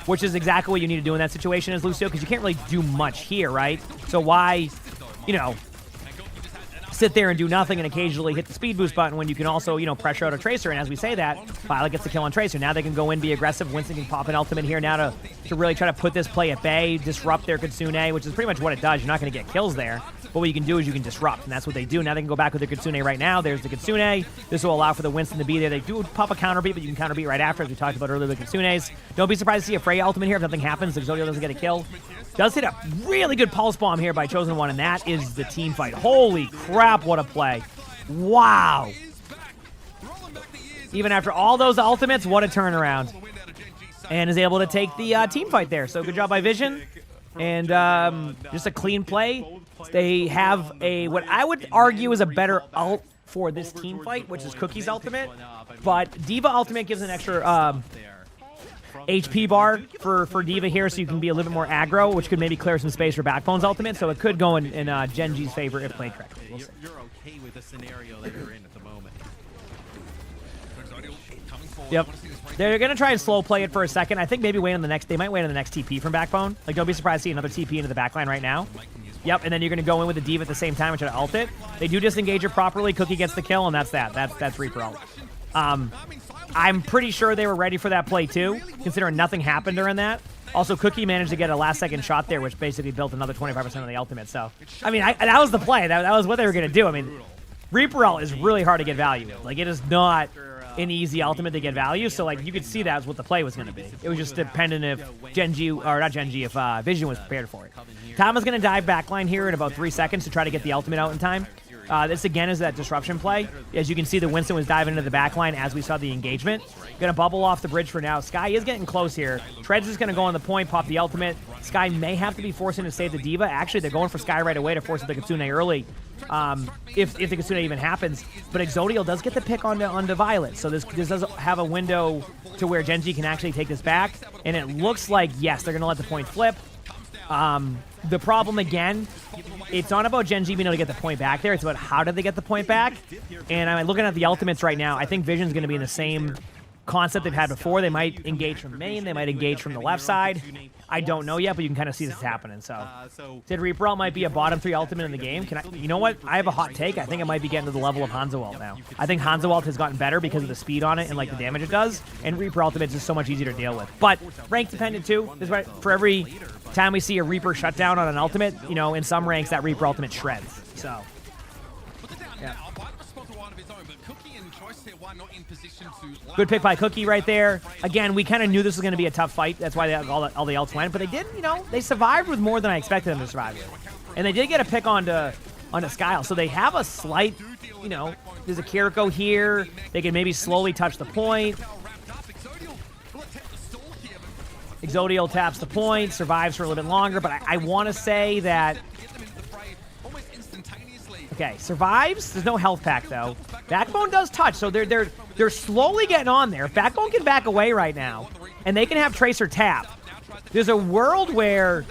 which is exactly what you need to do in that situation as Lucio, because you can't really do much here, right? So why, you know, sit there and do nothing and occasionally hit the speed boost button when you can also, you know, pressure out a Tracer. And as we say that, Violet gets the kill on Tracer. Now they can go in, be aggressive. Winston can pop an ultimate here now to really try to put this play at bay, disrupt their Kitsune, which is pretty much what it does. You're not going to get kills there. But what you can do is you can disrupt, and that's what they do. Now they can go back with the Kitsune right now. There's the Kitsune. This will allow for the Winston to be there. They do pop a counter beat, but you can counter beat right after, as we talked about earlier with Kitsunes. Don't be surprised to see a Freya ultimate here if nothing happens. Exodial doesn't get a kill. Does hit a really good pulse bomb here by Chosen One, and that is the team fight. Holy crap, what a play. Wow. Even after all those ultimates, what a turnaround. And is able to take the team fight there. So good job by Vision. And just a clean play. They have what I would argue is a better ult for this team fight, which is Cookie's ultimate. But D.Va ultimate gives an extra HP bar for D.Va here, so you can be a little bit more aggro, which could maybe clear some space for Backbone's ultimate. So it could go in Genji's favor if played correctly. We'll see. You're okay with the scenario that you're in at the moment. Yep. They're going to try and slow play it for a second. I think maybe wait on the next. They might wait on the next TP from Backbone. Like, don't be surprised to see another TP into the backline right now. Yep, and then you're going to go in with the D.Va at the same time and try to ult it. They do disengage it properly. Cookie gets the kill, and that's that. That's Reaper ult. I'm pretty sure they were ready for that play too, considering nothing happened during that. Also, Cookie managed to get a last-second shot there, which basically built another 25% of the ultimate. So, I mean, that was the play. That was what they were going to do. I mean, Reaper ult is really hard to get value with. Like, it is not an easy ultimate to get value. So, like, you could see that was what the play was going to be. It was just dependent if if Vision was prepared for it. Tama's going to dive backline here in about 3 seconds to try to get the ultimate out in time. This again is that disruption play. As you can see, the Winston was diving into the backline as we saw the engagement. Gonna bubble off the bridge for now. Sky is getting close here. Treads is gonna go on the point, pop the ultimate. Sky may have to be forcing to save the D.Va. Actually, they're going for Sky right away to force the Kitsune early. If the Kitsune even happens. But Exodial does get the pick onto Violet. So this does have a window to where Genji can actually take this back. And it looks like, yes, they're gonna let the point flip. The problem, again, it's not about Genji being able to get the point back there. It's about how did they get the point back. And I'm looking at the ultimates right now. I think Vision's going to be in the same concept they've had before. They might engage from main. They might engage from the left side. I don't know yet, but you can kind of see this happening. So, Sid Reaper ult might be a bottom 3 ultimate in the game. You know what? I have a hot take. I think it might be getting to the level of Hanzo ult now. I think Hanzo ult has gotten better because of the speed on it and like the damage it does. And Reaper ultimate is just so much easier to deal with. But rank dependent too. This is right, for every time we see a Reaper shutdown on an ultimate, you know, in some ranks that Reaper ultimate shreds. So, yeah. Good pick by Cookie right there. Again, we kind of knew this was going to be a tough fight. That's why all the ults went. But they did, you know, they survived with more than I expected them to survive with. And they did get a pick onto Skyle. So they have a slight, you know, there's a Kiriko here. They can maybe slowly touch the point. Exodial taps the point, survives for a little bit longer. But I want to say that... Okay, survives. There's no health pack, though. Backbone does touch, so they're slowly getting on there. If Backbone can back away right now, and they can have Tracer tap, there's a world where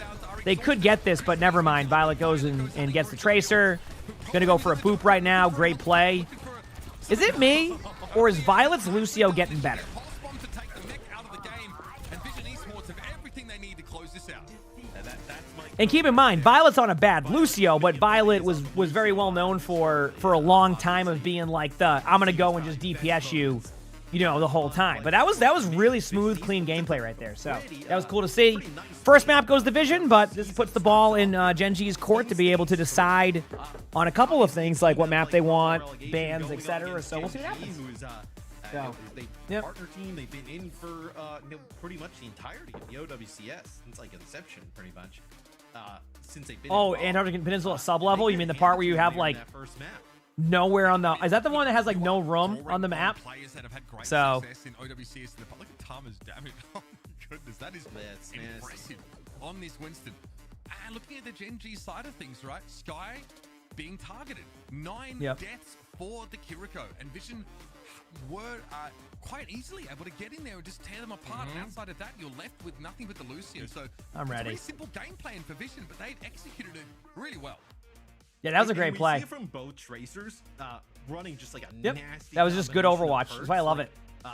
they could get this, but never mind. Violet goes and gets the Tracer. Gonna go for a boop right now. Great play. Is it me, or is Violet's Lucio getting better? And keep in mind, Violet's on a bad Lucio, but Violet was very well known for a long time of being like I'm gonna go and just DPS you, you know, the whole time. But that was really smooth, clean gameplay right there. So that was cool to see. First map goes Division, but this puts the ball in Genji's court to be able to decide on a couple of things like what map they want, bans, etc. So we'll see what happens. They partner team. They've been in for pretty much the entirety of the OWCS since like inception, pretty much. Since they've been Antarctic Peninsula sub-level? You mean the part where you have like... That first map. nowhere on the. Is that the one that has like no room on the map? So. In OWCS in the look at Tama's damage. Oh my goodness, that is impressive on this Winston. And looking at the Gen G side of things, right? Sky being targeted. 9 deaths for the Kiriko. And Vision were quite easily able to get in there and just tear them apart. And outside of that, you're left with nothing but the Lucian. So I'm ready. It's a very simple game plan for Vision, but they've executed it really well. Yeah, that was a great play. We see it from both tracers running just like a nasty. That was just good Overwatch. That's why I love it.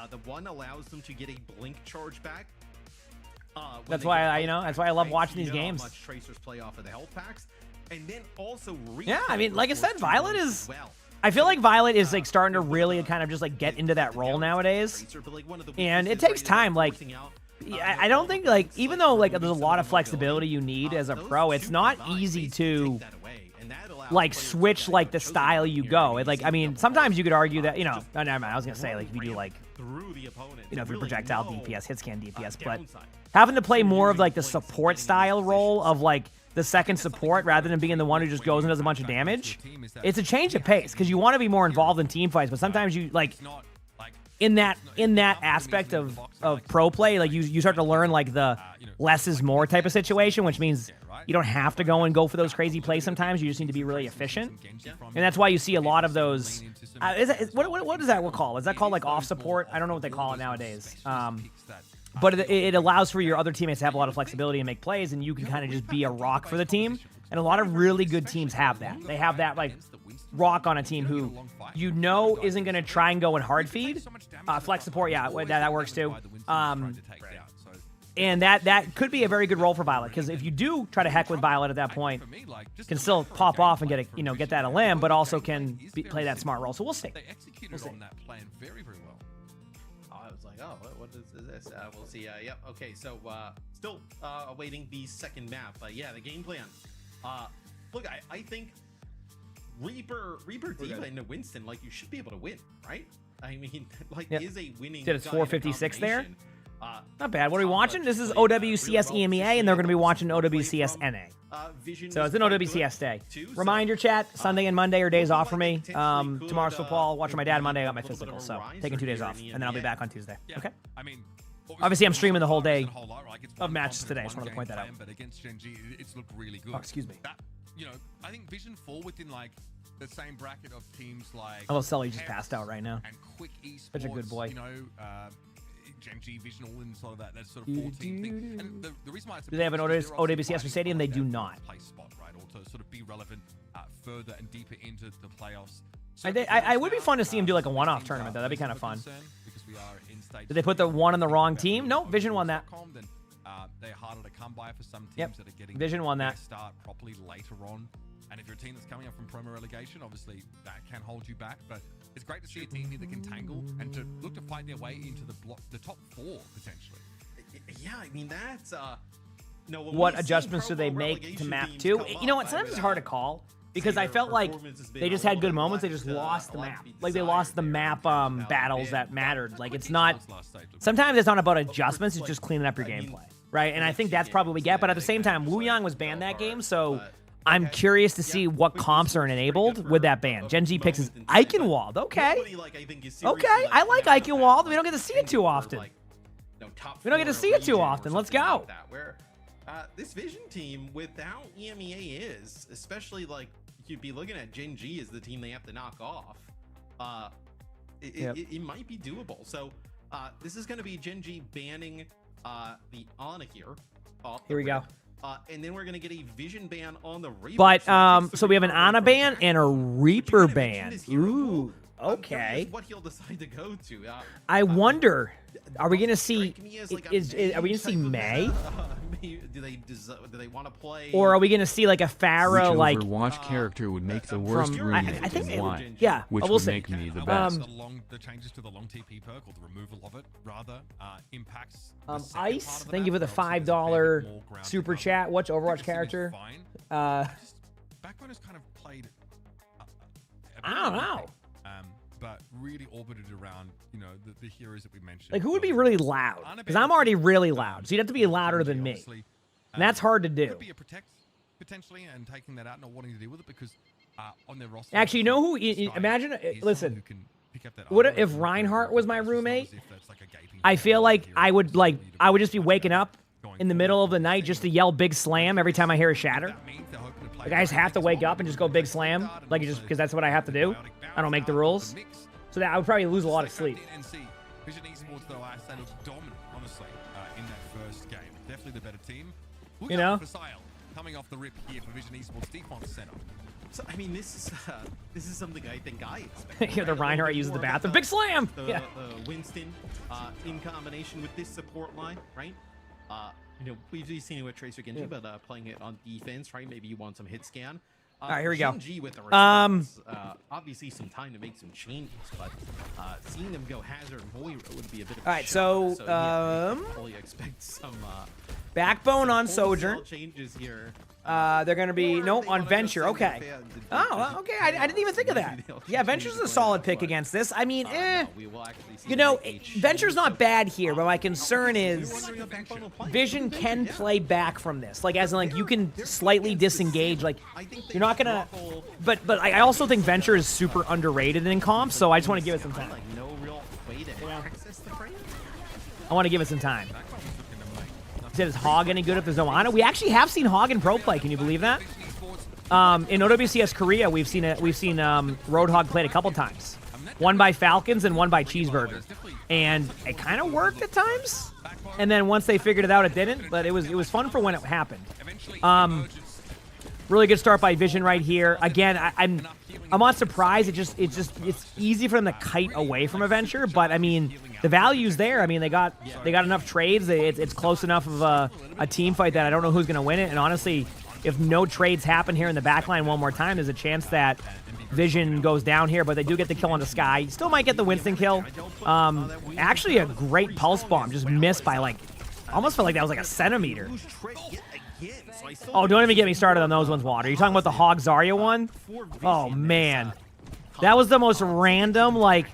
The one allows them to get a blink charge back. That's why that's why I love watching these games. How much tracers play off of the health packs, and then also yeah, I mean, like I said, Violet is. I feel like Violet is like starting to really kind of just like get into that role nowadays, and it takes time. Like, I don't think like even though like there's a lot of flexibility you need as a pro, it's not easy to like switch like the style you go. It, like I mean, sometimes you could argue that never mind. I was gonna say like if you do like if you projectile DPS, hit scan DPS, but having to play more of like the support style role of like the second support rather than being the one who just goes and does a bunch of damage, it's a change of pace because you want to be more involved in team fights, but sometimes you like in that aspect of pro play, like you start to learn like the less is more type of situation, which means you don't have to go for those crazy plays sometimes. You just need to be really efficient, and that's why you see a lot of those. What is that called? Is that called like off support? I don't know what they call it nowadays. But it allows for your other teammates to have a lot of flexibility and make plays, and you can kind of just be a rock for the team. And a lot of really good teams have that. They have that like rock on a team who isn't going to try and go and hard feed. Flex support, yeah, that works too. And that could be a very good role for Violet, because if you do try to heck with Violet at that point, can still pop off and get that a limb, but also can play that smart role. So we'll see. They executed on that plan very, very well. I was like, oh, what is this? We'll see. Yep. Okay. So still awaiting the second map. Yeah, the game plan. Look, I think Reaper Diva into Winston, like you should be able to win, right? I mean, like is a winning. Did it's 456 there? Not bad. What are we watching? This is OWCS EMEA, and they're going to be watching OWCS NA. So it's an OWCS day. Reminder chat, Sunday and Monday are days off for me. Tomorrow's football. Watching my dad Monday. I got my physical, so taking 2 days off, and then I'll be back on Tuesday. Okay. I mean, obviously I'm streaming the whole day of matches today. Just wanted to point that out. But against Gen G, it's looked really good. Oh, excuse me. I think Vision fall within like the same bracket of teams like. Although Sully just passed out right now. And Quick Esports. Such a good boy. Gen G, Vision, all in sort of that sort of 14 thing. And the reason why it's do they have an OWCS Stadium? They do not. Play spot, right, or to sort of be relevant further and deeper into the playoffs. I would be fun to see him do like a one-off tournament though. That'd be kind of fun. Did they put the one on the wrong team? No, Vision won that. They're harder to come by for some teams that are getting Vision won that. Start properly later on. And if you're a team that's coming up from promo relegation, obviously that can hold you back. But it's great to see a team here that can tangle and to look to fight their way into the top 4 potentially. Yeah, I mean that's what adjustments do they make to map 2? You know what? Sometimes it's hard to call because I felt like they just had good moments. They just lost the map. Like they lost the map battles that mattered. Like it's not. Sometimes it's not about adjustments. It's just cleaning up your gameplay, right? And I think that's probably what we get. But at the same time, Wu Yang was banned that game, so. I'm curious to see what comps are enabled with that ban. Gen Z picks is Eichenwald. Okay. Okay. I like Eichenwald. We don't get to see it too often. We don't get to see it too often. Let's go. Where this Vision team, without EMEA is, especially like you'd be looking at Gen G as the team they have to knock off. It might be doable. So this is going to be Gen G banning the Ana here. Here we go. And then we're going to get a Vision ban on the Reaper. But, so we have an Ana ban and a Reaper ban. Ooh, okay. What he'll decide to go to. I wonder, are we going to see, are we going to see May? Do they want to play? Or are we going to see like a Pharah, like... Overwatch character would make the worst room I think and why? Yeah, which we'll would see. make me the best. The changes to the long TP perk, or the removal of it, rather, impacts... Ice, thank you for the $5 super chat. What's Overwatch character? Backbone's kind of played... I don't know. But really orbited around, the heroes that we mentioned. Like, who would be really loud? Because I'm already really loud, so you'd have to be louder than me. And that's hard to do. Could be a protect, potentially, and taking that out, not wanting to deal with it, because on their roster. Actually, you know who? Imagine, listen. What if Reinhardt was my roommate? I feel like I would just be waking up in the middle of the night just to yell big slam every time I hear a shatter. Like I just have to wake up and just go big slam, like just because that's what I have to do. I don't make the rules, so that I would probably lose a lot of sleep. Vision Esports, though, I say, looked dominant, honestly, in that first game. Definitely the better team. You know, for sale, coming off the rip here for Vision Esports defense setup. So I mean, this is something I think I expect. Here, the Reinhardt uses the bathroom. Big slam. The Winston in combination with this support line, right? You know, we've seen it with Tracer Genji, but playing it on defense, right? Maybe you want some hit scan. All right, here we go. With the response, obviously some time to make some changes, but seeing them go Hazard Moira would be a bit of a all right, shock. so probably expect some backbone on wholesale Sojourn. changes here. They're going to be, no, on Venture, okay. Oh, okay, I didn't even think of that. Yeah, Venture's a solid pick against this. I mean, you know, Venture's not bad here, but my concern is Vision can play back from this. Like, as in, like, you can slightly disengage. Like, you're not going to, but I also think Venture is super underrated in comp, so I just want to give it some time. I want to give it some time. Is Hog any good if there's no Ana? We actually have seen Hog in pro play. Can you believe that? In OWCS Korea, we've seen Roadhog played a couple times. One by Falcons and one by Cheeseburger, and it kind of worked at times. And then once they figured it out, it didn't. But it was fun for when it happened. Really good start by Vision right here. Again, I'm not surprised. It's easy for them to kite away from a Venture, but I mean, the value's there. I mean, they got enough trades. It's close enough of a team fight that I don't know who's going to win it. And honestly, if no trades happen here in the backline one more time, there's a chance that Vision goes down here, but they do get the kill on the Sky. Still might get the Winston kill. Actually, a great pulse bomb, just missed by like, almost felt like that was like a centimeter. Oh, don't even get me started on those ones, Water. You talking about the Hog Zarya one? Oh, man. That was the most random, like,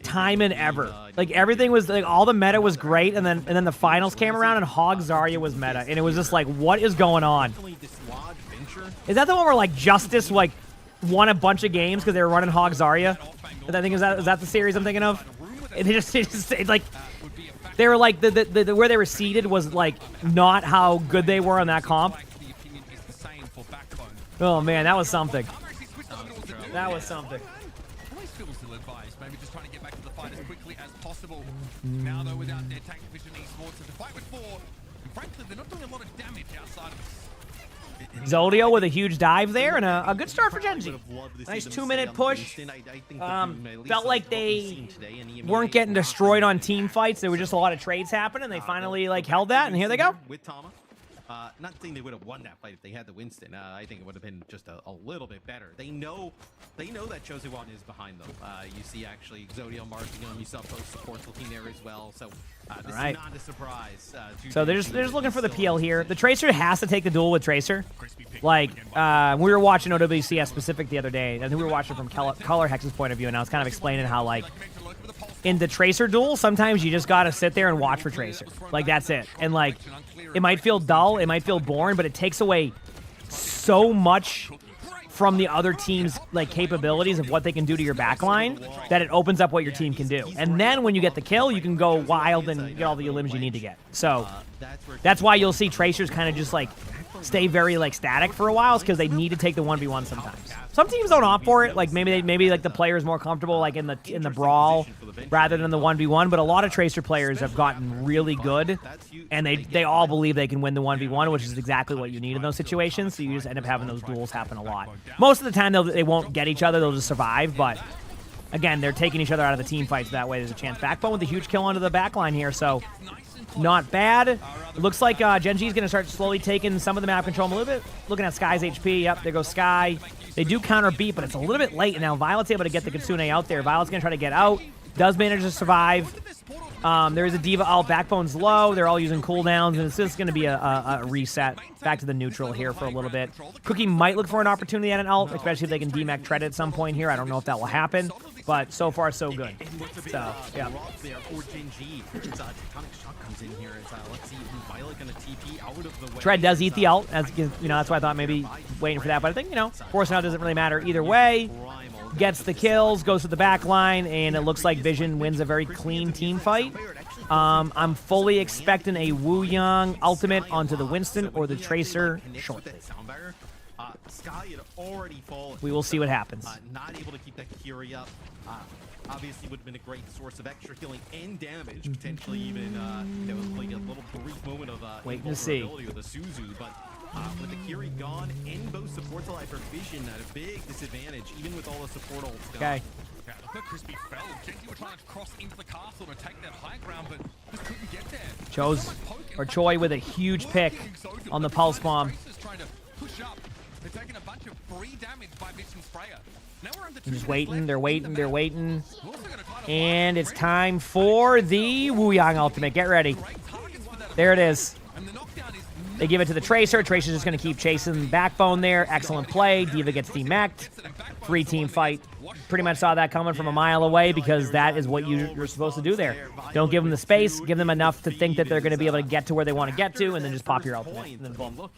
timing ever. Like, everything was, like, all the meta was great, and then the finals came around, and Hog Zarya was meta. And it was just like, what is going on? Is that the one where, like, Justice, like, won a bunch of games because they were running Hog Zarya? Is that the series I'm thinking of? And it's like... They were like, the where they were seated was like not how good they were on that comp. Oh man, that was something. That was something. Maybe just trying to get back to the fight as quickly as possible. Now though, without their tank Vision Esports to fight with 4, and frankly, they're not doing a lot of damage outside of this. Zodio with a huge dive there and a good start for Genji. Nice 2-minute push. Felt like they weren't getting destroyed on team fights. There were just a lot of trades happening. They finally like held that, and here they go. With Tama. Not saying they would have won that fight if they had the Winston. I think it would have been just a little bit better. They know that Chosewan is behind them. You see actually Zodio marking them. You saw both supports looking there as well. So this is not a surprise. So they're just looking for the PL here. The Tracer has to take the duel with Tracer. Like we were watching OWCS specific the other day. I think we were watching from Color Hex's point of view, and I was kind of explaining how like in the Tracer duel, sometimes you just gotta sit there and watch for Tracer. Like that's it. And like it might feel dull, it might feel boring, but it takes away so much from the other team's like capabilities of what they can do to your backline that it opens up what your team can do. And then when you get the kill, you can go wild and get all the elims you need to get. So that's why you'll see Tracers kind of just like stay very like static for a while, is because they need to take the 1v1 sometimes. Some teams don't opt for it, like maybe like the player is more comfortable like in the brawl rather than the 1v1, but a lot of Tracer players have gotten really good, and they all believe they can win the 1v1, which is exactly what you need in those situations, so you just end up having those duels happen a lot. Most of the time they won't get each other, they'll just survive, but again, they're taking each other out of the team fights, that way there's a chance. Backbone with a huge kill onto the backline here, so not bad. It looks like Genji's going to start slowly taking some of the map control a little bit. Looking at Sky's HP. Yep, there goes Sky. They do counter beat, but it's a little bit late. And now Violet's able to get the Kitsune out there. Violet's going to try to get out. Does manage to survive. There is a Diva out. Backbone's low. They're all using cooldowns, and it's just going to be a reset. Back to the neutral here for a little bit. Cookie might look for an opportunity at an ult, especially if they can DMAC tread at some point here. I don't know if that will happen. but so far so good. So, yeah. Rough there for Gen G. Tectonic Shock comes in here as let's see who Violet gonna TP out of the way. Tread does eat the ult, as you know, that's why I thought maybe waiting for that. But I think, you know, forcing out doesn't really matter either way. Gets the kills, goes to the back line, and it looks like Vision wins a very clean team fight. I'm fully expecting a Wu Yang ultimate onto the Winston or the Tracer shortly. Sky had already fallen. We will see what happens. Not able to keep that Curie up. Obviously would have been a great source of extra healing and damage, potentially even you know, like a little brief moment of waiting to see with the Suzu, but with the Curie gone and both supports alive for Vision at a big disadvantage, even with all the support ults gone. Okay. Yeah, look at Crispy fell. Genji were trying to cross into the castle to take that high ground, but just couldn't get there. Choi with a huge pick on the pulse bomb. Trying to push up. They're taking a bunch of free damage by Vision Sprayer. Now we're under They're just waiting, they're waiting. And it's time for the Wu Yang ultimate. Get ready. There it is. They give it to the Tracer. Tracer's just going to keep chasing Backbone there. Excellent play. D.Va gets demech'd. 3-team fight. Pretty much saw that coming from a mile away because that is what you're supposed to do there. Don't give them the space. Give them enough to think that they're going to be able to get to where they want to get to, and then just pop your ultimate. And then boom.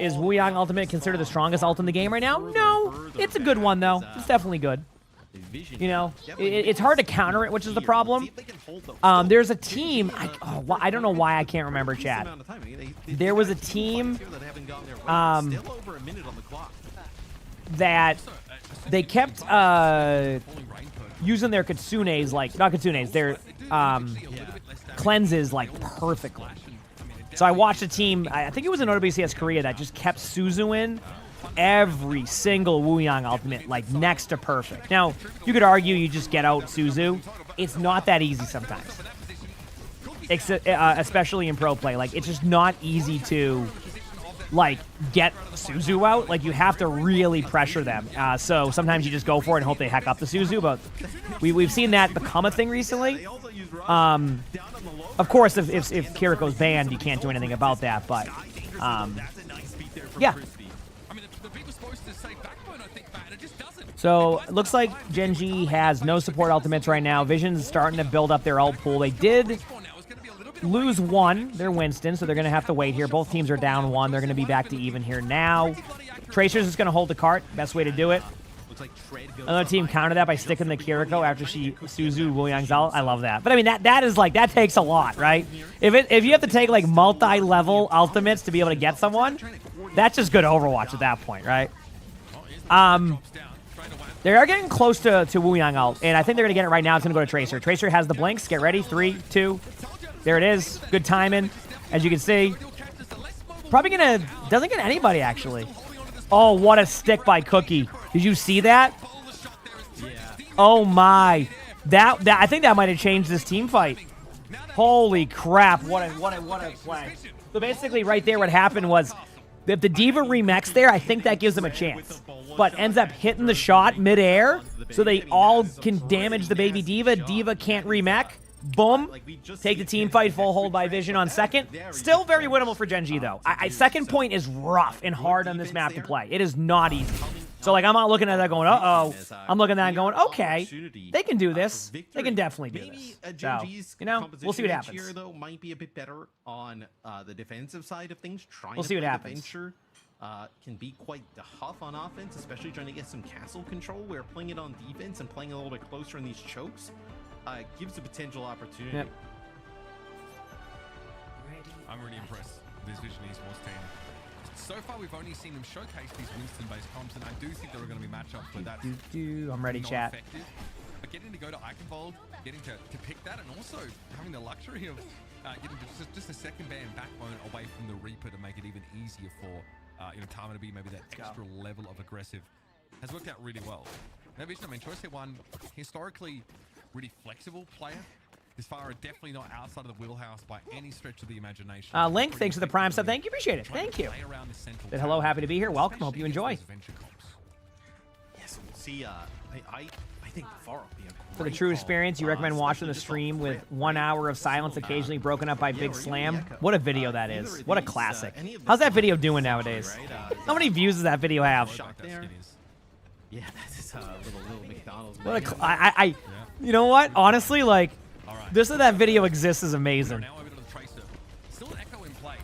Is Wu Yang ultimate considered the strongest ult in the game right now? No. It's a good one, though. It's definitely good. You know, it's hard to counter it, which is the problem. There's a team. I don't know why I can't remember, Chad. There was a team that they kept using their Kitsunes, like, not Kitsunes, their cleanses, like, perfectly. So I watched a team, I think it was in OWCS Korea, that just kept Suzu in every single Wu Yang ultimate, like, next to perfect. Now, you could argue you just get out Suzu. It's not that easy sometimes. Especially in pro play. Like, it's just not easy to, like, get Suzu out. Like, you have to really pressure them. So sometimes you just go for it and hope they heck up the Suzu, but we've seen that become a thing recently. Of course, if Kiriko's banned, you can't do anything about that, but, yeah. So, it looks like Gen G has no support ultimates right now. Vision's starting to build up their ult pool. They did lose one, their Winston, so they're going to have to wait here. Both teams are down one. They're going to be back to even here now. Tracer's just going to hold the cart. Best way to do it. Another team countered that by sticking the Kiriko after she Suzu Wu Yang's ult. I love that. But I mean, that is like, that takes a lot, right? If you have to take like multi-level ultimates to be able to get someone, that's just good Overwatch at that point, right? They are getting close to Wu Yang ult, and I think they're going to get it right now. It's going to go to Tracer. Tracer has the blinks. Get ready. 3, 2. There it is. Good timing, as you can see. Probably going to... Doesn't get anybody, actually. Oh, what a stick by Cookie. Did you see that? Oh, my. That I think that might have changed this team fight. Holy crap. What a play. So basically, right there, what happened was... If the D.Va remechs there, I think that gives them a chance. But ends up hitting the shot midair, so they all can damage the baby D.Va. D.Va can't remech. Boom. Take the team fight, full hold by Vision on second. Still very winnable for Gen G, though. Second point is rough and hard on this map to play. It is not easy. So, like, I'm not looking at that going, uh-oh. I'm looking at that and going, okay, they can do this. They can definitely do this. So, you know, we'll see what happens. Here, though, might be a bit better on the defensive side of things. We'll see what happens. Can be quite tough on offense, especially trying to get some castle control, where playing it on defense and playing a little bit closer in these chokes gives a potential opportunity. Yep. I'm really impressed with this Vision Esports team. So far, we've only seen them showcase these Winston-based comps, and I do think there are going to be matchups where that's I'm ready, chat. Effective. But getting to go to Eichenwald, getting to pick that, and also having the luxury of getting just a second ban Backbone away from the Reaper to make it even easier for Tama to be maybe that extra level of aggressive has worked out really well. Now, Vision, I mean, Choice Hit 1, historically really flexible player. This far, definitely not outside of the wheelhouse by any stretch of the imagination. Link, thanks for the Prime sub. Thank you, appreciate it. Thank you. Said hello, happy to be here. Welcome, hope you enjoy. Yes, see, I think far up For the true experience, you recommend watching the stream with 1 hour of silence, occasionally broken up by Big Slam. What a video that is. What a classic. How's that video doing nowadays? How many views does that video have? Yeah, that's a little McDonald's. What a you know what? Honestly, like, this that video exists is amazing. Now over to the Tracer. Still an Echo in play.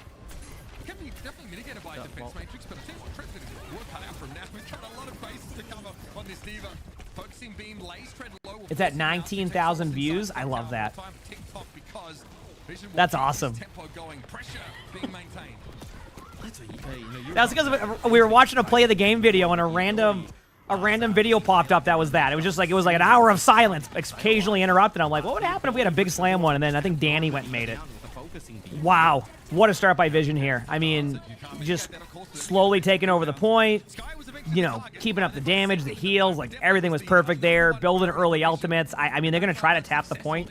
Can be definitely mitigated by a defense matrix, but I tell you what, Tread's going to get work cut out from now. We've got a lot of bases to cover on this Diva. Focusing beam, lays Tread low. It's at 19,000 views. I love that. That's awesome. Tempo going, pressure being maintained. That's because we were watching a play of the game video and a random video popped up that was that. It was like an hour of silence, occasionally interrupted. I'm like, what would happen if we had a big slam one? And then I think Danny went and made it. Wow. What a start by Vision here. I mean, just slowly taking over the point, you know, keeping up the damage, the heals, like everything was perfect there, building early ultimates. I mean, they're going to try to tap the point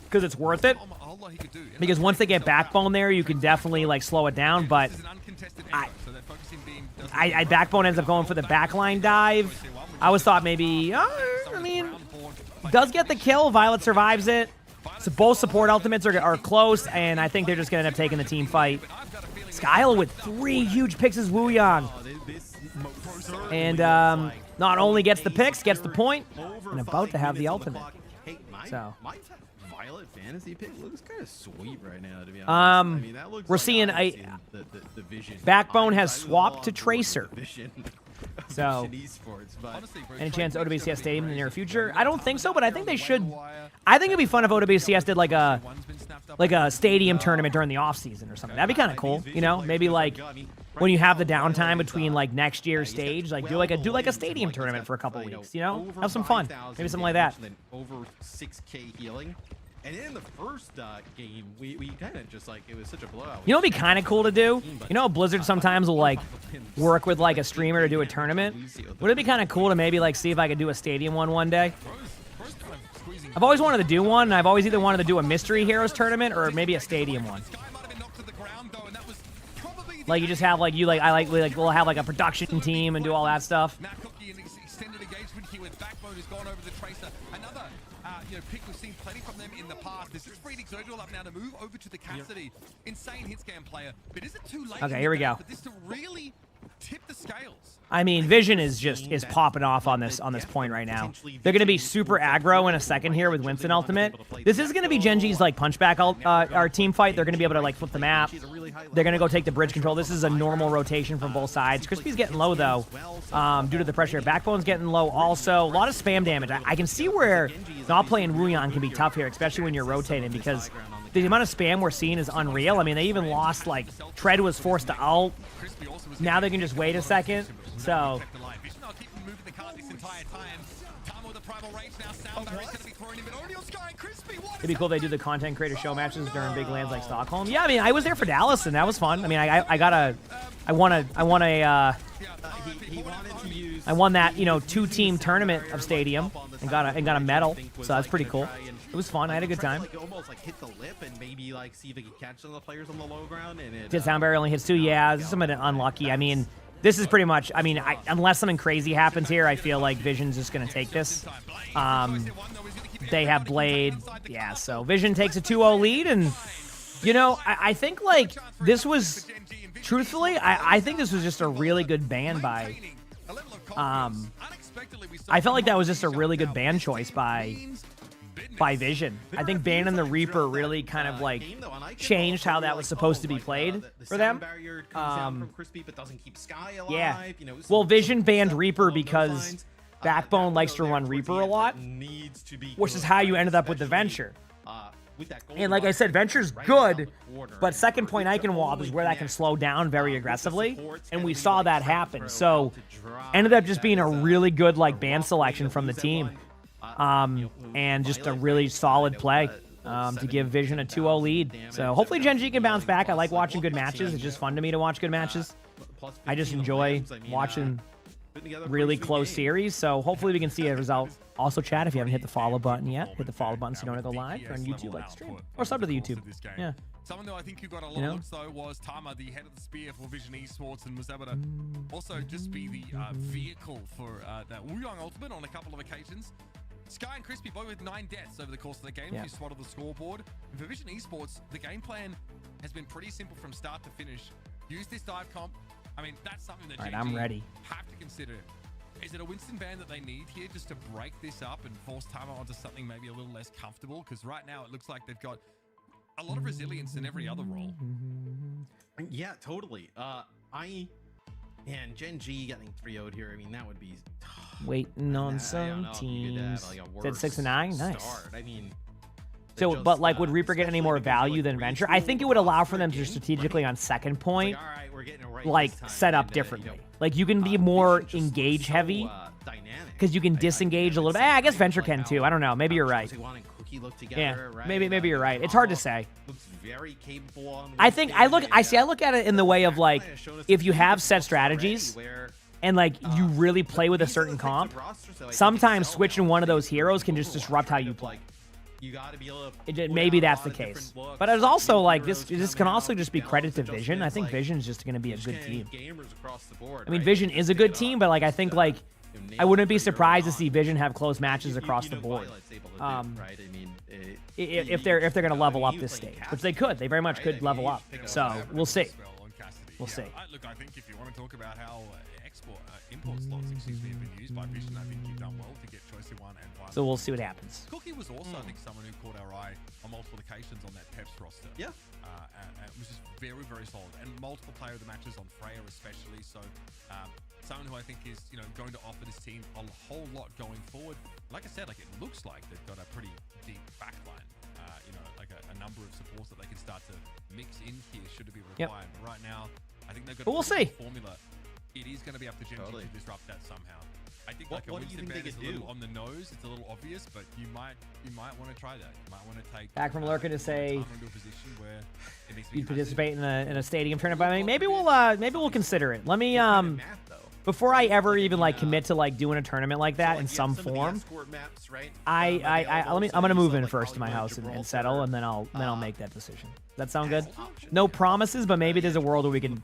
because it's worth it. Because once they get backbone there, you can definitely like slow it down, but I backbone ends up going for the backline dive. I always thought maybe, I mean, does get the kill. Violet survives it. So both support ultimates are close, and I think they're just going to end up taking the team fight. Skyle with 3 huge picks as Wuyang. And not only gets the picks, gets the point, and about to have the ultimate. So my Violet fantasy pick looks kind of sweet right now, to be honest. I mean, that looks we're like seeing the Vision. Backbone has swapped to Tracer. So, Esports, any chance OWCS Stadium in the near future? I don't think so, but I think they should. I think it'd be fun if OWCS did like a stadium tournament during the off season or something. That'd be kind of cool, you know? Maybe like when you have the downtime between like next year's stage, like do like a stadium tournament for a couple weeks, you know? Have some fun. Maybe something like that. Over 6K healing. And in the first game, we kind of just like, it was such a blowout. You know what'd be kind of cool to do? You know, Blizzard sometimes will like work with like a streamer to do a tournament. Would it be kind of cool to maybe like see if I could do a stadium one day? I've always wanted to do one, and I've always either wanted to do a Mystery Heroes tournament or maybe a stadium one. Like you just have like we'll have like a production team and do all that stuff. Extended engagement here with Backbone who's gone over the Tracer. Another pick we've seen plenty from them in the past. This is Freed Exergial up now to move over to the Cassidy. Insane hit scan player. But is it too late? Okay, here we go. For this to really tip the scales? I mean, Vision is popping off on this point right now. They're going to be super aggro in a second here with Winston ultimate. This is going to be Genji's like punchback our team fight. They're going to be able to like flip the map. They're going to go take the bridge control. This is a normal rotation from both sides. Crispy's getting low though, due to the pressure. Backbone's getting low also. A lot of spam damage. I can see where not playing Wuyang can be tough here, especially when you're rotating, because the amount of spam we're seeing is unreal. I mean, they even lost, like, Tread was forced to ult. Now they can just wait a second. So it'd be cool if they do the content creator show matches during big lands like Stockholm. Yeah, I mean, I was there for Dallas, and that was fun. I mean, I won that, you know, 2-team tournament of stadium and got a medal. So that's pretty cool. It was fun. I had a good time. Almost like hit the lip and maybe like see if they could catch some of the players on the low ground. And it, Did Soundberry only hits 2? Yeah, this is something unlucky. I mean, this is pretty much, I mean, unless something crazy happens here, I feel like Vision's just going to take this. They have Blade. Yeah, so Vision takes a 2-0 lead. And, you know, I think, like, this was, truthfully, I think this was just a really good ban by, I felt like that was just a really good ban choice by Vision. I think banning the Reaper really kind of like changed how that was supposed to be played for them. Yeah. Well, Vision banned Reaper because Backbone likes to run Reaper a lot, which is how you ended up with the Venture. And like I said, Venture's good, but second point Eichenwald is where that can slow down very aggressively, and we saw that happen. So ended up just being a really good like ban selection from the team. And just a really solid play to give Vision a 2-0 lead. So hopefully Genji can bounce back. I like watching good matches. It's just fun to me to watch good matches. I just enjoy watching really close series. So hopefully we can see a result. Also, chat, if you haven't hit the follow button yet, hit the follow button so you don't want to go live or on YouTube like the stream. Or sub to the YouTube. Yeah. Someone who I think who got a lot of looks though was Tama, the head of the spear for Vision Esports, and was able to also just be the vehicle for that Wuyang ultimate on a couple of occasions. Sky and Crispy both with 9 deaths over the course of the game. You spotted the scoreboard. And for Vision Esports, the game plan has been pretty simple from start to finish. Use this dive comp. I mean, that's something that I'm ready. Have to consider Is it a Winston ban that they need here just to break this up and force Tama onto something maybe a little less comfortable? Because right now it looks like they've got a lot of resilience in every other role. Yeah, totally. And Gen G getting 3-0'd here, I mean, that would be... Waiting on I don't some know if you could have, teams. like, a Said worse 6 and 9. Nice. start. I mean... So, but like, would Reaper get any more value than Venture? I think it would allow for them to strategically on second point, like set up differently. Like you can be more engage heavy because you can disengage a little bit. I guess Venture can too. I don't know. Maybe you're right. Yeah, maybe you're right. It's hard to say. Very capable on I think I look at it in the way of like if you have set strategies and like you really play with a certain comp, sometimes switching one of those heroes can just disrupt how you play. You gotta be able to Maybe that's the case. But it's also like this can also just be credit to Vision. I think Vision's just going to be a good team. I mean, Vision is a good team, but like I think like I wouldn't be surprised to see Vision have close matches across the board. If they're going to level up this stage, which they could. They very much could level up. So, we'll see. We'll see. Look, I think if you want to talk about how import slots, have been used by Vision, I think you've done well to get Choice 1 and 1. So we'll see what happens. Cookie was also, I think, someone who caught our eye on multiple occasions on that Peps roster. Yeah. And it was just very, very solid. And multiple player of the matches on Freya especially. So someone who I think is, going to offer this team a whole lot going forward. Like I said, like it looks like they've got a pretty deep backline. Like a number of supports that they can start to mix in here should it be required. But right now, I think they've got we'll see. Formula. It is going to be up to Gen G to disrupt that somehow. I think What do you think they is could a little do? on the nose. It's a little obvious, but you might want to try that. You might want to take Back from Lurker to say into a position where it needs to be you'd participate in a stadium tournament. But I mean, maybe we'll consider it. Let me before I ever even like commit to like doing a tournament like that in some form. I'm gonna move in first to my house and settle, and then I'll make that decision. Does that sound good? No promises, but maybe there's a world where we can,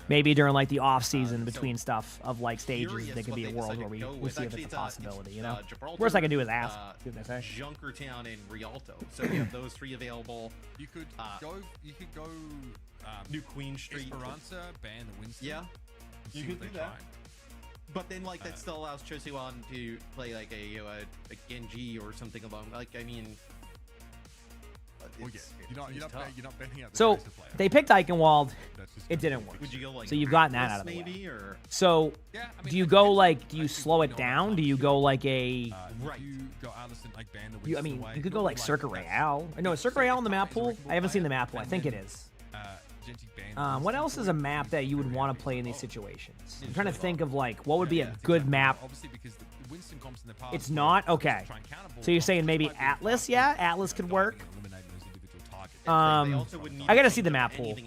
maybe during like the off season between stuff of like stages, there could be a world where we see if it's a possibility. Worst I can do is ask. See what they say. Junkertown and Rialto. So you have those three available. You could go. New Queen Street. Esperanza, ban the Winston. Yeah. You could do that. But then, like, that still allows Chosiwan to play like a Genji or something along. Like, I mean, you're not betting out. So they picked Eichenwald. It didn't work. Would you go like so you've gotten that out of the way. maybe, or so do you go like? Do you slow it down? Do you go like a? Right. You go Allison, like ban the Winston I mean, away. you could go like Circuit Royale. No, is Circuit Royale in the map pool? I haven't seen the map pool. I think it is. What else is a map that you would want to play in these situations? I'm trying to think of like what would be a good map. Obviously, because the Winston comps in the past. It's not okay. So you're saying maybe Atlas? Yeah, Atlas could work. I gotta see the map pool.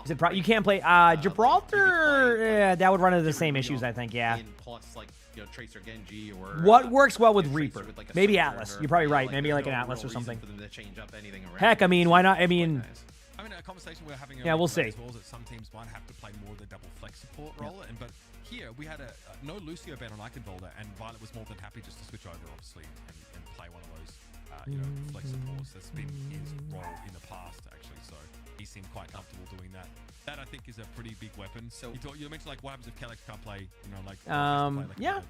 Is it you can't play Gibraltar? Yeah, that would run into the same issues, I think. Yeah. Plus, like, Tracer Genji or what works well with Reaper? Maybe Atlas. You're probably right. Maybe like an Atlas or something. Heck, I mean, why not? I mean, a conversation we're having. Yeah, we'll see. As well, that some teams might have to play more of the double flex support role, but here we had no Lucio ban on Eichenwalder, and Violet was more than happy just to switch over, obviously, and play one of those, flex supports. That's been his role in the past, actually. So he seemed quite comfortable doing that. That I think is a pretty big weapon. So you mentioned like what happens if Kellex can't play, yeah.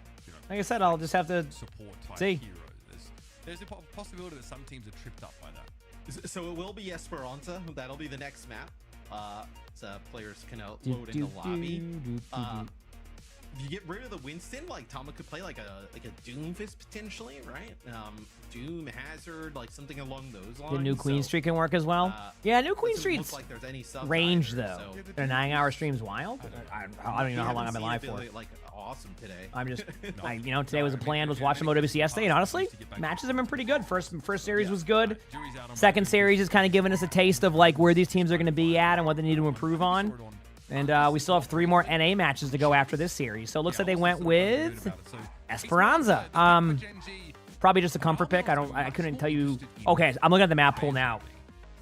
Like I said, I'll just have to support type see. Hero. There's a possibility that some teams are tripped up by that. So it will be Esperanza. That'll be the next map. So players can load in the lobby. If you get rid of the Winston, like Tama could play like a Doomfist potentially, right? Doom Hazard, like something along those lines. The new Queen Street can work as well. Yeah, new Queen Street's like there's any range though. Their 9-hour stream's wild. I don't even know how long I've been live for. Like awesome today. I'm just, today was a plan. Was watching OWC yesterday, and honestly, matches have been pretty good. First series was good. Second series is kind of giving us a taste of like where these teams are going to be at and what they need to improve on. And we still have 3 more NA matches to go after this series. So it looks like they went with Esperanza. Probably just a comfort pick. I couldn't tell you. Okay, I'm looking at the map pool now.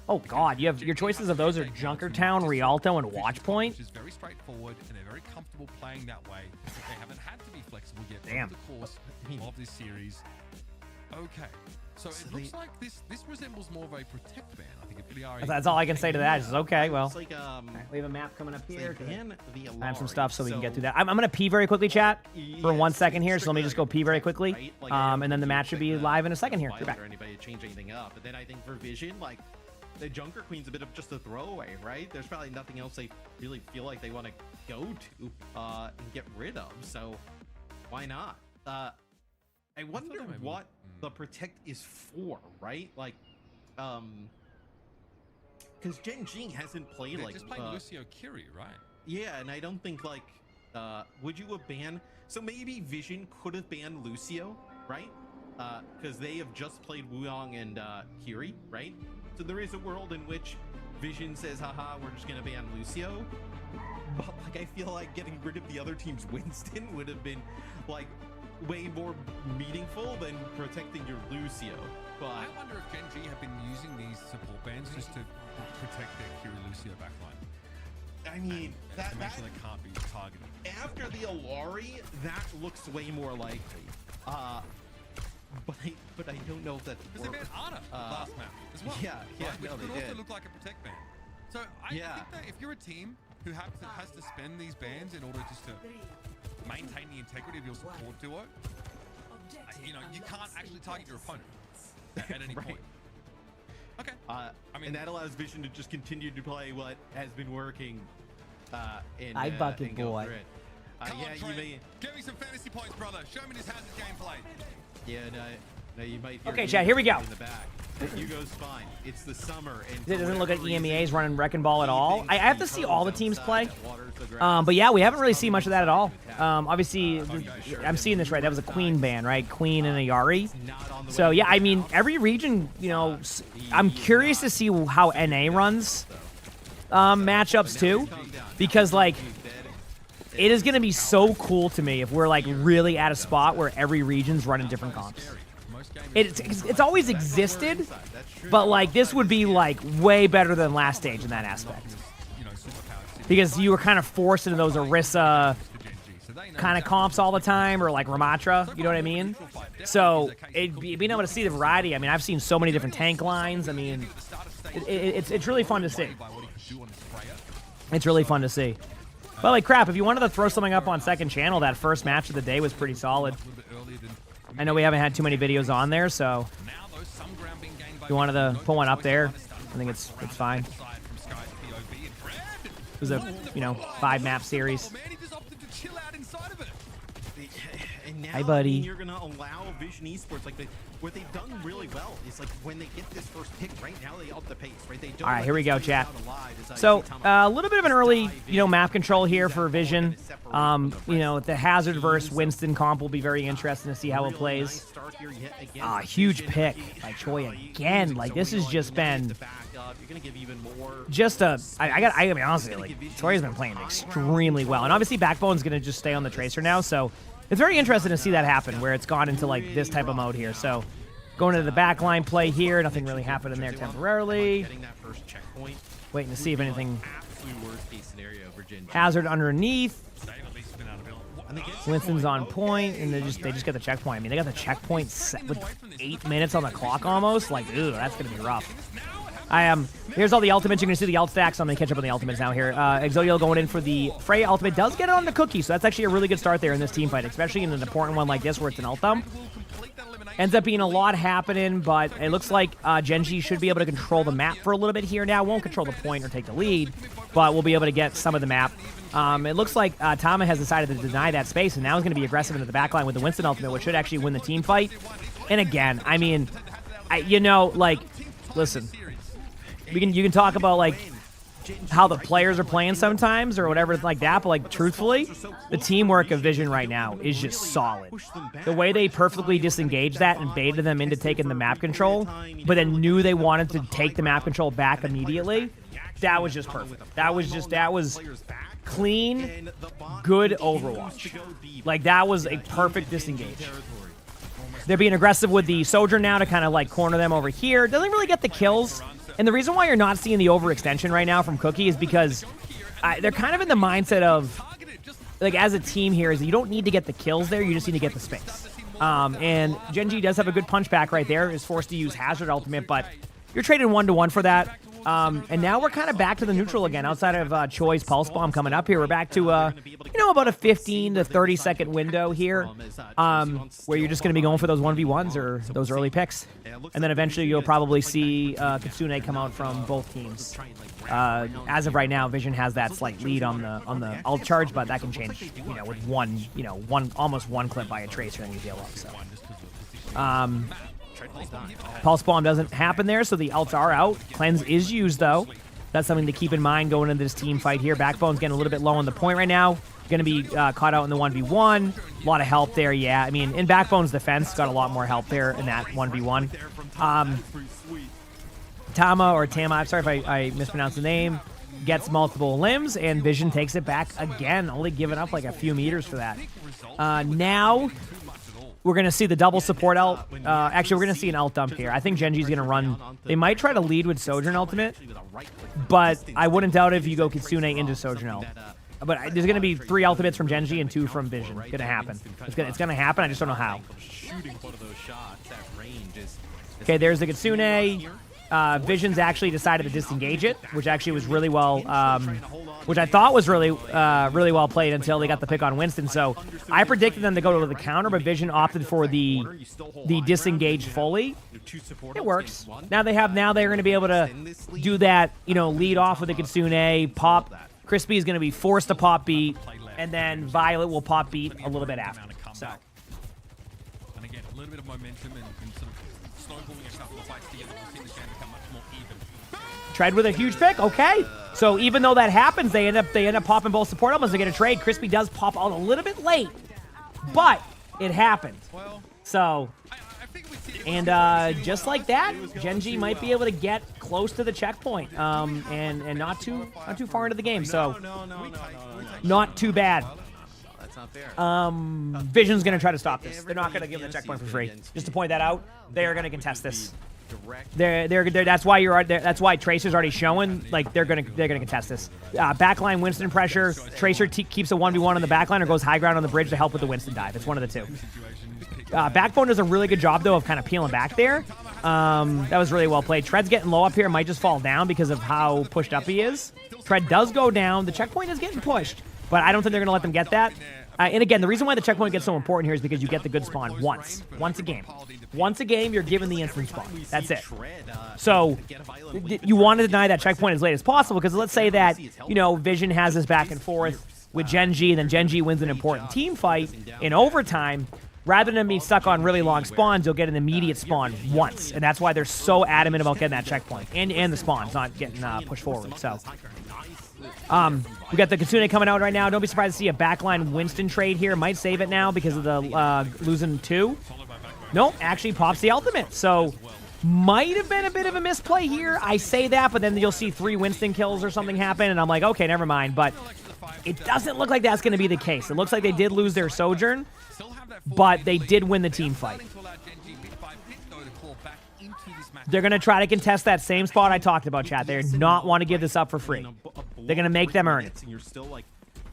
Oh God, you have your choices of those are Junkertown, Rialto, and Watchpoint. Which is very straightforward, and they're very comfortable playing that way. They haven't had to be flexible yet. Damn. Over the course of this series. Okay. So it looks like this resembles more of a protect ban. I think if we are. That's all I can say to that. Is okay. Well, It's like we have a map coming up here. the I have some stuff so we can get through that. I'm gonna pee very quickly, chat, for 1 second here. So let me just go pee very quickly, and then the match should be live in a second here. Be back. Or anybody to change anything up, but then I think for Vision, like the Junker Queen's a bit of just a throwaway, right? There's probably nothing else they really feel like they want to go to and get rid of. So why not? I wonder what the protect is for, right? Like, because Gen G hasn't played like just played Lucio Kiri, right? Yeah, and I don't think like would you have banned? So maybe Vision could have banned Lucio, right? Because they have just played Wuyong and Kiri, right? So there is a world in which Vision says, haha, we're just gonna ban Lucio. But like I feel like getting rid of the other team's Winston would have been like way more meaningful than protecting your Lucio. But I wonder if Gen G have been using these support bans just to protect their Kiri Lucio backline. I mean, that they can't be targeted. After the Alari, that looks way more likely. But I don't know if that's because they banned Ana last map as well. Yeah, which no, could they also did. look like a protect ban. So I think that if you're a team who has to spend these bans in order just to maintain the integrity of your support duo, you can't actually target your opponent at any point. Okay. I mean, and that allows Vision to just continue to play what has been working. I bucket boy. Come yeah, on, you Trent. may. Give me some fantasy points, brother. Show me this hazard gameplay. Yeah, no, you might. Hear Okay, chat. Here we go. In the back. Hugo's fine. It's the summer, and It doesn't look like EMEA's running Wrecking Ball at all. I have to see all the teams play. But yeah, we haven't really seen much of that at all. Obviously, I'm seeing this right. That was a Queen ban, right? Queen and a Yari. So yeah, I mean, every region, I'm curious to see how NA runs matchups too, because like it is going to be so cool to me if we're like really at a spot where every region's running different comps. It's always existed, but like this would be like way better than last stage in that aspect, because you were kind of forced into those Orisa kind of comps all the time, or like Ramatra, you know what I mean? So being able to see the variety, I mean, I've seen so many different tank lines. I mean, it's really fun to see. It's really fun to see. But like crap, if you wanted to throw something up on second channel, that first match of the day was pretty solid. I know we haven't had too many videos on there, so if you wanted to put one up there, I think it's fine. It was a 5-map series. Hi, buddy. You're gonna allow Vision Esports, like what they've done really well is like when they get this first pick right now, they up the pace, right? They don't. All right, here we go, chat. So a little bit of an early, map control here for Vision. The Hazard versus Winston comp will be very interesting to see how it plays. Huge pick by Choi again. Like this has just been just a. I gotta be honest with you, like Choi has been playing extremely well, and obviously Backbone's gonna just stay on the Tracer now, so. It's very interesting to see that happen, where it's gone into like this type of mode here. So going into the backline play here, nothing really happened in there temporarily. Waiting to see if anything. Hazard underneath. Winston's on point, and they just get the checkpoint. I mean, they got the checkpoint set with 8 minutes on the clock almost. Like, ooh, that's gonna be rough. Here's all the ultimates. You're going to see the ult stacks. So I'm going to catch up on the ultimates now here. Exodio going in for the Freya ultimate. Does get it on the Cookie, so that's actually a really good start there in this team fight, especially in an important one like this where it's an ult thump. Ends up being a lot happening, but it looks like Genji should be able to control the map for a little bit here now. Won't control the point or take the lead, but we'll be able to get some of the map. It looks like Tama has decided to deny that space, and now he's going to be aggressive into the backline with the Winston ultimate, which should actually win the team fight. And again, I mean, listen. You can talk about like how the players are playing sometimes or whatever like that, but like truthfully, the teamwork of Vision right now is just solid. The way they perfectly disengaged that and baited them into taking the map control, but then knew they wanted to take the map control back immediately, that was just perfect. That was clean, good Overwatch. Like that was a perfect disengage. They're being aggressive with the Sojourn now to kind of like corner them over here. Doesn't really get the kills. And the reason why you're not seeing the overextension right now from Cookie is because they're kind of in the mindset of, like, as a team here, is that you don't need to get the kills there, you just need to get the space. And Genji does have a good punch back right there. Is forced to use Hazard ultimate, but you're trading 1-to-1 for that. And now we're kind of back to the neutral again. Outside of Choi's Pulse Bomb coming up here, we're back to, about a 15 to 30 second window here, where you're just going to be going for those 1v1s or those early picks. And then eventually you'll probably see Kitsune come out from both teams. As of right now, Vision has that slight lead on the ult charge, but that can change, with almost one clip by a Tracer and you heal up. So. Pulse Bomb doesn't happen there, so the ults are out. Cleanse is used, though. That's something to keep in mind going into this team fight here. Backbone's getting a little bit low on the point right now. Going to be caught out in the 1v1. A lot of help there, yeah. I mean, in Backbone's defense, got a lot more help there in that 1v1. Tama, or Tama, I'm sorry if I mispronounced the name, gets multiple limbs, and Vision takes it back again, only giving up like a few meters for that. Now we're going to see the double support ult. Actually, we're going to see an ult dump here. I think Genji's going to run. They might try to lead with Sojourn ultimate, but I wouldn't doubt if you go Kitsune into Sojourn ult. But there's going to be 3 ultimates from Genji and 2 from Vision. Going to happen. It's going to happen. I just don't know how. Okay, there's the Kitsune. Vision's actually decided to disengage it, which actually was really well, which I thought was really well played until they got the pick on Winston. So I predicted them to go to the counter, but Vision opted for the disengage fully. It works. Now they're going to be able to do that, lead off with the Kitsune, pop. Crispy is going to be forced to pop beat, and then Violet will pop beat a little bit after. So. And again, a little bit of momentum and sort of snowballing a couple of fights together. We'll see this game become much more even. Tread with a huge pick. Okay. So even though that happens, they end up popping both support elements to get a trade. Crispy does pop out a little bit late, but it happened. So, and just like that, Genji might be able to get close to the checkpoint, and not too far into the game. So, not too bad. That's not fair. Vision's gonna try to stop this. They're not gonna give them the checkpoint for free. Just to point that out, they are gonna contest this. That's why that's why Tracer's already showing, like they're gonna contest this. Backline Winston pressure. Tracer keeps a 1v1 on the backline or goes high ground on the bridge to help with the Winston dive. It's one of the two. Backbone does a really good job though of kind of peeling back there. That was really well played. Tread's getting low up here, might just fall down because of how pushed up he is. Tread does go down. The checkpoint is getting pushed, but I don't think they're gonna let them get that. And again, the reason why the checkpoint gets so important here is because you get the good spawn once a game. Once a game, you're given the instant spawn. That's it. So you want to deny that checkpoint as late as possible, because let's say that, Vision has this back and forth with Genji, and then Genji wins an important team fight in overtime. Rather than being stuck on really long spawns, you'll get an immediate spawn once. And that's why they're so adamant about getting that checkpoint. And the spawns not getting pushed forward. So we got the Kitsune coming out right now. Don't be surprised to see a backline Winston trade here. Might save it now because of the losing 2. Nope, actually pops the ultimate. So might have been a bit of a misplay here. I say that, but then you'll see 3 Winston kills or something happen, and I'm like, okay, never mind. But it doesn't look like that's going to be the case. It looks like they did lose their Sojourn, but they did win the team fight. They're going to try to contest that same spot I talked about, chat. They do not want to give this up for free. They're going to make them earn it. You're still like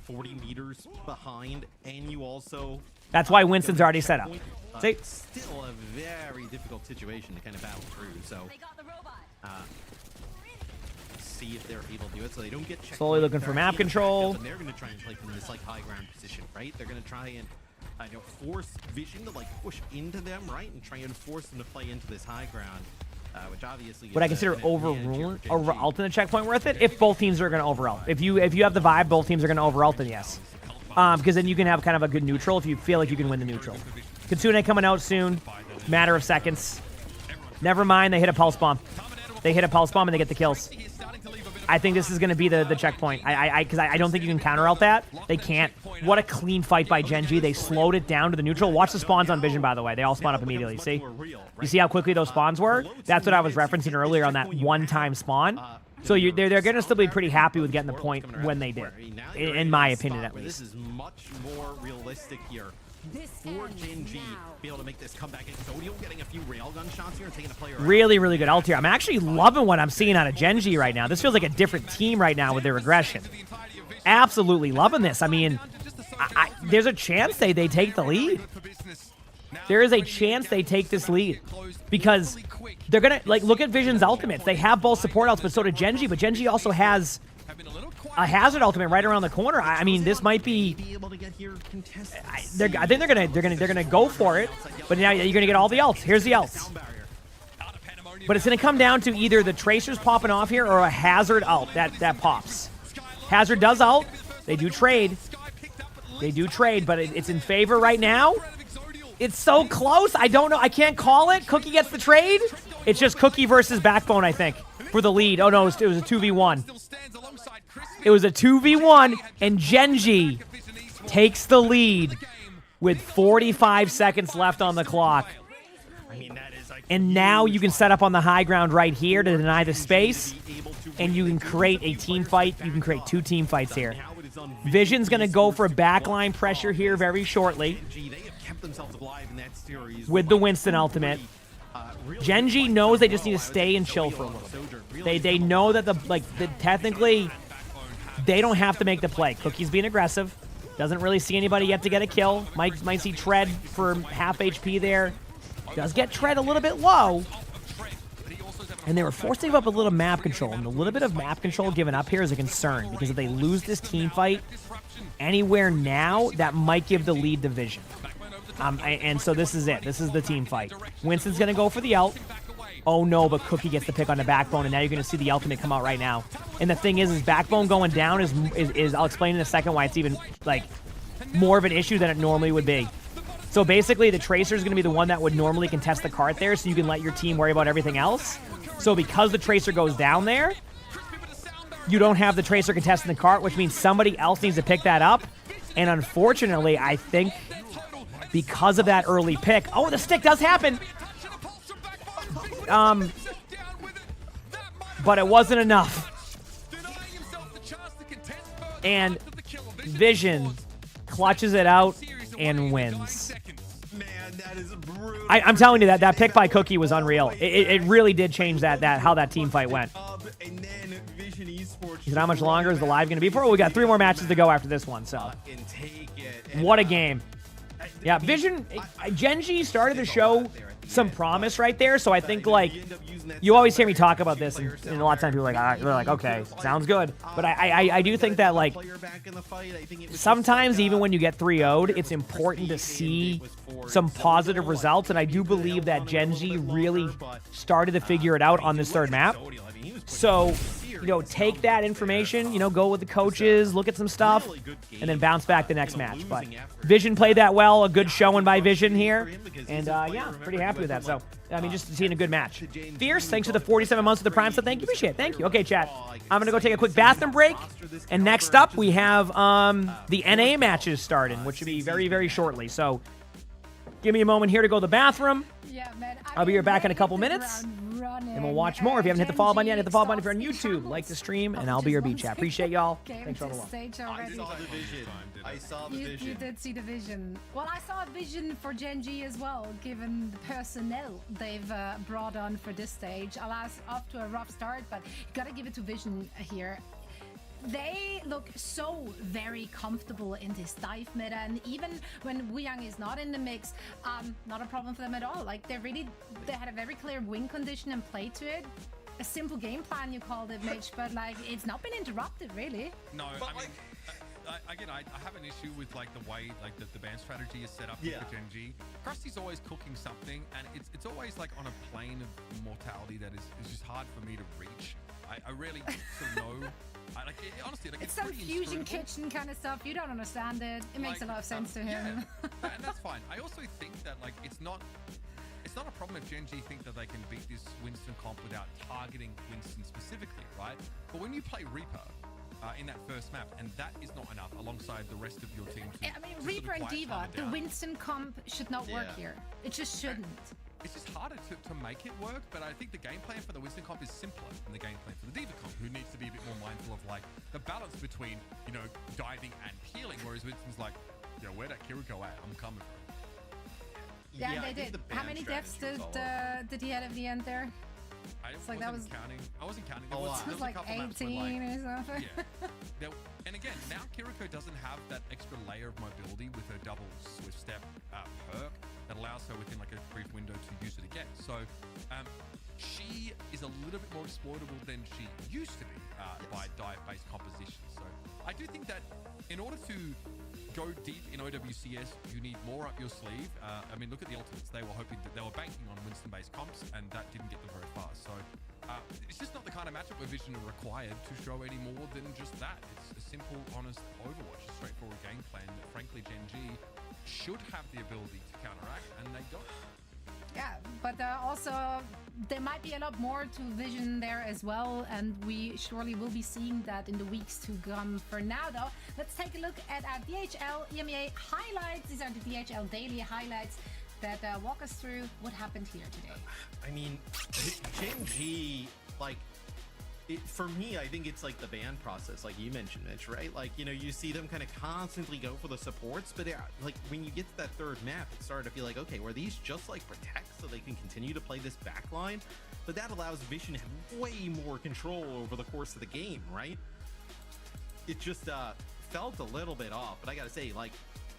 40 meters behind, and you also... That's why Winston's already set up. See? Still a very difficult situation to kind of battle through, so... see if they're able to do it, so they don't get checked. Slowly looking for map control. And they're going to try and play from this high ground position, right? They're going to try and force Vision to push into them, right, and try and force them to play into this high ground, which obviously would I consider overruling ult in the checkpoint worth it? If both teams are going to over-ult. If you have the vibe both teams are going to over-ult, then yes. Because then you can have kind of a good neutral if you feel like you can win the neutral. Kitsune coming out soon. Matter of seconds. Never mind, they hit a pulse bomb. They hit a pulse bomb and they get the kills. I think this is going to be the checkpoint. Because I don't think you can counter-ult that. They can't. What a clean fight by Genji. They slowed it down to the neutral. Watch the spawns on Vision, by the way. They all spawn up immediately. See? You see how quickly those spawns were? That's what I was referencing earlier on that one-time spawn. So they're going to still be pretty happy with getting the point when they did. In my opinion, at least. This is much more realistic here. For Genji, be able to make this comeback. And Zodiel getting a few railgun shots here and taking a player out. Really, really good ult here. I'm actually loving what I'm seeing out of Genji right now. This feels like a different team right now with their aggression. Absolutely loving this. I mean, there's a chance they take the lead. there is a chance they take this lead because they're gonna look at Vision's ultimates. They have both support ults, but so did Genji. But Genji also has a hazard ultimate right around the corner. I mean, this might be. I think they're gonna go for it. But now you're gonna get all the ults. Here's the ults. But it's gonna come down to either the Tracers popping off here or a hazard ult that pops. Hazard does ult. They do trade. But it's in favor right now. It's so close. I don't know. I can't call it. Cookie gets the trade. It's just Cookie versus Backbone, I think, for the lead. Oh, no, it was a 2v1. It was a 2v1, and Genji takes the lead with 45 seconds left on the clock. And now you can set up on the high ground right here to deny the space, and you can create a team fight. You can create 2 team fights here. Vision's going to go for backline pressure here very shortly with the Winston ultimate. Genji knows they just need to stay and chill for a little bit. They know that technically they don't have to make the play. Cookie's being aggressive. Doesn't really see anybody yet to get a kill. Might see Tread for half HP there. Does get Tread a little bit low. And they were forced to give up a little map control. And a little bit of map control given up here is a concern. Because if they lose this team fight anywhere now, that might give the lead to Vision. And so this is it. This is the team fight. Winston's going to go for the ult. Oh no, but Cookie gets the pick on the Backbone. And now you're going to see the ultimate come out right now. And the thing is Backbone going down is I'll explain in a second why it's even more of an issue than it normally would be. So basically, the Tracer is going to be the one that would normally contest the cart there, so you can let your team worry about everything else. So because the Tracer goes down there, you don't have the Tracer contesting the cart, which means somebody else needs to pick that up. And unfortunately, I think because of that early pick... Oh, the stick does happen! But it wasn't enough. And Vision clutches it out and wins. I'm telling you that pick by Cookie was unreal. It really did change how that team fight went. He said, how much longer is the live going to be for? Well, we got 3 more matches to go after this one, so. What a game. Yeah, Vision, Genji started to show some promise right there, so I think, you always hear me talk about this, and a lot of times people are they're like, okay, sounds good. But I do think that, sometimes even when you get 3-0'd, it's important to see some positive results, and I do believe that Genji really started to figure it out on this 3rd map. So, take that information, go with the coaches, look at some stuff, and then bounce back the next match. But Vision played that well, a good showing by Vision here, and yeah, pretty happy with that. So, I mean, just seeing a good match. Fierce, thanks for the 47 months of the Prime, so thank you, appreciate it, thank you. Okay, chat, I'm going to go take a quick bathroom break, and next up, we have the NA matches starting, which should be very, very shortly. So, give me a moment here to go to the bathroom. Yeah, man, I'll be here back in a couple minutes. And we'll watch more. If you haven't hit the follow button yet, hit the follow button. If you're on YouTube, like the stream, and I'll be your beat chat. Appreciate y'all. Thanks for all the love. I saw the vision. You did see the vision. Well, I saw a vision for Genji as well, given the personnel they've brought on for this stage. Alas, off to a rough start, but you gotta give it to Vision here. They look so very comfortable in this dive meta, and even when Wuyang is not in the mix, not a problem for them at all. They had a very clear win condition and play to it. A simple game plan, you called it, Mitch, but it's not been interrupted really. No, I have an issue with the way the ban strategy is set up for Genji. Krusty's always cooking something, and it's always on a plane of mortality that is just hard for me to reach. I really sort of know. Honestly, it's some fusion kitchen kind of stuff. You don't understand it. It makes a lot of sense to him. Yeah, and that's fine. I also think that it's not a problem if Genji think that they can beat this Winston comp without targeting Winston specifically, right? But when you play Reaper in that first map, and that is not enough alongside the rest of your team. I mean, Reaper and D.Va, the Winston comp should not work here. It just shouldn't. It's just harder to make it work, but I think the game plan for the Winston comp is simpler than the game plan for the D.Va comp, who needs to be a bit more mindful of the balance between, diving and healing, whereas Winston's where'd that Kiriko at? I'm coming for him. Yeah, they did. How many deaths did he have at the end there? I wasn't counting. There was like 18 or something. Yeah. And again, now Kiriko doesn't have that extra layer of mobility with her double swift step perk. that allows her within like a brief window to use it again. So she is a little bit more exploitable than she used to be by dive-based compositions. So I do think that in order to go deep in OWCS, you need more up your sleeve. I mean, look at the Ultimates. They were hoping that they were banking on Winston-based comps, and that didn't get them very far. So it's just not the kind of matchup where Vision are required to show any more than just that. It's a simple, honest Overwatch, a straightforward game plan that, frankly, Gen G should have the ability to counteract, and they don't. Yeah, but also there might be a lot more to Vision there as well, and we surely will be seeing that in the weeks to come. For now, though, let's take a look at our DHL EMEA highlights. These are the DHL daily highlights that walk us through what happened here today. I mean, Gen G, like, for me, I think it's like the ban process, like you mentioned, Mitch, right? Like, you know, you see them kind of constantly go for the supports, but like when you get to that third map, it started to feel like, okay, were these just like protect so they can continue to play this backline? But that allows Vision to have way more control over the course of the game, right? It just felt a little bit off, but I gotta say, like,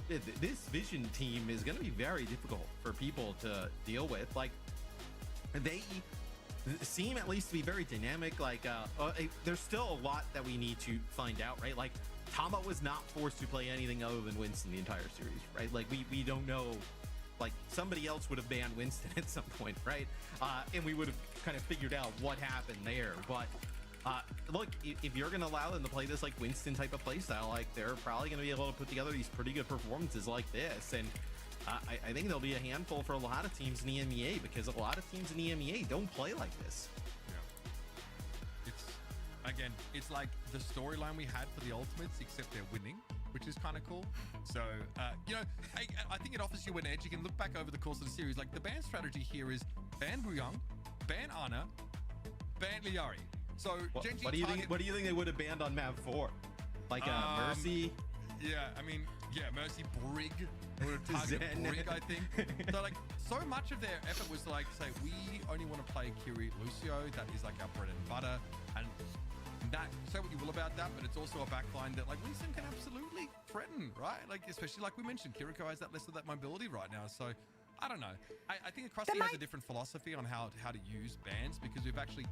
this Vision team is gonna be very difficult for people to deal with. Like, they seem at least to be very dynamic. Like there's still a lot that we need to find out, right? Like Tama was not forced to play anything other than Winston the entire series, right? Like we don't know, like somebody else would have banned Winston at some point, right? And we would have kind of figured out what happened there. But look, if you're gonna allow them to play this like Winston type of playstyle, like they're probably gonna be able to put together these pretty good performances like this. And I think there'll be a handful for a lot of teams in the EMEA, because a lot of teams in the EMEA don't play like this. Yeah. Again, it's like the storyline we had for the Ultimates, except they're winning, which is kind of cool. So, you know, I think it offers you an edge. You can look back over the course of the series. Like, the ban strategy here is ban Wuyang, ban Ana, ban Liari. So, what do you think they would have banned on map 4? Like Mercy? Yeah, I mean, yeah, Mercy, Brig. They would have targeted Brig, I think. So, like, so much of their effort was to, like, say, we only want to play Kiri Lucio. That is, like, our bread and butter. And that, say what you will about that, but it's also a backline that, like, Winston can absolutely threaten, right? Like, especially, like we mentioned, Kiriko has that less of that mobility right now. So, I don't know. I think Krusty has a different philosophy on how to use bans, because we've actually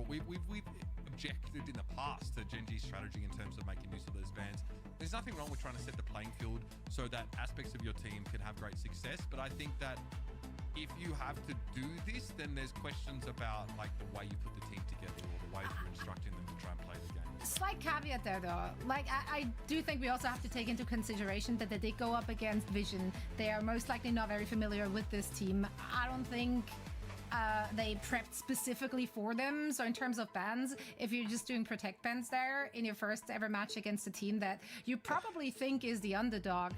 we've objected in the past to Gen G's strategy in terms of making use of those bans. There's nothing wrong with trying to set the playing field so that aspects of your team can have great success, but I think that if you have to do this, then there's questions about like the way you put the team together or the way that you're instructing them to try and play the game. Slight caveat there, though. Like, I do think we also have to take into consideration that they did go up against Vision. They are most likely not very familiar with this team. I don't think they prepped specifically for them. So in terms of bans, if you're just doing protect bans there in your first ever match against a team that you probably think is the underdog,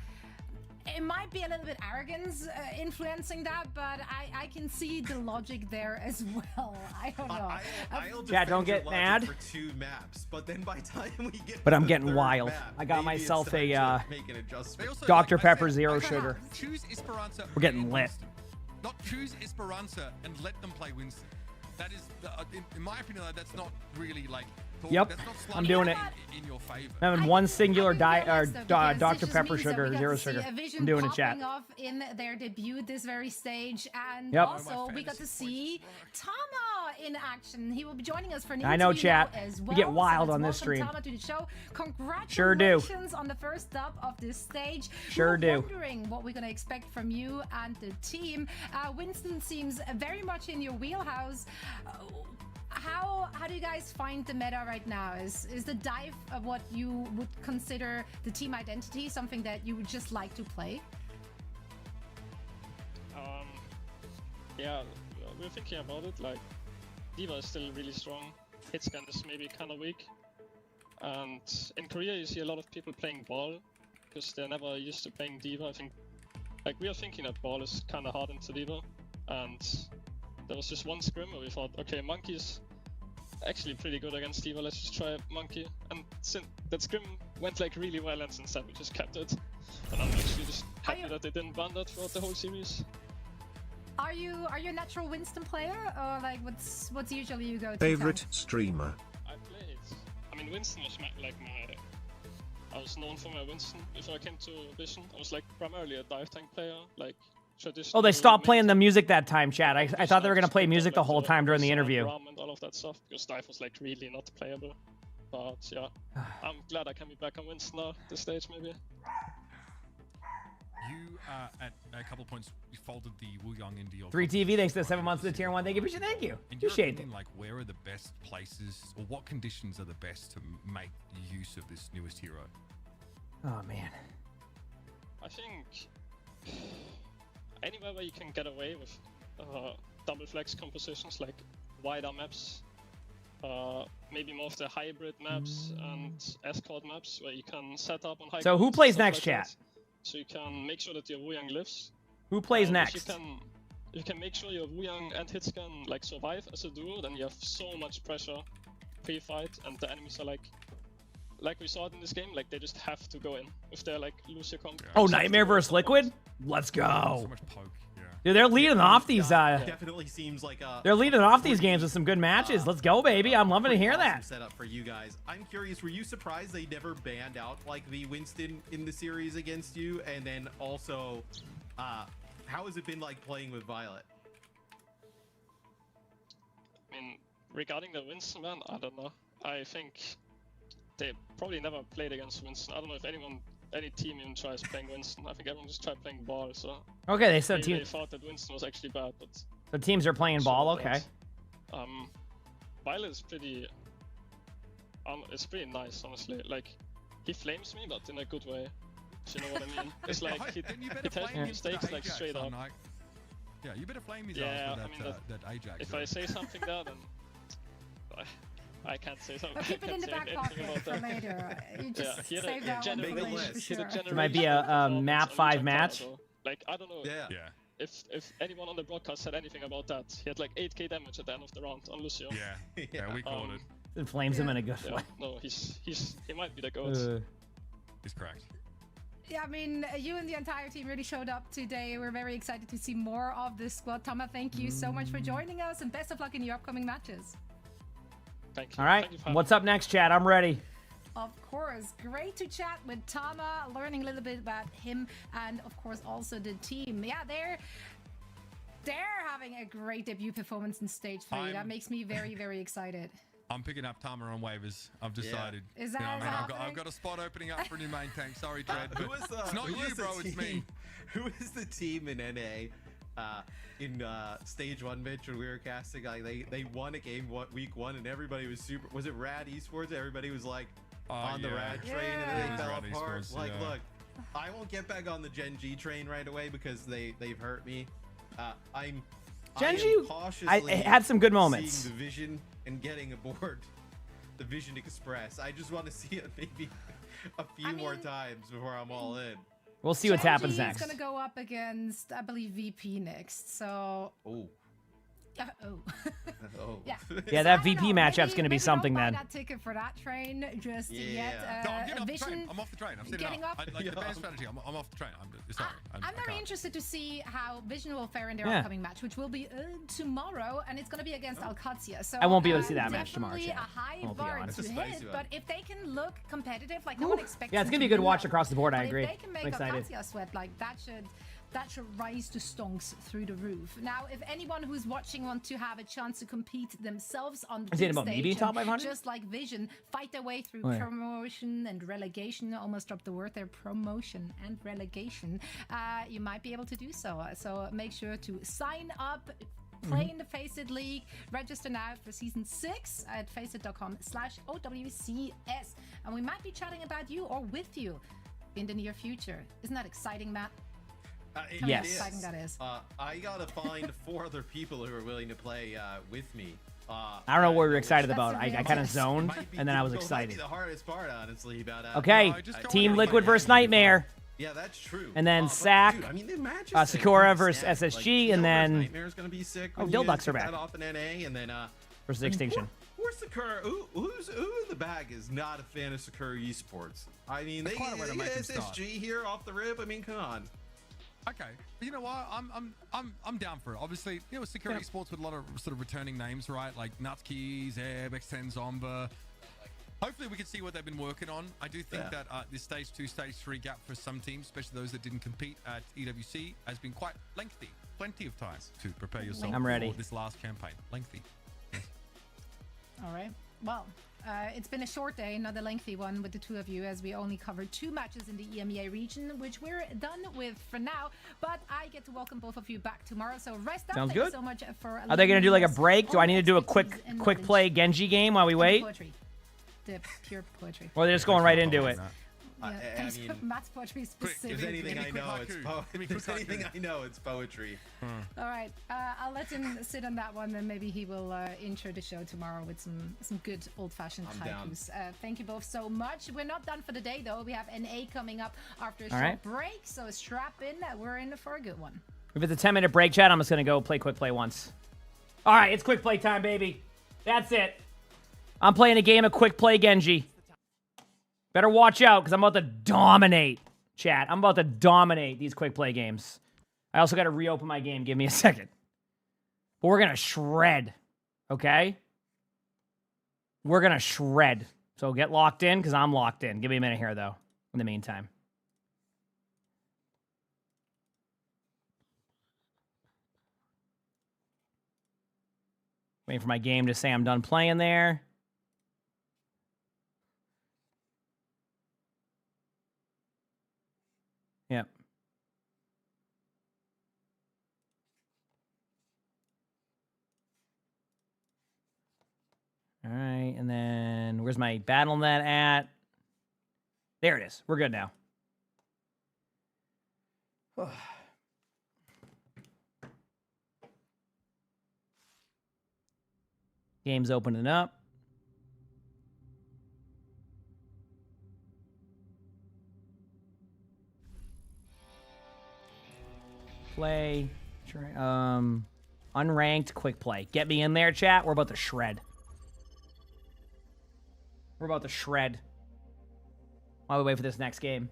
it might be a little bit arrogance influencing that, but I can see the logic there as well. I don't know. Chat, don't get mad. For 2 maps, but then by the time we get but to I'm the getting third wild. map, I got maybe myself it's time a to make an adjustment. Dr. Pepper Zero Sugar. Choose Esperanza. We're getting lit. Not choose Esperanza and let them play Winston. That is, in my opinion, that's not really like. Yep, that's not I'm doing it. In your favor. I'm having one singular Dr. Dr. Pepper Sugar, Zero Sugar. I'm doing it, chat. Off in their debut this very stage, and Yep. also we got to see Tama in action. He will be joining us for an I know, interview chat. now as We well. get wild So on let's this welcome stream. Tama to the show. Congratulations Sure do. on the first stop of this stage. Sure We're do. wondering what we're going to expect from you and the team. Winston seems very much in your wheelhouse. How do you guys find the meta right now? Is the dive of what you would consider the team identity something that you would just like to play? Yeah, we're thinking about it. Like, D.Va is still really strong. Hitscan is maybe kind of weak. And in Korea, you see a lot of people playing ball because they're never used to playing D.Va. I think, like, we are thinking that ball is kind of hard into D.Va. And there was just one scrim where we thought, okay, Monkey's actually pretty good against D.Va, let's just try Monkey. And since that scrim went like really well, and since then we just kept it. And I'm actually just happy that they didn't ban that throughout the whole series. Are you a natural Winston player, or like what's usually you go to? Favorite streamer? I played. I mean, Winston was I was known for my Winston. Before I came to Vision, I was like primarily a dive tank player. Like traditional. Oh, they stopped playing the music that time, chat. I thought they were gonna play music the whole time during the interview. And all of that stuff because Dive was like really not playable. But yeah, I'm glad I can be back on Winston now. This stage maybe. You at a couple of points you folded the Wu Yang into your 3TV, thanks to the 7 months of the tier 1. Thank you, thank you. In your Appreciate opinion, it. like where are the best places or what conditions are the best to make use of this newest hero? Oh man. I think anywhere where you can get away with double flex compositions like wider maps, maybe more of the hybrid maps and escort maps where you can set up on high. So who grounds, plays stuff next, like chat? that. So you can make sure that your Wu Yang lives. Who plays If next? you can make sure your Wu Yang and Hitscan like survive as a duo, then you have so much pressure pre-fight, and the enemies are like we saw it in this game, like they just have to go in if they're like lose your comp. Oh, Nightmare versus Liquid? Let's go. So much poke, yeah. Dude, they're leading off these. Definitely seems like They're leading off these games with some good matches. Let's go, baby. I'm loving to hear that. Setup for you guys. I'm curious, were you surprised they never banned out like the Winston in the series against you? And then also, how has it been like playing with Violet? I mean, regarding the Winston man, I don't know. I think they probably never played against Winston. I don't know if any team even tries playing Winston. I think everyone just tried playing ball. So Okay, they said maybe they thought that Winston was actually bad, but the teams are playing ball. Okay. Violet is pretty. It's pretty nice, honestly. Like, he flames me, but in a good way. If you know what I mean? It's like he tells me mistakes like straight up. Yeah, you better flame his Yeah, ass I for mean that Ajax. if I say something there, then I can't say something. But keep it in the back pocket for later. You just save that one for later for sure. There might be a map 5 match. Like, I don't know. Yeah. If anyone on the broadcast said anything about that, he had like 8k damage at the end of the round on Lucio. Yeah, we called it. It flames him in a good way. No, he might be the goat. He's cracked. Yeah, I mean, you and the entire team really showed up today. We're very excited to see more of this squad. Tama, thank you so much for joining us, and best of luck in your upcoming matches. Thank you. All right, what's up next, chat? I'm ready. Of course, great to chat with Tama, learning a little bit about him, and of course also the team. Yeah, they're having a great debut performance in stage 3. That makes me very, very excited. I'm picking up Tama on waivers. I've decided. Is that you know, happening? I've got a spot opening up for a new main tank. Sorry, Dread. It's not who you, was the bro. It's me. Who is the team in NA in stage 1 Mitch when we were casting? Like they won a game week 1 and everybody was super. Was it Rad Esports? Everybody was like on the Rad train and then they fell apart. Esports, Like, look, I won't get back on the Gen G train right away because they've hurt me. Gen G, I had some good moments. Seeing the Vision and getting aboard the Vision Express. I just want to see it maybe a few more times before I'm all in. We'll see what happens next. He's going to go up against, I believe, VP next. So. Oh. Oh. Yeah. Yeah, that VP matchup's going to be something don't buy then. that ticket for that train just yet. No, I'm getting off the Vision, train. I'm off the train. I've seen getting it up. like the best strategy. I'm off the train. Sorry. I'm very interested to see how Vision will fare in their Yeah. upcoming match, which will be tomorrow, and it's going to be against Alcatia. So I won't be able to see that match tomorrow, definitely chat. a high I'll be bar honest. to It's a hit, spicy one. but if they can look competitive, like no one expects. Yeah, it's them going to be a good do watch that. across the board. I But agree. If they can make I'm excited. Alcatia sweat, like that should rise to stonks through the roof. Now, if anyone who's watching wants to have a chance to compete themselves on the Is it big about me stage being top and 500? just like Vision, fight their way through Oh, yeah. promotion and relegation. I almost dropped the word there, promotion and relegation. You might be able to do so. So make sure to sign up. Play in the Faceit League. Register now for Season 6 at faceit.com/OWCS. And we might be chatting about you or with you in the near future. Isn't that exciting, Matt? Tell me how exciting that is. I gotta find 4 other people who are willing to play with me. I don't know what we were excited That's about. a I real kind of test. zoned, Might be and then I was difficult. Might be excited. the hardest part, honestly. But Okay, Team Liquid versus Nightmare. Yeah, that's true. And then But, Sack, dude, I mean, the matches Sakura that versus Sack, SSG, like, and then Nightmare's gonna be sick. Oh, when you Dilducks are get back. that off in NA, and then versus Extinction. Where's Sakura? Who in the bag is not a fan of Sakura Esports? I mean, they quite a way to get make them start. SSG here off the rip. I mean, come on. Okay, but you know what? I'm down for it. Obviously, you know, security sports with a lot of sort of returning names, right? Like Nutskis, Ebb, X10 Zomba. Hopefully we can see what they've been working on. I do think that this stage 2, stage 3 gap for some teams, especially those that didn't compete at EWC, has been quite lengthy. Plenty of time to prepare yourself for this last campaign. Lengthy. All right. Well, it's been a short day, not a lengthy one with the two of you, as we only covered 2 matches in the EMEA region, which we're done with for now. But I get to welcome both of you back tomorrow, so rest up. Sounds Thank good. you so much for. Are they gonna do like a break? Do I need to do a quick play Genji game while we wait? Poetry. The pure poetry. Or they're just going right into it? Yeah, thanks for Matt's poetry specifically. If there's anything I know, it's poetry. All right, I'll let him sit on that one, and maybe he will intro the show tomorrow with some good old-fashioned haikus. Thank you both so much. We're not done for the day, though. We have NA coming up after a short break, so strap in. We're in for a good one. If it's a 10-minute break, chat, I'm just going to go play quick play once. All right, it's quick play time, baby. That's it. I'm playing a game of quick play Genji. Better watch out, because I'm about to dominate, chat. I'm about to dominate these quick play games. I also got to reopen my game. Give me a second. But we're going to shred, okay? We're going to shred. So get locked in, because I'm locked in. Give me a minute here, though, in the meantime. Waiting for my game to say I'm done playing there. Yep. All right, and then where's my BattleNet at? There it is. We're good now. Game's opening up. Play. Unranked quick play. Get me in there, chat. We're about to shred. We're about to shred. While we wait for this next game.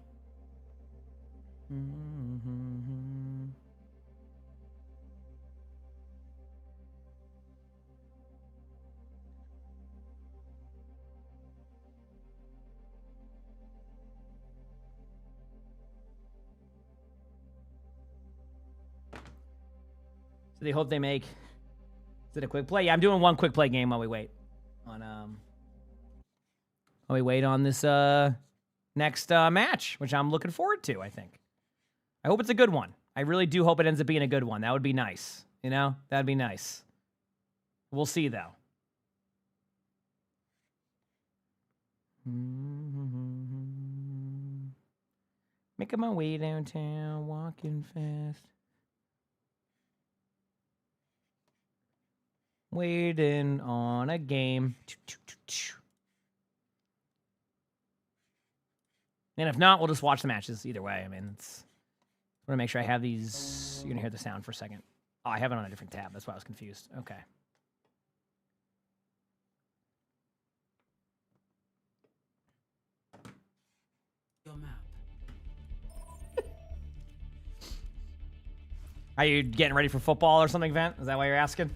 So they hope they make. Is it a quick play? Yeah, I'm doing one quick play game while we wait on while we wait on this next match, which I'm looking forward to. I think. I hope it's a good one. I really do hope it ends up being a good one. That would be nice. You know, that'd be nice. We'll see though. Making my way downtown, walking fast. Waiting on a game. And if not, we'll just watch the matches either way. I mean, it's. I want to make sure I have these. You're going to hear the sound for a second. Oh, I have it on a different tab. That's why I was confused. Okay. Your map. Are you getting ready for football or something, Vent? Is that why you're asking?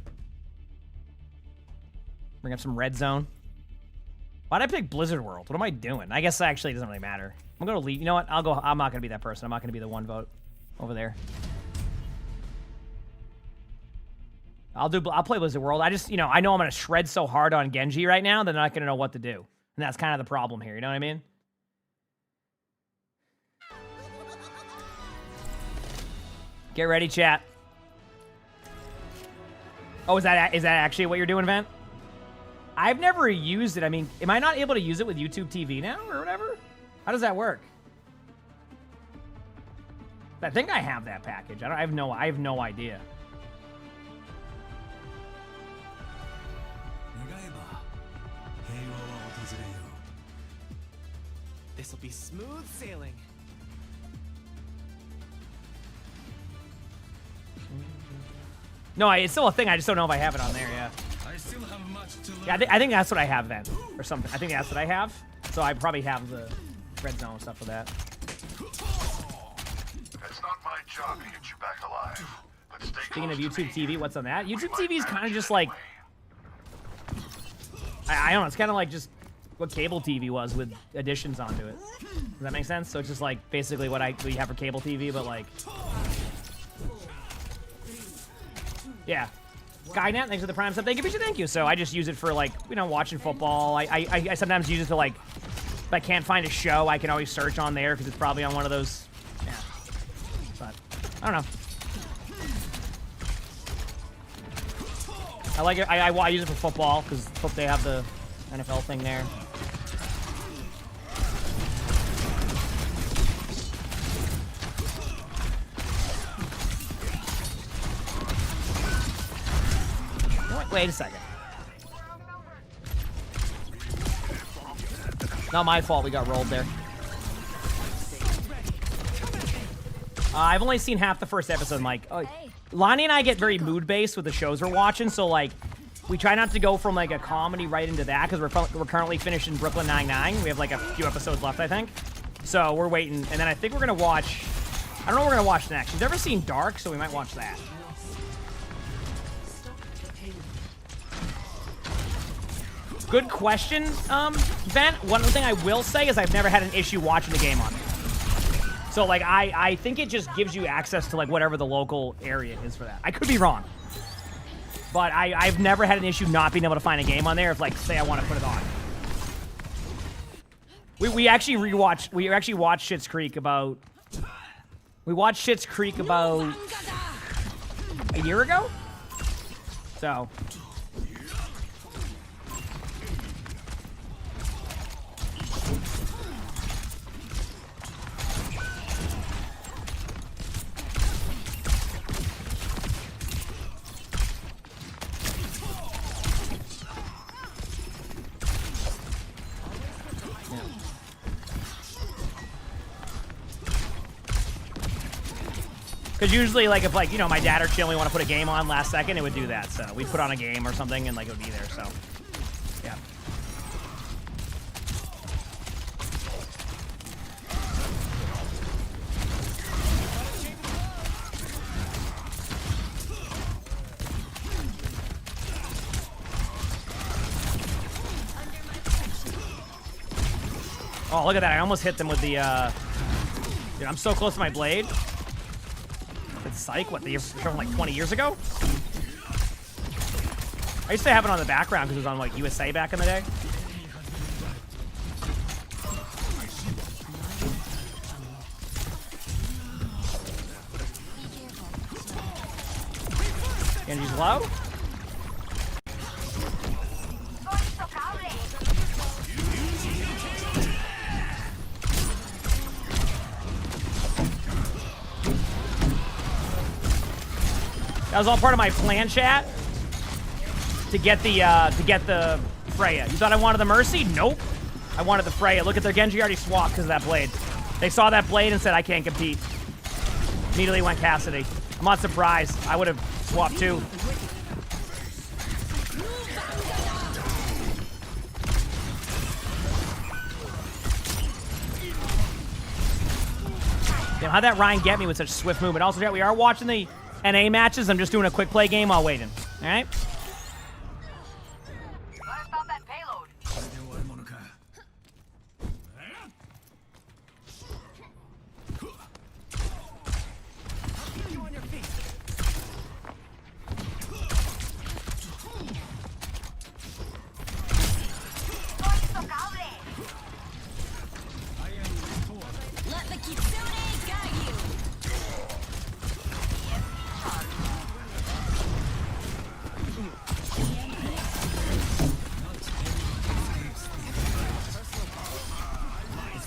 Bring up some red zone. Why'd I pick Blizzard World? What am I doing? I guess actually it doesn't really matter. I'm gonna leave. You know what? I'll go. I'm not gonna be that person. I'm not gonna be the one vote over there. I'll play Blizzard World. I just, I know I'm gonna shred so hard on Genji right now that I'm not gonna know what to do, and that's kind of the problem here. You know what I mean? Get ready, chat. Oh, is that actually what you're doing, Vent? I've never used it. I mean, am I not able to use it with YouTube TV now or whatever? How does that work? I think I have that package. I have no idea. This will be smooth sailing. No, it's still a thing. I just don't know if I have it on there. Yeah. I still have much to learn. Yeah, I think that's what I have then, or something. I think that's what I have. So I probably have the red zone stuff for that. It's not my job to get you back alive. But stay Speaking of YouTube TV, what's on that? YouTube TV is kind of just like, I don't know. It's kind of like just what cable TV was with additions onto it. Does that make sense? So it's just like basically what we have for cable TV, but like, yeah. Skynet, thanks for the Prime sub. Thank you. So I just use it for like, you know, watching football. I sometimes use it to like, if I can't find a show, I can always search on there because it's probably on one of those. Yeah. But I don't know. I like it. I use it for football because they have the NFL thing there. Wait a second. Not my fault we got rolled there. I've only seen half the first episode, Mike. Lonnie and I get very mood-based with the shows we're watching, so, like, we try not to go from, like, a comedy right into that, because we're currently finishing Brooklyn Nine-Nine. We have, like, a few episodes left, I think. So we're waiting, and then I think we're going to watch... I don't know what we're going to watch next. We've never seen Dark, so we might watch that. Good question, Ben. One thing I will say is I've never had an issue watching the game on it. So, like, I think it just gives you access to, like, whatever the local area is for that. I could be wrong. But I've never had an issue not being able to find a game on there if, like, say I want to put it on. We actually watched Schitt's Creek about... We watched Schitt's Creek about... a year ago? So... Because usually, like, if, like, you know, my dad or Chili want to put a game on last second, it would do that. So we'd put on a game or something, and, like, it would be there. So, yeah. Oh, look at that. I almost hit them with the, Dude, I'm so close to my blade. It's Psych, what, from like 20 years ago? I used to have it on the background because it was on, like, USA back in the day. Genji's low. That was all part of my plan, chat. To get the Freya. You thought I wanted the Mercy? Nope. I wanted the Freya. Look at their Genji already swapped because of that blade. They saw that blade and said, I can't compete. Immediately went Cassidy. I'm not surprised. I would have swapped too. Damn, how'd that Ryan get me with such swift movement? Also, chat, we are watching the NA matches. I'm just doing a quick play game while waiting. All right?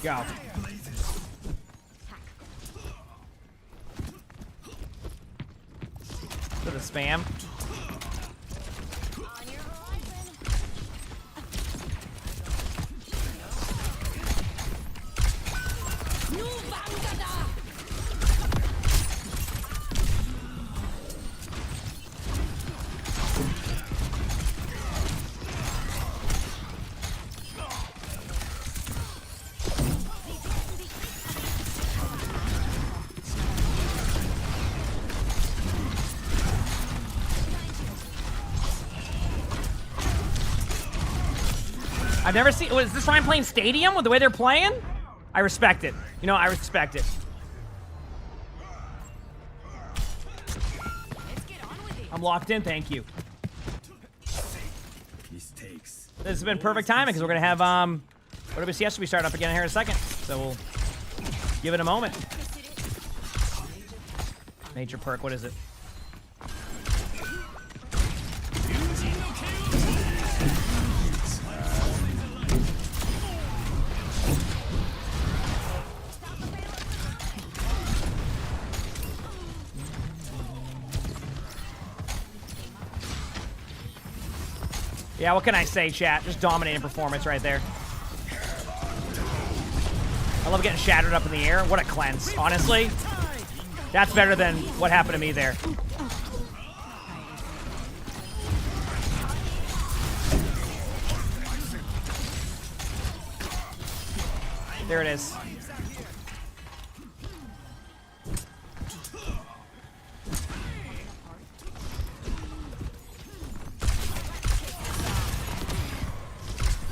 Go. For the spam. I've never seen. Is this Ryan playing Stadium with the way they're playing? I respect it. You know, I respect it. I'm locked in. Thank you. This has been perfect timing because we're gonna have WCS will be starting up again here in a second, so we'll give it a moment. Major perk. What is it? Yeah, what can I say, chat? Just dominating performance right there. I love getting shattered up in the air. What a cleanse. Honestly, that's better than what happened to me there. There it is.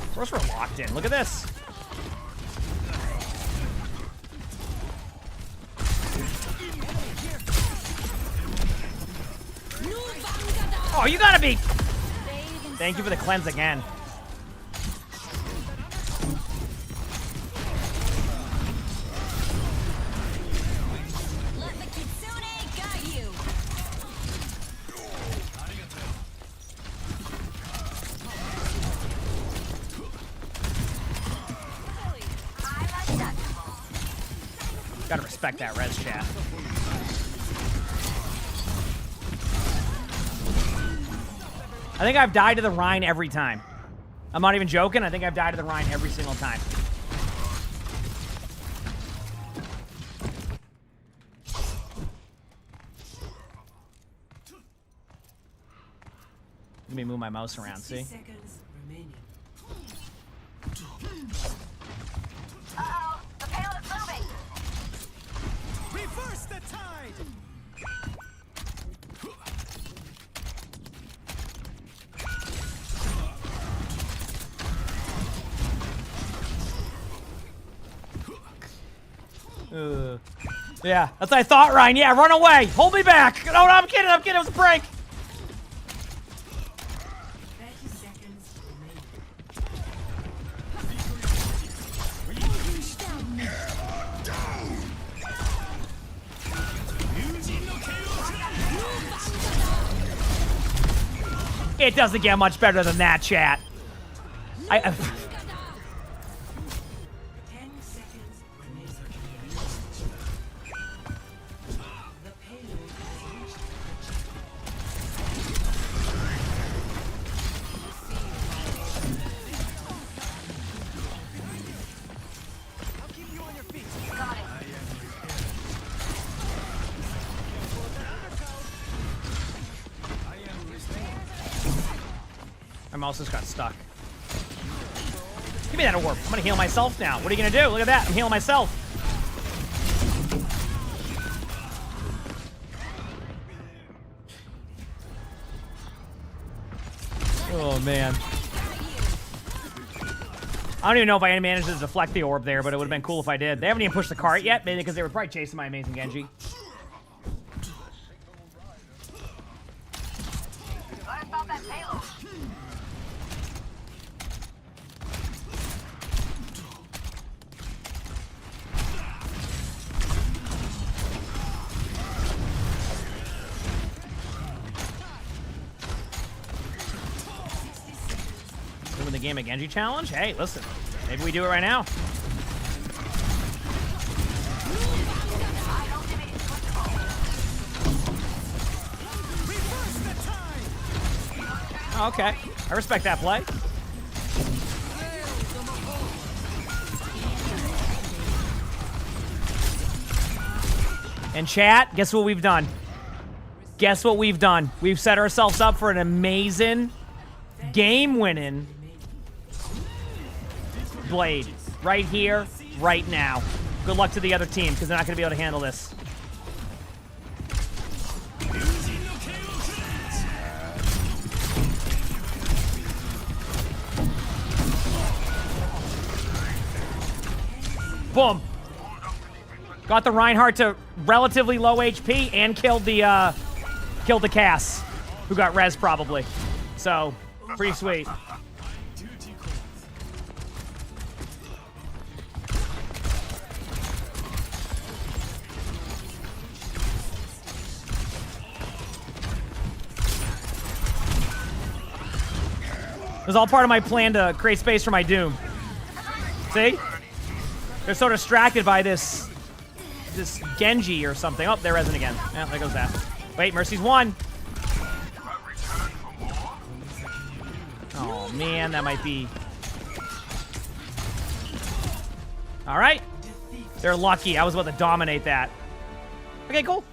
Of course we're locked in. Look at this. Oh, you gotta be. Thank you for the cleanse again. Gotta respect that res, chat. I think I've died to the Rhine every time. I'm not even joking. I think I've died to the Rhine every single time. Let me move my mouse around, see? Uh-oh, the payload's moving. Reverse the tide. Yeah, that's what I thought, Ryan. Yeah, run away. Hold me back. No, I'm kidding. I'm kidding. It was a prank. It doesn't get much better than that, chat. My mouse just got stuck. Give me that orb. I'm gonna heal myself now. What are you gonna do? Look at that. I'm healing myself. Oh, man. I don't even know if I managed to deflect the orb there, but it would have been cool if I did. They haven't even pushed the cart yet, maybe because they were probably chasing my amazing Genji. What about that payload? Doing the game of Genji challenge? Hey, listen. Maybe we do it right now. Oh, okay. I respect that play. And chat, guess what we've done? Guess what we've done? We've set ourselves up for an amazing game-winning Blade. Right here, right now. Good luck to the other team, because they're not going to be able to handle this. Boom. Got the Reinhardt to relatively low HP and killed the Cass, who got res probably. So, pretty sweet. It was all part of my plan to create space for my Doom. See? They're so distracted by this Genji or something. Oh, they're resin again. Yeah, there goes that. Wait, Mercy's one. Oh, man, that might be... All right. They're lucky. I was about to dominate that. Okay, cool.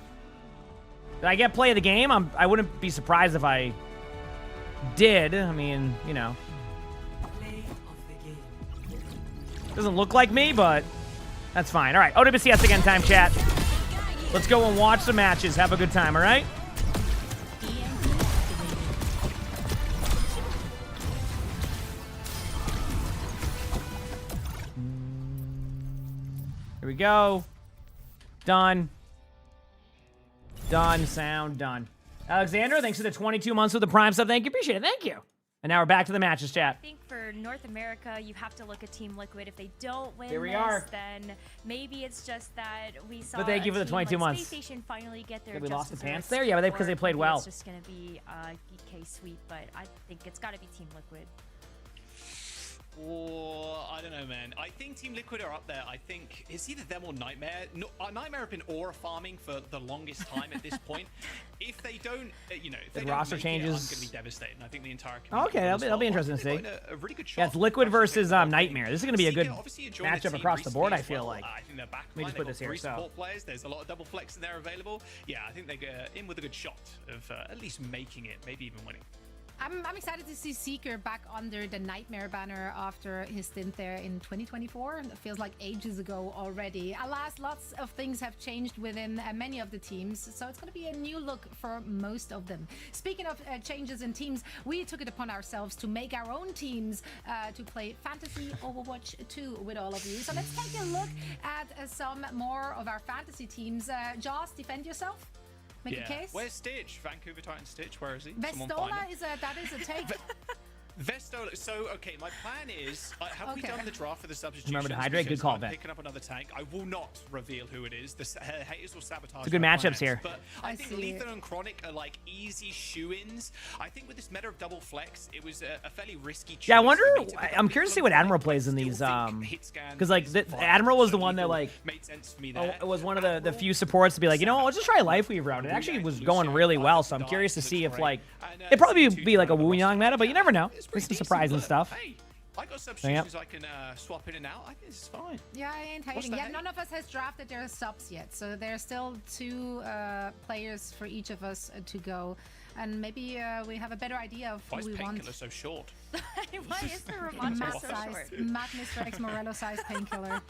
Did I get play of the game? I wouldn't be surprised if I did. I mean, you know. Doesn't look like me, but that's fine. All right, OWCS again time, chat. Let's go and watch some matches. Have a good time, all right? Here we go. Done. Done. Sound done. Alexander, thanks for the 22 months with the Prime sub. Thank you. Appreciate it. Thank you. And now we're back to the matches, chat. I think for North America, you have to look at Team Liquid. If they don't win Here we this, are. then maybe it's just that we saw But thank you for the 22 months. Space Station finally get their Did we lost the deserts, pants there? Yeah, but because they played or well. It's just going to be a GK sweep, but I think it's got to be Team Liquid. Or I don't know, man. I think Team Liquid are up there. I think it's either them or Nightmare. No, Nightmare have been aura farming for the longest time at this point. If they don't, you know, if they The don't roster make changes. it, I'm going to be devastated. And I think the entire community Okay, will that'll be as well. interesting to see. A really good shot. Yeah, it's Liquid versus Nightmare. This is going to be a good Obviously enjoying the matchup team across the board, I recently as feel well. like. I think they're back. Let me just put this here, Three so. support players. There's a lot of double flex in there available. Yeah, I think they get in with a good shot of at least making it, maybe even winning. I'm excited to see Seeker back under the Nightmare banner after his stint there in 2024. It feels like ages ago already. Alas, lots of things have changed within many of the teams, so it's going to be a new look for most of them. Speaking of changes in teams, we took it upon ourselves to make our own teams to play Fantasy Overwatch 2 with all of you. So let's take a look at some more of our fantasy teams. Joss, defend yourself. Make a case. Where's Stitch? Vancouver Titan Stitch, where is he? Someone Vestola find him. is a take. Vestola. So, okay, my plan is, have we done the draft for the substitutions? Remember to hydrate. Good call, I'm Vet. picking up another tank. I will not reveal who it is. The haters will sabotage. It's a good my matchups plans, here. But I think Lethan and Chronic are like easy shoe-ins. I think with this meta of double flex, it was a fairly risky choice. Yeah, I wonder. for me to pick up I'm curious to see what Admiral plays in these. Because like Admiral was the one that like made sense for me there. it was one of the few supports to be like, you know what, let's just try Life Weave round. It actually was going really well, so I'm curious to see if like it'd probably be like a Wu Yang meta, but you never know. There's some surprising stuff. I got substitutions I can swap in and out. I think this is fine. Yeah, I ain't hating. Yeah, none of us has drafted their subs yet, so there's still 2 players for each of us to go, and maybe we have a better idea of who we want. Why is Painkiller so short? Why is the Ramonda so short? Matt Mr. X Morello size Painkiller.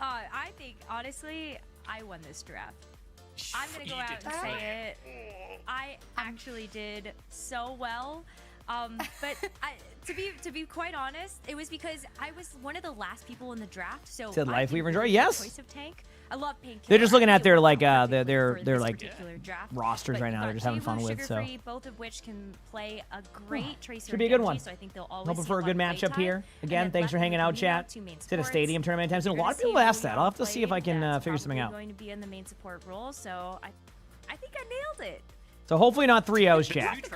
I think, honestly, I won this draft. I'm going to go out and say it. I actually did so well. But to be quite honest, it was because I was one of the last people in the draft. So Said Life Weaver enjoy? the Yes. choice of tank. I love Painkiller. They're just looking I at their feel like more their for like this particular draft. rosters But right you've now. They're got just having fun Taylor, with. So Sugar-Free, both of which can play a great Tracer. should be a good Genji, one. So I think they'll always Hoping see for a good lot of matchup playtime. here. And Again, then thanks for hanging out, chat. two main Did a supports. stadium tournament anytime soon. A You're lot of gonna people see asked that. Bouillon I'll have to see if I can that's figure something out. probably going to be in the main support role. So I think I nailed it. So hopefully not 3-0s, chat.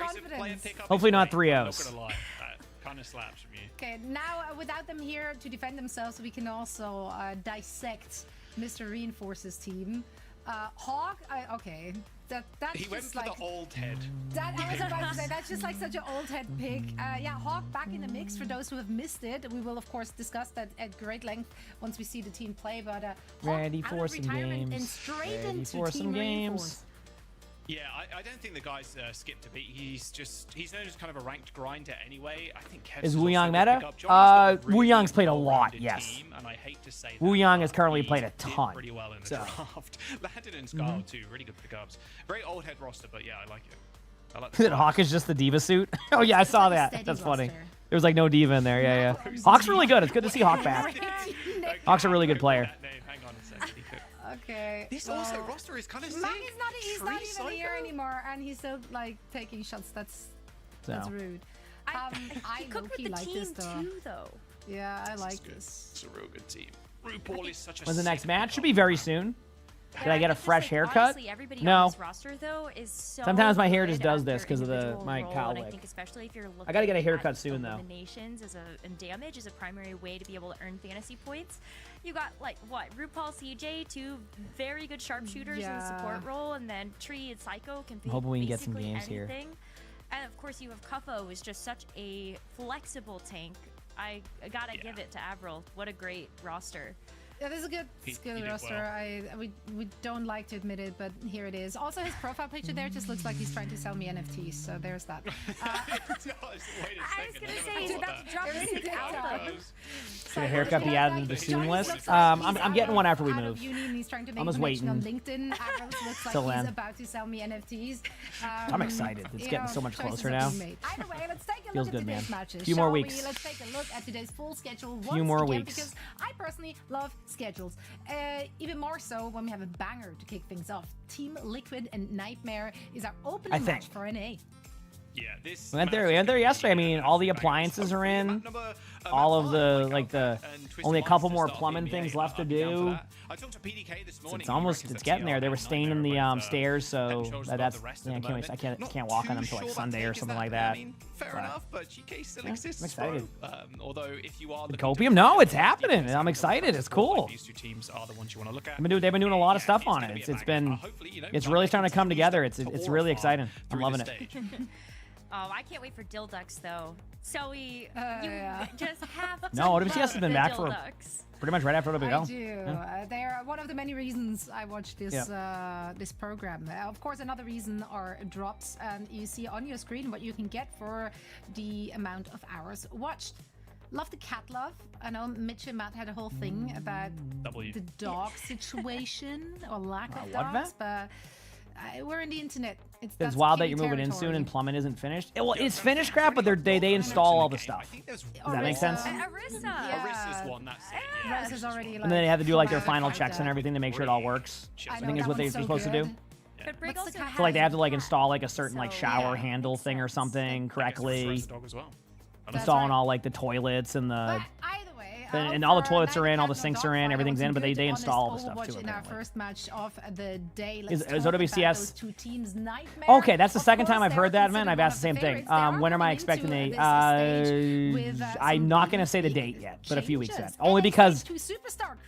Hopefully not 3-0s. I'm not gonna lie, that kind of slaps from you. Okay, now without them here to defend themselves, we can also dissect Mr. Reinforce's team. Hawk, okay, that's He went just for like the old head. that. I was about to say that's just like such an old head pick. Yeah, Hawk back in the mix for those who have missed it. We will of course discuss that at great length once we see the team play. But Hawk Ready out for of some retirement games. and straight Ready into for Team some games. Reinforce. Yeah, I don't think the guy's skipped a beat. He's known as kind of a ranked grinder anyway. I think Kev's Is also Wu Yang good meta? pickup. John's got a Wu really Yang's played a lot, well-rounded yes. team, and I hate to say Wu that, Yang has but currently he played a did ton. pretty well in the So. draft. Landon and Scarl too, really good pickups. Very old head roster, but yeah, I like it. I like That Hawk is just the diva suit. Oh yeah, I saw that. Steady That's funny. roster. There's like no diva in there. Yeah, yeah. Hawk's really good. It's good to see Hawk back. Hawk's a really good player. Hang on a second. He could. Okay. This well, also roster is kind of sick. Mang is not, he's not even Tree here Psycho? anymore, and he's still like taking shots. That's rude. I cooked with the like team this though. too, though. Yeah, I like this. It's a real good team. RuPaul is such a. When's the next sick match? Should be very soon. Did I get a fresh haircut? Honestly, everybody No. on this roster though is so Sometimes my hair good just does at this their 'cause of the- individual my role, cowlick. and I think especially if you're looking I gotta get a at haircut soon, though. eliminations and damage is a primary way to be able to earn fantasy points. You got like what RuPaul, CJ, two very good sharpshooters in the support role, and then Tree and Psycho can be hoping we can get some basically games here. anything. And of course, you have Cuffo, who's just such a flexible tank. I gotta give it to Avril. What a great roster. Yeah, this is a good skill roster. We don't like to admit it, but here it is. Also, his profile picture there just looks like he's trying to sell me NFTs, so there's that. I was gonna say he's about to drop this album. Should a haircut be added to the soon list? I'm getting one after we move. He's trying to make I'm just connection on waiting. LinkedIn. Avril looks like Till he's then. about to sell me NFTs. I'm excited. It's getting so much choices closer are now. being made. Either way, let's take a Feels look at good, today's man. matches. Few more shall we? weeks. Let's take a look at today's full schedule Few once more again, weeks. because I personally love schedules. Even more so when we have a banger to kick things off. Team Liquid and Nightmare is our opening match for NA. Yeah, this. We went there yesterday. I mean, all the appliances are in. All of the only a couple more plumbing things left to do. I talked to PDK this morning. It's getting there. They were staying in the stairs, so that's yeah. I can't wait. I can't walk on them until like Sunday or something like that. Fair enough, but GK still Yeah, exists. I'm excited. Although if you are The Copium, no, it's happening. I'm excited. It's cool. These two teams are the ones you want to look at. They've been doing a lot of stuff on it. It's really starting to come together. It's really exciting. I'm loving it. Oh, I can't wait for Dildux though. So we just have to No, OWCS has been the back for Dildux. pretty much right after I OWL. do. Yeah. They are one of the many reasons I watch this this program. Of course, another reason are drops, and you see on your screen what you can get for the amount of hours watched. Love the cat love. I know Mitch and Matt had a whole thing about the dog situation or lack of What, dogs, but we're in the internet. It's wild that you're moving in soon and plumbing isn't finished. Well, it's finished crap, but they install all the stuff. Does that make sense? Arissa's one. That's it. Yeah. Arissa's already like. And then they have to do like their final checks and everything to make sure it all works. I think is what they're supposed to do. But Brig also So like they have to like install like a certain like shower handle thing or something correctly. Installing all like the toilets and the. And all the toilets are in, all the sinks are in, everything's in, but they install all the stuff too. In our first match of the day, Is let's talk about OWCS those two teams. Nightmare, okay, that's the second time I've heard that, man. I've asked the same thing. When am I expecting a? I'm not gonna say the date yet, but a few weeks yet. Only because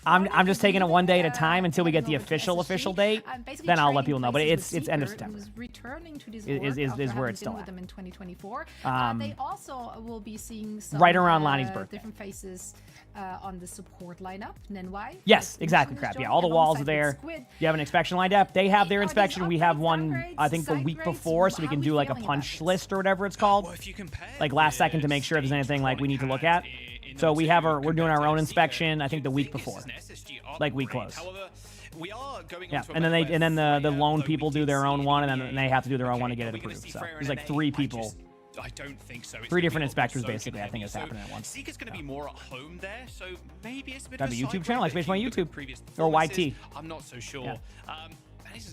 I'm just taking it one day at a time until we get the official date. Then I'll let people know. But it's end of September. Returning to this Is where it's still at. Them in 2024. They also will be seeing some, right around Lonnie's birthday. Different faces on the support lineup. Nenwai. Yes, exactly, crap. Yeah, all the walls are there. You have an inspection lined up. They have their inspection. We have one, I think, the week before, so we can do like a punch list or whatever it's called. Like last second to make sure if there's anything like we need to look at. So we're doing our own inspection. I think the week before, like week close. Yeah, and then the loan people do their own one, and then they have to do their own one to get it approved. So there's like 3 people. I don't think so. Three different inspectors, basically. I think it's happening at once. Seeker's going to be more at home there, so maybe it's a bit Have of a a YouTube channel, like Space on YouTube, or performances. YT. I'm not so sure. Yeah.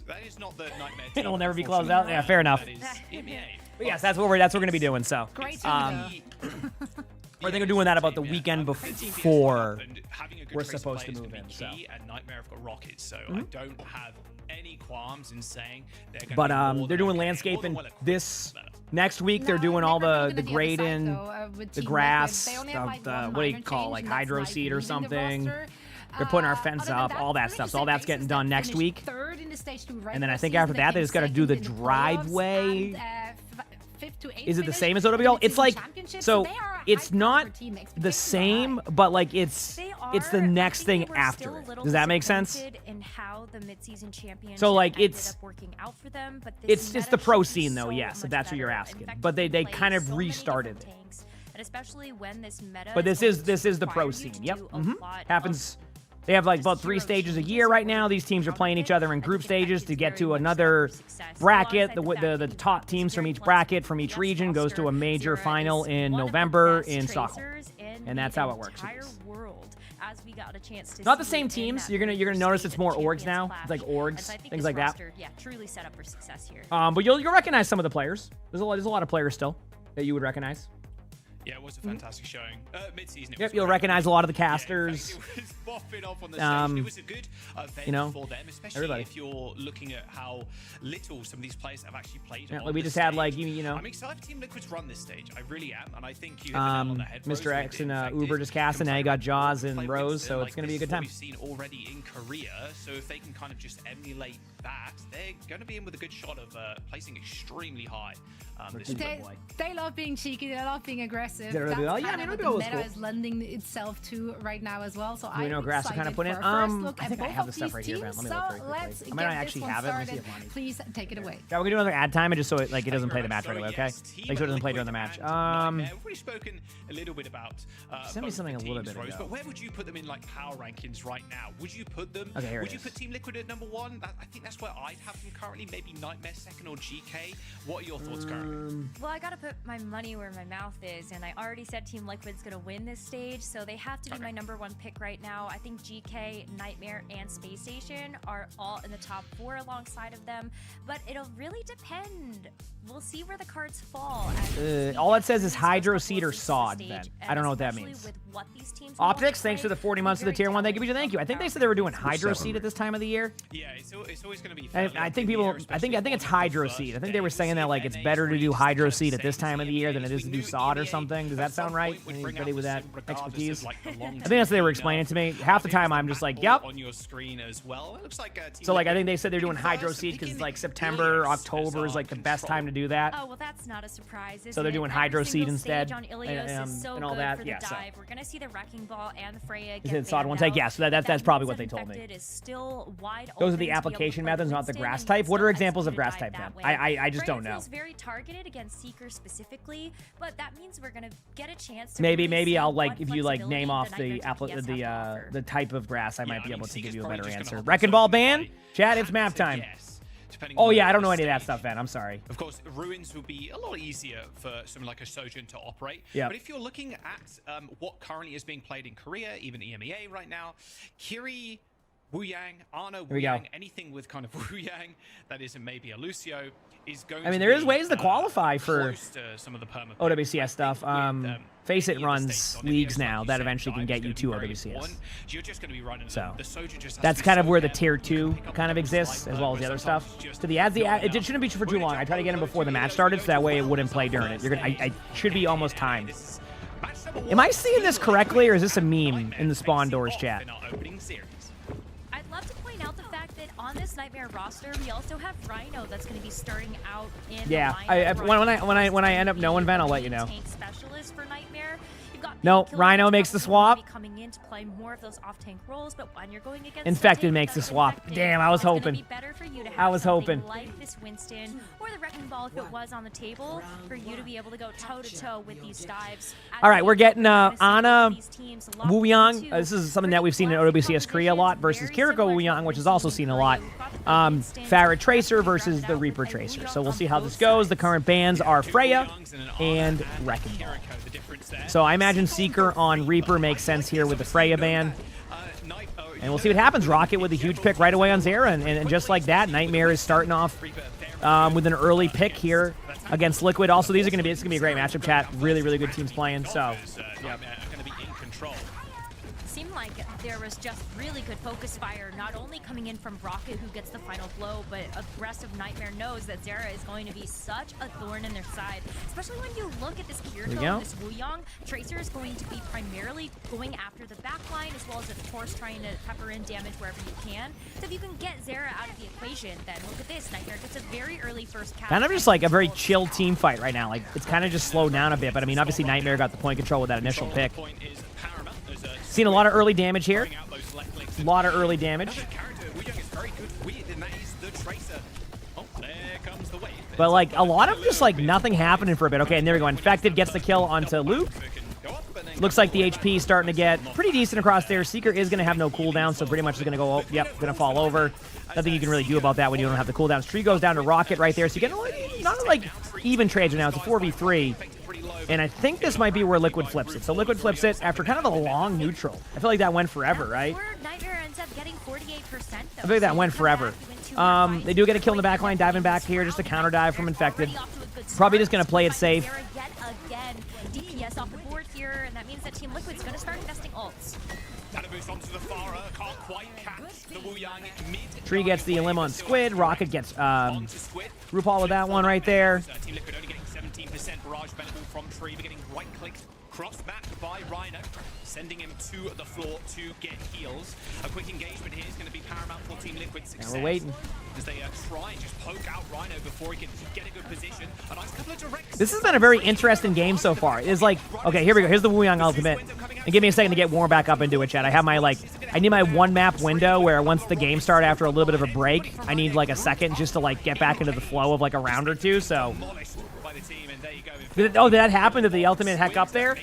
That is not the Nightmare. It'll never be closed out. Yeah, fair enough. That is EMEA. But yes, that's what we're going to be doing. So, Great. I think we're doing that about the weekend before we're supposed to move in. So, and Nightmare have got rockets, so I don't have any qualms in saying they're going to but be more they're than doing okay, landscaping more than well this next week. They're doing all the grading, the grass, the what do you call like hydro seed or something. They're putting our fence up, all that stuff. So all that's getting done next week. And then I think after that, they just got to do the driveway. Is it the same as OWL? It's like, so it's not the same, but like it's the next thing after it. Does that make sense? In how the mid-season championship So like ended it's up working out for them, but this it's the pro meta should be scene though, so yes, if much that's what you're better, asking. effectively But they play kind of so many restarted it. different tanks, and especially when this meta But this going is to the pro require you scene. to Yep. do a lot of Happens They have like about 3 stages a year right now. These teams are playing each other in group stages to get to another bracket. The top teams from each bracket, from each region, goes to a major final in November in Stockholm. And that's how it works. As we got a chance to Not the same teams. You're gonna notice it's more orgs now. It's like orgs, things like that. Yeah, truly set up for success here. But you'll recognize some of the players. There's a lot of players still that you would recognize. Yeah, it was a fantastic showing. Mid-season, Yep, you'll recognize a lot of the casters. Yeah, it was boffing off on the stage. It was a good event for them, especially if you're looking at how little some of these players have actually played. Yeah, on we this just had stage. like you know. I'm excited for Team Liquid's run this stage. I really am, and I think you hit the nail on the head. Mr. X and Uber just cast, and now you got Jaws and Rose, so it's gonna be a good time. We've seen already in Korea, so if they can kind of just emulate that, they're going to be in with a good shot of placing extremely high. They love being cheeky. They love being aggressive. They're really, That's yeah, kind of what the meta is lending itself to right now as well. So Do we know I'm grass to kind of excited put in? for a first look I at think I both have the of stuff these right here, man. teams. Let me So look very quickly. let's I get might not this actually one have it. Let me see started. if Lonnie's. Please take it away. Yeah, we're gonna do another ad time, and just so it doesn't play the match right away, okay? Make sure it doesn't play during the match. We've already spoken a little bit about. Send me something a little bit Rose, ago. but where would you put them in like power rankings right now? Would you put them? Okay, here would it you is. put Team Liquid at number 1? I think that's where I'd have them currently. Maybe Nightmare second or GK. What are your thoughts currently? Well, I gotta put my money where my mouth is, and I already said Team Liquid's gonna win this stage, so they have to be my number 1 pick right now. I think GK, Nightmare, and Space Station are all in the top 4 alongside of them, but it'll really depend. We'll see where the cards fall. All it says is Hydro Seed or Sod, then. I don't know what that means. Optics, thanks for the 40 months of the tier 1. Thank you. I think they said they were doing Hydro Seed at this time of the year. Yeah, it's always going to be. And I think people, I think it's Hydro Seed. I think they were saying that like it's better to do Hydro Seed at this time of the year than it is to do Sod or something. Does that sound right? Anybody with that expertise? I think that's what they were explaining to me. Half the time I'm just like, yep. On your screen as well. It looks like So like I think they said they're doing Hydro Seed because it's like September, October is like the best time to do that. Oh well, that's not a surprise. So they're doing Hydro Seed instead, On Ilios is so and all good that. for the Yeah, so. dive. We're gonna see the Wrecking Ball and the Freya. Is it Sod one take? Yeah, so that's probably what they told me. Is still wide Those are open the to be able to application play methods, not the Winston, grass and type. What are still examples of execute grass a type dive then? that way. I just Freya don't know. feels very targeted against Seeker specifically, but that means we're gonna get a chance to Maybe I'll like what if you like name off flexibility the type of grass, I might be able to give you a better just gonna answer. hold Wrecking Ball ban? Chat, it's map time. Oh yeah, I don't know any of that stuff, man. I'm sorry. Of course, Ruins will be a lot easier for something like a Sojourn to operate. Yeah. But if you're looking at what currently is being played in Korea, even EMEA right now, Kiri, Wu Yang, Arno, Wu we go. Yang, anything with kind of Wu Yang that isn't maybe a Lucio is going I mean, to there is be, ways to qualify for close to some of the perma OWCS stuff. Face It runs leagues now that eventually can get you to OWCS. You're just going to be running So the Sojourn just has that's to be kind of so where the careful tier to 2 pick up kind of the exists, slight as well as the other sometimes stuff. just To the ads, not it shouldn't be for too long. I try to get him before the match started, so that way it wouldn't play during it. I should be almost timed. Am I seeing this correctly, or is this a meme in the spawn doors chat? I'd love to point out the fact that on this Nightmare roster, we also have Rhino that's going to be starting out in Yeah, the lineup. when I end up knowing Ven, I'll let you know. Tank specialist for Nightmare. You've got No, Killer Rhino that's makes the probably gonna swap. be coming in to play more of those off-tank roles, but when you're going against Infected makes the swap. Damn, I was hoping. I was hoping. Like this Winston or the Wrecking Ball if it was on the table for you to be able to go toe-to-toe with these dives. All right, we're getting Ana Wu Yang. This is something that we've seen in OWCS Korea a lot versus Kiriko Wu Yang, which is also seen a lot. Farrah Tracer versus the Reaper Tracer. So we'll see how this goes. The current bans are Freya and Wrecking Ball. So I imagine Seeker on Reaper makes sense here with the Freya ban. And we'll see what happens. Rocket with a huge pick right away on Zera. And just like that, Nightmare is starting off with an early pick here against Liquid. Also, this is going to be a great matchup, chat. Really, really good teams playing. So, yeah. Seemed like there was just really good focus fire, not only coming in from Rocket, who gets the final blow, but aggressive Nightmare knows that Zera is going to be such a thorn in their side, especially when you look at this Kiriko and this Wu Yang. Tracer is going to be primarily going after the backline, as well as, of course, trying to pepper in damage wherever you can. So if you can get Zera out of the equation, then look at this. Nightmare gets a very early first cast. Kind of just like a very chill team fight right now. Like, it's kind of just slowed down a bit. But, I mean, obviously, Nightmare got the point control with that initial pick. Seen a lot of early damage here. A lot of early damage. But, like, a lot of just, like, nothing happening for a bit. Okay, and there we go. Infected gets the kill onto Luke. Looks like the HP is starting to get pretty decent across there. Seeker is going to have no cooldown, so pretty much is going to go, going to fall over. Nothing you can really do about that when you don't have the cooldowns. Tree goes down to Rocket right there, so you get not like even trades right now. It's a 4v3. And I think this might be where Liquid flips it. So Liquid flips it after kind of a long neutral. I feel like that went forever, right? Nightmare ends up getting 48% though. I feel like that went forever. They do get a kill in the back line, diving back here, just a counter dive from Infected. Probably just going to play it safe. Yet again, DPS off the board here, and that means that Team Liquid's going to start investing ults. Tree gets the elim on Squid. Rocket gets RuPaul with that one right there. Team Liquid only getting 17% barrage benefit from Tree, but getting right-clicked, cross-backed by Rhino, sending him to the floor to get heals. A quick engagement here is going to be paramount for Team Liquid's success. Now we're waiting. As they try and just poke out Rhino before he can get a good position. A nice couple of directs. This has been a very interesting game so far. It's like, okay, here we go. Here's the Wuyang ultimate. And give me a second to get warm back up into it, chat. I have my, I need my one map window where once the game starts after a little bit of a break, I need like a second just to like get back into the flow of like a round or two, so. Did that happen? Did the ultimate heck up there?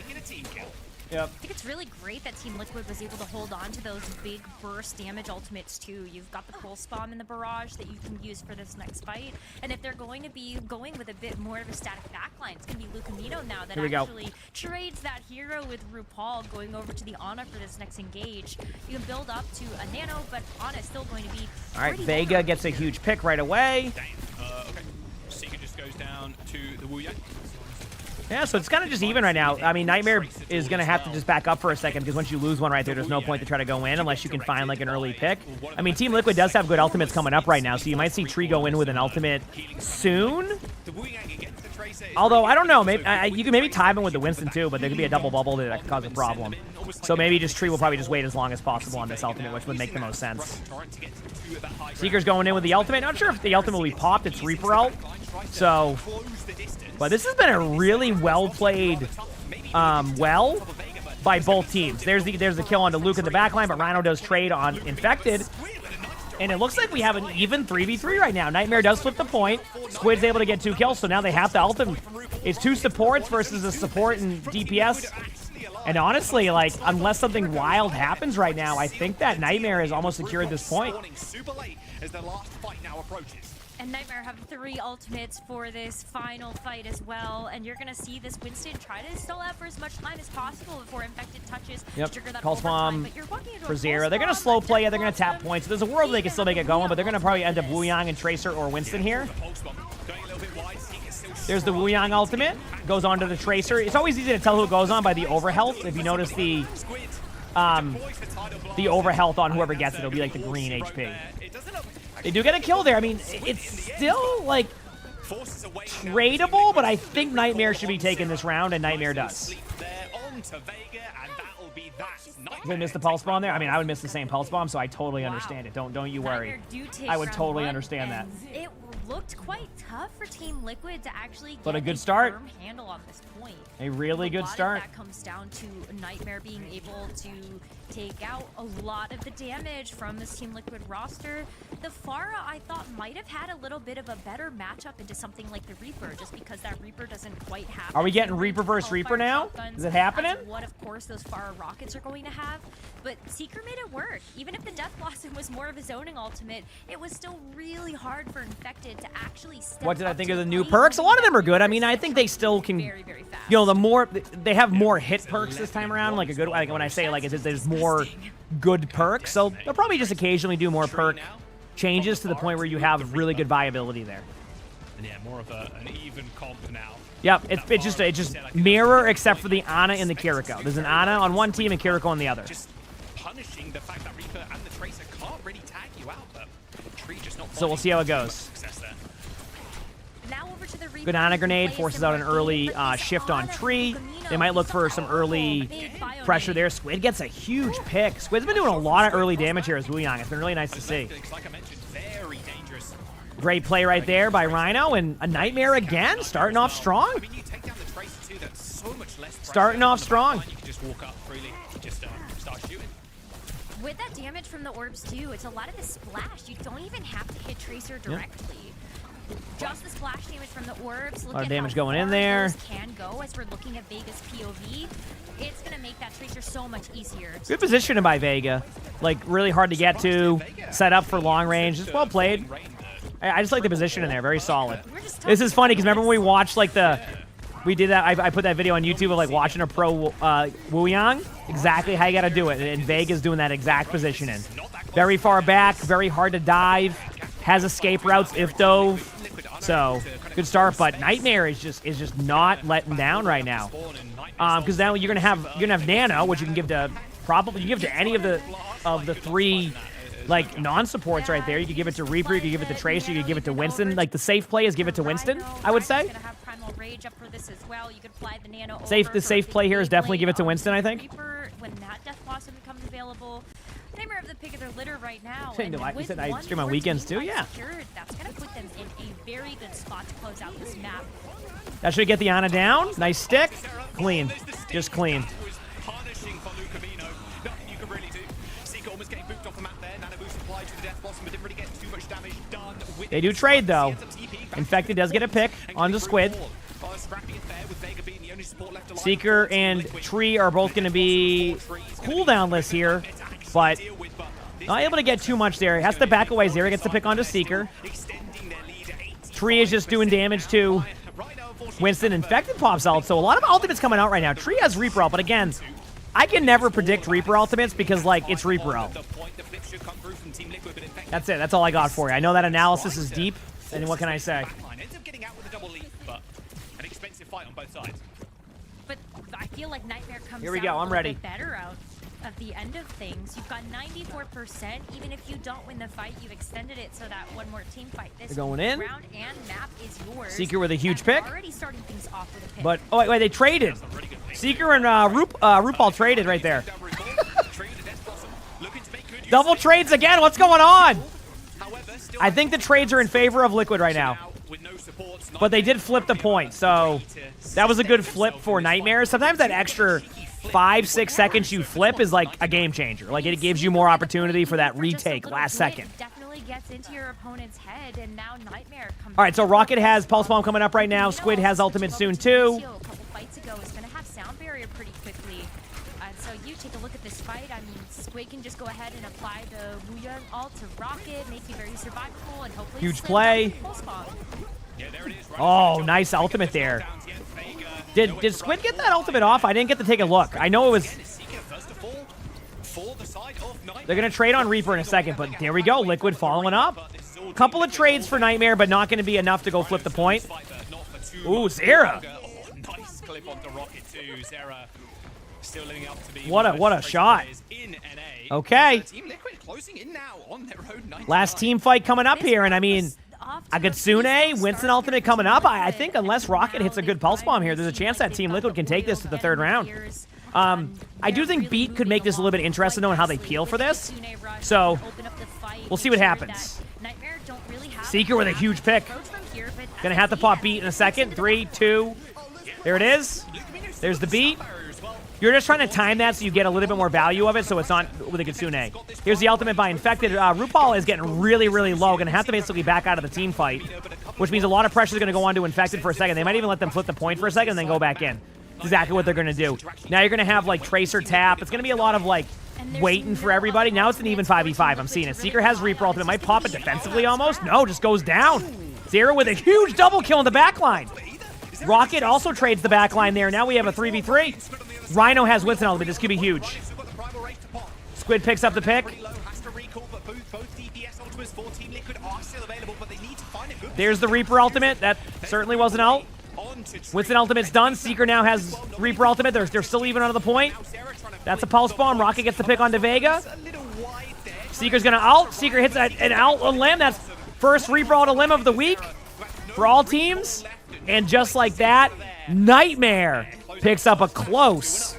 Yep. I think it's really great that Team Liquid was able to hold on to those big burst damage ultimates too. You've got the pulse bomb in the barrage that you can use for this next fight, and if they're going to be going with a bit more of a static backline, it's going to be Lucamino now that actually trades that hero with RuPaul going over to the Ana for this next engage. You can build up to a Nano, but Ana's still going to be all right, Vega gets a huge pick right away. Okay. Seeker just goes down to the Wu Yang. Yeah, so it's kind of just even right now. I mean, Nightmare is going to have to just back up for a second because once you lose one right there, there's no point to try to go in unless you can find like an early pick. I mean, Team Liquid does have good ultimates coming up right now, so you might see Tree go in with an ultimate soon. Although, I don't know. Maybe you can maybe time him with the Winston too, but there could be a double bubble that could cause a problem. So maybe just Tree will probably just wait as long as possible on this ultimate, which would make the most sense. Seeker's going in with the ultimate. Not sure if the ultimate will be popped. It's Reaper ult. So, but this has been a really well-played, by both teams. There's the kill onto Luke in the backline, but Rhino does trade on Infected. And it looks like we have an even 3v3 right now. Nightmare does flip the point. Squid's able to get 2 kills, so now they have to ult him. It's 2 supports versus a support and DPS. And honestly, like, unless something wild happens right now, I think that Nightmare has almost secured this point. And Nightmare have 3 ultimates for this final fight as well. And you're going to see this Winston try to stall out for as much time as possible before Infected touches. Yep, Trigger that Pulse Bomb for Zero. They're going to slow play it. They're going to tap points. There's a world they can still make it going, but they're going to probably end up Wuyang and Tracer or Winston here. There's the Wuyang ultimate. Goes on to the Tracer. It's always easy to tell who it goes on by the overhealth. If you notice the overhealth on whoever gets it, it'll be like the green HP. They do get a kill there. I mean, it's still, like, tradable, but I think Nightmare should be taking this round, and Nightmare does. Did I miss the pulse bomb there? I mean, I would miss the same pulse bomb, so I totally understand it. Don't you worry. I would totally understand that. It looked quite tough for Team Liquid to actually get a good start. Firm handle on this point. A really good start. That comes down to Nightmare being able to take out a lot of the damage from this Team Liquid roster. The Pharah, I thought, might have had a little bit of a better matchup into something like the Reaper, just because that Reaper doesn't quite have. Are we getting Reaper versus Reaper now? Is it happening? What, of course, those Pharah rockets are going to have. But Seeker made it work. Even if the Death Blossom was more of a zoning ultimate, it was still really hard for Infected to actually step What did I think up of to the new play perks? A lot of them are good. I mean, I think they still can, very, very fast. you know, the more, they have more hit perks this time around. Like a good, like when I say like it's just, there's more good perks. So they'll probably just occasionally do more perk changes to the point where you have really good viability there. And yeah, more of an even comp now. Yep, it's just mirror except for the Ana and the Kiriko. There's an Ana on one team and Kiriko on the other. Just punishing the fact that Reaper and the Tracer can't really tag you out, but Tree just not. So we'll see how it goes. Now over to the Reaper. Good Ana grenade forces out an early shift on Tree. They might look for some early pressure there. Squid gets a huge pick. Squid's been doing a lot of early damage here as Wuyang. It's been really nice to see. Great play right there by Rhino, and a Nightmare again, starting off strong. Starting off strong. With that damage from the orbs too, it's a lot of the splash. You don't even have to hit Tracer directly. just the splash damage from the orbs. Look A lot of at damage how going in far there. those can go as we're looking at Vega's POV. It's gonna make that Tracer so much easier. Good positioning by Vega. Like, really hard to get to. Set up for long range. Just well played. I just like the position in there. Very solid. This is funny because remember when we watched like we did that. I put that video on YouTube of like watching a pro Wuyang. Exactly how you got to do it. And Vega's doing that exact positioning. Very far back. Very hard to dive. Has escape routes if dove. So good start. But Nightmare is just not letting down right now. Because now you're gonna have Nano, which you can give to any of the three like non-supports right there. You could give it to Reaper, you could give it to Tracer, you could give it to Winston. Like the safe play is give it to Winston, I would say. The safe play here is definitely give it to Winston, I think. Reaper, when that Death Blossom becomes available, Nightmare of the pick of their litter right now. You said I stream on weekends too, yeah. Secured, that's gonna put them in a very good spot to close out this map. That should get the Ana down. Nice stick. Clean. Just clean. They do trade, though. Infected does get a pick onto Squid. Seeker and Tree are both going to be cooldownless here, but not able to get too much there. Has to back away. Zera gets the pick onto Seeker. Tree is just doing damage to Winston. Infected pops out, so a lot of ultimates coming out right now. Tree has Reaper ult, but again, I can never predict Reaper ultimates because, like, it's Reaper ult. That's it. That's all I got for you. I know that analysis is deep, and what can I say? But I feel like Nightmare comes Here we go. out I'm a little ready. bit better out of the end of things. You've got 94%. Even if you don't win the fight, you've extended it so that one more team fight. This They're going in. round and map is yours. Seeker with a huge And pick. already starting things off with a pick. But, oh, wait, they traded. Seeker and RuPaul traded right there. Double trades again. What's going on? I think the trades are in favor of Liquid right now. But they did flip the point, so that was a good flip for Nightmare. Sometimes that extra 5-6 seconds you flip is like a game changer. Like, it gives you more opportunity for that retake last second. Definitely gets into your opponent's head, and now Nightmare comes. All right, so Rocket has Pulse Bomb coming up right now. Squid has ultimate soon, too. A couple fights ago is going to have Sound Barrier pretty quickly. So you take a look at this fight. I mean, Squid can just go ahead and apply the Wuyang ult to Rocket, make it very survivable, and hopefully Huge play. Oh, nice ultimate there. Did Squid get that ultimate off? I didn't get to take a look. I know it was... They're going to trade on Reaper in a second, but there we go. Liquid following up. Couple of trades for Nightmare, but not going to be enough to go flip the point. Ooh, Zera. Nice clip onto Rocket too. Zera still living up to be What a shot. Okay. Team Liquid closing in now on their own. Last team fight coming up here, and I mean, Agatsune, Winston ultimate coming up. I think unless Rocket hits a good pulse bomb here, there's a chance that Team Liquid can take this to the third round. I do think Beat could make this a little bit interesting knowing how they peel for this. So, we'll see what happens. Seeker with a huge pick. Gonna have to pop Beat in a second. 3, 2. There it is. There's the Beat. You're just trying to time that so you get a little bit more value of it, so it's not with a Kitsune. Here's the ultimate by Infected. RuPaul is getting really, really low. Going to have to basically back out of the team fight, which means a lot of pressure is going to go on to Infected for a second. They might even let them flip the point for a second and then go back in. Exactly what they're going to do. Now you're going to have, like, Tracer tap. It's going to be a lot of, like, waiting for everybody. Now it's an even 5v5. I'm seeing it. Seeker has Reaper ultimate. Might pop it defensively almost. No, just goes down. Zera with a huge double kill in the backline. Rocket also trades the backline there. Now we have a 3v3. Rhino has Winston ultimate. This could be huge. Squid picks up the pick. There's the Reaper ultimate. That certainly wasn't out. Winston ultimate's done. Seeker now has Reaper ultimate. They're still even on the point. That's a pulse bomb. Rocket gets the pick onto Vega. Seeker's gonna ult. Seeker hits an ult on Limb. That's first Reaper ult Limb of the week for all teams. And just like that, Nightmare picks up a close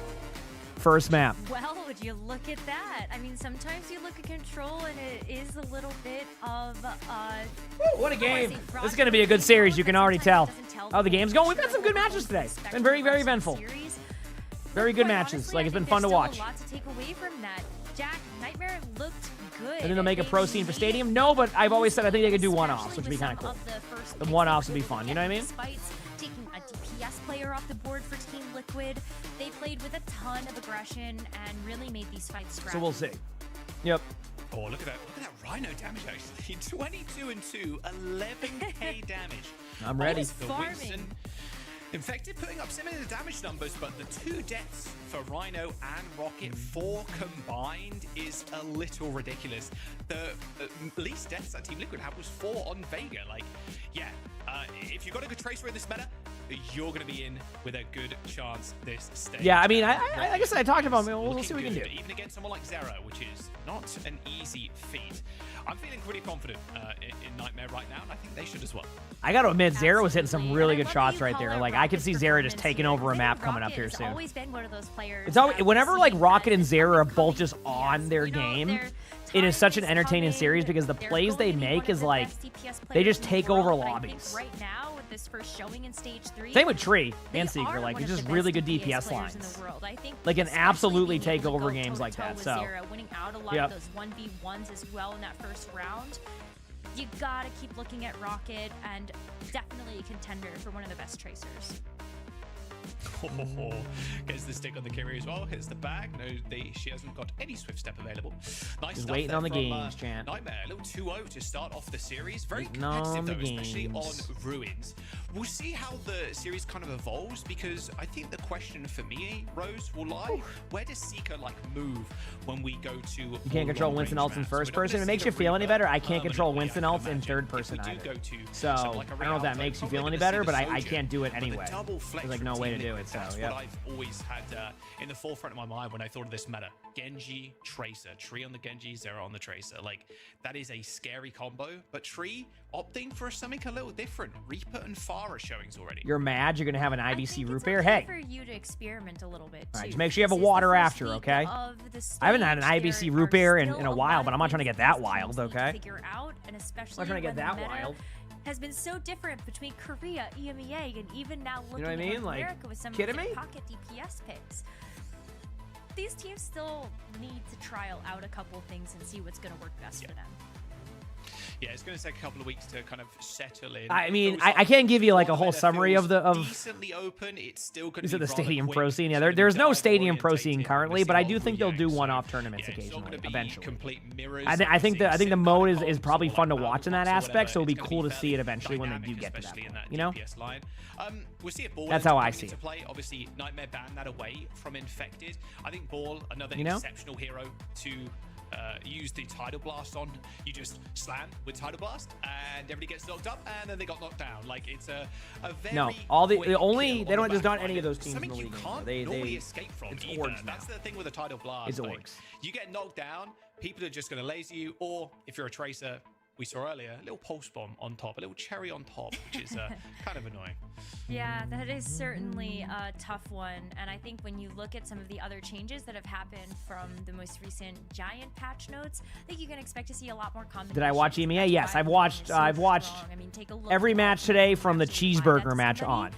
first map. Well, would you look at that? I mean, sometimes you look at Control and it is a little bit of what a game. This is going to be a good series, you can already tell. How the game's going. We've had some good matches today. Been very, very eventful. Very good matches. Like, it's been fun to watch. A lot to take away from that. Jack, Nightmare looked good good. And then they'll make a They pro scene for made Stadium? No, but I've always said I think they could do especially one-offs, which would be with kind of some cool. the first The picks one-offs they would be could fun, you know what I mean? Despite taking a DPS player off the board for Team Liquid, they played with a ton of aggression and really made these fights scrappy. So we'll see. Yep. Oh, look at that. Look at that Rhino damage, actually. 22 and 2, 11k damage. I'm ready. The Winston Infected putting up similar damage numbers, but the 2 deaths for Rhino and Rocket, 4 combined, is a little ridiculous. The least deaths that Team Liquid had was 4 on Vega. Like, yeah, if you've got a good Tracer in this meta, you're going to be in with a good chance this stage. Yeah, I mean, like I said, I talked about it. We'll see what we can do. Even against someone like Zera, which is not an easy feat. I'm feeling pretty confident in Nightmare right now, and I think they should as well. I got to admit, Zera was hitting some really good shots right there. Like, I could see Zera just taking over a map coming up here soon. Always been one of those players. It's always, whenever like Rocket and Zera are both just on their game, it is such an entertaining series because the plays they make is like they just take over lobbies. Right now, with this first showing in stage 3. Same with Tree and Seeker, like it's just really good DPS lines. Like can absolutely take over games like that. So winning out a lot of those 1v1s as well in that first round. You gotta keep looking at Rocket, and definitely a contender for one of the best tracers. Gets the stick on the carry as well. Hits the bag. No, she hasn't got any swift step available. Nice just stuff waiting there on the from, games, Chant. Nightmare, a little 2-0 to start off the series. Very Waiting on competitive the though, especially on games. Ruins. We'll see how the series kind of evolves, because I think the question for me, Rose, will lie, where does Seeker like move when we go to? You can't control Winston ults in first person. It makes you feel any better. I can't control Winston ults in third person either. So I don't know if that makes you feel any better, but I can't do it anyway. There's like no way to do it. So yeah. I've always had in the forefront of my mind when I thought of this meta. Genji, Tracer. Tree on the Genji, Zera on the Tracer. Like, that is a scary combo, but Tree opting for something a little different. Reaper and Pharah showings already. You're mad you're going to have an IBC root bear? Okay Hey. for you to experiment a little bit, All right, too. just make sure you have a This is the water first after, week okay? of the I haven't had an stage. IBC There root bear in still a while, but I'm not trying to get that things wild, teams need to okay? figure out, and especially I'm not trying to get when that the meta wild. has been so different between Korea, EMEA, and even now looking what I at mean? North Like, America with some of kidding the me? pocket DPS picks. These teams still need to trial out a couple things and see what's going to work best for them. Yeah, it's going to take a couple of weeks to kind of settle in. I mean, Feels I can't give you like a whole meta summary feels of the decently open. It's still going These to are be the rather Stadium quick. Pro scene. Yeah, It's gonna there's be no dive Stadium Pro orientated. scene We're currently, gonna but see I a do lot of think they'll do Wu-Yang, one-off so, tournaments yeah, it's not occasionally, gonna be eventually. complete mirrors. I think Obviously, the sim mode kind of is probably comps or fun to like watch in that battle aspect, box or so it'll be whatever, cool to it's gonna see it be eventually when they do dynamic, get to that especially in point. that You know? DPS line. We'll see if Ball That's ends how up I coming see into it. play. Obviously, Nightmare banned that away from Infected. I think Ball, another You know? exceptional hero to use the Tidal Blast on. You just slam with Tidal Blast, and everybody gets knocked up, and then they got knocked down. Like, it's a very No, all the quick only kill they on don't. the There's not back any line. of those teams in Something the you league. can't They normally escape from it's either. orgs That's now. the thing with the Tidal Blast. It's like, orgs. you get knocked down, people are just going to laser you, or if you're a Tracer, we saw earlier, a little pulse bomb on top, a little cherry on top, which is kind of annoying. Yeah, that is certainly a tough one. And I think when you look at some of the other changes that have happened from the most recent Giant patch notes, I think you can expect to see a lot more combinations. Did I watch EMEA? Yes, I've watched. I've watched I mean, take a look every at match all today the from the actually why cheeseburger that's match somebody. on.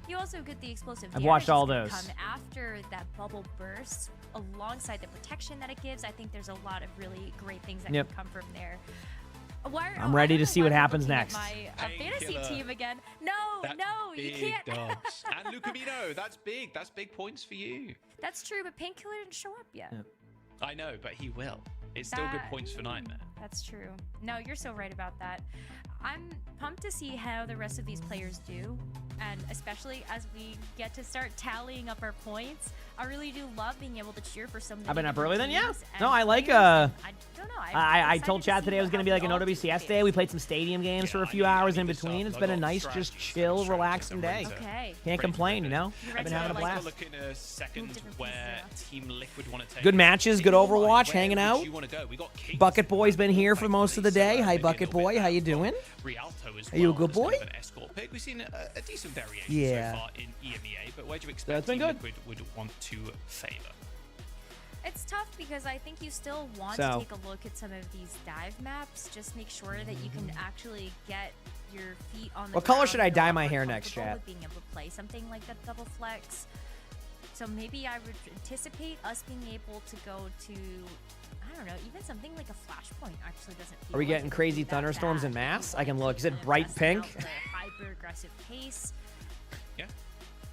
You also get the explosive I've damage watched all that's gonna those. come after that bubble burst, alongside the protection that it gives. I think there's a lot of really great things that Yep. can come from there. I'm ready to see what happens next. My fantasy Painkiller. team again. No, That's no, you big can't. dogs. And Lucamino, that's big. That's big points for you. That's true, but Painkiller didn't show up yet. I know, but he will. It's still good points for Nightmare. That's true. No, you're so right about that. I'm pumped to see how the rest of these players do, and especially as we get to start tallying up our points. I really do love being able to cheer for some. I've been up early then, yeah. teams No, and I like players, and I don't know. I told Chad today it was going to be like an OWCS day. We played some stadium games for a few hours in between. It's been a nice, just chill, relaxing day. Okay. Can't complain, you know? You I've been ready having a to, blast. Look in a second where Team Liquid want to take Good matches, good Overwatch, hanging Where out. would you want to go? We got Kings Bucket Boy's been here for most of the day. Hi, Bucket Boy. How you doing? Rialto as Are you a well good as kind boy? of an escort pick. We've seen a decent variation Yeah. so far in EMEA, but where do you expect That's been Team good. Liquid would want to favor? It's tough because I think you still want So- to take a look at some of these dive maps. Just make sure that you can actually get your feet on the What color ground, should I feel a dye lot my more hair next, comfortable chat? with being able to play something like that double flex. So maybe I would anticipate us being able to go to, I don't know, even something like a flashpoint actually doesn't feel Are we like getting it would crazy be that thunderstorms bad. in mass? I can look. Is Kind it of bright testing pink? out the hyper aggressive pace. Yeah.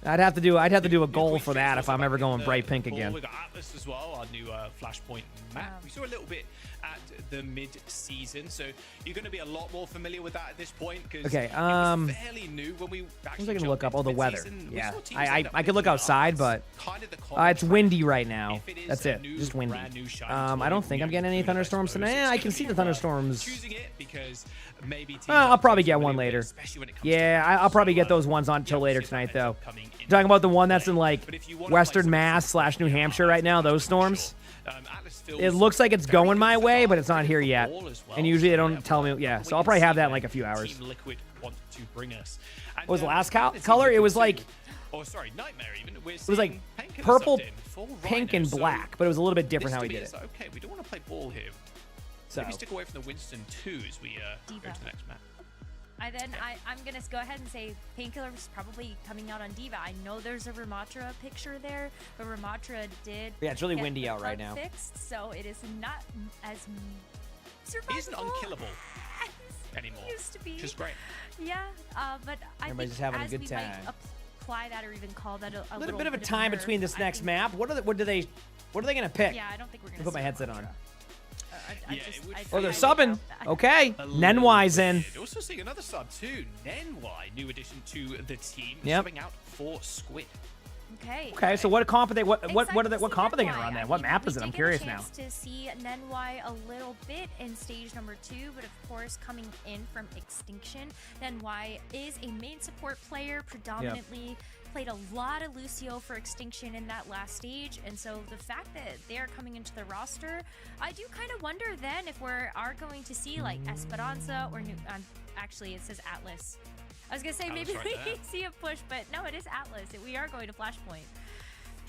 I'd have to do a goal for that if I'm ever going bright pink again. We got Atlas as well, our new Flashpoint map. We saw a little bit at the mid-season, so you're going to be a lot more familiar with that at this point because Okay, it was fairly new when we I was actually going to jumped look up into all the weather. mid-season. We Yeah, saw teams end up I could look picking up outside, but kind of the common it's trend. windy right now. If it is That's a it, new, just windy. brand new shiny I toy, don't think I'm getting any thunderstorms tonight. I can see the thunderstorms. Choosing it because maybe teams I'll aren't probably too get familiar one with it, later. especially when it comes Yeah, I'll probably get those ones on until later tonight, though. You're talking about the one that's in like Western Mass / New Hampshire right now. Those storms. It looks like it's going my way, but it's not here yet. And usually they don't tell me. Yeah, so I'll probably have that in like a few hours. Team Liquid want to bring us. What was the last color? It was like Oh, sorry, Nightmare even. it was like purple, pink, and black, but it was a little bit different how he did it. Okay, we don't want to play ball here. So Maybe stick away from the Winston 2 as we go to the next map. I'm gonna go ahead and say Painkiller is probably coming out on Diva. I know there's a Ramatra picture there, but Ramatra did. Yeah, it's really get windy the out right bug now. Fixed, so it is not as It isn't unkillable anymore. Used to be. Which is great. Yeah, but I Everybody's think just having a as good we time. might apply that or even call that a little bit of a time nerf, between this I next think- map. What are they gonna pick? Yeah, I don't think we're Let gonna me put my see headset on. I They're highly subbing. doubt that. Okay, Nenwai's in. Also seeing another sub too. Nenwai, new addition to the team, Yep. subbing out for Squid. Okay. Okay, so what comp are they? What Excited are they? to What see comp are they gonna Nenwai. run I then? What mean, map we is it? I'm did get a curious now. chance to see Nenwai a little bit in stage number 2, but of course coming in from Extinction, Nenwai is a main support player, predominantly played a lot of Lucio for Extinction in that last stage, and so the fact that they're coming into the roster, I do kind of wonder then if we are going to see like Esperanza or actually it says Atlas. I was gonna say Atlas maybe right we there. see a push, but no, it is Atlas. We are going to Flashpoint.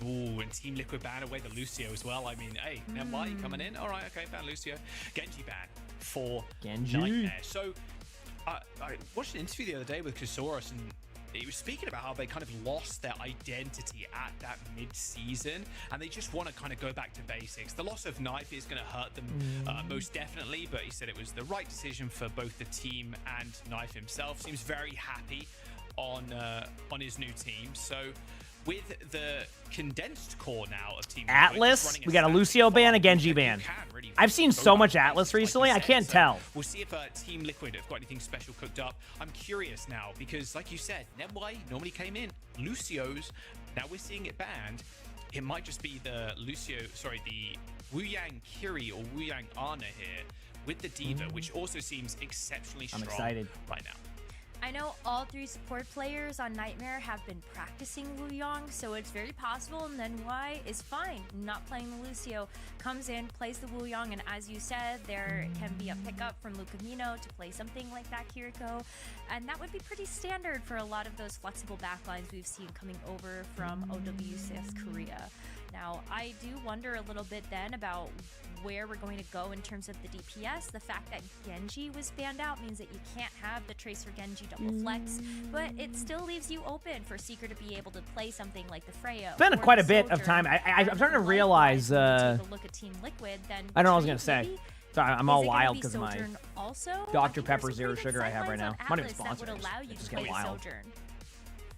Ooh, and Team Liquid ban away the Lucio as well. I mean, hey, Nenwai, you coming in? All right, okay, ban Lucio. Genji ban for Genji. Nightmare. So, I watched an interview the other day with Kusaurus, and he was speaking about how they kind of lost their identity at that mid-season, and they just want to kind of go back to basics. The loss of Knife is going to hurt them most definitely, but he said it was the right decision for both the team and Knife himself. Seems very happy on his new team. So with the condensed core now of Team Liquid, Atlas. running We got a static Lucio ban, a farm, Genji you ban. can really I've seen go so back much to Atlas basics, like recently. you I said. can't So tell. We'll see if Team Liquid have got anything special cooked up. I'm curious now because, like you said, Nenwai normally came in. Lucio's, now we're seeing it banned. It might just be the Wu Yang Kiri or Wu Yang Ana here with the Diva, which also seems exceptionally strong excited. right now. I know all 3 support players on Nightmare have been practicing Wu Yang, so it's very possible, and then Y is fine not playing the Lucio, comes in, plays the Wu Yang, and as you said, there can be a pickup from Lucamino to play something like that Kiriko, and that would be pretty standard for a lot of those flexible backlines we've seen coming over from OWCS Korea. Now, I do wonder a little bit then about where we're going to go in terms of the DPS. The fact that Genji was banned out means that you can't have the Tracer Genji double flex, but it still leaves you open for Seeker to be able to play something like the Freya. It's been or quite a the bit of Soldier. time. I'm starting to And realize. likewise, when you take a look at Team Liquid, then I don't know what I was gonna Tree, say. maybe? Sorry, I'm Is all it gonna wild be because of my Sojourn also? I Dr. think Pepper there's some Zero pretty good Sugar I have right now. sidelines on I'm not even Atlas that sponsored. would allow you It's to just play getting wild. Sojourn.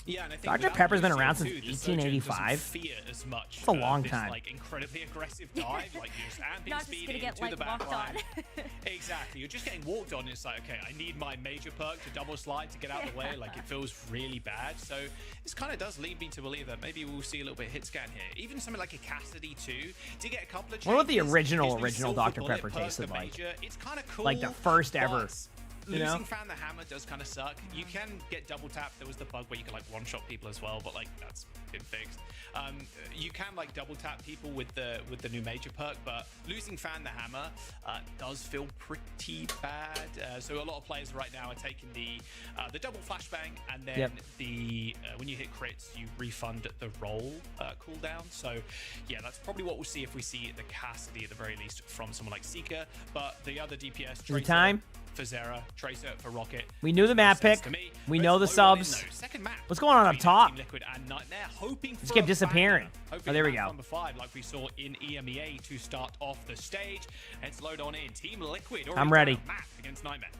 Yeah, and I think Dr. without Pepper's been Lucio around since too, the Sojourn 1885. doesn't fear as much. It's a long this, time. Like incredibly aggressive dive, like you're just amping Not just speed gonna get, into the like, back walked line. on. Exactly, you're just getting walked on. It's like, okay, I need my major perk to double slide to get out of the way. Like it feels really bad. So this kind of does lead me to believe that maybe we'll see a little bit of hit scan here. Even something like a Cassidy too. To get a couple of changes. What about the his original new Silver Dr. Bullet Pepper perk, tasted the like? major, it's kind of cool. Like the first ever. but You know? Losing Fan the Hammer does kind of suck. You can get double tap. There was the bug where you could like one-shot people as well, but like that's been fixed. You can like double tap people with the new major perk, but losing Fan the Hammer does feel pretty bad. So a lot of players right now are taking the double flashbang, and then the when you hit crits, you refund the roll cooldown. So yeah, that's probably what we'll see if we see the Cassidy at the very least from someone like Seeker. But the other DPS Is it time? for Zera, Tracer for Rocket. We knew the map pick. We know the subs. What's going on up top? Liquid and Nightmare hoping Just kept disappearing. banger. Oh, there we Hoping go. Number 5, like we saw in EMEA to start off the stage. Let's load on in. Team Liquid. I'm ready. Map against Nightmare.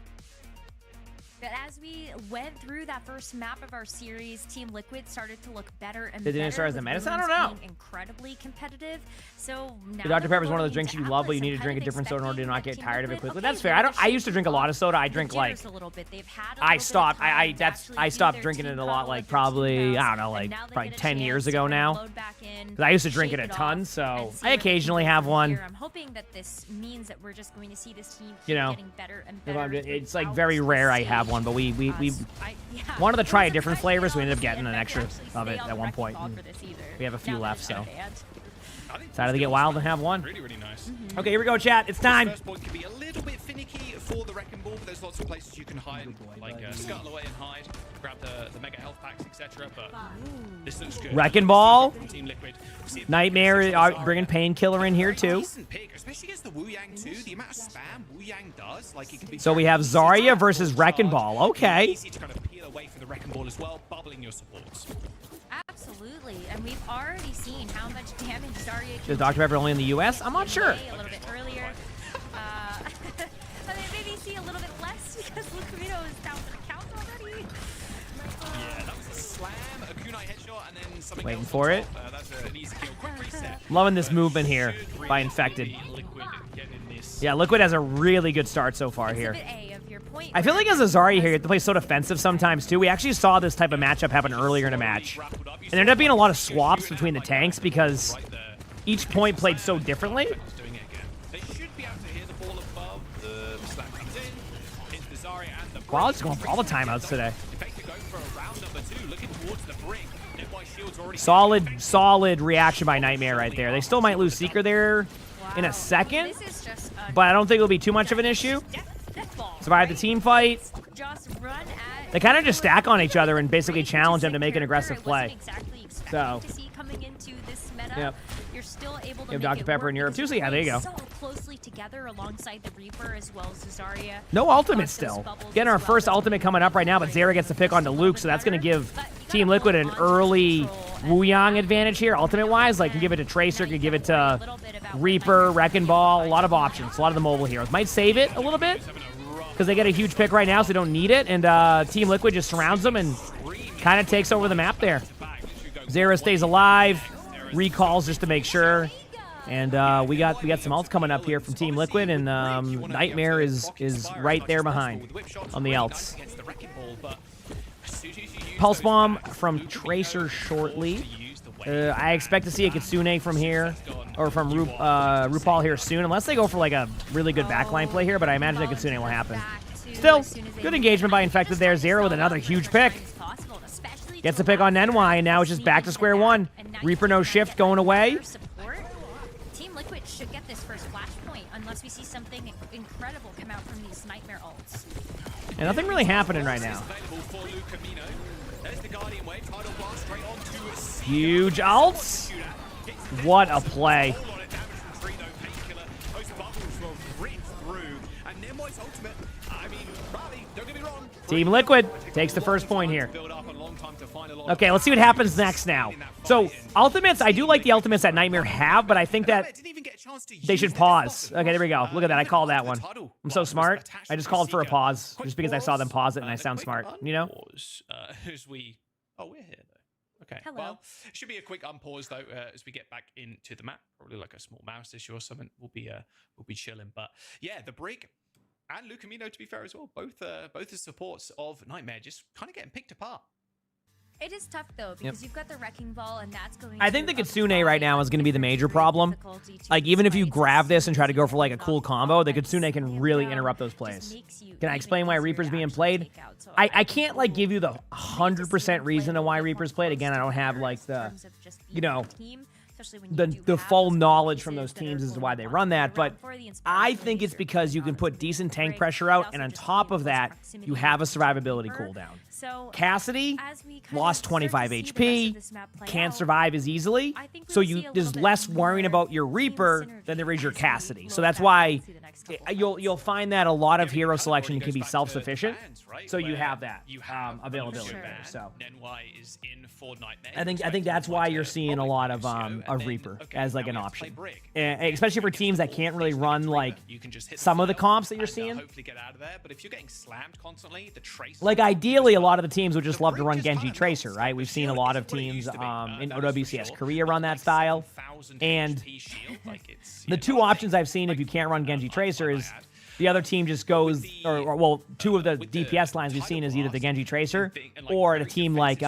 But as we went through that first map of our series, Team Liquid started to look better and Did better. they start as a with medicine? I Ruins don't know. being incredibly competitive. So now The Dr. that Pepper is we're one of those going drinks into you love, but Atlas, you need to I'm drink a kind of different soda in order to not expecting get that tired of it Team quickly. Liquid, That's okay, fair. they're I used to drink a lot of soda. I the drink like jitters a little bit. They've had a I little bit of stopped. time I to that's actually I do stopped their drinking team it a lot. cuddle Like with their probably team I don't know, and like now they probably get a 10 years chance to ago kinda now. load back in, 'Cause I used to drink it shake a it ton, off, so and see I where they can occasionally go have from one. here. I'm hoping that this means that we're just going to see this team You know, getting better and if better. I'm just- it's like throughout very the rare I stage. have one, but we Yeah. wanted to try a different Surprised flavor, they so we ended up honestly getting an didn't extra actually of stay it on at the one wrecking point. ball and for this either. We have a few Now left, that so it's banned. decided to get wild and have one. Really, really nice. Okay, here we go, chat. It's time. First point can be a little bit finicky for the Wrecking Ball, but there's lots of places you can hide, like scuttle away and hide, grab the mega health packs, etc. But this looks good. Wrecking Ball. Team Liquid. See if Nightmare bringing Painkiller in here too. decent pick, especially against the Wu Yang too. The amount of spam Wu Yang does, like it can be. So we have Zarya versus Wrecking Ball. Okay. Easy to kind of peel away from the Wrecking Ball as well, bubbling your supports. Absolutely, and we've already seen how much damage Zarya can Is Dr. Pepper only in the U.S.? I'm not sure. a little bit earlier. I mean, maybe see a little bit less because Lucamino is down for the count already. Yeah, that was a slam, a kunai headshot, and then something Waiting else for on it. top. That's an easy kill. Quick reset. Loving this movement here by Infected. Yeah, Liquid has a really good start so far here. I feel like as a Zarya here, you have to play so defensive sometimes too. We actually saw this type of matchup happen earlier in a match. And there ended up being a lot of swaps between the tanks because each point played so differently. They should be able to hear the ball above. The slap comes in. Hits the Zarya and the Wow, it's going for all the timeouts today. Infected going for a round number 2, looking towards the brick. Nearby shield's already Solid reaction by Nightmare right there. They still might lose Seeker there in a second, but I don't think it'll be too much of an issue. Survive the team fight. They kind of just stack on each other and basically challenge them to make an aggressive play. So, yep. You're still able to You have make Dr. it Pepper work in Europe because too, so yeah, there you go. so closely together alongside the Reaper as well as Zarya. No ultimate still. Getting our first ultimate coming up right now, but Zera gets the pick onto Luke, so that's going to give Team Liquid an early Wu Yang advantage here, ultimate-wise. Like, can give it to Tracer, can give it to Reaper, Wrecking Ball, a lot of options, a lot of the mobile heroes. Might save it a little bit, because they get a huge pick right now, so they don't need it, and Team Liquid just surrounds them and kind of takes over the map there. Zera stays alive, recalls just to make sure. And we got some ults coming up here from Team Liquid, and Nightmare is right there behind on the ults. Pulse Bomb from Tracer shortly. I expect to see a Kitsune from here, or from RuPaul here soon, unless they go for like a really good backline play here, but I imagine a Kitsune will happen. Still, good engagement by Infected there. Zero with another huge pick. Gets the pick on NY, and now it's just back to square one. Reaper no shift going away. Team Liquid should get this first flashpoint unless we see something incredible come out from these Nightmare ults. And nothing really happening right now. Huge ults. What a play. Team Liquid takes the first point here. Okay, let's see what happens next now. So, ultimates, I do like the ultimates that Nightmare have, but I think that they should pause. Okay, there we go. Look at that. I called that one. I'm so smart. I just called for a pause just because I saw them pause it and I sound smart, you know? Oh, we're here, though. Okay. Hello. Well, should be a quick unpause, though, as we get back into the map. Probably like a small mouse issue or something. We'll be chilling. But, yeah, the break and Lucamino, to be fair as well, both the supports of Nightmare just kind of getting picked apart. It is tough though because you've got the Wrecking Ball and that's going I think the Kitsune right now is going to be the major problem. Like, even if you grab this and try to go for like a cool combo, the Kitsune can really interrupt those plays. Can I explain why Reaper's being played? I can't like give you the 100% reason to why Reaper's played. Again, I don't have like the, you know, the full knowledge from those teams as to why they run that, but I think it's because you can put decent tank pressure out, and on top of that, you have a survivability cooldown. Cassidy lost 25 HP, can't survive as easily, so there's less worrying about your Reaper than there is your Cassidy. So that's why you'll find that a lot of hero selection can be self-sufficient, so you have that availability there. So is in for Nightmare. I think that's why you're seeing a lot of Reaper as like an option, and especially for teams that can't really run like some of the comps that you're seeing. Hopefully get out of there, but if you're getting slammed constantly, the Tracer. Like ideally, a lot of the teams would just love to run Genji Tracer, right? We've seen a lot of teams in OWCS Korea run that style, and the two options I've seen if you can't run Genji Tracer is the other team just goes, or well, two of the DPS lines we've seen is either the Genji Tracer or at a team like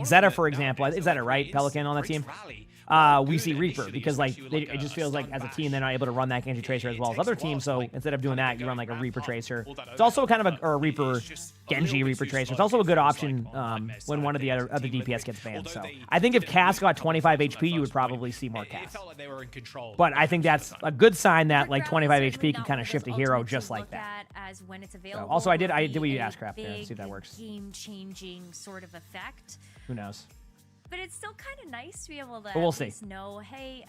Zeta, for example. It's Zeta, right? Pelican on that team. We see Reaper because like it just feels like as a team they're not able to run that Genji Tracer as well as other teams. So instead of doing that, you run like a Reaper Tracer. It's also kind of a Reaper Genji Reaper Tracer. It's also a good option when one of the other DPS gets banned. So I think if Cass got 25 HP, you would probably see more Cass. But I think that's a good sign that like 25 HP can kind of shift a hero just like that. As when it's So, available, also, I did will what be you a asked, Craft there. big, Let's see if that works. Game-changing sort of effect. Who knows? But it's still kind of nice to be able to But we'll at see. least know, hey,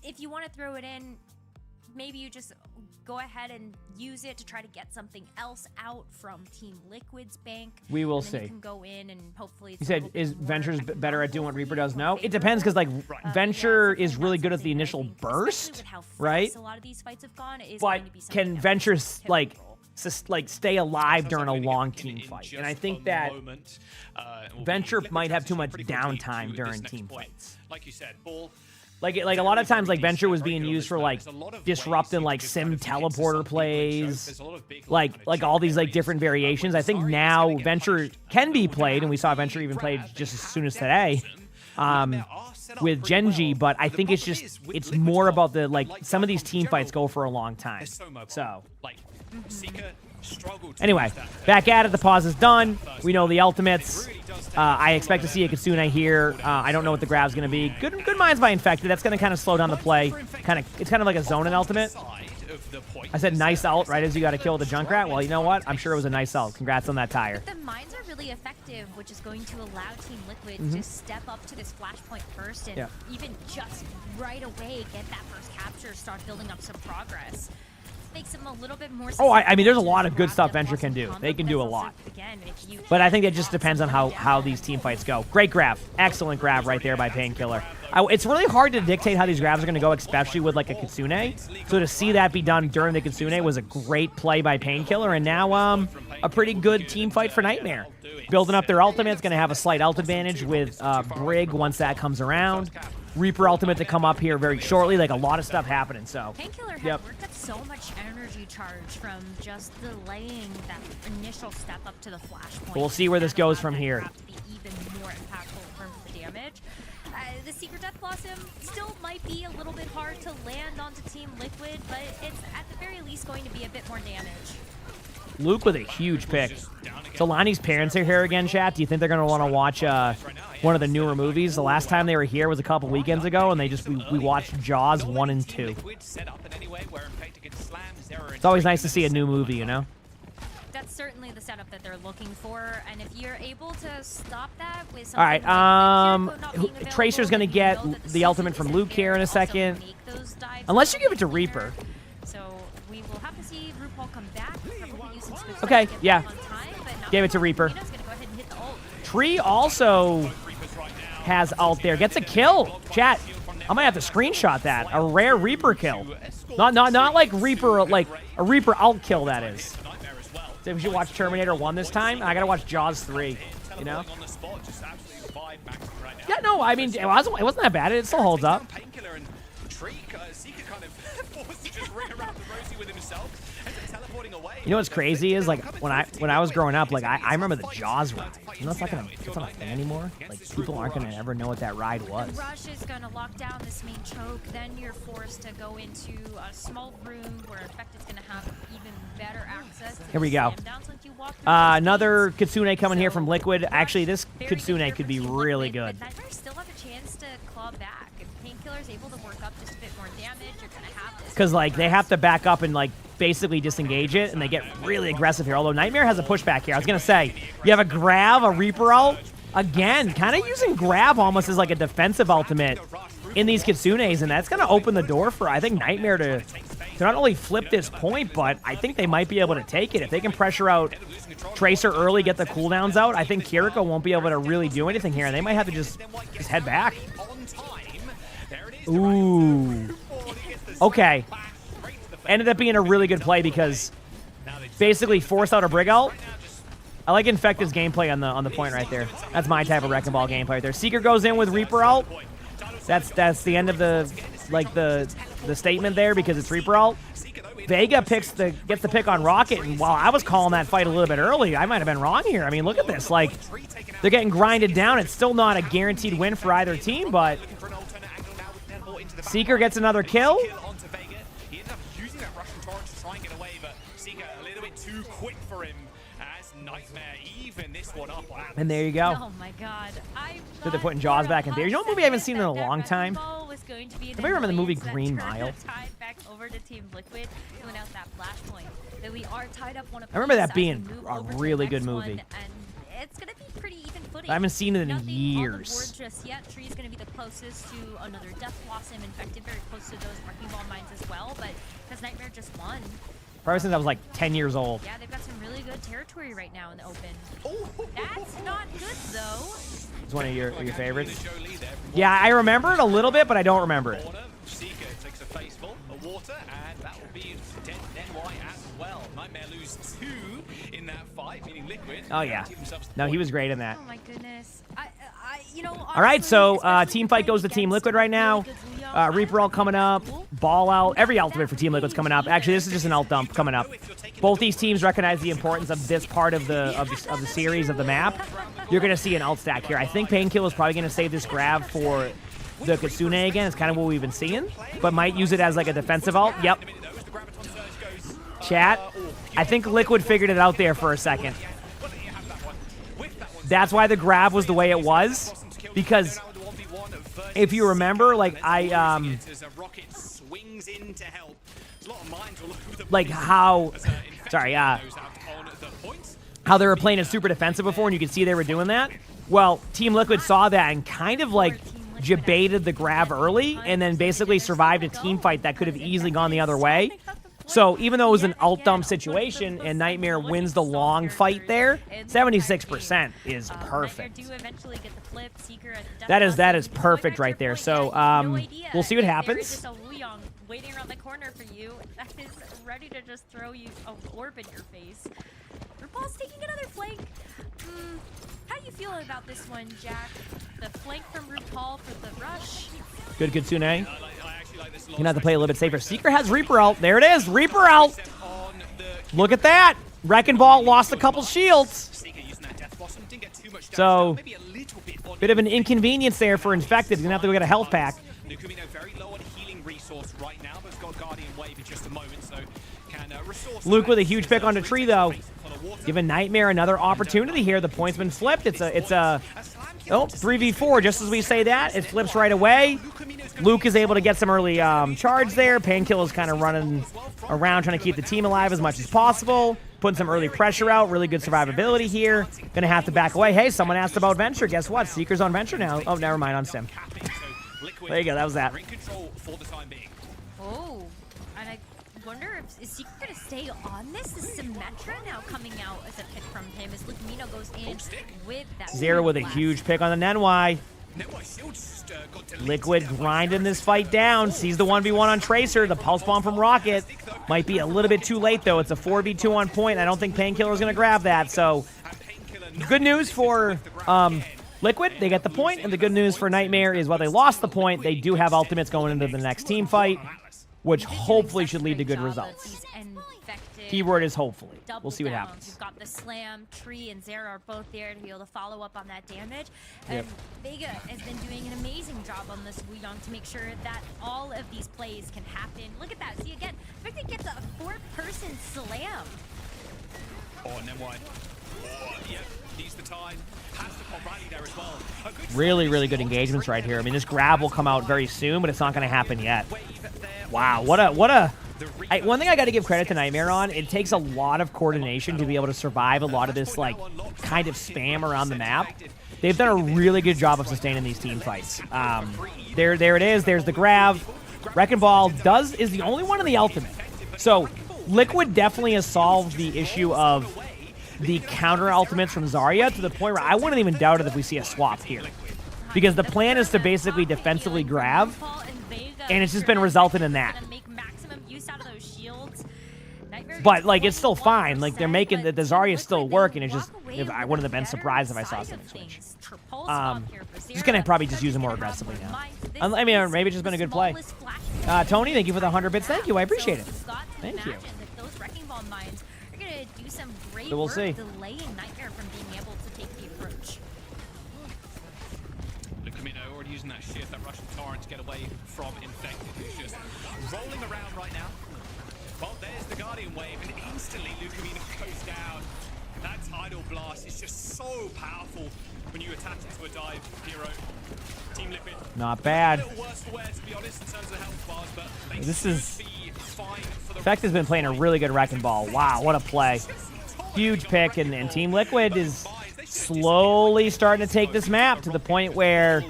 if you want to throw it in, maybe you just go ahead and use it to try to get something else out from Team Liquid's bank. We will and then see. You can go in and hopefully. You said, is Venture's better at doing what Reaper does? No, it depends because like Venture is really good at the initial burst, right? A lot of these fights have gone. But can Venture like stay alive during a long team fight? And I think that Venture might have too much downtime during team fights. Like you said, ball. Like a lot of times, like Venture was being used for like disrupting like sim teleporter plays, like all these like different variations. I think now Venture can be played, and we saw Venture even played just as soon as today with Genji. But I think it's more about the like some of these team fights go for a long time. So anyway, back at it. The pause is done. We know the ultimates. I expect to see a Kitsune here. I don't know what the grab's going to be. Good minds by Infected. That's going to kind of slow down the play. It's kind of like a zoning ultimate. I said nice ult right as you got to kill the Junkrat. Well, you know what? I'm sure it was a nice ult. Congrats on that tire. But the mines are really effective, which is going to allow Team Liquid to step up to this flashpoint first and even just right away get that first capture, start building up some progress. Makes them a little bit more. Oh, I mean, there's a lot of good stuff Venture can do. They can do a lot. But I think it just depends on how these team fights go. Great grab. Excellent grab right there by Painkiller. It's really hard to dictate how these grabs are going to go, especially with like a Kitsune. So to see that be done during the Kitsune was a great play by Painkiller. And now a pretty good team fight for Nightmare. Building up their ultimate. It's going to have a slight ult advantage with Brig once that comes around. Reaper ultimate to come up here very shortly. Like a lot of stuff happening. So Painkiller had worked up so much energy charge from just delaying that initial step up to the flashpoint. We'll see where this goes from here. To be even more impactful in terms of the damage. The Secret Death Blossom still might be a little bit hard to land onto Team Liquid, but it's at the very least going to be a bit more damage. Luke with a huge pick. So Lonnie's parents are here again, chat. Do you think they're going to want to watch one of the newer movies? The last time they were here was a couple weekends ago, and we watched Jaws 1 and 2. It's always nice to see a new movie, you know? That's certainly the setup that they're looking for, and if you're able to stop that with something All right, Tracer's going to get the ultimate from Luke here in a second. Unless you give it to Reaper. So we will have to see RuPaul come back. Okay, yeah. Gave it to Reaper. Tree also has ult there. Gets a kill. Chat, I might have to screenshot that. A rare Reaper kill. Not like Reaper, like a Reaper ult kill, that is. So if you watch Terminator 1 this time, I gotta watch Jaws 3, you know? Yeah, no, I mean, it wasn't that bad. It still holds up. You know what's crazy is like when I was growing up, like I remember the Jaws ride. You know, it's not a thing anymore. Like people aren't gonna ever know what that ride was. The rush is gonna lock down this main choke. Then you're forced to go into a small room where Infected's gonna have even better access. Here we go. Another Kitsune coming here from Liquid. Actually, this Kitsune could be really good. But Nightmare still have a chance to claw back. If Painkiller's able to work up just a bit more damage, you're gonna have this. Because like they have to back up and like basically disengage it, and they get really aggressive here. Although Nightmare has a pushback here. I was gonna say you have a grab, a Reaper ult. Again, kind of using grab almost as like a defensive ultimate in these Kitsunes, and that's gonna open the door for I think Nightmare to to not only flip this point, but I think they might be able to take it. If they can pressure out Tracer early, get the cooldowns out, I think Kiriko won't be able to really do anything here, and they might have to just head back. Ooh. Okay. Ended up being a really good play because basically forced out a Brig ult. I like Infective's gameplay on the point right there. That's my type of Wrecking Ball gameplay right there. Seeker goes in with Reaper ult. That's the end of the statement there because it's Reaper ult. Vega gets the pick on Rocket, and while I was calling that fight a little bit early, I might have been wrong here. I mean, look at this. Like, they're getting grinded down. It's still not a guaranteed win for either team, but Seeker gets another kill. He ended up using that Russian torrent to try and get away, but Seeker a little bit too quick for him as Nightmare even this one up. And there you go. Oh my god. So they're putting Jaws back in there. You know what movie I haven't seen in a long time? Anybody remember the movie Green Mile? Back over to Team Liquid, filling out that flashpoint. That we are tied up one. I remember that being a really good movie. It's gonna be pretty even footing. I haven't seen it in Nothing years. On the board just yet. Tree's gonna be the closest to another Death Blossom. Infected very close to those Wrecking Ball mines as well, but because Nightmare just won. Probably since I was like 10 years old. Yeah, they've got some really good territory right now in the open. That's not good though. It's one of your favorites. Yeah, I remember it a little bit, but I don't remember it. Seeker takes a face full of water, and that will be dead NY as well. Nightmare lose 2 in that fight, meaning Liquid. Oh yeah. No, he was great in that. Oh my goodness. You know. All right, so team fight goes to Team Liquid right now. Reaper ult coming up, Ball out. Every ultimate for Team Liquid's coming up. Actually, this is just an ult dump coming up. Both these teams recognize the importance of this part of the series of the map. You're gonna see an ult stack here. I think Painkiller is probably gonna save this grab for the Kitsune again. It's kind of what we've been seeing, but might use it as like a defensive ult. Yep. Chat. I think Liquid figured it out there for a second. That's why the grab was the way it was, because if you remember, like like how they were playing it super defensive before, and you could see they were doing that. Well, Team Liquid saw that and kind of like debated the grab early, and then basically survived a team fight that could have easily gone the other way. So even though it was an ult dump situation and Nightmare wins the long fight there, 76% is perfect. That is perfect right there. So we'll see what happens. Waiting around the corner for you, that is ready to just throw you an orb in your face. RuPaul's taking another flank. How do you feel about this one, Jack? The flank from RuPaul for the rush. Good Kitsune. You're gonna have to play a little bit safer. Seeker has Reaper ult. There it is. Reaper ult. Look at that. Wrecking Ball lost a couple shields. So, bit of an inconvenience there for Infected. He's gonna have to go get a health pack. Luke with a huge pick onto Tree though. Giving Nightmare another opportunity here. The point's been flipped. It's a 3v4. Just as we say that, it flips right away. Luke is able to get some early charge there. Painkiller is kind of running around trying to keep the team alive as much as possible. Putting some early pressure out. Really good survivability here. Gonna have to back away. Hey, someone asked about Venture. Guess what? Seeker's on Venture now. Oh, never mind. On Sim. There you go. That was that. Oh, and I wonder if is Seeker gonna stay on this? Is Symmetra now coming out as a pick from him as Lucamino goes in with that Zero with a huge pick on the Nenwai. Liquid grinding this fight down. Sees the 1v1 on Tracer. The pulse bomb from Rocket might be a little bit too late though. It's a 4v2 on point. I don't think Painkiller is gonna grab that. So good news for Liquid, they get the point, and the good news for Nightmare is while they lost the point, they do have ultimates going into the next team fight, which hopefully should lead to good results. Keyword is hopefully. We'll see what happens. You've got the Slam, Tree, and Zera are both there to be able to follow up on that damage. And Vega has been doing an amazing job on this Wuyong to make sure that all of these plays can happen. Look at that. See again, Victor gets a 4-person Slam. Oh, and then wide. Oh, yeah, he's the time. Has the pop rally there as well. Really, really good engagements right here. I mean, this grab will come out very soon, but it's not going to happen yet. Wow, what a... one thing I got to give credit to Nightmare on, it takes a lot of coordination to be able to survive a lot of this, like, kind of spam around the map. They've done a really good job of sustaining these team fights. There it is. There's the grab. Wrecking Ball is the only one in the ultimate. So Liquid definitely has solved the issue of the counter ultimates from Zarya to the point where I wouldn't even doubt it if we see a swap here. Because the plan is to basically defensively grab, and it's just been resulting in that. But, like, it's still fine. Like, they're making the Zarya is still working. It's just, if I wouldn't have been surprised if I saw something switch. Just gonna probably just use it more aggressively now. I mean, maybe it's just been a good play. Tony, thank you for the 100 bits. Thank you. I appreciate it. Thank you. So we'll see. Delaying Nightmare from being able to take the approach. Lucamino already using that shift, that Russian torrent to get away from Infected, who's just rolling around right now. Well, there's the Guardian Wave, and instantly Lucamino goes down. That Tidal Blast is just so powerful when you attach it to a dive hero. Team Liquid. Not bad. A little worse for wear, to be honest, in terms of health bars, but they This is... be fine for the Effect has been playing a really good Wrecking Ball. Wow, what a play. Huge pick, and Team Liquid is slowly starting to take this map to the point where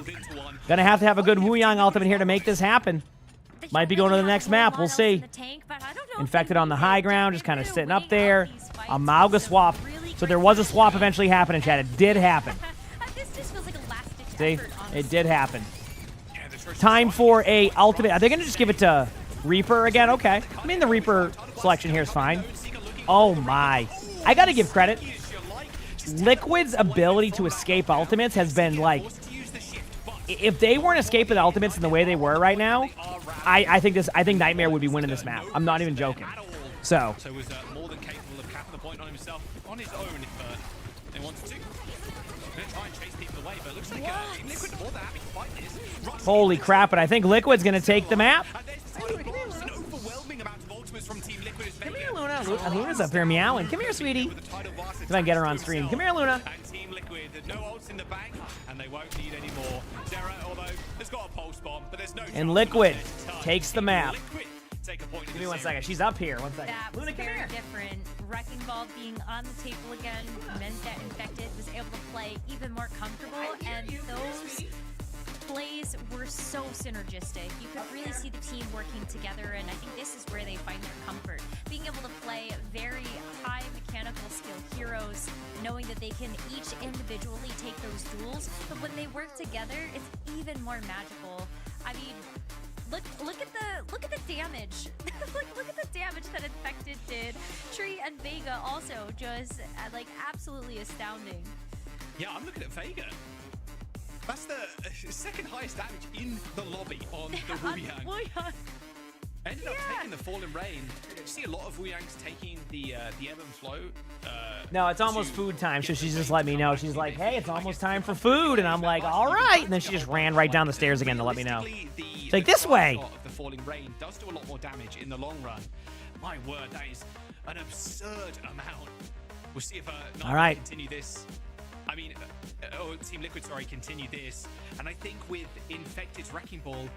gonna have to have a good Wuyang ultimate here to make this happen. Might be going to the next map. We'll see. Infected on the high ground, just kind of sitting up there. A Mauga swap. So there was a swap eventually happening, Chad. It did happen. See? It did happen. Time for a ultimate. Are they going to just give it to Reaper again? Okay. I mean, the Reaper selection here is fine. Oh, my. I got to give credit. Liquid's ability to escape ultimates has been, like... If they weren't escaping ultimates in the way they were right now, I think Nightmare would be winning this map. I'm not even joking. So was more than capable of capping the point on himself on his own if they wanted to. Gonna try and chase people away, but it looks like Team Liquid more than happy to fight this. holy crap! But I think Liquid's gonna take the map. An overwhelming amount of ultimates from Team Liquid. Come here, Luna. Luna's up here meowing. Come here, sweetie. If I can get her on stream. Come here, Luna. And Team Liquid, no ults in the bank, and they won't need any more. Zera, although there's got a pulse bomb, but there's no. And Liquid takes the map. Take a point. Give me 1 second. She's up here. 1 second. That was very different. Wrecking Ball being on the table again meant that Infected was able to play even more comfortable, and those plays were so synergistic. You could really see the team working together, and I think this is where they find their comfort. Being able to play very high mechanical skill heroes, knowing that they can each individually take those duels, but when they work together, it's even more magical. I mean, look at the damage. look at the damage that Infected did. Tree and Vega also just like absolutely astounding. Yeah, I'm looking at Vega. That's the second highest damage in the lobby on the Wuyang. Ended up taking the Fallen Rain. You see a lot of Wuyangs taking the ebb and flow. No, it's almost food time, so she's just let me know. She's like, hey, it's almost time for food. And I'm like, all right. And then she just ran right down the stairs again to let me know. It's like, this way. The Falling Rain does do a lot more damage in the long run. My word, that is an absurd amount. We'll see if all right. continue this. I mean, Team Liquid, sorry, continue this. And I think with Infected's Wrecking Ball,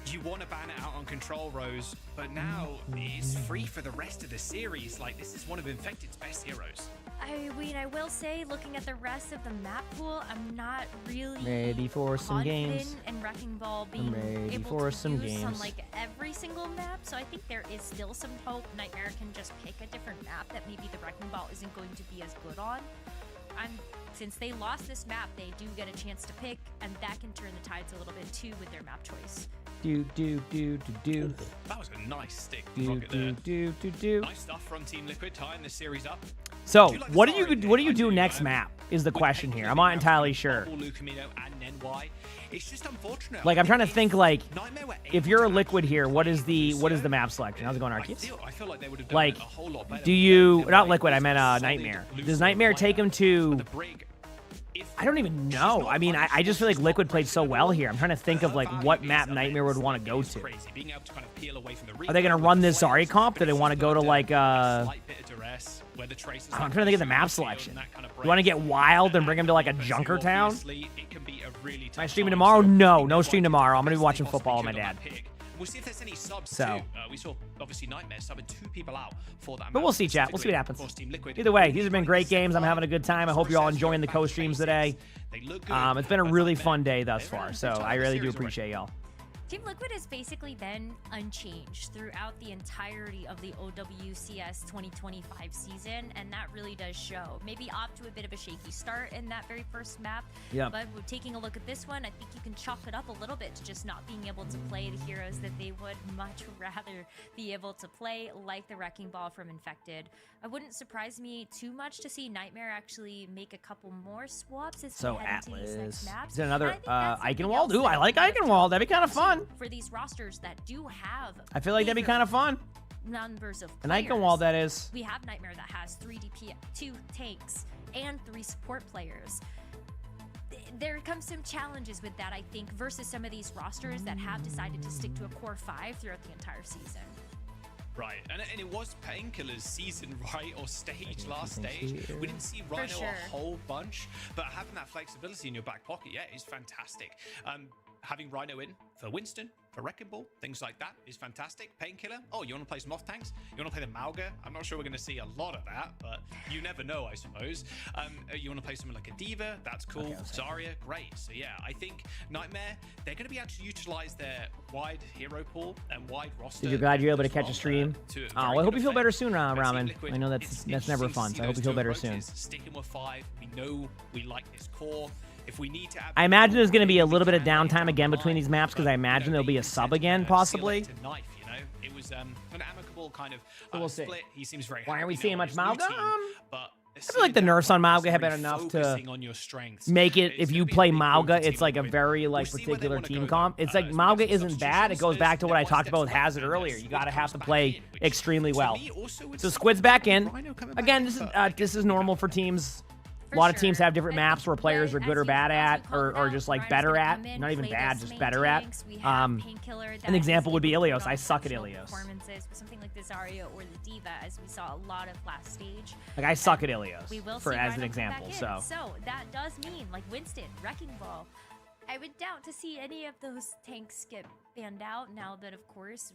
you want to ban it out on Control Rose, but now it's free for the rest of the series. Like, this is one of Infected's best heroes. I mean, I will say, looking at the rest of the map pool, I'm not really ready for some games. And Wrecking Ball being able to use on like every single map, so I think there is still some hope. Nightmare can just pick a different map that maybe the Wrecking Ball isn't going to be as good on. Since they lost this map, they do get a chance to pick, and that can turn the tides a little bit too with their map choice. That was a nice stick rocket there. Nice stuff from Team Liquid, tying the series up. So, what do you do next map is the question here. I'm not entirely sure. It's just unfortunate. Like, I'm trying to think, like, if you're a Liquid here, what is the map selection? How's it going, Arceus? I feel like they would have done like, a whole lot better. do you not Liquid? I meant Nightmare. Does Nightmare take him to? I don't even know. I mean, I just feel like Liquid played so well here. I'm trying to think of like what map Nightmare would want to go to. Are they gonna run this Zarya comp? Do they want to go to like I'm trying to think of the map selection. You want to get wild and bring him to like a Junker town? Am I streaming tomorrow? No stream tomorrow. I'm gonna be watching football with my dad. We'll see if there's any subs so. too. We saw obviously Nightmare subbing 2 people out for that. But we'll see, chat. We'll see what happens. Either way, these have been great games. I'm having a good time. I hope you're all enjoying the co-streams today. It's been a really fun day thus far, so I really do appreciate y'all. Team Liquid has basically been unchanged throughout the entirety of the OWCS 2025 season, and that really does show. Maybe off to a bit of a shaky start in that very first map, but we're taking a look at this one, I think you can chalk it up a little bit to just not being able to play the heroes that they would much rather be able to play, like the Wrecking Ball from Infected. It wouldn't surprise me too much to see Nightmare actually make a couple more swaps as we head into these next maps. Is there another Eichenwald? Ooh, I like Eichenwald. That'd be kind of fun. For these rosters that do have, I feel like that'd be kind of fun. Numbers of An players. Eichenwald, that is. We have Nightmare that has 3 DP, 2 tanks, and 3 support players. There comes some challenges with that, I think, versus some of these rosters that have decided to stick to a core 5 throughout the entire season. Right, and it was Painkiller's season, right, or stage, last stage. We didn't see Rhino a whole bunch, but having that flexibility in your back pocket, yeah, is fantastic. Having Rhino in for Winston, for Wrecking Ball, things like that is fantastic. Painkiller, oh, you want to play some off-tanks? You want to play the Mauga? I'm not sure we're going to see a lot of that, but you never know, I suppose. You want to play something like a Diva? That's cool. Zarya, great. So yeah, I think Nightmare, they're going to be able to utilize their wide hero pool and wide roster. Did you glad you're able to catch a stream? Oh, well, I hope you feel better soon, Ramen. I know that's never fun, so I hope you feel better soon. Sticking with 5, we know we like this core. If we need to I imagine there's going to be a little bit of downtime again between these maps because I imagine there'll be a sub again, possibly. Knife, you know? It was an amicable kind of we'll see. split. He seems very Why aren't we happy seeing now much with his new Mauga? team, but I feel like the nerfs on Mauga have been enough to make it, if you play Mauga, it's like a very particular team comp. It's like Mauga isn't bad. It goes back to what I talked about with Hazard earlier. You gotta have to play extremely well. So Squid's back in. Again, this is normal for teams. A lot of teams have different maps where players are good or bad at, or just like better at. Not even bad, just better at. An example would be Ilios. I suck at Ilios. Something like the Zarya or the Diva, as we saw a lot of last stage. Like I suck at Ilios, We will for see as Rhino an come example. back in. So that does mean, like Winston, Wrecking Ball. I would doubt to see any of those tanks get banned out now that, of course,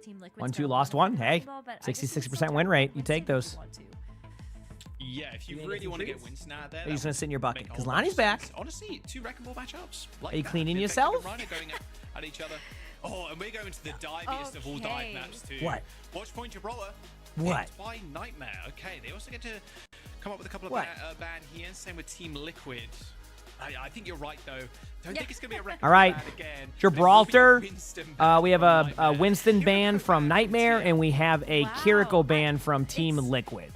Team Liquid's 1-2 lost one. Hey, 66% win rate. You take those. Yeah, if you really want to get Winston out there, Are you just gonna sit in your bucket? Because Lonnie's back. Honestly, 2 Wrecking Ball matchups. Are you cleaning yourself? Rhino going at each other. Oh, and we're going to the diviest of all dive maps too. What? Watch Point Gibraltar. What? By Nightmare. Okay, they also get to come up with a couple of ban here. Same with Team Liquid. I think you're right though. Don't think it's gonna be a record. All right, ban again. Gibraltar. We have a Winston ban from Nightmare, and we have a Kiriko ban from Team Liquid.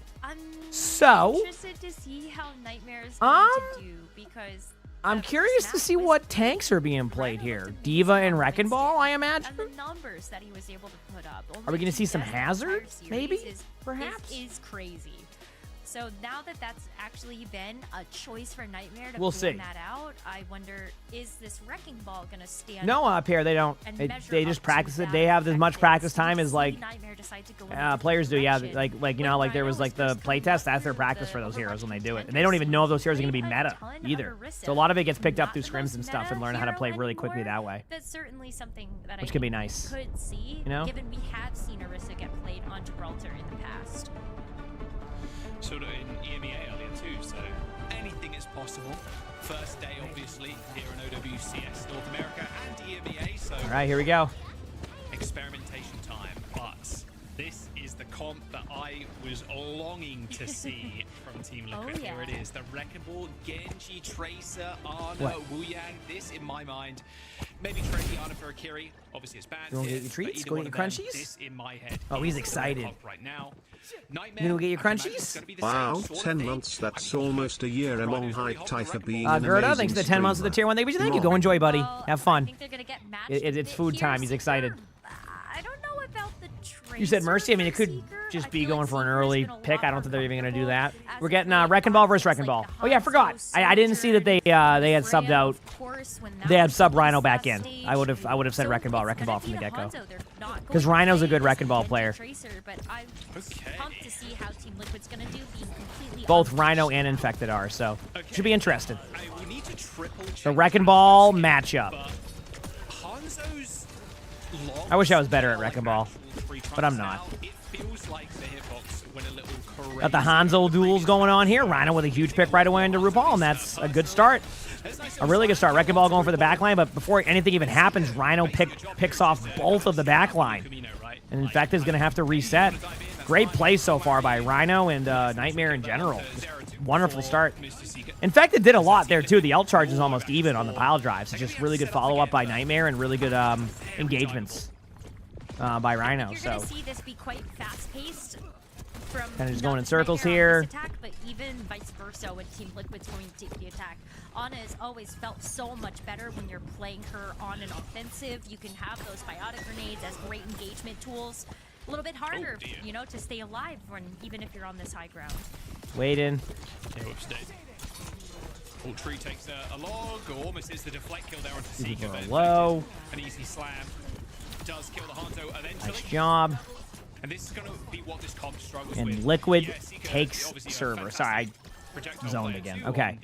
So, interested to see how Nightmare's going to do, because I'm curious to see what tanks are being played here. Diva and Wrecking Ball, I imagine. And the numbers that he was able to put up. Are we going to see some Hazard? Maybe? Perhaps? Is crazy. So now that that's actually been a choice for Nightmare to We'll ban see. that out, I wonder, is this Wrecking Ball going to stand No, up here they don't. They just practice it. They have as much practice time as like players do. Yeah, like you know, like there was like the playtest. That's their practice for those heroes when they do it, and they don't even know if those heroes are going to be meta either. So a lot of it gets picked up through scrims and stuff, and learn how to play really quickly that way. That's certainly something that Which I could be nice. could see, You know? given we have seen Orisa get played on Gibraltar in the past. Sort of in EMEA earlier too, so anything is possible. First day, obviously, here in OWCS North America and EMEA, so All right, here we go. experimentation time. But this is the comp that I was longing to see from Team Liquid. Here it is, the Wrecking Ball, Genji, Tracer, Ana, Wu Yang. This, in my mind, maybe Tracy, Ana for Akiri. Obviously, it's banned. You want to get your treats? Go get your crunchies? This, in my head, Oh, he's is the excited. comp right now. You gonna get your crunchies? Wow, 10 months, that's almost a year among height Typha being an Gerda, amazing thanks for the 10 months of the tier 1. Thank you. Go enjoy, buddy. Have fun. It's food time. He's excited. I don't know about the Tracer. You said Mercy. I mean, it could just be going for an early pick. I don't think they're even going to do that. We're getting Wrecking Ball versus Wrecking Ball. Oh, yeah, I forgot. I didn't see that they had subbed out. They had sub Rhino back in. I would have said Wrecking Ball from the get-go. Because Rhino's a good Wrecking Ball player. Both Rhino and Infected are, so should be interesting. The Wrecking Ball matchup. I wish I was better at Wrecking Ball, but I'm not. Got the Hanzo duels going on here. Rhino with a huge pick right away into RuPaul, and that's a good start. a really good start. Wrecking Ball going for the backline, but before anything even happens, Rhino picks off both of the backline. And in fact, is going to have to reset. Great play so far by Rhino and Nightmare in general. Just wonderful start. In fact, it did a lot there, too. The ult charge is almost even on the pile drives. It's just really good follow-up by Nightmare and really good engagements by Rhino. You're going to see this be quite fast-paced. Kind of just going in circles here. Attack, but even vice versa when Team Liquid's going to take the attack. Ana has always felt so much better when you're playing her on an offensive. You can have those biotic grenades as great engagement tools. A little bit harder, you know, to stay alive when even if you're on this high ground. Wait in. Tree takes a log, or almost is the deflect kill there onto Seeker. Low. An easy slam. Does kill the Hanzo eventually. Nice job. And this is going to be what this comp struggles And with. Liquid takes server. Sorry, I zoned again. Okay.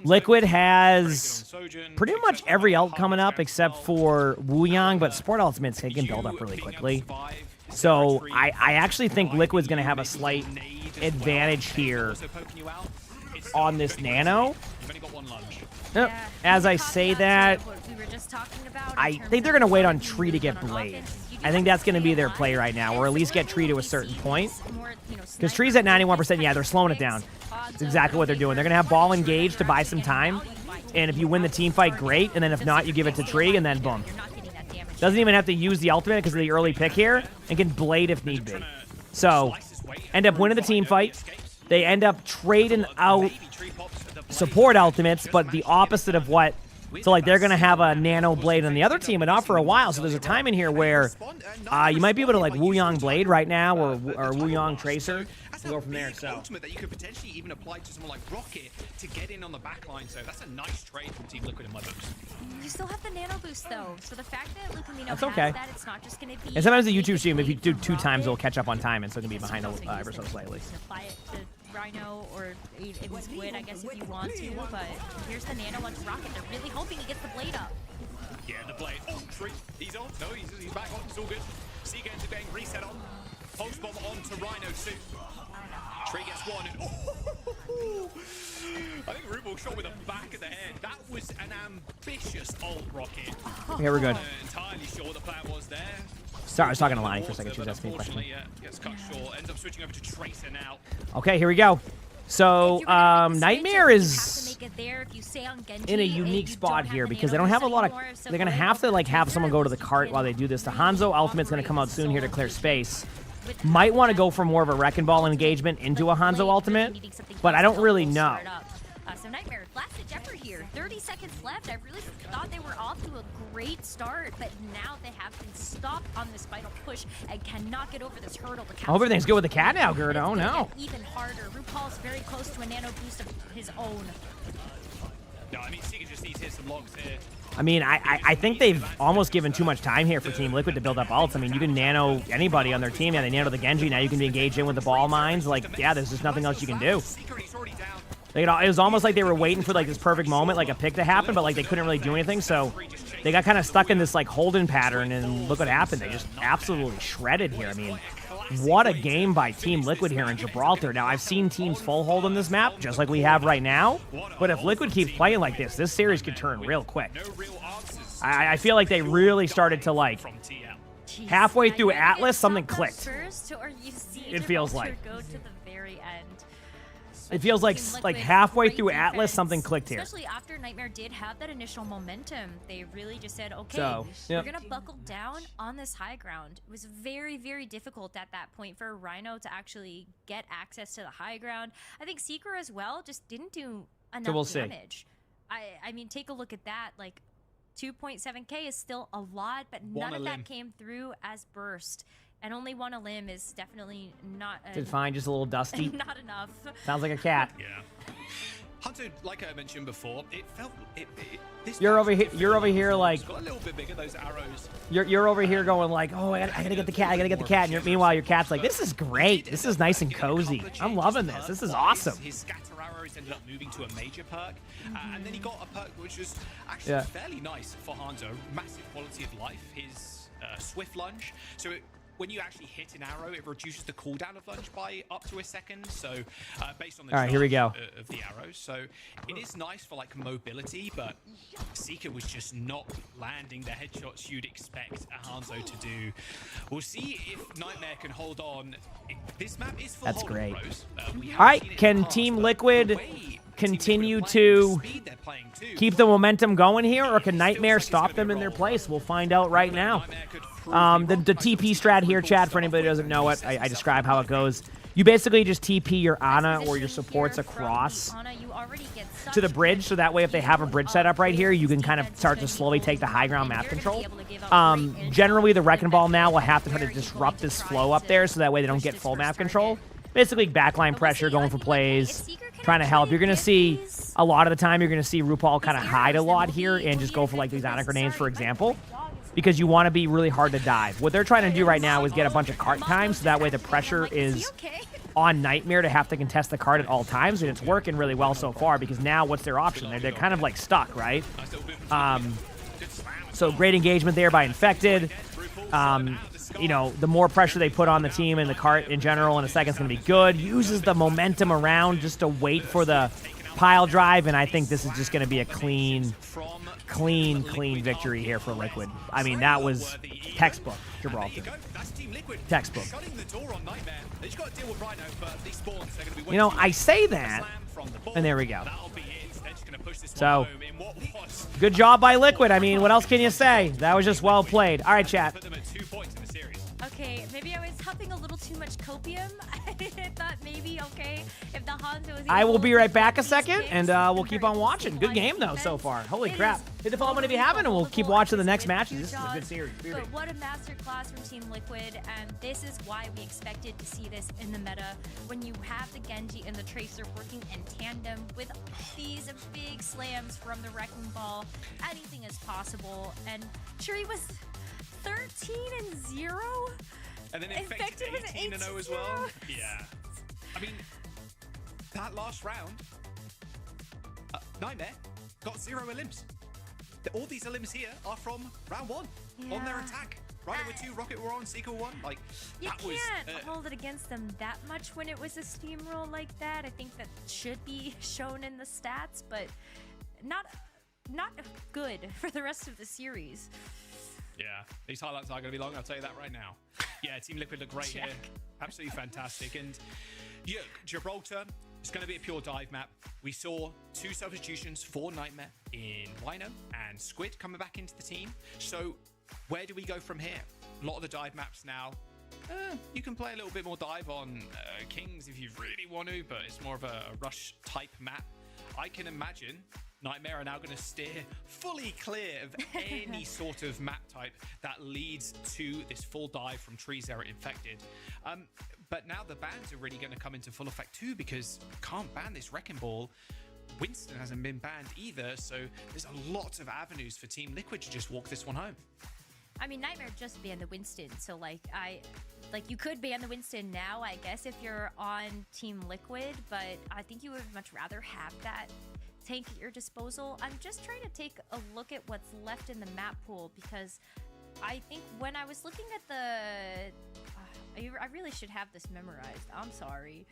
Liquid has pretty much every ult coming up except for Wuyang, but Sport Ultimates can build up really quickly. So I actually think Liquid's going to have a slight advantage here on this Nano. As I say that, I think they're going to wait on Tree to get Blade. I think that's going to be their play right now, or at least get Tree to a certain point. Because Tree's at 91%, yeah, they're slowing it down. That's exactly what they're doing. They're going to have Ball engaged to buy some time, and if you win the team fight, great, and then if not, you give it to Tree, and then boom. Doesn't even have to use the ultimate because of the early pick here, and can Blade if need be. So, end up winning the team fight. They end up trading out support ultimates, but the opposite of what... So, like, they're going to have a Nano Blade on the other team, but not for a while. So there's a time in here where you might be able to, like, Wuyang Blade right now or Wuyang Tracer. We'll go from there. So ultimate that you could potentially even apply to someone like Rocket to get in on the back line. So that's a nice trade from Team Liquid in my books. You still have the nano boost though, so the fact that Lucamino that's has okay. that, it's not just going to be. And sometimes the YouTube stream, if you do 2 times, it'll catch up on time, and so it can be behind ever so slightly. Apply it to Rhino or even Squid, I guess, if you want to. But here's the nano onto Rocket. They're really hoping he gets the blade up. Yeah, the blade. Oh, Tree. He's on. No, he's back on. It's all good. Seager into being reset on. Pulse bomb on to Rhino too. Tree gets one. And oh, I think Rubel shot with the back of the head. That was an ambitious ult rocket. Okay, we're good. Entirely sure what the plan was there. Sorry, I was talking to Lonnie for a second. She was asking me a question. Gets cut short. Ends up switching over to Tracer now. Okay, here we go. So, Nightmare is in a unique spot here because they don't have a lot of... They're going to have to, like, have someone go to the cart while they do this. The Hanzo Ultimate's going to come out soon here to clear space. Might want to go for more of a Wrecking Ball engagement into a Hanzo Ultimate, but I don't really know. So Nightmare, last Jeffrey here, 30 seconds left. I really thought they were off to a great start, but now they have been stopped on this final push and cannot get over this hurdle. I hope everything's good with the cat now, Gerda. Oh no. Even harder. RuPaul's very close to a nano boost of his own. No, I mean, Seeker just needs to hit some logs here. I mean, I think they've almost given too much time here for Team Liquid to build up ults. I mean, you can nano anybody on their team. Yeah, they nano the Genji. Now you can be engaged in with the ball mines. Like, yeah, there's just nothing else you can do. Like, it was almost like they were waiting for, like, this perfect moment, like a pick to happen, but, like, they couldn't really do anything. So they got kind of stuck in this, like, holding pattern, and look what happened. They just absolutely shredded here. I mean, what a game by Team Liquid here in Gibraltar. Now, I've seen teams full hold on this map, just like we have right now. But if Liquid keeps playing like this series could turn real quick. I feel like they really started to, like, halfway through Atlas, something clicked. It feels like. It feels like halfway through Atlas, something clicked here. Especially after Nightmare did have that initial momentum. They really just said, okay, yep. We're going to buckle down on this high ground. It was very, very difficult at that point for Rhino to actually get access to the high ground. I think Seeker as well just didn't do enough damage. I mean, take a look at that. Like, 2.7k is still a lot, but none of that came through as burst. And only one limb is definitely not... Did fine, just a little dusty. Not enough. Sounds like a cat. Yeah. Hunter, like I mentioned before, it felt... You're over here like... Got a little bit bigger, those arrows. You're over here going like, oh, I gotta get the cat, I gotta get the cat. And meanwhile, your cat's like, this is great. This is nice and cozy. I'm loving this. This is awesome. His scatter arrows ended up moving to a major perk. And then he got a perk which was actually fairly nice for Hanzo. Massive quality of life. His swift lunge. So when you actually hit an arrow, it reduces the cooldown of lunge by up to a second. So based on the All right, here we go. of the arrows, so it is nice for like mobility, but Seeker was just not landing the headshots you'd expect a Hanzo to do. We'll see if Nightmare can hold on. This map is full. That's great. We All right, haven't seen it in can the past, Team but Liquid the way continue to speed they're playing too. keep the momentum going here, or can Nightmare stop them in their place? We'll find out right now. The TP strat here, chat, for anybody who doesn't know it, I describe how it goes. You basically just TP your Ana or your supports across to the bridge, so that way if they have a bridge set up right here, you can kind of start to slowly take the high ground map control. Generally, the Wrecking Ball now will have to try to disrupt this flow up there, so that way they don't get full map control. Basically, backline pressure, going for plays, trying to help. You're going to see, a lot of the time, you're going to see RuPaul kind of hide a lot here and just go for like these Ana grenades, for example, because you want to be really hard to dive. What they're trying to do right now is get a bunch of cart time, so that way the pressure is on Nightmare to have to contest the cart at all times, and it's working really well so far, because now what's their option? They're kind of like stuck, right? So great engagement there by Infected. You know, the more pressure they put on the team and the cart in general in a second is going to be good. Uses the momentum around just to wait for the pile drive, and I think this is just going to be a clean victory here for Liquid. I mean, that was textbook Gibraltar. Textbook. You know, I say that, and there we go. So, good job by Liquid. I mean, what else can you say? That was just well played. All right, chat. Okay, maybe I was huffing a little too much copium. I thought maybe, okay, if the Hanzo was I will be right back a second, and we'll keep on watching. Good game, though, so far. Holy crap. Hit the follow button if you haven't, and we'll keep watching the next matches. This is a good series. But what a masterclass from Team Liquid, and this is why we expected to see this in the meta. When you have the Genji and the Tracer working in tandem with these big slams from the Wrecking Ball, anything is possible. And Shuri was 13-0. And then Infected 18-0 as well. Yeah. I mean, that last round, Nightmare got 0 elims. All these elims here are from round 1 on their attack. Rhino with 2, Rocket were on, Seeker 1. Like, you that was, can't hold it against them that much when it was a steamroll like that. I think that should be shown in the stats, but not good for the rest of the series. Yeah, these highlights are going to be long, I'll tell you that right now. Yeah, Team Liquid look great here. Absolutely fantastic. And yeah, Gibraltar is going to be a pure dive map. We saw 2 substitutions for Nightmare in Rhino and Squid coming back into the team. So where do we go from here? A lot of the dive maps now, you can play a little bit more dive on Kings if you really want to, but it's more of a rush type map. I can imagine Nightmare are now going to steer fully clear of any sort of map type that leads to this full dive from Trees there at Infected. But now the bans are really going to come into full effect too, because can't ban this Wrecking Ball. Winston hasn't been banned either, so there's a lot of avenues for Team Liquid to just walk this one home. I mean, Nightmare just banned the Winston, so you could ban the Winston now, I guess, if you're on Team Liquid, but I think you would much rather have that tank at your disposal. I'm just trying to take a look at what's left in the map pool, because I think when I was looking at the... I really should have this memorized. I'm sorry.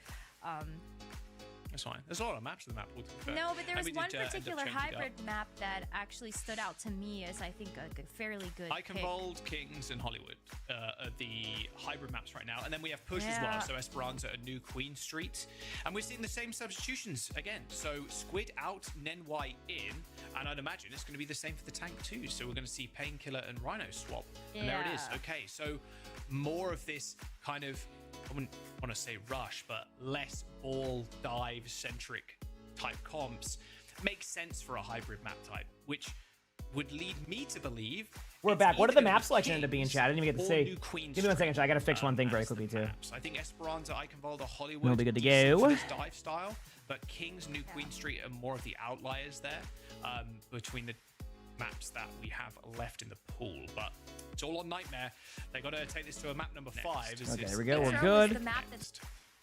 That's fine. There's a lot of maps in the map pool. No, but there was one particular hybrid map that actually stood out to me as, I think, a fairly good Eichenwald, Kings, and Hollywood are the hybrid maps right now. And then we have Push as well. So Esperanza and New Queen Street. And we're seeing the same substitutions again. So Squid out, Nenwai in. And I'd imagine it's going to be the same for the tank too. So we're going to see Painkiller and Rhino swap. And there it is. Okay, so more of this kind of, I wouldn't want to say rush, but less ball dive centric type comps makes sense for a hybrid map type, which would lead me to believe. We're back. What did the map selection end up being, chat? I didn't even get to see. Give me 1 second, chat. I got to fix one thing very quickly too. I think Esperanza, Eichenwald, Hollywood we'll be good to go. This dive style, but Kings, New Queen Street are more of the outliers there between the maps that we have left in the pool. But it's all on Nightmare. They got to take this to a map number 5. Okay, there we go. We're good.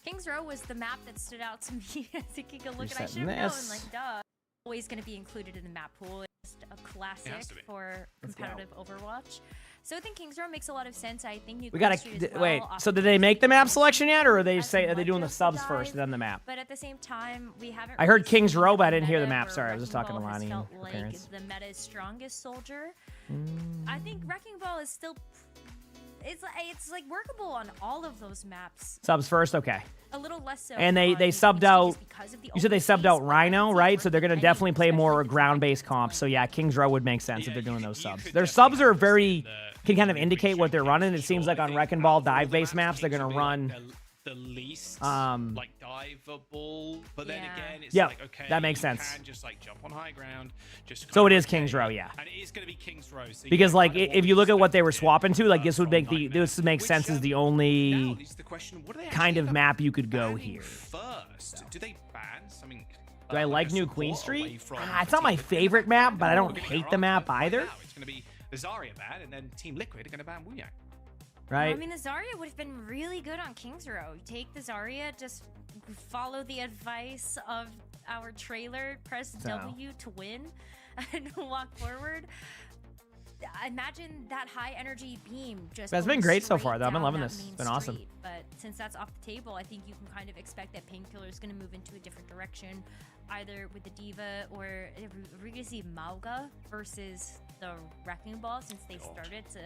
Kings Row was the map that stood out to me. Taking a look, and I should have known, like, duh. Always going to be included in the map pool. It's a classic for competitive Overwatch. So I think Kings Row makes a lot of sense. I think New We gotta Queen Street as wait. well So did they make the map selection yet, or are they as are they doing the much as subs dive, first and then the map? But at the same time, we haven't. I heard really Kings seen Row, but I a didn't hear the meta map. where Sorry, I was just talking to Wrecking Ball has Lonnie. felt her like parents. the meta's strongest soldier. Mm. I think Wrecking Ball is still. It's like workable on all of those maps. Subs first, okay. A little less so. And they on subbed out. because of the You said they subbed out Rhino, right? So they're gonna definitely play more ground-based comps. So yeah, Kings Row would make sense if they're doing those subs. Their subs are very can kind of indicate what they're running. It seems like on Wrecking Ball dive-based maps, they're gonna run. The least like diveable, but then again, it's yeah, like okay, that makes you sense. can just like jump on high ground. Just So it is Kings Row, yeah. and it is going to be Kings Row. So Because like if you look at what they were swapping to, like this would make sense as the only kind of map you could go here. First, do they ban something? Do I like New Queen Street? It's not my favorite map, but I don't hate the map either. It's going to be the Zarya ban, and then Team Liquid are going to ban Wooyak. Right. Well, I mean, the Zarya would have been really good on Kings Row. Take the Zarya, just follow the advice of our trailer, press W to win, and walk forward. Imagine that high energy beam just. That's been going great so straight far, though. I've been down loving that this. It's main been awesome. street. But since that's off the table, I think you can kind of expect that Painkiller is going to move into a different direction, either with the Diva or we're going to see Mauga versus the Wrecking Ball, since they started to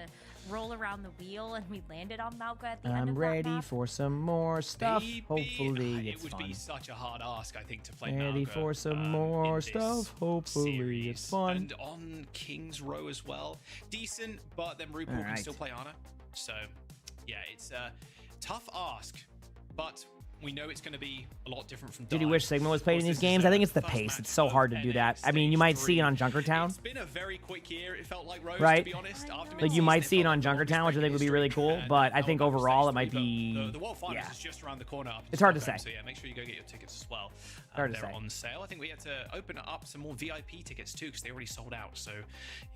roll around the wheel and we landed on Mauga at the end I'm of that ready map. for some more stuff. Hopefully It it's would fun. be such a hard ask, I think, to play Ready Mauga, for some more stuff. Hopefully it's fun. And on Kings Row as well, decent, but then RuPaul can Alright. still play Ana. So yeah, it's a tough ask, but we know it's going to be a lot different from. Did you wish Sigma was played in these games? I think it's the pace. It's so hard to do that. I mean, you might see it on Junkertown. It's been a very quick year. It felt like Rose, Right. to be honest. After Like you might see it on Junkertown, which I think would be really cool. But I think overall it might be. The World Finals Yeah. is just around the corner. Up in It's hard to Stockholm, say. So yeah, make sure you go get your tickets as well. Hard to They're say. on sale. I think we had to open up some more VIP tickets too because they already sold out. So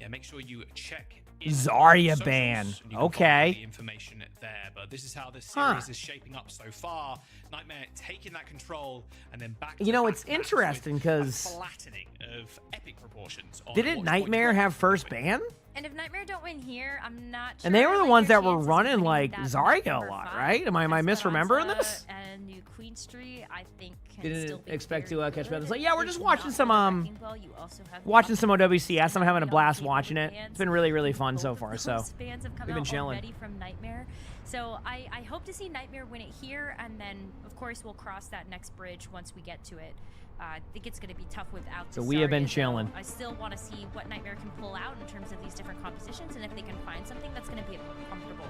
yeah, make sure you check. Zarya socials, ban. and you can find Okay. the information there, but this is how the Huh. series is shaping up so far. Nightmare taking that control and then back. You know, it's interesting because flattening of epic proportions. on didn't Watch Nightmare have first ban? And if Nightmare don't win here, I'm not sure. And they were the like ones their that were chances of running winning like that Zarya a number lot, 5. right? Am I misremembering Esperanza this? And New Queen Street, I think, can still Didn't be expect very to catch good. me. It's like, yeah, we're If just not watching for some the Wrecking Ball, you also have the watching some option OWCS. I'm having a of blast the watching it. bans. It's been really, really fun so far. So Those bans have come we've been out chilling. already from Nightmare. So I hope to see Nightmare win it here, and then of course we'll cross that next bridge once we get to it. I think it's going to be tough without. So we have been Zarya, though. chilling. I still want to see what Nightmare can pull out in terms of these different compositions, and if they can find something that's going to be comfortable.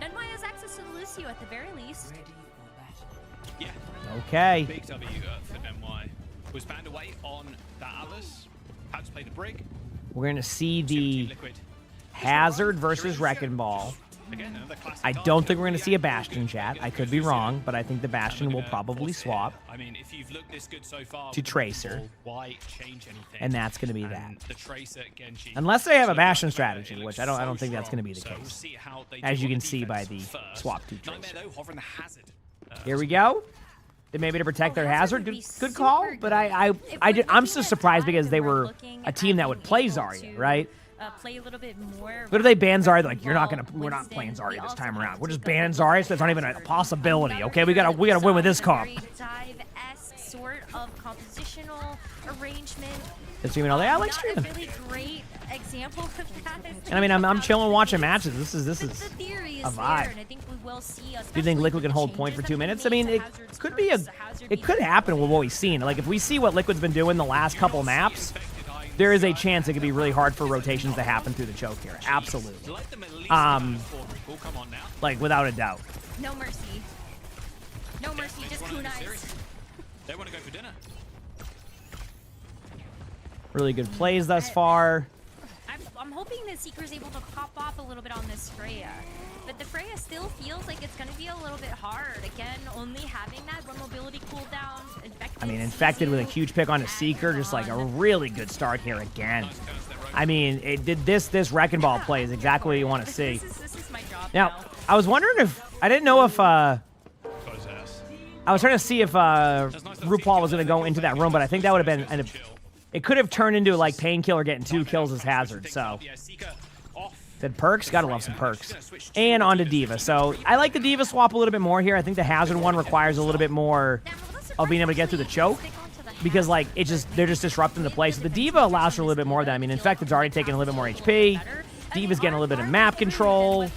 Nunmai has access to the Lucio at the very least. Yeah. Okay. Big W for NY. Was banned away on that Atlas. Had to play the Brig. we're gonna see the Hazard versus Wrecking Ball. Again, another classic I don't think we're going to see a Bastion, chat. I could be wrong, but I think the Bastion will probably swap I mean, if you've looked this good so far to with the Tracer. ball, why change anything? And that's going to be that. And the Tracer, Genji, Unless they have a so Bastion much better. strategy, It which looks I don't so think that's going to be the strong. So we'll case. see how they As do you on can the see by defense the first. swap to Nightmare, Tracer. though, hovering the Hazard. Here we go. They maybe to protect their Hazard. Good call. But I'm so surprised because they were a team that would play Zarya, right? Play a little bit more. But if they ban Zarya, they're like, we're not playing Zarya this time around. We're just banning Zarya, so it's not even a possibility. Okay, we gotta win with this comp. Dive-esque sort of compositional arrangement. It's even all day. I like Not streaming. a really great example of that. And I mean, I'm chilling watching matches. This is The theory is a there, vibe. and I think we will see. Do you think Liquid can hold point for 2 minutes? I mean, it could be it could happen with what we've seen. Like if we see what Liquid's been doing the last couple maps, there is a chance it could be really hard for rotations to happen through the choke here. Absolutely. Like without a doubt. No mercy. No mercy, just kunais. They want to go for dinner. Really good plays thus far. I'm hoping that Seeker's able to pop off a little bit on this Freya. But the Freya still feels like it's going to be a little bit hard. Again, only having that one mobility cooldown. I mean, Infected with a huge pick on a Seeker, just like a really good start here again. I mean, it did this Wrecking Ball play is exactly what you want to see. This is my job Now, I was wondering if I didn't know if I was trying to see if RuPaul was going to go into that room, but I think that would have been it could have turned into like Painkiller getting 2 kills as Hazard. So Said perks, gotta love some perks. And onto D.Va. So I like the D.Va swap a little bit more here. I think the Hazard one requires a little bit more of being able to get through the choke. Because, like, they're just disrupting the play. So the D.Va allows for a little bit more of that. I mean, Infected's already taking a little bit more HP. D.Va's getting a little bit of map control.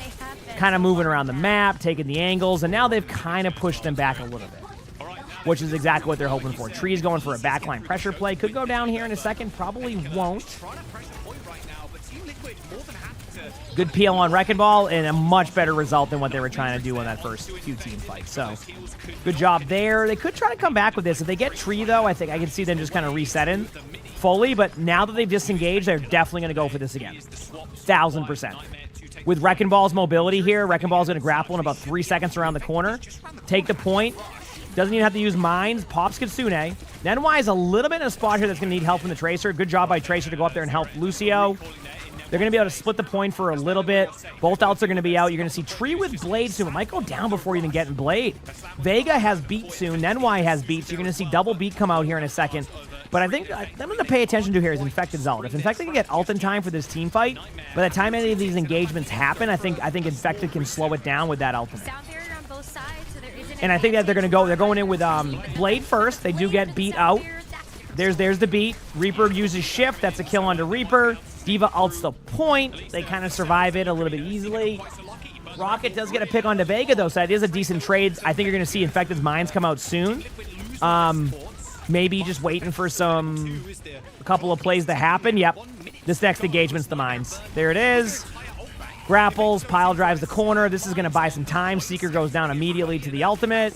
Kind of moving around the map, taking the angles. And now they've kind of pushed them back a little bit. Which is exactly what they're hoping for. Tree's going for a backline pressure play. Could go down here in a second. Probably won't. Good peel on Wrecking Ball and a much better result than what they were trying to do on that first few team fights. So, good job there. They could try to come back with this. If they get Tree, though, I think I can see them just kind of resetting fully. But now that they've disengaged, they're definitely going to go for this again. 1000%. With Wrecking Ball's mobility here, Wrecking Ball's going to grapple in about 3 seconds around the corner. Take the point. Doesn't even have to use mines. Pops Kitsune. Nenwai is a little bit in a spot here that's going to need help from the Tracer. Good job by Tracer to go up there and help Lucio. They're going to be able to split the point for a little bit. Both outs are going to be out. You're going to see Tree with Blade soon. It might go down before even getting Blade. Vega has beat soon. Nenwai has beat. So you're going to see double beat come out here in a second. But I think I'm going to pay attention to here is Infected's ult. If Infected can get ult in time for this team fight, by the time any of these engagements happen, I think Infected can slow it down with that ultimate. And I think that they're going in with Blade first. They do get beat out. There's the beat. Reaper uses shift. That's a kill onto Reaper. D.Va ults the point. They kind of survive it a little bit easily. Rocket does get a pick onto Vega, though, so that is a decent trade. I think you're going to see Infected's mines come out soon. Maybe just waiting for a couple of plays to happen. Yep. This next engagement's the mines. There it is. Grapples. Pile drives the corner. This is going to buy some time. Seeker goes down immediately to the ultimate.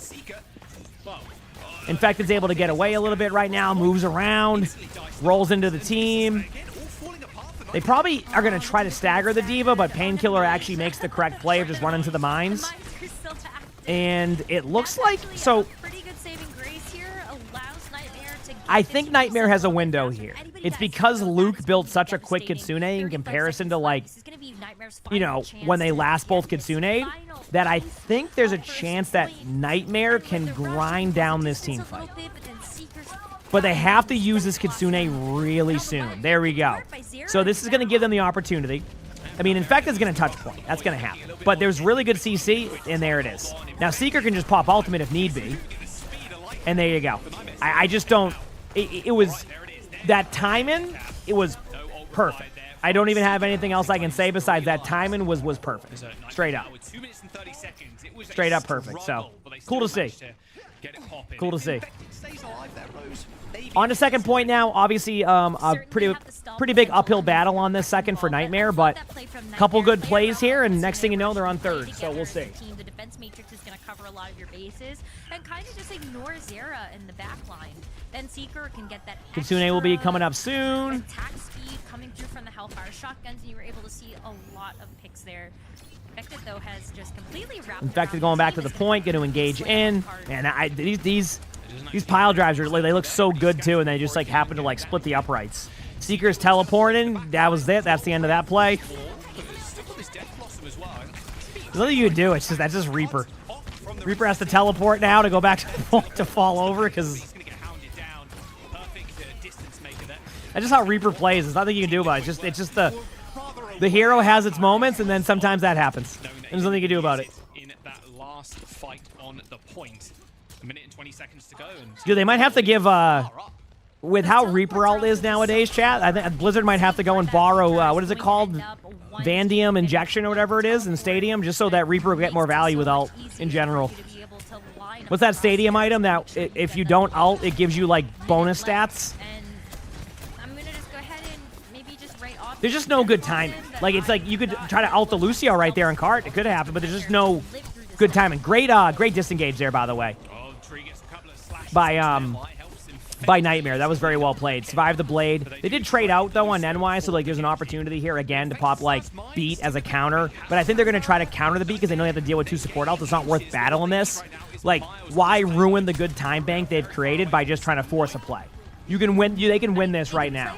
Infected's able to get away a little bit right now. Moves around. Rolls into the team. They probably are going to try to stagger the D.Va, but Painkiller actually makes the correct play of just running to the mines. And it looks like... So, I think Nightmare has a window here. It's because Luke built such a quick Kitsune in comparison to, like, you know, when they last both Kitsune'd, that I think there's a chance that Nightmare can grind down this team fight. But they have to use this Kitsune really soon. There we go. So this is going to give them the opportunity. I mean, Infected's going to touch point. That's going to happen. But there's really good CC, and there it is. Now, Seeker can just pop ultimate if need be. And there you go. I just don't... It was... That timing, it was perfect. I don't even have anything else I can say besides that timing was perfect. Straight up. Straight up perfect. So, cool to see. Cool to see. On to second point now. Obviously, a pretty big uphill battle on this second for Nightmare, but a couple good plays here, and next thing you know, they're on third. So we'll see. The defense matrix is going to cover a lot of your bases and kind of just ignore Zera in the back line. Then Seeker can get that Kitsune will be coming up soon. Attack speed coming through from the Hellfire shotguns, and you were able to see a lot of picks there. Infected, though, has just completely wrapped. Infected going back to the point, going to engage in. And these pile drives are, they look so good too, and they just like happen to like split the uprights. Seeker's teleporting. That was it. That's the end of that play. There's nothing you can do. It's just that's just Reaper. Reaper has to teleport now to go back to fall over because that's just how Reaper plays. There's nothing you can do about it. It's just the hero has its moments, and then sometimes that happens. There's nothing you can do about it. In that last fight on the point, a minute and 20 seconds to go. Dude, they might have to give with how Reaper ult is nowadays, chat. I think Blizzard might have to go and borrow what is it called, Vandium injection or whatever it is in Stadium, just so that Reaper will get more value with ult in general. What's that Stadium item that if you don't ult, it gives you like bonus stats? There's just no good timing. Like, it's like you could try to ult the Lucio right there in cart. It could happen, but there's just no good timing. Great disengage there, by the way. By Nightmare. That was very well played. Survived the blade. They did trade out, though, on NY, so, like, there's an opportunity here, again, to pop, like, beat as a counter. But I think they're going to try to counter the beat because they know they have to deal with 2 support ults. It's not worth battling this. Like, why ruin the good time bank they've created by just trying to force a play? You can win. They can win this right now.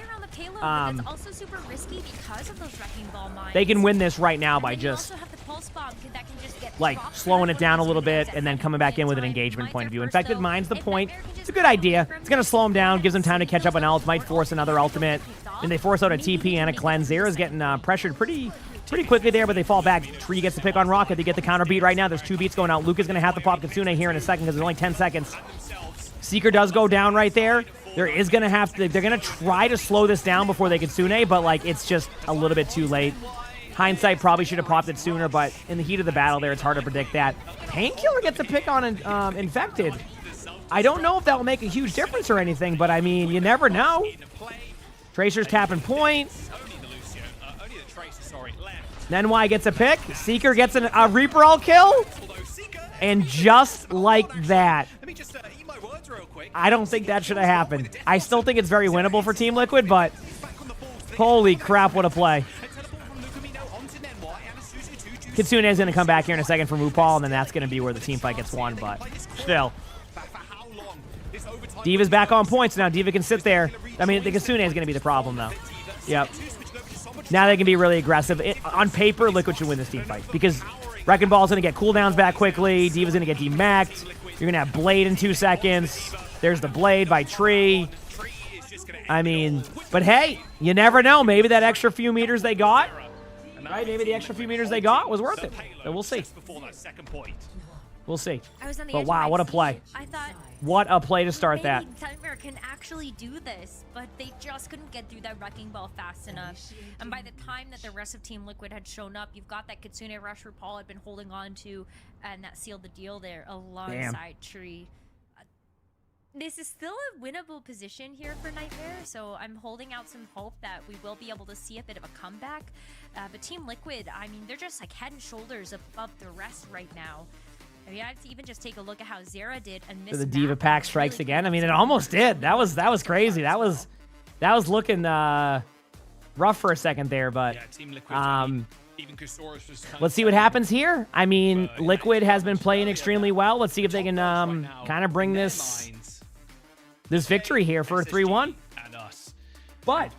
Also super risky because of those wrecking ball mines. They can win this right now by just like slowing it down a little bit and then coming back in with an engagement point of view. Infected mines the point. It's a good idea. It's going to slow them down, gives them time to catch up on ults, might force another ultimate. And they force out a TP and a cleanse. Zera's getting pressured pretty pretty quickly there, but they fall back. Tree gets the pick on Rocket. They get the counter beat right now. There's 2 beats going out. Luke is going to have to pop Kitsune here in a second because there's only 10 seconds. Seeker does go down right there. There is going to have to, they're going to try to slow this down before they Kitsune, but like it's just a little bit too late. Hindsight probably should have popped it sooner, but in the heat of the battle there, it's hard to predict that. Painkiller gets a pick on Infected. I don't know if that will make a huge difference or anything, but I mean, you never know. Tracer's tapping point. Nenwai gets a pick. Seeker gets a Reaper all kill. And just like that, I don't think that should have happened. I still think it's very winnable for Team Liquid, but holy crap, what a play. Kitsune is going to come back here in a second for RuPaul, and then that's going to be where the team fight gets won, but still. D.Va's back on points now. D.Va can sit there. I mean, the Kitsune is going to be the problem, though. Yep. Now they can be really aggressive. On paper, Liquid should win this team fight because Wrecking Ball's going to get cooldowns back quickly. D.Va's going to get demacked. You're going to have Blade in 2 seconds. There's the Blade by Tree. I mean, but hey, you never know. Maybe that extra few meters they got, right? Maybe the extra few meters they got was worth it. So we'll see. We'll see. But wow, what a play. I thought, what a play to start that. Nightmare can actually do this, but they just couldn't get through that Wrecking Ball fast enough. And by the time that the rest of Team Liquid had shown up, you've got that Kitsune rush RuPaul had been holding on to, and that sealed the deal there alongside Tree. This is still a winnable position here for Nightmare, so I'm holding out some hope that we will be able to see a bit of a comeback. But Team Liquid, I mean, they're just like head and shoulders above the rest right now. I mean, I have to even just take a look at how Zera did and miss the D.Va pack strikes again. I mean, it almost did. That was crazy. That was looking rough for a second there, but let's see what happens here. I mean, Liquid has been playing extremely well. Let's see if they can kind of bring this victory here for a 3-1. But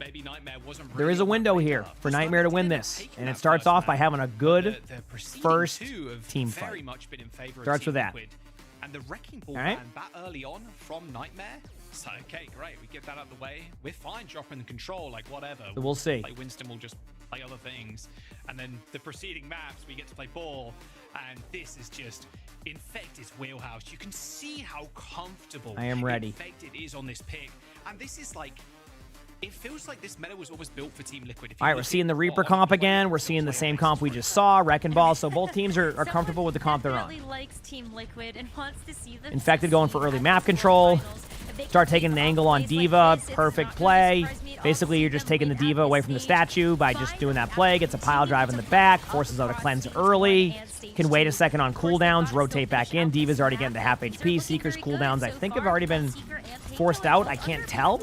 there is a window here for Nightmare to win this, and it starts off by having a good first team fight. Starts with that. And the Wrecking Ball right. that early on from Nightmare. So, okay, great. We get that out of the way. We're fine dropping the control, like whatever. So we'll see. Like Winston will just play other things. And then the preceding maps, we get to play ball. And this is just Infected's wheelhouse. You can see how comfortable I am ready. Infected is on this pick. And this is like, it feels like this meta was always built for Team Liquid. All right, we're seeing the Reaper comp again. We're seeing the same comp we just saw, Wrecking Ball. So both teams are comfortable with the comp they're on. Likes Team Liquid and wants to see them Infected going for early map control. Start taking an angle on D.Va. Perfect play. Basically, you're just taking the D.Va away from the statue by just doing that play. Gets a pile drive in the back. Forces out a cleanse early. Can wait a second on cooldowns. Rotate back in. D.Va's already getting to half HP. Seeker's cooldowns, I think, have already been forced out. I can't tell.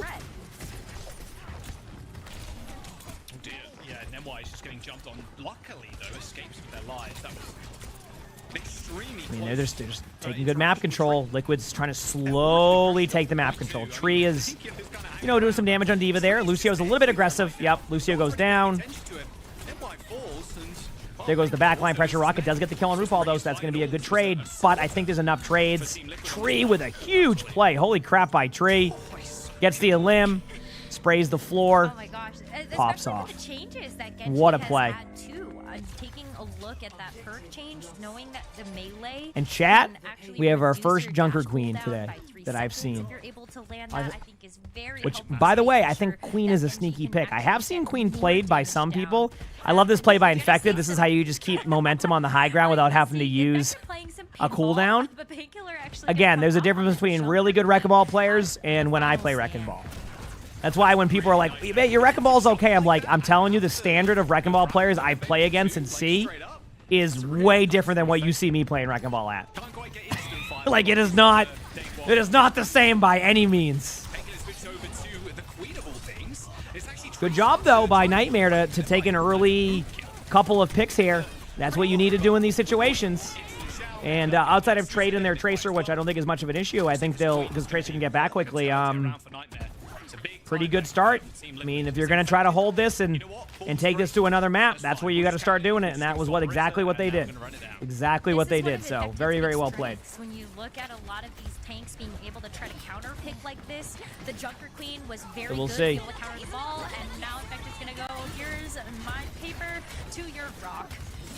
Jumped on. Luckily, though, escapes with their lives. That was extremely I mean, they're just taking good map control. Liquid's trying to slowly take the map control. Tree is, you know, doing some damage on D.Va there. Lucio's a little bit aggressive. Yep, Lucio goes down. There goes the backline pressure. Rocket does get the kill on RuPaul, though, so that's going to be a good trade. But I think there's enough trades. Tree with a huge play. Holy crap by Tree. Gets the elim. Sprays the floor. Oh my gosh. Pops off. The changes that Genji What a has play. had too. Taking a look at that perk change, knowing that the melee And chat, can actually we have our reduce first your Junker dash Queen cooldown today by 3 that I've seconds. seen. If you're able to land that, I think is very Which, helpful. by the way, I think Queen is a sneaky pick. I have seen Queen played by some people. I love this play by Infected. This is how you just keep momentum on the high ground without having to use a cooldown. Again, there's a difference between really good Wrecking Ball players and when I play Wrecking Ball. That's why when people are like, hey, your Wrecking Ball's okay, I'm like, I'm telling you, the standard of Wrecking Ball players I play against and see is way different than what you see me playing Wrecking Ball at. Like, it is not the same by any means. Good job, though, by Nightmare to take an early couple of picks here. That's what you need to do in these situations. And outside of trade in their Tracer, which I don't think is much of an issue, I think because Tracer can get back quickly. pretty good start. I mean, if you're going to try to hold this and take this to another map, that's where you got to start doing it, and that was exactly what they did. Exactly what they did. So very, very well played. When you look at a lot of these tanks being able to try to counter pick like this, the Junker Queen was very we'll good see. to be able to counter the ball, and now Infected's going to go, here's my paper to your rock.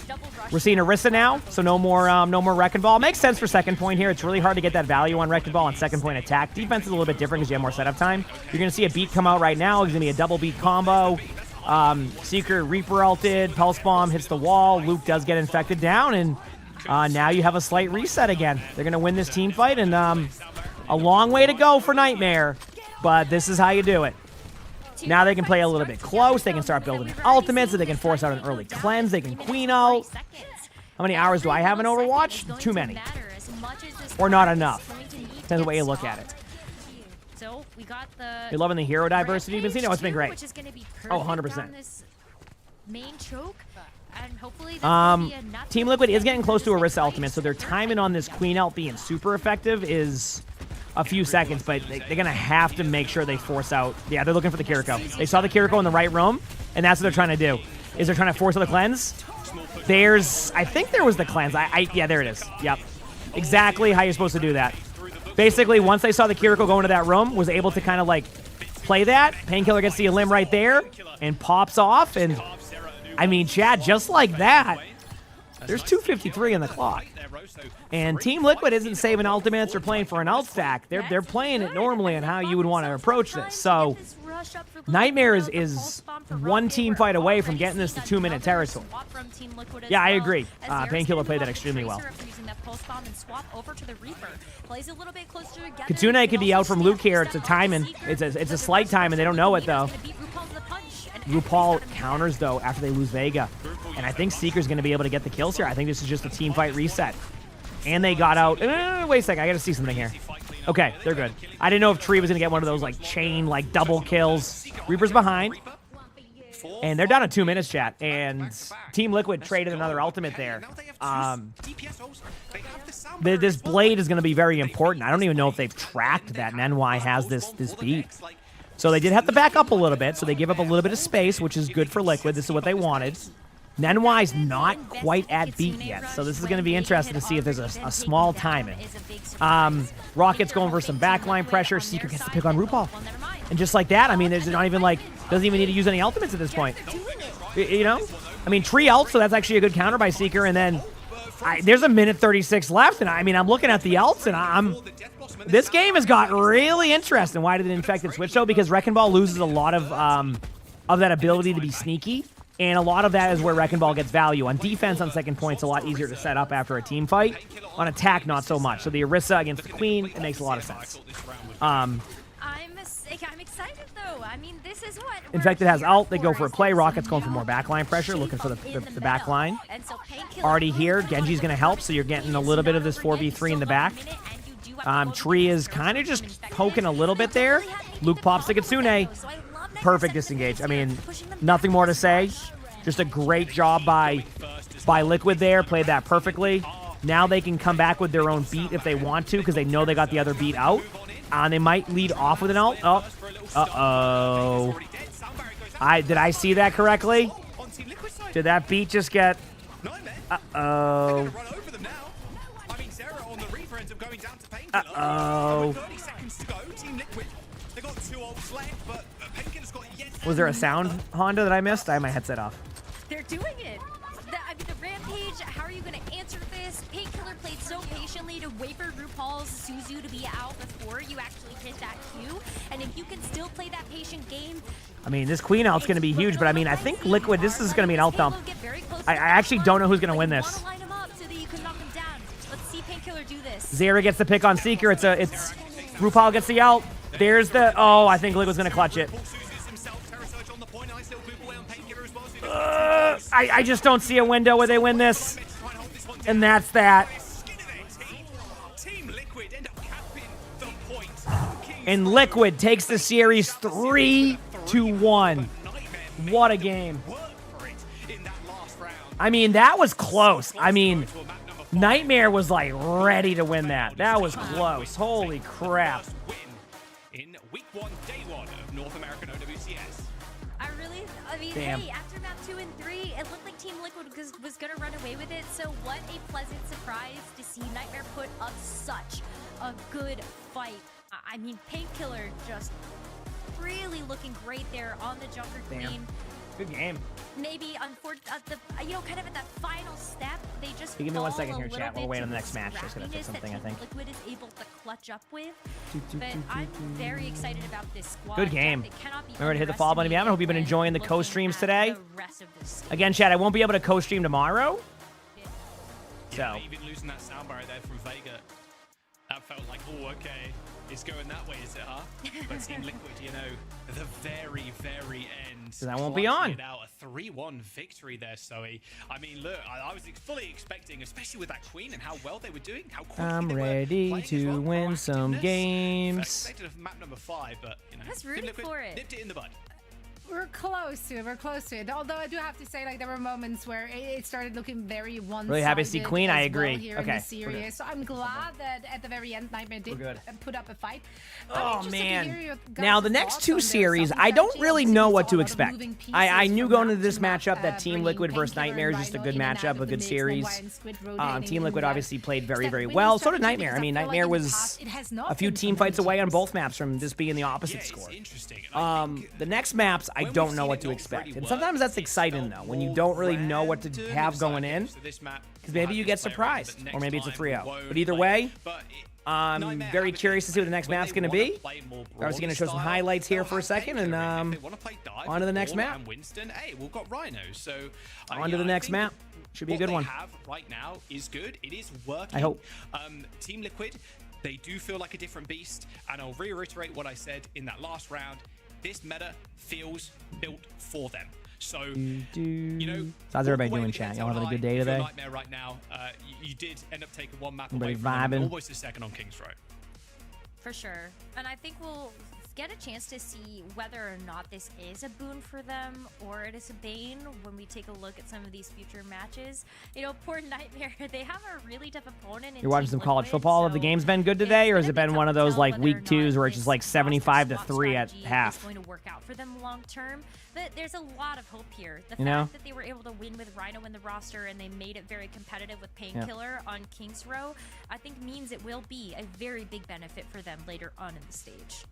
Double rush. We're seeing Orisa now, so no more Wrecking Ball. Makes sense for second point here. It's really hard to get that value on Wrecking Ball on second point attack. Defense is a little bit different because you have more setup time. You're going to see a beat come out right now. It's going to be a double beat combo. Seeker Reaper ulted, Pulse Bomb hits the wall. Luke does get infected down, and now you have a slight reset again. They're going to win this team fight, and a long way to go for Nightmare, but this is how you do it. Now they can play a little bit close. They can start building ultimates, so they can force out an early cleanse. They can queen out. How many hours do I have in Overwatch? Too many. Or not enough. Depends on the way you look at it. So we got the You're loving the hero diversity you've been seeing? Oh, it's been great. Which is going to be Oh, perfect 100%. on this main choke. And hopefully this will be enough. Team Liquid is getting close to Orisa ultimate, so their timing on this queen ult being super effective is a few seconds, but they're going to have to make sure they force out. Yeah, they're looking for the Kiriko. They saw the Kiriko in the right room, and that's what they're trying to do. Is they're trying to force out the cleanse. I think there was the cleanse. Yeah, there it is. Yep. Exactly how you're supposed to do that. Basically, once they saw the Kiriko go into that room, was able to kind of like play that. Painkiller gets the limb right there and pops off, and I mean, Chad, just like that, there's 2:53 on the clock. And Team Liquid isn't saving ultimates or playing for an ult stack. They're playing it normally on how you would want to approach this. So Nightmare is one team fight away from getting this to 2-minute territory. Yeah, I agree. Painkiller played that extremely well. Kitsune could be out from Luke here. It's a timing. It's a slight time, and they don't know it though. RuPaul counters though after they lose Vega, and I think Seeker's going to be able to get the kills here. I think this is just a team fight reset. And they got out. Wait a second, I got to see something here. Okay, they're good. I didn't know if Tree was going to get one of those like chain like double kills. Reaper's behind, and they're down to 2 minutes, chat. And Team Liquid traded another ultimate there. This blade is going to be very important. I don't even know if they've tracked that NY has this beat. So they did have to back up a little bit, so they give up a little bit of space, which is good for Liquid. This is what they wanted. Nenwai's not quite at beat yet, so this is going to be interesting to see if there's a small timing. Rocket's going for some backline pressure. Seeker gets to pick on RuPaul. And just like that, I mean, there's not even like, doesn't even need to use any ultimates at this point. You know? I mean, Tree ult, so that's actually a good counter by Seeker, and then there's a minute 36 left, and I mean, I'm looking at the ults, and this game has got really interesting. Why did the Infected switch, though? Because Wrecking Ball loses a lot of that ability to be sneaky. And a lot of that is where Wrecking Ball gets value. On defense, on second point, it's a lot easier to set up after a team fight. On attack, not so much. So the Orisa against the Queen, it makes a lot of sense. I'm excited, though. I mean, this is what Infected has ult. They go for a play. Rocket's going for more backline pressure, looking for the back line. Already here. Genji's going to help, so you're getting a little bit of this 4v3 in the back. Tree is kind of just poking a little bit there. Luke pops the Kitsune. Perfect disengage. I mean, nothing more to say. Just a great job by Liquid there. Played that perfectly. Now they can come back with their own beat if they want to, because they know they got the other beat out. And they might lead off with an ult. Oh. Uh-oh. Did I see that correctly? Did that beat just get... Uh-oh. Uh-oh. Was there a sound, Honda, that I missed? I had my headset off. They're doing it. I mean, the Rampage, how are you going to answer this? Painkiller played so patiently to wait for RuPaul's Suzu to be out before you actually hit that Q. And if you can still play that patient game... I mean, this Queen ult's going to be huge, but I mean, I think Liquid, this is going to be an ult dump. I actually don't know who's going to win this. Zera gets the pick on Seeker. It's RuPaul gets the ult. There's the... Oh, I think Liquid's going to clutch it. I just don't see a window where they win this. And that's that. And Liquid takes the series 3-1. What a game. I mean, that was close. I mean, Nightmare was like ready to win that. That was close. Holy crap. In week 1, day 1 of North American OWCS. I mean, Damn. hey, after map 2 and 3, it looked like Team Liquid was going to run away with it. So what a pleasant surprise to see Nightmare put up such a good fight. I mean, Painkiller just really looking great there on the Junker Queen. Good game. Maybe kind of at that final step, they just Give me 1 fall second a here, little chat. We'll bit wait to on the the next match. Just gonna fix scrappiness something, I that think. Team Liquid is able to clutch up with. But I'm very excited about this squad. Good game. It cannot be Remember to hit the follow button if you haven't. I hope you've been enjoying the co-streams today. the rest of this. Again, chat, I won't be able to co-stream tomorrow. Yeah, So. even losing that soundbar there from Vega, that felt like, oh, okay, it's going that way, is it, huh? But Team Liquid, you know, the very, very end. So that won't be clutching on. It out, a 3-1 victory there, Zoe. I mean, look, I was fully expecting, especially with that Queen and how well they were doing, how quickly I'm they were ready playing as to well, win some proactiveness. games. Expected of map number 5, but, you know, I was Team rooting Liquid for it. nipped it in the bud. We're close to it. We're close to it. Although I do have to say, like, there were moments where it started looking very one-sided. Really happy to see Queen, I as agree. well here Okay, in the we're good. series. So I'm glad that at the very end, Nightmare did We're good. put up a fight. Oh, interested to man. hear your guys' Now, the next thoughts two on their series, Southern I don't strategy. really Obviously, know we what saw to a lot of expect. moving pieces I knew from going map into this to map, matchup that Team bringing Liquid versus Painkiller Nightmare is and just a Rhino good in and out matchup, of a the good mix, series. Nenwai and Squid rotating Team in Liquid there. obviously played very, Step very winning well. So did strategy Nightmare. I because mean, feel like Nightmare in the was past it has not a few been team for many fights away on teams. both maps from just being the opposite Yeah, score. it's interesting. And I think The next maps, I when don't we've know seen what it to not expect. really And work, sometimes that's it's exciting, felt though, when you more don't really know what to random. have It's like, going okay, in. so this map Because will maybe have you this get player around, surprised. but Or maybe it's a next time 3-0. we won't. But either Like, way, but I'm Nightmare very have a curious to see what the next when map's they going to wanna be. play more We're obviously going to show some brawler highlights here style, for a they'll have second, and Painkiller. If they wanna play dive on to the with next Brawler map. and Winston, hey, we've got Rhino, so On to the next map. Should be a what good they one. have right now is good. It is working. I hope. Team Liquid, they do feel like a different beast, and I'll reiterate what I said in that last round. This meta feels built for them. So, you know, how's walk everybody away doing, with chat? heads Y'all held having a good high. day If you're today? Nightmare right now. You did end up taking one map Everybody away from them, vibing? almost a second on King's Row. For sure. And I think we'll get a chance to see whether or not this is a boon for them or it is a bane when we take a look at some of these future matches. You know, poor Nightmare, they have a really tough opponent. You're watching some college football. Have the games been good today, or has it been one of those like week twos where it's just like 75-3 at half? It's going to work out for them long term. But there's a lot of hope here. The You know? fact that they were able to win with Rhino in the roster and they made it very competitive with Painkiller on King's Row, I think means it will be a very big benefit for them later on in the stage.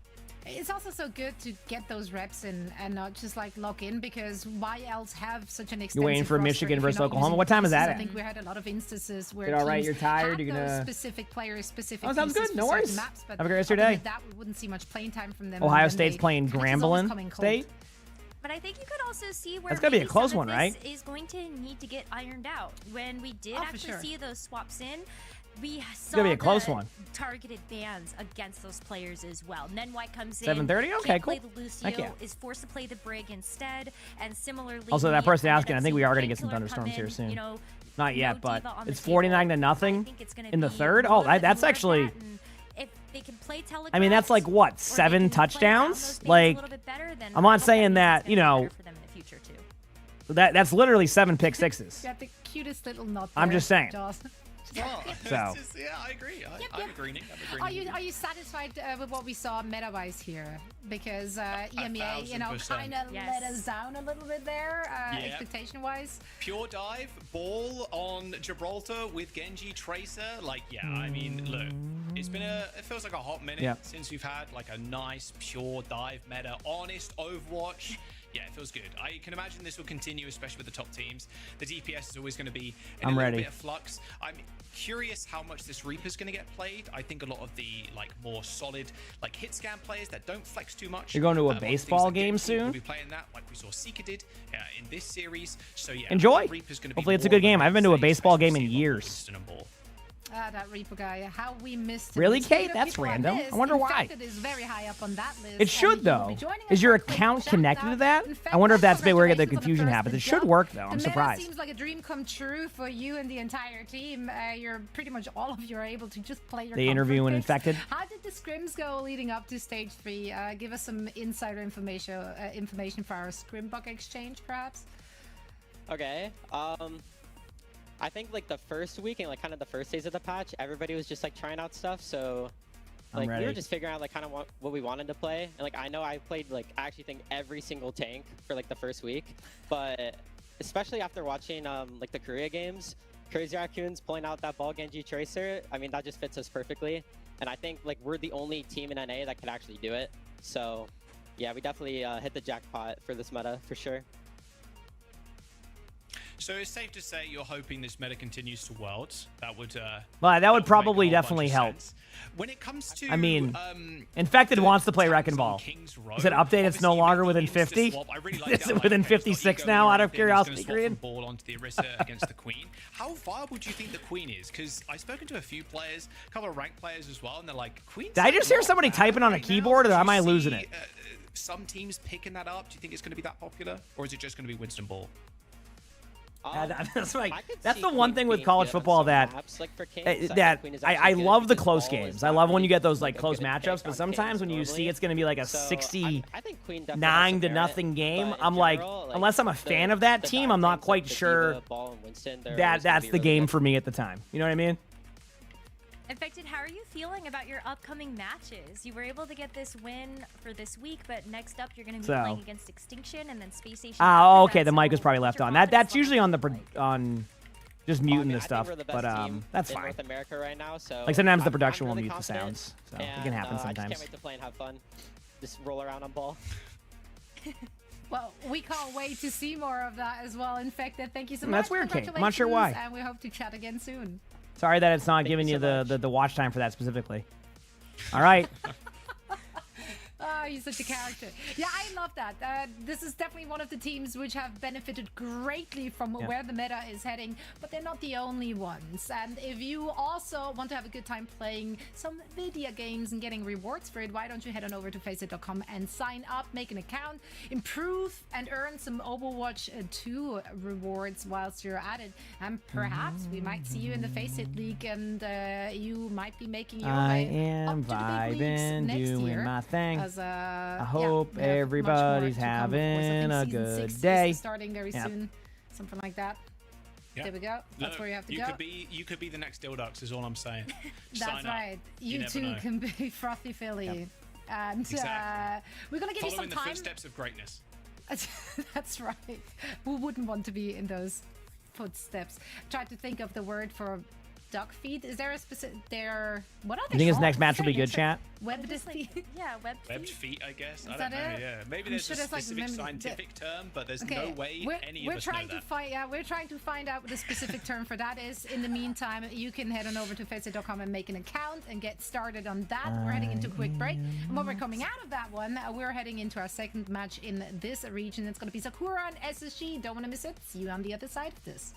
It's also so good to get those reps in and not just like lock in, because why else have such an extensive You're waiting for roster Michigan if versus you're not Oklahoma? using What time is pieces? that I at? think we had a lot of instances where You're all right? teams You're tired? had You're those gonna- specific players, specific Oh, sounds pieces good. No for certain worries. maps, but Have a great rest of your other day. than that, we wouldn't see much playing time from them. Ohio and then State's they playing kinda just always Grambling come in cold. State. But I think you could also see where That's gotta be a maybe close some of one, right? this is going to need to get ironed out. When we did Oh, for actually sure. see those swaps in, we saw gonna be a close the one. targeted bans against those players as well. Nenwai comes in, 7:30? Okay, can't cool. play the Lucio, Heck yeah. is forced to play the Brig instead, and similarly. Also, that we person ended asking, up I think we seeing are gonna get some Painkiller come thunderstorms here in, soon. You know, Not yet, no but diva on the it's table. 49 to I nothing think it's gonna in the be third. a Oh, little bit that's more of actually. that, and if they can play I mean, that's like what, 7 touchdowns? Like, I'm not saying that, you know, that's literally 7 pick sixes. You got the cutest little knot. I'm there, just saying. Jaws. Well, So. it's just, yeah, I agree. I'm agreeing. Are you satisfied with what we saw meta-wise here? Because EMEA, you know, 1000%. kind of let us down a little bit there, Yeah. expectation-wise. Pure dive, ball on Gibraltar with Genji Tracer. Like, yeah, I mean, look, it feels like a hot minute Yeah. since we've had like a nice pure dive meta, honest Overwatch. Yeah, it feels good. I can imagine this will continue, especially with the top teams. The DPS is always going to be in I'm a little ready. bit of flux. I'm curious how much this Reaper's going to get played. I think a lot of the like more solid like hit scan players that don't flex too much. You're going to a like things baseball like game Genji will soon? be playing that like we saw Seeker did in this series. So yeah, Enjoy. Reaper's gonna be Hopefully, it's a more good game. of I haven't been to a mainstay, baseball game especially in seeing years. Winston and Ball. That Reaper guy, how we missed him. Really, Speaking Kate? of That's people on random. this, I wonder why. Infected is very high up on that list. It should, and he will though. be joining us Is your for a quick account shout connected out. to that? In I wonder if fact, that's where the congratulations on confusion first happens. It jump. should work, though. I'm The meta surprised. seems like a dream come true for you and the entire team. You're pretty much all of you are able to just play your They comfort interview and picks. Infected. How did the scrims go leading up to stage 3? Give us some insider information for our scrimbuck exchange, perhaps. Okay. I think like the first week and like kind of the first days of the patch, everybody was just like trying out stuff. So I'm ready. We were just figuring out like kind of what we wanted to play, and like I know I played like I actually think every single tank for like the first week, but especially after watching like the Korea games, Crazy Raccoons pulling out that ball Genji Tracer. I mean that just fits us perfectly, and I think like we're the only team in NA that could actually do it. So yeah, we definitely hit the jackpot for this meta for sure. So it's safe to say you're hoping this meta continues to Worlds. That would Well, that would probably definitely help. When it comes to, I mean, Infected wants to play Wrecking Ball. Is it update? It's no longer within 50. Is it within 56 now? Out of curiosity, Green. Ball onto the Orisa against the Queen. How viable do you think the Queen is? Because I've spoken to a few players, a couple of ranked players as well, and they're like, Queen. Did I just hear somebody typing on a keyboard, or am I losing it? Some teams picking that up. Do you think it's going to be that popular, or is it just going to be Winston Ball? That's the one thing with college football that I love the close games. I love when you get those like close matchups, but sometimes when you see it's going to be like a 69-0 game, I'm like, unless I'm a fan of that team, I'm not quite sure that that's the game for me at the time. You know what I mean? Infected, how are you feeling about your upcoming matches? You were able to get this win for this week, but next up you're going to be playing against Extinction and then Space Station. Oh, okay. The mic was probably left on. That's usually on just muting the stuff, but that's fine. North America right now, so like sometimes the production will mute the sounds, so it can happen sometimes. I just can't wait to play and have fun. Just roll around on ball. Well, we can't wait to see more of that as well. Infected, thank you so much. That's weird, Kate. I'm not sure why. And we hope to chat again soon. Sorry that it's not giving you the watch time for that specifically. All right. Oh, he's such a character. Yeah, I love that. This is definitely one of the teams which have benefited greatly from where the meta is heading, but they're not the only ones. And if you also want to have a good time playing some video games and getting rewards for it, why don't you head on over to faceit.com and sign up, make an account, improve and earn some Overwatch 2 rewards whilst you're at it. And perhaps we might see you in the Faceit League, and you might be making your way up to the big leagues next year. My thing. As, I hope everybody's having a good day. Starting very soon, something like that. There we go. That's where you have to go. You could be the next Dildux, is all I'm saying. That's right. You too can be Frothy Philly. Yep. And we're gonna give you some time. Following the footsteps of greatness. That's right. Who wouldn't want to be in those footsteps? Try to think of the word for duck feet. Is there a specific? What are they? You think his next match will be good, chat? Webbed feet. Yeah, webbed feet. I guess. Is I don't know. it? Yeah, maybe there's a specific scientific term, but there's no way any of us know that. We're trying to find out what the specific term for that is. In the meantime, you can head on over to faceit.com and make an account and get started on that. We're heading into a quick break, and when we're coming out of that one, we're heading into our second match in this region. It's going to be Sakura and SSG. Don't want to miss it. See you on the other side of this.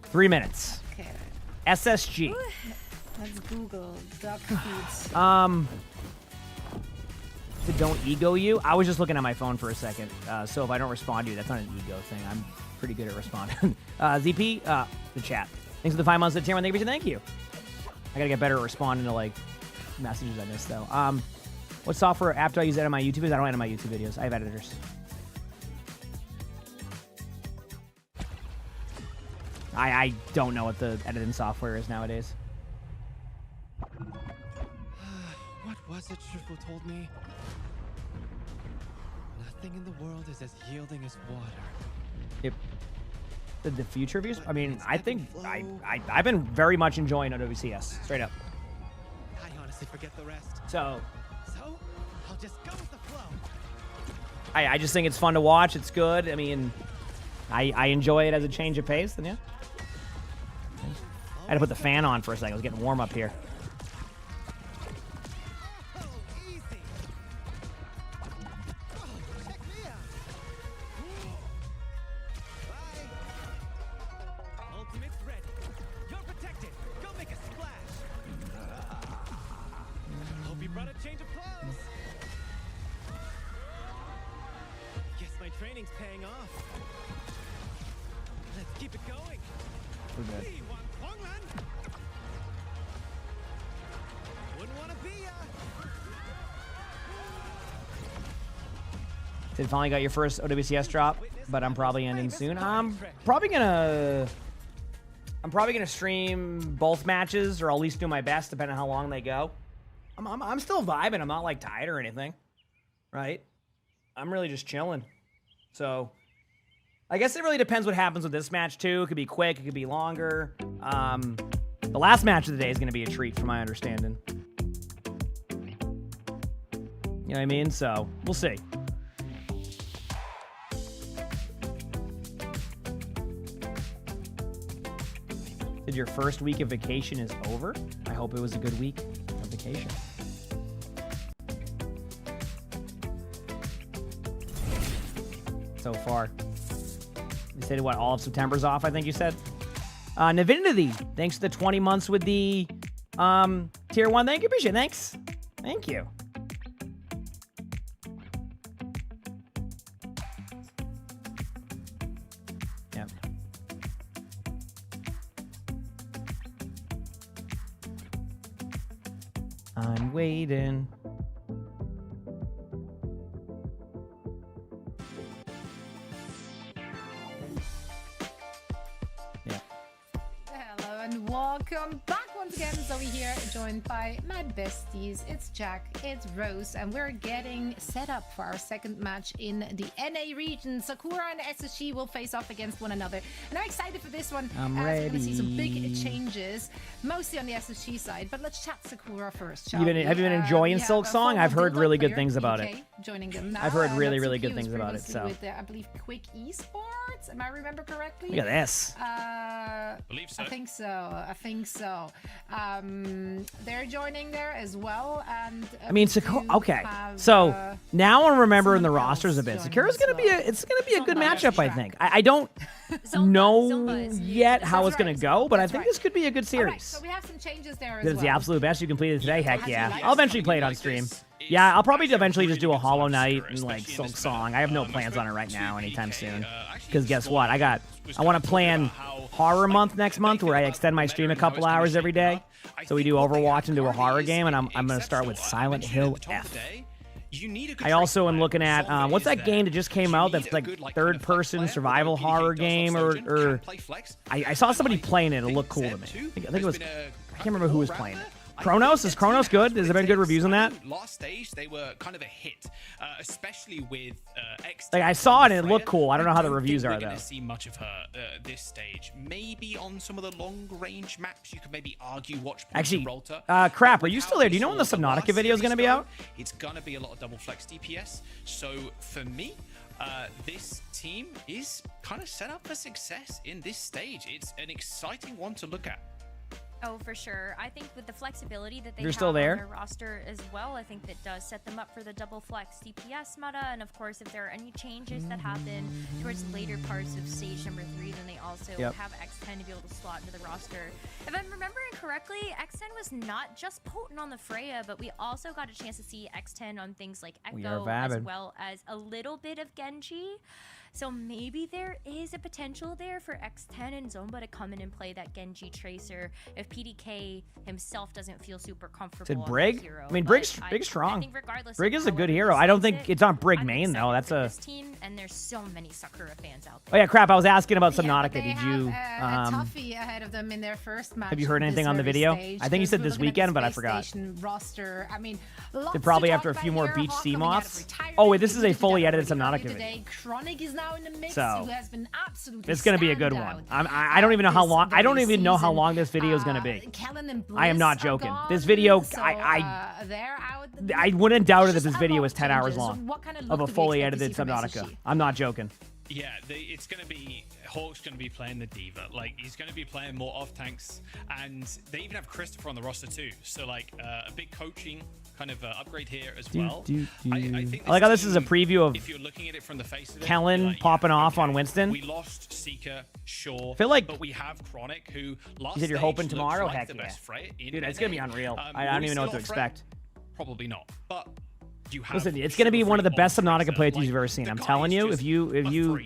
Three minutes. Okay. SSG. Let's Google duck feet. Don't ego you. I was just looking at my phone for a second. So if I don't respond to you, that's not an ego thing. I'm pretty good at responding. ZP, the chat. Thanks for the 5 months of tier 1. Thank you. I gotta get better at responding to like messages I missed though. What software app do I use to edit my YouTube videos? I don't edit my YouTube videos. I have editors. I don't know what the editing software is nowadays. What was it Shrifu told me? Nothing in the world is as yielding as water. Yep. The future views? I mean, I think I've been very much enjoying OWCS. Straight up. I honestly forget the rest. So I'll just go with the flow. I just think it's fun to watch. It's good. I mean, I enjoy it as a change of pace. And yeah. I had to put the fan on for a second. I was getting warm up here. Ultimate's ready. You're protected. Go make a splash. Hope you brought a change of clothes. Guess my training's paying off. Let's keep it going. We're good. Did finally got your first OWCS drop, but I'm probably ending soon. I'm probably gonna I'm probably gonna stream both matches, or at least do my best, depending on how long they go. I'm still vibing. I'm not like tired or anything, right? I'm really just chilling. So, I guess it really depends what happens with this match too. It could be quick. It could be longer. The last match of the day is gonna be a treat, from my understanding. You know what I mean? So we'll see. Did your first week of vacation is over? I hope it was a good week of vacation. So far. You said what, all of September's off, I think you said? Navinity, thanks for the 20 months with the tier 1. Thank you, appreciate it. Thanks. Thank you. Yep. I'm waiting. Hello and welcome back once again. Zoe here, joined by my besties. It's Jack, it's Rose, and we're getting set up for our second match in the NA region. Sakura and SSG will face off against one another, and I'm excited for this one. I'm We're going to see some ready. big changes, mostly on the SSG side. But let's chat Sakura first. Have you been enjoying Silk Song? I've heard really good things about it. Joining them now. I've heard really, Natsuki really good was things about it. previously So with, I believe, Quick Esports. Am I remember correctly? look at this. Believe so. I think so. I think so. They're joining there as well, and I mean, Sakura. Okay, so now I'm remembering the rosters a bit. Sakura's gonna be it's gonna be a good matchup. I think. I don't know yet how it's gonna go, but I think this could be a good series. So we have some changes there as This is well. the absolute best you completed today. Heck yeah! I'll eventually play it on stream. Yeah, I'll probably eventually just do a Hollow Knight and like Silk Song. I have no plans on it right now, anytime soon. Because guess what? I want to plan Horror Month next month, where I extend my stream a couple hours every day. So we do Overwatch and do a horror game, and I'm gonna start with Silent Hill F. I also am looking at what's that game that just came out that's like third-person survival horror game, or I saw somebody playing it. It looked cool to me. I think it was. I can't remember who was playing it. Chronos? Is Chronos good? Has there been good reviews on that? Last stage, they were kind of a hit, especially with X. Like I saw it and it looked cool. I don't know how the reviews are We're though. going to see much of her this stage. Maybe on some of the long-range maps, you could maybe argue watch. Actually, crap. Are you still there? Do you know when the Subnautica video is going to be out? It's going to be a lot of double flex DPS. So for me, this team is kind of set up for success in this stage. It's an exciting one to look at. Oh, for sure. I think with the flexibility that they You're have still on there? their roster as well, I think that does set them up for the double flex DPS meta. And of course, if there are any changes that happen towards later parts of stage number 3, then they also have X10 to be able to slot into the roster. If I'm remembering correctly, X10 was not just potent on the Freya, but we also got a chance to see X10 on things like Echo, as well as a little bit of Genji. So maybe there is a potential there for X10 and Zomba to come in and play that Genji Tracer if PDK himself doesn't feel super comfortable. Did on that Brig? hero. I mean, But Brig's I strong. think regardless Brig of is a good however hero. he I don't sees think it, it's not Brig I'm main though. excited That's for a. this team, and there's so many Sakura fans out Oh there. yeah, crap. I was asking about Subnautica. They Did you? have a toughie ahead of them in their first match. Have you heard on anything this on the very video? stage, I think you because said we're this looking at weekend, the but I Space forgot. Station roster. I mean, lots Did probably to after a talk few about more here. beach Hawk sea coming out of moths. retirement. Oh wait, this is a We did fully that edited already Subnautica video. today. Chronic is now in the mix, So, who has been absolutely it's gonna be a good one. I don't even know how long. I don't even know how long this video is gonna be. Kellen and I am Bliss not are joking. gone, This video, so, I they're out. wouldn't doubt it if Just this a video lot was of 10 hours changes. long What kind of of look a do we fully expect to edited see from Subnautica. SSG? I'm not joking. Yeah, it's going to be Hawk's going to be playing the diva. Like he's going to be playing more off tanks, and they even have Christopher on the roster too. So like a big coaching kind of upgrade here as well. I think I like how this is a preview of if you're looking at it from the face of it, Kellen you're like, popping off on Winston. We lost Seeker, sure. I feel like- but we have Chronic, who last You said you're stage hoping looked tomorrow? like Heck the yeah. best Freya in Dude, it's gonna be NA. unreal. I will don't we even see know a what to lot of Freya? expect. Probably not, but. You have Listen, it's gonna be one of the best Subnautica playthroughs you've ever seen. I'm telling you, if you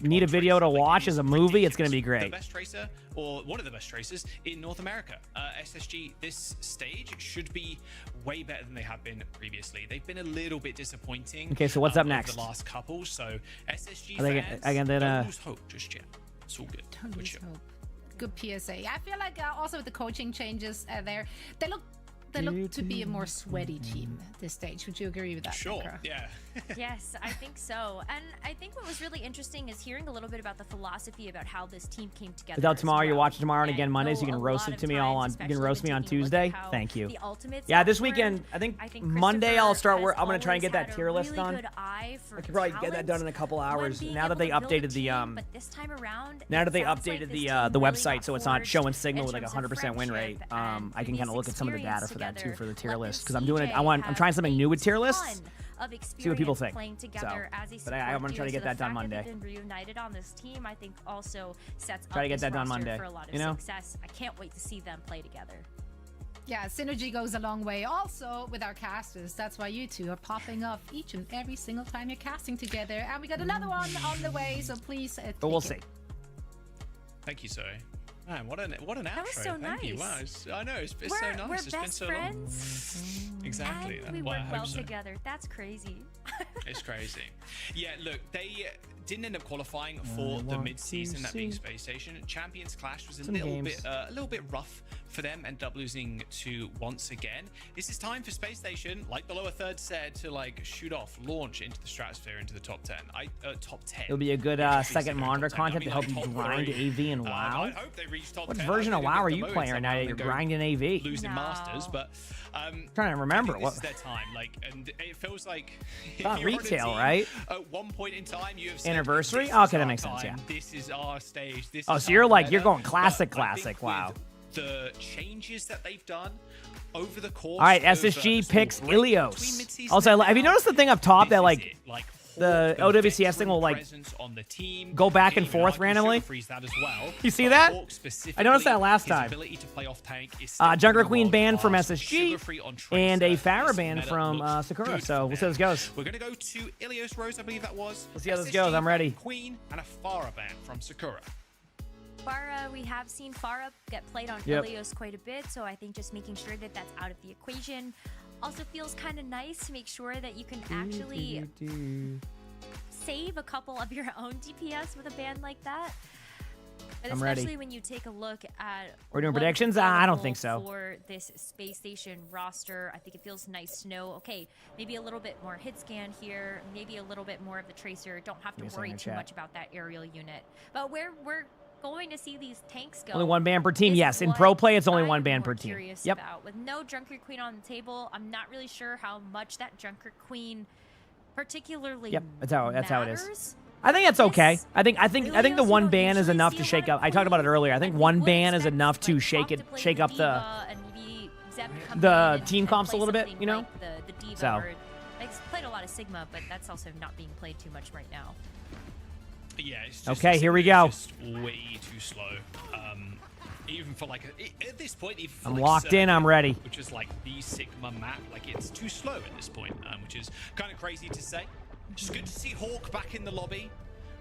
need a video to watch as a movie, it's gonna be The great. best tracer, or one of the best tracers in North America. SSG, this stage should be way better than they have been previously. They've been a little bit disappointing. Okay, so what's up over next? The last couple. So SSG I think- fans, I can then, don't lose hope just yet. It's all good. Don't Good lose show. hope. good PSA. I feel like also with the coaching changes there, they look to be a more sweaty team at this stage. Would you agree with that? Sure. Nico? Yeah. Yes, I think so. And I think what was really interesting is hearing a little bit about the philosophy about how this team came together. Without tomorrow, as you're well. watching tomorrow and again Monday, so you though can a roast lot it of to me all times, on. You can especially roast me when on taking a look Tuesday. at how Thank you. the Ultimates Yeah, this outward, weekend. I think Christopher Monday I'll start. has I'm gonna try and get always that had tier a list really done. good eye for I could probably get that talent done in a couple when hours. being Now that able they to build a updated the team, but this time around, now it that they sounds updated like the this team the really website, got so it's not forged showing signal in with like terms of 100% win rate. friendship and I can kind of look at some of the data previous for that too experience for the tier together. list because I'm Let doing it. the I'm CJ trying something new with tier lists. ton of See what people experience think. playing together as a But I'm support gonna try to duo, get so that the done fact that Monday. they've been reunited on this team, I think, also sets Try to up get this that done roster Monday, for a lot of you know? success. I can't wait to see them play together. Yeah, synergy goes a long way. Also, with our casters, that's why you two are popping up each and every single time you're casting together. And we got another one on the way, so please. But we'll take see. Thank you, Zoe. Man, what an outro. That was so Thank you. Wow, nice. I know it's We're so nice. we're It's been best so friends. long. Exactly. And we Well, I work hope well so. together. That's crazy. It's crazy. Yeah, look, they didn't end up qualifying for the mid-season, that being Space Station. Champions Clash was a little bit rough for them, and up losing to once again. This is time for Space Station, like the lower third said, to like shoot off, launch into the stratosphere, into the top 10. Top 10. It'll be a good second monitor content to help you grind AV and WoW. I hope they reach top What 10. version I of think WoW they'll are get you the playing right now? momentum You're and go grinding AV. losing Masters, but trying to remember this what. is their time. Like, and it feels like if Not you're on a retail, team, right? At one point in time, you have said, Anniversary? "This Oh, is okay, that our makes sense, time, yeah. This is our stage. This Oh, is so our you're like meta." you're going But classic, I think classic. Wow. with the changes that they've done over the course. All right, of, SSG small picks break between Ilios. mid-season Also, and have you now, noticed the thing up top that this is it. like the Hawk, OWCS thing will like presence on the team. go back and Can't even forth argue randomly? Sugar Freeze that as well. You see But that? Hawk I noticed that last his time. ability to play off tank is still Junker pretty Queen ban from world-class. SSG Sugar-free on Tracer. and a Farah This ban meta from looks Sakura. good So for we'll see how this goes. We're gonna go to Ilios Rose, I believe that was. Let's see how this SSG, goes. I'm ready. Queen and a Farah ban from Sakura. Farah, we have seen Farah get played on Yep. Ilios quite a bit, so I think just making sure that that's out of the equation also feels kind of nice to make sure that you can actually save a couple of your own DPS with a ban like that. But I'm ready. especially when you take a look at We're doing what's predictions? I don't think available so. For this Space Station roster, I think it feels nice to know, okay, maybe a little bit more hit scan here, maybe a little bit more of the Tracer. Don't have Give me to a worry second, too chat. much about that aerial unit. But where we're going to see these tanks go. Only one ban per team. is Yes, in what pro play, it's only one I'm ban more per team. curious Yep. about. With no Junker Queen on the table, I'm not really sure how much that Junker Queen particularly Yep. That's how it is. matters. I think that's okay. I think the one ban is enough to shake up. I talked about it earlier. I think one ban is enough to shake up the team comps a little bit, you know? Like the Diva So. or, like, played a lot of Sigma, but that's also not being played too much right now. Yeah, it's just, Okay, here we go. It's just way too slow. Even for like at this point, even for I'm like locked in, I'm ready. Which is like the Sigma map, like it's too slow at this point, which is kind of crazy to say. Just good to see Hawk back in the lobby.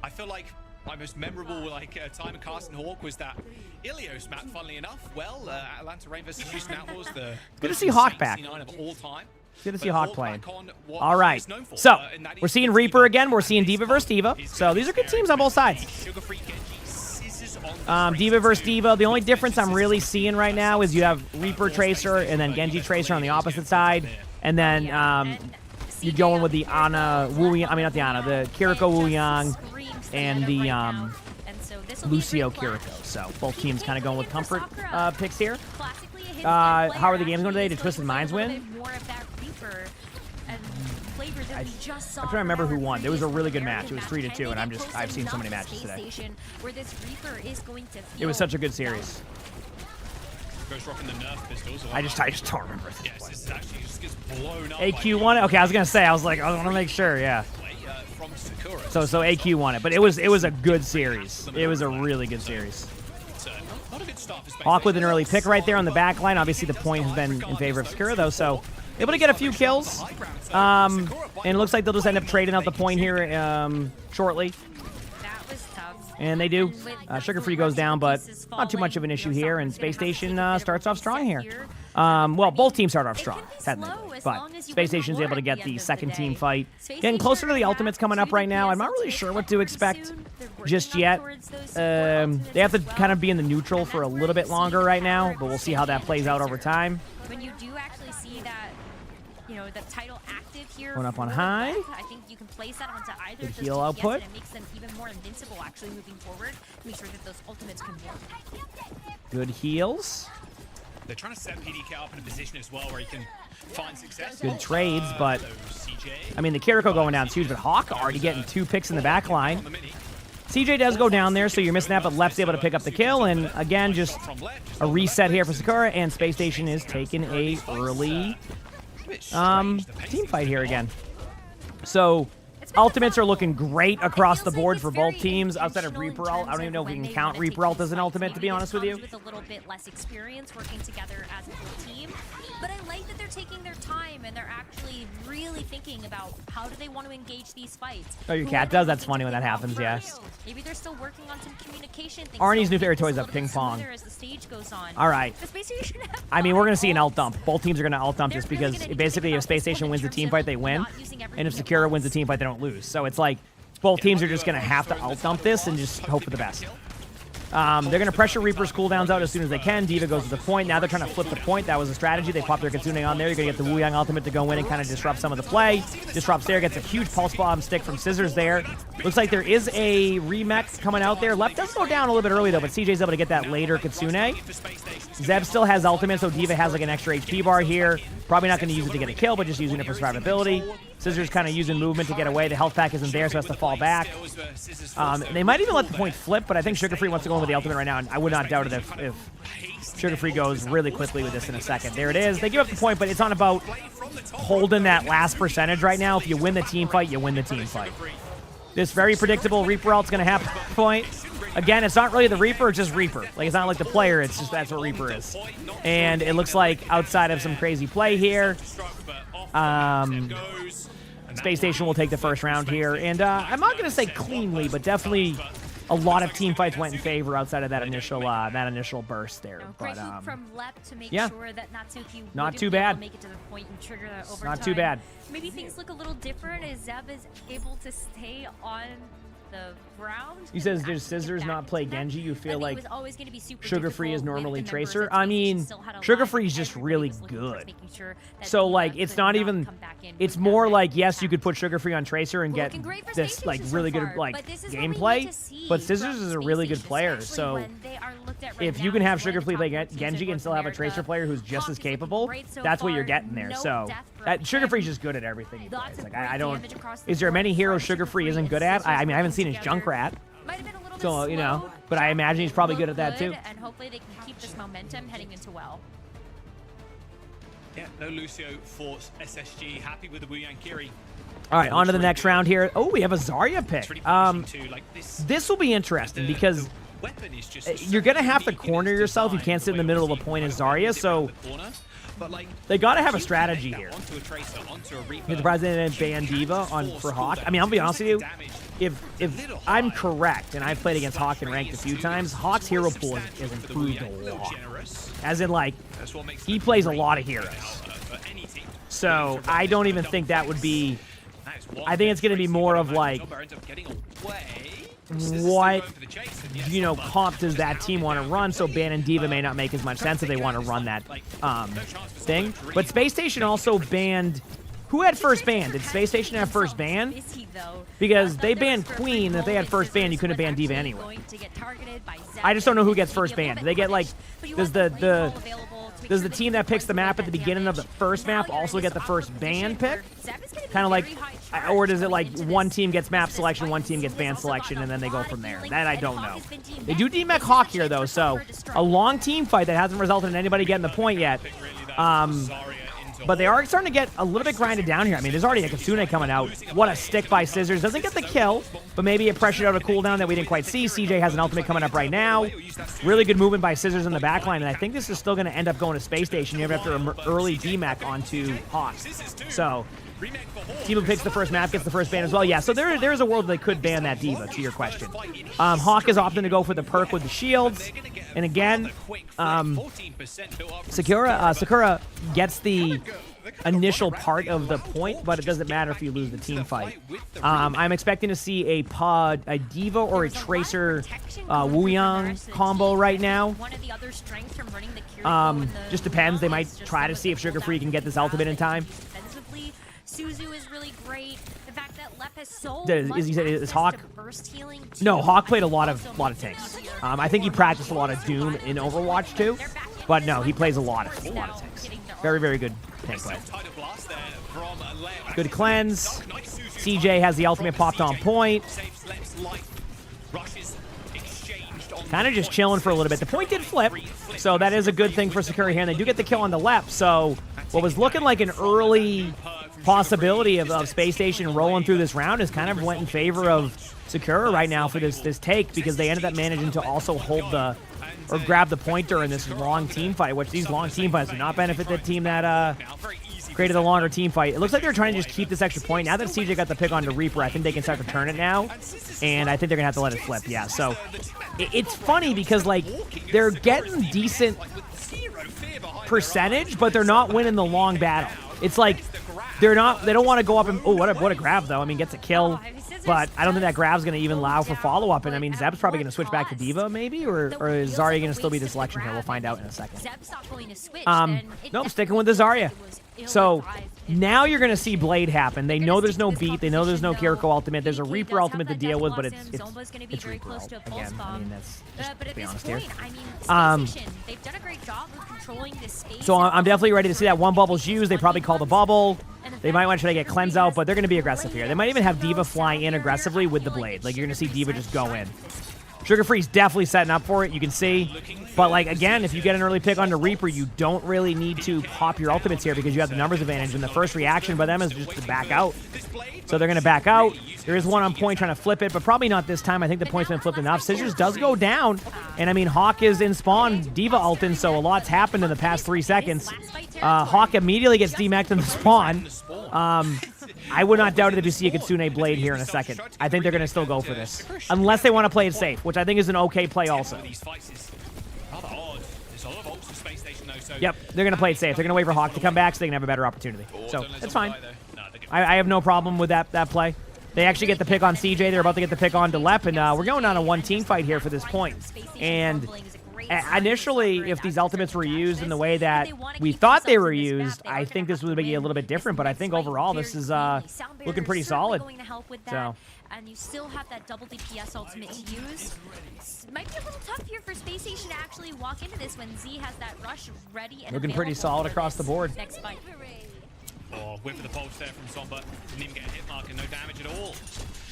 I feel like my most memorable time of casting Hawk was that Ilios map. Funnily enough, well, Atlanta Reign versus Houston Outlaws, the Good to most see Hawk insane back. C9 of all time. Good to see But Hawk Hawk playing. back on what All he right. is known for, So, and that we're is seeing the Reaper Diva. again. We're seeing Diva versus Diva. So, these are good teams on both sides. Sugar-free Genji scissors on the Diva versus Diva. The only difference I'm really seeing right now is you have Reaper Tracer and then Genji Tracer on the opposite side. And then you're going with the Ana Wu. I mean, not the Ana. The Kiriko Wu Yang and the Lucio Kiriko. So both teams kind of going with comfort picks here. How are the games going today? Did Twisted Minds win? I'm trying to remember who won. There was a really good match. It was 3-2, and I've seen so many matches today. It was such a good series. Ghost rocking the Nerf pistols. I just don't remember. Yes, this is actually just gets blown up. AQ won it. Okay, I was gonna say. I want to make sure. Yeah. From Sakura. So AQ won it, but it was a good series. It was a really good series. Not a good start for Space Hawk with an Station. early pick right there on the back line. Obviously, the point has been in favor of Sakura though, so able to get a few kills. And it looks like they'll just end up trading out the point here shortly. And they do. Sugar Free goes down, but not too much of an issue here. And Space Station starts off strong here. Well, both teams start off strong, technically, slow as but long as you Space win Station's more able to at get the the end of second the team day. fight. Space Getting closer to the Station ultimates coming up right now. I'm not really sure what to expect soon. They're just working up yet. towards those support They have to ultimates as kind of well. be in the neutral for a little bit longer right now, but we'll see how that plays out over time. When you do actually see that, you know, the title active here. One up on for high. Beth, I think you can place that onto either Good of those heal DPS, output. and it makes them even more invincible actually moving forward. Make sure that those ultimates can work. Good heals. They're trying to set PDK up in a position as well where he can find success. Good trades, but So CJ, I mean, the Kiriko going down is huge, but Hawk already getting 2 picks in the back line. CJ does go down there, so you're missing that, but Left's able to pick up the kill, and again, just a reset here for Sakura, and Space Station is taking a early team fight here again. So ultimates are looking great across the board for both teams outside of Reaper Ult. I don't even know if we can count Reaper Ult as an ultimate, to be honest with you. With a little bit less experience working together as a full team, but I like that they're taking their time and they're actually really thinking about how do they want to engage these fights. Oh, your cat does? That's funny when that happens, yeah. Maybe they're still working on some communication things. Arnie's so new favorite make toy is this a little ping bit pong. smoother as the stage goes on. All right. The Space Station have I mean, we're going to see an five ult dump. Both teams are going to ult dump just because basically if Space Station wins the team fight, they win. And if Sakura wins the team fight, they don't lose. So it's like both teams are just going to have to ult dump this and just hope for the best. They're going to pressure Reaper's cooldowns out as soon as they can. D.Va goes to the point. Now they're trying to flip the point. That was a strategy. They pop their Kitsune on there. You're going to get the Wu Yang ultimate to go in and kind of disrupt some of the play. Disrupts there. Gets a huge pulse bomb stick from Scissors there. Looks like there is a remech coming out there. Left does go down a little bit early, though, but CJ's able to get that later Kitsune. Zeb still has ultimate, so D.Va has like an extra HP bar here. Probably not going to use it to get a kill, but just using it for survivability. Scissors kind of using movement to get away. The health pack isn't there, so has to fall back. They might even let the point flip, but I think Sugar Free wants to go in with the ultimate right now, and I would not doubt it if Sugar Free goes really quickly with this in a second. There it is. They give up the point, but it's on about holding that last percentage right now. If you win the team fight, you win the team fight. This very predictable Reaper ult's going to happen at the point. Again, it's not really the Reaper, it's just Reaper. Like, it's not like the player, it's just that's what Reaper is. And it looks like outside of some crazy play here, Space Station will take the first round here. And I'm not going to say cleanly, but definitely a lot of team fights went in favor outside of that initial burst there. Great But move from Lep to make yeah. sure that Natsuki Not wouldn't too be able bad. to make it to the point and trigger the overtime. Not too bad. Maybe things look a little different as Zeb is able to stay on the ground. He says, does Scissors not play Genji? You feel like Sugar Free is normally Tracer? I mean, Sugar Free is just really good. So, like, it's not even... It's more like, yes, you could put Sugar Free on Tracer and get this, like, really good, like, gameplay. But Scissors is a really good player, so... If you can have Sugar Free play Genji and still have a Tracer player who's just as capable, that's what you're getting there. So, Sugar Free's just good at everything he plays. Like, I don't... Is there many heroes Sugar Free isn't good at? I mean, I haven't seen his Junkrat. So, you know, but I imagine he's probably good at that too. And hopefully they can keep this momentum heading into well. Yeah, no Lucio for SSG. Happy with the Wu Yang Kiri. All right, on to the next round here. Oh, we have a Zarya pick. This will be interesting because you're going to have to corner yourself. You can't sit in the middle of the point as Zarya, so they got to have a strategy here. You're surprised they didn't ban D.Va for Hawk. I mean, I'll be honest with you. If I'm correct, and I've played against Hawk and ranked a few times, Hawk's hero pool is improved a lot. As in, like, he plays a lot of heroes. So I don't even think that would be... I think it's going to be more of, like, what, you know, comp does that team want to run? So banning D.Va may not make as much sense if they want to run that thing. But Space Station also banned... Who had first ban? Did Space Station have first ban? Because they banned Queen. If they had first ban, you couldn't ban D.Va anyway. I just don't know who gets first ban. Do they get, like, does the team that picks the map at the beginning of the first map also get the first ban pick? Kind of like, or does it like one team gets map selection, one team gets ban selection, and then they go from there? That I don't know. They do DMAC Hawk here, though, so a long team fight that hasn't resulted in anybody getting the point yet. But they are starting to get a little bit grinded down here. I mean, there's already a Kitsune coming out. What a stick by Scissors. Doesn't get the kill, but maybe it pressured out a cooldown that we didn't quite see. CJ has an ultimate coming up right now. Really good movement by Scissors in the backline, and I think this is still going to end up going to Space Station. You have after an early DMAC onto Hawk. So, team who picks the first map gets the first ban as well. Yeah, so there is a world they could ban that D.Va, to your question. Hawk is opting to go for the perk with the shields. And again, quick flip, 14% built up from Sakura gets the initial part of the point, but it doesn't matter if you lose the team fight. I'm expecting to see a D.Va or a Tracer Wuyang combo right now. Just depends. They might try to see if Sugar Free can get this ultimate in time. Suzu is really great. The fact that Lep has so Is Hawk? No, Hawk played a lot of tanks. I think he practiced a lot of Doom in Overwatch too, but no, he plays a lot of tanks. Very, very good tank player. Good cleanse. CJ has the ultimate popped on point. Kind of just chilling for a little bit. The point did flip, so that is a good thing for Sakura here, and they do get the kill on the left. So what was looking like an early possibility of Space Station rolling through this round is kind of went in favor of Sakura right now for this take, because they ended up managing to also hold or grab the point during this long team fight, which these long team fights do not benefit the team that created the longer team fight. It looks like they're trying to just keep this extra point. Now that CJ got the pick onto Reaper, I think they can start to turn it now, and I think they're gonna have to let it flip. Yeah, so it's funny because like they're getting decent percentage, but they're not winning the long battle. It's like they don't want to go up and what a grab though. I mean, gets a kill, but I don't think that grab's going to even allow for follow-up. And I mean, Zeb's probably going to switch back to D.Va maybe, or is Zarya going to still be the selection here? We'll find out in a second. Nope, sticking with the Zarya. So now you're going to see Blade happen. They know there's no beat. They know there's no Kiriko ultimate. There's a Reaper ultimate to deal with, but it's Reaper ult. Again, I mean, that's just to be honest here. They've done a great job of controlling this space. So I'm definitely ready to see that one bubble's used. They probably call the bubble. They might want to try to get cleanse out, but they're going to be aggressive here. They might even have D.Va fly in aggressively with the Blade. Like, you're going to see D.Va just go in. Sugar Free's definitely setting up for it, you can see. But, like, again, if you get an early pick on the Reaper, you don't really need to pop your ultimates here because you have the numbers advantage. And the first reaction by them is just to back out. So they're going to back out. There is one on point trying to flip it, but probably not this time. I think the point's been flipped enough. Scissors does go down. And, I mean, Hawk is in spawn, D.Va ulting, so a lot's happened in the past 3 seconds. Hawk immediately gets demeched in the spawn. I would not doubt it if you see a Kitsune Blade here in a second. I think they're going to still go for this. Unless they want to play it safe, which I think is an okay play also. Yep, they're going to play it safe. They're going to wait for Hawk to come back so they can have a better opportunity. So, it's fine. I have no problem with that play. They actually get the pick on CJ. They're about to get the pick on Delep, and we're going on a one-team fight here for this point. And initially, if these ultimates were used in the way that we thought they were used, I think this would be a little bit different. But I think overall, this is looking pretty solid. So. And you still have that double DPS ultimate to use. Might be a little tough here for Space Station to actually walk into this when Z has that rush ready and looking pretty solid across the board. Next fight. Oh, whip of the pulse there from Somba. Didn't even get a hit mark and no damage at all.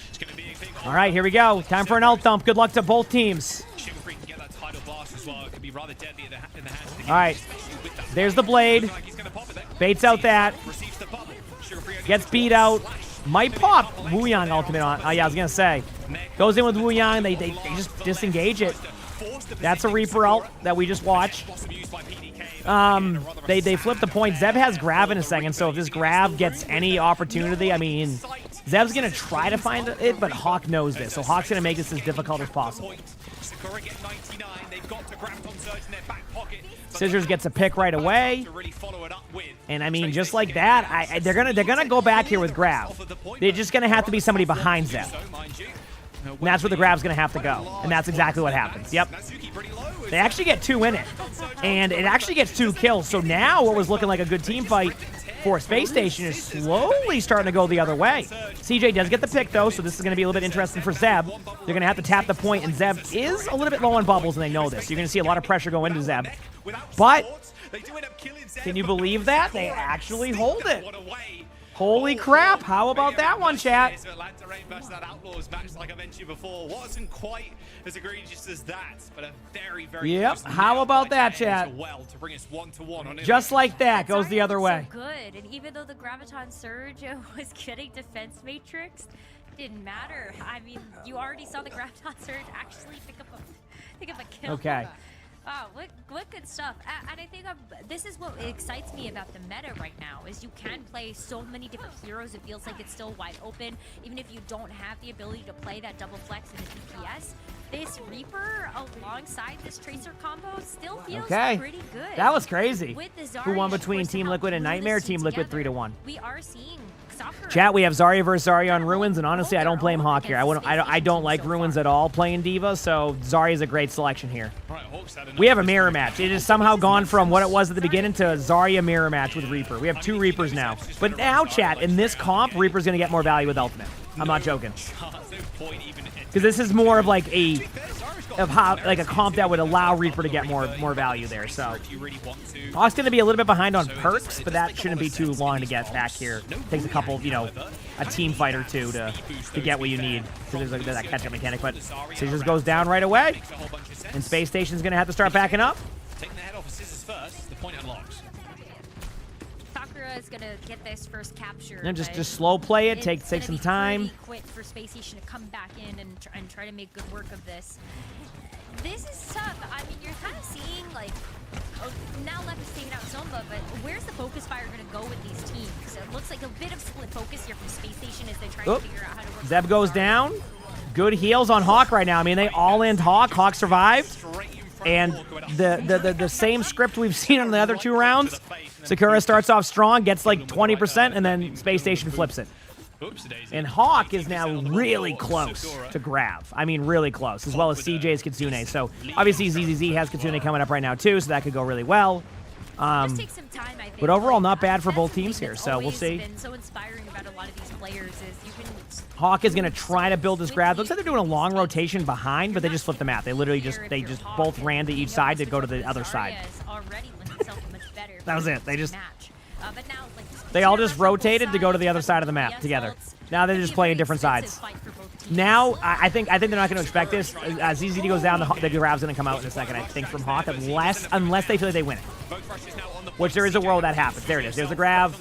It's going to be a big. All right, here we go. Time for an ult dump. Good luck to both teams. Sugar can get that tidal blast as well. It could be rather deadly in the hands. All right, there's the Blade. Baits out that. Gets beat out. Might pop Wuyang ultimate on. Oh, yeah, I was going to say. Goes in with Wuyang. They just disengage it. That's a Reaper ult that we just watched. They flip the point. Zeb has grab in a second, so if this grab gets any opportunity, I mean, Zeb's going to try to find it, but Hawk knows this, so Hawk's going to make this as difficult as possible. Scissors gets a pick right away. And I mean, just like that, they're gonna go back here with grab. They're just gonna have to be somebody behind Zeb. And that's where the grab's gonna have to go. And that's exactly what happens. Yep. They actually get 2 in it. And it actually gets 2 kills. So now what was looking like a good team fight for Space Station is slowly starting to go the other way. CJ does get the pick, though, so this is going to be a little bit interesting for Zeb. They're going to have to tap the point, and Zeb is a little bit low on bubbles, and they know this. So you're going to see a lot of pressure go into Zeb. But can you believe that? They actually hold it. Holy crap, how about that one, chat? Atlanta Reign versus that Outlaws match, like I mentioned before, wasn't quite as egregious as that, but a very, very yep, how about that, chat? Well to bring us 1-to-1 on just like that, goes the other way. So good, and even though the Graviton Surge was getting defense matrix, didn't matter. I mean, you already saw the Graviton Surge actually pick up a kill. Okay. Oh, what good stuff. And I think this is what excites me about the meta right now, is you can play so many different heroes. It feels like it's still wide open. Even if you don't have the ability to play that double flex in a DPS, this Reaper alongside this Tracer combo still feels pretty good. That was crazy. With the Who won Zarya, between of course, Team and how Liquid and glue Nightmare? this team Team Liquid together. 3-1. We are seeing Sakura. Chat, we have Zarya versus Zarya on Ruins, and honestly, I don't blame Hawk here. I don't like Ruins at all playing Diva, so Zarya is a great selection here. We have a mirror match. It has somehow gone from what it was at the beginning to Zarya mirror match with Reaper. We have 2 Reapers now. But now, chat, in this comp, Reaper's going to get more value with Ultimate. I'm not joking. Because this is more of like a comp that would allow Reaper to get more value there. So Hawk's going to be a little bit behind on perks, but that shouldn't be too long to get back here. Takes a couple, a team fight or two to get what you need. Because there's that catch-up mechanic. But Scissors goes down right away, and Space Station's going to have to start backing up. Taking the head off of Scissors first, the point unlocks. Sakura is gonna get this first capture. And just slow play it. Take some time. Pretty quick for Space Station to come back in and try to make good work of this. This is tough. I mean, you're kind of seeing like now Left is taking out Zomba, but where's the focus fire gonna go with these teams? It looks like a bit of split focus here from Space Station as they try to figure out how to work. Zeb goes down. Good heals on Hawk right now. I mean, they all-in Hawk. Hawk survived. And the same script we've seen on the other 2 rounds. Sakura starts off strong, gets like 20%, and then Space Station flips it. And Hawk is now really close to grab. I mean, really close, as well as CJ's Kitsune. So obviously ZZZ has Kitsune coming up right now too, so that could go really well. But overall, not bad for both teams here, so we'll see. So inspiring about a lot of these players is you can. Hawk is going to try to build this grab. Looks like they're doing a long rotation behind, but they just flipped the map. They literally just both ran to each side to go to the other side. That was it. They all just rotated to go to the other side of the map together. Now they're just playing different sides. Now, I think they're not going to expect this. As ZZD goes down, the grab's going to come out in a second, I think, from Hawk, unless they feel like they win it. Which there is a world that happens. There it is. There's a grab.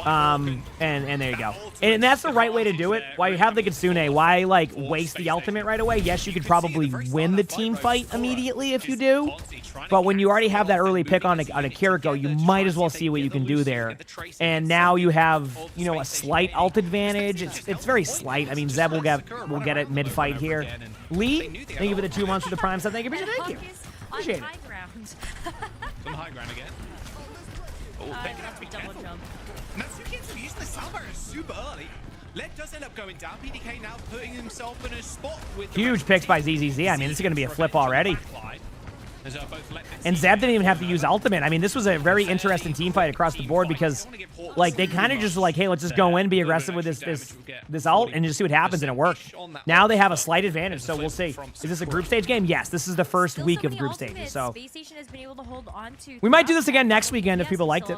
And there you go. And that's the right way to do it. While you have the Kitsune, why, like, waste the ultimate right away? Yes, you could probably win the team fight immediately if you do. But when you already have that early pick on a Kiriko, you might as well see what you can do there. And now you have, a slight ult advantage. It's very slight. I mean, Zeb will get it mid-fight here. Lee, thank you for the 2 months for the Prime sub. Thank you. Appreciate it. Some high ground again. Double jump. Natsuki using the Salvo super early. Led does end up going down. PDK now putting himself in a spot with huge picks by ZZZ. I mean, this is going to be a flip already. And Zeb didn't even have to use ultimate. I mean, this was a very interesting team fight across the board because, like, they kind of just were like, hey, let's just go in, be aggressive with this ult, and just see what happens, and it worked. Now they have a slight advantage, so we'll see. Is this a group stage game? Yes, this is the first week of group stages, so we might do this again next weekend if people liked it.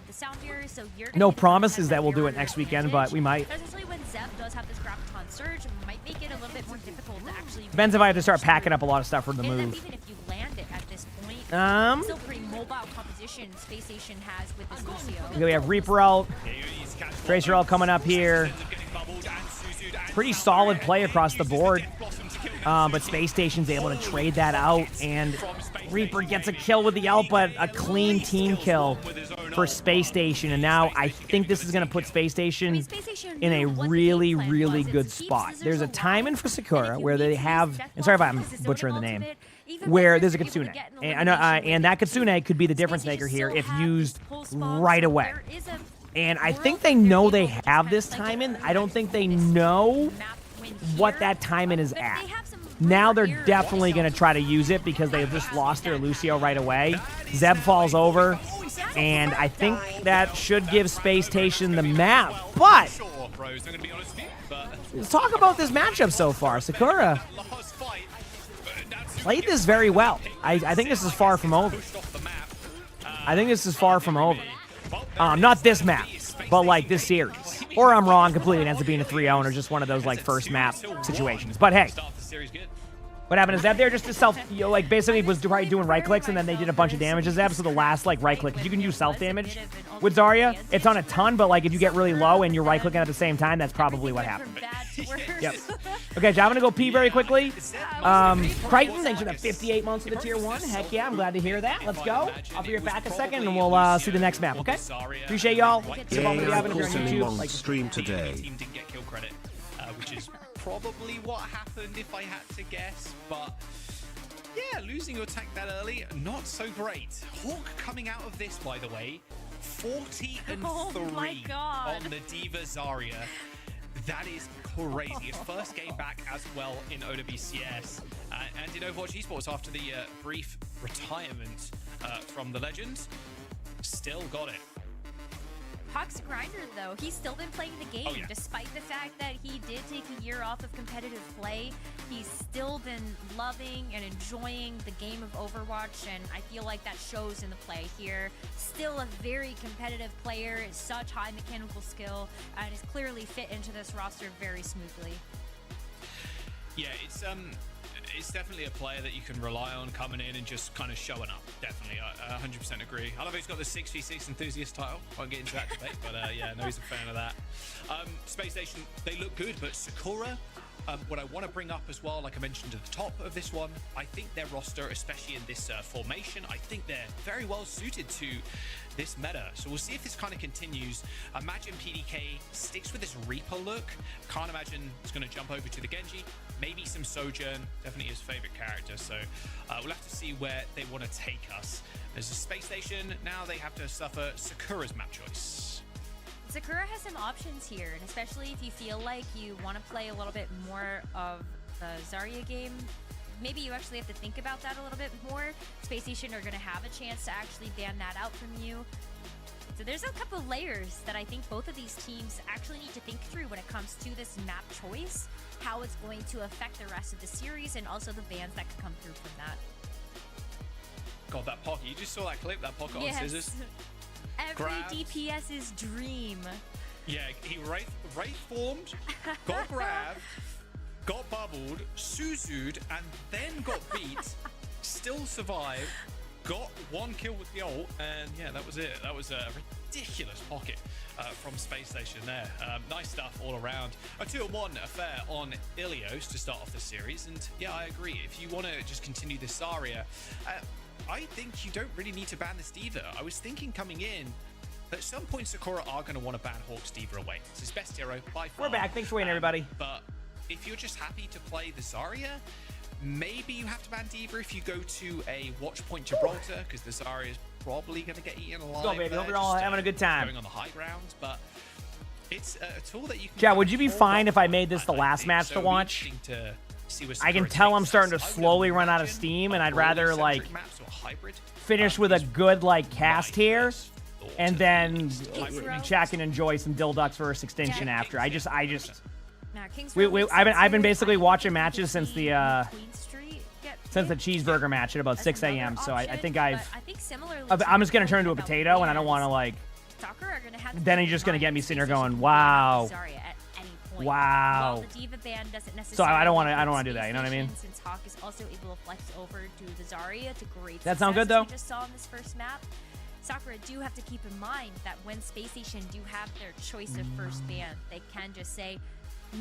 No promises that we'll do it next weekend, but we might. Especially when Zeb does have this Graviton Surge, it might make it a little bit more difficult to actually. Depends if I have to start packing up a lot of stuff for the move. Even if you land it at this point, still pretty mobile composition Space Station has with this Lucio. Okay, we have Reaper ult, Tracer ult coming up here. Pretty solid play across the board, but Space Station's able to trade that out, and Reaper gets a kill with the ult, but a clean team kill for Space Station, and now I think this is going to put Space Station in a really, really good spot. There's a timing for Sakura where they have, and sorry if I'm butchering the name, where there's a Kitsune, and that Kitsune could be the difference maker here if used right away. And I think they know they have this timing. I don't think they know what that timing is at. Now they're definitely going to try to use it because they've just lost their Lucio right away. Zeb falls over, and I think that should give Space Station the map. But let's talk about this matchup so far. Sakura played this very well. I think this is far from over. I think this is far from over. Not this map, but like this series. Or I'm wrong completely. It ends up being a 3-0 or just one of those like first map situations. But hey, What happened is that they're just a self, like basically was probably doing right clicks and then they did a bunch of damage to Zeb. So the last like right click, because you can use self damage with Zarya. It's on a ton, but like if you get really low and you're right clicking at the same time, that's probably what happened. Yep. Okay, so I'm gonna go pee very quickly. Crichton, thanks for the 58 months of the tier 1. Heck yeah, I'm glad to hear that. Let's go. I'll be right back a second and we'll see the next map. Okay. Appreciate y'all. Emongg stream today. Team didn't get kill credit, which is probably what happened if I had to guess, but yeah, losing your tank that early, not so great. Hawk coming out of this, by the way, 40 and 3 on the D.Va Zarya. That is crazy. His first game back as well in OWCS and in Overwatch Esports after the brief retirement from the Legends. Still got it. Hawk's a grinder, though. He's still been playing the game, despite the fact that he did take a year off of competitive play. He's still been loving and enjoying the game of Overwatch, and I feel like that shows in the play here. Still a very competitive player, such high mechanical skill, and is clearly fit into this roster very smoothly. Yeah, it's definitely a player that you can rely on coming in and just kind of showing up. Definitely, I 100% agree. I love he's got the 6v6 enthusiast title. Won't get into that debate, but yeah, no, he's a fan of that. Space Station, they look good, but Sakura, what I want to bring up as well, like I mentioned at the top of this one, I think their roster, especially in this formation, I think they're very well suited to this meta. So we'll see if this kind of continues. Imagine PDK sticks with this Reaper look. Can't imagine it's going to jump over to the Genji. Maybe some Sojourn, definitely his favorite character. So we'll have to see where they want to take us. There's a Space Station. Now they have to suffer Sakura's map choice. Sakura has some options here, and especially if you feel like you want to play a little bit more of the Zarya game, maybe you actually have to think about that a little bit more. Space Station are going to have a chance to actually ban that out from you. So there's a couple layers that I think both of these teams actually need to think through when it comes to this map choice, how it's going to affect the rest of the series, and also the bans that could come through from that. God, that pocket. You just saw that clip, that pocket on scissors. Every DPS's dream. Yeah, he wraith formed, got grabbed, got bubbled, Suzu'd, and then got beat, still survived, got one kill with the ult, and yeah, that was it. That was a ridiculous pocket from Space Station there. Nice stuff all around. A 2-1 affair on Ilios to start off the series, and yeah, I agree. If you want to just continue this Zarya, I think you don't really need to ban this D.Va. I was thinking coming in, at some point Sakura are going to want to ban Hawk's D.Va away. It's his best hero by far. We're back. Thanks for waiting, everybody. But if you're just happy to play the Zarya, maybe you have to ban D.Va if you go to a watch point Gibraltar, because the Zarya is probably going to get eaten alive. Go, baby. Hope you're all having a good time. Going on the high ground, but it's a tool that you can... Chad, would you be fine if I made this the last match to watch? I can tell I'm starting to slowly run out of steam, and I'd rather like finish with a good like cast here, and then check and enjoy some Dilducks versus Extinction after. I've been basically watching matches since the cheeseburger match at about 6 a.m. So I think I'm just gonna turn into a potato, and I don't want to like. Then he's just gonna get me sitting there going, wow. Wow. The D.Va ban doesn't necessarily so I don't want to do that. You know what I mean? Since Hawk is also able to flex over to the Zarya to great that sound good though? We just saw in this first map. Sakura do have to keep in mind that when Space Station do have their choice of first ban, they can just say,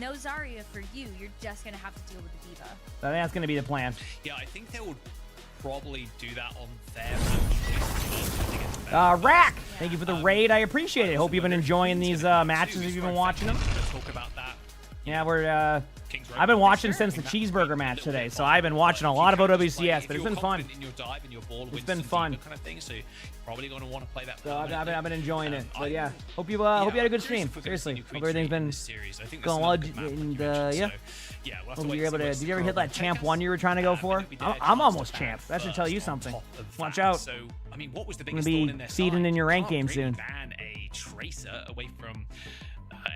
no Zarya for you. You're just gonna have to deal with the D.Va. I think that's gonna be the plan. Yeah, I think they would probably do that on their match. Rack, thank you for the raid. I appreciate it. Hope you've been enjoying these matches if you've been watching them. Talk about that. Yeah, I've been watching since the cheeseburger match today, so I've been watching a lot of OWCS, but it's been fun. It's been fun. So you're probably going to want to play that. So I've been enjoying it. But yeah, hope you had a good stream. Seriously, hope everything's been going well. And yeah. Hope you're able to. Did you ever hit that champ 1 you were trying to go for? I'm almost champ. That should tell you something. Watch out. So I mean, what was the biggest thorn in their side? Feeding in your rank game soon. Ban a tracer away from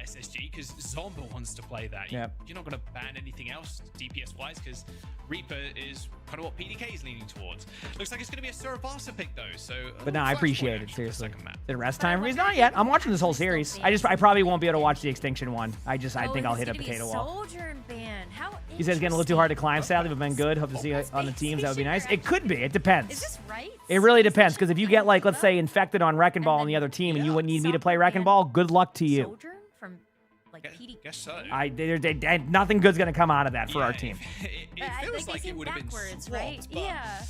SSG, because Zomba wants to play that. Yep. You're not going to ban anything else DPS-wise, because Reaper is kind of what PDK is leaning towards. Looks like it's going to be a Surabasa pick, though. So, But no, I appreciate it, seriously. The rest time for me? Not yet. I'm watching this whole series. I probably won't be able to watch the Extinction one. I think I'll hit a potato wall. Sojourn ban. How He says it's getting a little too hard to climb, sadly, but been good. Hope to see it on the teams. That would be nice. It could be. It depends. Is this right? It really depends, because if you get, like, let's say, infected on Wrecking Ball on the other team and you would need me to play Wrecking Ball, good luck to you. Sojourn from like PD. Guess so. Nothing good's going to come out of that for our team. It feels like it would have been swapped, right? but Yeah.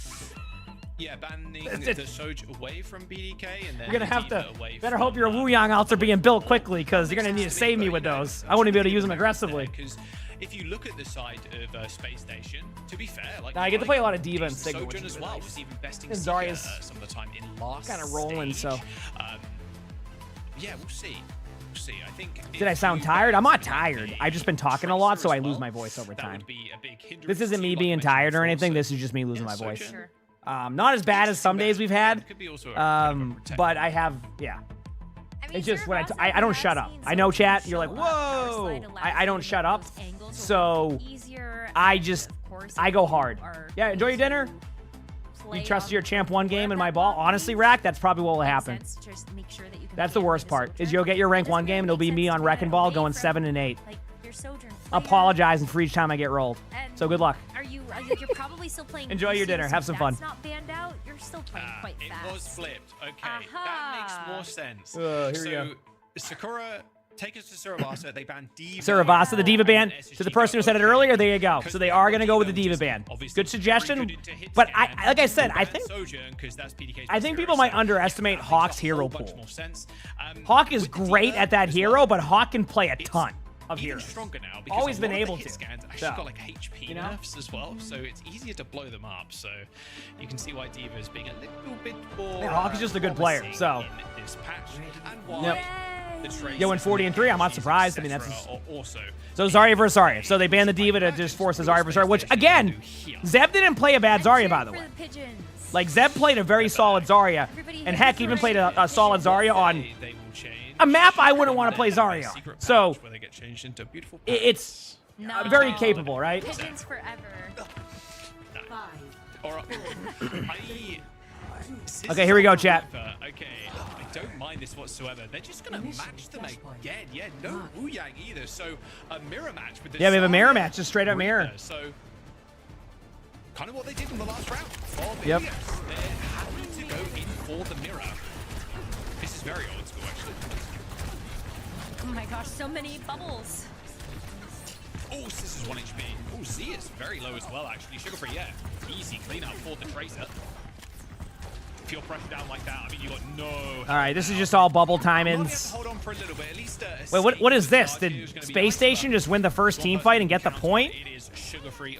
yeah, banning the Soj away from BDK and then You're going to have D.Va to, away better from, hope your Wu Yang outs are being built quickly, because you're going to need to save me with those. I wouldn't be able to use them aggressively. Because if you look at the side of Space Station, to be fair, like I get to play a lot of D.Va and Sigma, which Sojourn is as really well nice. was even besting And Seeker, Zarya's some of the time in last kind of rolling, stage. so. Yeah, we'll see. We'll see. I think. Did I sound tired? I'm not tired. I've just been talking a lot, so I lose my voice over time. This isn't me being tired or anything. This is just me losing my voice. Not as bad as some days we've had. But I have, yeah. It's just when I don't shut up. I know, chat. You're like, whoa. I don't shut up. So I go hard. Yeah, enjoy your dinner. You trust your champ 1 game in my ball. Honestly, Rack, that's probably what will happen. That's the worst part. Is you'll get your rank 1 game and it'll be me on Wrecking Ball going 7 and 8. Apologizing for each time I get rolled. So good luck. You're probably still playing. Enjoy your dinner. Have some fun. That's not banned out. You're still playing quite fast. It was flipped. Okay, that makes more sense. Here we go. Sakura, take us to Surabasa. They banned D.Va. Surabasa, the D.Va ban. To the person who said it earlier, there you go. So they are going to go with the D.Va ban. Good suggestion. But like I said, I think people might underestimate Hawk's hero pool. Hawk is great at that hero, but Hawk can play a ton of heroes. Stronger now because Always been able hit to. Scans actually So, got like HP nerfs as well, so it's easier to blow them up. So you can see why D.Va is being a little bit more. Yeah, Hawk is just a good player. So. In this patch, and why the Tracer Yeah, went 40-3. I'm not surprised. I mean, that's also. So Zarya versus Zarya. So they banned the D.Va to just force the Zarya versus Zarya, which again, Zeb didn't play a bad Zarya, by the way. Like Zeb played a very solid Zarya, and heck, even played a solid Zarya on a map I wouldn't want to play Zarya on. So it's very capable, right? Pigeons forever. Okay, here we go, chat. Okay, I don't mind this whatsoever. They're just gonna match them again. Yeah, no Wu Yang either. So a mirror match with this. Yeah, we have a mirror match, just straight up mirror. So kind of what they did in the last round. Yep. They're happy to go in for the mirror. This is very old school, actually. Oh my gosh, so many bubbles. Oh, this is 1 HP. Oh, Z is very low as well, actually. Sugar free, yeah. Easy cleanup for the Tracer. If you're pressured down like that, I mean, you got no. All right, this is just all bubble time-ins. Hold on for a little bit. At least, Wait, what is this? Did Space Station just win the first team fight and get the point?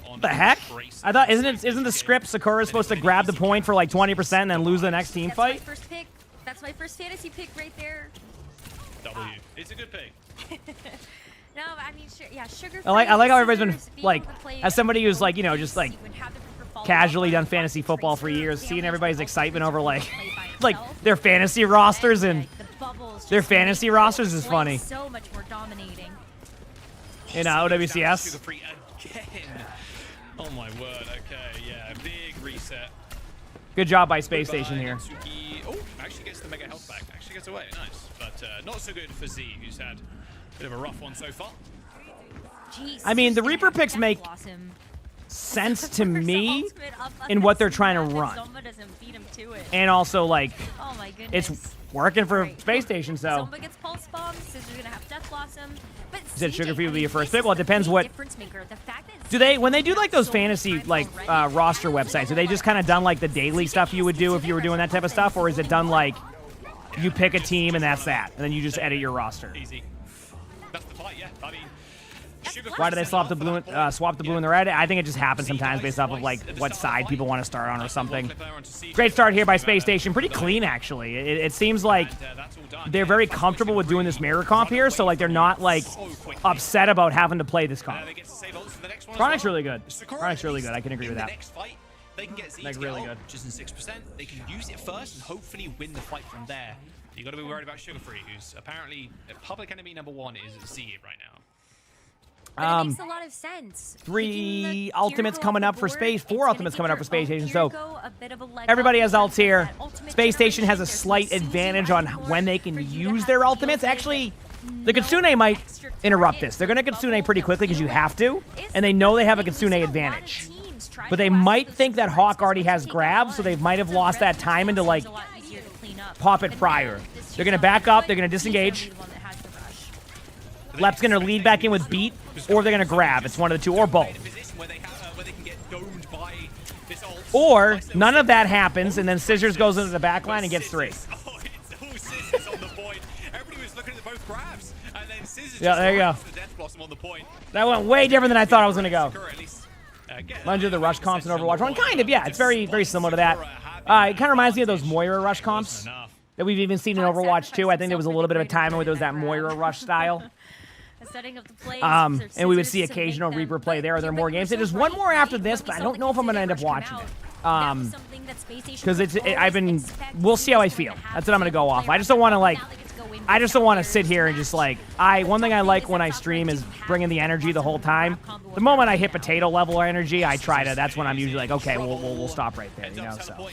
What the heck? I thought isn't the script Sakura supposed to grab the point for like 20% and then lose the next team fight? That's my first pick. That's my first fantasy pick right there. W. It's a good pick. No, I mean, yeah, sugar. I like how everybody's been like, as somebody who's like, you know, just like casually done fantasy football for years, seeing everybody's excitement over like their fantasy rosters and their fantasy rosters is funny. So much more dominating. In OWCS. Sugar free again. Oh my word. Okay, yeah, big reset. Good job by Space Station here. Oh, actually gets the mega health back. Actually gets away. Nice, but not so good for Z, who's had a bit of a rough one so far. Jeez, I mean, the Reaper picks make sense to me in what they're trying to run. And also, like, oh my goodness, it's working for Space Station, so. Zomba gets pulse bombs, Scissor's gonna have Death Blossom. But Is Sugar Free will be your first pick? Well, it depends what. Do they, when they do like those fantasy like roster websites, are they just kind of done like the daily stuff you would do if you were doing that type of stuff, or is it done like you pick a team and that's that, and then you just edit your roster? Easy. That's the fight, yeah. I mean, why do they swap the blue and the red? I think it just happens sometimes based off of like what side people want to start on or something. Great start here by Space Station. Pretty clean, actually. It seems like they're very comfortable with doing this mirror comp here, so like they're not like upset about having to play this comp. Chronic's really good. Chronic's really good. I can agree with that. They can get Z like to really get good. Which is in 6%. They can use it first and hopefully win the fight from there. You got to be worried about Sugar Free, who's apparently public enemy number 1 is Z right now. But it makes a lot of sense. 3 ultimates coming up for space. 4 ultimates coming up for Space Station. So A bit of a leg everybody up has ults here. that ultimate Space Station has a generation. slight There's some advantage on CG when they can for you to use have their to ultimates. deal with Actually, the Kitsune might interrupt this. They're going to Kitsune pretty quickly because you have to, and they know they have a Kitsune advantage. But they might think that Hawk already has grab, so they might have lost that time into, like, pop it prior. They're going to back up. They're going to disengage. Lep's going to lead back in with beat, or they're going to grab. It's one of the two, or both. Or none of that happens, and then Scissors goes into the back line and gets 3. Yeah, there you go. That went way different than I thought I was going to go. Mind you, the rush comps in Overwatch 1, kind of, yeah. It's very, very similar to that. It kind of reminds me of those Moira rush comps that we've even seen in Overwatch 2. I think there was a little bit of a time where there was that Moira rush style. Setting up the plays, And we would see occasional Reaper play there. Are there more games? There's one more after this, but I don't know if I'm going to end up watching it. Because we'll see how I feel. That's what I'm going to go off. I just don't want to sit here and just one thing I like when I stream is bringing the energy the whole time. The moment I hit potato level energy, that's when I'm usually like, okay, we'll stop right there, you know, so.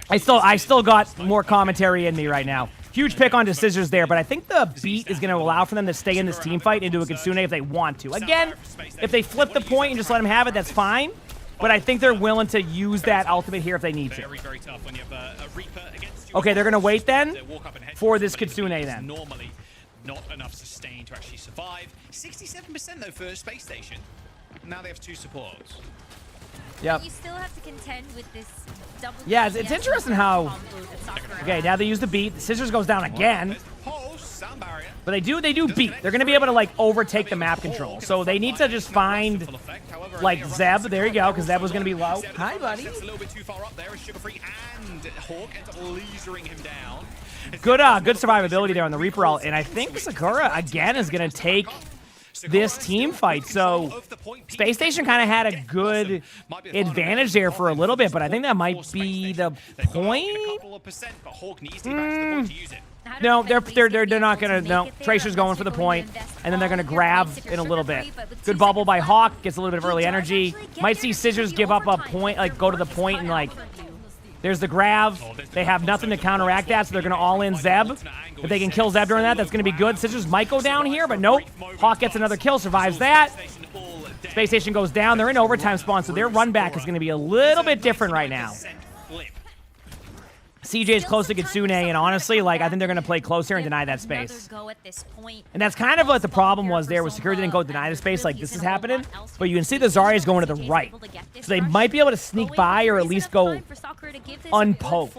I still got more commentary in me right now. Huge pick onto Scissors there, but I think the beat is going to allow for them to stay in this team fight into a Kitsune if they want to. Again, if they flip the point and just let them have it, that's fine. But I think they're willing to use that ultimate here if they need to. Okay, they're going to wait then for this Kitsune then. Normally, not enough sustain to actually survive. 67% though for Space Station. Now they have 2 supports. Yep. You still have to contend with this double. Yeah, it's interesting how. Okay, now they use the beat. The Scissors goes down again. But they do beat. They're going to be able to overtake the map control. So they need to just find Zeb. There you go, because Zeb was going to be low. Hi, buddy. A little bit too far up there as Sugar Free and Hawk ends up lasering him down. Good survivability there on the Reaper ult. And I think Sakura again is going to take this team fight. So Space Station kind of had a good advantage there for a little bit, but I think that might be the point. No, they're not gonna. No, Tracer's going for the point, and then they're gonna grab in a little bit. Good bubble by Hawk, gets a little bit of early energy. Might see Scissors give up a point, go to the point and there's the grab. They have nothing to counteract that, so they're gonna all in Zeb. If they can kill Zeb during that, that's gonna be good. Scissors might go down here, but nope. Hawk gets another kill, survives that. Space Station goes down. They're in overtime spawn, so their run back is gonna be a little bit different right now. CJ's close to Kitsune, and honestly, I think they're going to play closer and deny that space. And that's kind of what the problem was there, was Security didn't go deny the space like this is happening, but you can see the Zarya's going to the right. So they might be able to sneak by or at least go unpoked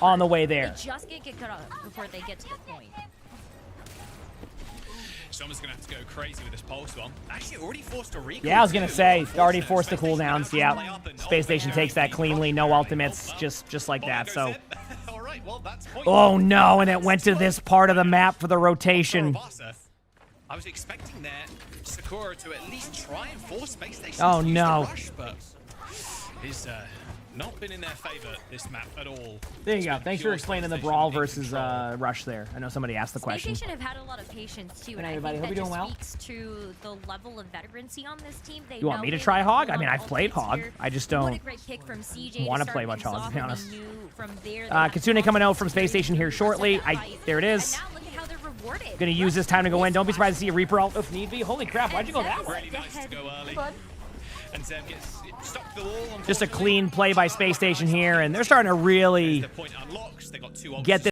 on the way there. Just get cut off before they get to the point. Someone's going to have to go crazy with this pulse one. Actually, already forced a recall. Yeah, I was going to say, already forced the cooldowns. Yeah, Space Station takes that cleanly. No ultimates, just like that. So, oh no, and it went to this part of the map for the rotation. I was expecting that Sakura to at least try and force Space Station oh to no. use the rush, but he's not been in their favor this map at all. There you go. Thanks for explaining the Brawl versus Rush there. I know somebody asked the question. Space Station have had a lot of patience too, and everybody, I hope think you're that doing just speaks to the level of veterancy on this team. You want me to try Hog? I mean, I've played Hog. I just don't want to play much Hog, to be honest. Kitsune coming out from Space Station here shortly. There it is. Gonna use this time to go in. Don't be surprised to see a Reaper ult if need be. Holy crap, why'd you go that way? Really nice to go early. And Zeb gets stuck the wall. Just a clean play by Space Station here, and they're starting to really get this.